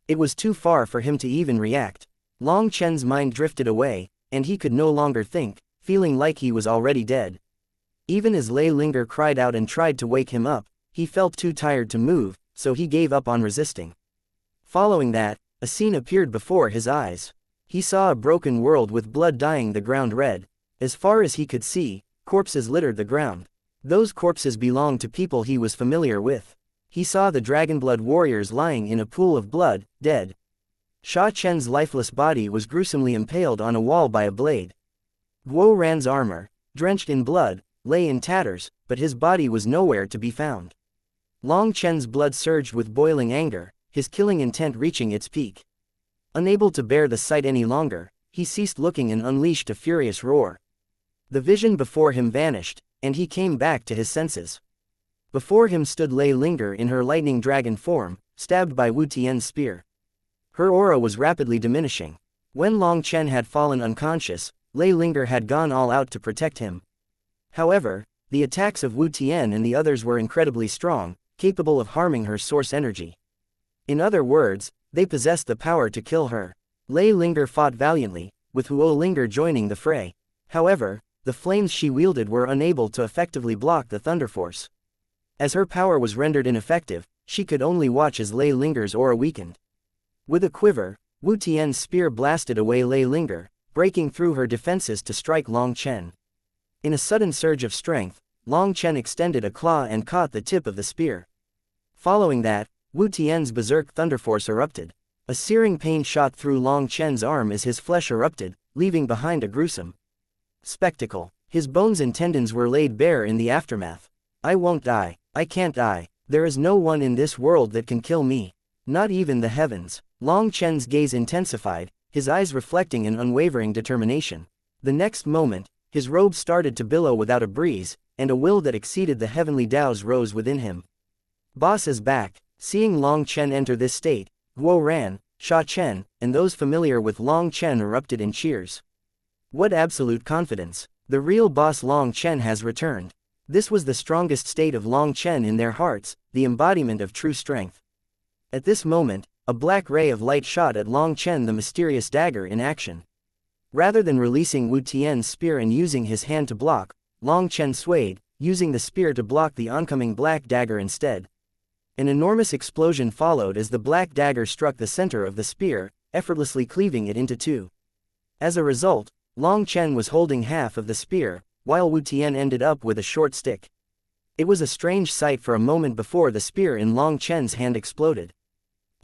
It was too far for him to even react. Long Chen's mind drifted away, and he could no longer think, feeling like he was already dead. Even as Lei Linger cried out and tried to wake him up, he felt too tired to move, so he gave up on resisting. Following that, a scene appeared before his eyes. He saw a broken world with blood dyeing the ground red. As far as he could see, corpses littered the ground. Those corpses belonged to people he was familiar with. He saw the Dragonblood warriors lying in a pool of blood, dead. Sha Chen's lifeless body was gruesomely impaled on a wall by a blade. Guo Ran's armor, drenched in blood, lay in tatters, but his body was nowhere to be found. Long Chen's blood surged with boiling anger, his killing intent reaching its peak. Unable to bear the sight any longer, he ceased looking and unleashed a furious roar. The vision before him vanished, and he came back to his senses. Before him stood Lei Linger in her lightning dragon form, stabbed by Wu Tian's spear. Her aura was rapidly diminishing. When Long Chen had fallen unconscious, Lei Linger had gone all out to protect him. However, the attacks of Wu Tian and the others were incredibly strong, capable of harming her source energy. In other words, they possessed the power to kill her. Lei Linger fought valiantly, with Huo Linger joining the fray. However, the flames she wielded were unable to effectively block the thunder force. As her power was rendered ineffective, she could only watch as Lei Linger's aura weakened. With a quiver, Wu Tian's spear blasted away Lei Linger, breaking through her defenses to strike Long Chen. In a sudden surge of strength, Long Chen extended a claw and caught the tip of the spear. Following that, Wu Tian's berserk thunder force erupted. A searing pain shot through Long Chen's arm as his flesh erupted, leaving behind a gruesome Spectacle. His bones and tendons were laid bare in the aftermath. I won't die. I can't die. There is no one in this world that can kill me. Not even the heavens. Long Chen's gaze intensified, his eyes reflecting an unwavering determination. The next moment, his robe started to billow without a breeze, and a will that exceeded the heavenly Tao's rose within him. Boss is back. Seeing Long Chen enter this state, Guo Ran, Sha Chen, and those familiar with Long Chen erupted in cheers. What absolute confidence! The real boss Long Chen has returned. This was the strongest state of Long Chen in their hearts, the embodiment of true strength. At this moment, a black ray of light shot at Long Chen, the mysterious dagger in action. Rather than releasing Wu Tian's spear and using his hand to block, Long Chen swayed, using the spear to block the oncoming black dagger instead. An enormous explosion followed as the black dagger struck the center of the spear, effortlessly cleaving it into two. As a result, Long Chen was holding half of the spear, while Wu Tian ended up with a short stick. It was a strange sight for a moment before the spear in Long Chen's hand exploded.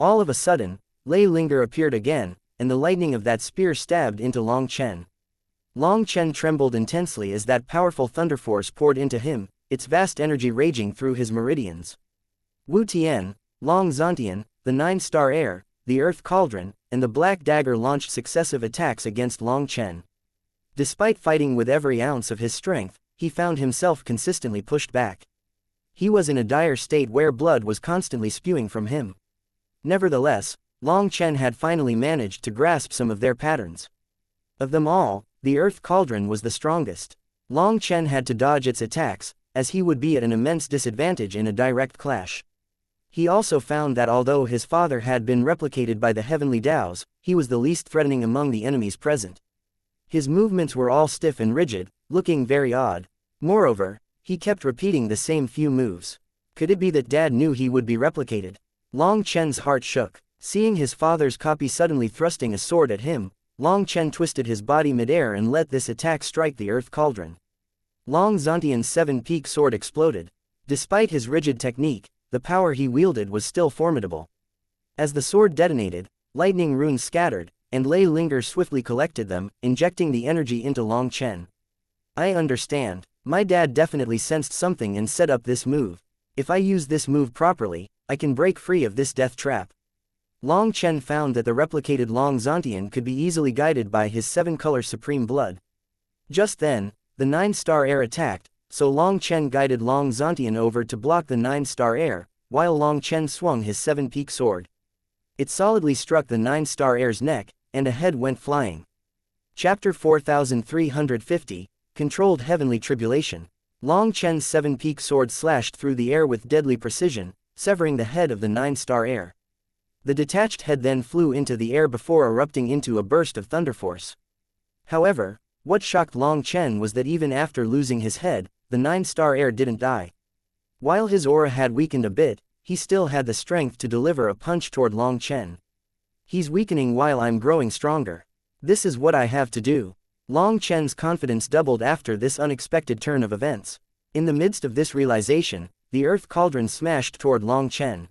All of a sudden, Lei Linger appeared again, and the lightning of that spear stabbed into Long Chen. Long Chen trembled intensely as that powerful thunder force poured into him, its vast energy raging through his meridians. Wu Tian, Long Zontian, the Nine-Star Heir, the Earth Cauldron, and the Black Dagger launched successive attacks against Long Chen. Despite fighting with every ounce of his strength, he found himself consistently pushed back. He was in a dire state where blood was constantly spewing from him. Nevertheless, Long Chen had finally managed to grasp some of their patterns. Of them all, the Earth Cauldron was the strongest. Long Chen had to dodge its attacks, as he would be at an immense disadvantage in a direct clash. He also found that although his father had been replicated by the heavenly Taos, he was the least threatening among the enemies present. His movements were all stiff and rigid, looking very odd. Moreover, he kept repeating the same few moves. Could it be that Dad knew he would be replicated? Long Chen's heart shook. Seeing his father's copy suddenly thrusting a sword at him, Long Chen twisted his body midair and let this attack strike the Earth Cauldron. Long Zontian's seven-peak sword exploded. Despite his rigid technique, the power he wielded was still formidable. As the sword detonated, lightning runes scattered, and Lei Linger swiftly collected them, injecting the energy into Long Chen. I understand. My dad definitely sensed something and set up this move. If I use this move properly, I can break free of this death trap. Long Chen found that the replicated Long Zontian could be easily guided by his seven-color supreme blood. Just then, the Nine-Star Heir attacked, so Long Chen guided Long Zontian over to block the Nine-Star Heir, while Long Chen swung his seven-peak sword. It solidly struck the Nine-Star Heir's neck, and a head went flying. Chapter 4350, Controlled Heavenly Tribulation. Long Chen's seven-peak sword slashed through the air with deadly precision, severing the head of the Nine-Star Heir. The detached head then flew into the air before erupting into a burst of thunder force. However, what shocked Long Chen was that even after losing his head, the Nine-Star Heir didn't die. While his aura had weakened a bit, he still had the strength to deliver a punch toward Long Chen. He's weakening while I'm growing stronger. This is what I have to do. Long Chen's confidence doubled after this unexpected turn of events. In the midst of this realization, the Earth Cauldron smashed toward Long Chen.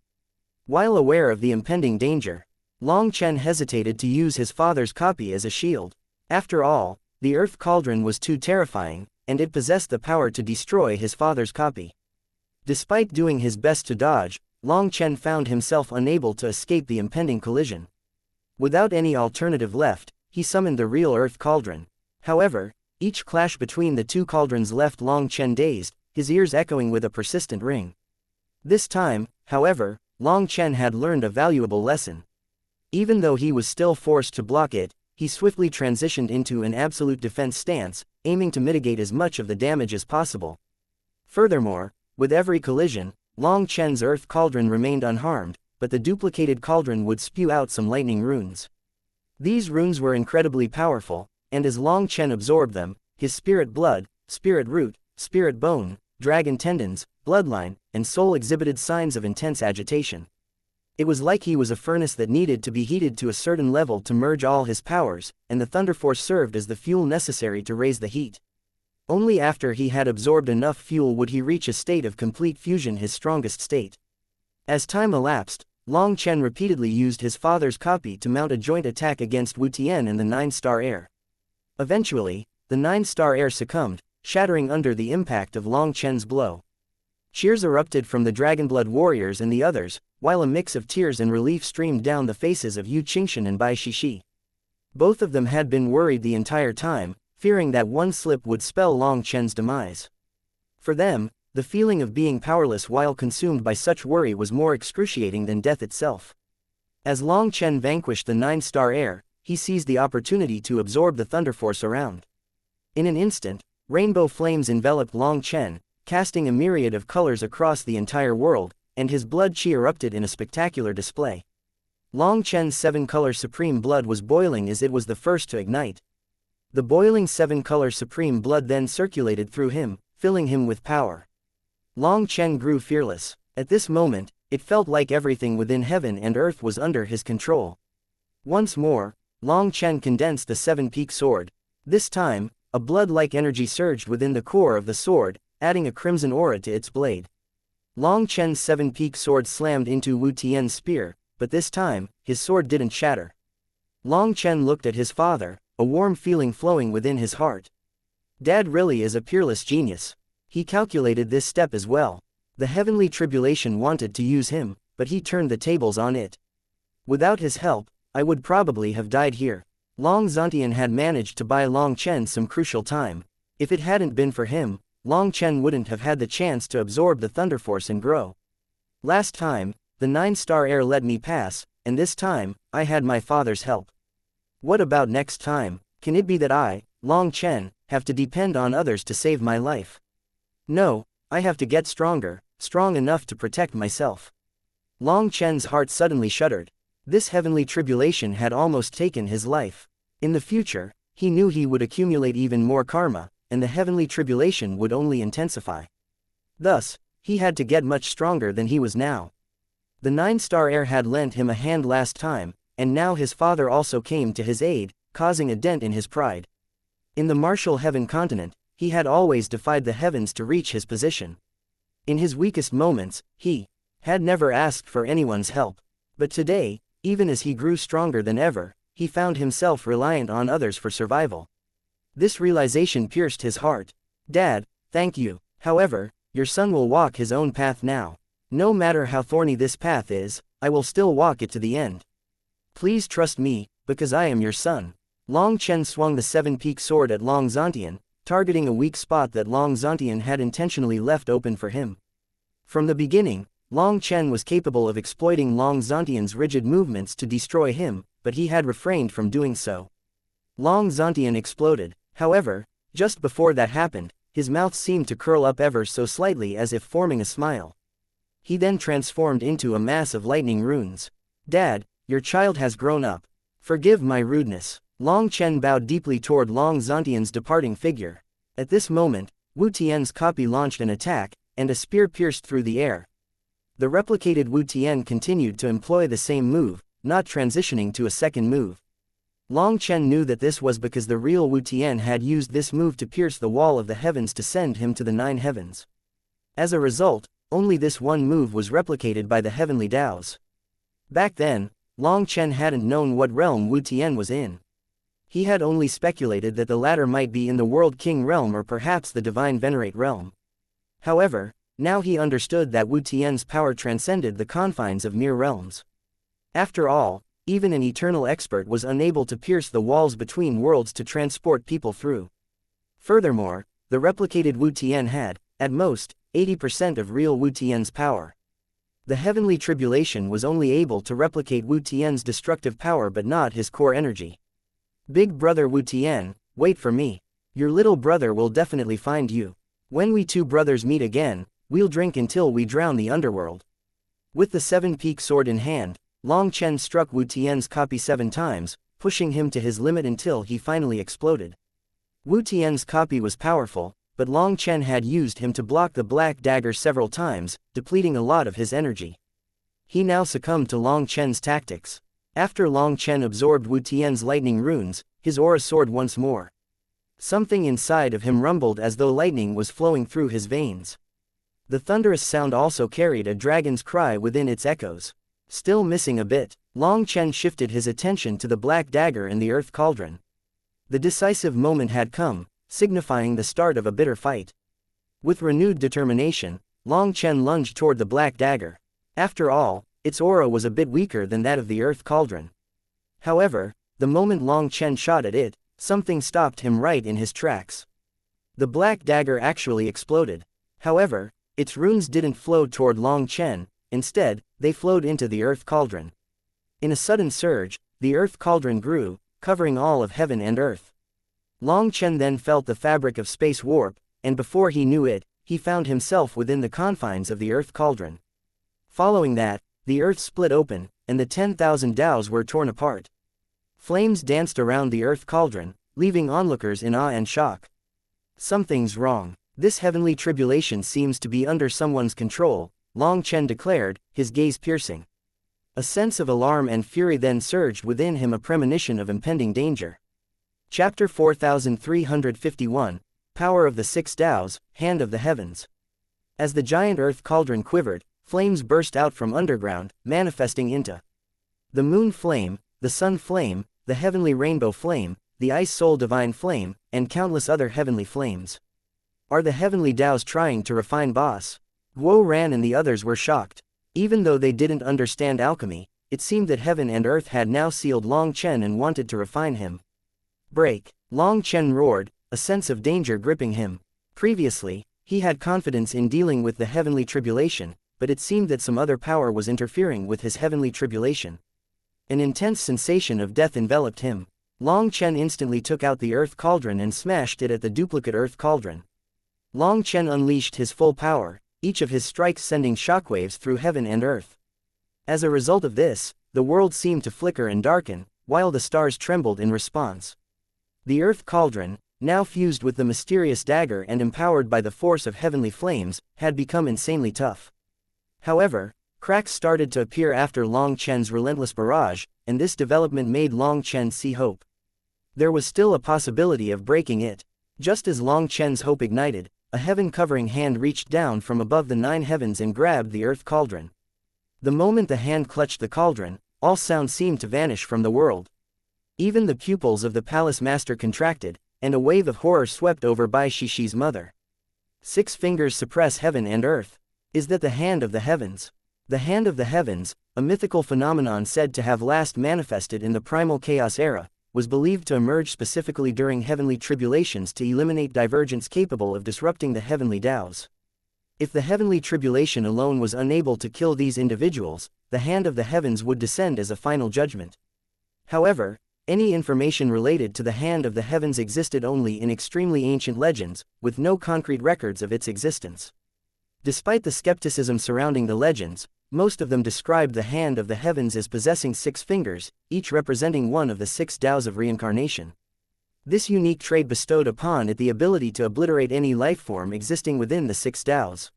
While aware of the impending danger, Long Chen hesitated to use his father's copy as a shield. After all, the Earth Cauldron was too terrifying, and it possessed the power to destroy his father's copy. Despite doing his best to dodge, Long Chen found himself unable to escape the impending collision. Without any alternative left, he summoned the real Earth Cauldron. However, each clash between the two cauldrons left Long Chen dazed, his ears echoing with a persistent ring. This time, however, Long Chen had learned a valuable lesson. Even though he was still forced to block it, he swiftly transitioned into an absolute defense stance, aiming to mitigate as much of the damage as possible. Furthermore, with every collision, Long Chen's Earth Cauldron remained unharmed, but the duplicated cauldron would spew out some lightning runes. These runes were incredibly powerful, and as Long Chen absorbed them, his spirit blood, spirit root, spirit bone, dragon tendons, bloodline, and soul exhibited signs of intense agitation. It was like he was a furnace that needed to be heated to a certain level to merge all his powers, and the Thunder Force served as the fuel necessary to raise the heat. Only after he had absorbed enough fuel would he reach a state of complete fusion, his strongest state. As time elapsed, Long Chen repeatedly used his father's copy to mount a joint attack against Wu Tian and the Nine-Star Heir. Eventually, the 9-star heir succumbed, shattering under the impact of Long Chen's blow. Cheers erupted from the Dragonblood warriors and the others, while a mix of tears and relief streamed down the faces of Yu Qingxian and Bai Shishi. Both of them had been worried the entire time, fearing that one slip would spell Long Chen's demise. For them, the feeling of being powerless while consumed by such worry was more excruciating than death itself. As Long Chen vanquished the 9-star heir, he seized the opportunity to absorb the thunder force around. In an instant, rainbow flames enveloped Long Chen, casting a myriad of colors across the entire world, and his blood qi erupted in a spectacular display. Long Chen's 7-color supreme blood was boiling as it was the first to ignite. The boiling 7-color supreme blood then circulated through him, filling him with power. Long Chen grew fearless. At this moment, it felt like everything within heaven and earth was under his control. Once more, Long Chen condensed the 7-peak sword. This time, a blood-like energy surged within the core of the sword, adding a crimson aura to its blade. Long Chen's 7-peak sword slammed into Wu Tian's spear, but this time, his sword didn't shatter. Long Chen looked at his father, a warm feeling flowing within his heart. Dad really is a peerless genius. He calculated this step as well. The heavenly tribulation wanted to use him, but he turned the tables on it. Without his help, I would probably have died here. Long Zantian had managed to buy Long Chen some crucial time. If it hadn't been for him, Long Chen wouldn't have had the chance to absorb the thunder force and grow. Last time, the 9-star heir let me pass, and this time, I had my father's help. What about next time? Can it be that I, Long Chen, have to depend on others to save my life? No, I have to get stronger, strong enough to protect myself. Long Chen's heart suddenly shuddered. This heavenly tribulation had almost taken his life. In the future, he knew he would accumulate even more karma, and the heavenly tribulation would only intensify. Thus, he had to get much stronger than he was now. The 9-star heir had lent him a hand last time, and now his father also came to his aid, causing a dent in his pride. In the martial heaven continent, he had always defied the heavens to reach his position. In his weakest moments, he had never asked for anyone's help. But today, even as he grew stronger than ever, he found himself reliant on others for survival. This realization pierced his heart. Dad, thank you. However, your son will walk his own path now. No matter how thorny this path is, I will still walk it to the end. Please trust me, because I am your son. Long Chen swung the 7-peak sword at Long Zantian, targeting a weak spot that Long Zantian had intentionally left open for him. From the beginning, Long Chen was capable of exploiting Long Zantian's rigid movements to destroy him, but he had refrained from doing so. Long Zantian exploded. However, just before that happened, his mouth seemed to curl up ever so slightly as if forming a smile. He then transformed into a mass of lightning runes. Dad, your child has grown up. Forgive my rudeness. Long Chen bowed deeply toward Long Zantian's departing figure. At this moment, Wu Tian's copy launched an attack, and a spear pierced through the air. The replicated Wu Tian continued to employ the same move, not transitioning to a second move. Long Chen knew that this was because the real Wu Tian had used this move to pierce the wall of the heavens to send him to the 9 heavens. As a result, only this one move was replicated by the heavenly Daos. Back then, Long Chen hadn't known what realm Wu Tian was in. He had only speculated that the latter might be in the World King realm or perhaps the Divine Venerate realm. However, now he understood that Wu Tian's power transcended the confines of mere realms. After all, even an eternal expert was unable to pierce the walls between worlds to transport people through. Furthermore, the replicated Wu Tian had, at most, 80% of real Wu Tian's power. The heavenly tribulation was only able to replicate Wu Tian's destructive power but not his core energy. Big brother Wu Tian, wait for me. Your little brother will definitely find you. When we two brothers meet again, we'll drink until we drown the underworld. With the 7-peak sword in hand, Long Chen struck Wu Tian's copy 7 times, pushing him to his limit until he finally exploded. Wu Tian's copy was powerful, but Long Chen had used him to block the black dagger several times, depleting a lot of his energy. He now succumbed to Long Chen's tactics. After Long Chen absorbed Wu Tian's lightning runes, his aura soared once more. Something inside of him rumbled as though lightning was flowing through his veins. The thunderous sound also carried a dragon's cry within its echoes. Still missing a bit, Long Chen shifted his attention to the black dagger in the earth cauldron. The decisive moment had come, signifying the start of a bitter fight. With renewed determination, Long Chen lunged toward the black dagger. After all, its aura was a bit weaker than that of the earth cauldron. However, the moment Long Chen shot at it, something stopped him right in his tracks. The black dagger actually exploded. However, its runes didn't flow toward Long Chen, instead, they flowed into the earth cauldron. In a sudden surge, the earth cauldron grew, covering all of heaven and earth. Long Chen then felt the fabric of space warp, and before he knew it, he found himself within the confines of the earth cauldron. Following that, the earth split open, and the 10,000 Daos were torn apart. Flames danced around the earth cauldron, leaving onlookers in awe and shock. Something's wrong. This heavenly tribulation seems to be under someone's control, Long Chen declared, his gaze piercing. A sense of alarm and fury then surged within him, a premonition of impending danger. Chapter 4351, Power of the Six Daos, Hand of the Heavens. As the giant earth cauldron quivered, flames burst out from underground, manifesting into the moon flame, the sun flame, the heavenly rainbow flame, the ice soul divine flame, and countless other heavenly flames. Are the heavenly Daos trying to refine Boss? Guo Ran and the others were shocked. Even though they didn't understand alchemy, it seemed that heaven and earth had now sealed Long Chen and wanted to refine him. Break! Long Chen roared, a sense of danger gripping him. Previously, he had confidence in dealing with the heavenly tribulation, but it seemed that some other power was interfering with his heavenly tribulation. An intense sensation of death enveloped him. Long Chen instantly took out the earth cauldron and smashed it at the duplicate earth cauldron. Long Chen unleashed his full power, each of his strikes sending shockwaves through heaven and earth. As a result of this, the world seemed to flicker and darken, while the stars trembled in response. The earth cauldron, now fused with the mysterious dagger and empowered by the force of heavenly flames, had become insanely tough. However, cracks started to appear after Long Chen's relentless barrage, and this development made Long Chen see hope. There was still a possibility of breaking it. Just as Long Chen's hope ignited, a heaven-covering hand reached down from above the 9 heavens and grabbed the earth cauldron. The moment the hand clutched the cauldron, all sound seemed to vanish from the world. Even the pupils of the palace master contracted, and a wave of horror swept over Bai Shixi's mother. 6 fingers suppress heaven and earth. Is that the hand of the heavens? The hand of the heavens, a mythical phenomenon said to have last manifested in the primal chaos era, was believed to emerge specifically during heavenly tribulations to eliminate divergence capable of disrupting the heavenly Daos. If the heavenly tribulation alone was unable to kill these individuals, the hand of the heavens would descend as a final judgment. However, any information related to the hand of the heavens existed only in extremely ancient legends, with no concrete records of its existence. Despite the skepticism surrounding the legends, most of them described the hand of the heavens as possessing 6 fingers, each representing one of the 6 Daos of reincarnation. This unique trait bestowed upon it the ability to obliterate any life form existing within the 6 Daos.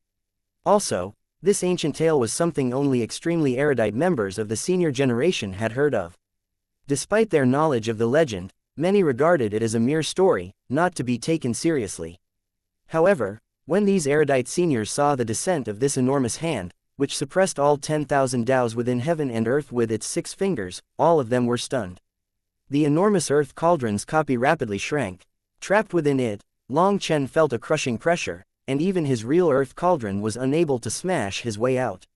Also, this ancient tale was something only extremely erudite members of the senior generation had heard of. Despite their knowledge of the legend, many regarded it as a mere story, not to be taken seriously. However, when these erudite seniors saw the descent of this enormous hand, which suppressed all 10,000 Daos within heaven and earth with its 6 fingers, all of them were stunned. The enormous earth cauldron's copy rapidly shrank. Trapped within it, Long Chen felt a crushing pressure, and even his real earth cauldron was unable to smash his way out.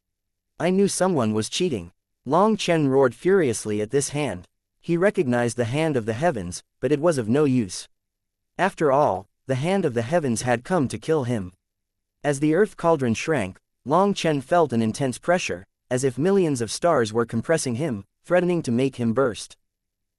I knew someone was cheating. Long Chen roared furiously at this hand. He recognized the hand of the heavens, but it was of no use. After all, the hand of the heavens had come to kill him. As the earth cauldron shrank, Long Chen felt an intense pressure, as if millions of stars were compressing him, threatening to make him burst.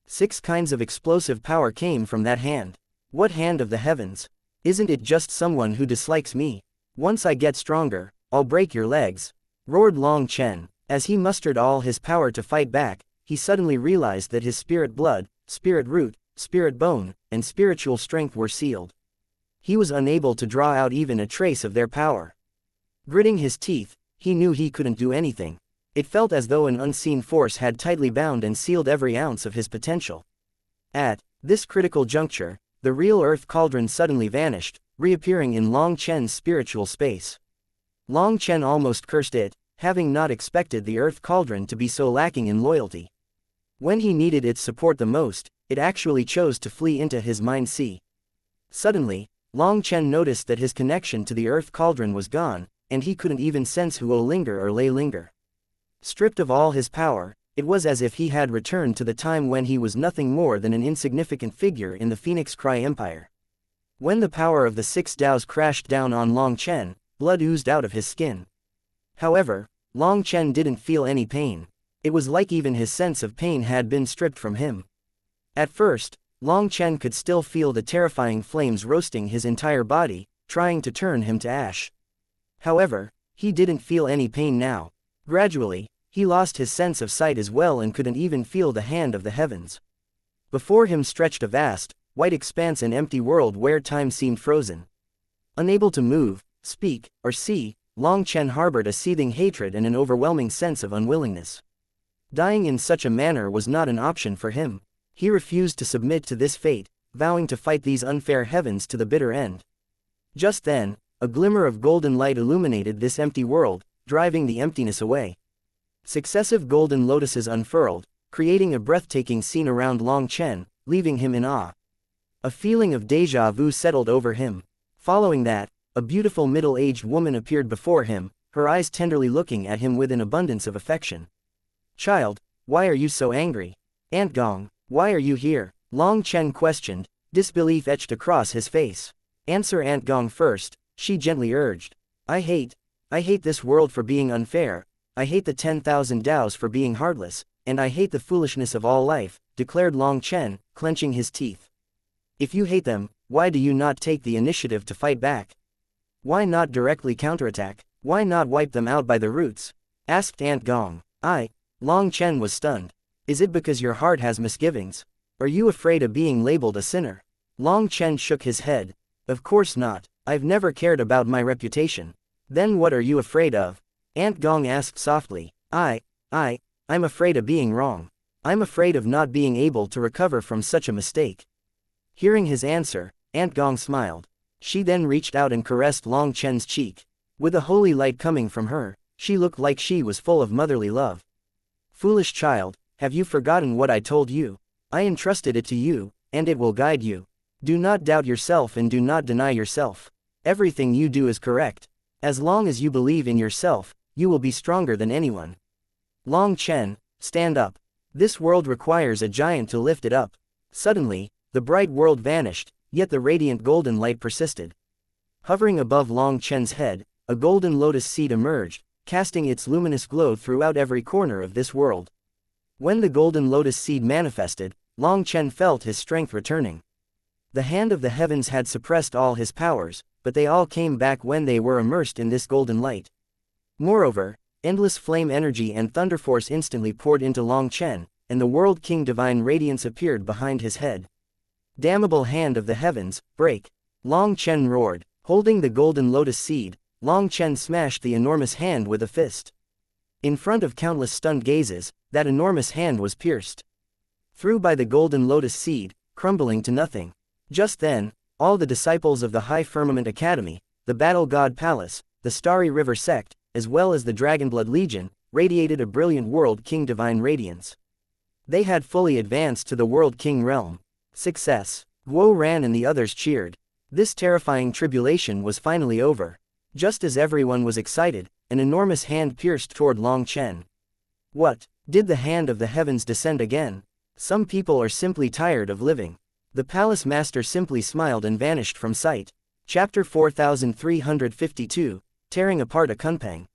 6 kinds of explosive power came from that hand. What hand of the heavens? Isn't it just someone who dislikes me? Once I get stronger, I'll break your legs, roared Long Chen. As he mustered all his power to fight back, he suddenly realized that his spirit blood, spirit root, spirit bone, and spiritual strength were sealed. He was unable to draw out even a trace of their power. Gritting his teeth, he knew he couldn't do anything. It felt as though an unseen force had tightly bound and sealed every ounce of his potential. At this critical juncture, the real earth cauldron suddenly vanished, reappearing in Long Chen's spiritual space. Long Chen almost cursed it, having not expected the earth cauldron to be so lacking in loyalty. When he needed its support the most, it actually chose to flee into his mind sea. Suddenly, Long Chen noticed that his connection to the earth cauldron was gone, and he couldn't even sense Huo linger or Lei linger. Stripped of all his power, it was as if he had returned to the time when he was nothing more than an insignificant figure in the Phoenix Cry Empire. When the power of the six Daos crashed down on Long Chen, blood oozed out of his skin. However, Long Chen didn't feel any pain. It was like even his sense of pain had been stripped from him. At first, Long Chen could still feel the terrifying flames roasting his entire body, trying to turn him to ash. However, he didn't feel any pain now. Gradually, he lost his sense of sight as well and couldn't even feel the hand of the heavens. Before him stretched a vast, white expanse, an empty world where time seemed frozen. Unable to move, speak, or see, Long Chen harbored a seething hatred and an overwhelming sense of unwillingness. Dying in such a manner was not an option for him. He refused to submit to this fate, vowing to fight these unfair heavens to the bitter end. Just then, a glimmer of golden light illuminated this empty world, driving the emptiness away. Successive golden lotuses unfurled, creating a breathtaking scene around Long Chen, leaving him in awe. A feeling of déjà vu settled over him. Following that, a beautiful middle-aged woman appeared before him, her eyes tenderly looking at him with an abundance of affection. "Child, why are you so angry? Aunt Gong, why are you here?" Long Chen questioned, disbelief etched across his face. "Answer Aunt Gong first," she gently urged. I hate this world for being unfair, I hate the 10,000 Daos for being heartless, and I hate the foolishness of all life," declared Long Chen, clenching his teeth. "If you hate them, why do you not take the initiative to fight back? Why not directly counterattack? Why not wipe them out by the roots?" asked Aunt Gong. Long Chen was stunned. "Is it because your heart has misgivings? Are you afraid of being labeled a sinner?" Long Chen shook his head. "Of course not, I've never cared about my reputation." "Then what are you afraid of?" Aunt Gong asked softly. I'm afraid of being wrong. I'm afraid of not being able to recover from such a mistake." Hearing his answer, Aunt Gong smiled. She then reached out and caressed Long Chen's cheek. With a holy light coming from her, she looked like she was full of motherly love. "Foolish child, have you forgotten what I told you? I entrusted it to you, and it will guide you. Do not doubt yourself and do not deny yourself. Everything you do is correct. As long as you believe in yourself, you will be stronger than anyone. Long Chen, stand up. This world requires a giant to lift it up." Suddenly, the bright world vanished, yet the radiant golden light persisted. Hovering above Long Chen's head, a golden lotus seed emerged, casting its luminous glow throughout every corner of this world. When the golden lotus seed manifested, Long Chen felt his strength returning. The hand of the heavens had suppressed all his powers, but they all came back when they were immersed in this golden light. Moreover, endless flame energy and thunder force instantly poured into Long Chen, and the World King divine radiance appeared behind his head. "Damnable hand of the heavens, break!" Long Chen roared. Holding the golden lotus seed, Long Chen smashed the enormous hand with a fist. In front of countless stunned gazes, that enormous hand was pierced through by the golden lotus seed, crumbling to nothing. Just then, all the disciples of the High Firmament Academy, the Battle God Palace, the Starry River Sect, as well as the Dragonblood Legion, radiated a brilliant World King divine radiance. They had fully advanced to the World King realm. Success! Guo ran and the others cheered. This terrifying tribulation was finally over. Just as everyone was excited, an enormous hand pierced toward Long Chen. What? Did the hand of the heavens descend again? Some people are simply tired of living. The palace master simply smiled and vanished from sight. Chapter 4352, Tearing Apart a Kunpeng.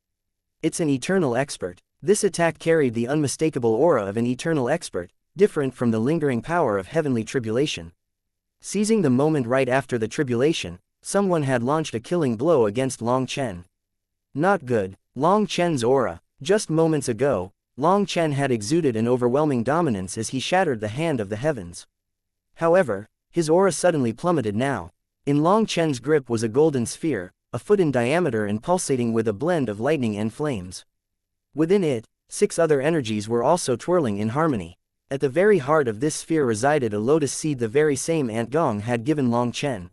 It's an eternal expert. This attack carried the unmistakable aura of an eternal expert, different from the lingering power of heavenly tribulation. Seizing the moment right after the tribulation, someone had launched a killing blow against Long Chen. Not good. Long Chen's aura. Just moments ago, Long Chen had exuded an overwhelming dominance as he shattered the hand of the heavens. However, his aura suddenly plummeted now. In Long Chen's grip was a golden sphere, a foot in diameter and pulsating with a blend of lightning and flames. Within it, 6 other energies were also twirling in harmony. At the very heart of this sphere resided a lotus seed, the very same Aunt Gong had given Long Chen.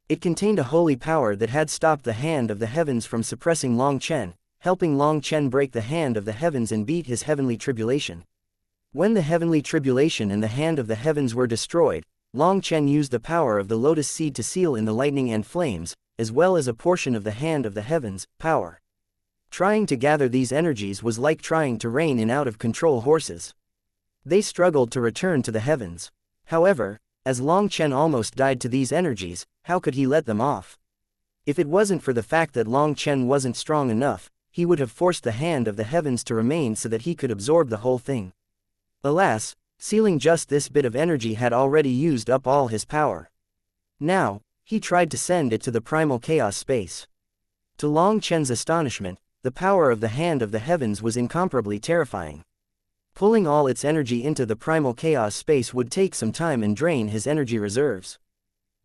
It contained a holy power that had stopped the hand of the heavens from suppressing Long Chen, helping Long Chen break the hand of the heavens and beat his heavenly tribulation. When the heavenly tribulation and the hand of the heavens were destroyed, Long Chen used the power of the lotus seed to seal in the lightning and flames, as well as a portion of the hand of the heavens, power. Trying to gather these energies was like trying to rein in out-of-control horses. They struggled to return to the heavens. However, as Long Chen almost died to these energies, how could he let them off? If it wasn't for the fact that Long Chen wasn't strong enough, he would have forced the hand of the heavens to remain so that he could absorb the whole thing. Alas, sealing just this bit of energy had already used up all his power. Now, he tried to send it to the primal chaos space. To Long Chen's astonishment, the power of the hand of the heavens was incomparably terrifying. Pulling all its energy into the primal chaos space would take some time and drain his energy reserves.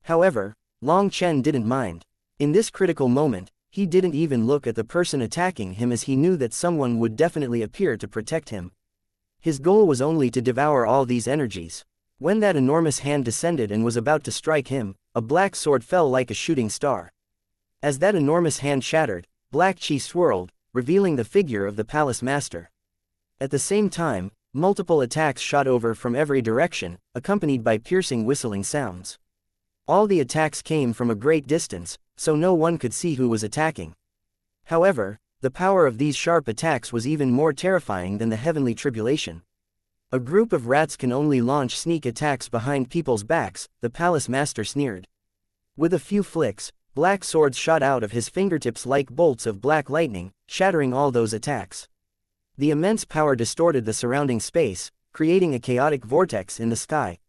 However, Long Chen didn't mind. In this critical moment, he didn't even look at the person attacking him as he knew that someone would definitely appear to protect him. His goal was only to devour all these energies. When that enormous hand descended and was about to strike him, a black sword fell like a shooting star. As that enormous hand shattered, black chi swirled, revealing the figure of the palace master. At the same time, multiple attacks shot over from every direction, accompanied by piercing whistling sounds. All the attacks came from a great distance, so no one could see who was attacking. However, the power of these sharp attacks was even more terrifying than the heavenly tribulation. A group of rats can only launch sneak attacks behind people's backs, the palace master sneered. With a few flicks, black swords shot out of his fingertips like bolts of black lightning, shattering all those attacks. The immense power distorted the surrounding space, creating a chaotic vortex in the sky.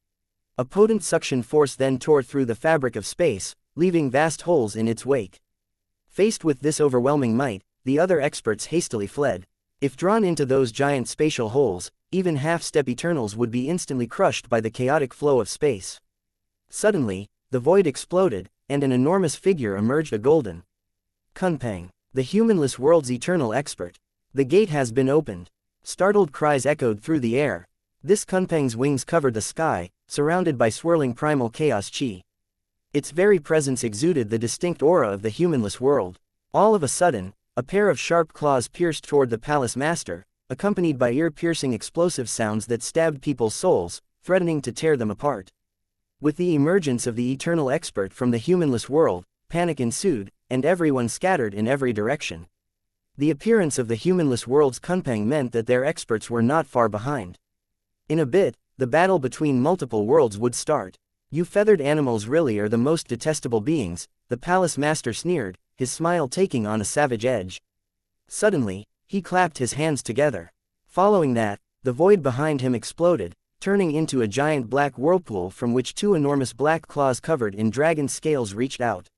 A potent suction force then tore through the fabric of space, leaving vast holes in its wake. Faced with this overwhelming might, the other experts hastily fled. If drawn into those giant spatial holes, even half-step Eternals would be instantly crushed by the chaotic flow of space. Suddenly, the void exploded, and an enormous figure emerged, a golden Kunpeng, the humanless world's eternal expert. The gate has been opened. Startled cries echoed through the air. This Kunpeng's wings covered the sky, surrounded by swirling primal chaos chi. Its very presence exuded the distinct aura of the humanless world. All of a sudden, a pair of sharp claws pierced toward the palace master, accompanied by ear-piercing explosive sounds that stabbed people's souls, threatening to tear them apart. With the emergence of the eternal expert from the humanless world, panic ensued, and everyone scattered in every direction. The appearance of the humanless world's Kunpeng meant that their experts were not far behind. In a bit, the battle between multiple worlds would start. You feathered animals really are the most detestable beings, the palace master sneered, his smile taking on a savage edge. Suddenly, he clapped his hands together. Following that, the void behind him exploded, turning into a giant black whirlpool from which two enormous black claws covered in dragon scales reached out.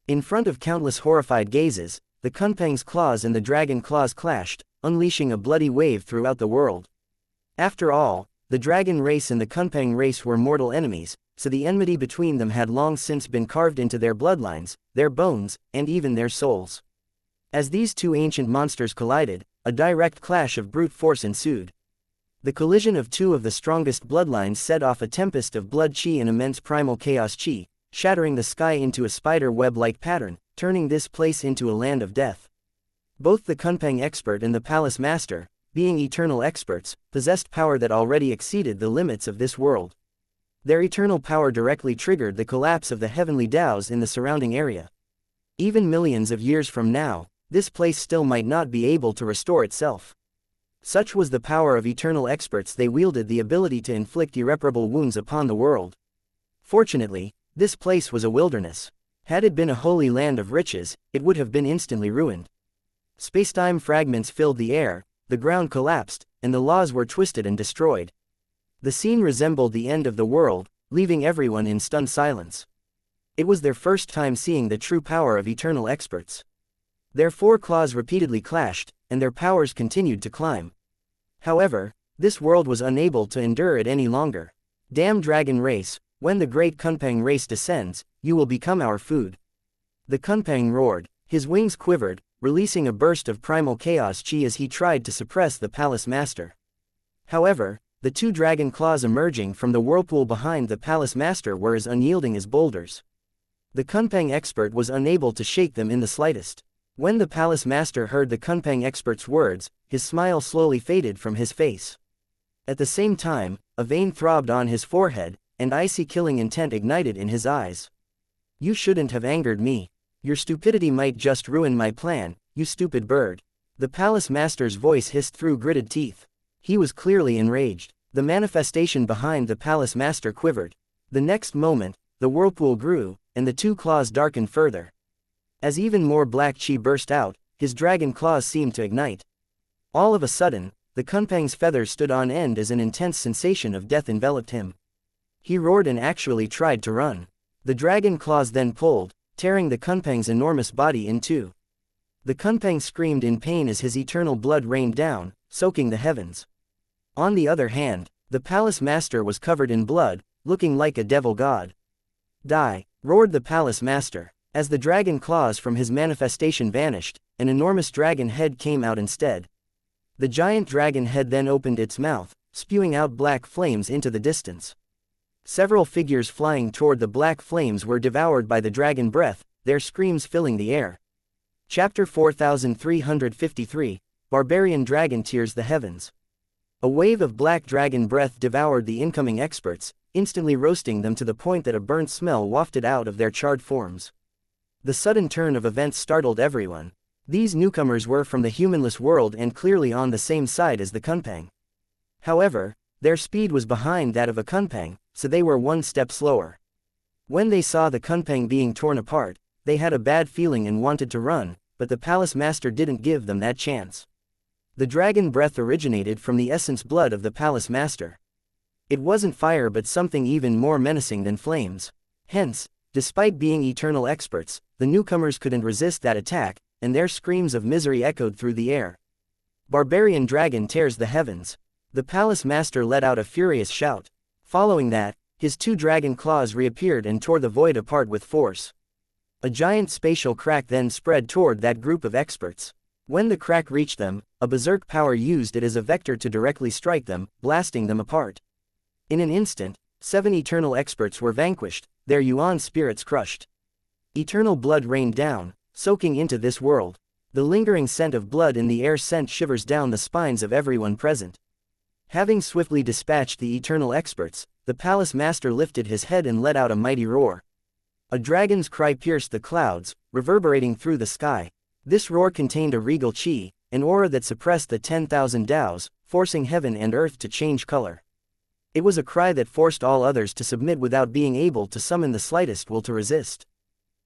In front of countless horrified gazes, the Kunpeng's claws and the dragon claws clashed, unleashing a bloody wave throughout the world. After all, the dragon race and the Kunpeng race were mortal enemies, so the enmity between them had long since been carved into their bloodlines, their bones, and even their souls. As these two ancient monsters collided, a direct clash of brute force ensued. The collision of two of the strongest bloodlines set off a tempest of blood chi and immense primal chaos chi, shattering the sky into a spider web-like pattern, turning this place into a land of death. Both the Kunpeng expert and the palace master, being eternal experts, possessed power that already exceeded the limits of this world. Their eternal power directly triggered the collapse of the heavenly Taos in the surrounding area. Even millions of years from now, this place still might not be able to restore itself. Such was the power of eternal experts. They wielded the ability to inflict irreparable wounds upon the world. Fortunately, this place was a wilderness. Had it been a holy land of riches, it would have been instantly ruined. Spacetime fragments filled the air, the ground collapsed, and the laws were twisted and destroyed. The scene resembled the end of the world, leaving everyone in stunned silence. It was their first time seeing the true power of eternal experts. Their four claws repeatedly clashed, and their powers continued to climb. However, this world was unable to endure it any longer. Damn dragon race, when the great Kunpeng race descends, you will become our food. The Kunpeng roared, his wings quivered, releasing a burst of primal chaos chi as he tried to suppress the palace master. However, the two dragon claws emerging from the whirlpool behind the palace master were as unyielding as boulders. The Kunpeng expert was unable to shake them in the slightest. When the palace master heard the Kunpeng expert's words, his smile slowly faded from his face. At the same time, a vein throbbed on his forehead, and icy killing intent ignited in his eyes. You shouldn't have angered me. Your stupidity might just ruin my plan, you stupid bird. The palace master's voice hissed through gritted teeth. He was clearly enraged. The manifestation behind the palace master quivered. The next moment, the whirlpool grew, and the two claws darkened further. As even more black chi burst out, his dragon claws seemed to ignite. All of a sudden, the Kunpeng's feathers stood on end as an intense sensation of death enveloped him. He roared and actually tried to run. The dragon claws then pulled, tearing the Kunpeng's enormous body in two. The Kunpeng screamed in pain as his eternal blood rained down, soaking the heavens. On the other hand, the palace master was covered in blood, looking like a devil god. Die, roared the palace master. As the dragon claws from his manifestation vanished, an enormous dragon head came out instead. The giant dragon head then opened its mouth, spewing out black flames into the distance. Several figures flying toward the black flames were devoured by the dragon breath, their screams filling the air. Chapter 4353, Barbarian Dragon Tears the Heavens. A wave of black dragon breath devoured the incoming experts, instantly roasting them to the point that a burnt smell wafted out of their charred forms. The sudden turn of events startled everyone. These newcomers were from the humanless world and clearly on the same side as the Kunpeng. However, their speed was behind that of a Kunpeng, so they were one step slower. When they saw the Kunpeng being torn apart, they had a bad feeling and wanted to run, but the palace master didn't give them that chance. The dragon breath originated from the essence blood of the palace master. It wasn't fire but something even more menacing than flames. Hence, despite being eternal experts, the newcomers couldn't resist that attack, and their screams of misery echoed through the air. Barbarian dragon tears the heavens. The palace master let out a furious shout. Following that, his two dragon claws reappeared and tore the void apart with force. A giant spatial crack then spread toward that group of experts. When the crack reached them, a berserk power used it as a vector to directly strike them, blasting them apart. In an instant, 7 eternal experts were vanquished, their yuan spirits crushed. Eternal blood rained down, soaking into this world. The lingering scent of blood in the air sent shivers down the spines of everyone present. Having swiftly dispatched the eternal experts, the palace master lifted his head and let out a mighty roar. A dragon's cry pierced the clouds, reverberating through the sky. This roar contained a regal chi, an aura that suppressed the 10,000 Taos, forcing heaven and earth to change color. It was a cry that forced all others to submit without being able to summon the slightest will to resist.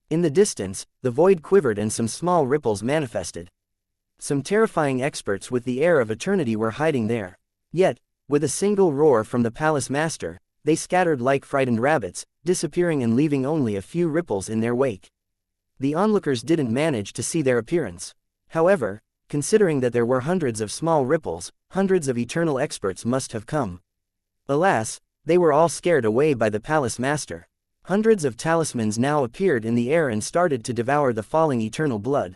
In the distance, the void quivered and some small ripples manifested. Some terrifying experts with the air of eternity were hiding there. Yet, with a single roar from the palace master, they scattered like frightened rabbits, disappearing and leaving only a few ripples in their wake. The onlookers didn't manage to see their appearance. However, considering that there were hundreds of small ripples, hundreds of eternal experts must have come. Alas, they were all scared away by the palace master. Hundreds of talismans now appeared in the air and started to devour the falling eternal blood.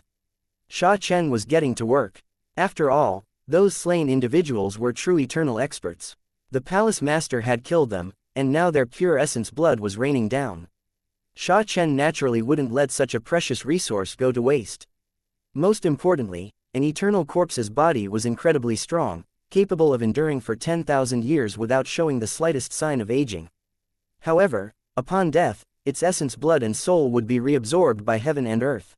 Sha Chen was getting to work. After all, those slain individuals were true eternal experts. The palace master had killed them, and now their pure essence blood was raining down. Sha Chen naturally wouldn't let such a precious resource go to waste. Most importantly, an eternal corpse's body was incredibly strong, capable of enduring for 10,000 years without showing the slightest sign of aging. However, upon death, its essence blood and soul would be reabsorbed by heaven and earth.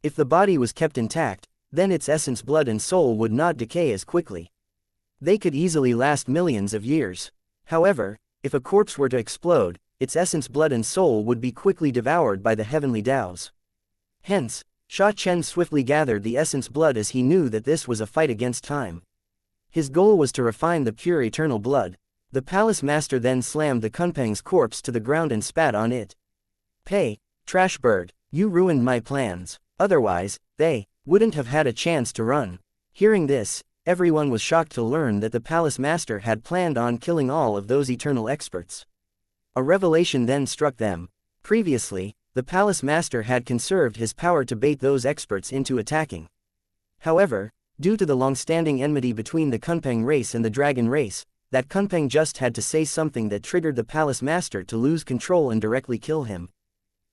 If the body was kept intact, then its essence blood and soul would not decay as quickly. They could easily last millions of years. However, if a corpse were to explode, its essence blood and soul would be quickly devoured by the heavenly Taos. Hence, Sha Chen swiftly gathered the essence blood as he knew that this was a fight against time. His goal was to refine the pure eternal blood. The palace master then slammed the Kunpeng's corpse to the ground and spat on it. "Pay, trash bird, you ruined my plans. Otherwise, they wouldn't have had a chance to run." Hearing this, everyone was shocked to learn that the palace master had planned on killing all of those eternal experts. A revelation then struck them. Previously, the palace master had conserved his power to bait those experts into attacking. However, due to the long-standing enmity between the Kunpeng race and the dragon race, that Kunpeng just had to say something that triggered the palace master to lose control and directly kill him.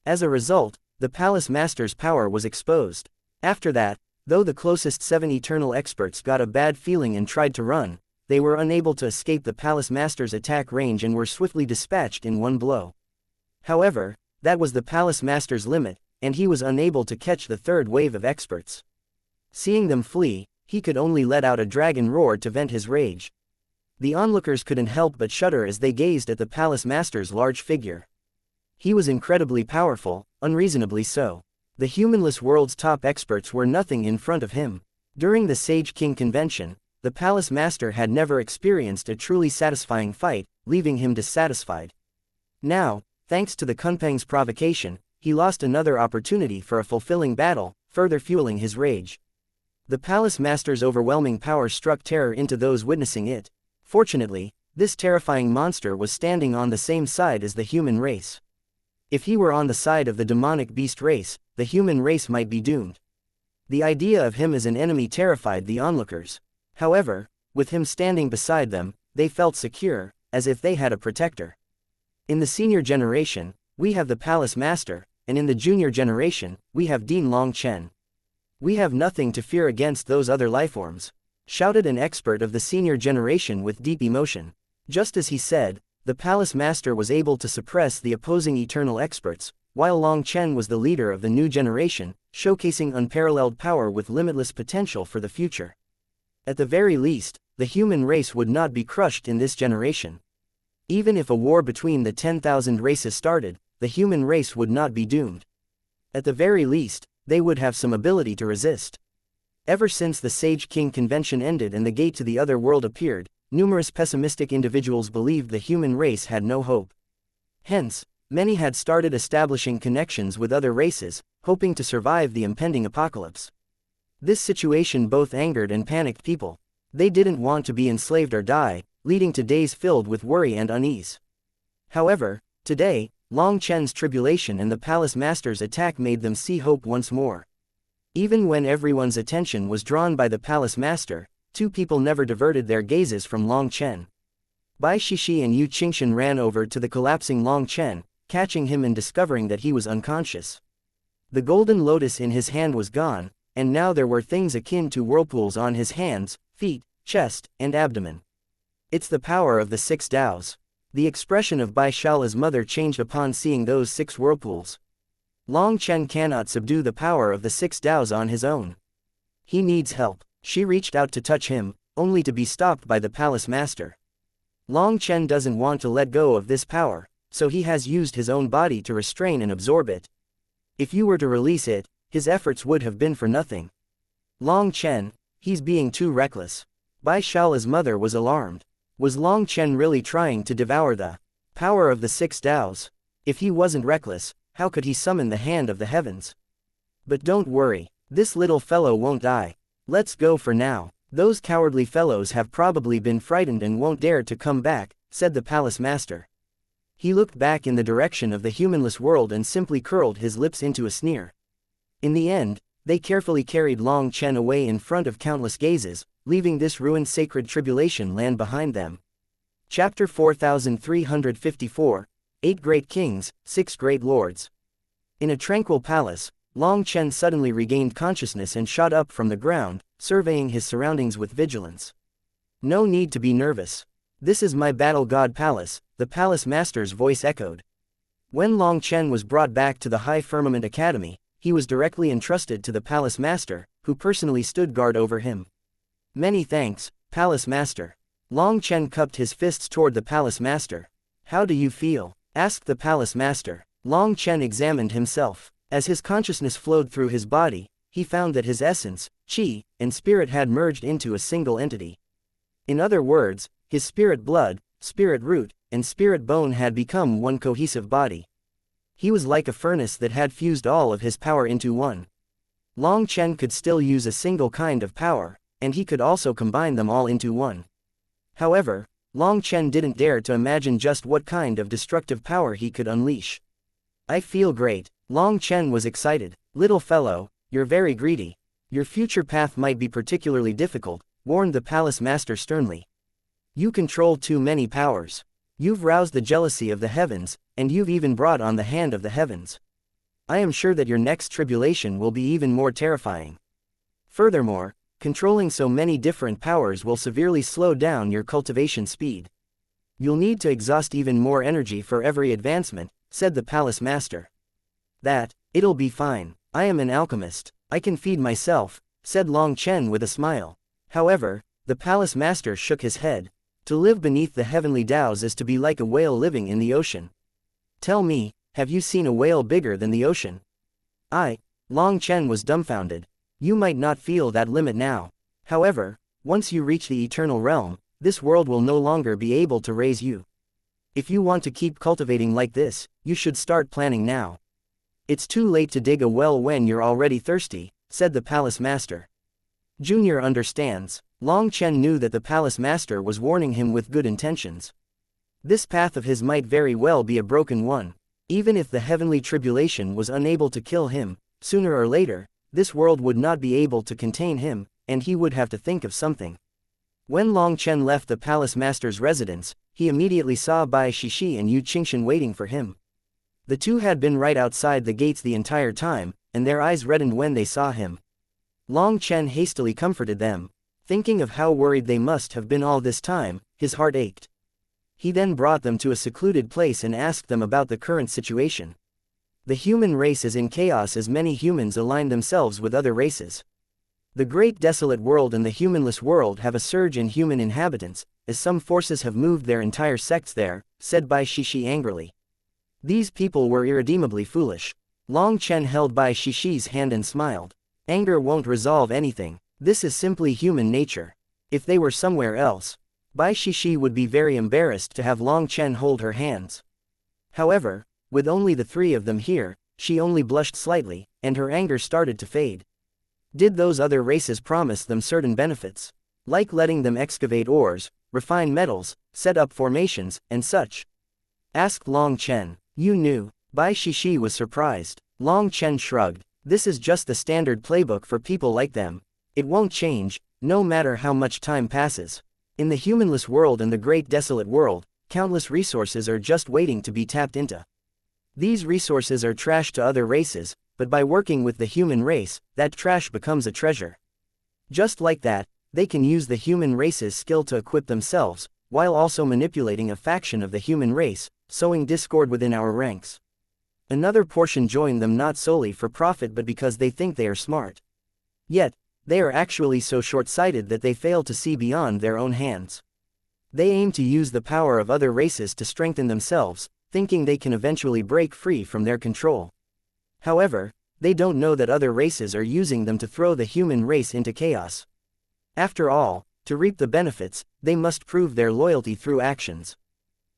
As a result, the palace master's power was exposed. After that, though the closest 7 eternal experts got a bad feeling and tried to run, they were unable to escape the palace master's attack range and were swiftly dispatched in one blow. However, that was the palace master's limit, and he was unable to catch the third wave of experts. Seeing them flee, he could only let out a dragon roar to vent his rage. The onlookers couldn't help but shudder as they gazed at the palace master's large figure. He was incredibly powerful, unreasonably so. The humanless world's top experts were nothing in front of him. During the Sage King convention, the palace master had never experienced a truly satisfying fight, leaving him dissatisfied. Now, thanks to the Kunpeng's provocation, he lost another opportunity for a fulfilling battle, further fueling his rage. The palace master's overwhelming power struck terror into those witnessing it. Fortunately, this terrifying monster was standing on the same side as the human race. If he were on the side of the demonic beast race, the human race might be doomed. The idea of him as an enemy terrified the onlookers. However, with him standing beside them, they felt secure, as if they had a protector. In the senior generation, we have the palace master, and in the junior generation, we have Dean Long Chen. We have nothing to fear against those other lifeforms, shouted an expert of the senior generation with deep emotion. Just as he said, the palace master was able to suppress the opposing eternal experts, while Long Chen was the leader of the new generation, showcasing unparalleled power with limitless potential for the future. At the very least, the human race would not be crushed in this generation. Even if a war between the 10,000 races started, the human race would not be doomed. At the very least, they would have some ability to resist. Ever since the Sage King convention ended and the gate to the other world appeared, numerous pessimistic individuals believed the human race had no hope. Hence, many had started establishing connections with other races, hoping to survive the impending apocalypse. This situation both angered and panicked people. They didn't want to be enslaved or die, leading to days filled with worry and unease. However, today, Long Chen's tribulation and the palace master's attack made them see hope once more. Even when everyone's attention was drawn by the palace master, two people never diverted their gazes from Long Chen. Bai Shishi and Yu Qingshan ran over to the collapsing Long Chen, catching him and discovering that he was unconscious. The golden lotus in his hand was gone, and now there were things akin to whirlpools on his hands, feet, chest, and abdomen. It's the power of the 6 Taos. The expression of Bai Shala's mother changed upon seeing those 6 whirlpools. Long Chen cannot subdue the power of the 6 Taos on his own. He needs help. She reached out to touch him, only to be stopped by the palace master. Long Chen doesn't want to let go of this power, so he has used his own body to restrain and absorb it. If you were to release it, his efforts would have been for nothing. Long Chen, he's being too reckless. Bai Shala's mother was alarmed. Was Long Chen really trying to devour the power of the 6 Taos? If he wasn't reckless, how could he summon the hand of the heavens? But don't worry, this little fellow won't die. Let's go for now. Those cowardly fellows have probably been frightened and won't dare to come back, said the palace master. He looked back in the direction of the humanless world and simply curled his lips into a sneer. In the end, they carefully carried Long Chen away in front of countless gazes, leaving this ruined sacred tribulation land behind them. Chapter 4354, 8 Great Kings, 6 Great Lords. In a tranquil palace, Long Chen suddenly regained consciousness and shot up from the ground, surveying his surroundings with vigilance. No need to be nervous. This is my battle god palace, the palace master's voice echoed. When Long Chen was brought back to the High Firmament Academy, he was directly entrusted to the palace master, who personally stood guard over him. Many thanks, palace master. Long Chen cupped his fists toward the palace master. How do you feel? Asked the palace master. Long Chen examined himself. As his consciousness flowed through his body, he found that his essence, qi, and spirit had merged into a single entity. In other words, his spirit blood, spirit root, and spirit bone had become one cohesive body. He was like a furnace that had fused all of his power into one. Long Chen could still use a single kind of power, and he could also combine them all into one. However, Long Chen didn't dare to imagine just what kind of destructive power he could unleash. I feel great. Long Chen was excited. Little fellow, you're very greedy. Your future path might be particularly difficult, warned the palace master sternly. You control too many powers. You've roused the jealousy of the heavens, and you've even brought on the hand of the heavens. I am sure that your next tribulation will be even more terrifying. Furthermore, Controlling so many different powers will severely slow down your cultivation speed. You'll need to exhaust even more energy for every advancement, said the palace master. It'll be fine. I am an alchemist. I can feed myself, said Long Chen with a smile. However, the palace master shook his head. To live beneath the heavenly Taos is to be like a whale living in the ocean. Tell me, have you seen a whale bigger than the ocean? Long Chen was dumbfounded. You might not feel that limit now. However, once you reach the eternal realm, this world will no longer be able to raise you. If you want to keep cultivating like this, you should start planning now. It's too late to dig a well when you're already thirsty, said the palace master. Junior understands. Long Chen knew that the palace master was warning him with good intentions. This path of his might very well be a broken one. Even if the heavenly tribulation was unable to kill him, sooner or later, this world would not be able to contain him, and he would have to think of something. When Long Chen left the palace master's residence, he immediately saw Bai Shishi and Yu Qingshan waiting for him. The two had been right outside the gates the entire time, and their eyes reddened when they saw him. Long Chen hastily comforted them. Thinking of how worried they must have been all this time, his heart ached. He then brought them to a secluded place and asked them about the current situation. The human race is in chaos as many humans align themselves with other races. The great desolate world and the humanless world have a surge in human inhabitants, as some forces have moved their entire sects there, said Bai Shishi angrily. These people were irredeemably foolish. Long Chen held Bai Shishi's hand and smiled. Anger won't resolve anything. This is simply human nature. If they were somewhere else, Bai Shishi would be very embarrassed to have Long Chen hold her hands. However, with only the three of them here, she only blushed slightly, and her anger started to fade. Did those other races promise them certain benefits? Like letting them excavate ores, refine metals, set up formations, and such? Asked Long Chen. You knew. Bai Shishi was surprised. Long Chen shrugged. This is just the standard playbook for people like them. It won't change, no matter how much time passes. In the humanless world and the great desolate world, countless resources are just waiting to be tapped into. These resources are trash to other races, but by working with the human race, that trash becomes a treasure. Just like that, they can use the human race's skill to equip themselves, while also manipulating a faction of the human race, sowing discord within our ranks. Another portion join them not solely for profit but because they think they are smart. Yet, they are actually so short-sighted that they fail to see beyond their own hands. They aim to use the power of other races to strengthen themselves, thinking they can eventually break free from their control. However, they don't know that other races are using them to throw the human race into chaos. After all, to reap the benefits, they must prove their loyalty through actions.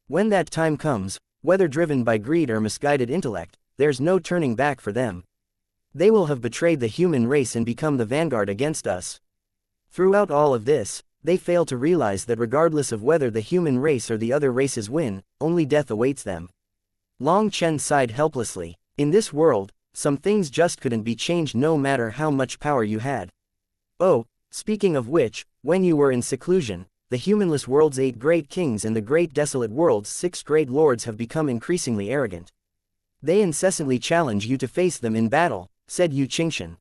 When that time comes, whether driven by greed or misguided intellect, there's no turning back for them. They will have betrayed the human race and become the vanguard against us. Throughout all of this, they fail to realize that regardless of whether the human race or the other races win, only death awaits them. Long Chen sighed helplessly. In this world, some things just couldn't be changed no matter how much power you had. Oh, speaking of which, when you were in seclusion, the humanless world's 8 great kings and the great desolate world's 6 great lords have become increasingly arrogant. They incessantly challenge you to face them in battle, said Yu Qingshan.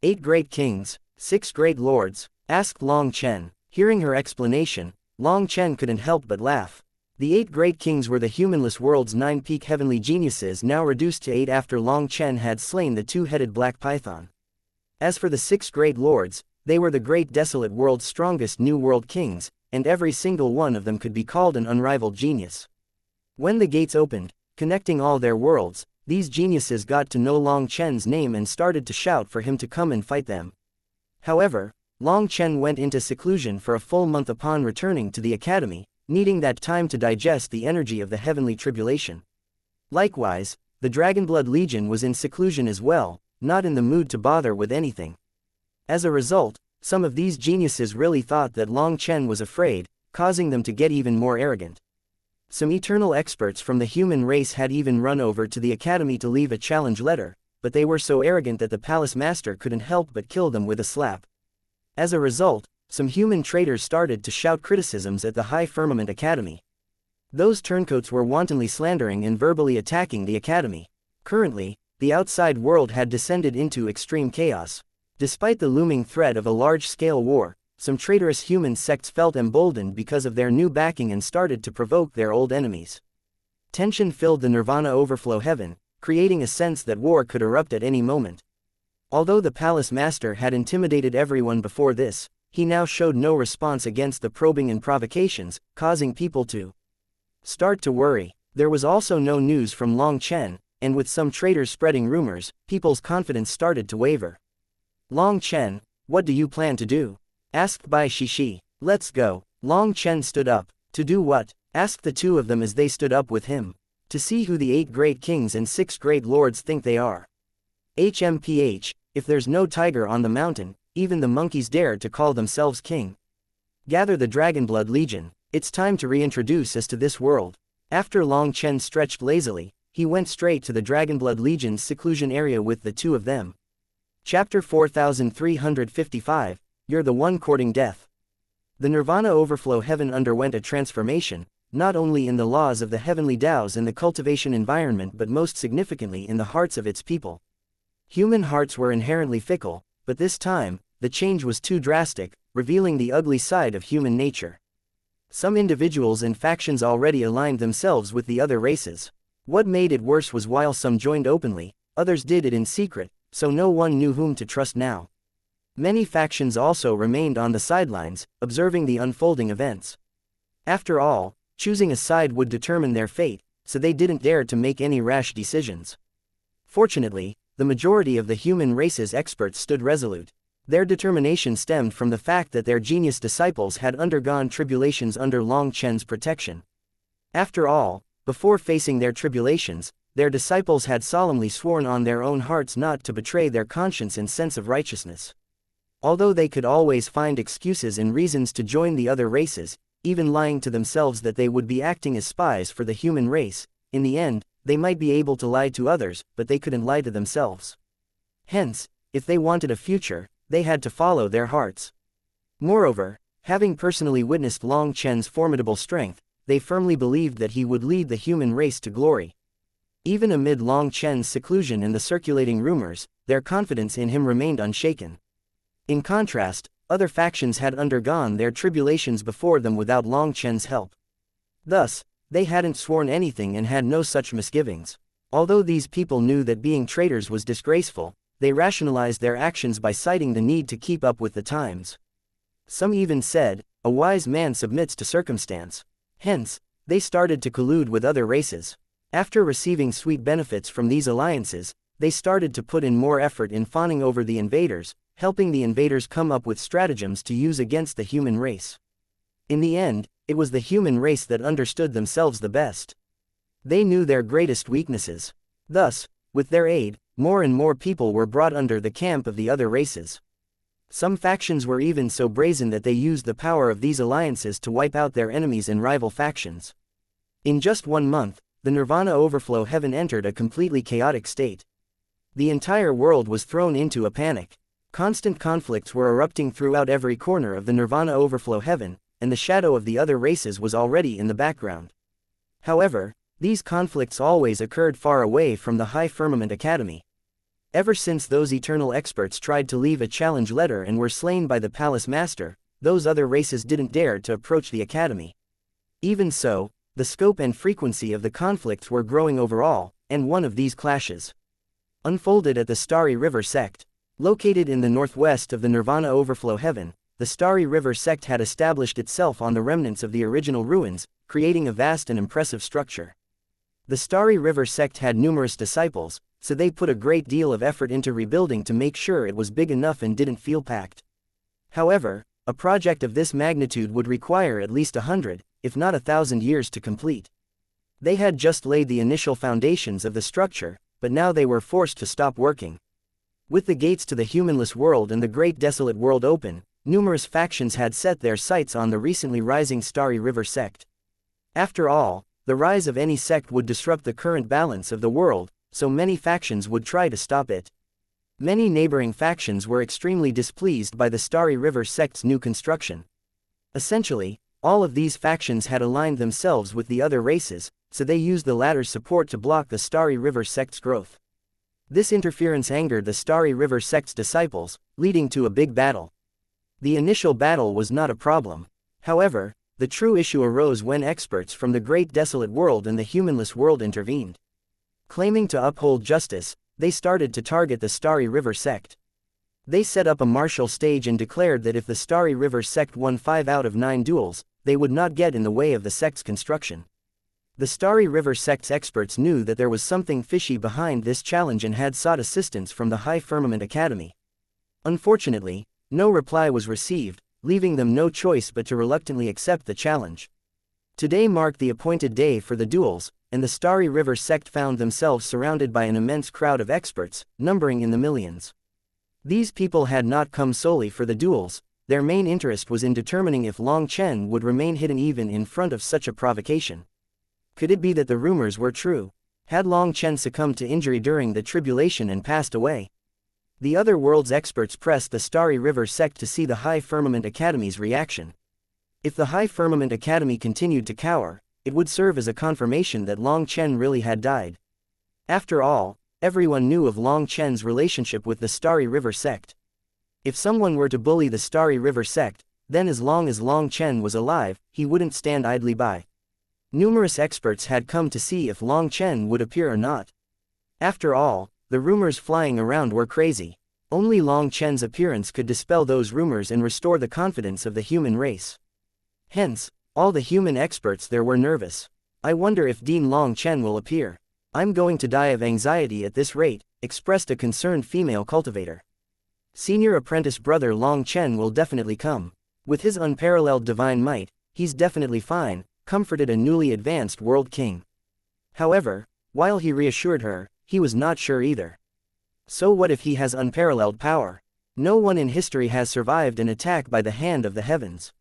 8 great kings, 6 great lords, asked Long Chen. Hearing her explanation, Long Chen couldn't help but laugh. The 8 great kings were the humanless world's 9 peak heavenly geniuses now reduced to 8 after Long Chen had slain the 2-headed black python. As for the 6 great lords, they were the great desolate world's strongest new world kings, and every single one of them could be called an unrivaled genius. When the gates opened, connecting all their worlds, these geniuses got to know Long Chen's name and started to shout for him to come and fight them. However, Long Chen went into seclusion for a full month upon returning to the academy, needing that time to digest the energy of the heavenly tribulation. Likewise, the Dragonblood Legion was in seclusion as well, not in the mood to bother with anything. As a result, some of these geniuses really thought that Long Chen was afraid, causing them to get even more arrogant. Some eternal experts from the human race had even run over to the academy to leave a challenge letter, but they were so arrogant that the palace master couldn't help but kill them with a slap. As a result, some human traitors started to shout criticisms at the High Firmament Academy. Those turncoats were wantonly slandering and verbally attacking the academy. Currently, the outside world had descended into extreme chaos. Despite the looming threat of a large-scale war, some traitorous human sects felt emboldened because of their new backing and started to provoke their old enemies. Tension filled the Nirvana Overflow Heaven, creating a sense that war could erupt at any moment. Although the Palace Master had intimidated everyone before this, he now showed no response against the probing and provocations, causing people to start to worry. There was also no news from Long Chen, and with some traitors spreading rumors, people's confidence started to waver. Long Chen, what do you plan to do? Asked Bai Shishi. Let's go. Long Chen stood up. To do what? Asked the two of them as they stood up with him. To see who the 8 great kings and 6 great lords think they are. HMPH, if there's no tiger on the mountain, even the monkeys dare to call themselves king. Gather the Dragonblood Legion. It's time to reintroduce us to this world. After Long Chen stretched lazily, he went straight to the Dragonblood Legion's seclusion area with the two of them. Chapter 4355, You're the one courting death. The Nirvana Overflow Heaven underwent a transformation, not only in the laws of the heavenly Taos and the cultivation environment but most significantly in the hearts of its people. Human hearts were inherently fickle, but this time, the change was too drastic, revealing the ugly side of human nature. Some individuals and factions already aligned themselves with the other races. What made it worse was while some joined openly, others did it in secret, so no one knew whom to trust now. Many factions also remained on the sidelines, observing the unfolding events. After all, choosing a side would determine their fate, so they didn't dare to make any rash decisions. Fortunately, the majority of the human race's experts stood resolute. Their determination stemmed from the fact that their genius disciples had undergone tribulations under Long Chen's protection. After all, before facing their tribulations, their disciples had solemnly sworn on their own hearts not to betray their conscience and sense of righteousness. Although they could always find excuses and reasons to join the other races, even lying to themselves that they would be acting as spies for the human race, in the end, they might be able to lie to others, but they couldn't lie to themselves. Hence, if they wanted a future, they had to follow their hearts. Moreover, having personally witnessed Long Chen's formidable strength, they firmly believed that he would lead the human race to glory. Even amid Long Chen's seclusion and the circulating rumors, their confidence in him remained unshaken. In contrast, other factions had undergone their tribulations before them without Long Chen's help. Thus, they hadn't sworn anything and had no such misgivings. Although these people knew that being traitors was disgraceful, they rationalized their actions by citing the need to keep up with the times. Some even said, a wise man submits to circumstance. Hence, they started to collude with other races. After receiving sweet benefits from these alliances, they started to put in more effort in fawning over the invaders, helping the invaders come up with stratagems to use against the human race. In the end, it was the human race that understood themselves the best. They knew their greatest weaknesses. Thus, with their aid, more and more people were brought under the camp of the other races. Some factions were even so brazen that they used the power of these alliances to wipe out their enemies and rival factions. In just 1 month, the Nirvana Overflow Heaven entered a completely chaotic state. The entire world was thrown into a panic. Constant conflicts were erupting throughout every corner of the Nirvana Overflow Heaven, and the shadow of the other races was already in the background. However, these conflicts always occurred far away from the High Firmament Academy. Ever since those eternal experts tried to leave a challenge letter and were slain by the Palace Master, those other races didn't dare to approach the Academy. Even so, the scope and frequency of the conflicts were growing overall, and one of these clashes unfolded at the Starry River Sect. Located in the northwest of the Nirvana Overflow Heaven, the Starry River Sect had established itself on the remnants of the original ruins, creating a vast and impressive structure. The Starry River Sect had numerous disciples, so they put a great deal of effort into rebuilding to make sure it was big enough and didn't feel packed. However, a project of this magnitude would require at least 100, if not 1,000 years to complete. They had just laid the initial foundations of the structure, but now they were forced to stop working. With the gates to the humanless world and the great desolate world open, numerous factions had set their sights on the recently rising Starry River Sect. After all, the rise of any sect would disrupt the current balance of the world, so many factions would try to stop it. Many neighboring factions were extremely displeased by the Starry River Sect's new construction. Essentially, all of these factions had aligned themselves with the other races, so they used the latter's support to block the Starry River Sect's growth. This interference angered the Starry River sect's disciples, leading to a big battle. The initial battle was not a problem. However, the true issue arose when experts from the Great Desolate World and the humanless world intervened. Claiming to uphold justice, they started to target the Starry River sect. They set up a martial stage and declared that if the Starry River sect won 5 out of 9 duels, they would not get in the way of the sect's construction. The Starry River sect's experts knew that there was something fishy behind this challenge and had sought assistance from the High Firmament Academy. Unfortunately, no reply was received, leaving them no choice but to reluctantly accept the challenge. Today marked the appointed day for the duels, and the Starry River sect found themselves surrounded by an immense crowd of experts, numbering in the millions. These people had not come solely for the duels. Their main interest was in determining if Long Chen would remain hidden even in front of such a provocation. Could it be that the rumors were true? Had Long Chen succumbed to injury during the tribulation and passed away? The other world's experts pressed the Starry River sect to see the High Firmament Academy's reaction. If the High Firmament Academy continued to cower, it would serve as a confirmation that Long Chen really had died. After all, everyone knew of Long Chen's relationship with the Starry River sect. If someone were to bully the Starry River sect, then as long as Long Chen was alive, he wouldn't stand idly by. Numerous experts had come to see if Long Chen would appear or not. After all, the rumors flying around were crazy. Only Long Chen's appearance could dispel those rumors and restore the confidence of the human race. Hence, all the human experts there were nervous. I wonder if Dean Long Chen will appear. I'm going to die of anxiety at this rate, expressed a concerned female cultivator. Senior apprentice brother Long Chen will definitely come. With his unparalleled divine might, he's definitely fine, comforted a newly advanced world king. However, while he reassured her, he was not sure either. So what if he has unparalleled power? No one in history has survived an attack by the hand of the heavens.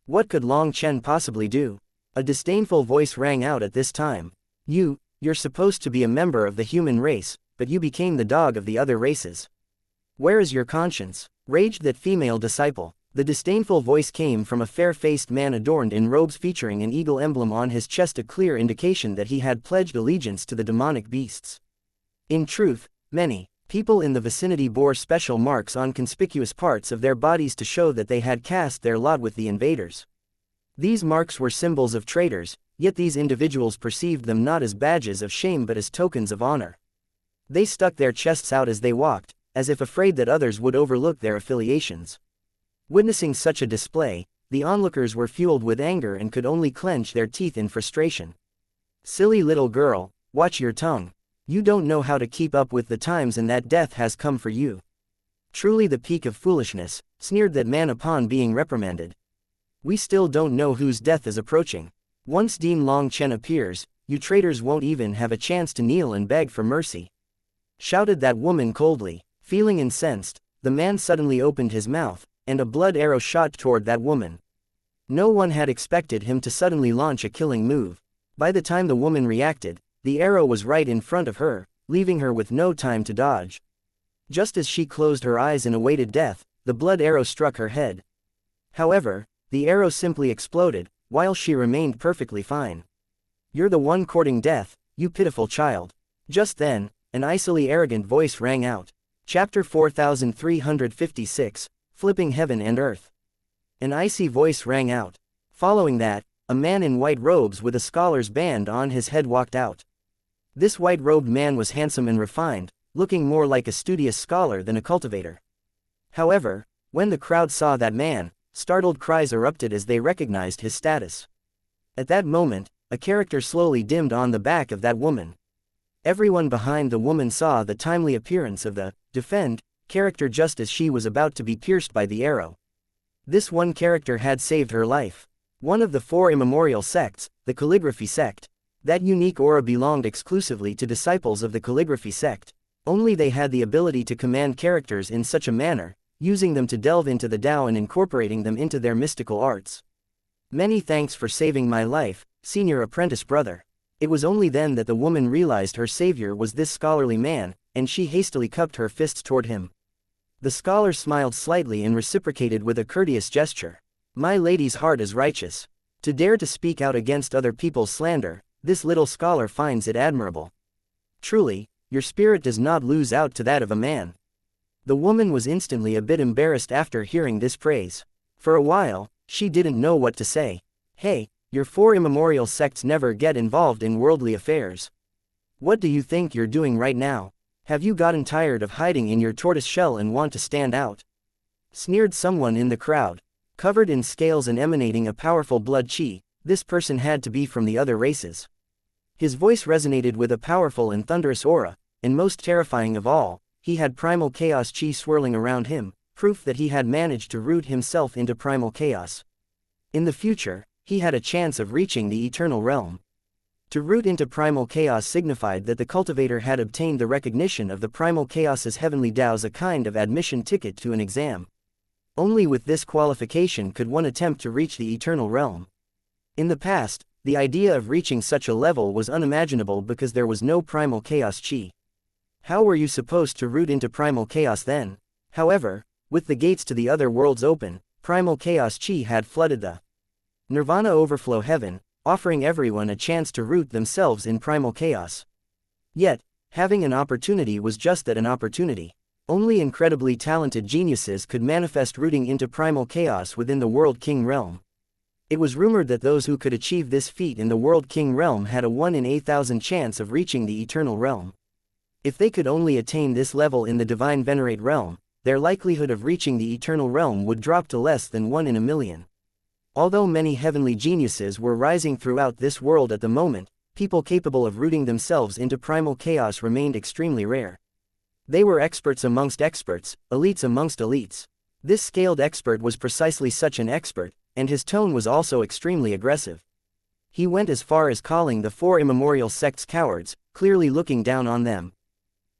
What could Long Chen possibly do? A disdainful voice rang out at this time. You're supposed to be a member of the human race, but you became the dog of the other races. Where is your conscience? Raged that female disciple. The disdainful voice came from a fair-faced man adorned in robes featuring an eagle emblem on his chest, a clear indication that he had pledged allegiance to the demonic beasts. In truth, many people in the vicinity bore special marks on conspicuous parts of their bodies to show that they had cast their lot with the invaders. These marks were symbols of traitors, yet these individuals perceived them not as badges of shame but as tokens of honor. They stuck their chests out as they walked, as if afraid that others would overlook their affiliations. Witnessing such a display, the onlookers were fueled with anger and could only clench their teeth in frustration. Silly little girl, watch your tongue. You don't know how to keep up with the times and that death has come for you. Truly the peak of foolishness, sneered that man upon being reprimanded. We still don't know whose death is approaching. Once Dean Long Chen appears, you traitors won't even have a chance to kneel and beg for mercy. Shouted that woman coldly. Feeling incensed, the man suddenly opened his mouth, and a blood arrow shot toward that woman. No one had expected him to suddenly launch a killing move. By the time the woman reacted, the arrow was right in front of her, leaving her with no time to dodge. Just as she closed her eyes and awaited death, the blood arrow struck her head. However, the arrow simply exploded, while she remained perfectly fine. You're the one courting death, you pitiful child. Just then, an icily arrogant voice rang out. Chapter 4356, Flipping Heaven and Earth. An icy voice rang out. Following that, a man in white robes with a scholar's band on his head walked out. This white-robed man was handsome and refined, looking more like a studious scholar than a cultivator. However, when the crowd saw that man, startled cries erupted as they recognized his status. At that moment, a character slowly dimmed on the back of that woman. Everyone behind the woman saw the timely appearance of the destined character just as she was about to be pierced by the arrow. This one character had saved her life. One of the 4 immemorial sects, the calligraphy sect. That unique aura belonged exclusively to disciples of the calligraphy sect. Only they had the ability to command characters in such a manner, using them to delve into the Tao and incorporating them into their mystical arts. Many thanks for saving my life, senior apprentice brother. It was only then that the woman realized her savior was this scholarly man, and she hastily cupped her fists toward him. The scholar smiled slightly and reciprocated with a courteous gesture. My lady's heart is righteous. To dare to speak out against other people's slander, this little scholar finds it admirable. Truly, Your spirit does not lose out to that of a man. The woman was instantly a bit embarrassed after hearing this praise. For a while, she didn't know what to say. Hey, your 4 immemorial sects never get involved in worldly affairs. What do you think you're doing right now? Have you gotten tired of hiding in your tortoise shell and want to stand out? Sneered someone in the crowd. Covered in scales and emanating a powerful blood chi, this person had to be from the other races. His voice resonated with a powerful and thunderous aura, and most terrifying of all, he had primal chaos chi swirling around him, proof that he had managed to root himself into primal chaos. In the future, he had a chance of reaching the eternal realm. To root into primal chaos signified that the cultivator had obtained the recognition of the primal chaos's heavenly Tao's, a kind of admission ticket to an exam. Only with this qualification could one attempt to reach the eternal realm. In the past, the idea of reaching such a level was unimaginable because there was no primal chaos chi. How were you supposed to root into primal chaos then? However, with the gates to the other worlds open, primal chaos chi had flooded the Nirvana overflow heaven, offering everyone a chance to root themselves in primal chaos. Yet, having an opportunity was just that, an opportunity. Only incredibly talented geniuses could manifest rooting into primal chaos within the World King realm. It was rumored that those who could achieve this feat in the World King realm had a 1 in 8,000 chance of reaching the eternal realm. If they could only attain this level in the Divine Venerate realm, their likelihood of reaching the eternal realm would drop to less than 1 in a million. Although many heavenly geniuses were rising throughout this world at the moment, people capable of rooting themselves into primal chaos remained extremely rare. They were experts amongst experts, elites amongst elites. This scaled expert was precisely such an expert, and his tone was also extremely aggressive. He went as far as calling the 4 immemorial sects cowards, clearly looking down on them.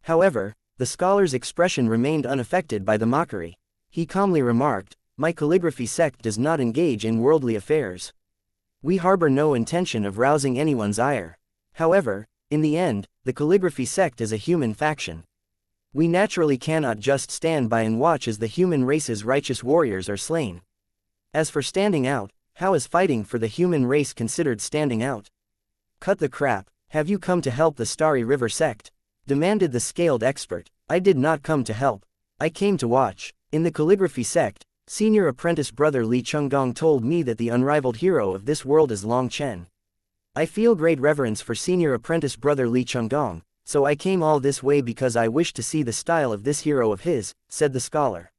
However, the scholar's expression remained unaffected by the mockery. He calmly remarked, "My calligraphy sect does not engage in worldly affairs. We harbor no intention of rousing anyone's ire. However, in the end, the calligraphy sect is a human faction. We naturally cannot just stand by and watch as the human race's righteous warriors are slain. As for standing out, how is fighting for the human race considered standing out? Cut the crap, have you come to help the Starry River sect?" demanded the scaled expert. "I did not come to help. I came to watch." In the calligraphy sect, senior apprentice brother Li Chunggong told me that the unrivaled hero of this world is Long Chen. I feel great reverence for senior apprentice brother Li Chunggong, so I came all this way because I wish to see the style of this hero of his, said the scholar.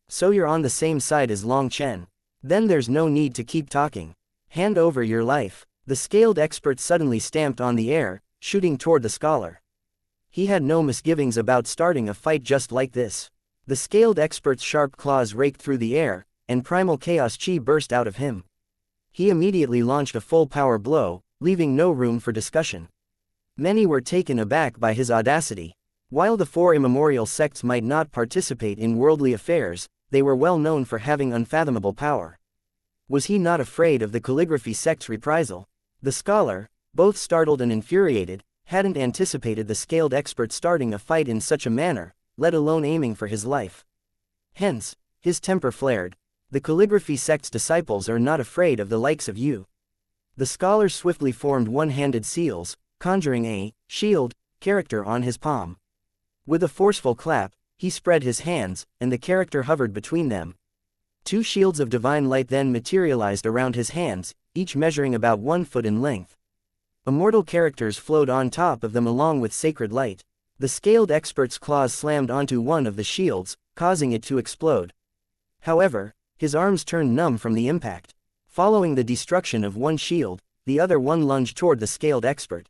So you're on the same side as Long Chen. Then there's no need to keep talking. Hand over your life. The scaled expert suddenly stamped on the air, shooting toward the scholar. He had no misgivings about starting a fight just like this. The scaled expert's sharp claws raked through the air, and primal chaos chi burst out of him. He immediately launched a full power blow, leaving no room for discussion. Many were taken aback by his audacity. While the 4 immemorial sects might not participate in worldly affairs, they were well known for having unfathomable power. Was he not afraid of the calligraphy sect's reprisal? The scholar, both startled and infuriated, hadn't anticipated the scaled expert starting a fight in such a manner, let alone aiming for his life. Hence, his temper flared. The calligraphy sect's disciples are not afraid of the likes of you. The scholar swiftly formed one-handed seals, conjuring a shield character on his palm. With a forceful clap, he spread his hands, and the character hovered between them. 2 shields of divine light then materialized around his hands, each measuring about 1 foot in length. Immortal characters flowed on top of them along with sacred light. The scaled expert's claws slammed onto one of the shields, causing it to explode. However, his arms turned numb from the impact. Following the destruction of one shield, the other one lunged toward the scaled expert.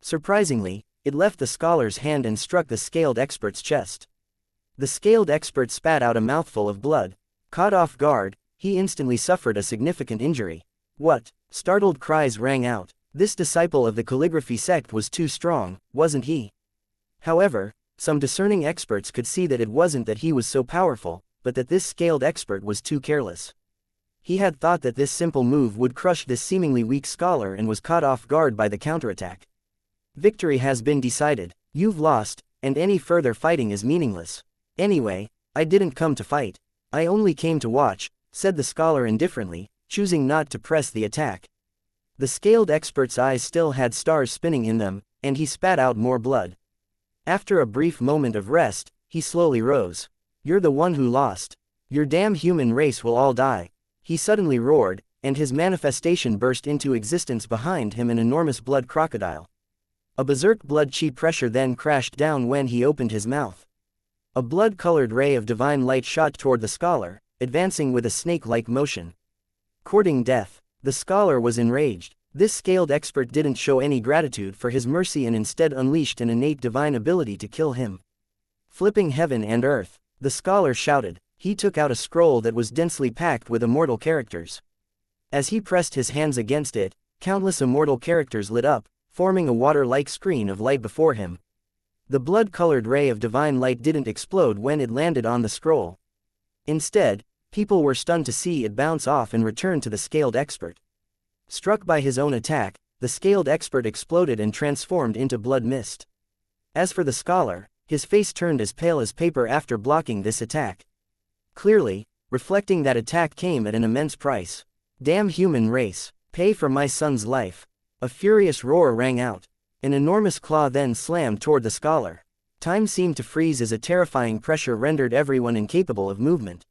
Surprisingly, it left the scholar's hand and struck the scaled expert's chest. The scaled expert spat out a mouthful of blood. Caught off guard, he instantly suffered a significant injury. "What?" Startled cries rang out. This disciple of the calligraphy sect was too strong, wasn't he? However, some discerning experts could see that it wasn't that he was so powerful, but that this scaled expert was too careless. He had thought that this simple move would crush this seemingly weak scholar and was caught off guard by the counterattack. Victory has been decided. You've lost, and any further fighting is meaningless. Anyway, I didn't come to fight. I only came to watch, said the scholar indifferently, choosing not to press the attack. The scaled expert's eyes still had stars spinning in them, and he spat out more blood. After a brief moment of rest, he slowly rose. "You're the one who lost. Your damn human race will all die," he suddenly roared, and his manifestation burst into existence behind him, an enormous blood crocodile. A berserk blood chi pressure then crashed down when he opened his mouth. A blood-colored ray of divine light shot toward the scholar, advancing with a snake-like motion. Courting death. The scholar was enraged. This scaled expert didn't show any gratitude for his mercy and instead unleashed an innate divine ability to kill him. Flipping heaven and earth, the scholar shouted. He took out a scroll that was densely packed with immortal characters. As he pressed his hands against it, countless immortal characters lit up, forming a water-like screen of light before him. The blood-colored ray of divine light didn't explode when it landed on the scroll. Instead, people were stunned to see it bounce off and return to the scaled expert. Struck by his own attack, the scaled expert exploded and transformed into blood mist. As for the scholar, his face turned as pale as paper after blocking this attack. Clearly, reflecting that attack came at an immense price. "Damn human race, pay for my son's life." A furious roar rang out. An enormous claw then slammed toward the scholar. Time seemed to freeze as a terrifying pressure rendered everyone incapable of movement.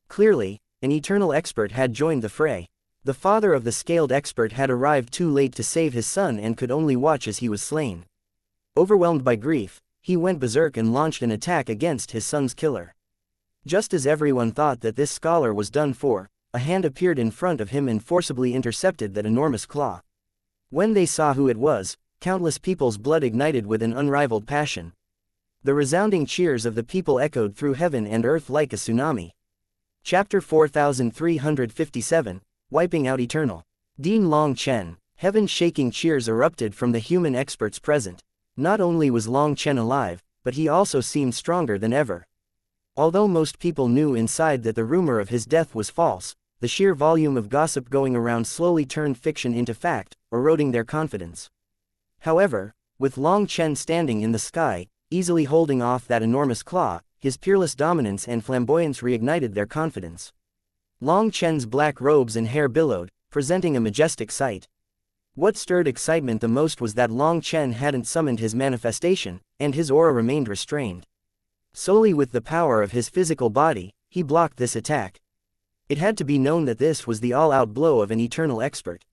Clearly, an eternal expert had joined the fray. The father of the scaled expert had arrived too late to save his son and could only watch as he was slain. Overwhelmed by grief, he went berserk and launched an attack against his son's killer. Just as everyone thought that this scholar was done for, a hand appeared in front of him and forcibly intercepted that enormous claw. When they saw who it was, countless people's blood ignited with an unrivaled passion. The resounding cheers of the people echoed through heaven and earth like a tsunami. Chapter 4357, Wiping Out Eternal. Dean Long Chen. Heaven-shaking cheers erupted from the human experts present. Not only was Long Chen alive, but he also seemed stronger than ever. Although most people knew inside that the rumor of his death was false, the sheer volume of gossip going around slowly turned fiction into fact, eroding their confidence. However, with Long Chen standing in the sky, easily holding off that enormous claw, his peerless dominance and flamboyance reignited their confidence. Long Chen's black robes and hair billowed, presenting a majestic sight. What stirred excitement the most was that Long Chen hadn't summoned his manifestation, and his aura remained restrained. Solely with the power of his physical body, he blocked this attack. It had to be known that this was the all-out blow of an eternal expert.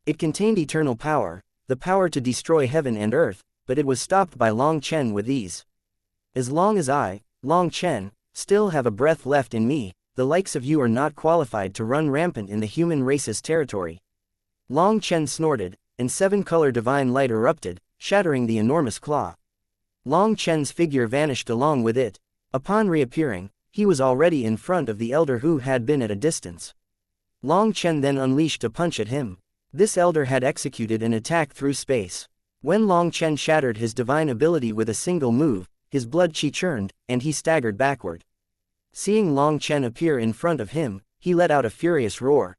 It contained eternal power, the power to destroy heaven and earth, but it was stopped by Long Chen with ease. As long as I, Long Chen, still have a breath left in me, the likes of you are not qualified to run rampant in the human race's territory. Long Chen snorted, and seven-color divine light erupted, shattering the enormous claw. Long Chen's figure vanished along with it. Upon reappearing, he was already in front of the elder who had been at a distance. Long Chen then unleashed a punch at him. This elder had executed an attack through space. When Long Chen shattered his divine ability with a single move, his blood chi churned, and he staggered backward. Seeing Long Chen appear in front of him, he let out a furious roar.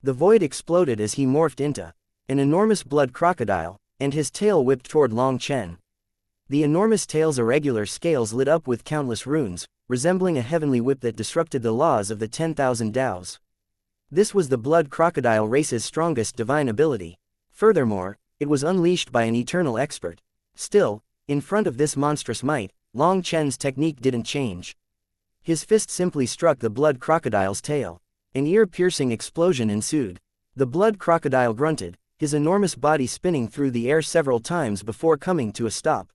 The void exploded as he morphed into an enormous blood crocodile, and his tail whipped toward Long Chen. The enormous tail's irregular scales lit up with countless runes, resembling a heavenly whip that disrupted the laws of the 10,000 Taos. This was the blood crocodile race's strongest divine ability. Furthermore, it was unleashed by an eternal expert. Still, in front of this monstrous might, Long Chen's technique didn't change. His fist simply struck the blood crocodile's tail. An ear-piercing explosion ensued. The blood crocodile grunted, his enormous body spinning through the air several times before coming to a stop.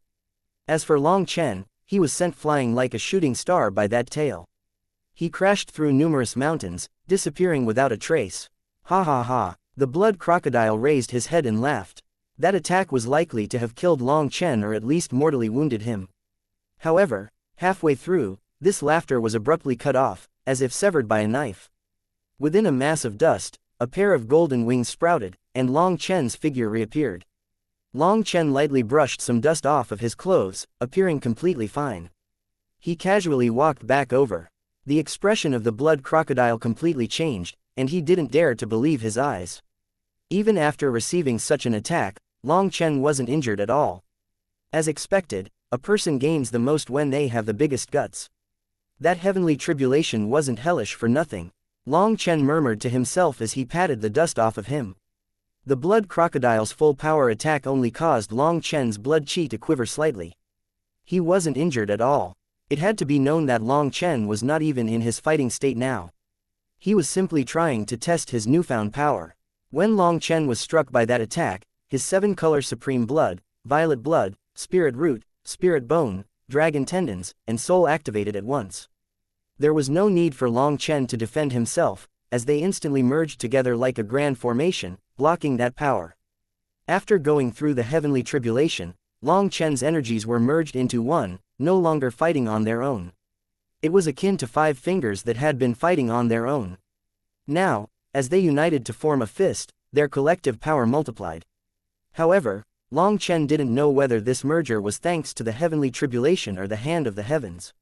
As for Long Chen, he was sent flying like a shooting star by that tail. He crashed through numerous mountains, disappearing without a trace. Ha ha ha, the blood crocodile raised his head and laughed. That attack was likely to have killed Long Chen or at least mortally wounded him. However, halfway through, this laughter was abruptly cut off, as if severed by a knife. Within a mass of dust, a pair of golden wings sprouted, and Long Chen's figure reappeared. Long Chen lightly brushed some dust off of his clothes, appearing completely fine. He casually walked back over. The expression of the blood crocodile completely changed, and he didn't dare to believe his eyes. Even after receiving such an attack, Long Chen wasn't injured at all. As expected, a person gains the most when they have the biggest guts. That heavenly tribulation wasn't hellish for nothing. Long Chen murmured to himself as he patted the dust off of him. The blood crocodile's full power attack only caused Long Chen's blood chi to quiver slightly. He wasn't injured at all. It had to be known that Long Chen was not even in his fighting state now. He was simply trying to test his newfound power. When Long Chen was struck by that attack, his 7-color supreme blood, violet blood, spirit root, spirit bone, dragon tendons, and soul activated at once. There was no need for Long Chen to defend himself, as they instantly merged together like a grand formation, blocking that power. After going through the heavenly tribulation, Long Chen's energies were merged into one, no longer fighting on their own. It was akin to 5 fingers that had been fighting on their own. Now, as they united to form a fist, their collective power multiplied. However, Long Chen didn't know whether this merger was thanks to the heavenly tribulation or the hand of the heavens.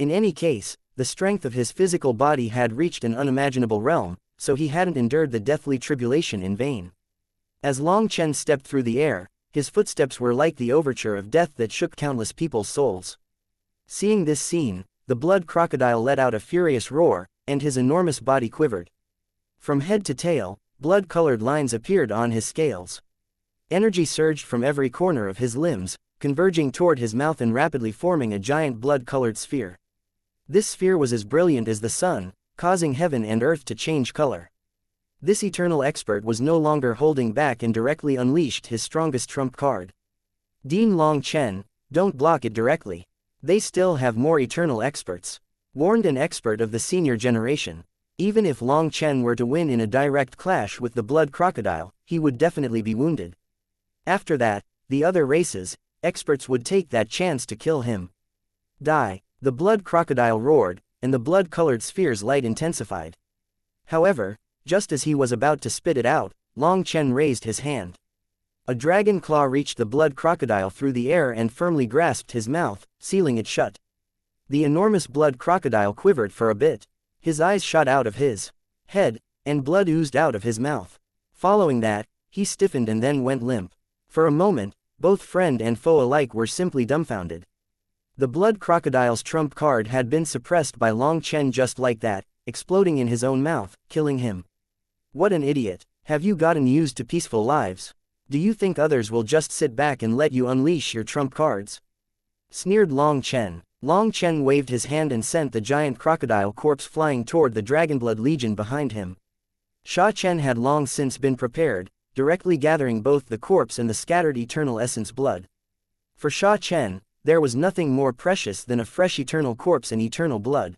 In any case, the strength of his physical body had reached an unimaginable realm, so he hadn't endured the deathly tribulation in vain. As Long Chen stepped through the air, his footsteps were like the overture of death that shook countless people's souls. Seeing this scene, the blood crocodile let out a furious roar, and his enormous body quivered. From head to tail, blood-colored lines appeared on his scales. Energy surged from every corner of his limbs, converging toward his mouth and rapidly forming a giant blood-colored sphere. This sphere was as brilliant as the sun, causing heaven and earth to change color. This eternal expert was no longer holding back and directly unleashed his strongest trump card. Dean Long Chen, don't block it directly. They still have more eternal experts. Warned an expert of the senior generation. Even if Long Chen were to win in a direct clash with the blood crocodile, he would definitely be wounded. After that, the other races, experts would take that chance to kill him. Die. The blood crocodile roared, and the blood-colored sphere's light intensified. However, just as he was about to spit it out, Long Chen raised his hand. A dragon claw reached the blood crocodile through the air and firmly grasped his mouth, sealing it shut. The enormous blood crocodile quivered for a bit. His eyes shot out of his head, and blood oozed out of his mouth. Following that, he stiffened and then went limp. For a moment, both friend and foe alike were simply dumbfounded. The blood crocodile's trump card had been suppressed by Long Chen just like that, exploding in his own mouth, killing him. What an idiot. Have you gotten used to peaceful lives? Do you think others will just sit back and let you unleash your trump cards? Sneered Long Chen. Long Chen waved his hand and sent the giant crocodile corpse flying toward the Dragonblood Legion behind him. Sha Chen had long since been prepared, directly gathering both the corpse and the scattered eternal essence blood. For Sha Chen, there was nothing more precious than a fresh eternal corpse and eternal blood.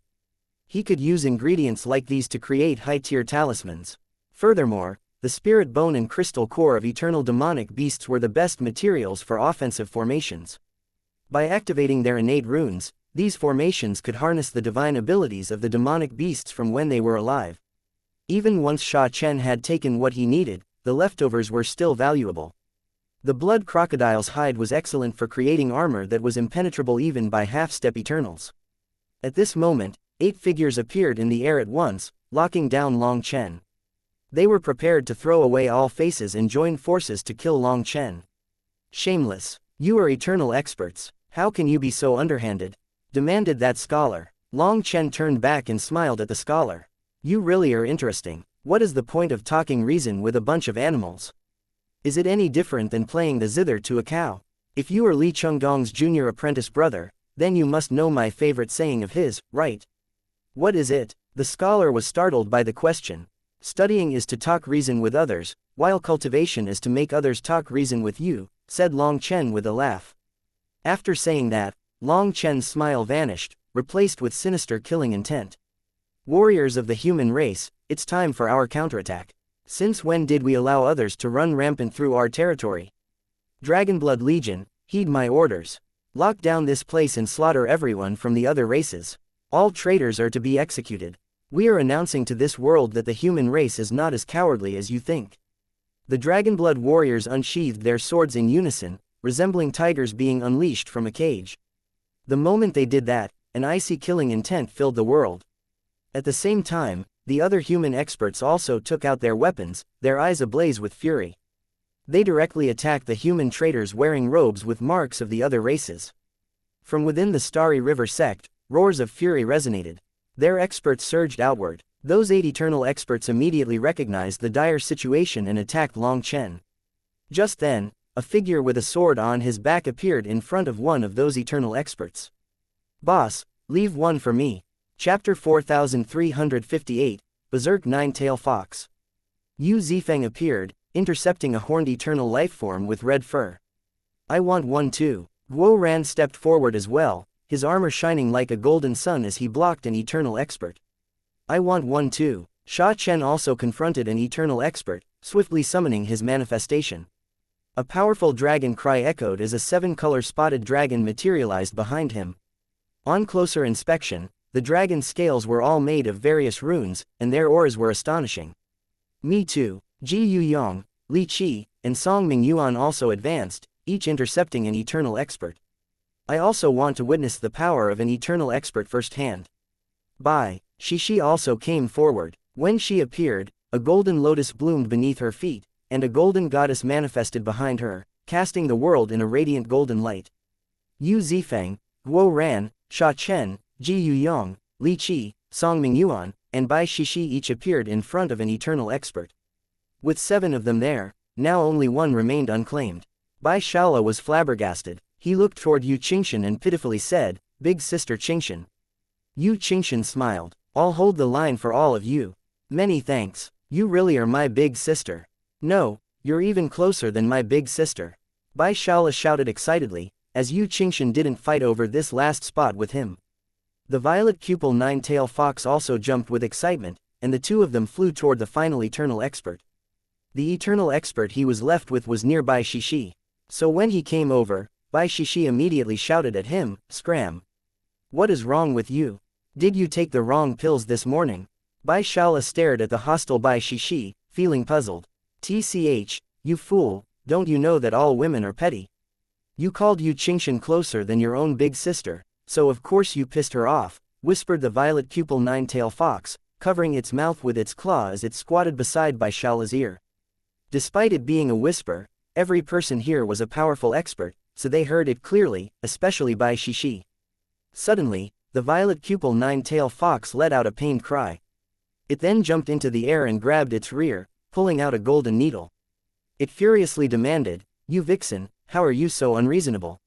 He could use ingredients like these to create high-tier talismans. Furthermore, the spirit bone and crystal core of eternal demonic beasts were the best materials for offensive formations. By activating their innate runes, these formations could harness the divine abilities of the demonic beasts from when they were alive. Even once Sha Chen had taken what he needed, the leftovers were still valuable. The blood crocodile's hide was excellent for creating armor that was impenetrable even by half-step Eternals. At this moment, 8 figures appeared in the air at once, locking down Long Chen. They were prepared to throw away all faces and join forces to kill Long Chen. Shameless. You are eternal experts. How can you be so underhanded? Demanded that scholar. Long Chen turned back and smiled at the scholar. You really are interesting. What is the point of talking reason with a bunch of animals? Is it any different than playing the zither to a cow? If you are Li Chengdong's junior apprentice brother, then you must know my favorite saying of his, right? What is it? The scholar was startled by the question. Studying is to talk reason with others, while cultivation is to make others talk reason with you, said Long Chen with a laugh. After saying that, Long Chen's smile vanished, replaced with sinister killing intent. Warriors of the human race, it's time for our counterattack. Since when did we allow others to run rampant through our territory? Dragonblood Legion, heed my orders. Lock down this place and slaughter everyone from the other races. All traitors are to be executed. We are announcing to this world that the human race is not as cowardly as you think. The Dragonblood warriors unsheathed their swords in unison, resembling tigers being unleashed from a cage. The moment they did that, an icy killing intent filled the world. At the same time, the other human experts also took out their weapons, their eyes ablaze with fury. They directly attacked the human traitors wearing robes with marks of the other races. From within the Starry River sect, roars of fury resonated. Their experts surged outward. Those 8 eternal experts immediately recognized the dire situation and attacked Long Chen. Just then, a figure with a sword on his back appeared in front of one of those eternal experts. "Boss, leave one for me." Chapter 4358, Berserk Nine-Tail Fox. Yu Zifeng appeared, intercepting a horned eternal lifeform with red fur. "I want one too." Guo Ran stepped forward as well, his armor shining like a golden sun as he blocked an eternal expert. "I want one too." Sha Chen also confronted an eternal expert, swiftly summoning his manifestation. A powerful dragon cry echoed as a 7-color spotted dragon materialized behind him. On closer inspection, the dragon's scales were all made of various runes, and their auras were astonishing. Me too. Ji Yu Yong, Li Qi, and Song Ming Yuan also advanced, each intercepting an eternal expert. "I also want to witness the power of an eternal expert firsthand." Bai Shishi also came forward. When she appeared, a golden lotus bloomed beneath her feet, and a golden goddess manifested behind her, casting the world in a radiant golden light. Yu Zifeng, Guo Ran, Sha Chen, Ji Yu Yong, Li Qi, Song Ming Yuan, and Bai Shishi each appeared in front of an eternal expert. With 7 of them there, now only one remained unclaimed. Bai Shaola was flabbergasted. He looked toward Yu Qingshan and pitifully said, "Big sister Qingshan." Yu Qingshan smiled. "I'll hold the line for all of you. Many thanks. You really are my big sister." "No, you're even closer than my big sister." Bai Shaola shouted excitedly, as Yu Qingshan didn't fight over this last spot with him. The violet cupel nine-tail fox also jumped with excitement, and the two of them flew toward the final eternal expert. The eternal expert he was left with was near Bai Shishi. So when he came over, Bai Shishi immediately shouted at him, "Scram! What is wrong with you? Did you take the wrong pills this morning?" Bai Shaola stared at the hostile Bai Shishi, feeling puzzled. "Tch, you fool, don't you know that all women are petty? You called Yu Qingshan closer than your own big sister, so of course you pissed her off," whispered the violet cupel nine-tail fox, covering its mouth with its claw as it squatted beside Bai Shaola's ear. Despite it being a whisper, every person here was a powerful expert, so they heard it clearly, especially Bai Shishi. Suddenly, the violet cupel nine-tail fox let out a pained cry. It then jumped into the air and grabbed its rear, pulling out a golden needle. It furiously demanded, "You vixen, how are you so unreasonable?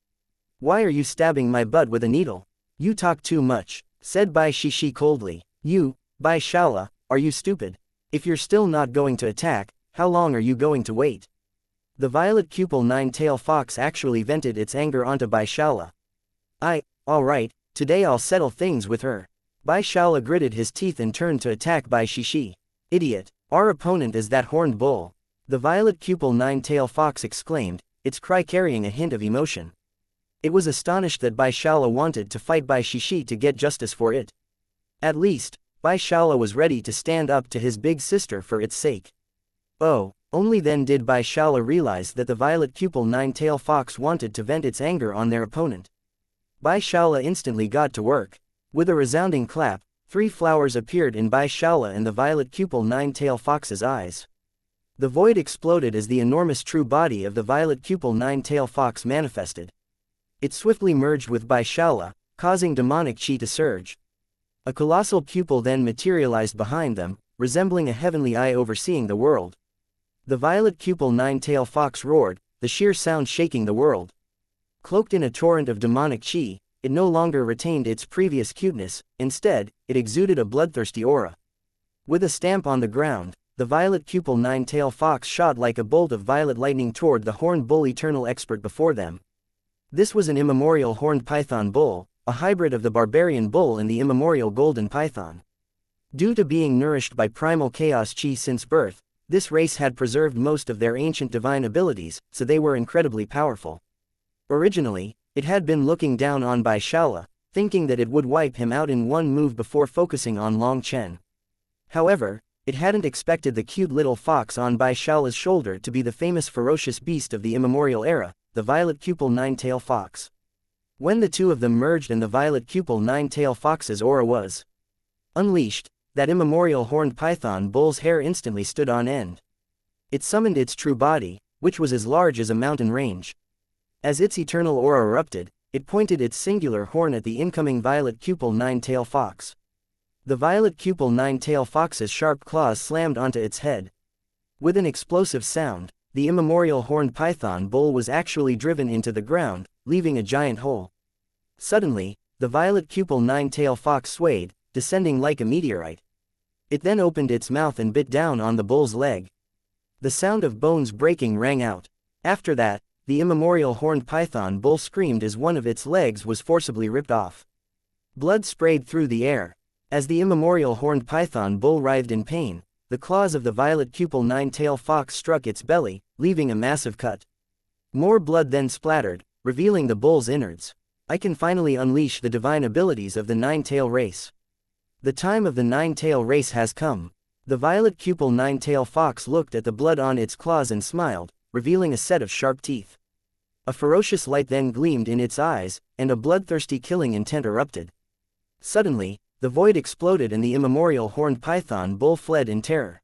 Why are you stabbing my butt with a needle? You talk too much," said Bai Shishi coldly. "You, Bai Shaola, are you stupid? If you're still not going to attack, how long are you going to wait?" The violet cupel nine-tail fox actually vented its anger onto Bai Shaola. Alright, today I'll settle things with her." Bai Shaola gritted his teeth and turned to attack Bai Shishi. "Idiot, our opponent is that horned bull," the violet cupel nine-tail fox exclaimed, its cry carrying a hint of emotion. It was astonished that Bai Shaola wanted to fight Bai Shishi to get justice for it. At least, Bai Shaola was ready to stand up to his big sister for its sake. Oh, only then did Bai Shaola realize that the violet cupel nine-tail fox wanted to vent its anger on their opponent. Bai Shaola instantly got to work. With a resounding clap, 3 flowers appeared in Bai Shaola and the violet cupel nine-tail fox's eyes. The void exploded as the enormous true body of the violet cupel nine-tail fox manifested. It swiftly merged with Bai Shaola, causing demonic chi to surge. A colossal pupil then materialized behind them, resembling a heavenly eye overseeing the world. The violet cupel nine-tail fox roared, the sheer sound shaking the world. Cloaked in a torrent of demonic chi, it no longer retained its previous cuteness, instead, it exuded a bloodthirsty aura. With a stamp on the ground, the violet cupel nine-tail fox shot like a bolt of violet lightning toward the horned bull eternal expert before them. This was an immemorial horned python bull, a hybrid of the barbarian bull and the immemorial golden python. Due to being nourished by primal chaos chi since birth, this race had preserved most of their ancient divine abilities, so they were incredibly powerful. Originally, it had been looking down on Bai Shaola, thinking that it would wipe him out in one move before focusing on Long Chen. However, it hadn't expected the cute little fox on Bai Shaola's shoulder to be the famous ferocious beast of the immemorial era, the violet cupel nine-tail fox. When the two of them merged and the violet cupel nine-tail fox's aura was unleashed, that immemorial horned python bull's hair instantly stood on end. It summoned its true body, which was as large as a mountain range. As its eternal aura erupted, it pointed its singular horn at the incoming violet cupel nine-tail fox. The violet cupel nine-tail fox's sharp claws slammed onto its head. With an explosive sound, the immemorial horned python bull was actually driven into the ground, leaving a giant hole. Suddenly, the violet cupel nine-tail fox swayed, descending like a meteorite. It then opened its mouth and bit down on the bull's leg. The sound of bones breaking rang out. After that, the immemorial horned python bull screamed as one of its legs was forcibly ripped off. Blood sprayed through the air. As the immemorial horned python bull writhed in pain, the claws of the violet cupel nine-tail fox struck its belly, leaving a massive cut. More blood then splattered, revealing the bull's innards. I can finally unleash the divine abilities of the nine-tail race. The time of the nine-tail race has come. The violet cupel nine-tail fox looked at the blood on its claws and smiled, revealing a set of sharp teeth. A ferocious light then gleamed in its eyes, and a bloodthirsty killing intent erupted. Suddenly, the void exploded and the immemorial horned python bull fled in terror.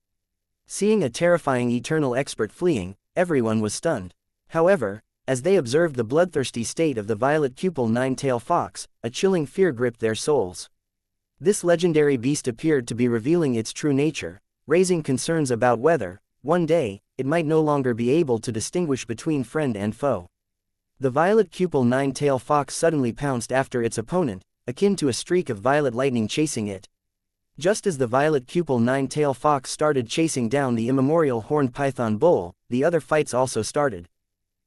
Seeing a terrifying eternal expert fleeing, everyone was stunned. However, as they observed the bloodthirsty state of the violet cupel nine-tail fox, a chilling fear gripped their souls. This legendary beast appeared to be revealing its true nature, raising concerns about whether, one day, it might no longer be able to distinguish between friend and foe. The violet cupel nine-tail fox suddenly pounced after its opponent, akin to a streak of violet lightning chasing it. Just as the violet cupel nine-tail fox started chasing down the immemorial horned python bull, the other fights also started.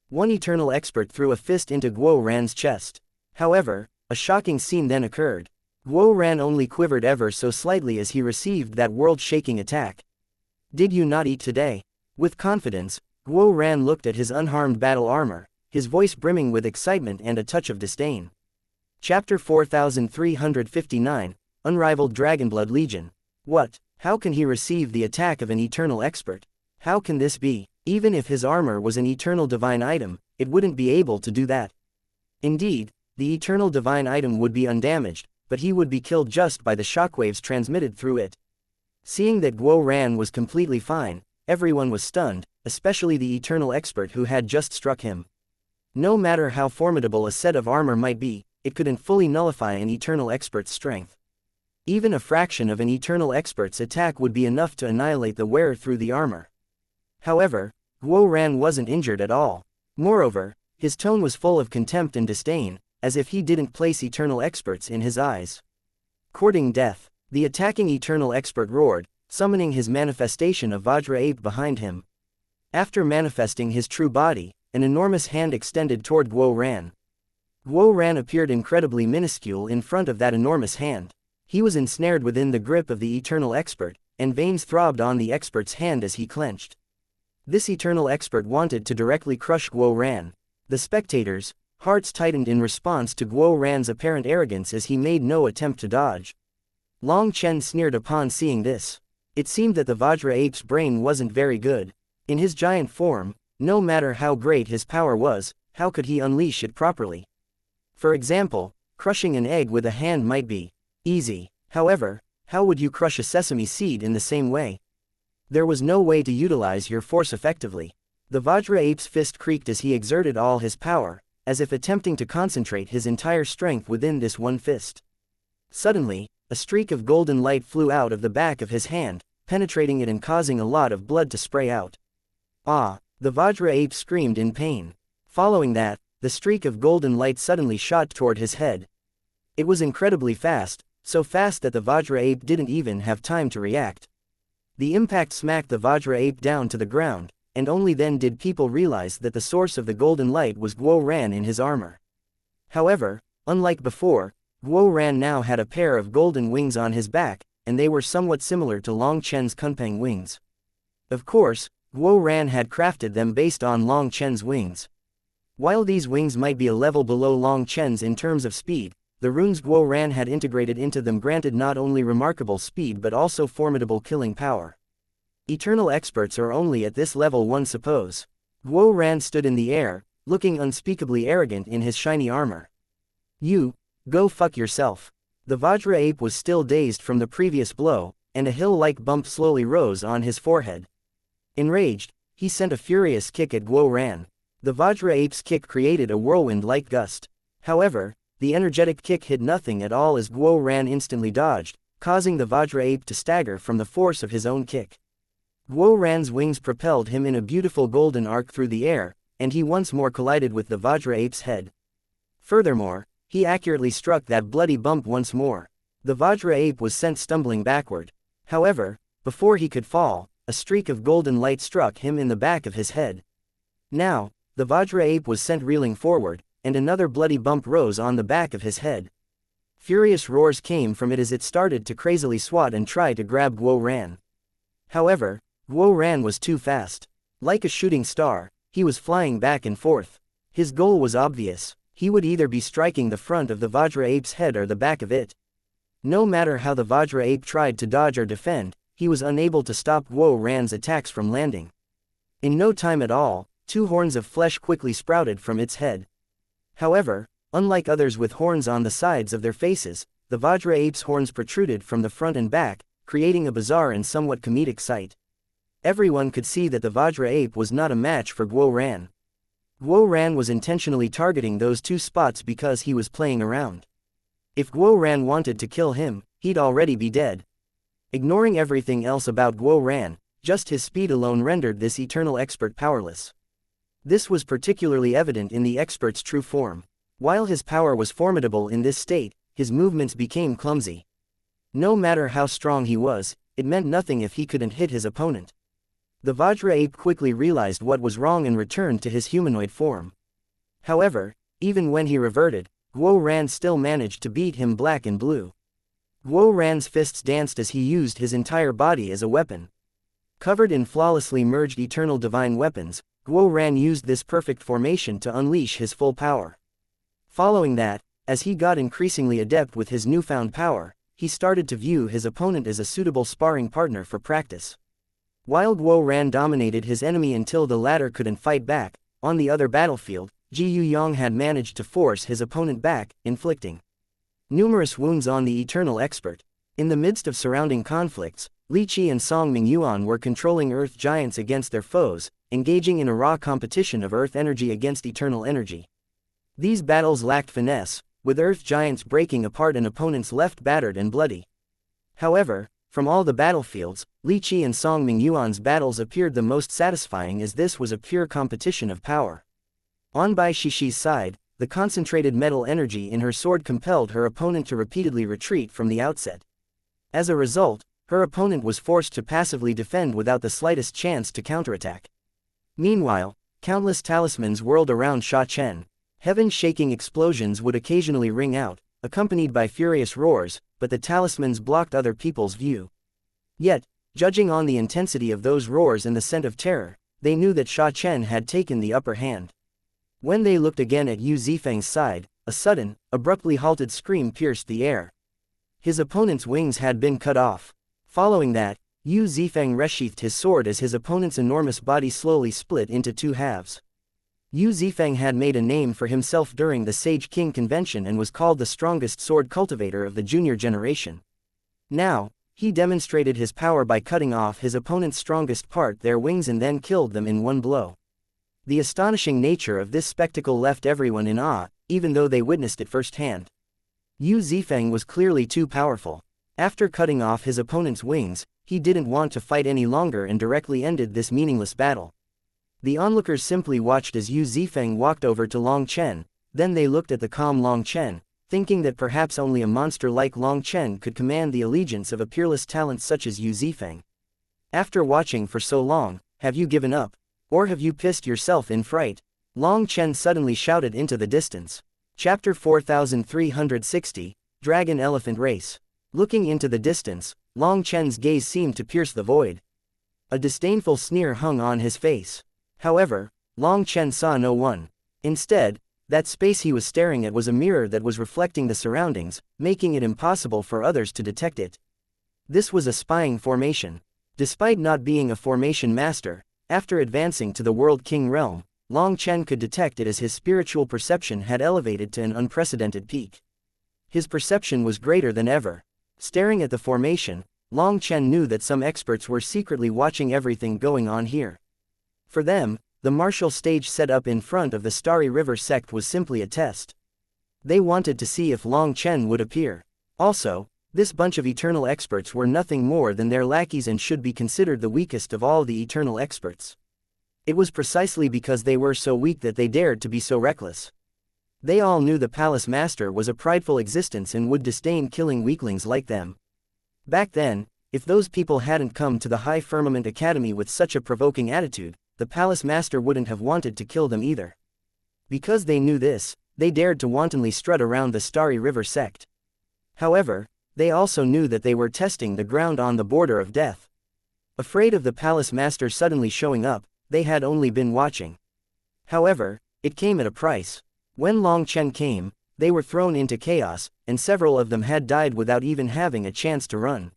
One eternal expert threw a fist into Guo Ran's chest. However, a shocking scene then occurred. Guo Ran only quivered ever so slightly as he received that world-shaking attack. Did you not eat today? With confidence, Guo Ran looked at his unharmed battle armor, his voice brimming with excitement and a touch of disdain. Chapter 4359, Unrivaled Dragonblood Legion. What? How can he receive the attack of an eternal expert? How can this be? Even if his armor was an eternal divine item, it wouldn't be able to do that. Indeed, the eternal divine item would be undamaged, but he would be killed just by the shockwaves transmitted through it. Seeing that Guo Ran was completely fine, everyone was stunned, especially the eternal expert who had just struck him. No matter how formidable a set of armor might be, it couldn't fully nullify an eternal expert's strength. Even a fraction of an eternal expert's attack would be enough to annihilate the wearer through the armor. However, Guo Ran wasn't injured at all. Moreover, his tone was full of contempt and disdain, as if he didn't place eternal experts in his eyes. Courting death, the attacking eternal expert roared, summoning his manifestation of Vajra ape behind him. After manifesting his true body, an enormous hand extended toward Guo Ran. Guo Ran appeared incredibly minuscule in front of that enormous hand. He was ensnared within the grip of the eternal expert, and veins throbbed on the expert's hand as he clenched. This eternal expert wanted to directly crush Guo Ran. The spectators' hearts tightened in response to Guo Ran's apparent arrogance as he made no attempt to dodge. Long Chen sneered upon seeing this. It seemed that the Vajra ape's brain wasn't very good. In his giant form, no matter how great his power was, how could he unleash it properly? For example, crushing an egg with a hand might be easy. However, how would you crush a sesame seed in the same way? There was no way to utilize your force effectively. The Vajra ape's fist creaked as he exerted all his power, as if attempting to concentrate his entire strength within this one fist. Suddenly, a streak of golden light flew out of the back of his hand, penetrating it and causing a lot of blood to spray out. Ah! The Vajra ape screamed in pain. Following that, the streak of golden light suddenly shot toward his head. It was incredibly fast, so fast that the Vajra ape didn't even have time to react. The impact smacked the Vajra ape down to the ground, and only then did people realize that the source of the golden light was Guo Ran in his armor. However, unlike before, Guo Ran now had a pair of golden wings on his back, and they were somewhat similar to Long Chen's Kunpeng wings. Of course, Guo Ran had crafted them based on Long Chen's wings. While these wings might be a level below Long Chen's in terms of speed, the runes Guo Ran had integrated into them granted not only remarkable speed but also formidable killing power. Eternal experts are only at this level, one suppose. Guo Ran stood in the air, looking unspeakably arrogant in his shiny armor. You, go fuck yourself. The Vajra ape was still dazed from the previous blow, and a hill-like bump slowly rose on his forehead. Enraged, he sent a furious kick at Guo Ran. The Vajra ape's kick created a whirlwind-like gust. However, the energetic kick hit nothing at all as Guo Ran instantly dodged, causing the Vajra ape to stagger from the force of his own kick. Guo Ran's wings propelled him in a beautiful golden arc through the air, and he once more collided with the Vajra ape's head. Furthermore, he accurately struck that bloody bump once more. The Vajra ape was sent stumbling backward. However, before he could fall, a streak of golden light struck him in the back of his head. Now, the Vajra ape was sent reeling forward, and another bloody bump rose on the back of his head. Furious roars came from it as it started to crazily swat and try to grab Guo Ran. However, Guo Ran was too fast. Like a shooting star, he was flying back and forth. His goal was obvious. He would either be striking the front of the Vajra ape's head or the back of it. No matter how the Vajra ape tried to dodge or defend, he was unable to stop Guo Ran's attacks from landing. In no time at all, two horns of flesh quickly sprouted from its head. However, unlike others with horns on the sides of their faces, the Vajra ape's horns protruded from the front and back, creating a bizarre and somewhat comedic sight. Everyone could see that the Vajra ape was not a match for Guo Ran. Guo Ran was intentionally targeting those two spots because he was playing around. If Guo Ran wanted to kill him, he'd already be dead. Ignoring everything else about Guo Ran, just his speed alone rendered this eternal expert powerless. This was particularly evident in the expert's true form. While his power was formidable in this state, his movements became clumsy. No matter how strong he was, it meant nothing if he couldn't hit his opponent. The Vajra ape quickly realized what was wrong and returned to his humanoid form. However, even when he reverted, Guo Ran still managed to beat him black and blue. Guo Ran's fists danced as he used his entire body as a weapon. Covered in flawlessly merged eternal divine weapons, Guo Ran used this perfect formation to unleash his full power. Following that, as he got increasingly adept with his newfound power, he started to view his opponent as a suitable sparring partner for practice. While Guo Ran dominated his enemy until the latter couldn't fight back, on the other battlefield, Ji Yuyong had managed to force his opponent back, inflicting numerous wounds on the eternal expert. In the midst of surrounding conflicts, Li Qi and Song Mingyuan were controlling earth giants against their foes, engaging in a raw competition of earth energy against eternal energy. These battles lacked finesse, with earth giants breaking apart an opponent's left battered and bloody. However, from all the battlefields, Li Qi and Song Mingyuan's battles appeared the most satisfying as this was a pure competition of power. On Bai Shixi's side, the concentrated metal energy in her sword compelled her opponent to repeatedly retreat from the outset. As a result, her opponent was forced to passively defend without the slightest chance to counterattack. Meanwhile, countless talismans whirled around Sha Chen. Heaven-shaking explosions would occasionally ring out, accompanied by furious roars, but the talismans blocked other people's view. Yet, judging on the intensity of those roars and the scent of terror, they knew that Sha Chen had taken the upper hand. When they looked again at Yu Zifeng's side, a sudden, abruptly halted scream pierced the air. His opponent's wings had been cut off. Following that, Yu Zifeng resheathed his sword as his opponent's enormous body slowly split into two halves. Yu Zifeng had made a name for himself during the Sage King Convention and was called the strongest sword cultivator of the junior generation. Now, he demonstrated his power by cutting off his opponent's strongest part, their wings, and then killed them in one blow. The astonishing nature of this spectacle left everyone in awe, even though they witnessed it firsthand. Yu Zifeng was clearly too powerful. After cutting off his opponent's wings, he didn't want to fight any longer and directly ended this meaningless battle. The onlookers simply watched as Yu Zifeng walked over to Long Chen, then they looked at the calm Long Chen, thinking that perhaps only a monster like Long Chen could command the allegiance of a peerless talent such as Yu Zifeng. After watching for so long, have you given up? Or have you pissed yourself in fright? Long Chen suddenly shouted into the distance. Chapter 4360, Dragon Elephant Race. Looking into the distance, Long Chen's gaze seemed to pierce the void. A disdainful sneer hung on his face. However, Long Chen saw no one. Instead, that space he was staring at was a mirror that was reflecting the surroundings, making it impossible for others to detect it. This was a spying formation. Despite not being a formation master, after advancing to the World King realm, Long Chen could detect it as his spiritual perception had elevated to an unprecedented peak. His perception was greater than ever. Staring at the formation, Long Chen knew that some experts were secretly watching everything going on here. For them, the martial stage set up in front of the Starry River sect was simply a test. They wanted to see if Long Chen would appear. Also, This bunch of eternal experts were nothing more than their lackeys and should be considered the weakest of all the eternal experts. It was precisely because they were so weak that they dared to be so reckless. They all knew the palace master was a prideful existence and would disdain killing weaklings like them. Back then, if those people hadn't come to the High Firmament Academy with such a provoking attitude, the palace master wouldn't have wanted to kill them either. Because they knew this, they dared to wantonly strut around the Starry River sect. However, they also knew that they were testing the ground on the border of death. Afraid of the palace master suddenly showing up, they had only been watching. However, it came at a price. When Long Chen came, they were thrown into chaos, and several of them had died without even having a chance to run.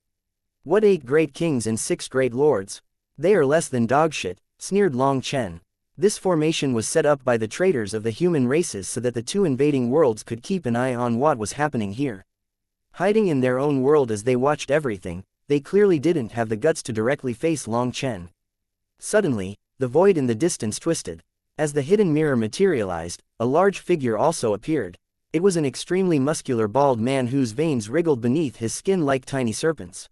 What 8 great kings and 6 great lords? They are less than dogshit, sneered Long Chen. This formation was set up by the traitors of the human races so that the 2 invading worlds could keep an eye on what was happening here. Hiding in their own world as they watched everything, they clearly didn't have the guts to directly face Long Chen. Suddenly, the void in the distance twisted. As the hidden mirror materialized, a large figure also appeared. It was an extremely muscular bald man whose veins wriggled beneath his skin like tiny serpents.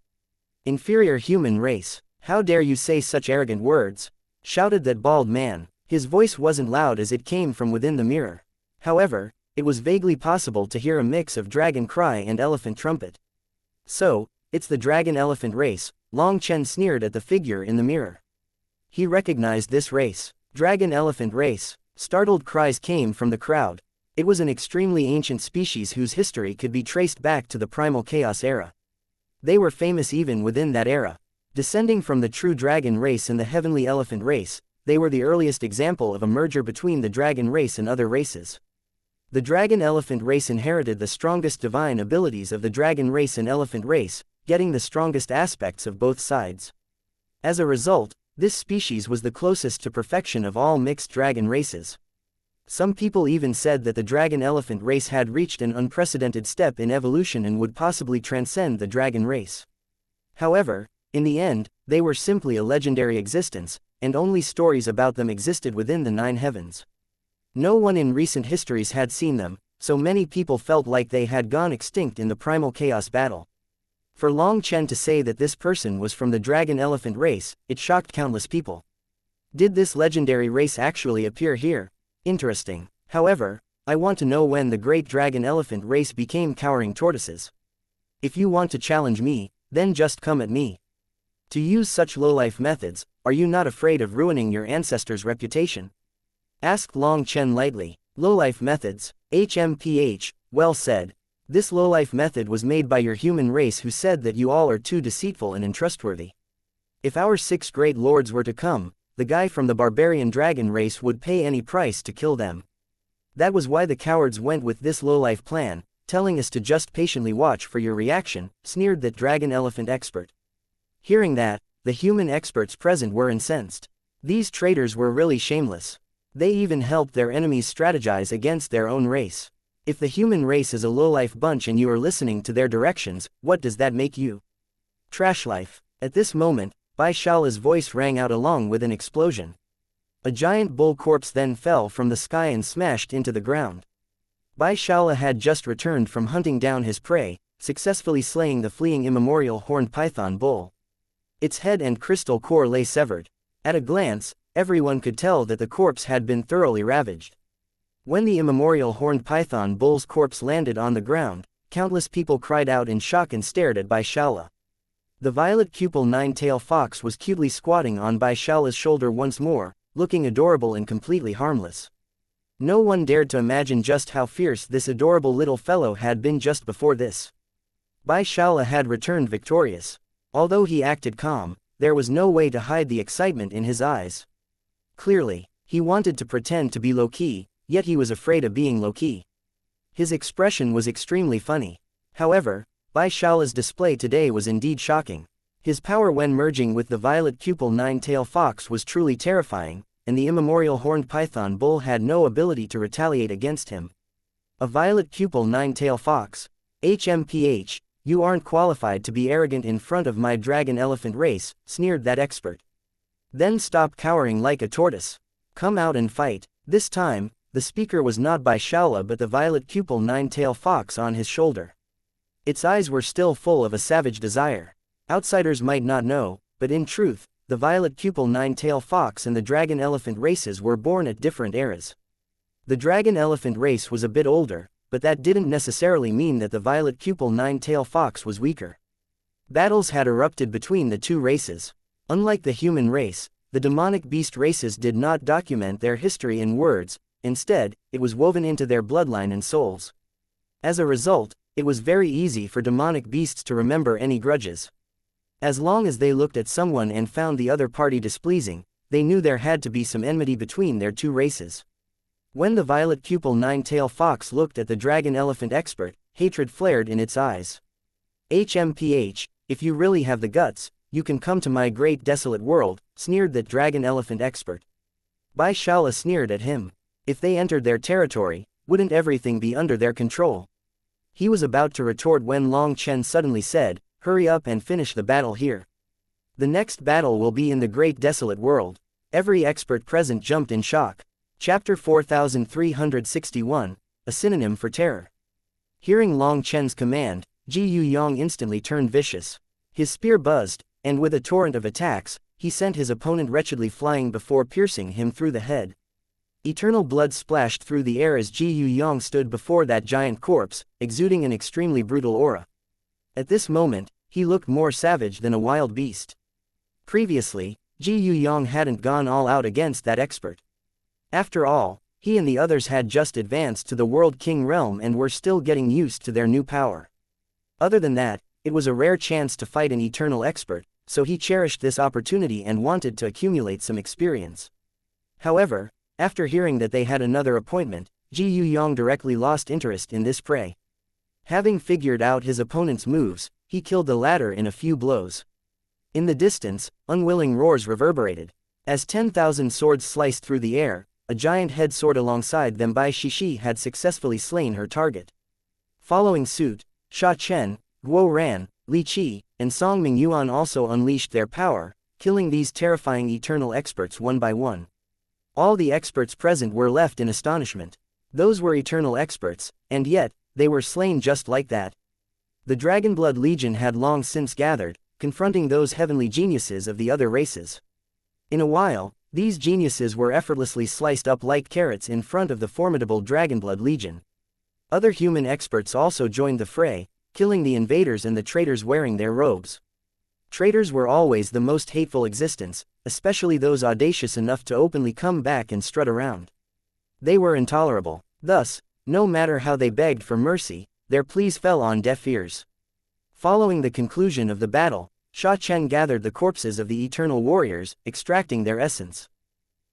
Inferior human race, how dare you say such arrogant words? Shouted that bald man. His voice wasn't loud as it came from within the mirror. However, it was vaguely possible to hear a mix of dragon cry and elephant trumpet. So, it's the dragon-elephant race, Long Chen sneered at the figure in the mirror. He recognized this race. Dragon-elephant race. Startled cries came from the crowd. It was an extremely ancient species whose history could be traced back to the primal chaos era. They were famous even within that era. Descending from the true dragon race and the heavenly elephant race, they were the earliest example of a merger between the dragon race and other races. The dragon-elephant race inherited the strongest divine abilities of the dragon race and elephant race, getting the strongest aspects of both sides. As a result, this species was the closest to perfection of all mixed dragon races. Some people even said that the dragon-elephant race had reached an unprecedented step in evolution and would possibly transcend the dragon race. However, in the end, they were simply a legendary existence, and only stories about them existed within the 9 heavens. No one in recent histories had seen them, so many people felt like they had gone extinct in the primal chaos battle. For Long Chen to say that this person was from the dragon-elephant race, it shocked countless people. Did this legendary race actually appear here? Interesting. However, I want to know when the great dragon-elephant race became cowering tortoises. If you want to challenge me, then just come at me. To use such low-life methods, are you not afraid of ruining your ancestors' reputation? Asked Long Chen lightly. Low-life methods, HMPH, well said. This low-life method was made by your human race who said that you all are too deceitful and untrustworthy. If our 6 great lords were to come, the guy from the barbarian dragon race would pay any price to kill them. That was why the cowards went with this low-life plan, telling us to just patiently watch for your reaction, sneered that dragon-elephant expert. Hearing that, the human experts present were incensed. These traitors were really shameless. They even helped their enemies strategize against their own race. If the human race is a low-life bunch and you are listening to their directions, what does that make you? Trash life. At this moment, Bai Shala's voice rang out along with an explosion. A giant bull corpse then fell from the sky and smashed into the ground. Bai Shala had just returned from hunting down his prey, successfully slaying the fleeing immemorial horned python bull. Its head and crystal core lay severed. At a glance, everyone could tell that the corpse had been thoroughly ravaged. When the immemorial horned python bull's corpse landed on the ground, countless people cried out in shock and stared at Bai Shala. The violet cupel 9-tailed fox was cutely squatting on Bai Shala's shoulder once more, looking adorable and completely harmless. No one dared to imagine just how fierce this adorable little fellow had been just before this. Bai Shala had returned victorious. Although he acted calm, there was no way to hide the excitement in his eyes. Clearly, he wanted to pretend to be low-key, yet he was afraid of being low-key. His expression was extremely funny. However, Bai Shala's display today was indeed shocking. His power when merging with the violet cupel 9-tailed fox was truly terrifying, and the immemorial horned python bull had no ability to retaliate against him. A violet cupel 9-tailed fox? HMPH, you aren't qualified to be arrogant in front of my dragon-elephant race, sneered that expert. Then stop cowering like a tortoise. Come out and fight. This time, the speaker was not Bai Shala but the violet cupel 9-tailed fox on his shoulder. Its eyes were still full of a savage desire. Outsiders might not know, but in truth, the violet pupil nine-tail fox and the dragon elephant races were born at different eras. The dragon elephant race was a bit older, but that didn't necessarily mean that the violet pupil nine-tail fox was weaker. Battles had erupted between the two races. Unlike the human race, the demonic beast races did not document their history in words, instead, it was woven into their bloodline and souls. As a result, it was very easy for demonic beasts to remember any grudges. As long as they looked at someone and found the other party displeasing, they knew there had to be some enmity between their two races. When the violet pupil nine-tail fox looked at the dragon elephant expert, hatred flared in its eyes. HMPH, if you really have the guts, you can come to my great desolate world, sneered that dragon elephant expert. Bai Shala sneered at him. If they entered their territory, wouldn't everything be under their control? He was about to retort when Long Chen suddenly said, hurry up and finish the battle here. The next battle will be in the great desolate world. Every expert present jumped in shock. Chapter 4361, a synonym for terror. Hearing Long Chen's command, Ji Yu Yang instantly turned vicious. His spear buzzed, and with a torrent of attacks, he sent his opponent wretchedly flying before piercing him through the head. Eternal blood splashed through the air as Ji Yu Yang stood before that giant corpse, exuding an extremely brutal aura. At this moment, he looked more savage than a wild beast. Previously, Ji Yu Yang hadn't gone all out against that expert. After all, he and the others had just advanced to the World King realm and were still getting used to their new power. Other than that, it was a rare chance to fight an eternal expert, so he cherished this opportunity and wanted to accumulate some experience. However, after hearing that they had another appointment, Ji Yu Yang directly lost interest in this prey. Having figured out his opponent's moves, he killed the latter in a few blows. In the distance, unwilling roars reverberated. As 10,000 swords sliced through the air, a giant head soared alongside them. Bai Shishi had successfully slain her target. Following suit, Sha Chen, Guo Ran, Li Qi, and Song Ming Yuan also unleashed their power, killing these terrifying eternal experts one by one. All the experts present were left in astonishment. Those were eternal experts, and yet, they were slain just like that. The Dragonblood Legion had long since gathered, confronting those heavenly geniuses of the other races. In a while, these geniuses were effortlessly sliced up like carrots in front of the formidable Dragonblood Legion. Other human experts also joined the fray, killing the invaders and the traitors wearing their robes. Traitors were always the most hateful existence, especially those audacious enough to openly come back and strut around. They were intolerable. Thus, no matter how they begged for mercy, their pleas fell on deaf ears. Following the conclusion of the battle, Sha Chen gathered the corpses of the eternal warriors, extracting their essence.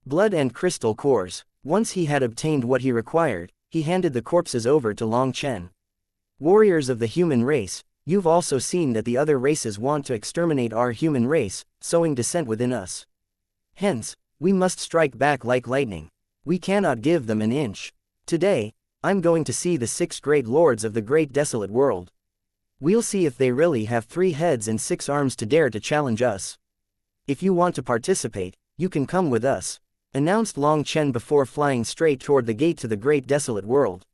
Blood and crystal cores. Once he had obtained what he required, he handed the corpses over to Long Chen. Warriors of the human race, you've also seen that the other races want to exterminate our human race, sowing dissent within us. Hence, we must strike back like lightning. We cannot give them an inch. Today, I'm going to see the 6 great lords of the great desolate world. We'll see if they really have 3 heads and 6 arms to dare to challenge us. If you want to participate, you can come with us, announced Long Chen before flying straight toward the gate to the great desolate world.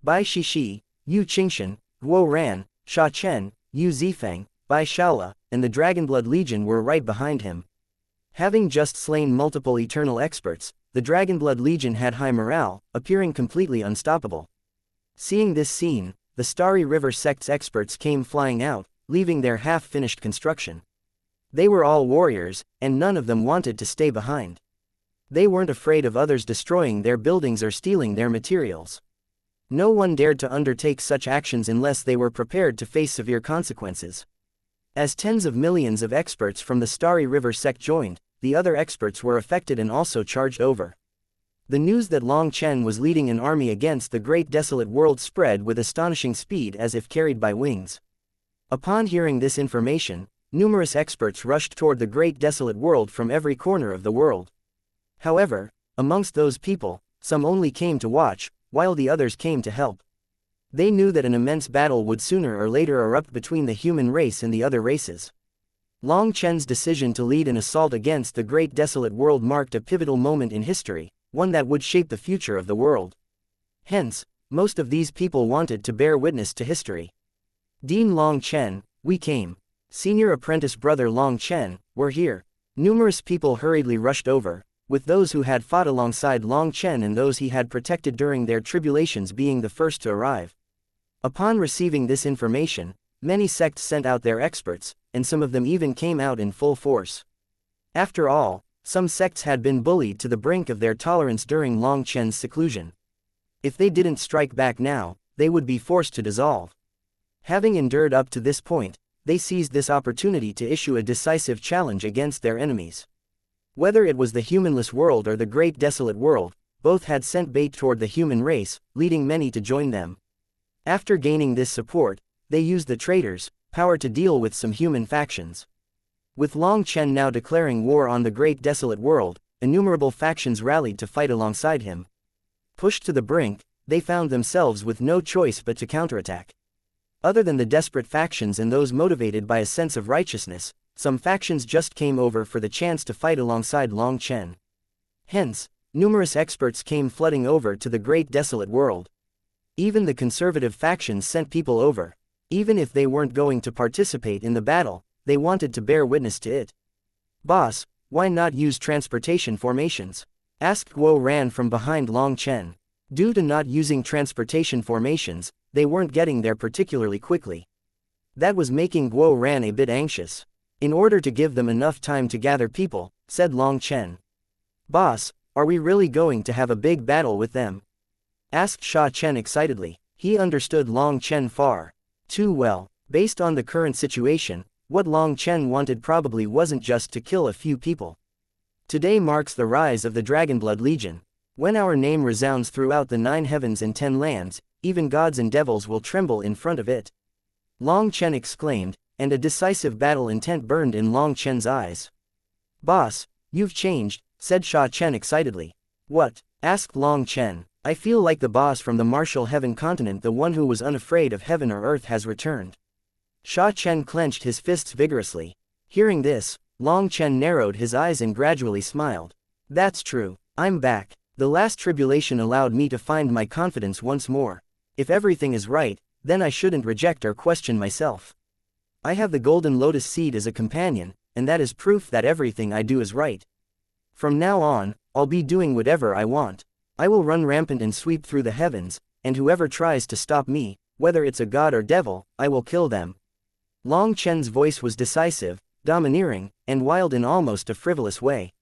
Bai Shishi, Yu Qingshan, Guo Ran, Sha Chen, Yu Zifeng, Bai Shala, and the Dragonblood Legion were right behind him. Having just slain multiple eternal experts, the Dragonblood Legion had high morale, appearing completely unstoppable. Seeing this scene, the Starry River sect's experts came flying out, leaving their half-finished construction. They were all warriors, and none of them wanted to stay behind. They weren't afraid of others destroying their buildings or stealing their materials. No one dared to undertake such actions unless they were prepared to face severe consequences. As tens of millions of experts from the Starry River sect joined, the other experts were affected and also charged over. The news that Long Chen was leading an army against the great desolate world spread with astonishing speed as if carried by wings. Upon hearing this information, numerous experts rushed toward the great desolate world from every corner of the world. However, amongst those people, some only came to watch, while the others came to help. They knew that an immense battle would sooner or later erupt between the human race and the other races. Long Chen's decision to lead an assault against the great desolate world marked a pivotal moment in history, one that would shape the future of the world. Hence, most of these people wanted to bear witness to history. Dean Long Chen, we came. Senior apprentice brother Long Chen, we're here. Numerous people hurriedly rushed over, with those who had fought alongside Long Chen and those he had protected during their tribulations being the first to arrive. Upon receiving this information, many sects sent out their experts, and some of them even came out in full force. After all, some sects had been bullied to the brink of their tolerance during Long Chen's seclusion. If they didn't strike back now, they would be forced to dissolve. Having endured up to this point, they seized this opportunity to issue a decisive challenge against their enemies. Whether it was the humanless world or the great desolate world, both had sent bait toward the human race, leading many to join them. After gaining this support, they used the traitors' power to deal with some human factions. With Long Chen now declaring war on the great desolate world, innumerable factions rallied to fight alongside him. Pushed to the brink, they found themselves with no choice but to counterattack. Other than the desperate factions and those motivated by a sense of righteousness, some factions just came over for the chance to fight alongside Long Chen. Hence, numerous experts came flooding over to the great desolate world. Even the conservative factions sent people over. Even if they weren't going to participate in the battle, they wanted to bear witness to it. "Boss, why not use transportation formations?" asked Guo Ran from behind Long Chen. Due to not using transportation formations, they weren't getting there particularly quickly. That was making Guo Ran a bit anxious. In order to give them enough time to gather people, said Long Chen. "Boss, are we really going to have a big battle with them?" asked Sha Chen excitedly. He understood Long Chen far too well. Based on the current situation, what Long Chen wanted probably wasn't just to kill a few people. Today marks the rise of the Dragonblood Legion. When our name resounds throughout the 9 heavens and 10 lands, even gods and devils will tremble in front of it. Long Chen exclaimed, and a decisive battle intent burned in Long Chen's eyes. "Boss, you've changed," said Sha Chen excitedly. "What?" asked Long Chen. "I feel like the boss from the martial heaven continent, the one who was unafraid of heaven or earth, has returned." Sha Chen clenched his fists vigorously. Hearing this, Long Chen narrowed his eyes and gradually smiled. "That's true, I'm back. The last tribulation allowed me to find my confidence once more. If everything is right, then I shouldn't reject or question myself. I have the golden lotus seed as a companion, and that is proof that everything I do is right. From now on, I'll be doing whatever I want. I will run rampant and sweep through the heavens, and whoever tries to stop me, whether it's a god or devil, I will kill them." Long Chen's voice was decisive, domineering, and wild in almost a frivolous way.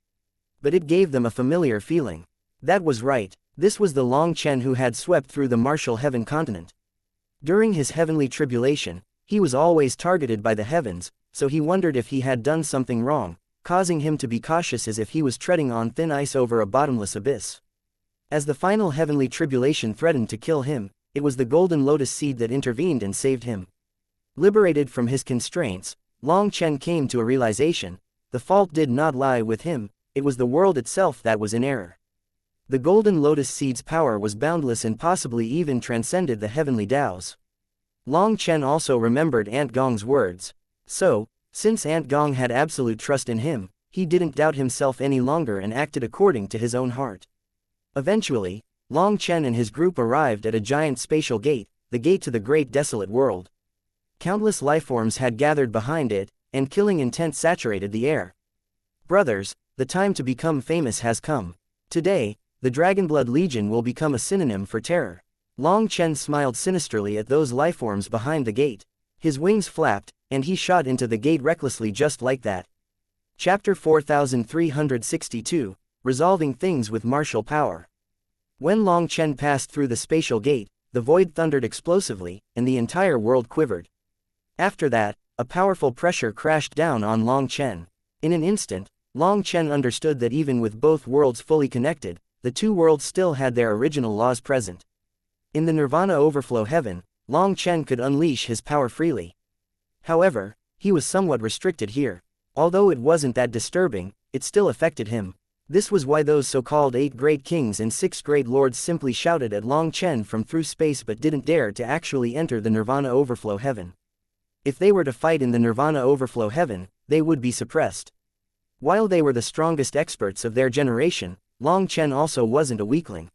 But it gave them a familiar feeling. That was right, this was the Long Chen who had swept through the martial heaven continent. During his heavenly tribulation, he was always targeted by the heavens, so he wondered if he had done something wrong, causing him to be cautious as if he was treading on thin ice over a bottomless abyss. As the final heavenly tribulation threatened to kill him, it was the golden lotus seed that intervened and saved him. Liberated from his constraints, Long Chen came to a realization: the fault did not lie with him, it was the world itself that was in error. The golden lotus seed's power was boundless and possibly even transcended the heavenly Tao's. Long Chen also remembered Ant Gong's words. So, since Ant Gong had absolute trust in him, he didn't doubt himself any longer and acted according to his own heart. Eventually, Long Chen and his group arrived at a giant spatial gate, the gate to the great desolate world. Countless lifeforms had gathered behind it, and killing intent saturated the air. "Brothers, the time to become famous has come. Today, the Dragonblood Legion will become a synonym for terror." Long Chen smiled sinisterly at those lifeforms behind the gate. His wings flapped, and he shot into the gate recklessly just like that. Chapter 4362, Resolving Things with Martial Power. When Long Chen passed through the spatial gate, the void thundered explosively, and the entire world quivered. After that, a powerful pressure crashed down on Long Chen. In an instant, Long Chen understood that even with both worlds fully connected, the two worlds still had their original laws present. In the Nirvana Overflow Heaven, Long Chen could unleash his power freely. However, he was somewhat restricted here. Although it wasn't that disturbing, it still affected him. This was why those so-called 8 great kings and 6 great lords simply shouted at Long Chen from through space but didn't dare to actually enter the Nirvana Overflow Heaven. If they were to fight in the Nirvana Overflow Heaven, they would be suppressed. While they were the strongest experts of their generation, Long Chen also wasn't a weakling.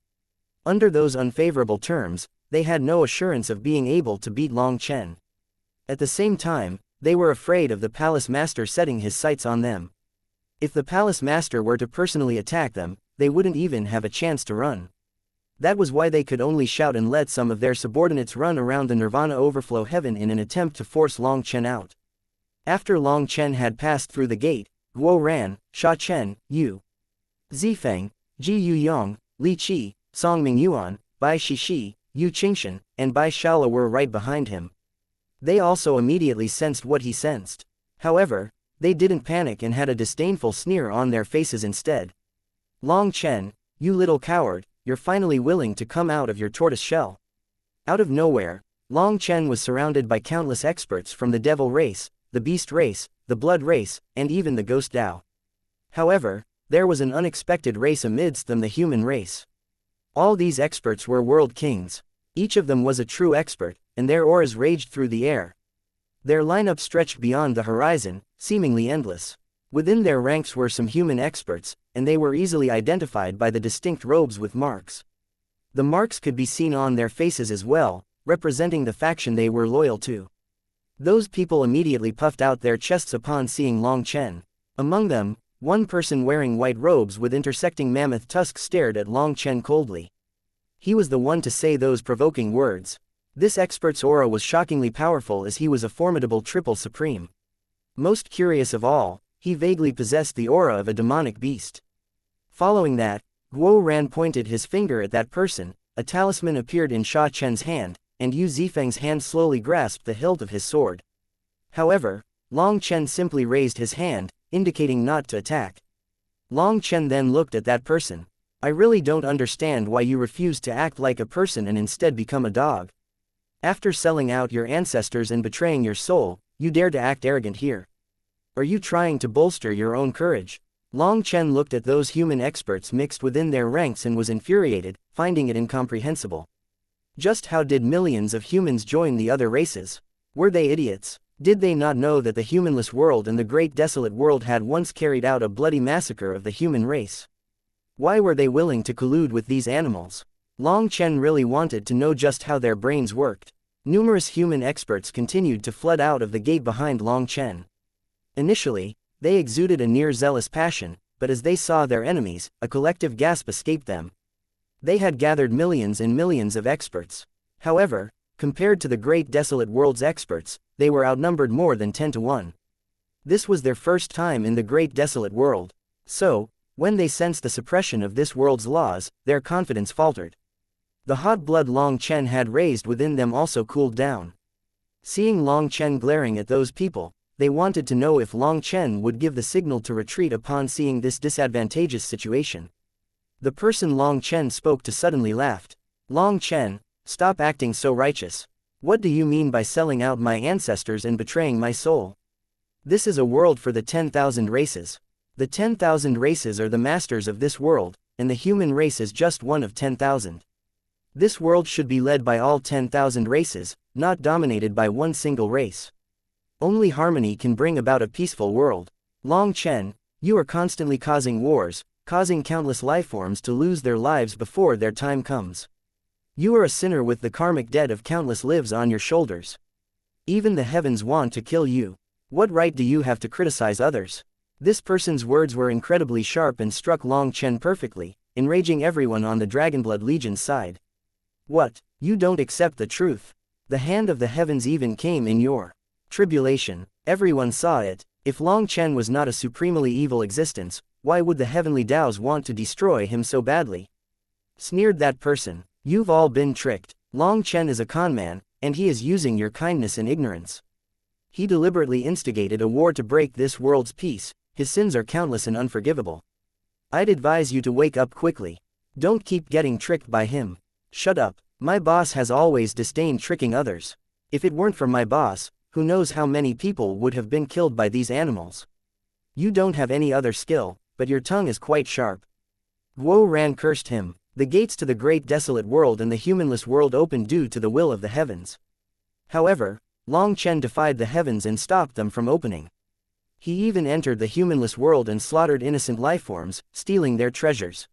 Under those unfavorable terms, they had no assurance of being able to beat Long Chen. At the same time, they were afraid of the palace master setting his sights on them. If the palace master were to personally attack them, they wouldn't even have a chance to run. That was why they could only shout and let some of their subordinates run around the Nirvana Overflow Heaven in an attempt to force Long Chen out. After Long Chen had passed through the gate, Guo Ran, Sha Chen, Yu Zifeng, Ji Yu Yong, Li Qi, Song Ming Yuan, Bai Shishi, Yu Qingshan, and Bai Shala were right behind him. They also immediately sensed what he sensed. However, they didn't panic and had a disdainful sneer on their faces instead. Long Chen, you little coward, you're finally willing to come out of your tortoise shell. Out of nowhere, Long Chen was surrounded by countless experts from the devil race, the beast race, the blood race, and even the ghost Dao. However, there was an unexpected race amidst them, the human race. All these experts were world kings. Each of them was a true expert, and their auras raged through the air. Their lineup stretched beyond the horizon, seemingly endless. Within their ranks were some human experts, and they were easily identified by the distinct robes with marks. The marks could be seen on their faces as well, representing the faction they were loyal to. Those people immediately puffed out their chests upon seeing Long Chen. Among them, one person wearing white robes with intersecting mammoth tusks stared at Long Chen coldly. He was the one to say those provoking words. This expert's aura was shockingly powerful, as he was a formidable triple supreme. Most curious of all, he vaguely possessed the aura of a demonic beast. Following that, Guo Ran pointed his finger at that person, a talisman appeared in Sha Chen's hand, and Yu Zifeng's hand slowly grasped the hilt of his sword. However, Long Chen simply raised his hand, indicating not to attack. Long Chen then looked at that person. I really don't understand why you refuse to act like a person and instead become a dog. After selling out your ancestors and betraying your soul, you dare to act arrogant here. Are you trying to bolster your own courage? Long Chen looked at those human experts mixed within their ranks and was infuriated, finding it incomprehensible. Just how did millions of humans join the other races? Were they idiots? Did they not know that the humanless world and the great desolate world had once carried out a bloody massacre of the human race? Why were they willing to collude with these animals? Long Chen really wanted to know just how their brains worked. Numerous human experts continued to flood out of the gate behind Long Chen. Initially, they exuded a near zealous passion, but as they saw their enemies, a collective gasp escaped them. They had gathered millions and millions of experts. However, compared to the great desolate world's experts, they were outnumbered more than 10 to 1. This was their first time in the great desolate world. So, when they sensed the suppression of this world's laws, their confidence faltered. The hot blood Long Chen had raised within them also cooled down. Seeing Long Chen glaring at those people, they wanted to know if Long Chen would give the signal to retreat upon seeing this disadvantageous situation. The person Long Chen spoke to suddenly laughed. Long Chen, stop acting so righteous. What do you mean by selling out my ancestors and betraying my soul? This is a world for the 10,000 races. The 10,000 races are the masters of this world, and the human race is just one of 10,000. This world should be led by all 10,000 races, not dominated by one single race. Only harmony can bring about a peaceful world. Long Chen, you are constantly causing wars, causing countless lifeforms to lose their lives before their time comes. You are a sinner with the karmic debt of countless lives on your shoulders. Even the heavens want to kill you. What right do you have to criticize others? This person's words were incredibly sharp and struck Long Chen perfectly, enraging everyone on the Dragonblood Legion's side. What? You don't accept the truth? The hand of the heavens even came in your tribulation. Everyone saw it. If Long Chen was not a supremely evil existence, why would the heavenly Daos want to destroy him so badly? Sneered that person. You've all been tricked. Long Chen is a conman, and he is using your kindness and ignorance. He deliberately instigated a war to break this world's peace. His sins are countless and unforgivable. I'd advise you to wake up quickly. Don't keep getting tricked by him. Shut up. My boss has always disdained tricking others. If it weren't for my boss, who knows how many people would have been killed by these animals. You don't have any other skill, but your tongue is quite sharp. Guo Ran cursed him. The gates to the great desolate world and the humanless world opened due to the will of the heavens. However, Long Chen defied the heavens and stopped them from opening. He even entered the humanless world and slaughtered innocent lifeforms, stealing their treasures.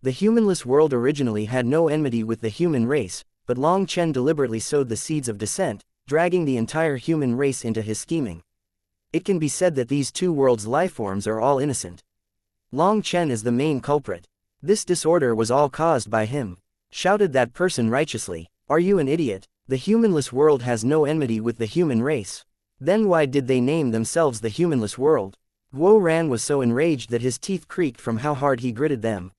The humanless world originally had no enmity with the human race, but Long Chen deliberately sowed the seeds of dissent, dragging the entire human race into his scheming. It can be said that these two worlds' lifeforms are all innocent. Long Chen is the main culprit. This disorder was all caused by him. Shouted that person righteously. Are you an idiot? The humanless world has no enmity with the human race. Then why did they name themselves the humanless world? Guo Ran was so enraged that his teeth creaked from how hard he gritted them.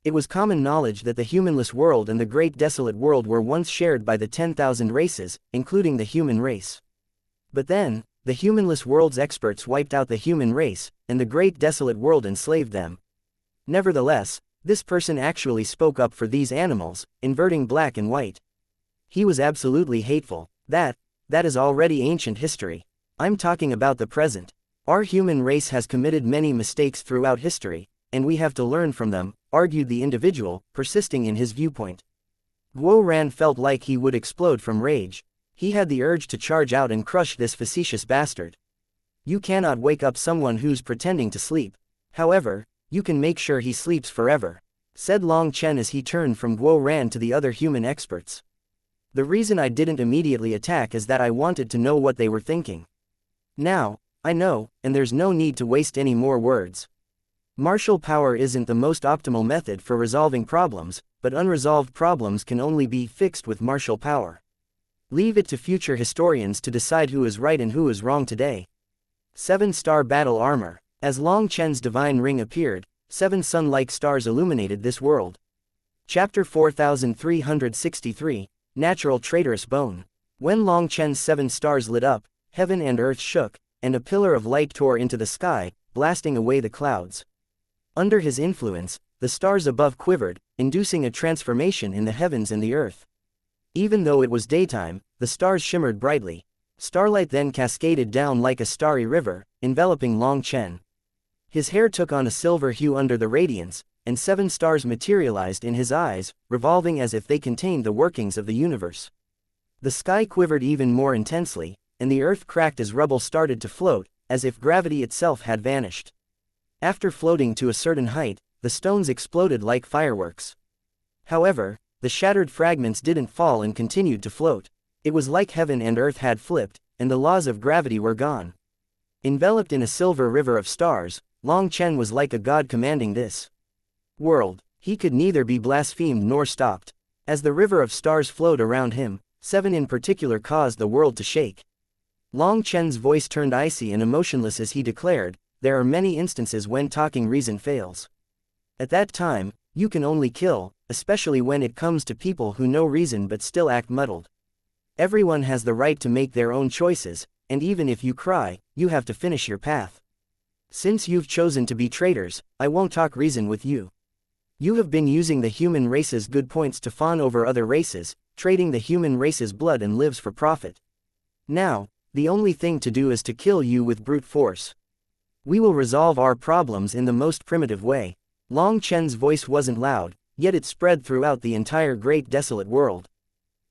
It was common knowledge that the humanless world and the great desolate world were once shared by the 10,000 races, including the human race. But then, the humanless world's experts wiped out the human race, and the great desolate world enslaved them. Nevertheless, this person actually spoke up for these animals, inverting black and white. He was absolutely hateful. That is already ancient history. I'm talking about the present. Our human race has committed many mistakes throughout history, and we have to learn from them, argued the individual, persisting in his viewpoint. Guo Ran felt like he would explode from rage. He had the urge to charge out and crush this facetious bastard. You cannot wake up someone who's pretending to sleep. However, you can make sure he sleeps forever, said Long Chen as he turned from Guo Ran to the other human experts. The reason I didn't immediately attack is that I wanted to know what they were thinking. Now, I know, and there's no need to waste any more words. Martial power isn't the most optimal method for resolving problems, but unresolved problems can only be fixed with martial power. Leave it to future historians to decide who is right and who is wrong today. 7-star battle armor. As Long Chen's divine ring appeared, 7 sun-like stars illuminated this world. Chapter 4363, Natural Traitorous Bone. When Long Chen's 7 stars lit up, heaven and earth shook, and a pillar of light tore into the sky, blasting away the clouds. Under his influence, the stars above quivered, inducing a transformation in the heavens and the earth. Even though it was daytime, the stars shimmered brightly. Starlight then cascaded down like a starry river, enveloping Long Chen. His hair took on a silver hue under the radiance, and 7 stars materialized in his eyes, revolving as if they contained the workings of the universe. The sky quivered even more intensely, and the earth cracked as rubble started to float, as if gravity itself had vanished. After floating to a certain height, the stones exploded like fireworks. However, the shattered fragments didn't fall and continued to float. It was like heaven and earth had flipped, and the laws of gravity were gone. Enveloped in a silver river of stars, Long Chen was like a god commanding this world. He could neither be blasphemed nor stopped. As the river of stars flowed around him, 7 in particular caused the world to shake. Long Chen's voice turned icy and emotionless as he declared, "There are many instances when talking reason fails. At that time, you can only kill, especially when it comes to people who know reason but still act muddled. Everyone has the right to make their own choices, and even if you cry, you have to finish your path. Since you've chosen to be traitors, I won't talk reason with you. You have been using the human race's good points to fawn over other races, trading the human race's blood and lives for profit. Now, the only thing to do is to kill you with brute force. We will resolve our problems in the most primitive way." Long Chen's voice wasn't loud, yet it spread throughout the entire great desolate world.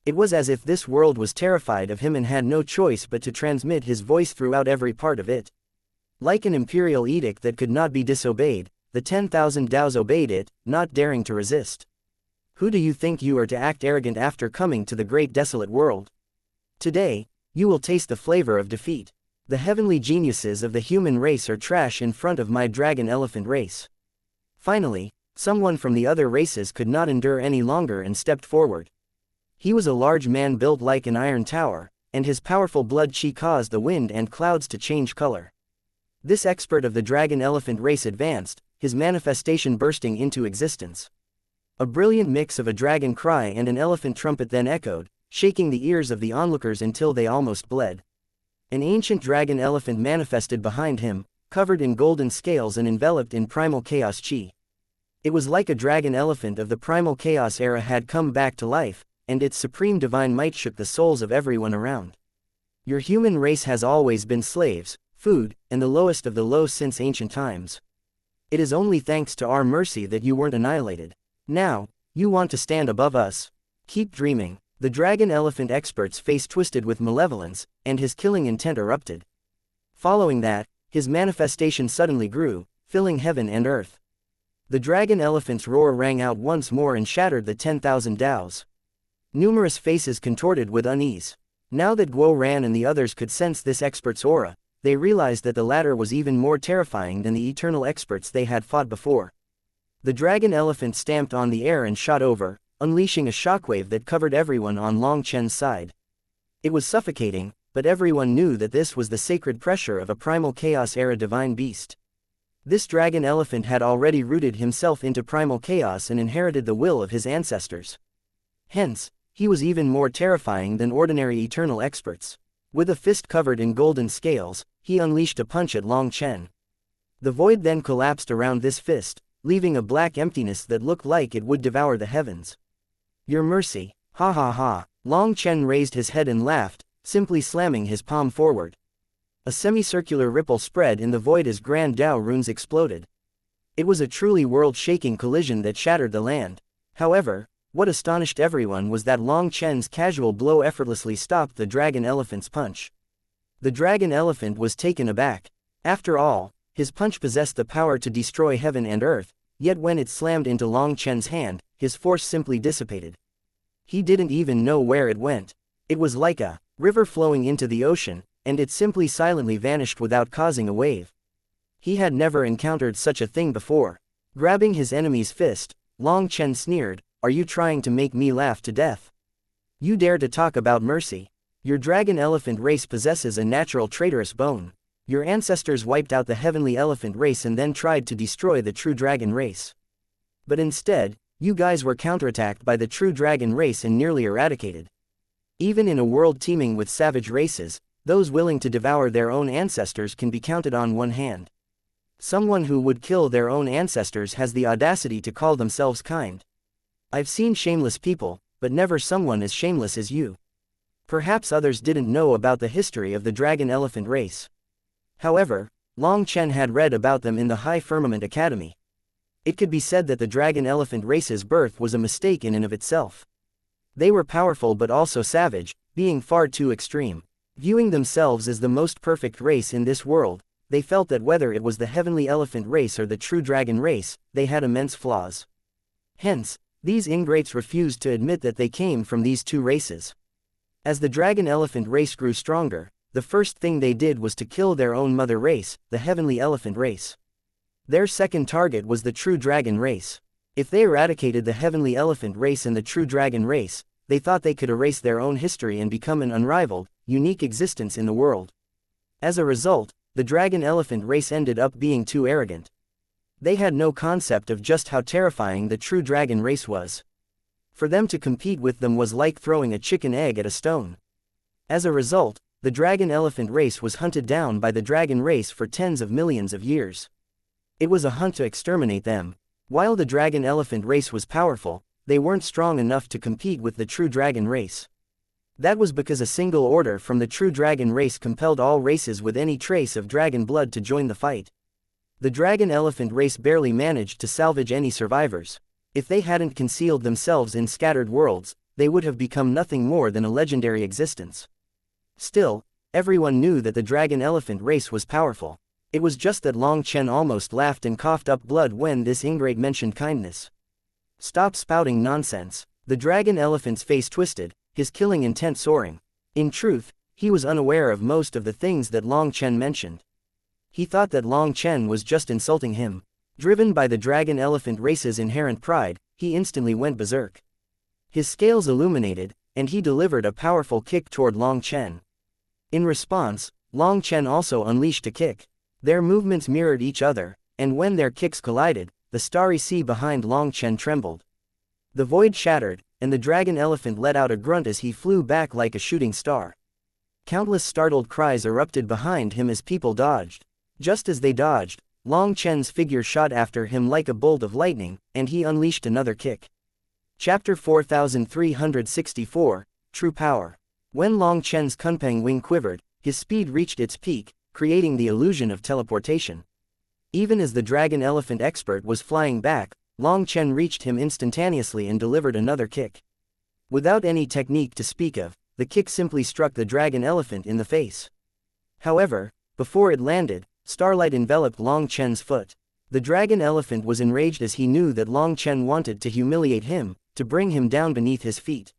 It was as if this world was terrified of him and had no choice but to transmit his voice throughout every part of it. Like an imperial edict that could not be disobeyed, the 10,000 Daos obeyed it, not daring to resist. Who do you think you are to act arrogant after coming to the great desolate world? Today, you will taste the flavor of defeat. The heavenly geniuses of the human race are trash in front of my dragon elephant race. Finally, someone from the other races could not endure any longer and stepped forward. He was a large man built like an iron tower, and his powerful blood chi caused the wind and clouds to change color. This expert of the dragon elephant race advanced, his manifestation bursting into existence. A brilliant mix of a dragon cry and an elephant trumpet then echoed, shaking the ears of the onlookers until they almost bled. An ancient dragon elephant manifested behind him, covered in golden scales and enveloped in primal chaos chi. It was like a dragon elephant of the primal chaos era had come back to life, and its supreme divine might shook the souls of everyone around. Your human race has always been slaves, food, and the lowest of the low since ancient times. It is only thanks to our mercy that you weren't annihilated. Now, you want to stand above us? Keep dreaming. The dragon elephant expert's face twisted with malevolence, and his killing intent erupted. Following that, his manifestation suddenly grew, filling heaven and earth. The dragon elephant's roar rang out once more and shattered the 10,000 Daos. Numerous faces contorted with unease. Now that Guo Ran and the others could sense this expert's aura, they realized that the latter was even more terrifying than the eternal experts they had fought before. The dragon elephant stamped on the air and shot over, unleashing a shockwave that covered everyone on Long Chen's side. It was suffocating, but everyone knew that this was the sacred pressure of a primal chaos-era divine beast. This dragon elephant had already rooted himself into primal chaos and inherited the will of his ancestors. Hence, he was even more terrifying than ordinary eternal experts. With a fist covered in golden scales, he unleashed a punch at Long Chen. The void then collapsed around this fist, leaving a black emptiness that looked like it would devour the heavens. Your mercy, ha ha ha. Long Chen raised his head and laughed, simply slamming his palm forward. A semicircular ripple spread in the void as Grand Dao runes exploded. It was a truly world-shaking collision that shattered the land. However, what astonished everyone was that Long Chen's casual blow effortlessly stopped the dragon elephant's punch. The dragon elephant was taken aback. After all, his punch possessed the power to destroy heaven and earth, yet when it slammed into Long Chen's hand, his force simply dissipated. He didn't even know where it went. It was like a river flowing into the ocean, and it simply silently vanished without causing a wave. He had never encountered such a thing before. Grabbing his enemy's fist, Long Chen sneered, "Are you trying to make me laugh to death? You dare to talk about mercy? Your dragon elephant race possesses a natural traitorous bone. Your ancestors wiped out the heavenly elephant race and then tried to destroy the true dragon race. But instead, you guys were counterattacked by the true dragon race and nearly eradicated. Even in a world teeming with savage races, those willing to devour their own ancestors can be counted on one hand. Someone who would kill their own ancestors has the audacity to call themselves kind. I've seen shameless people, but never someone as shameless as you." Perhaps others didn't know about the history of the dragon elephant race. However, Long Chen had read about them in the High Firmament Academy. It could be said that the dragon elephant race's birth was a mistake in and of itself. They were powerful but also savage, being far too extreme. Viewing themselves as the most perfect race in this world, they felt that whether it was the heavenly elephant race or the true dragon race, they had immense flaws. Hence, these ingrates refused to admit that they came from these two races. As the dragon elephant race grew stronger, the first thing they did was to kill their own mother race, the heavenly elephant race. Their second target was the true dragon race. If they eradicated the heavenly elephant race and the true dragon race, they thought they could erase their own history and become an unrivaled, unique existence in the world. As a result, the dragon elephant race ended up being too arrogant. They had no concept of just how terrifying the true dragon race was. For them to compete with them was like throwing a chicken egg at a stone. As a result, the dragon elephant race was hunted down by the dragon race for tens of millions of years. It was a hunt to exterminate them. While the dragon elephant race was powerful, they weren't strong enough to compete with the true dragon race. That was because a single order from the true dragon race compelled all races with any trace of dragon blood to join the fight. The dragon elephant race barely managed to salvage any survivors. If they hadn't concealed themselves in scattered worlds, they would have become nothing more than a legendary existence. Still, everyone knew that the dragon elephant race was powerful. It was just that Long Chen almost laughed and coughed up blood when this ingrate mentioned kindness. "Stop spouting nonsense." The dragon elephant's face twisted, his killing intent soaring. In truth, he was unaware of most of the things that Long Chen mentioned. He thought that Long Chen was just insulting him. Driven by the dragon elephant race's inherent pride, he instantly went berserk. His scales illuminated, and he delivered a powerful kick toward Long Chen. In response, Long Chen also unleashed a kick. Their movements mirrored each other, and when their kicks collided, the starry sea behind Long Chen trembled. The void shattered, and the dragon elephant let out a grunt as he flew back like a shooting star. Countless startled cries erupted behind him as people dodged. Just as they dodged, Long Chen's figure shot after him like a bolt of lightning, and he unleashed another kick. Chapter 4364, True Power. When Long Chen's Kunpeng wing quivered, his speed reached its peak, creating the illusion of teleportation. Even as the dragon elephant expert was flying back, Long Chen reached him instantaneously and delivered another kick. Without any technique to speak of, the kick simply struck the dragon elephant in the face. However, before it landed, starlight enveloped Long Chen's foot. The dragon elephant was enraged as he knew that Long Chen wanted to humiliate him, to bring him down beneath his feet.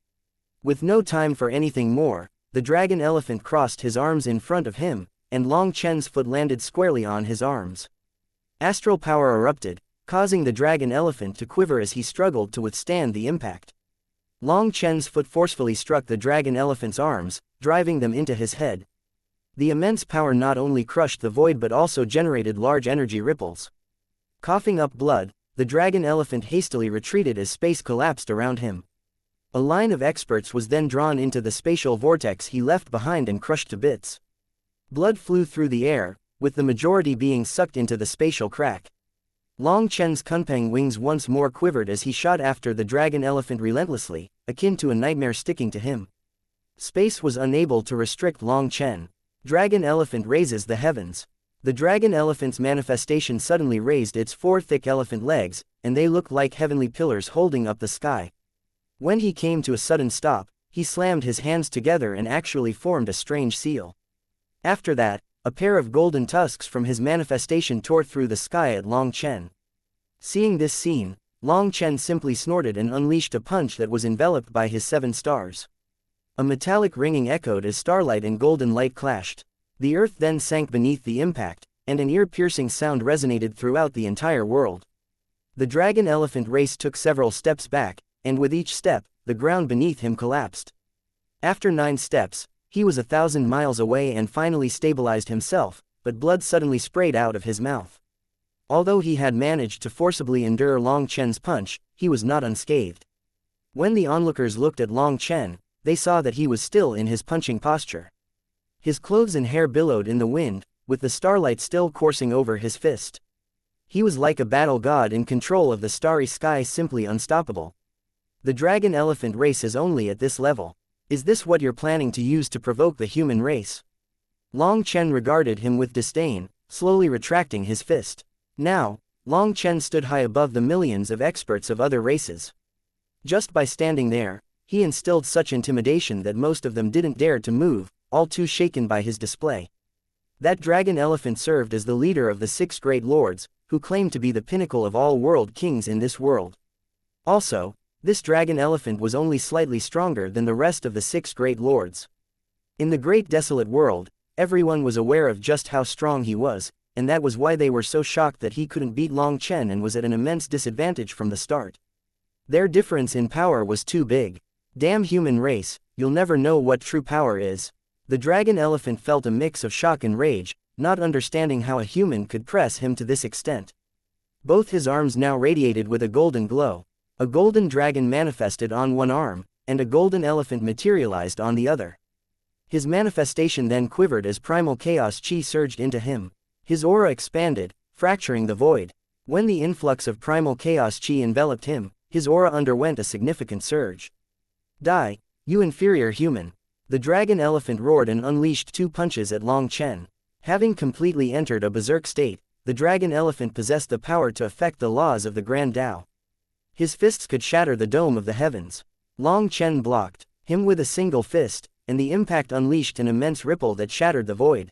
With no time for anything more, the dragon elephant crossed his arms in front of him, and Long Chen's foot landed squarely on his arms. Astral power erupted, causing the dragon elephant to quiver as he struggled to withstand the impact. Long Chen's foot forcefully struck the dragon elephant's arms, driving them into his head. The immense power not only crushed the void but also generated large energy ripples. Coughing up blood, the dragon elephant hastily retreated as space collapsed around him. A line of experts was then drawn into the spatial vortex he left behind and crushed to bits. Blood flew through the air, with the majority being sucked into the spatial crack. Long Chen's kunpeng wings once more quivered as he shot after the dragon elephant relentlessly, akin to a nightmare sticking to him. Space was unable to restrict Long Chen. Dragon elephant raises the heavens. The dragon elephant's manifestation suddenly raised its four thick elephant legs, and they looked like heavenly pillars holding up the sky. When he came to a sudden stop, he slammed his hands together and actually formed a strange seal. After that, a pair of golden tusks from his manifestation tore through the sky at Long Chen. Seeing this scene, Long Chen simply snorted and unleashed a punch that was enveloped by his 7 stars. A metallic ringing echoed as starlight and golden light clashed. The earth then sank beneath the impact, and an ear-piercing sound resonated throughout the entire world. The dragon elephant race took several steps back, and with each step, the ground beneath him collapsed. After 9 steps, he was 1,000 miles away and finally stabilized himself, but blood suddenly sprayed out of his mouth. Although he had managed to forcibly endure Long Chen's punch, he was not unscathed. When the onlookers looked at Long Chen, they saw that he was still in his punching posture. His clothes and hair billowed in the wind, with the starlight still coursing over his fist. He was like a battle god in control of the starry sky, simply unstoppable. The dragon elephant race is only at this level. Is this what you're planning to use to provoke the human race? Long Chen regarded him with disdain, slowly retracting his fist. Now, Long Chen stood high above the millions of experts of other races. Just by standing there, he instilled such intimidation that most of them didn't dare to move, all too shaken by his display. That dragon elephant served as the leader of the 6 great lords, who claimed to be the pinnacle of all world kings in this world. Also, this dragon elephant was only slightly stronger than the rest of the 6 great lords. In the great desolate world, everyone was aware of just how strong he was, and that was why they were so shocked that he couldn't beat Long Chen and was at an immense disadvantage from the start. Their difference in power was too big. Damn human race, you'll never know what true power is. The dragon elephant felt a mix of shock and rage, not understanding how a human could press him to this extent. Both his arms now radiated with a golden glow. A golden dragon manifested on one arm, and a golden elephant materialized on the other. His manifestation then quivered as primal chaos chi surged into him. His aura expanded, fracturing the void. When the influx of primal chaos chi enveloped him, his aura underwent a significant surge. Die, you inferior human! The dragon elephant roared and unleashed 2 punches at Long Chen. Having completely entered a berserk state, the dragon elephant possessed the power to affect the laws of the Grand Tao. His fists could shatter the dome of the heavens. Long Chen blocked him with a single fist, and the impact unleashed an immense ripple that shattered the void.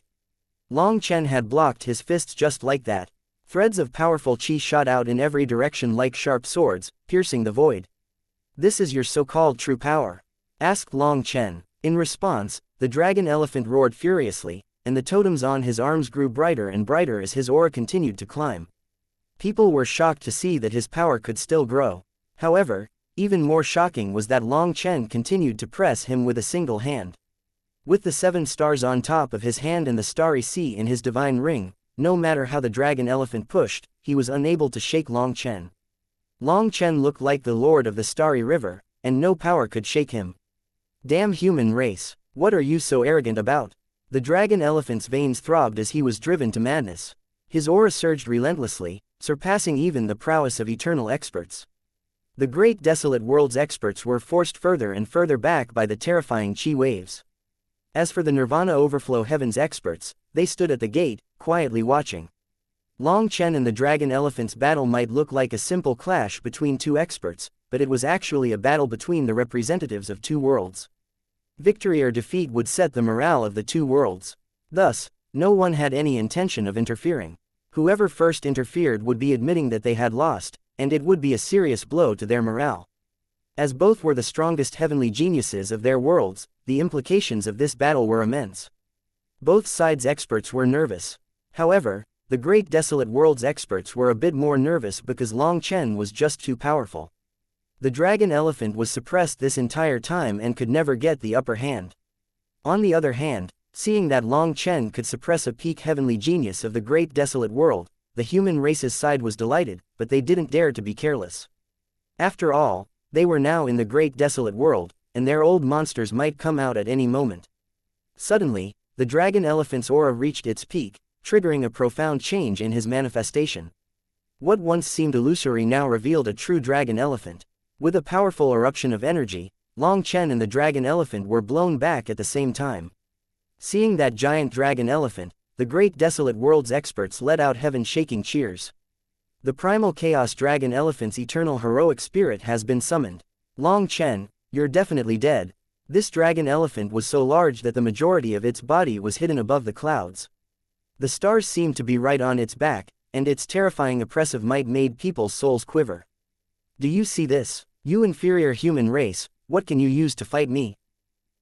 Long Chen had blocked his fists just like that. Threads of powerful chi shot out in every direction like sharp swords, piercing the void. "This is your so-called true power?" asked Long Chen. In response, the dragon elephant roared furiously, and the totems on his arms grew brighter and brighter as his aura continued to climb. People were shocked to see that his power could still grow. However, even more shocking was that Long Chen continued to press him with a single hand. With the 7 stars on top of his hand and the starry sea in his divine ring, no matter how the dragon elephant pushed, he was unable to shake Long Chen. Long Chen looked like the lord of the starry river, and no power could shake him. Damn human race, what are you so arrogant about? The dragon elephant's veins throbbed as he was driven to madness. His aura surged relentlessly, surpassing even the prowess of eternal experts. The great desolate world's experts were forced further and further back by the terrifying chi waves. As for the Nirvana Overflow Heavens experts, they stood at the gate, quietly watching. Long Chen and the dragon elephant's battle might look like a simple clash between 2 experts, but it was actually a battle between the representatives of 2 worlds. Victory or defeat would set the morale of the 2 worlds. Thus, no one had any intention of interfering. Whoever first interfered would be admitting that they had lost, and it would be a serious blow to their morale. As both were the strongest heavenly geniuses of their worlds, the implications of this battle were immense. Both sides' experts were nervous. However, the Great Desolate World's experts were a bit more nervous because Long Chen was just too powerful. The dragon elephant was suppressed this entire time and could never get the upper hand. On the other hand, seeing that Long Chen could suppress a peak heavenly genius of the Great Desolate World, the human race's side was delighted, but they didn't dare to be careless. After all, they were now in the Great Desolate World, and their old monsters might come out at any moment. Suddenly, the dragon elephant's aura reached its peak, triggering a profound change in his manifestation. What once seemed illusory now revealed a true dragon elephant. With a powerful eruption of energy, Long Chen and the dragon elephant were blown back at the same time. Seeing that giant dragon elephant, the Great Desolate World's experts let out heaven-shaking cheers. The primal chaos dragon elephant's eternal heroic spirit has been summoned. Long Chen, you're definitely dead. This dragon elephant was so large that the majority of its body was hidden above the clouds. The stars seemed to be right on its back, and its terrifying oppressive might made people's souls quiver. Do you see this? You inferior human race, what can you use to fight me?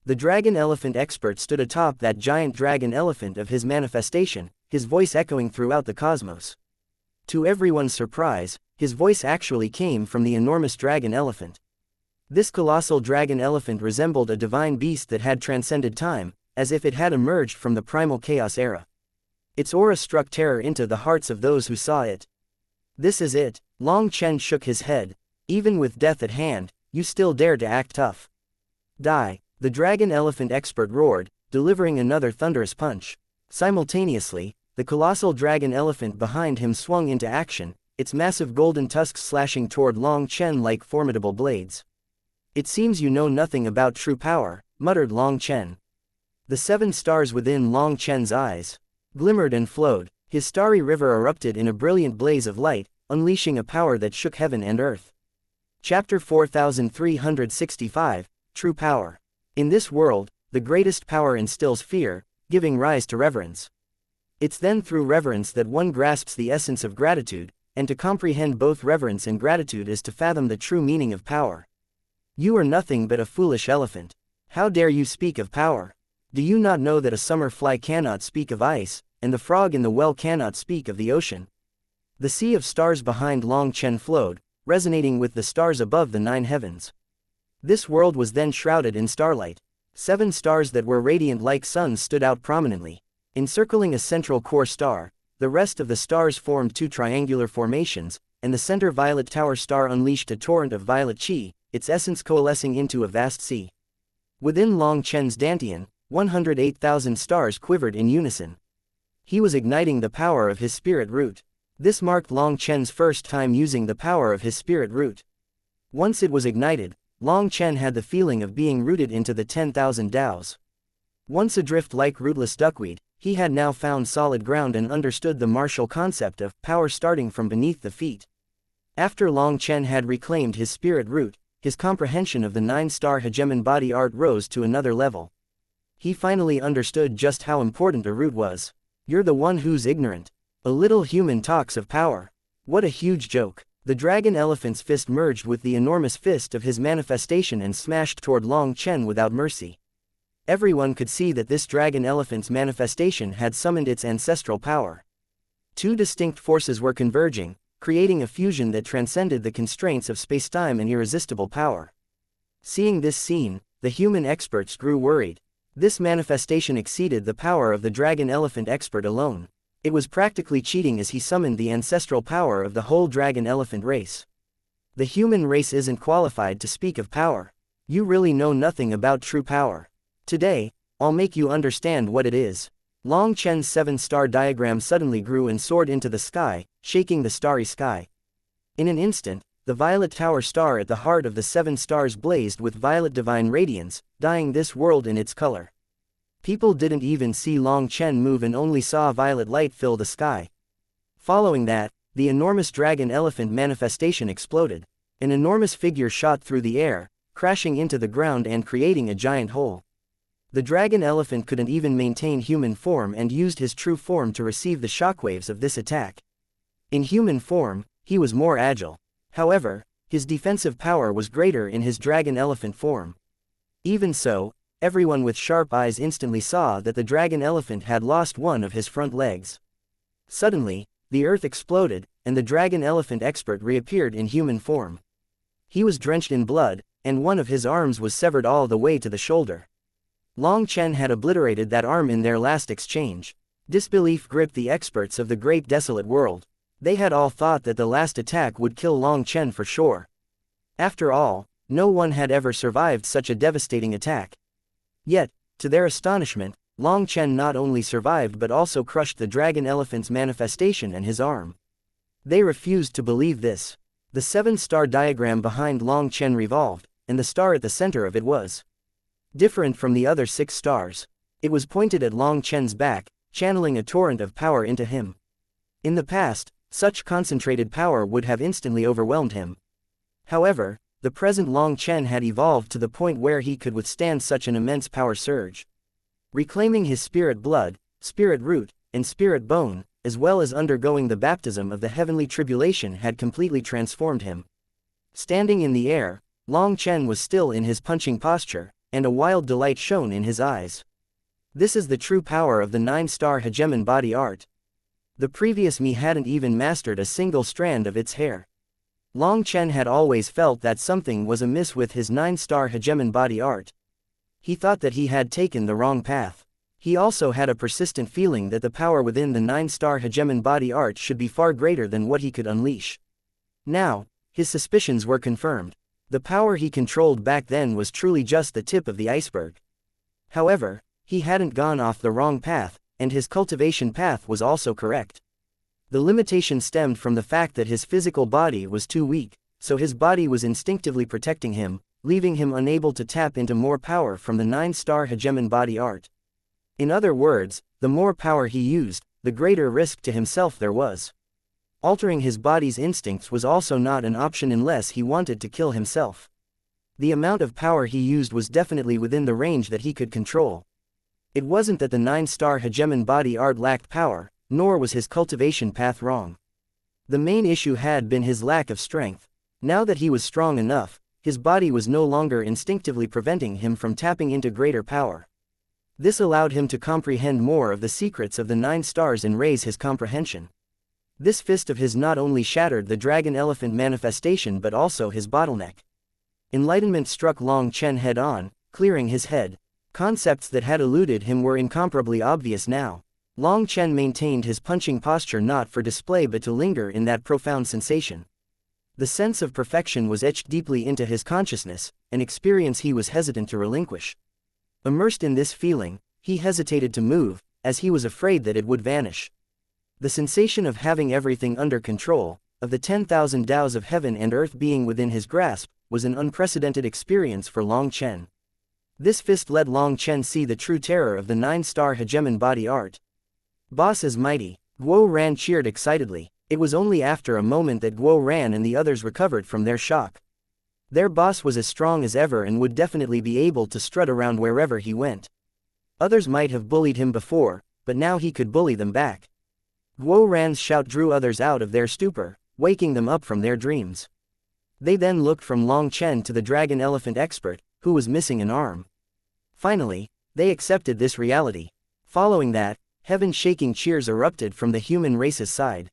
The dragon elephant expert stood atop that giant dragon elephant of his manifestation, his voice echoing throughout the cosmos. To everyone's surprise, his voice actually came from the enormous dragon elephant. This colossal dragon elephant resembled a divine beast that had transcended time, as if it had emerged from the primal chaos era. Its aura struck terror into the hearts of those who saw it. This is it. Long Chen shook his head. Even with death at hand, you still dare to act tough. Die, the dragon elephant expert roared, delivering another thunderous punch. Simultaneously, the colossal dragon elephant behind him swung into action, its massive golden tusks slashing toward Long Chen like formidable blades. It seems you know nothing about true power, muttered Long Chen. The 7 stars within Long Chen's eyes glimmered and flowed. His starry river erupted in a brilliant blaze of light, unleashing a power that shook heaven and earth. Chapter 4365, True Power. In this world, the greatest power instills fear, giving rise to reverence. It's then through reverence that one grasps the essence of gratitude, and to comprehend both reverence and gratitude is to fathom the true meaning of power. You are nothing but a foolish elephant. How dare you speak of power? Do you not know that a summer fly cannot speak of ice, and the frog in the well cannot speak of the ocean? The sea of stars behind Long Chen flowed, resonating with the stars above the 9 heavens. This world was then shrouded in starlight. 7 stars that were radiant like suns stood out prominently. Encircling a central core star, the rest of the stars formed 2 triangular formations, and the center violet tower star unleashed a torrent of violet chi, its essence coalescing into a vast sea. Within Long Chen's dantian, 108,000 stars quivered in unison. He was igniting the power of his spirit root. This marked Long Chen's first time using the power of his spirit root. Once it was ignited, Long Chen had the feeling of being rooted into the 10,000 Taos. Once adrift like rootless duckweed, he had now found solid ground and understood the martial concept of power starting from beneath the feet. After Long Chen had reclaimed his spirit root, his comprehension of the 9-star hegemon body art rose to another level. He finally understood just how important a root was. You're the one who's ignorant. A little human talks of power. What a huge joke. The dragon elephant's fist merged with the enormous fist of his manifestation and smashed toward Long Chen without mercy. Everyone could see that this dragon elephant's manifestation had summoned its ancestral power. 2 distinct forces were converging, creating a fusion that transcended the constraints of spacetime and irresistible power. Seeing this scene, the human experts grew worried. This manifestation exceeded the power of the dragon elephant expert alone. It was practically cheating as he summoned the ancestral power of the whole dragon elephant race. The human race isn't qualified to speak of power. You really know nothing about true power. Today, I'll make you understand what it is. Long Chen's 7-star diagram suddenly grew and soared into the sky, shaking the starry sky. In an instant, the violet tower star at the heart of the 7 stars blazed with violet divine radiance, dyeing this world in its color. People didn't even see Long Chen move and only saw violet light fill the sky. Following that, the enormous dragon elephant manifestation exploded. An enormous figure shot through the air, crashing into the ground and creating a giant hole. The dragon elephant couldn't even maintain human form and used his true form to receive the shockwaves of this attack. In human form, he was more agile. However, his defensive power was greater in his dragon elephant form. Even so, everyone with sharp eyes instantly saw that the dragon elephant had lost one of his front legs. Suddenly, the earth exploded, and the dragon elephant expert reappeared in human form. He was drenched in blood, and one of his arms was severed all the way to the shoulder. Long Chen had obliterated that arm in their last exchange. Disbelief gripped the experts of the great desolate world. They had all thought that the last attack would kill Long Chen for sure. After all, no one had ever survived such a devastating attack. Yet, to their astonishment, Long Chen not only survived but also crushed the dragon elephant's manifestation and his arm. They refused to believe this. The 7-star diagram behind Long Chen revolved, and the star at the center of it was different from the other 6 stars. It was pointed at Long Chen's back, channeling a torrent of power into him. In the past, such concentrated power would have instantly overwhelmed him. However, the present Long Chen had evolved to the point where he could withstand such an immense power surge. Reclaiming his spirit blood, spirit root, and spirit bone, as well as undergoing the baptism of the heavenly tribulation had completely transformed him. Standing in the air, Long Chen was still in his punching posture, and a wild delight shone in his eyes. This is the true power of the 9-star hegemon body art. The previous me hadn't even mastered a single strand of its hair. Long Chen had always felt that something was amiss with his 9-star hegemon body art. He thought that he had taken the wrong path. He also had a persistent feeling that the power within the 9-star hegemon body art should be far greater than what he could unleash. Now, his suspicions were confirmed. The power he controlled back then was truly just the tip of the iceberg. However, he hadn't gone off the wrong path, and his cultivation path was also correct. The limitation stemmed from the fact that his physical body was too weak, so his body was instinctively protecting him, leaving him unable to tap into more power from the 9-star hegemon body art. In other words, the more power he used, the greater risk to himself there was. Altering his body's instincts was also not an option unless he wanted to kill himself. The amount of power he used was definitely within the range that he could control. It wasn't that the 9-star hegemon body art lacked power, nor was his cultivation path wrong. The main issue had been his lack of strength. Now that he was strong enough, his body was no longer instinctively preventing him from tapping into greater power. This allowed him to comprehend more of the secrets of the 9 stars and raise his comprehension. This fist of his not only shattered the dragon elephant manifestation but also his bottleneck. Enlightenment struck Long Chen head-on, clearing his head. Concepts that had eluded him were incomparably obvious now. Long Chen maintained his punching posture not for display but to linger in that profound sensation. The sense of perfection was etched deeply into his consciousness, an experience he was hesitant to relinquish. Immersed in this feeling, he hesitated to move, as he was afraid that it would vanish. The sensation of having everything under control, of the 10,000 Tao's of heaven and earth being within his grasp, was an unprecedented experience for Long Chen. This fist let Long Chen see the true terror of the 9-star hegemon body art. Boss is mighty, Guo Ran cheered excitedly. It was only after a moment that Guo Ran and the others recovered from their shock. Their boss was as strong as ever and would definitely be able to strut around wherever he went. Others might have bullied him before, but now he could bully them back. Guo Ran's shout drew others out of their stupor, waking them up from their dreams. They then looked from Long Chen to the dragon elephant expert, who was missing an arm. Finally, they accepted this reality. Following that, heaven-shaking cheers erupted from the human race's side.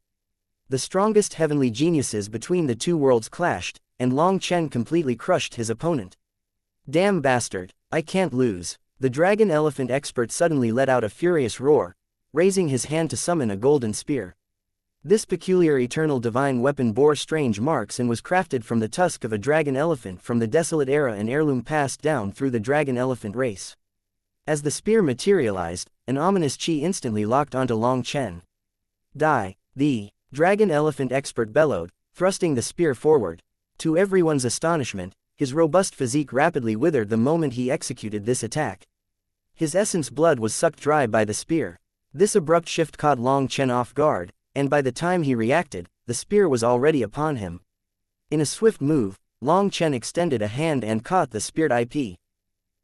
The strongest heavenly geniuses between the two worlds clashed, and Long Chen completely crushed his opponent. Damn bastard, I can't lose. The dragon elephant expert suddenly let out a furious roar, raising his hand to summon a golden spear. This peculiar eternal divine weapon bore strange marks and was crafted from the tusk of a dragon elephant from the desolate era, an heirloom passed down through the dragon elephant race. As the spear materialized, an ominous chi instantly locked onto Long Chen. Die, the dragon elephant expert bellowed, thrusting the spear forward. To everyone's astonishment, his robust physique rapidly withered the moment he executed this attack. His essence blood was sucked dry by the spear. This abrupt shift caught Long Chen off guard, and by the time he reacted, the spear was already upon him. In a swift move, Long Chen extended a hand and caught the speared IP.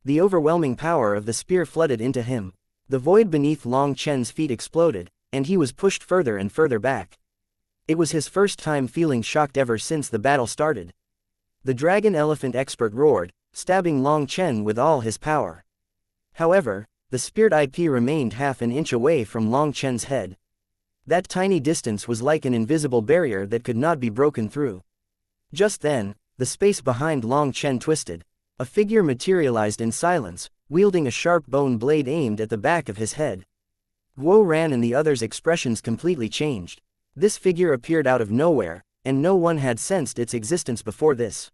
The overwhelming power of the spear flooded into him. The void beneath Long Chen's feet exploded, and he was pushed further and further back. It was his first time feeling shocked ever since the battle started. The dragon elephant expert roared, stabbing Long Chen with all his power. However, the speared IP remained half an inch away from Long Chen's head. That tiny distance was like an invisible barrier that could not be broken through. Just then, the space behind Long Chen twisted. A figure materialized in silence, wielding a sharp bone blade aimed at the back of his head. Guo Ran and the others' expressions completely changed. This figure appeared out of nowhere, and no one had sensed its existence before this.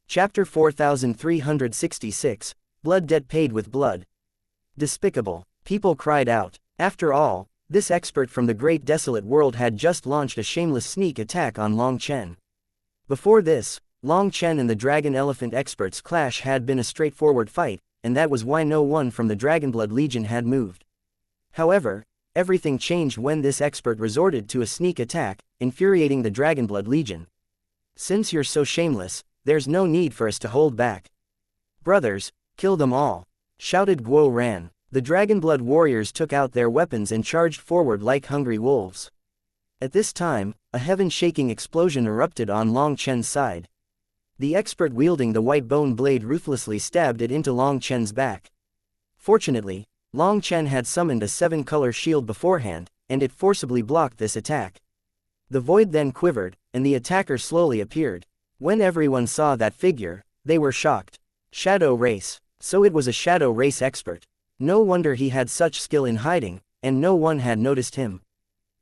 Chapter 4366, Blood Debt Paid with Blood. Despicable. People cried out. After all, this expert from the great desolate world had just launched a shameless sneak attack on Long Chen. Before this, Long Chen and the Dragon Elephant experts' clash had been a straightforward fight, and that was why no one from the Dragonblood Legion had moved. However, everything changed when this expert resorted to a sneak attack, infuriating the Dragonblood Legion. Since you're so shameless, there's no need for us to hold back. Brothers, kill them all, shouted Guo Ran. The Dragonblood warriors took out their weapons and charged forward like hungry wolves. At this time, a heaven-shaking explosion erupted on Long Chen's side. The expert wielding the white bone blade ruthlessly stabbed it into Long Chen's back. Fortunately, Long Chen had summoned a 7-color shield beforehand, and it forcibly blocked this attack. The void then quivered, and the attacker slowly appeared. When everyone saw that figure, they were shocked. Shadow race. So it was a shadow race expert. No wonder he had such skill in hiding, and no one had noticed him.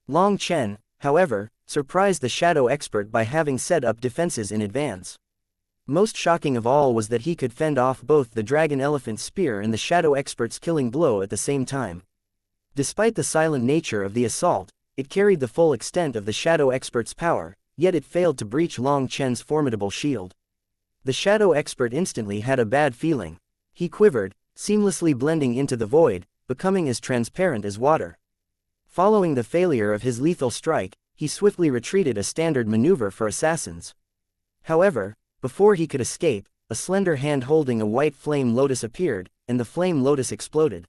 Long Chen, however, surprised the shadow expert by having set up defenses in advance. Most shocking of all was that he could fend off both the Dragon Elephant's spear and the shadow expert's killing blow at the same time. Despite the silent nature of the assault, it carried the full extent of the shadow expert's power, yet it failed to breach Long Chen's formidable shield. The shadow expert instantly had a bad feeling. He quivered, seamlessly blending into the void, becoming as transparent as water. Following the failure of his lethal strike, he swiftly retreated, a standard maneuver for assassins. However, before he could escape, a slender hand holding a white flame lotus appeared, and the flame lotus exploded.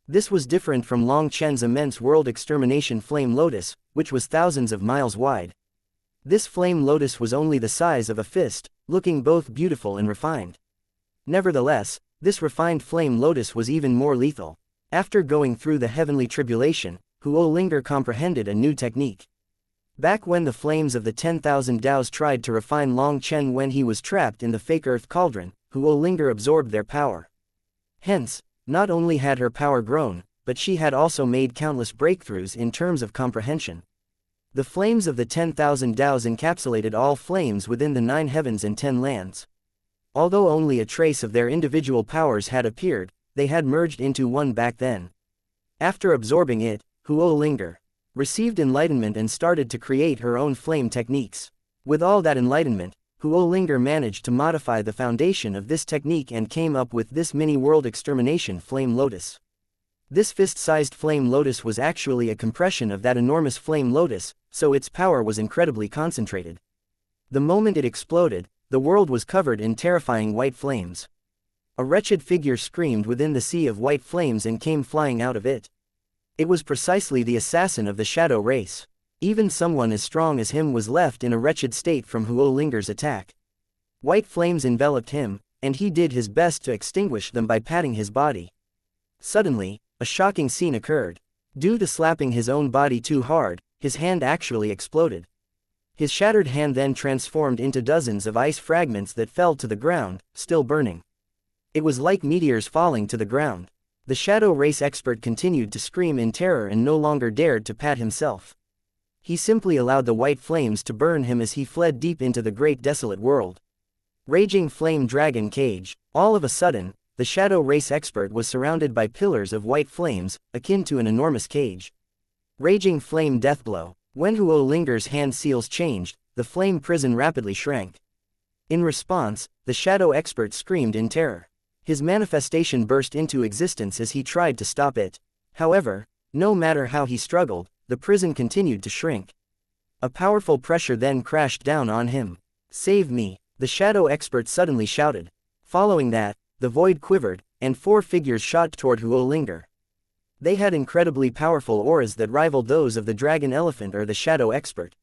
This was different from Long Chen's immense world extermination flame lotus, which was thousands of miles wide. This flame lotus was only the size of a fist, looking both beautiful and refined. Nevertheless, this refined flame lotus was even more lethal. After going through the heavenly tribulation, Huo Linger comprehended a new technique. Back when the flames of the 10,000 Daos tried to refine Long Chen when he was trapped in the fake earth cauldron, Huo Linger absorbed their power. Hence, not only had her power grown, but she had also made countless breakthroughs in terms of comprehension. The flames of the 10,000 Daos encapsulated all flames within the 9 heavens and 10 lands. Although only a trace of their individual powers had appeared, they had merged into one back then. After absorbing it, Huo Linger received enlightenment and started to create her own flame techniques. With all that enlightenment, Huo Linger managed to modify the foundation of this technique and came up with this mini-world extermination flame lotus. This fist-sized flame lotus was actually a compression of that enormous flame lotus, so its power was incredibly concentrated. The moment it exploded, the world was covered in terrifying white flames. A wretched figure screamed within the sea of white flames and came flying out of it. It was precisely the assassin of the shadow race. Even someone as strong as him was left in a wretched state from Huo Linger's attack. White flames enveloped him, and he did his best to extinguish them by patting his body. Suddenly, a shocking scene occurred. Due to slapping his own body too hard, his hand actually exploded. His shattered hand then transformed into dozens of ice fragments that fell to the ground, still burning. It was like meteors falling to the ground. The shadow race expert continued to scream in terror and no longer dared to pat himself. He simply allowed the white flames to burn him as he fled deep into the great desolate world. Raging Flame Dragon Cage. All of a sudden, the shadow race expert was surrounded by pillars of white flames, akin to an enormous cage. Raging Flame Deathblow. When Huo Linger's hand seals changed, the flame prison rapidly shrank. In response, the shadow expert screamed in terror. His manifestation burst into existence as he tried to stop it. However, no matter how he struggled, the prison continued to shrink. A powerful pressure then crashed down on him. "Save me," the shadow expert suddenly shouted. Following that, the void quivered, and 4 figures shot toward Huo Linger. They had incredibly powerful auras that rivaled those of the Dragon Elephant or the Shadow Expert.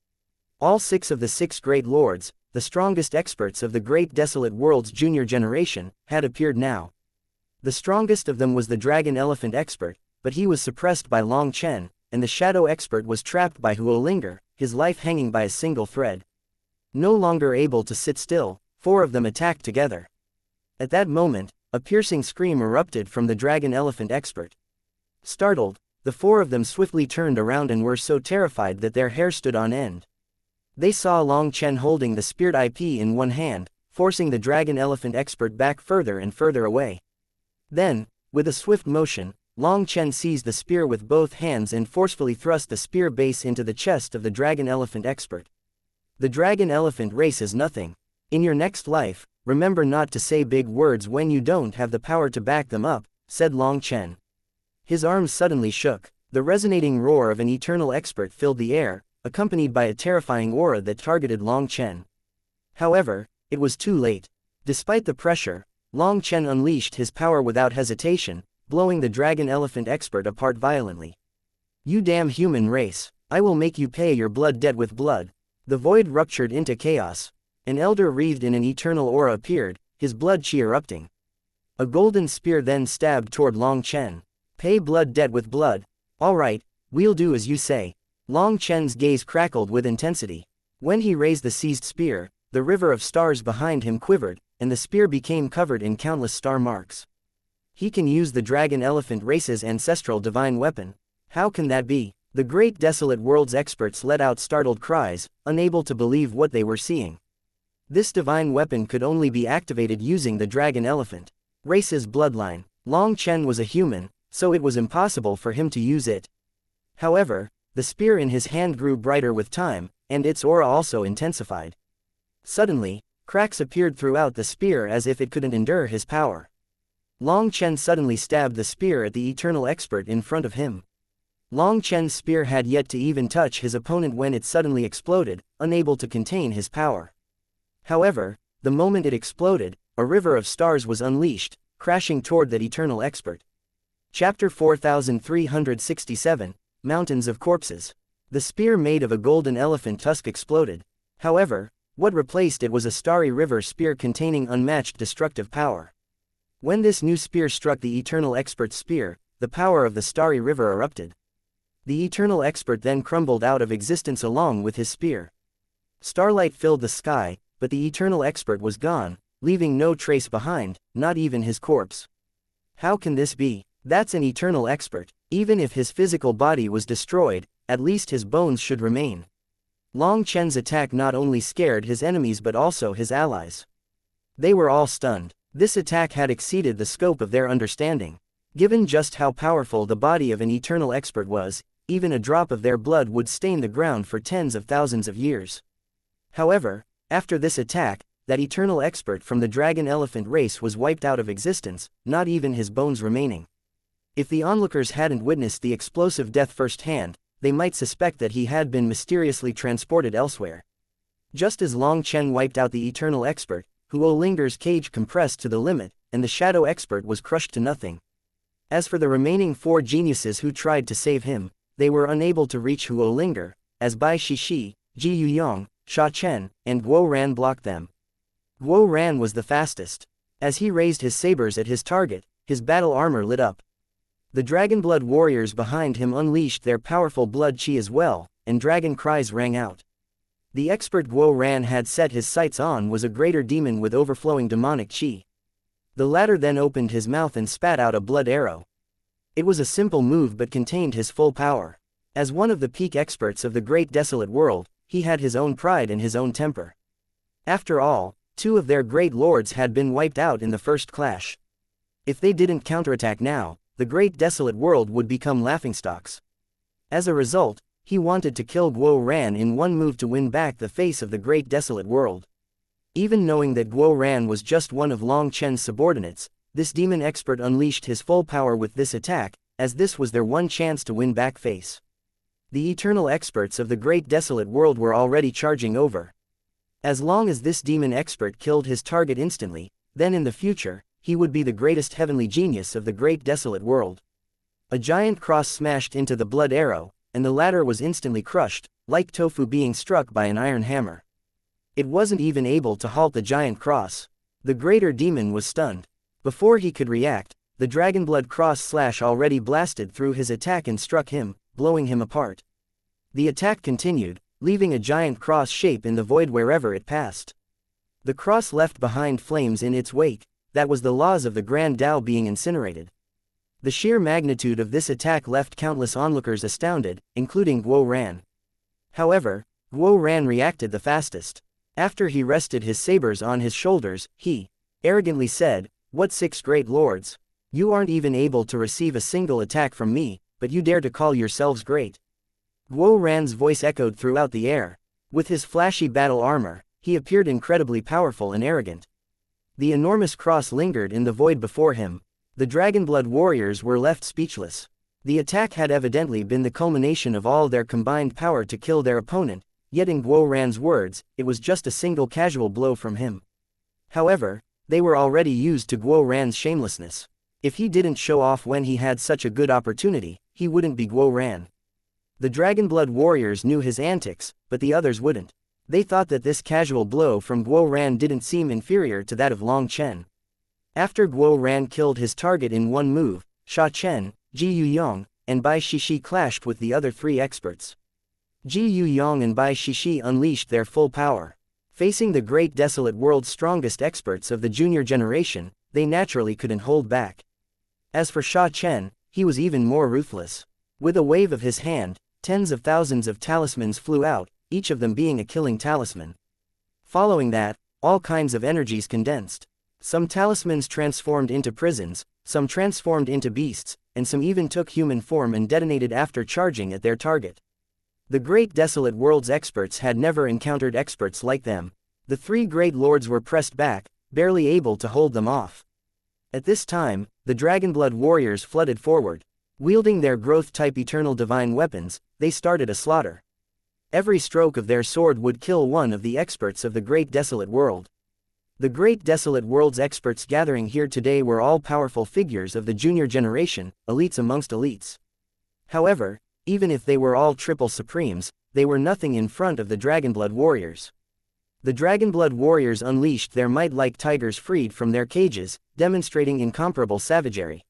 All 6 of the 6 great lords, the strongest experts of the great desolate world's junior generation, had appeared now. The strongest of them was the dragon elephant expert, but he was suppressed by Long Chen, and the shadow expert was trapped by Huolinger, his life hanging by a single thread. No longer able to sit still, 4 of them attacked together. At that moment, a piercing scream erupted from the dragon elephant expert. Startled, the 4 of them swiftly turned around and were so terrified that their hair stood on end. They saw Long Chen holding the speared IP in one hand, forcing the dragon elephant expert back further and further away. Then, with a swift motion, Long Chen seized the spear with both hands and forcefully thrust the spear base into the chest of the dragon elephant expert. The dragon elephant race is nothing. In your next life, remember not to say big words when you don't have the power to back them up, said Long Chen. His arms suddenly shook. The resonating roar of an eternal expert filled the air, accompanied by a terrifying aura that targeted Long Chen. However, it was too late. Despite the pressure, Long Chen unleashed his power without hesitation, blowing the dragon elephant expert apart violently. You damn human race, I will make you pay your blood debt with blood. The void ruptured into chaos. An elder wreathed in an eternal aura appeared, his blood chi erupting. A golden spear then stabbed toward Long Chen. Pay blood debt with blood. All right, we'll do as you say. Long Chen's gaze crackled with intensity. When he raised the seized spear, the river of stars behind him quivered, and the spear became covered in countless star marks. He can use the dragon elephant race's ancestral divine weapon. How can that be? The great desolate world's experts let out startled cries, unable to believe what they were seeing. This divine weapon could only be activated using the dragon elephant race's bloodline. Long Chen was a human, so it was impossible for him to use it. However, the spear in his hand grew brighter with time, and its aura also intensified. Suddenly, cracks appeared throughout the spear as if it couldn't endure his power. Long Chen suddenly stabbed the spear at the eternal expert in front of him. Long Chen's spear had yet to even touch his opponent when it suddenly exploded, unable to contain his power. However, the moment it exploded, a river of stars was unleashed, crashing toward that eternal expert. Chapter 4367, Mountains of Corpses. The spear made of a golden elephant tusk exploded. However, what replaced it was a starry river spear containing unmatched destructive power. When this new spear struck the eternal expert's spear, the power of the starry river erupted. The eternal expert then crumbled out of existence along with his spear. Starlight filled the sky, but the eternal expert was gone, leaving no trace behind, not even his corpse. How can this be? That's an eternal expert. Even if his physical body was destroyed, at least his bones should remain. Long Chen's attack not only scared his enemies but also his allies. They were all stunned. This attack had exceeded the scope of their understanding. Given just how powerful the body of an eternal expert was, even a drop of their blood would stain the ground for tens of thousands of years. However, after this attack, that eternal expert from the dragon elephant race was wiped out of existence, not even his bones remaining. If the onlookers hadn't witnessed the explosive death firsthand, they might suspect that he had been mysteriously transported elsewhere. Just as Long Chen wiped out the eternal expert, Huolinger's cage compressed to the limit, and the shadow expert was crushed to nothing. As for the remaining 4 geniuses who tried to save him, they were unable to reach Huolinger, as Bai Shishi, Ji Yuyong, Sha Chen, and Guo Ran blocked them. Guo Ran was the fastest. As he raised his sabers at his target, his battle armor lit up. The Dragonblood warriors behind him unleashed their powerful blood chi as well, and dragon cries rang out. The expert Guo Ran had set his sights on was a greater demon with overflowing demonic chi. The latter then opened his mouth and spat out a blood arrow. It was a simple move but contained his full power. As one of the peak experts of the great desolate world, he had his own pride and his own temper. After all, 2 of their great lords had been wiped out in the first clash. If they didn't counterattack now, the great desolate world would become laughingstocks. As a result, he wanted to kill Guo Ran in one move to win back the face of the great desolate world. Even knowing that Guo Ran was just one of Long Chen's subordinates, this demon expert unleashed his full power with this attack, as this was their one chance to win back face. The eternal experts of the great desolate world were already charging over. As long as this demon expert killed his target instantly, then in the future, he would be the greatest heavenly genius of the great desolate world. A giant cross smashed into the blood arrow, and the latter was instantly crushed, like tofu being struck by an iron hammer. It wasn't even able to halt the giant cross. The greater demon was stunned. Before he could react, the Dragonblood cross slash already blasted through his attack and struck him, blowing him apart. The attack continued, leaving a giant cross shape in the void wherever it passed. The cross left behind flames in its wake. That was the laws of the Grand Tao being incinerated. The sheer magnitude of this attack left countless onlookers astounded, including Guo Ran. However, Guo Ran reacted the fastest. After he rested his sabers on his shoulders, he arrogantly said, "What 6 great lords? You aren't even able to receive a single attack from me, but you dare to call yourselves great." Guo Ran's voice echoed throughout the air. With his flashy battle armor, he appeared incredibly powerful and arrogant. The enormous cross lingered in the void before him. The Dragonblood warriors were left speechless. The attack had evidently been the culmination of all their combined power to kill their opponent, yet in Guo Ran's words, it was just a single casual blow from him. However, they were already used to Guo Ran's shamelessness. If he didn't show off when he had such a good opportunity, he wouldn't be Guo Ran. The Dragonblood warriors knew his antics, but the others wouldn't. They thought that this casual blow from Guo Ran didn't seem inferior to that of Long Chen. After Guo Ran killed his target in one move, Sha Chen, Ji Yuyong, and Bai Shishi clashed with the other 3 experts. Ji Yuyong and Bai Shishi unleashed their full power. Facing the great desolate world's strongest experts of the junior generation, they naturally couldn't hold back. As for Sha Chen, he was even more ruthless. With a wave of his hand, tens of thousands of talismans flew out, each of them being a killing talisman. Following that, all kinds of energies condensed. Some talismans transformed into prisons, some transformed into beasts, and some even took human form and detonated after charging at their target. The great desolate world's experts had never encountered experts like them. The 3 great lords were pressed back, barely able to hold them off. At this time, the Dragonblood warriors flooded forward. Wielding their growth-type eternal divine weapons, they started a slaughter. Every stroke of their sword would kill one of the experts of the great desolate world. The great desolate world's experts gathering here today were all powerful figures of the junior generation, elites amongst elites. However, even if they were all triple supremes, they were nothing in front of the Dragonblood warriors. The Dragonblood warriors unleashed their might like tigers freed from their cages, demonstrating incomparable savagery.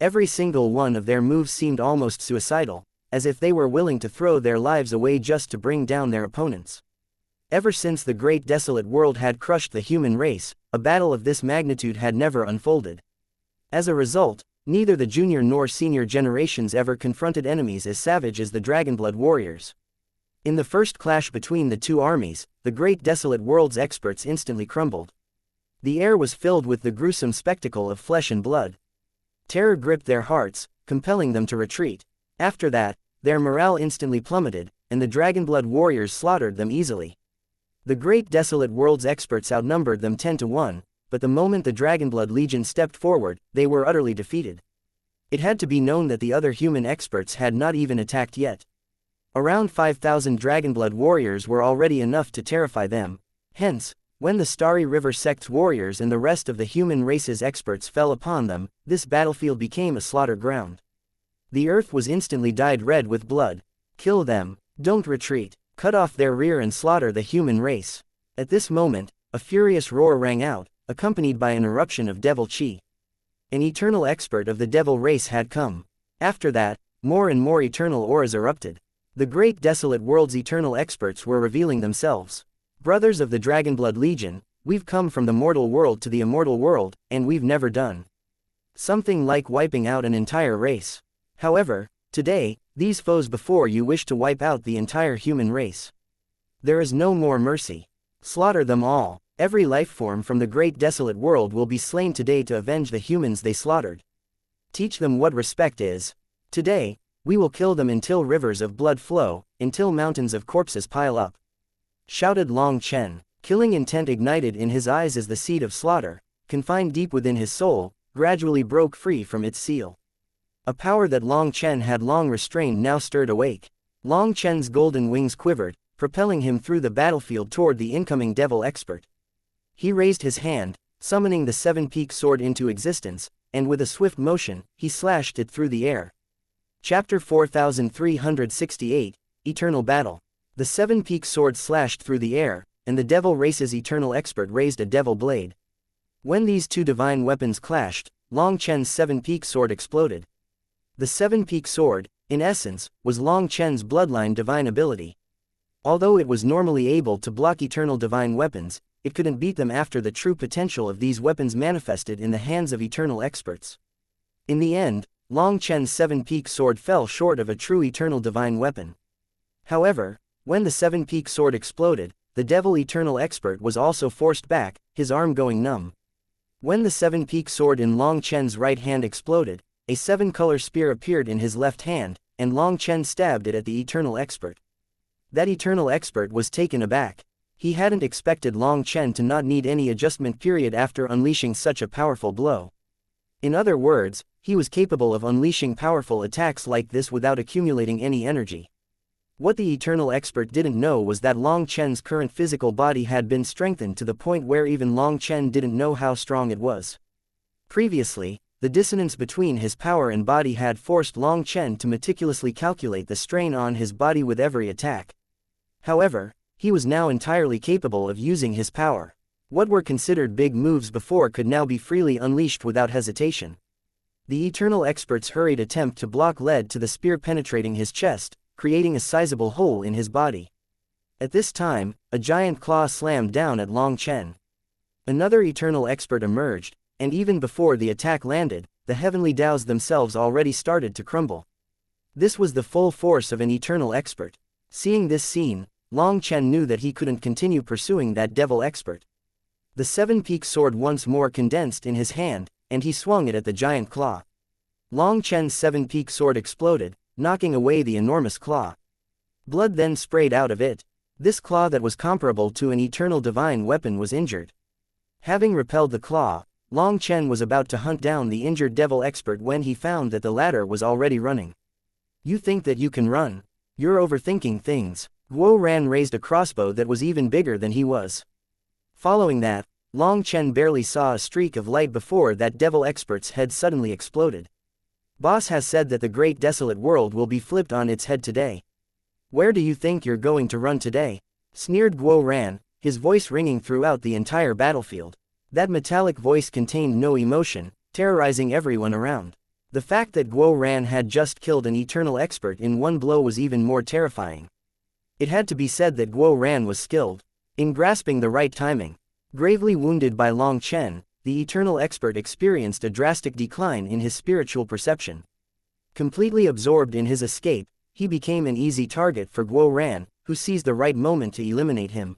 Every single one of their moves seemed almost suicidal, as if they were willing to throw their lives away just to bring down their opponents. Ever since the great desolate world had crushed the human race, a battle of this magnitude had never unfolded. As a result, neither the junior nor senior generations ever confronted enemies as savage as the Dragonblood warriors. In the first clash between the 2 armies, the great desolate world's experts instantly crumbled. The air was filled with the gruesome spectacle of flesh and blood. Terror gripped their hearts, compelling them to retreat. After that, their morale instantly plummeted, and the Dragonblood warriors slaughtered them easily. The great desolate world's experts outnumbered them 10 to 1, but the moment the Dragonblood Legion stepped forward, they were utterly defeated. It had to be known that the other human experts had not even attacked yet. Around 5,000 Dragonblood warriors were already enough to terrify them. Hence, when the Starry River sect's warriors and the rest of the human race's experts fell upon them, this battlefield became a slaughter ground. The earth was instantly dyed red with blood. Kill them, don't retreat. Cut off their rear and slaughter the human race. At this moment, a furious roar rang out, accompanied by an eruption of devil chi. An eternal expert of the devil race had come. After that, more and more eternal auras erupted. The great desolate world's eternal experts were revealing themselves. Brothers of the Dragonblood Legion, we've come from the mortal world to the immortal world, and we've never done something like wiping out an entire race. However, today, these foes before you wish to wipe out the entire human race. There is no more mercy. Slaughter them all. Every life form from the great desolate world will be slain today to avenge the humans they slaughtered. Teach them what respect is. Today, we will kill them until rivers of blood flow, until mountains of corpses pile up. Shouted Long Chen. Killing intent ignited in his eyes as the seed of slaughter, confined deep within his soul, gradually broke free from its seal. A power that Long Chen had long restrained now stirred awake. Long Chen's golden wings quivered, propelling him through the battlefield toward the incoming devil expert. He raised his hand, summoning the 7-peak sword into existence, and with a swift motion, he slashed it through the air. Chapter 4368, Eternal Battle. The 7-peak sword slashed through the air, and the devil race's eternal expert raised a devil blade. When these 2 divine weapons clashed, Long Chen's seven-peak sword exploded. The seven-peak sword, in essence, was Long Chen's bloodline divine ability. Although it was normally able to block eternal divine weapons, it couldn't beat them after the true potential of these weapons manifested in the hands of eternal experts. In the end, Long Chen's seven-peak sword fell short of a true eternal divine weapon. However, when the seven-peak sword exploded, the devil eternal expert was also forced back, his arm going numb. When the seven-peak sword in Long Chen's right hand exploded, a seven-color spear appeared in his left hand, and Long Chen stabbed it at the eternal expert. That eternal expert was taken aback. He hadn't expected Long Chen to not need any adjustment period after unleashing such a powerful blow. In other words, he was capable of unleashing powerful attacks like this without accumulating any energy. What the eternal expert didn't know was that Long Chen's current physical body had been strengthened to the point where even Long Chen didn't know how strong it was. Previously, the dissonance between his power and body had forced Long Chen to meticulously calculate the strain on his body with every attack. However, he was now entirely capable of using his power. What were considered big moves before could now be freely unleashed without hesitation. The eternal expert's hurried attempt to block led to the spear penetrating his chest, creating a sizable hole in his body. At this time, a giant claw slammed down at Long Chen. Another eternal expert emerged, and even before the attack landed, the heavenly Daos themselves already started to crumble. This was the full force of an eternal expert. Seeing this scene, Long Chen knew that he couldn't continue pursuing that devil expert. The seven-peak sword once more condensed in his hand, and he swung it at the giant claw. Long Chen's seven-peak sword exploded, knocking away the enormous claw. Blood then sprayed out of it. This claw that was comparable to an eternal divine weapon was injured. Having repelled the claw, Long Chen was about to hunt down the injured devil expert when he found that the latter was already running. "You think that you can run? You're overthinking things." Guo Ran raised a crossbow that was even bigger than he was. Following that, Long Chen barely saw a streak of light before that devil expert's head suddenly exploded. "Boss has said that the great desolate world will be flipped on its head today. Where do you think you're going to run today?" sneered Guo Ran, his voice ringing throughout the entire battlefield. That metallic voice contained no emotion, terrorizing everyone around. The fact that Guo Ran had just killed an eternal expert in one blow was even more terrifying. It had to be said that Guo Ran was skilled in grasping the right timing. Gravely wounded by Long Chen, the eternal expert experienced a drastic decline in his spiritual perception. Completely absorbed in his escape, he became an easy target for Guo Ran, who seized the right moment to eliminate him.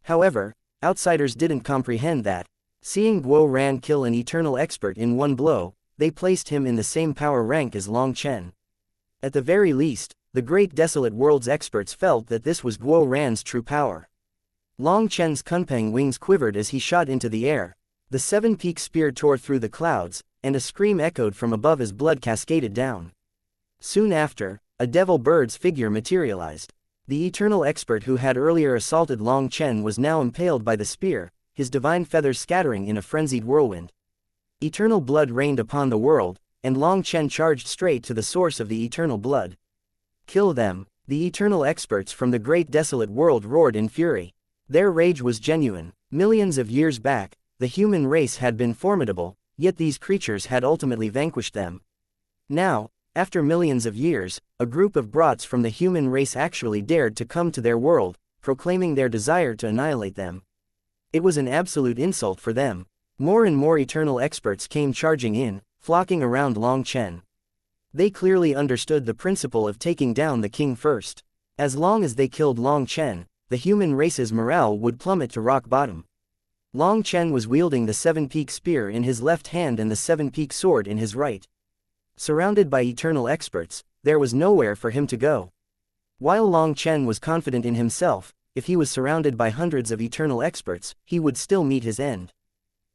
However, outsiders didn't comprehend that. Seeing Guo Ran kill an eternal expert in one blow, they placed him in the same power rank as Long Chen. At the very least, the great desolate world's experts felt that this was Guo Ran's true power. Long Chen's Kunpeng wings quivered as he shot into the air. The seven-peak spear tore through the clouds, and a scream echoed from above as blood cascaded down. Soon after, a devil bird's figure materialized. The eternal expert who had earlier assaulted Long Chen was now impaled by the spear, his divine feathers scattering in a frenzied whirlwind. Eternal blood rained upon the world, and Long Chen charged straight to the source of the eternal blood. "Kill them!" the eternal experts from the great desolate world roared in fury. Their rage was genuine. Millions of years back, the human race had been formidable, yet these creatures had ultimately vanquished them. Now, after millions of years, a group of brats from the human race actually dared to come to their world, proclaiming their desire to annihilate them. It was an absolute insult for them. More and more eternal experts came charging in, flocking around Long Chen. They clearly understood the principle of taking down the king first. As long as they killed Long Chen, the human race's morale would plummet to rock bottom. Long Chen was wielding the seven-peak spear in his left hand and the seven-peak sword in his right. Surrounded by eternal experts, there was nowhere for him to go. While Long Chen was confident in himself, if he was surrounded by hundreds of eternal experts, he would still meet his end.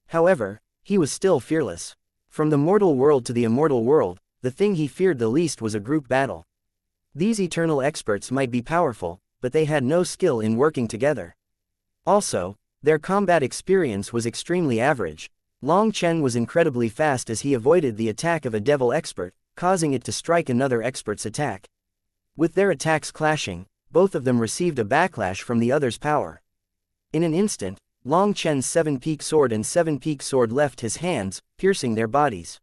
However, he was still fearless. From the mortal world to the immortal world, the thing he feared the least was a group battle. These eternal experts might be powerful, but they had no skill in working together. Also, their combat experience was extremely average. Long Chen was incredibly fast as he avoided the attack of a devil expert, causing it to strike another expert's attack. With their attacks clashing, both of them received a backlash from the other's power. In an instant, Long Chen's seven-peak sword and seven-peak sword left his hands, piercing their bodies.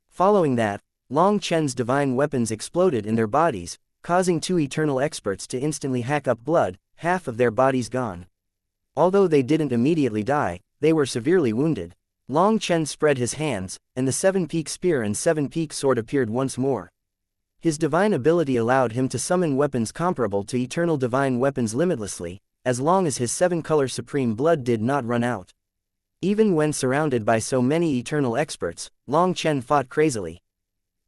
Following that, Long Chen's divine weapons exploded in their bodies, causing two eternal experts to instantly hack up blood, half of their bodies gone. Although they didn't immediately die, they were severely wounded. Long Chen spread his hands, and the seven-peak spear and seven-peak sword appeared once more. His divine ability allowed him to summon weapons comparable to eternal divine weapons limitlessly, as long as his seven-color supreme blood did not run out. Even when surrounded by so many eternal experts, Long Chen fought crazily.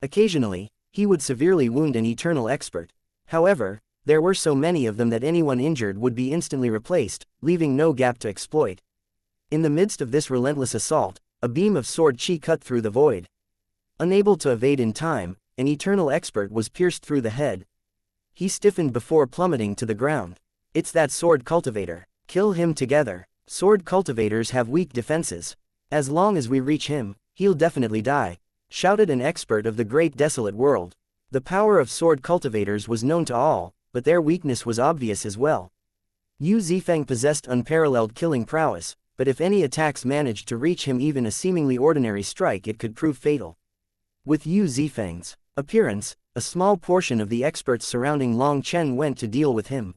Occasionally, he would severely wound an eternal expert. However, there were so many of them that anyone injured would be instantly replaced, leaving no gap to exploit. In the midst of this relentless assault, a beam of sword chi cut through the void. Unable to evade in time, an eternal expert was pierced through the head. He stiffened before plummeting to the ground. It's that sword cultivator. Kill him together. Sword cultivators have weak defenses. As long as we reach him, he'll definitely die, shouted an expert of the great desolate world. The power of sword cultivators was known to all, but their weakness was obvious as well. Yu Zifeng possessed unparalleled killing prowess, but if any attacks managed to reach him, even a seemingly ordinary strike, it could prove fatal. With Yu Zifeng's appearance, a small portion of the experts surrounding Long Chen went to deal with him.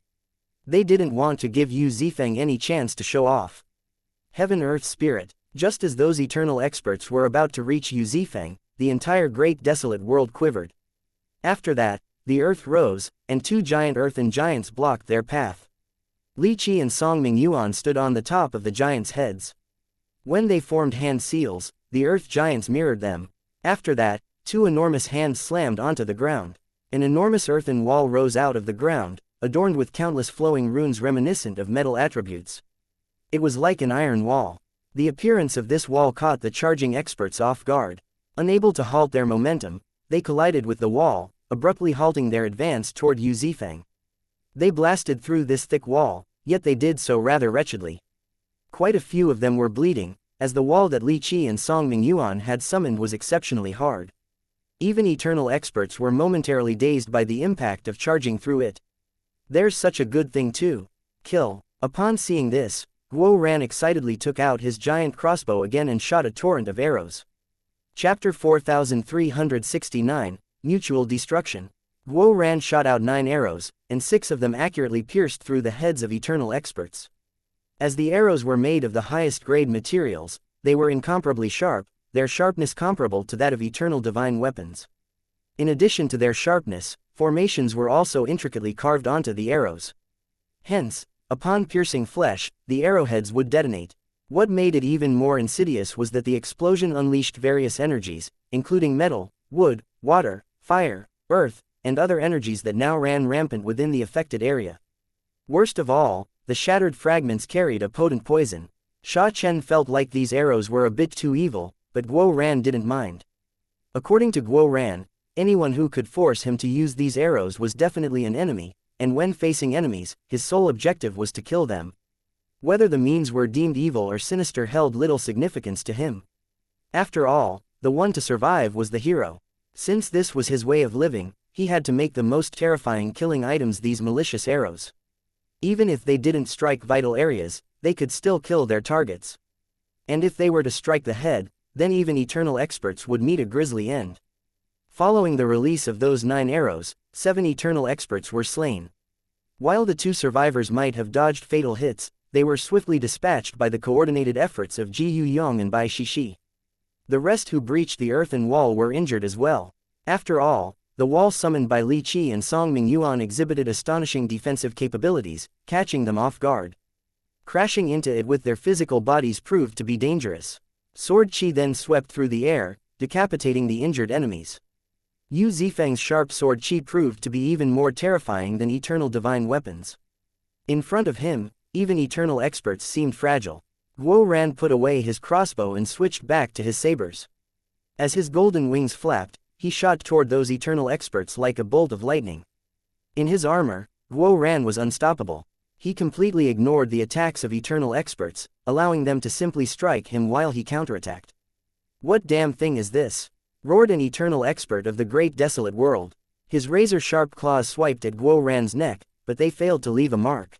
They didn't want to give Yu Zifeng any chance to show off. Heaven Earth Spirit. Just as those eternal experts were about to reach Yu Zifeng, the entire great desolate world quivered. After that, the earth rose, and two giant earthen giants blocked their path. Li Qi and Songming Yuan stood on the top of the giants' heads. When they formed hand seals, the earth giants mirrored them. After that, two enormous hands slammed onto the ground. An enormous earthen wall rose out of the ground, adorned with countless flowing runes reminiscent of metal attributes. It was like an iron wall. The appearance of this wall caught the charging experts off guard. Unable to halt their momentum, they collided with the wall, abruptly halting their advance toward Yu Zifeng. They blasted through this thick wall, yet they did so rather wretchedly. Quite a few of them were bleeding, as the wall that Li Qi and Songming Yuan had summoned was exceptionally hard. Even eternal experts were momentarily dazed by the impact of charging through it. There's such a good thing too. Kill. Upon seeing this, Guo Ran excitedly took out his giant crossbow again and shot a torrent of arrows. Chapter 4369, Mutual Destruction. Guo Ran shot out 9 arrows, and 6 of them accurately pierced through the heads of eternal experts. As the arrows were made of the highest grade materials, they were incomparably sharp, their sharpness comparable to that of eternal divine weapons. In addition to their sharpness, formations were also intricately carved onto the arrows. Hence, upon piercing flesh, the arrowheads would detonate. What made it even more insidious was that the explosion unleashed various energies, including metal, wood, water, fire, earth, and other energies that now ran rampant within the affected area. Worst of all, the shattered fragments carried a potent poison. Sha Chen felt like these arrows were a bit too evil, but Guo Ran didn't mind. According to Guo Ran, anyone who could force him to use these arrows was definitely an enemy, and when facing enemies, his sole objective was to kill them. Whether the means were deemed evil or sinister held little significance to him. After all, the one to survive was the hero. Since this was his way of living, he had to make the most terrifying killing items these malicious arrows. Even if they didn't strike vital areas, they could still kill their targets. And if they were to strike the head, then even eternal experts would meet a grisly end. Following the release of those 9 arrows, 7 eternal experts were slain. While the 2 survivors might have dodged fatal hits, they were swiftly dispatched by the coordinated efforts of Ji Yuyong and Bai Shishi. The rest who breached the earthen wall were injured as well. After all, the wall summoned by Li Qi and Songming Yuan exhibited astonishing defensive capabilities, catching them off guard. Crashing into it with their physical bodies proved to be dangerous. Sword Qi then swept through the air, decapitating the injured enemies. Yu Zifeng's sharp sword Qi proved to be even more terrifying than eternal divine weapons. In front of him, even eternal experts seemed fragile. Guo Ran put away his crossbow and switched back to his sabers. As his golden wings flapped, he shot toward those eternal experts like a bolt of lightning. In his armor, Guo Ran was unstoppable. He completely ignored the attacks of eternal experts, allowing them to simply strike him while he counterattacked. What damn thing is this? Roared an eternal expert of the great desolate world. His razor-sharp claws swiped at Guo Ran's neck, but they failed to leave a mark.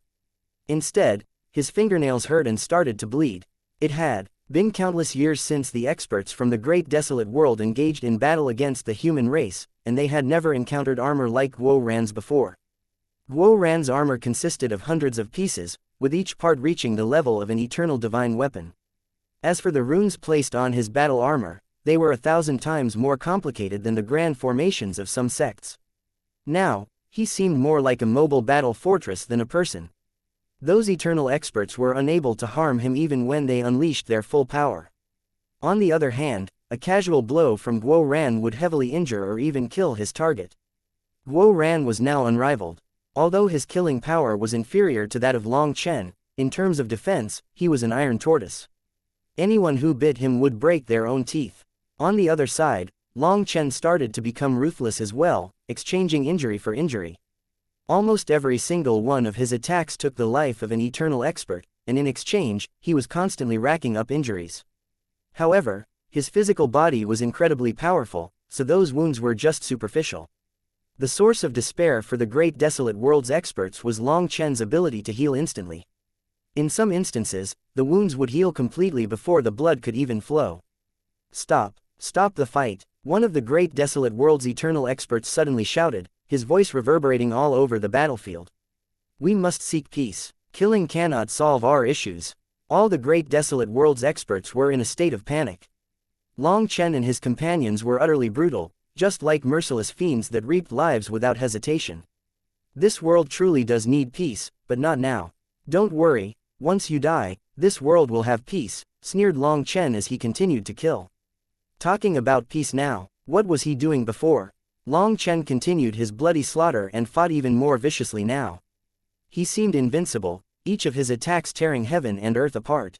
Instead, his fingernails hurt and started to bleed. It had been countless years since the experts from the great desolate world engaged in battle against the human race, and they had never encountered armor like Guo Ran's before. Guo Ran's armor consisted of hundreds of pieces, with each part reaching the level of an eternal divine weapon. As for the runes placed on his battle armor, they were 1,000 times more complicated than the grand formations of some sects. Now, he seemed more like a mobile battle fortress than a person. Those eternal experts were unable to harm him even when they unleashed their full power. On the other hand, a casual blow from Guo Ran would heavily injure or even kill his target. Guo Ran was now unrivaled. Although his killing power was inferior to that of Long Chen, in terms of defense, he was an iron tortoise. Anyone who bit him would break their own teeth. On the other side, Long Chen started to become ruthless as well, exchanging injury for injury. Almost every single one of his attacks took the life of an eternal expert, and in exchange, he was constantly racking up injuries. However, his physical body was incredibly powerful, so those wounds were just superficial. The source of despair for the great desolate world's experts was Long Chen's ability to heal instantly. In some instances, the wounds would heal completely before the blood could even flow. "Stop! Stop the fight!" One of the great desolate world's eternal experts suddenly shouted, his voice reverberating all over the battlefield. "We must seek peace. Killing cannot solve our issues." All the great desolate world's experts were in a state of panic. Long Chen and his companions were utterly brutal, just like merciless fiends that reaped lives without hesitation. "This world truly does need peace, but not now. Don't worry, once you die, this world will have peace," sneered Long Chen as he continued to kill. Talking about peace now, what was he doing before? Long Chen continued his bloody slaughter and fought even more viciously now. He seemed invincible, each of his attacks tearing heaven and earth apart.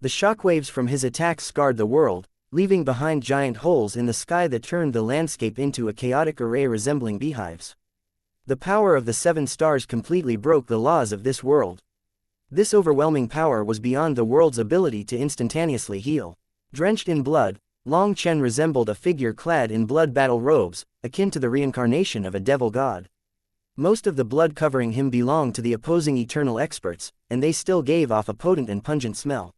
The shockwaves from his attacks scarred the world, leaving behind giant holes in the sky that turned the landscape into a chaotic array resembling beehives. The power of the 7 stars completely broke the laws of this world. This overwhelming power was beyond the world's ability to instantaneously heal. Drenched in blood, Long Chen resembled a figure clad in blood-battle robes, akin to the reincarnation of a devil god. Most of the blood covering him belonged to the opposing eternal experts, and they still gave off a potent and pungent smell.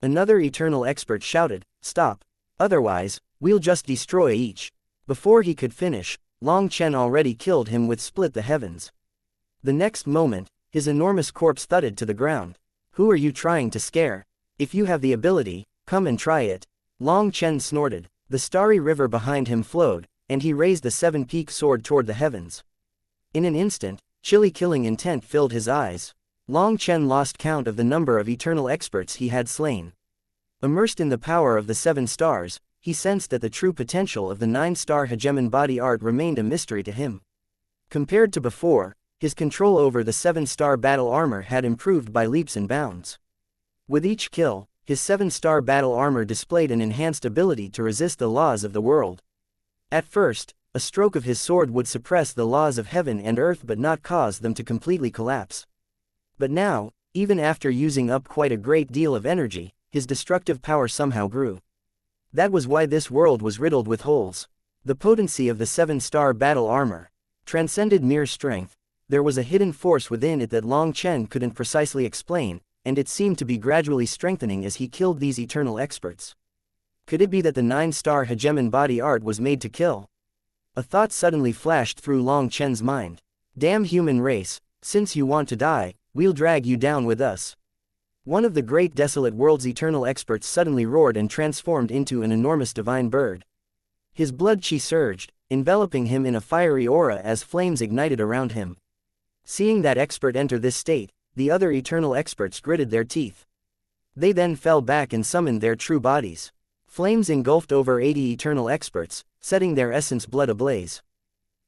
Another eternal expert shouted, "Stop! Otherwise, we'll just destroy each." Before he could finish, Long Chen already killed him with Split the Heavens. The next moment, his enormous corpse thudded to the ground. "Who are you trying to scare? If you have the ability, come and try it." Long Chen snorted. The starry river behind him flowed, and he raised the 7-peaked sword toward the heavens. In an instant, chilly killing intent filled his eyes. Long Chen lost count of the number of eternal experts he had slain. Immersed in the power of the 7 stars, he sensed that the true potential of the 9-star hegemon body art remained a mystery to him. Compared to before, his control over the 7-star battle armor had improved by leaps and bounds. With each kill, his 7-star battle armor displayed an enhanced ability to resist the laws of the world. At first, a stroke of his sword would suppress the laws of heaven and earth but not cause them to completely collapse. But now, even after using up quite a great deal of energy, his destructive power somehow grew. That was why this world was riddled with holes. The potency of the 7-star battle armor transcended mere strength. There was a hidden force within it that Long Chen couldn't precisely explain, and it seemed to be gradually strengthening as he killed these eternal experts. Could it be that the 9-star hegemon body art was made to kill? A thought suddenly flashed through Long Chen's mind. "Damn human race, since you want to die, we'll drag you down with us." One of the great desolate world's eternal experts suddenly roared and transformed into an enormous divine bird. His blood chi surged, enveloping him in a fiery aura as flames ignited around him. Seeing that expert enter this state, the other eternal experts gritted their teeth. They then fell back and summoned their true bodies. Flames engulfed over 80 eternal experts, setting their essence blood ablaze.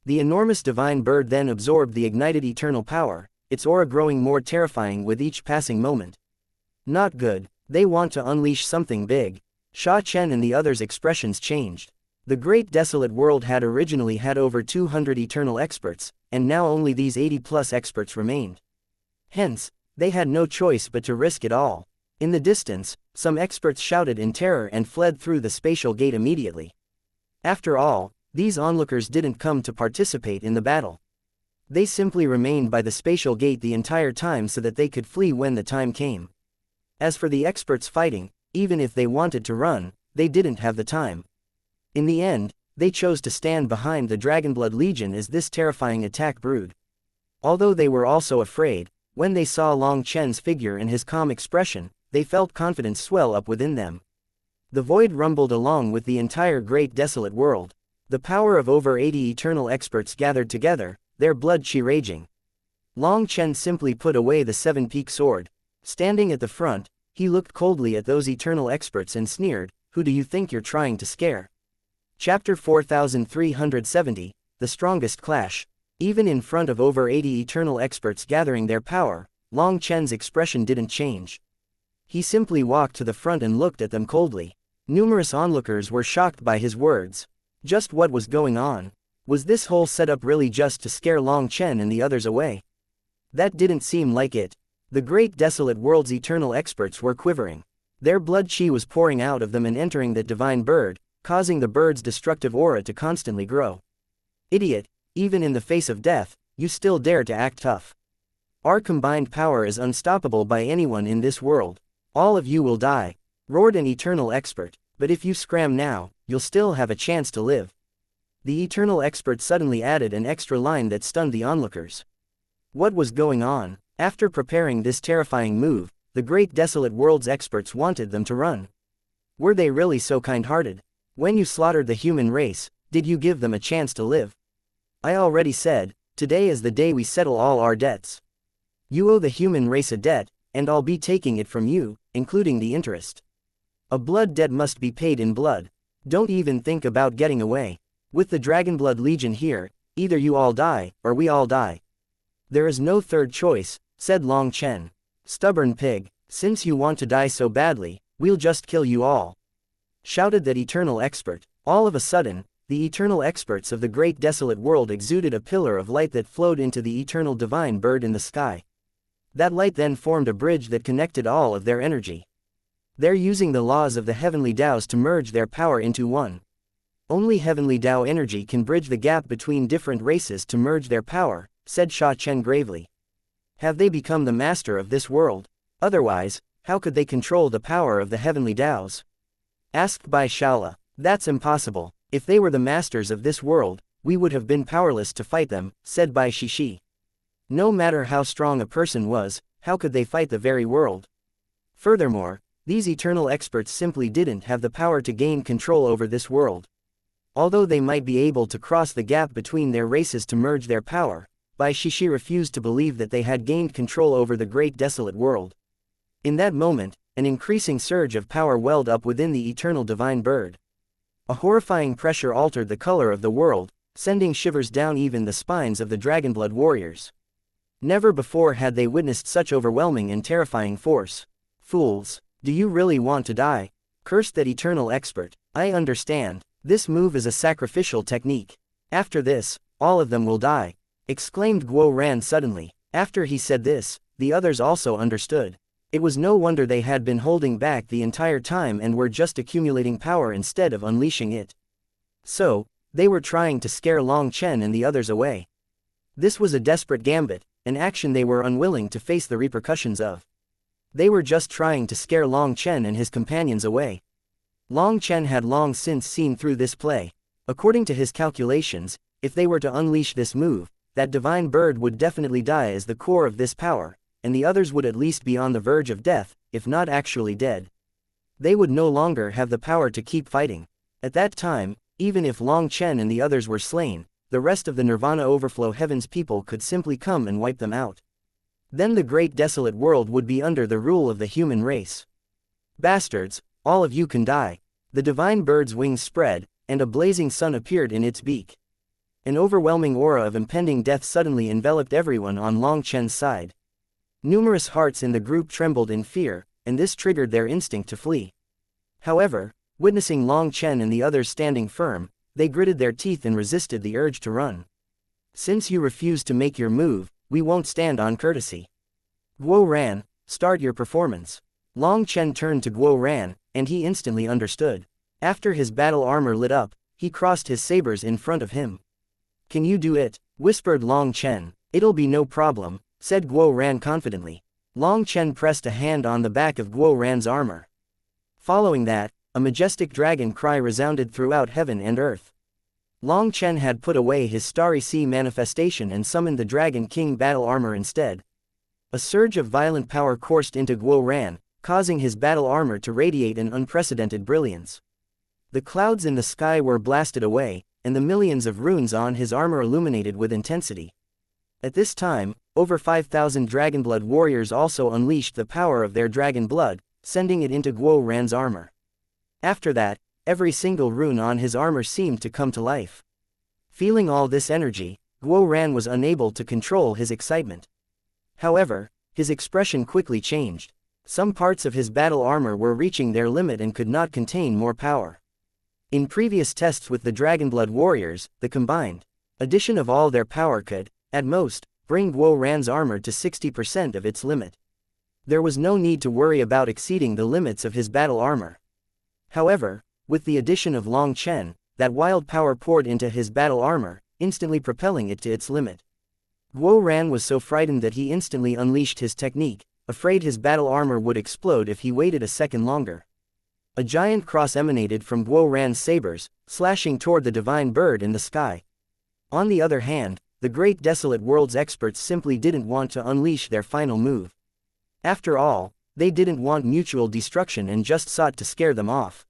The enormous divine bird then absorbed the ignited eternal power, its aura growing more terrifying with each passing moment. Not good, they want to unleash something big. Sha Chen and the others' expressions changed. The great desolate world had originally had over 200 eternal experts, and now only these 80+ experts remained. Hence, they had no choice but to risk it all. In the distance, some experts shouted in terror and fled through the spatial gate immediately. After all, these onlookers didn't come to participate in the battle. They simply remained by the spatial gate the entire time so that they could flee when the time came. As for the experts fighting, even if they wanted to run, they didn't have the time. In the end, they chose to stand behind the Dragonblood Legion as this terrifying attack brewed. Although they were also afraid, when they saw Long Chen's figure and his calm expression, they felt confidence swell up within them. The void rumbled along with the entire great desolate world. The power of over 80 eternal experts gathered together, their blood chi raging. Long Chen simply put away the seven-peak sword. Standing at the front, he looked coldly at those eternal experts and sneered, "Who do you think you're trying to scare?" Chapter 4370, The Strongest Clash. Even in front of over 80 eternal experts gathering their power, Long Chen's expression didn't change. He simply walked to the front and looked at them coldly. Numerous onlookers were shocked by his words. Just what was going on? Was this whole setup really just to scare Long Chen and the others away? That didn't seem like it. The great desolate world's eternal experts were quivering. Their blood chi was pouring out of them and entering that divine bird, causing the bird's destructive aura to constantly grow. Idiot, even in the face of death, you still dare to act tough. Our combined power is unstoppable by anyone in this world. All of you will die, roared an eternal expert, but if you scram now, you'll still have a chance to live. The eternal expert suddenly added an extra line that stunned the onlookers. What was going on? After preparing this terrifying move, the great desolate world's experts wanted them to run. Were they really so kind-hearted? When you slaughtered the human race, did you give them a chance to live? I already said, today is the day we settle all our debts. You owe the human race a debt, and I'll be taking it from you, including the interest. A blood debt must be paid in blood. Don't even think about getting away. With the Dragonblood Legion here, either you all die, or we all die. There is no third choice, said Long Chen. Stubborn pig, since you want to die so badly, we'll just kill you all, shouted that eternal expert. All of a sudden, the eternal experts of the great desolate world exuded a pillar of light that flowed into the eternal divine bird in the sky. That light then formed a bridge that connected all of their energy. They're using the laws of the heavenly Taos to merge their power into one. Only heavenly Tao energy can bridge the gap between different races to merge their power, said Sha Chen gravely. Have they become the master of this world? Otherwise, how could they control the power of the heavenly Taos? Asked by Shala. That's impossible. If they were the masters of this world, we would have been powerless to fight them, said Bai Shishi. No matter how strong a person was, how could they fight the very world? Furthermore, these eternal experts simply didn't have the power to gain control over this world. Although they might be able to cross the gap between their races to merge their power, Bai Shishi refused to believe that they had gained control over the great desolate world. In that moment, an increasing surge of power welled up within the eternal divine bird. A horrifying pressure altered the color of the world, sending shivers down even the spines of the Dragonblood warriors. Never before had they witnessed such overwhelming and terrifying force. Fools, do you really want to die? Cursed that eternal expert. I understand. This move is a sacrificial technique. After this, all of them will die, exclaimed Guo Ran suddenly. After he said this, the others also understood. It was no wonder they had been holding back the entire time and were just accumulating power instead of unleashing it. So, they were trying to scare Long Chen and the others away. This was a desperate gambit, an action they were unwilling to face the repercussions of. They were just trying to scare Long Chen and his companions away. Long Chen had long since seen through this play. According to his calculations, if they were to unleash this move, that divine bird would definitely die as the core of this power, and the others would at least be on the verge of death, if not actually dead. They would no longer have the power to keep fighting. At that time, even if Long Chen and the others were slain, the rest of the Nirvana Overflow Heavens people could simply come and wipe them out. Then the great desolate world would be under the rule of the human race. Bastards, all of you can die. The divine bird's wings spread, and a blazing sun appeared in its beak. An overwhelming aura of impending death suddenly enveloped everyone on Long Chen's side. Numerous hearts in the group trembled in fear, and this triggered their instinct to flee. However, witnessing Long Chen and the others standing firm, they gritted their teeth and resisted the urge to run. Since you refuse to make your move, we won't stand on courtesy. Guo Ran, start your performance. Long Chen turned to Guo Ran, and he instantly understood. After his battle armor lit up, he crossed his sabers in front of him. Can you do it? Whispered Long Chen. "It'll be no problem," said Guo Ran confidently. Long Chen pressed a hand on the back of Guo Ran's armor. Following that, a majestic dragon cry resounded throughout heaven and earth. Long Chen had put away his Starry Sea manifestation and summoned the Dragon King battle armor instead. A surge of violent power coursed into Guo Ran, causing his battle armor to radiate an unprecedented brilliance. The clouds in the sky were blasted away, and the millions of runes on his armor illuminated with intensity. At this time, over 5,000 Dragonblood warriors also unleashed the power of their dragon blood, sending it into Guo Ran's armor. After that, every single rune on his armor seemed to come to life. Feeling all this energy, Guo Ran was unable to control his excitement. However, his expression quickly changed. Some parts of his battle armor were reaching their limit and could not contain more power. In previous tests with the Dragonblood warriors, the combined addition of all their power could, at most, bring Guo Ran's armor to 60% of its limit. There was no need to worry about exceeding the limits of his battle armor. However, with the addition of Long Chen, that wild power poured into his battle armor, instantly propelling it to its limit. Guo Ran was so frightened that he instantly unleashed his technique, afraid his battle armor would explode if he waited a second longer. A giant cross emanated from Guo Ran's sabers, slashing toward the divine bird in the sky. On the other hand, the great desolate world's experts simply didn't want to unleash their final move. After all, they didn't want mutual destruction and just sought to scare them off.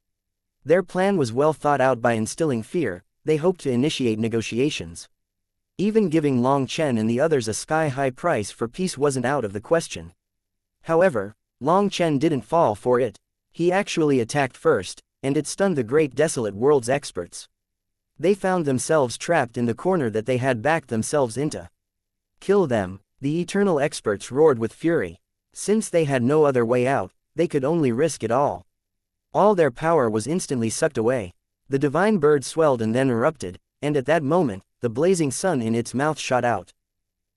Their plan was well thought out. By instilling fear, they hoped to initiate negotiations. Even giving Long Chen and the others a sky-high price for peace wasn't out of the question. However, Long Chen didn't fall for it. He actually attacked first, and it stunned the great desolate world's experts. They found themselves trapped in the corner that they had backed themselves into. "Kill them," the eternal experts roared with fury. Since they had no other way out, they could only risk it all. All their power was instantly sucked away. The divine bird swelled and then erupted, and at that moment, the blazing sun in its mouth shot out.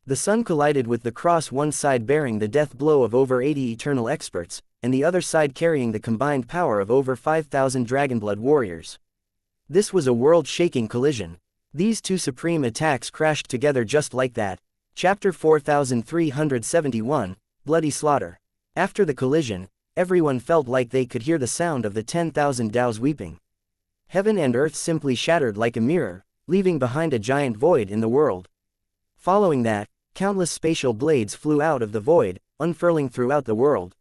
The sun collided with the cross, one side bearing the death blow of over 80 eternal experts, and the other side carrying the combined power of over 5,000 Dragonblood warriors. This was a world-shaking collision. These two supreme attacks crashed together just like that. Chapter 4371, Bloody Slaughter. After the collision, everyone felt like they could hear the sound of the 10,000 Daos weeping. Heaven and earth simply shattered like a mirror, leaving behind a giant void in the world. Following that, countless spatial blades flew out of the void, unfurling throughout the world.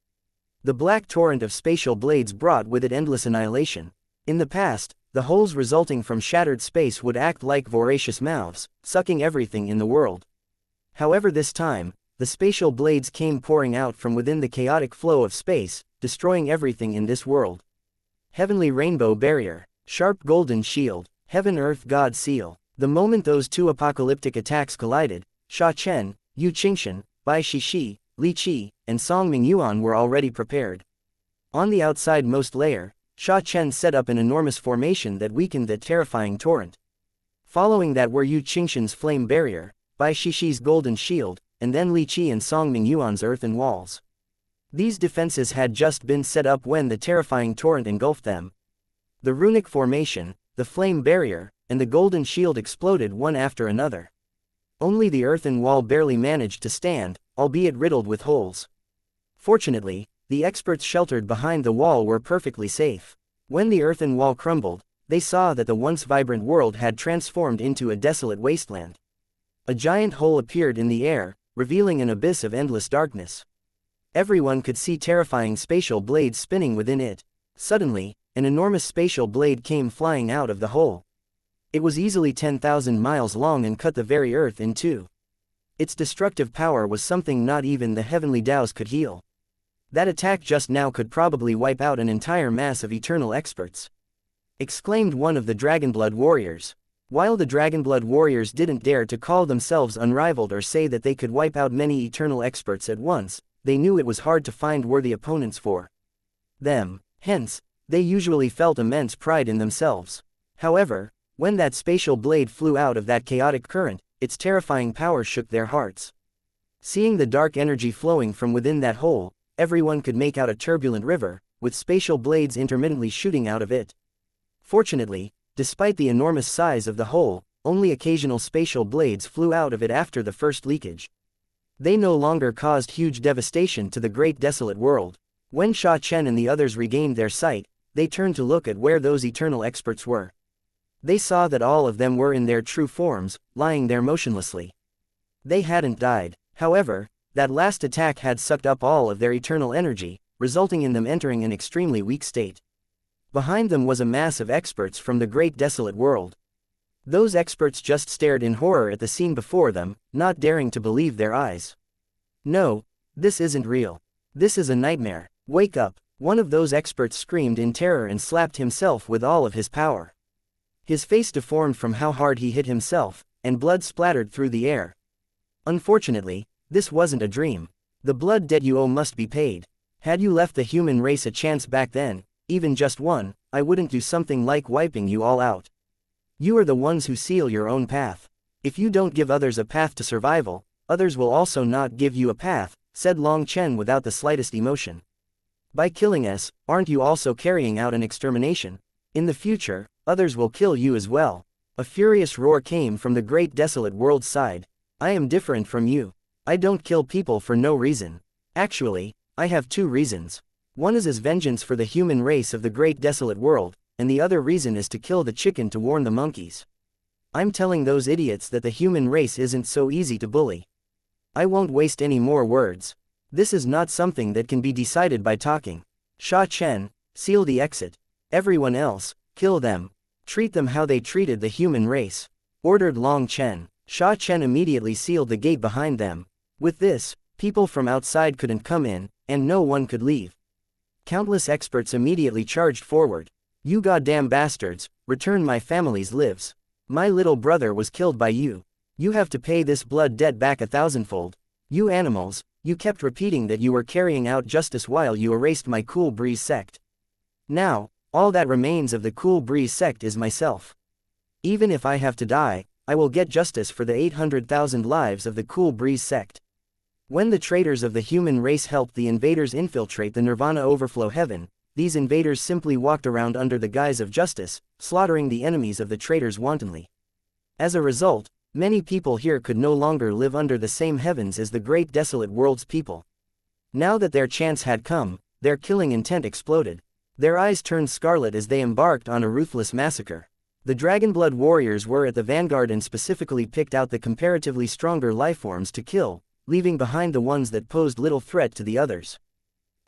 The black torrent of spatial blades brought with it endless annihilation. In the past, the holes resulting from shattered space would act like voracious mouths, sucking everything in the world. However, this time, the spatial blades came pouring out from within the chaotic flow of space, destroying everything in this world. Heavenly Rainbow Barrier, Sharp Golden Shield, Heaven Earth God Seal. The moment those two apocalyptic attacks collided, Sha Chen, Yu Qingshan, Bai Shishi, Li Qi, and Song Mingyuan were already prepared. On the outside-most layer, Sha Chen set up an enormous formation that weakened that terrifying torrent. Following that were Yu Qingshan's flame barrier, Bai Shishi's golden shield, and then Li Qi and Song Mingyuan's earthen walls. These defenses had just been set up when the terrifying torrent engulfed them. The runic formation, the flame barrier, and the golden shield exploded one after another. Only the earthen wall barely managed to stand, albeit riddled with holes. Fortunately, the experts sheltered behind the wall were perfectly safe. When the earthen wall crumbled, they saw that the once vibrant world had transformed into a desolate wasteland. A giant hole appeared in the air, revealing an abyss of endless darkness. Everyone could see terrifying spatial blades spinning within it. Suddenly, an enormous spatial blade came flying out of the hole. It was easily 10,000 miles long and cut the very earth in two. Its destructive power was something not even the heavenly Daos could heal. That attack just now could probably wipe out an entire mass of eternal experts, exclaimed one of the Dragonblood warriors. While the Dragonblood warriors didn't dare to call themselves unrivaled or say that they could wipe out many eternal experts at once, they knew it was hard to find worthy opponents for them. Hence, they usually felt immense pride in themselves. However, when that spatial blade flew out of that chaotic current, its terrifying power shook their hearts. Seeing the dark energy flowing from within that hole, everyone could make out a turbulent river, with spatial blades intermittently shooting out of it. Fortunately, despite the enormous size of the hole, only occasional spatial blades flew out of it after the first leakage. They no longer caused huge devastation to the great desolate world. When Sha Chen and the others regained their sight, they turned to look at where those eternal experts were. They saw that all of them were in their true forms, lying there motionlessly. They hadn't died. However, that last attack had sucked up all of their eternal energy, resulting in them entering an extremely weak state. Behind them was a mass of experts from the great desolate world. Those experts just stared in horror at the scene before them, not daring to believe their eyes. No, this isn't real. This is a nightmare. Wake up! One of those experts screamed in terror and slapped himself with all of his power. His face deformed from how hard he hit himself, and blood splattered through the air. Unfortunately, this wasn't a dream. The blood debt you owe must be paid. Had you left the human race a chance back then, even just one, I wouldn't do something like wiping you all out. You are the ones who seal your own path. If you don't give others a path to survival, others will also not give you a path, said Long Chen without the slightest emotion. By killing us, aren't you also carrying out an extermination? In the future, others will kill you as well. A furious roar came from the great desolate world's side. I am different from you. I don't kill people for no reason. Actually, I have two reasons. One is as vengeance for the human race of the great desolate world, and the other reason is to kill the chicken to warn the monkeys. I'm telling those idiots that the human race isn't so easy to bully. I won't waste any more words. This is not something that can be decided by talking. Sha Chen, seal the exit. Everyone else, kill them. Treat them how they treated the human race, ordered Long Chen. Sha Chen immediately sealed the gate behind them. With this, people from outside couldn't come in, and no one could leave. Countless experts immediately charged forward. You goddamn bastards, return my family's lives. My little brother was killed by you. You have to pay this blood debt back 1,000-fold. You animals, you kept repeating that you were carrying out justice while you erased my Cool Breeze sect. Now, all that remains of the Cool Breeze sect is myself. Even if I have to die, I will get justice for the 800,000 lives of the Cool Breeze sect. When the traitors of the human race helped the invaders infiltrate the Nirvana Overflow Heaven, these invaders simply walked around under the guise of justice, slaughtering the enemies of the traitors wantonly. As a result, many people here could no longer live under the same heavens as the great desolate world's people. Now that their chance had come, their killing intent exploded. Their eyes turned scarlet as they embarked on a ruthless massacre. The Dragonblood warriors were at the vanguard and specifically picked out the comparatively stronger lifeforms to kill, leaving behind the ones that posed little threat to the others.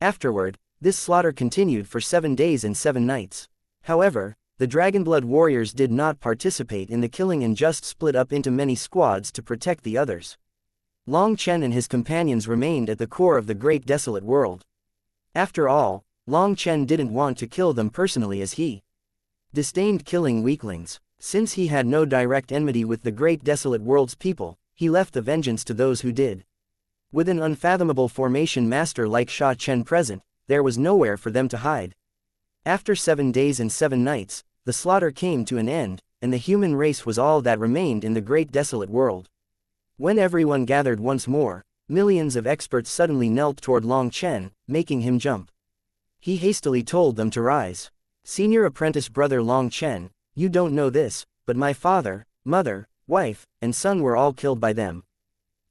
Afterward, this slaughter continued for 7 days and 7 nights. However, the Dragonblood warriors did not participate in the killing and just split up into many squads to protect the others. Long Chen and his companions remained at the core of the great desolate world. After all, Long Chen didn't want to kill them personally as he disdained killing weaklings. Since he had no direct enmity with the great desolate world's people, he left the vengeance to those who did. With an unfathomable formation master like Sha Chen present, there was nowhere for them to hide. After 7 days and 7 nights, the slaughter came to an end, and the human race was all that remained in the great desolate world. When everyone gathered once more, millions of experts suddenly knelt toward Long Chen, making him jump. He hastily told them to rise. Senior apprentice brother Long Chen, you don't know this, but my father, mother, wife, and son were all killed by them.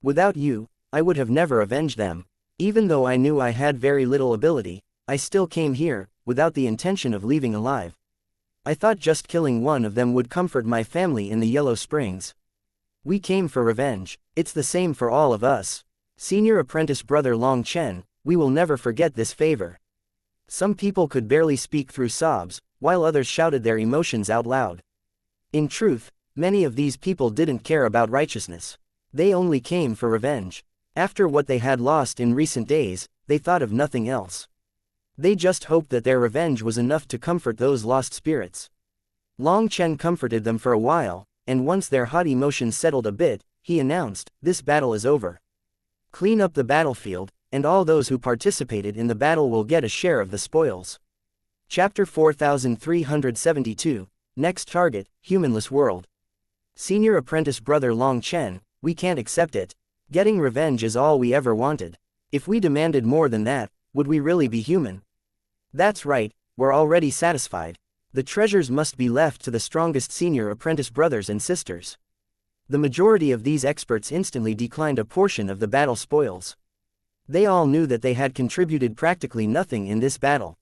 Without you, I would have never avenged them. Even though I knew I had very little ability, I still came here, without the intention of leaving alive. I thought just killing one of them would comfort my family in the Yellow Springs. We came for revenge. It's the same for all of us. Senior apprentice brother Long Chen, we will never forget this favor. Some people could barely speak through sobs, while others shouted their emotions out loud. In truth, many of these people didn't care about righteousness. They only came for revenge. After what they had lost in recent days, they thought of nothing else. They just hoped that their revenge was enough to comfort those lost spirits. Long Chen comforted them for a while, and once their hot emotions settled a bit, he announced, "This battle is over. Clean up the battlefield, and all those who participated in the battle will get a share of the spoils." Chapter 4372, Next Target, Humanless World. Senior apprentice brother Long Chen, we can't accept it. Getting revenge is all we ever wanted. If we demanded more than that, would we really be human? That's right, we're already satisfied. The treasures must be left to the strongest senior apprentice brothers and sisters. The majority of these experts instantly declined a portion of the battle spoils. They all knew that they had contributed practically nothing in this battle.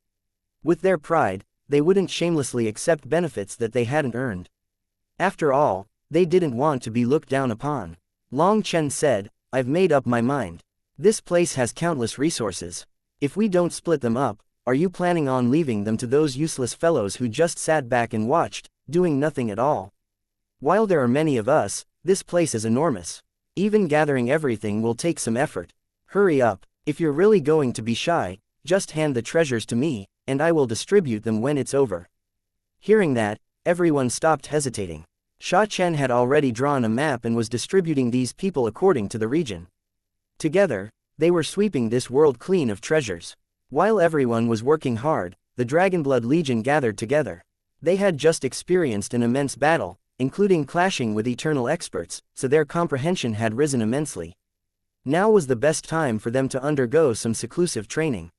With their pride, they wouldn't shamelessly accept benefits that they hadn't earned. After all, they didn't want to be looked down upon. Long Chen said, "I've made up my mind. This place has countless resources. If we don't split them up, are you planning on leaving them to those useless fellows who just sat back and watched, doing nothing at all? While there are many of us, this place is enormous. Even gathering everything will take some effort. Hurry up, if you're really going to be shy, just hand the treasures to me, and I will distribute them when it's over." Hearing that, everyone stopped hesitating. Sha Chen had already drawn a map and was distributing these people according to the region. Together, they were sweeping this world clean of treasures. While everyone was working hard, the Dragonblood Legion gathered together. They had just experienced an immense battle, including clashing with eternal experts, so their comprehension had risen immensely. Now was the best time for them to undergo some seclusive training.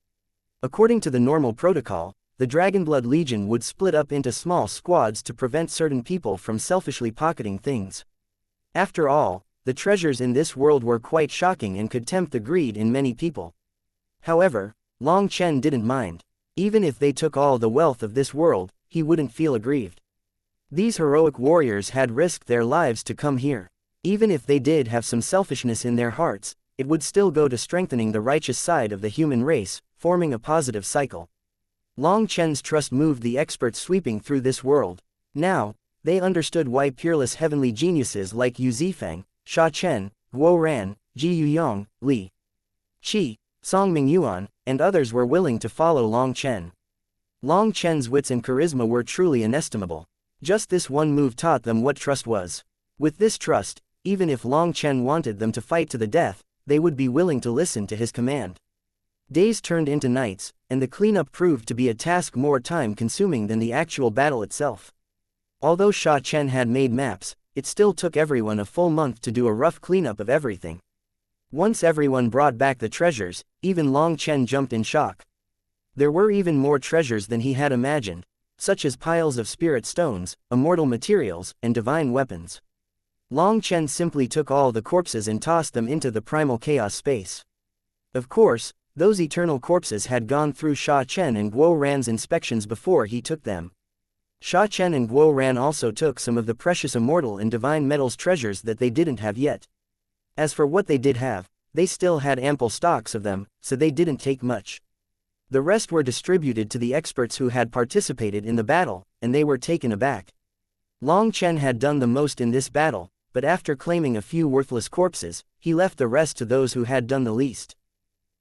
According to the normal protocol, the Dragonblood Legion would split up into small squads to prevent certain people from selfishly pocketing things. After all, the treasures in this world were quite shocking and could tempt the greed in many people. However, Long Chen didn't mind. Even if they took all the wealth of this world, he wouldn't feel aggrieved. These heroic warriors had risked their lives to come here. Even if they did have some selfishness in their hearts, it would still go to strengthening the righteous side of the human race, forming a positive cycle. Long Chen's trust moved the experts sweeping through this world. Now, they understood why peerless heavenly geniuses like Yu Zifeng, Sha Chen, Guo Ran, Ji Yuyong, Li Qi, Song Mingyuan, and others were willing to follow Long Chen. Long Chen's wits and charisma were truly inestimable. Just this one move taught them what trust was. With this trust, even if Long Chen wanted them to fight to the death, they would be willing to listen to his command. Days turned into nights, and the cleanup proved to be a task more time-consuming than the actual battle itself. Although Sha Chen had made maps, it still took everyone a full month to do a rough cleanup of everything. Once everyone brought back the treasures, even Long Chen jumped in shock. There were even more treasures than he had imagined, such as piles of spirit stones, immortal materials, and divine weapons. Long Chen simply took all the corpses and tossed them into the primal chaos space. Of course, those eternal corpses had gone through Sha Chen and Guo Ran's inspections before he took them. Sha Chen and Guo Ran also took some of the precious immortal and divine metals treasures that they didn't have yet. As for what they did have, they still had ample stocks of them, so they didn't take much. The rest were distributed to the experts who had participated in the battle, and they were taken aback. Long Chen had done the most in this battle, but after claiming a few worthless corpses, he left the rest to those who had done the least.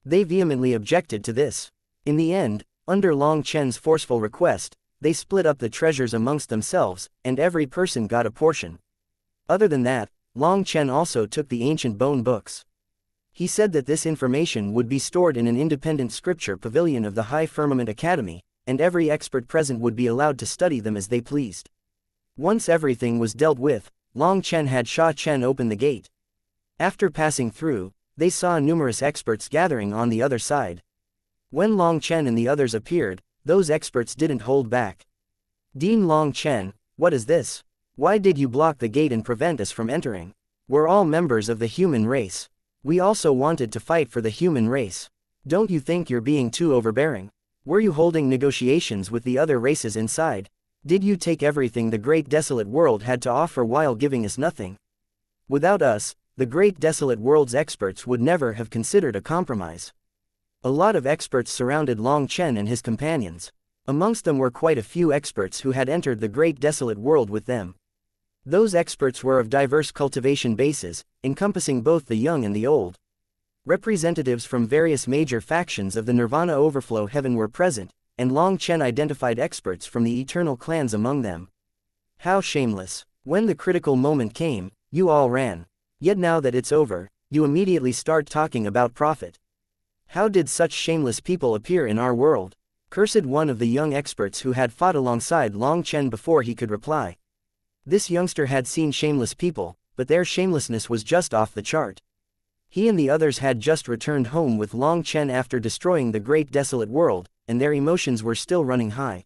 They vehemently objected to this. In the end, under Long Chen's forceful request, they split up the treasures amongst themselves, and every person got a portion. Other than that, Long Chen also took the ancient bone books. He said that this information would be stored in an independent scripture pavilion of the High Firmament Academy, and every expert present would be allowed to study them as they pleased. Once everything was dealt with, Long Chen had Sha Chen open the gate. After passing through, they saw numerous experts gathering on the other side. When Long Chen and the others appeared, those experts didn't hold back. "Dean Long Chen, what is this? Why did you block the gate and prevent us from entering? We're all members of the human race. We also wanted to fight for the human race. Don't you think you're being too overbearing? Were you holding negotiations with the other races inside? Did you take everything the great desolate world had to offer while giving us nothing? Without us, the great desolate world's experts would never have considered a compromise." A lot of experts surrounded Long Chen and his companions. Amongst them were quite a few experts who had entered the great desolate world with them. Those experts were of diverse cultivation bases, encompassing both the young and the old. Representatives from various major factions of the Nirvana Overflow Heaven were present, and Long Chen identified experts from the eternal clans among them. How shameless! When the critical moment came, you all ran. Yet now that it's over, you immediately start talking about profit. How did such shameless people appear in our world? Cursed one of the young experts who had fought alongside Long Chen before he could reply. This youngster had seen shameless people, but their shamelessness was just off the chart. He and the others had just returned home with Long Chen after destroying the great desolate world, and their emotions were still running high.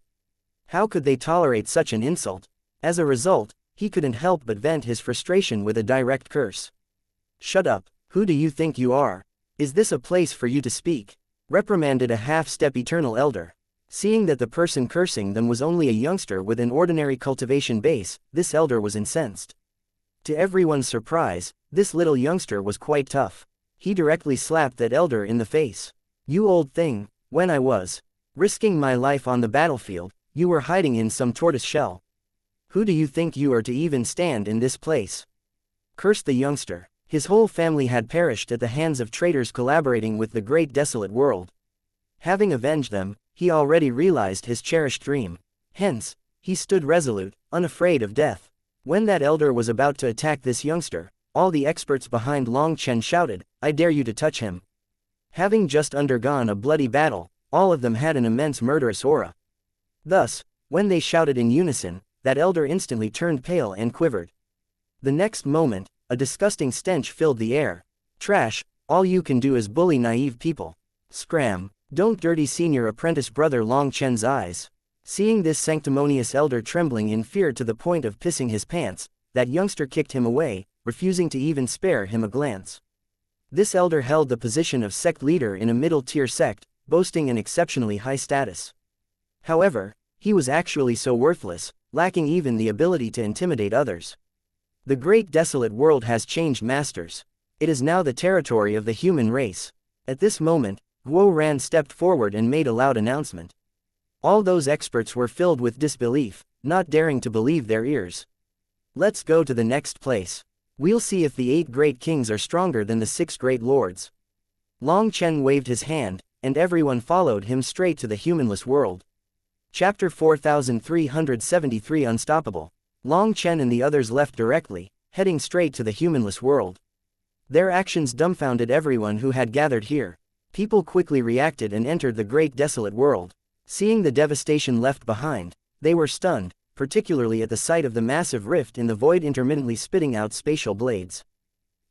How could they tolerate such an insult? As a result, he couldn't help but vent his frustration with a direct curse. "Shut up, who do you think you are? Is this a place for you to speak?" reprimanded a half-step eternal elder. Seeing that the person cursing them was only a youngster with an ordinary cultivation base, this elder was incensed. To everyone's surprise, this little youngster was quite tough. He directly slapped that elder in the face. "You old thing, when I was risking my life on the battlefield, you were hiding in some tortoise shell. Who do you think you are to even stand in this place?" cursed the youngster. His whole family had perished at the hands of traitors collaborating with the great desolate world. Having avenged them, he already realized his cherished dream. Hence, he stood resolute, unafraid of death. When that elder was about to attack this youngster, all the experts behind Long Chen shouted, "I dare you to touch him." Having just undergone a bloody battle, all of them had an immense murderous aura. Thus, when they shouted in unison, that elder instantly turned pale and quivered. The next moment, a disgusting stench filled the air. "Trash, all you can do is bully naive people. Scram, don't dirty senior apprentice brother Long Chen's eyes." Seeing this sanctimonious elder trembling in fear to the point of pissing his pants, that youngster kicked him away, refusing to even spare him a glance. This elder held the position of sect leader in a middle-tier sect, boasting an exceptionally high status. However, he was actually so worthless, lacking even the ability to intimidate others. The great desolate world has changed masters. It is now the territory of the human race. At this moment, Guo Ran stepped forward and made a loud announcement. All those experts were filled with disbelief, not daring to believe their ears. "Let's go to the next place. We'll see if the 8 great kings are stronger than the 6 great lords." Long Chen waved his hand, and everyone followed him straight to the humanless world. Chapter 4373 Unstoppable. Long Chen and the others left directly, heading straight to the humanless world. Their actions dumbfounded everyone who had gathered here. People quickly reacted and entered the great desolate world. Seeing the devastation left behind, they were stunned, particularly at the sight of the massive rift in the void intermittently spitting out spatial blades.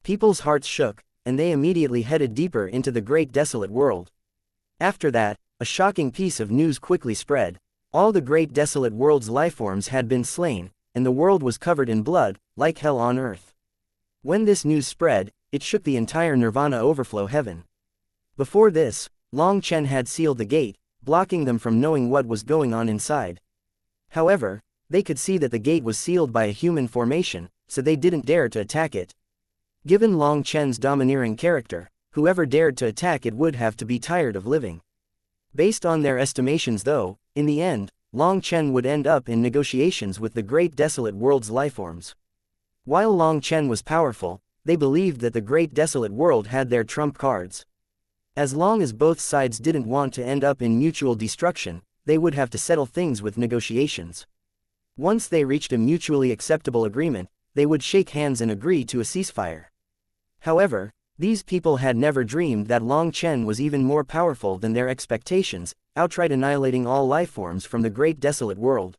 People's hearts shook, and they immediately headed deeper into the great desolate world. After that, a shocking piece of news quickly spread. All the great desolate world's lifeforms had been slain, and the world was covered in blood, like hell on earth. When this news spread, it shook the entire Nirvana overflow heaven. Before this, Long Chen had sealed the gate, blocking them from knowing what was going on inside. However, they could see that the gate was sealed by a human formation, so they didn't dare to attack it. Given Long Chen's domineering character, whoever dared to attack it would have to be tired of living. Based on their estimations though, in the end, Long Chen would end up in negotiations with the great desolate world's lifeforms. While Long Chen was powerful, they believed that the great desolate world had their trump cards. As long as both sides didn't want to end up in mutual destruction, they would have to settle things with negotiations. Once they reached a mutually acceptable agreement, they would shake hands and agree to a ceasefire. However, these people had never dreamed that Long Chen was even more powerful than their expectations, outright annihilating all lifeforms from the great desolate world.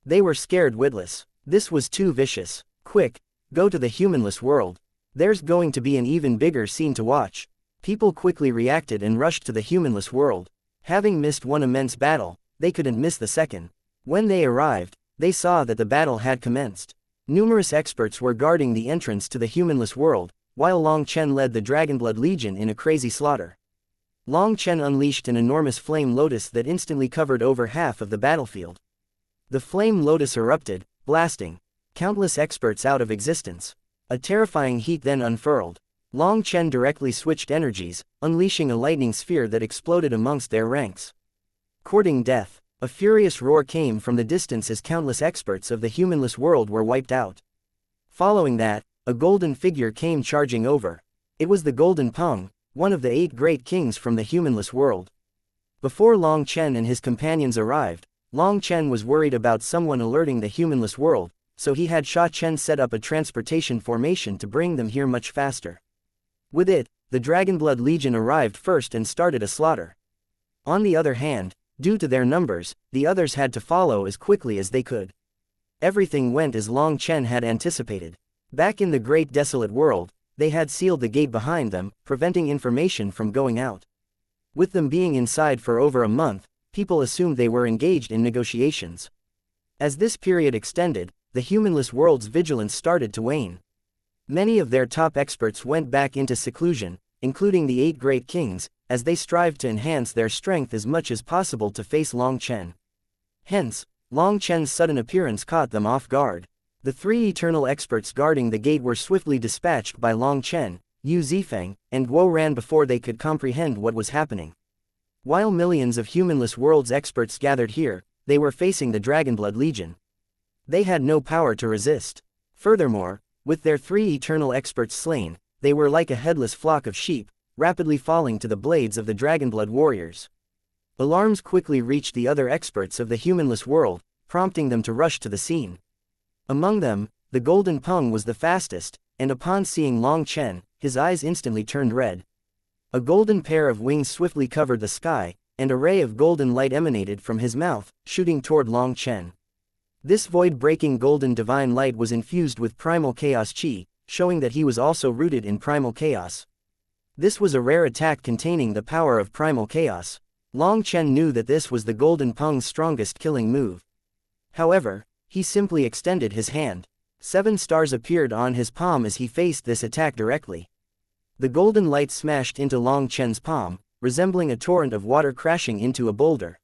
They were scared witless. This was too vicious. "Quick, go to the humanless world. There's going to be an even bigger scene to watch." People quickly reacted and rushed to the humanless world. Having missed one immense battle, they couldn't miss the second. When they arrived, they saw that the battle had commenced. Numerous experts were guarding the entrance to the humanless world, while Long Chen led the Dragonblood Legion in a crazy slaughter. Long Chen unleashed an enormous flame lotus that instantly covered over half of the battlefield. The flame lotus erupted, blasting countless experts out of existence. A terrifying heat then unfurled. Long Chen directly switched energies, unleashing a lightning sphere that exploded amongst their ranks. Courting death, a furious roar came from the distance as countless experts of the humanless world were wiped out. Following that, a golden figure came charging over. It was the Golden Peng, one of the 8 great kings from the humanless world. Before Long Chen and his companions arrived, Long Chen was worried about someone alerting the humanless world, so he had Sha Chen set up a transportation formation to bring them here much faster. With it, the Dragonblood Legion arrived first and started a slaughter. On the other hand, due to their numbers, the others had to follow as quickly as they could. Everything went as Long Chen had anticipated. Back in the great desolate world, they had sealed the gate behind them, preventing information from going out. With them being inside for over a month, people assumed they were engaged in negotiations. As this period extended, the humanless world's vigilance started to wane. Many of their top experts went back into seclusion, including the 8 great kings, as they strived to enhance their strength as much as possible to face Long Chen. Hence, Long Chen's sudden appearance caught them off guard. The 3 eternal experts guarding the gate were swiftly dispatched by Long Chen, Yu Zifeng, and Guo Ran before they could comprehend what was happening. While millions of humanless world's experts gathered here, they were facing the Dragonblood Legion. They had no power to resist. Furthermore, with their 3 eternal experts slain, they were like a headless flock of sheep, rapidly falling to the blades of the Dragonblood warriors. Alarms quickly reached the other experts of the humanless world, prompting them to rush to the scene. Among them, the Golden Peng was the fastest, and upon seeing Long Chen, his eyes instantly turned red. A golden pair of wings swiftly covered the sky, and a ray of golden light emanated from his mouth, shooting toward Long Chen. This void-breaking golden divine light was infused with primal chaos chi, showing that he was also rooted in primal chaos. This was a rare attack containing the power of primal chaos. Long Chen knew that this was the Golden Peng's strongest killing move. However, he simply extended his hand. 7 stars appeared on his palm as he faced this attack directly. The golden light smashed into Long Chen's palm, resembling a torrent of water crashing into a boulder.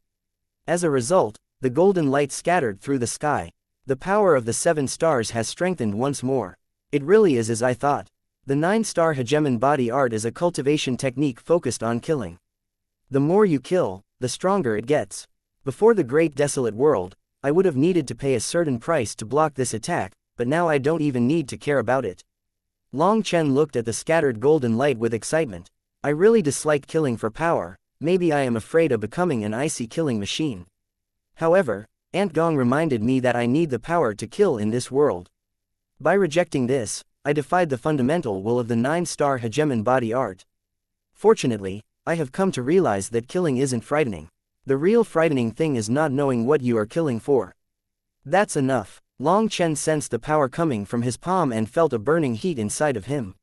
As a result, the golden light scattered through the sky. The power of the 7 stars has strengthened once more. It really is as I thought. The 9-star hegemon body art is a cultivation technique focused on killing. The more you kill, the stronger it gets. Before the Great Desolate World, I would have needed to pay a certain price to block this attack, but now I don't even need to care about it. Long Chen looked at the scattered golden light with excitement. I really dislike killing for power, maybe I am afraid of becoming an icy killing machine. However, Ant Gong reminded me that I need the power to kill in this world. By rejecting this, I defied the fundamental will of the 9-star hegemon body art. Fortunately, I have come to realize that killing isn't frightening. The real frightening thing is not knowing what you are killing for. That's enough. Long Chen sensed the power coming from his palm and felt a burning heat inside of him.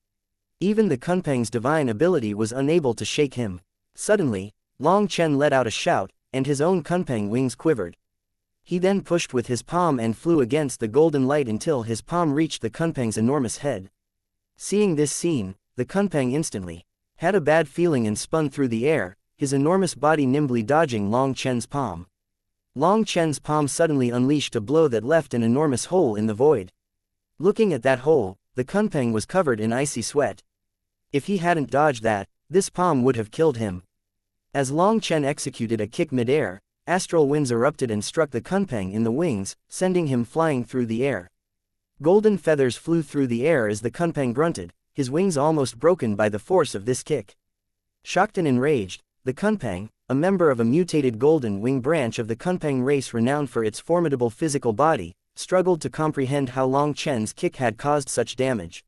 Even the Kunpeng's divine ability was unable to shake him. Suddenly, Long Chen let out a shout, and his own Kunpeng wings quivered. He then pushed with his palm and flew against the golden light until his palm reached the Kunpeng's enormous head. Seeing this scene, the Kunpeng instantly had a bad feeling and spun through the air, his enormous body nimbly dodging Long Chen's palm. Long Chen's palm suddenly unleashed a blow that left an enormous hole in the void. Looking at that hole, the Kunpeng was covered in icy sweat. If he hadn't dodged that, this palm would have killed him. As Long Chen executed a kick mid-air, astral winds erupted and struck the Kunpeng in the wings, sending him flying through the air. Golden feathers flew through the air as the Kunpeng grunted, his wings almost broken by the force of this kick. Shocked and enraged, the Kunpeng, a member of a mutated golden wing branch of the Kunpeng race renowned for its formidable physical body, struggled to comprehend how Long Chen's kick had caused such damage.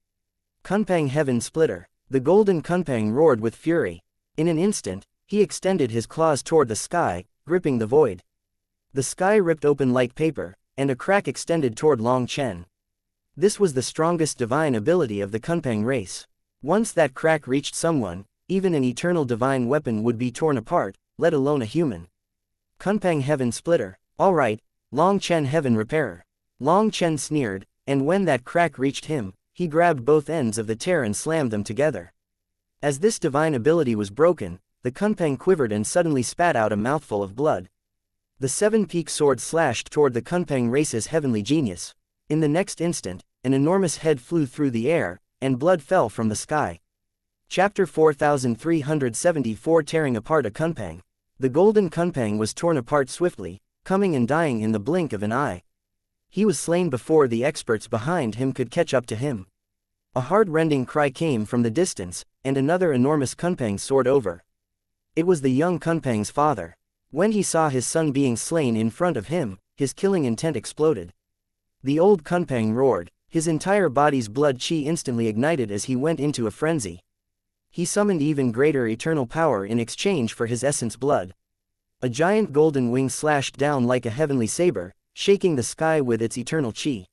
Kunpeng Heaven Splitter. The golden Kunpeng roared with fury. In an instant, he extended his claws toward the sky, gripping the void. The sky ripped open like paper, and a crack extended toward Long Chen. This was the strongest divine ability of the Kunpeng race. Once that crack reached someone, even an eternal divine weapon would be torn apart, let alone a human. Kunpeng Heaven Splitter. Alright, Long Chen Heaven Repairer. Long Chen sneered, and when that crack reached him, he grabbed both ends of the tear and slammed them together. As this divine ability was broken, the Kunpeng quivered and suddenly spat out a mouthful of blood. The 7-peak sword slashed toward the Kunpeng race's heavenly genius. In the next instant, an enormous head flew through the air, and blood fell from the sky. Chapter 4374 Tearing Apart a Kunpeng. The golden Kunpeng was torn apart swiftly, coming and dying in the blink of an eye. He was slain before the experts behind him could catch up to him. A heart-rending cry came from the distance, and another enormous Kunpeng soared over. It was the young Kunpeng's father. When he saw his son being slain in front of him, his killing intent exploded. The old Kunpeng roared, his entire body's blood chi instantly ignited as he went into a frenzy. He summoned even greater eternal power in exchange for his essence blood. A giant golden wing slashed down like a heavenly saber, shaking the sky with its eternal chi.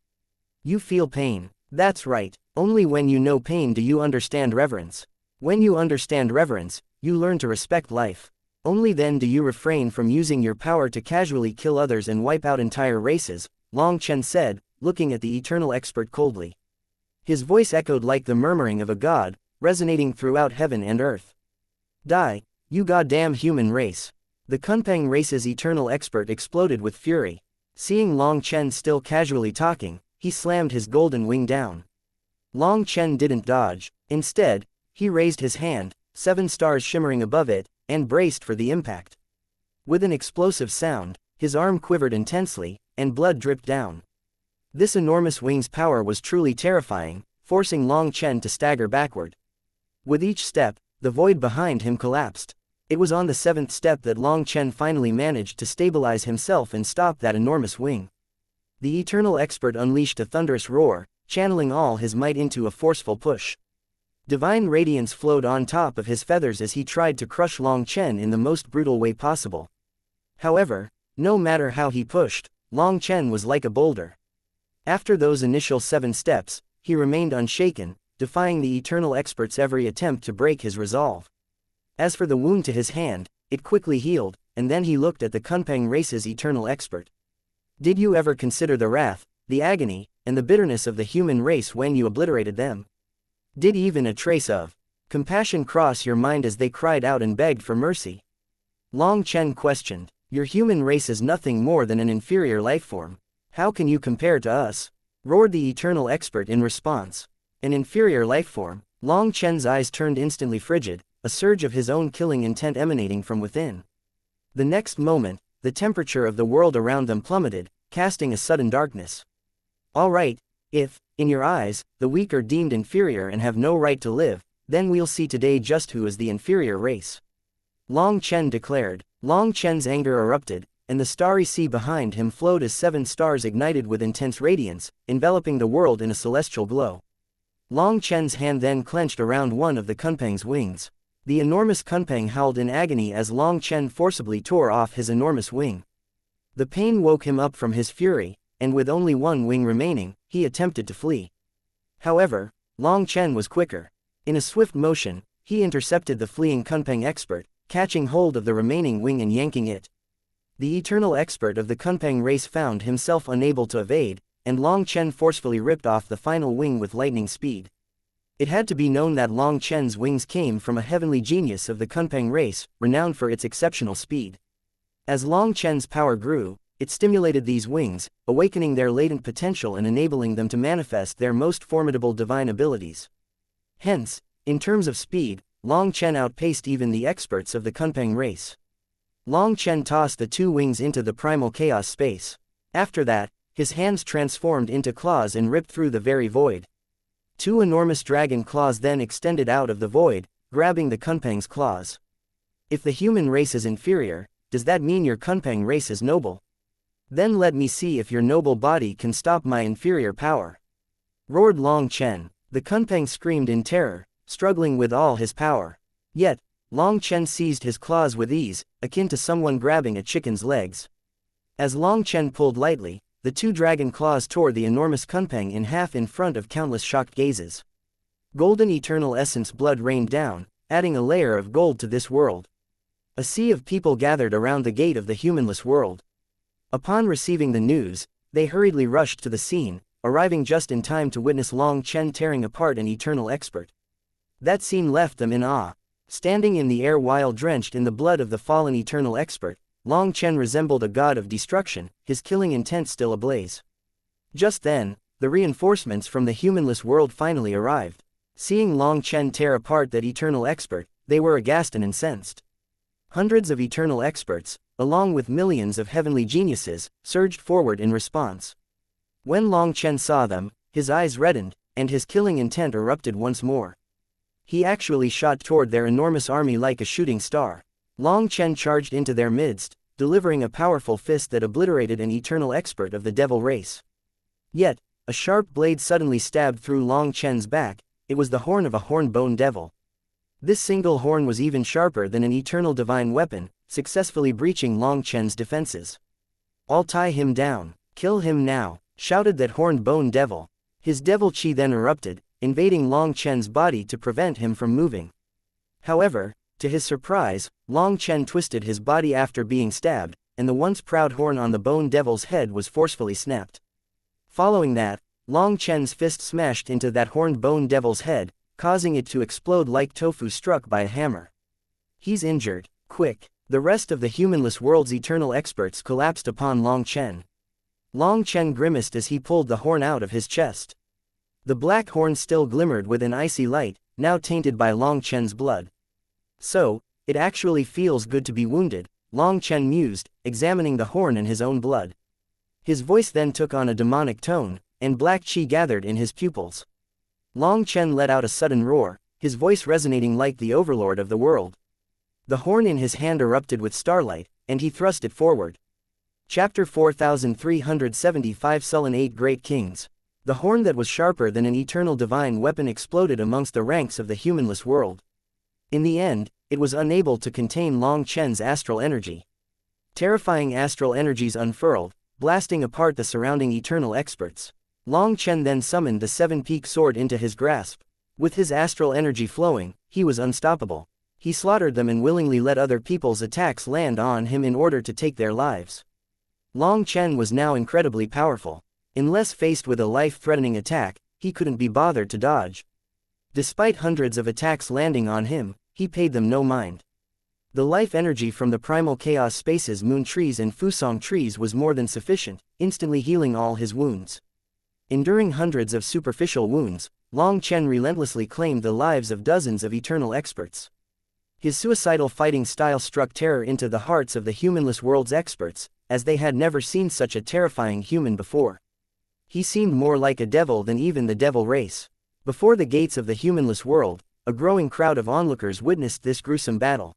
You feel pain. That's right, only when you know pain do you understand reverence. When you understand reverence, you learn to respect life. Only then do you refrain from using your power to casually kill others and wipe out entire races, Long Chen said, looking at the eternal expert coldly. His voice echoed like the murmuring of a god, resonating throughout heaven and earth. Die, you goddamn human race. The Kunpeng race's eternal expert exploded with fury. Seeing Long Chen still casually talking, he slammed his golden wing down. Long Chen didn't dodge. Instead, he raised his hand, 7 stars shimmering above it, and braced for the impact. With an explosive sound, his arm quivered intensely, and blood dripped down. This enormous wing's power was truly terrifying, forcing Long Chen to stagger backward. With each step, the void behind him collapsed. It was on the 7th step that Long Chen finally managed to stabilize himself and stop that enormous wing. The eternal expert unleashed a thunderous roar, channeling all his might into a forceful push. Divine radiance flowed on top of his feathers as he tried to crush Long Chen in the most brutal way possible. However, no matter how he pushed, Long Chen was like a boulder. After those initial 7 steps, he remained unshaken, defying the eternal expert's every attempt to break his resolve. As for the wound to his hand, it quickly healed, and then he looked at the Kunpeng race's eternal expert. Did you ever consider the wrath, the agony, and the bitterness of the human race when you obliterated them? Did even a trace of compassion cross your mind as they cried out and begged for mercy? Long Chen questioned. Your human race is nothing more than an inferior lifeform. How can you compare to us? Roared the eternal expert in response. An inferior lifeform? Long Chen's eyes turned instantly frigid, a surge of his own killing intent emanating from within. The next moment, the temperature of the world around them plummeted, casting a sudden darkness. All right, if, in your eyes, the weak are deemed inferior and have no right to live, then we'll see today just who is the inferior race. Long Chen declared. Long Chen's anger erupted, and the starry sea behind him flowed as 7 stars ignited with intense radiance, enveloping the world in a celestial glow. Long Chen's hand then clenched around one of the Kunpeng's wings. The enormous Kunpeng howled in agony as Long Chen forcibly tore off his enormous wing. The pain woke him up from his fury, and with only one wing remaining, he attempted to flee. However, Long Chen was quicker. In a swift motion, he intercepted the fleeing Kunpeng expert, catching hold of the remaining wing and yanking it. The eternal expert of the Kunpeng race found himself unable to evade, and Long Chen forcefully ripped off the final wing with lightning speed. It had to be known that Long Chen's wings came from a heavenly genius of the Kunpeng race, renowned for its exceptional speed. As Long Chen's power grew, it stimulated these wings, awakening their latent potential and enabling them to manifest their most formidable divine abilities. Hence, in terms of speed, Long Chen outpaced even the experts of the Kunpeng race. Long Chen tossed the 2 wings into the primal chaos space. After that, his hands transformed into claws and ripped through the very void. 2 enormous dragon claws then extended out of the void, grabbing the Kunpeng's claws. If the human race is inferior, does that mean your Kunpeng race is noble? Then let me see if your noble body can stop my inferior power. Roared Long Chen. The Kunpeng screamed in terror, struggling with all his power. Yet, Long Chen seized his claws with ease, akin to someone grabbing a chicken's legs. As Long Chen pulled lightly, the 2 dragon claws tore the enormous Kunpeng in half in front of countless shocked gazes. Golden eternal essence blood rained down, adding a layer of gold to this world. A sea of people gathered around the gate of the humanless world. Upon receiving the news, they hurriedly rushed to the scene, arriving just in time to witness Long Chen tearing apart an eternal expert. That scene left them in awe. Standing in the air while drenched in the blood of the fallen eternal expert, Long Chen resembled a god of destruction, his killing intent still ablaze. Just then, the reinforcements from the humanless world finally arrived. Seeing Long Chen tear apart that eternal expert, they were aghast and incensed. Hundreds of eternal experts, along with millions of heavenly geniuses, surged forward in response. When Long Chen saw them, his eyes reddened, and his killing intent erupted once more. He actually shot toward their enormous army like a shooting star. Long Chen charged into their midst, delivering a powerful fist that obliterated an eternal expert of the devil race. Yet, a sharp blade suddenly stabbed through Long Chen's back. It was the horn of a horn-bone devil. This single horn was even sharper than an eternal divine weapon, successfully breaching Long Chen's defenses. "I'll tie him down. Kill him now," shouted that horned-bone devil. His devil chi then erupted, invading Long Chen's body to prevent him from moving. However, To his surprise, Long Chen twisted his body after being stabbed, and the once proud horn on the bone devil's head was forcefully snapped. Following that, Long Chen's fist smashed into that horned bone devil's head, causing it to explode like tofu struck by a hammer. He's injured. Quick! The rest of the humanless world's eternal experts collapsed upon Long Chen. Long Chen grimaced as he pulled the horn out of his chest. The black horn still glimmered with an icy light, now tainted by Long Chen's blood. So, it actually feels good to be wounded, Long Chen mused, examining the horn in his own blood. His voice then took on a demonic tone, and black chi gathered in his pupils. Long Chen let out a sudden roar, his voice resonating like the overlord of the world. The horn in his hand erupted with starlight, and he thrust it forward. Chapter 4375 Sullen 8 Great Kings. The horn that was sharper than an eternal divine weapon exploded amongst the ranks of the humanless world. In the end, it was unable to contain Long Chen's astral energy. Terrifying astral energies unfurled, blasting apart the surrounding eternal experts. Long Chen then summoned the seven-peak sword into his grasp. With his astral energy flowing, he was unstoppable. He slaughtered them and willingly let other people's attacks land on him in order to take their lives. Long Chen was now incredibly powerful. Unless faced with a life-threatening attack, he couldn't be bothered to dodge. Despite hundreds of attacks landing on him, he paid them no mind. The life energy from the primal chaos spaces moon trees and fusong trees was more than sufficient, instantly healing all his wounds. Enduring hundreds of superficial wounds, Long Chen relentlessly claimed the lives of dozens of eternal experts. His suicidal fighting style struck terror into the hearts of the humanless world's experts, as they had never seen such a terrifying human before. He seemed more like a devil than even the devil race. Before the gates of the humanless world, a growing crowd of onlookers witnessed this gruesome battle.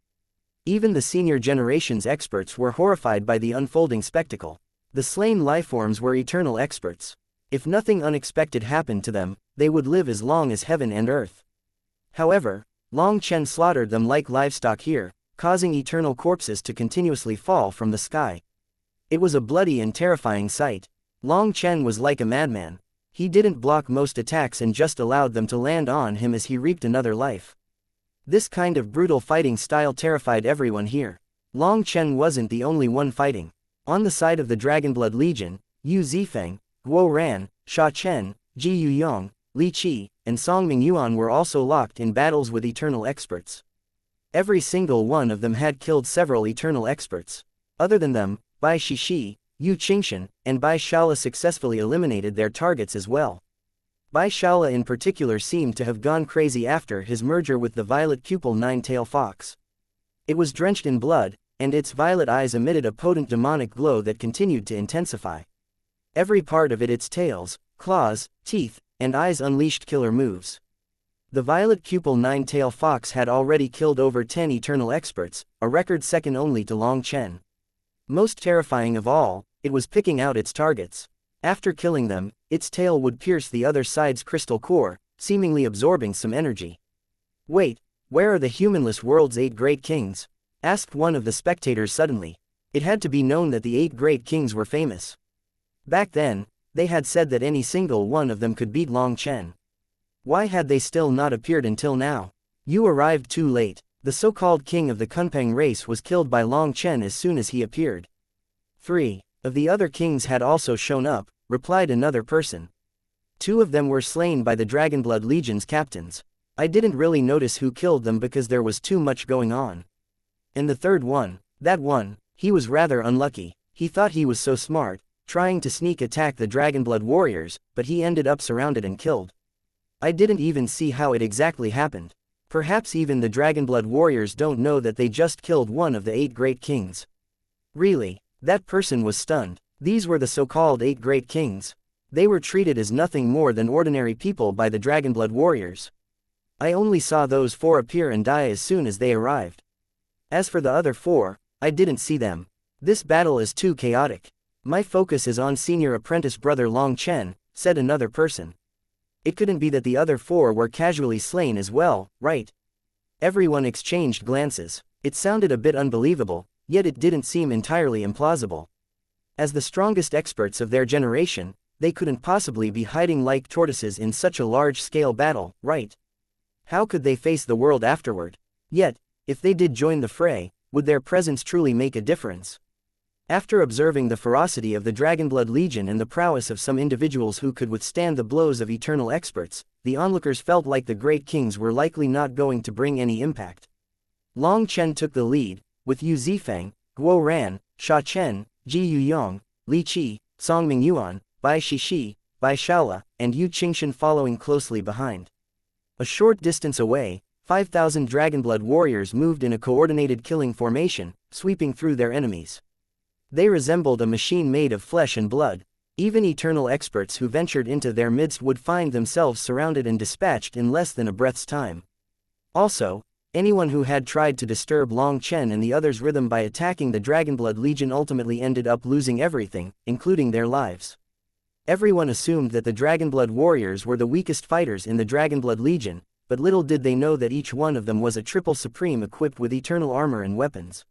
Even the senior generation's experts were horrified by the unfolding spectacle. The slain lifeforms were eternal experts. If nothing unexpected happened to them, they would live as long as heaven and earth. However, Long Chen slaughtered them like livestock here, causing eternal corpses to continuously fall from the sky. It was a bloody and terrifying sight. Long Chen was like a madman. He didn't block most attacks and just allowed them to land on him as he reaped another life. This kind of brutal fighting style terrified everyone here. Long Chen wasn't the only one fighting. On the side of the Dragonblood Legion, Yu Zifeng, Guo Ran, Sha Chen, Ji Yuyong, Li Qi, and Song Mingyuan were also locked in battles with eternal experts. Every single one of them had killed several eternal experts. Other than them, Bai Shishi, Yu Qingshan, and Bai Shala successfully eliminated their targets as well. Bai Shala in particular seemed to have gone crazy after his merger with the violet pupil nine-tail fox. It was drenched in blood, and its violet eyes emitted a potent demonic glow that continued to intensify. Every part of it, its tails, claws, teeth, and eyes unleashed killer moves. The violet pupil nine-tail fox had already killed over 10 eternal experts, a record second only to Long Chen. Most terrifying of all, it was picking out its targets. After killing them, its tail would pierce the other side's crystal core, seemingly absorbing some energy. "Wait, where are the humanless world's 8 great kings?" asked one of the spectators suddenly. It had to be known that the 8 great kings were famous. Back then, they had said that any single one of them could beat Long Chen. Why had they still not appeared until now? You arrived too late. The so-called king of the Kunpeng race was killed by Long Chen as soon as he appeared. 3 of the other kings had also shown up, replied another person. 2 of them were slain by the Dragonblood Legion's captains. I didn't really notice who killed them because there was too much going on. And the third one, that one, he was rather unlucky. He thought he was so smart, trying to sneak attack the Dragonblood warriors, but he ended up surrounded and killed. I didn't even see how it exactly happened. Perhaps even the Dragonblood warriors don't know that they just killed one of the 8 great kings. Really? That person was stunned. These were the so-called 8 great kings. They were treated as nothing more than ordinary people by the Dragonblood warriors. I only saw those 4 appear and die as soon as they arrived. As for the other 4, I didn't see them. This battle is too chaotic. My focus is on senior apprentice brother Long Chen, said another person. It couldn't be that the other 4 were casually slain as well, right? Everyone exchanged glances. It sounded a bit unbelievable, yet it didn't seem entirely implausible. As the strongest experts of their generation, they couldn't possibly be hiding like tortoises in such a large-scale battle, right? How could they face the world afterward? Yet, If they did join the fray, would their presence truly make a difference? After observing the ferocity of the Dragonblood Legion and the prowess of some individuals who could withstand the blows of eternal experts, the onlookers felt like the great kings were likely not going to bring any impact. Long Chen took the lead, with Yu Zifeng, Guo Ran, Sha Chen, Ji Yuyong, Li Qi, Song Mingyuan, Bai Shishi, Bai Shaola, and Yu Qingshan following closely behind. A short distance away, 5,000 Dragonblood warriors moved in a coordinated killing formation, sweeping through their enemies. They resembled a machine made of flesh and blood. Even eternal experts who ventured into their midst would find themselves surrounded and dispatched in less than a breath's time. Also, anyone who had tried to disturb Long Chen and the others' rhythm by attacking the Dragonblood Legion ultimately ended up losing everything, including their lives. Everyone assumed that the Dragonblood warriors were the weakest fighters in the Dragonblood Legion, but little did they know that each one of them was a triple supreme equipped with eternal armor and weapons.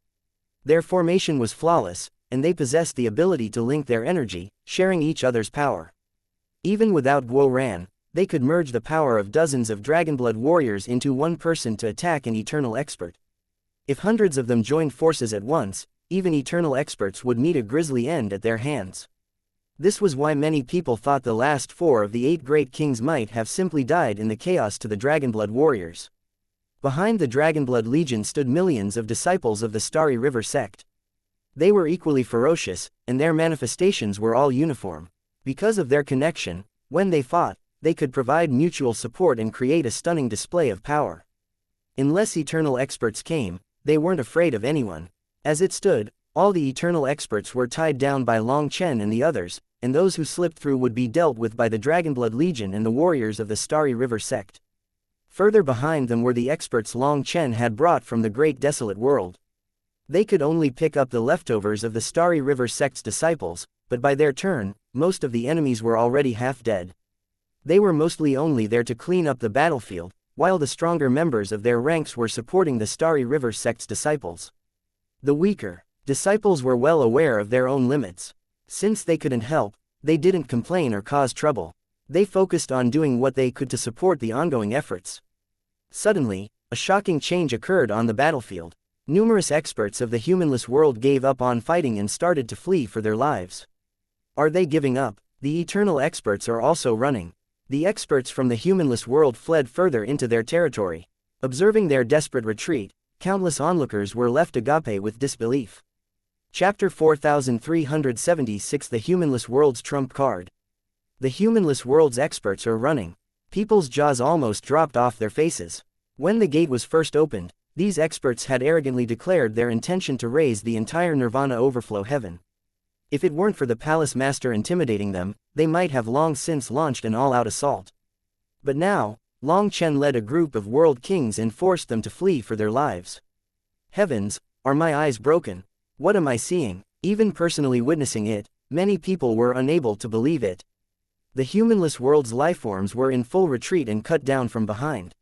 Their formation was flawless, and they possessed the ability to link their energy, sharing each other's power. Even without Guo Ran, they could merge the power of dozens of Dragonblood warriors into one person to attack an eternal expert. If hundreds of them joined forces at once, even eternal experts would meet a grisly end at their hands. This was why many people thought the last 4 of the 8 great kings might have simply died in the chaos to the Dragonblood warriors. Behind the Dragonblood Legion stood millions of disciples of the Starry River sect. They were equally ferocious, and their manifestations were all uniform. Because of their connection, when they fought, they could provide mutual support and create a stunning display of power. Unless eternal experts came, they weren't afraid of anyone. As it stood, all the eternal experts were tied down by Long Chen and the others, and those who slipped through would be dealt with by the Dragonblood Legion and the warriors of the Starry River sect. Further behind them were the experts Long Chen had brought from the Great Desolate World. They could only pick up the leftovers of the Starry River sect's disciples, but by their turn, most of the enemies were already half dead. They were mostly only there to clean up the battlefield, while the stronger members of their ranks were supporting the Starry River sect's disciples. The weaker disciples were well aware of their own limits. Since they couldn't help, they didn't complain or cause trouble. They focused on doing what they could to support the ongoing efforts. Suddenly, a shocking change occurred on the battlefield. Numerous experts of the humanless world gave up on fighting and started to flee for their lives. Are they giving up? The eternal experts are also running. The experts from the humanless world fled further into their territory. Observing their desperate retreat, countless onlookers were left agape with disbelief. Chapter 4376 The Humanless World's Trump Card. The humanless world's experts are running. People's jaws almost dropped off their faces. When the gate was first opened, these experts had arrogantly declared their intention to raise the entire Nirvana overflow heaven. If it weren't for the Palace Master intimidating them, they might have long since launched an all-out assault. But now, Long Chen led a group of world kings and forced them to flee for their lives. Heavens, are my eyes broken? What am I seeing? Even personally witnessing it, many people were unable to believe it. The humanless world's lifeforms were in full retreat and cut down from behind.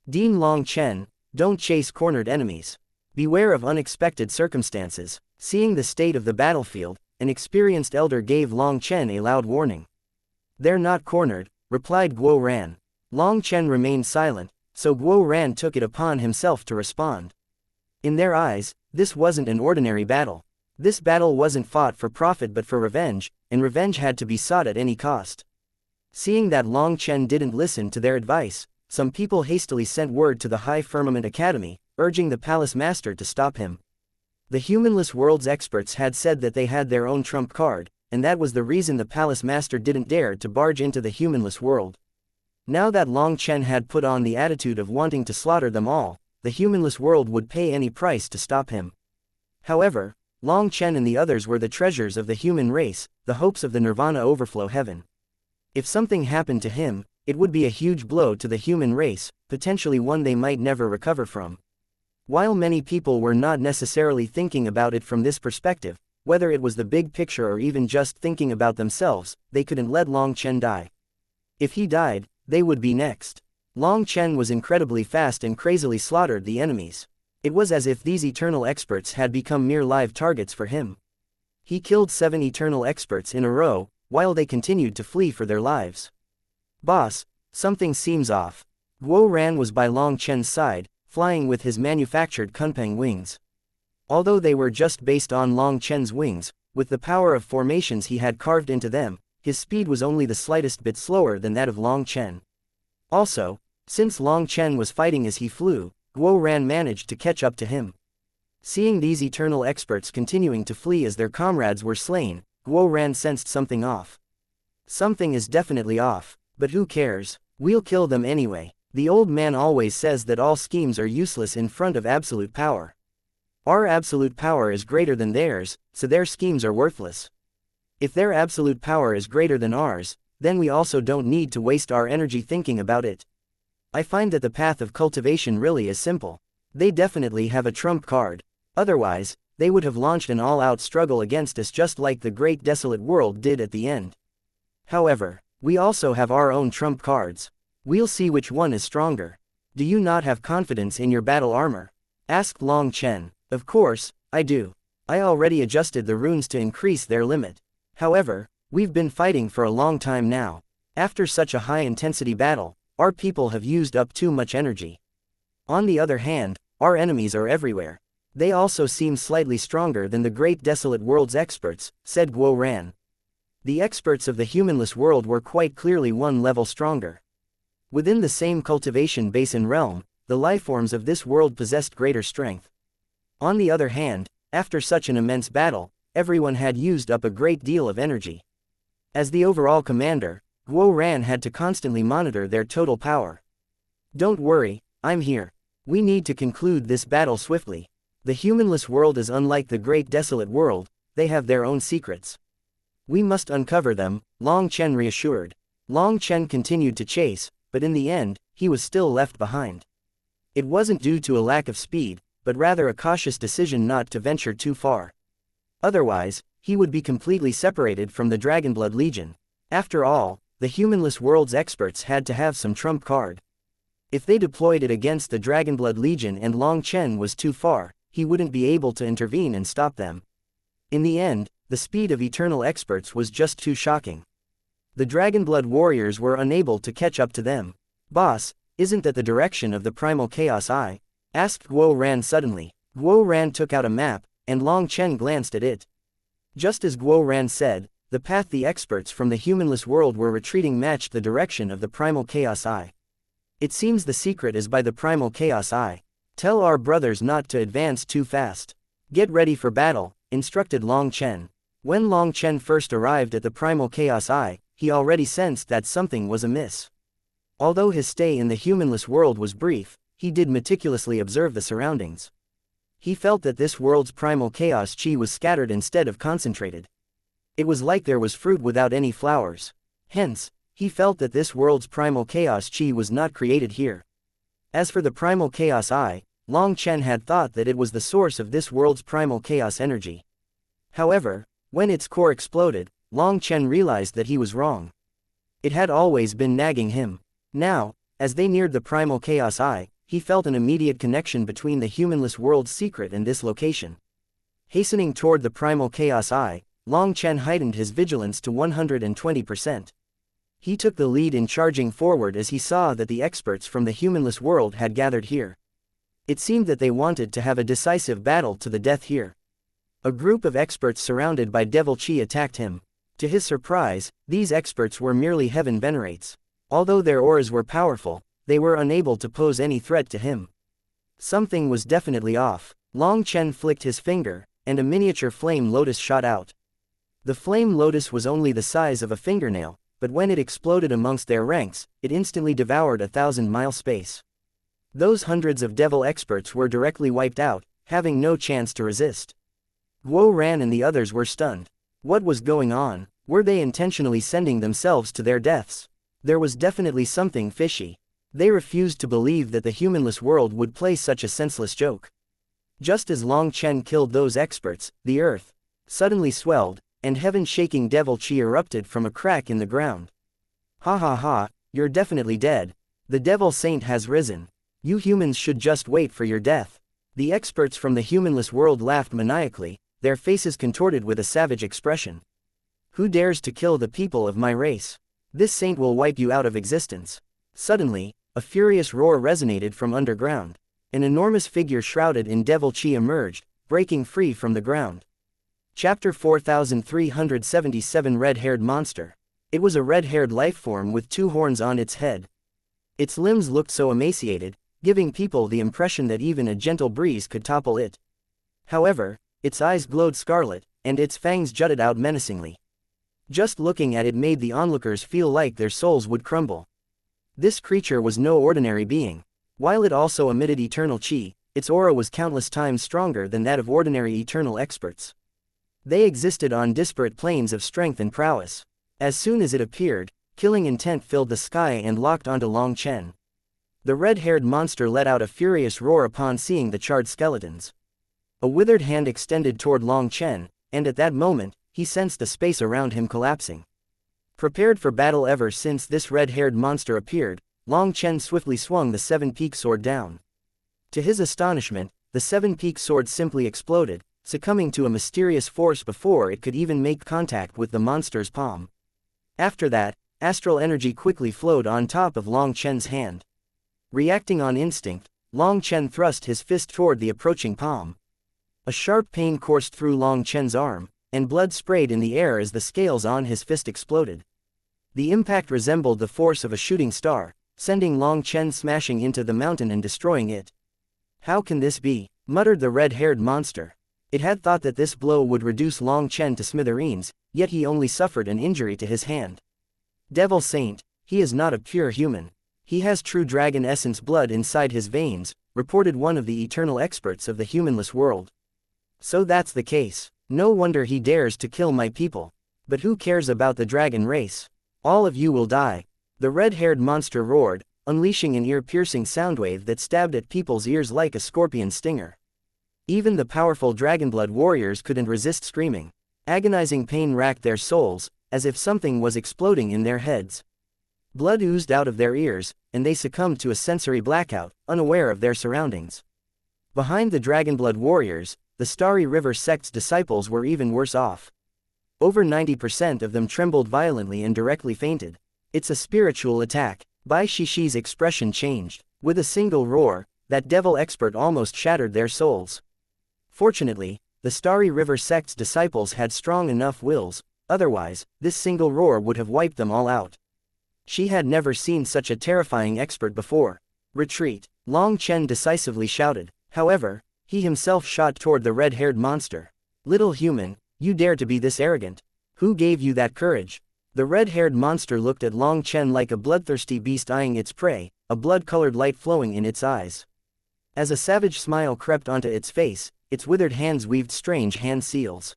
Dean Long Chen, don't chase cornered enemies. Beware of unexpected circumstances. Seeing the state of the battlefield, an experienced elder gave Long Chen a loud warning. They're not cornered, replied Guo Ran. Long Chen remained silent, so Guo Ran took it upon himself to respond. In their eyes, this wasn't an ordinary battle. This battle wasn't fought for profit but for revenge, and revenge had to be sought at any cost. Seeing that Long Chen didn't listen to their advice, some people hastily sent word to the High Firmament Academy, urging the Palace Master to stop him. The humanless world's experts had said that they had their own trump card, and that was the reason the Palace Master didn't dare to barge into the humanless world. Now that Long Chen had put on the attitude of wanting to slaughter them all, the humanless world would pay any price to stop him. However, Long Chen and the others were the treasures of the human race, the hopes of the Nirvana overflow heaven. If something happened to him, it would be a huge blow to the human race, potentially one they might never recover from. While many people were not necessarily thinking about it from this perspective, whether it was the big picture or even just thinking about themselves, they couldn't let Long Chen die. If he died, they would be next. Long Chen was incredibly fast and crazily slaughtered the enemies. It was as if these eternal experts had become mere live targets for him. He killed 7 eternal experts in a row, while they continued to flee for their lives. Boss, something seems off. Guo Ran was by Long Chen's side, flying with his manufactured kunpeng wings. Although they were just based on Long Chen's wings, with the power of formations he had carved into them, his speed was only the slightest bit slower than that of Long Chen. Also, since Long Chen was fighting as he flew, Guo Ran managed to catch up to him. Seeing these eternal experts continuing to flee as their comrades were slain, Guo Ran sensed something off. Something is definitely off, but who cares? We'll kill them anyway. The old man always says that all schemes are useless in front of absolute power. Our absolute power is greater than theirs, so their schemes are worthless. If their absolute power is greater than ours, then we also don't need to waste our energy thinking about it. I find that the path of cultivation really is simple. They definitely have a trump card. Otherwise, they would have launched an all-out struggle against us just like the great desolate world did at the end. However, we also have our own trump cards. We'll see which one is stronger. Do you not have confidence in your battle armor? Asked Long Chen. Of course, I do. I already adjusted the runes to increase their limit. However, we've been fighting for a long time now. After such a high-intensity battle, our people have used up too much energy. On the other hand, our enemies are everywhere. They also seem slightly stronger than the great desolate world's experts, said Guo Ran. The experts of the humanless world were quite clearly one level stronger. Within the same cultivation basin realm, the lifeforms of this world possessed greater strength. On the other hand, after such an immense battle, everyone had used up a great deal of energy. As the overall commander, Guo Ran had to constantly monitor their total power. Don't worry, I'm here. We need to conclude this battle swiftly. The humanless world is unlike the great desolate world, they have their own secrets. We must uncover them, Long Chen reassured. Long Chen continued to chase, but in the end, he was still left behind. It wasn't due to a lack of speed, but rather a cautious decision not to venture too far. Otherwise, he would be completely separated from the Dragonblood Legion. After all, the humanless world's experts had to have some trump card. If they deployed it against the Dragonblood Legion and Long Chen was too far, he wouldn't be able to intervene and stop them. In the end, the speed of eternal experts was just too shocking. The Dragonblood warriors were unable to catch up to them. Boss, isn't that the direction of the primal chaos eye? Asked Guo Ran suddenly. Guo Ran took out a map, and Long Chen glanced at it. Just as Guo Ran said, the path the experts from the humanless world were retreating matched the direction of the primal chaos eye. It seems the secret is by the primal chaos eye. Tell our brothers not to advance too fast. Get ready for battle, instructed Long Chen. When Long Chen first arrived at the primal chaos eye, he already sensed that something was amiss. Although his stay in the humanless world was brief, he did meticulously observe the surroundings. He felt that this world's primal chaos chi was scattered instead of concentrated. It was like there was fruit without any flowers. Hence, he felt that this world's primal chaos chi was not created here. As for the primal chaos eye, Long Chen had thought that it was the source of this world's primal chaos energy. However, when its core exploded, Long Chen realized that he was wrong. It had always been nagging him. Now, as they neared the primal chaos eye, he felt an immediate connection between the humanless world's secret and this location. Hastening toward the primal chaos eye, Long Chen heightened his vigilance to 120%. He took the lead in charging forward as he saw that the experts from the humanless world had gathered here. It seemed that they wanted to have a decisive battle to the death here. A group of experts surrounded by devil chi attacked him. To his surprise, these experts were merely heaven venerates. Although their auras were powerful, they were unable to pose any threat to him. Something was definitely off. Long Chen flicked his finger, and a miniature flame lotus shot out. The flame lotus was only the size of a fingernail, but when it exploded amongst their ranks, it instantly devoured a 1,000-mile space. Those hundreds of devil experts were directly wiped out, having no chance to resist. Guo Ran and the others were stunned. What was going on? Were they intentionally sending themselves to their deaths? There was definitely something fishy. They refused to believe that the humanless world would play such a senseless joke. Just as Long Chen killed those experts, the earth suddenly swelled, and heaven-shaking devil chi erupted from a crack in the ground. Ha ha ha, you're definitely dead. The devil saint has risen. You humans should just wait for your death. The experts from the humanless world laughed maniacally, their faces contorted with a savage expression. Who dares to kill the people of my race? This saint will wipe you out of existence. Suddenly, a furious roar resonated from underground. An enormous figure shrouded in devil chi emerged, breaking free from the ground. Chapter 4377 Red-Haired Monster. It was a red-haired lifeform with 2 horns on its head. Its limbs looked so emaciated, giving people the impression that even a gentle breeze could topple it. However, its eyes glowed scarlet, and its fangs jutted out menacingly. Just looking at it made the onlookers feel like their souls would crumble. This creature was no ordinary being. While it also emitted eternal chi, its aura was countless times stronger than that of ordinary eternal experts. They existed on disparate planes of strength and prowess. As soon as it appeared, killing intent filled the sky and locked onto Long Chen. The red-haired monster let out a furious roar upon seeing the charred skeletons. A withered hand extended toward Long Chen, and at that moment, he sensed the space around him collapsing. Prepared for battle ever since this red-haired monster appeared, Long Chen swiftly swung the 7-peak sword down. To his astonishment, the 7-peak sword simply exploded, succumbing to a mysterious force before it could even make contact with the monster's palm. After that, astral energy quickly flowed on top of Long Chen's hand. Reacting on instinct, Long Chen thrust his fist toward the approaching palm. A sharp pain coursed through Long Chen's arm, and blood sprayed in the air as the scales on his fist exploded. The impact resembled the force of a shooting star, sending Long Chen smashing into the mountain and destroying it. "How can this be?" muttered the red-haired monster. It had thought that this blow would reduce Long Chen to smithereens, yet he only suffered an injury to his hand. Devil Saint, he is not a pure human. He has true dragon essence blood inside his veins, reported one of the eternal experts of the humanless world. So that's the case. No wonder he dares to kill my people. But who cares about the dragon race? All of you will die. The red-haired monster roared, unleashing an ear-piercing soundwave that stabbed at people's ears like a scorpion stinger. Even the powerful dragonblood warriors couldn't resist screaming. Agonizing pain racked their souls, as if something was exploding in their heads. Blood oozed out of their ears, and they succumbed to a sensory blackout, unaware of their surroundings. Behind the dragonblood warriors, the Starry River sect's disciples were even worse off. Over 90% of them trembled violently and directly fainted. "It's a spiritual attack." Bai Shishi's expression changed. With a single roar, that devil expert almost shattered their souls. Fortunately, the Starry River sect's disciples had strong enough wills, otherwise, this single roar would have wiped them all out. She had never seen such a terrifying expert before. "Retreat," Long Chen decisively shouted. However, he himself shot toward the red-haired monster. "Little human, you dare to be this arrogant? Who gave you that courage?" The red-haired monster looked at Long Chen like a bloodthirsty beast eyeing its prey, a blood-colored light flowing in its eyes. As a savage smile crept onto its face, its withered hands weaved strange hand seals.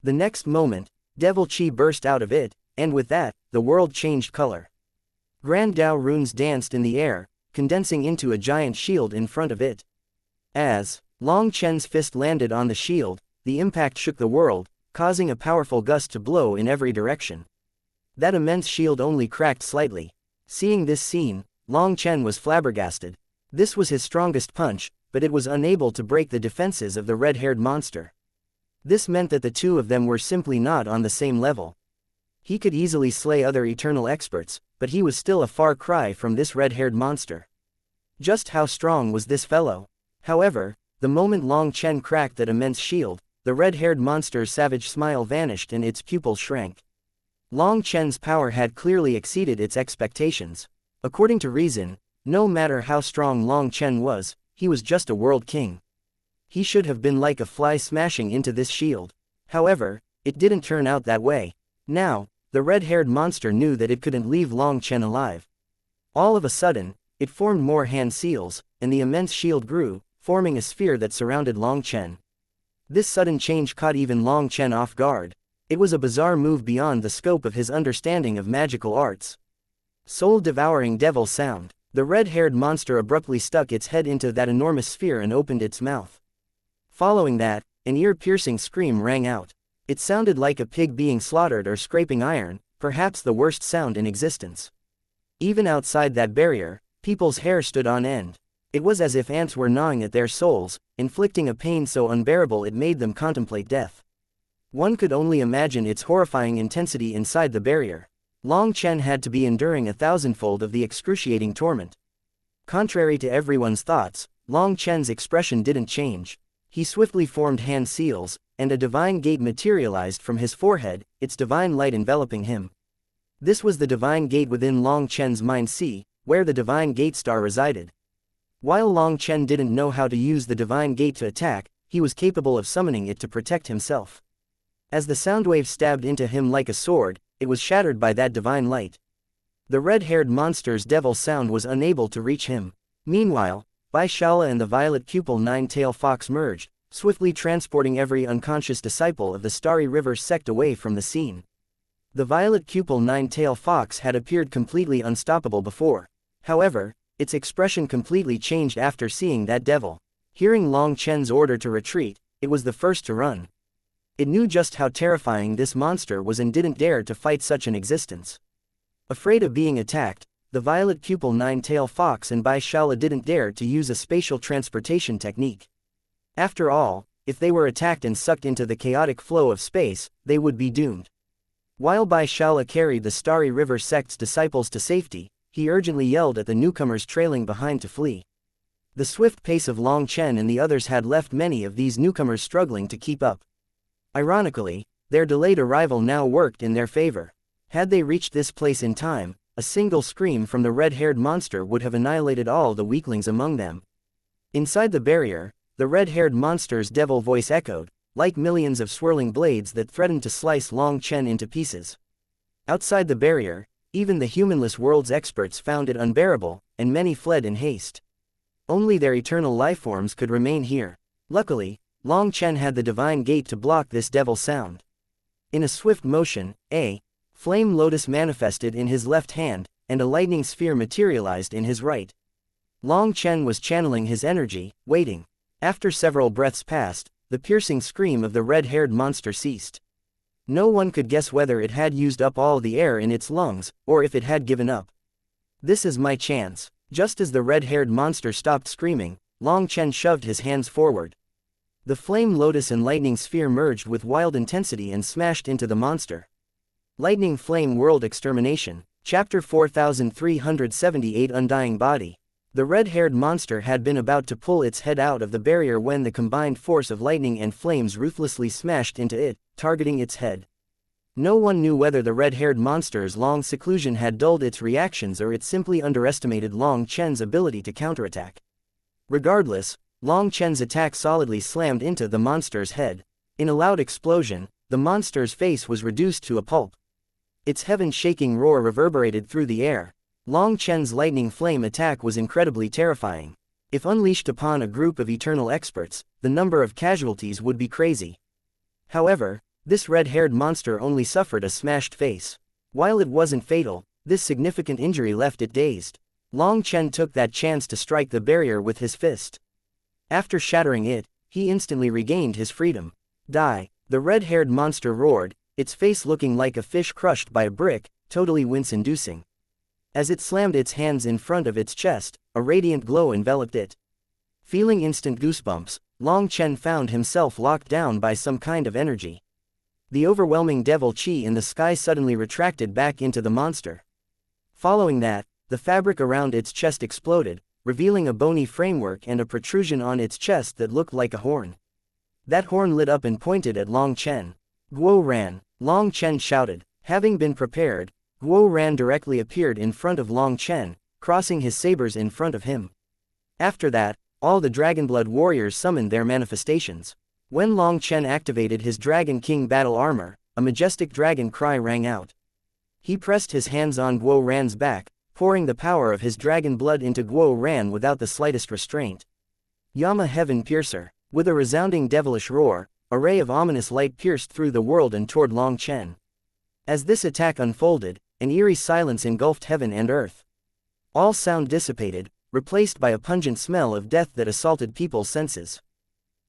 The next moment, devil chi burst out of it, and with that, the world changed color. Grand Dao runes danced in the air, condensing into a giant shield in front of it. As Long Chen's fist landed on the shield, the impact shook the world, causing a powerful gust to blow in every direction. That immense shield only cracked slightly. Seeing this scene, Long Chen was flabbergasted. This was his strongest punch, but it was unable to break the defenses of the red-haired monster. This meant that the two of them were simply not on the same level. He could easily slay other eternal experts, but he was still a far cry from this red-haired monster. Just how strong was this fellow? However, the moment Long Chen cracked that immense shield, the red-haired monster's savage smile vanished and its pupils shrank. Long Chen's power had clearly exceeded its expectations. According to reason, no matter how strong Long Chen was, he was just a world king. He should have been like a fly smashing into this shield. However, it didn't turn out that way. Now, the red-haired monster knew that it couldn't leave Long Chen alive. All of a sudden, it formed more hand seals, and the immense shield grew, forming a sphere that surrounded Long Chen. This sudden change caught even Long Chen off guard. It was a bizarre move beyond the scope of his understanding of magical arts. Soul-devouring devil sound. The red-haired monster abruptly stuck its head into that enormous sphere and opened its mouth. Following that, an ear-piercing scream rang out. It sounded like a pig being slaughtered or scraping iron, perhaps the worst sound in existence. Even outside that barrier, people's hair stood on end. It was as if ants were gnawing at their souls, inflicting a pain so unbearable it made them contemplate death. One could only imagine its horrifying intensity inside the barrier. Long Chen had to be enduring 1,000-fold of the excruciating torment. Contrary to everyone's thoughts, Long Chen's expression didn't change. He swiftly formed hand seals, and a divine gate materialized from his forehead, its divine light enveloping him. This was the divine gate within Long Chen's mind sea, where the divine gate star resided. While Long Chen didn't know how to use the divine gate to attack, he was capable of summoning it to protect himself. As the sound wave stabbed into him like a sword, it was shattered by that divine light. The red-haired monster's devil sound was unable to reach him. Meanwhile, Vaishala and the violet cupel nine-tail fox merged, swiftly transporting every unconscious disciple of the Starry River sect away from the scene. The violet cupel nine-tail fox had appeared completely unstoppable before. However, its expression completely changed after seeing that devil. Hearing Long Chen's order to retreat, it was the first to run. It knew just how terrifying this monster was and didn't dare to fight such an existence. Afraid of being attacked, the violet cupel nine-tail fox and Vaishala didn't dare to use a spatial transportation technique. After all, if they were attacked and sucked into the chaotic flow of space, they would be doomed. While Vaishala carried the Starry River sect's disciples to safety, he urgently yelled at the newcomers trailing behind to flee. The swift pace of Long Chen and the others had left many of these newcomers struggling to keep up. Ironically, their delayed arrival now worked in their favor. Had they reached this place in time, a single scream from the red-haired monster would have annihilated all the weaklings among them. Inside the barrier, the red-haired monster's devil voice echoed, like millions of swirling blades that threatened to slice Long Chen into pieces. Outside the barrier, even the humanless world's experts found it unbearable, and many fled in haste. Only their eternal lifeforms could remain here. Luckily, Long Chen had the divine gate to block this devil sound. In a swift motion, a flame lotus manifested in his left hand, and a lightning sphere materialized in his right. Long Chen was channeling his energy, waiting. After several breaths passed, the piercing scream of the red-haired monster ceased. No one could guess whether it had used up all the air in its lungs, or if it had given up. This is my chance. Just as the red-haired monster stopped screaming, Long Chen shoved his hands forward. The flame lotus and lightning sphere merged with wild intensity and smashed into the monster. Lightning Flame World Extermination, Chapter 4378 Undying Body. The red-haired monster had been about to pull its head out of the barrier when the combined force of lightning and flames ruthlessly smashed into it, targeting its head. No one knew whether the red-haired monster's long seclusion had dulled its reactions or it simply underestimated Long Chen's ability to counterattack. Regardless, Long Chen's attack solidly slammed into the monster's head. In a loud explosion, the monster's face was reduced to a pulp. Its heaven-shaking roar reverberated through the air. Long Chen's lightning flame attack was incredibly terrifying. If unleashed upon a group of eternal experts, the number of casualties would be crazy. However, this red-haired monster only suffered a smashed face. While it wasn't fatal, this significant injury left it dazed. Long Chen took that chance to strike the barrier with his fist. After shattering it, he instantly regained his freedom. Die! The red-haired monster roared, its face looking like a fish crushed by a brick, totally wince-inducing. As it slammed its hands in front of its chest, a radiant glow enveloped it. Feeling instant goosebumps, Long Chen found himself locked down by some kind of energy. The overwhelming devil chi in the sky suddenly retracted back into the monster. Following that, the fabric around its chest exploded, revealing a bony framework and a protrusion on its chest that looked like a horn. That horn lit up and pointed at Long Chen. Guo ran. Long Chen shouted. Having been prepared, Guo Ran directly appeared in front of Long Chen, crossing his sabers in front of him. After that, all the Dragonblood warriors summoned their manifestations. When Long Chen activated his Dragon King battle armor, a majestic dragon cry rang out. He pressed his hands on Guo Ran's back, pouring the power of his dragon blood into Guo Ran without the slightest restraint. Yama Heaven Piercer. With a resounding devilish roar, a ray of ominous light pierced through the world and toward Long Chen. As this attack unfolded, an eerie silence engulfed heaven and earth. All sound dissipated, replaced by a pungent smell of death that assaulted people's senses.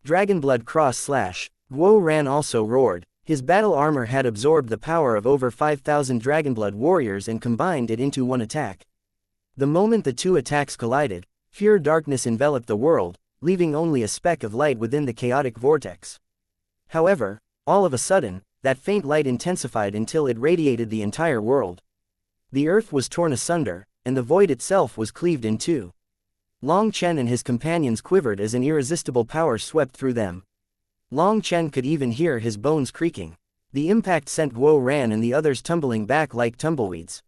Dragonblood cross / Guo Ran also roared. His battle armor had absorbed the power of over 5,000 Dragonblood warriors and combined it into one attack. The moment the two attacks collided, pure darkness enveloped the world, leaving only a speck of light within the chaotic vortex. However, all of a sudden, that faint light intensified until it radiated the entire world. The earth was torn asunder, and the void itself was cleaved in two. Long Chen and his companions quivered as an irresistible power swept through them. Long Chen could even hear his bones creaking. The impact sent Guo Ran and the others tumbling back like tumbleweeds.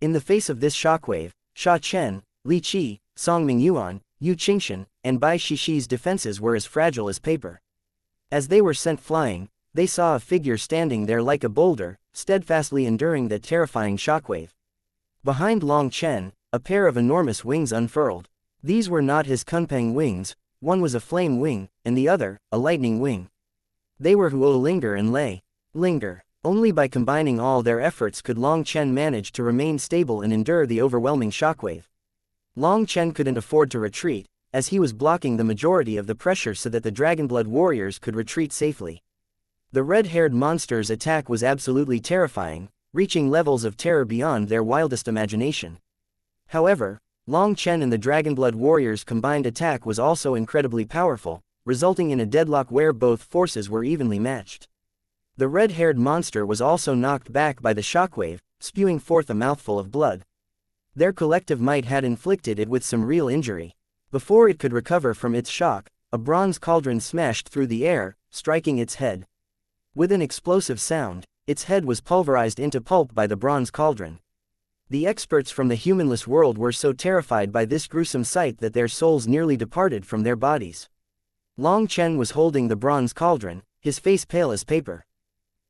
In the face of this shockwave, Sha Chen, Li Qi, Song Mingyuan, Yu Qingshan, and Bai Shixi's defenses were as fragile as paper. As they were sent flying, they saw a figure standing there like a boulder, steadfastly enduring that terrifying shockwave. Behind Long Chen, a pair of enormous wings unfurled. These were not his Kunpeng wings, one was a flame wing, and the other, a lightning wing. They were Huo Linger and Lei Linger. Only by combining all their efforts could Long Chen manage to remain stable and endure the overwhelming shockwave. Long Chen couldn't afford to retreat, as he was blocking the majority of the pressure so that the Dragonblood warriors could retreat safely. The red-haired monster's attack was absolutely terrifying, reaching levels of terror beyond their wildest imagination. However, Long Chen and the Dragonblood warriors' combined attack was also incredibly powerful, resulting in a deadlock where both forces were evenly matched. The red-haired monster was also knocked back by the shockwave, spewing forth a mouthful of blood. Their collective might had inflicted it with some real injury. Before it could recover from its shock, a bronze cauldron smashed through the air, striking its head. With an explosive sound, its head was pulverized into pulp by the bronze cauldron. The experts from the humanless world were so terrified by this gruesome sight that their souls nearly departed from their bodies. Long Chen was holding the bronze cauldron, his face pale as paper.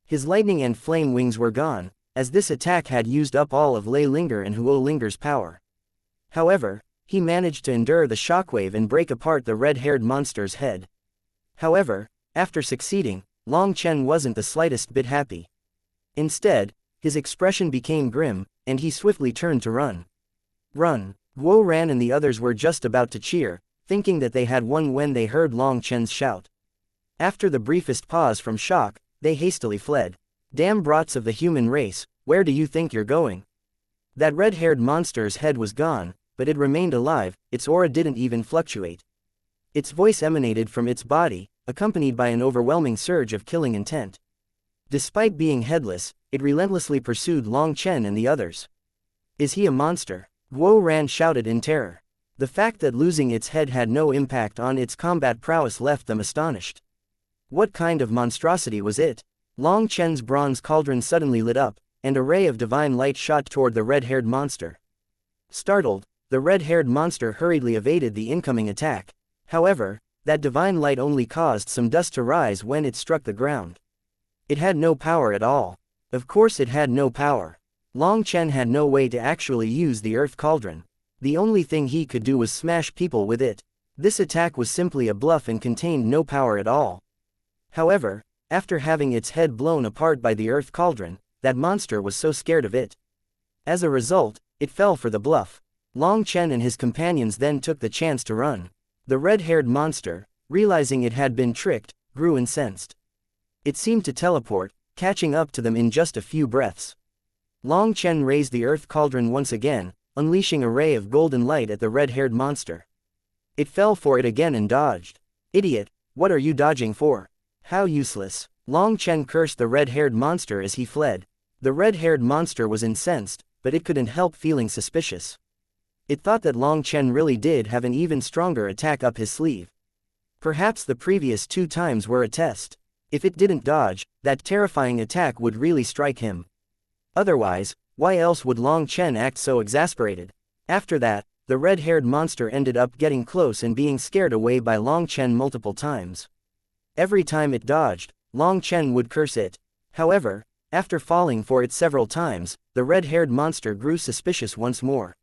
His lightning and flame wings were gone, as this attack had used up all of Lei Linger and Huo Linger's power. However, he managed to endure the shockwave and break apart the red-haired monster's head. However, after succeeding, Long Chen wasn't the slightest bit happy. Instead, his expression became grim, and he swiftly turned to run. Run! Guo Ran and the others were just about to cheer, thinking that they had won when they heard Long Chen's shout. After the briefest pause from shock, they hastily fled. Damn brats of the human race, where do you think you're going? That red-haired monster's head was gone, but it remained alive, its aura didn't even fluctuate. Its voice emanated from its body, accompanied by an overwhelming surge of killing intent. Despite being headless, it relentlessly pursued Long Chen and the others. Is he a monster? Guo Ran shouted in terror. The fact that losing its head had no impact on its combat prowess left them astonished. What kind of monstrosity was it? Long Chen's bronze cauldron suddenly lit up, and a ray of divine light shot toward the red-haired monster. Startled, the red-haired monster hurriedly evaded the incoming attack. However, that divine light only caused some dust to rise when it struck the ground. It had no power at all. Of course it had no power. Long Chen had no way to actually use the earth cauldron. The only thing he could do was smash people with it. This attack was simply a bluff and contained no power at all. However, after having its head blown apart by the earth cauldron, that monster was so scared of it. As a result, it fell for the bluff. Long Chen and his companions then took the chance to run. The red-haired monster, realizing it had been tricked, grew incensed. It seemed to teleport, catching up to them in just a few breaths. Long Chen raised the earth cauldron once again, unleashing a ray of golden light at the red-haired monster. It fell for it again and dodged. Idiot, what are you dodging for? How useless. Long Chen cursed the red-haired monster as he fled. The red-haired monster was incensed, but it couldn't help feeling suspicious. It thought that Long Chen really did have an even stronger attack up his sleeve. Perhaps the previous 2 times were a test. If it didn't dodge, that terrifying attack would really strike him. Otherwise, why else would Long Chen act so exasperated? After that, the red-haired monster ended up getting close and being scared away by Long Chen multiple times. Every time it dodged, Long Chen would curse it. However, after falling for it several times, the red-haired monster grew suspicious once more.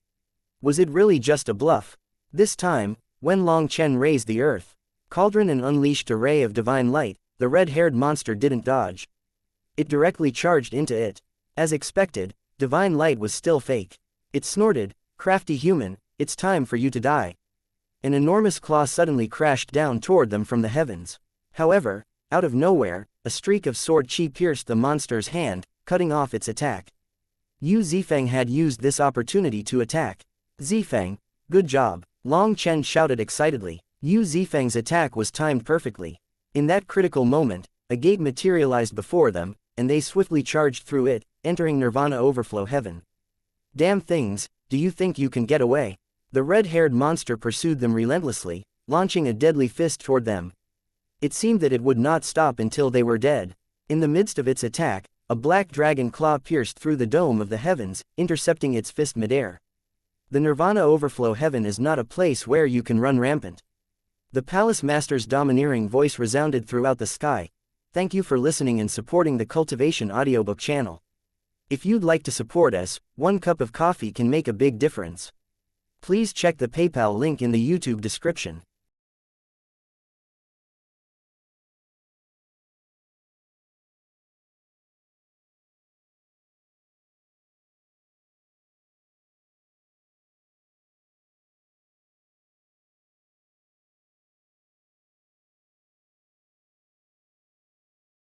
Was it really just a bluff? This time, when Long Chen raised the earth cauldron and unleashed a ray of divine light, the red-haired monster didn't dodge. It directly charged into it. As expected, divine light was still fake. It snorted, "Crafty human, it's time for you to die." An enormous claw suddenly crashed down toward them from the heavens. However, out of nowhere, a streak of sword chi pierced the monster's hand, cutting off its attack. Yu Zifeng had used this opportunity to attack. Zifeng, good job, Long Chen shouted excitedly. Yu Zifeng's attack was timed perfectly. In that critical moment, a gate materialized before them, and they swiftly charged through it, entering Nirvana Overflow Heaven. Damn things, do you think you can get away? The red-haired monster pursued them relentlessly, launching a deadly fist toward them. It seemed that it would not stop until they were dead. In the midst of its attack, a black dragon claw pierced through the dome of the heavens, intercepting its fist midair. The Nirvana Overflow Heaven is not a place where you can run rampant. The Palace Master's domineering voice resounded throughout the sky. Thank you for listening and supporting the Cultivation audiobook channel. If you'd like to support us, 1 cup of coffee can make a big difference. Please check the PayPal link in the YouTube description.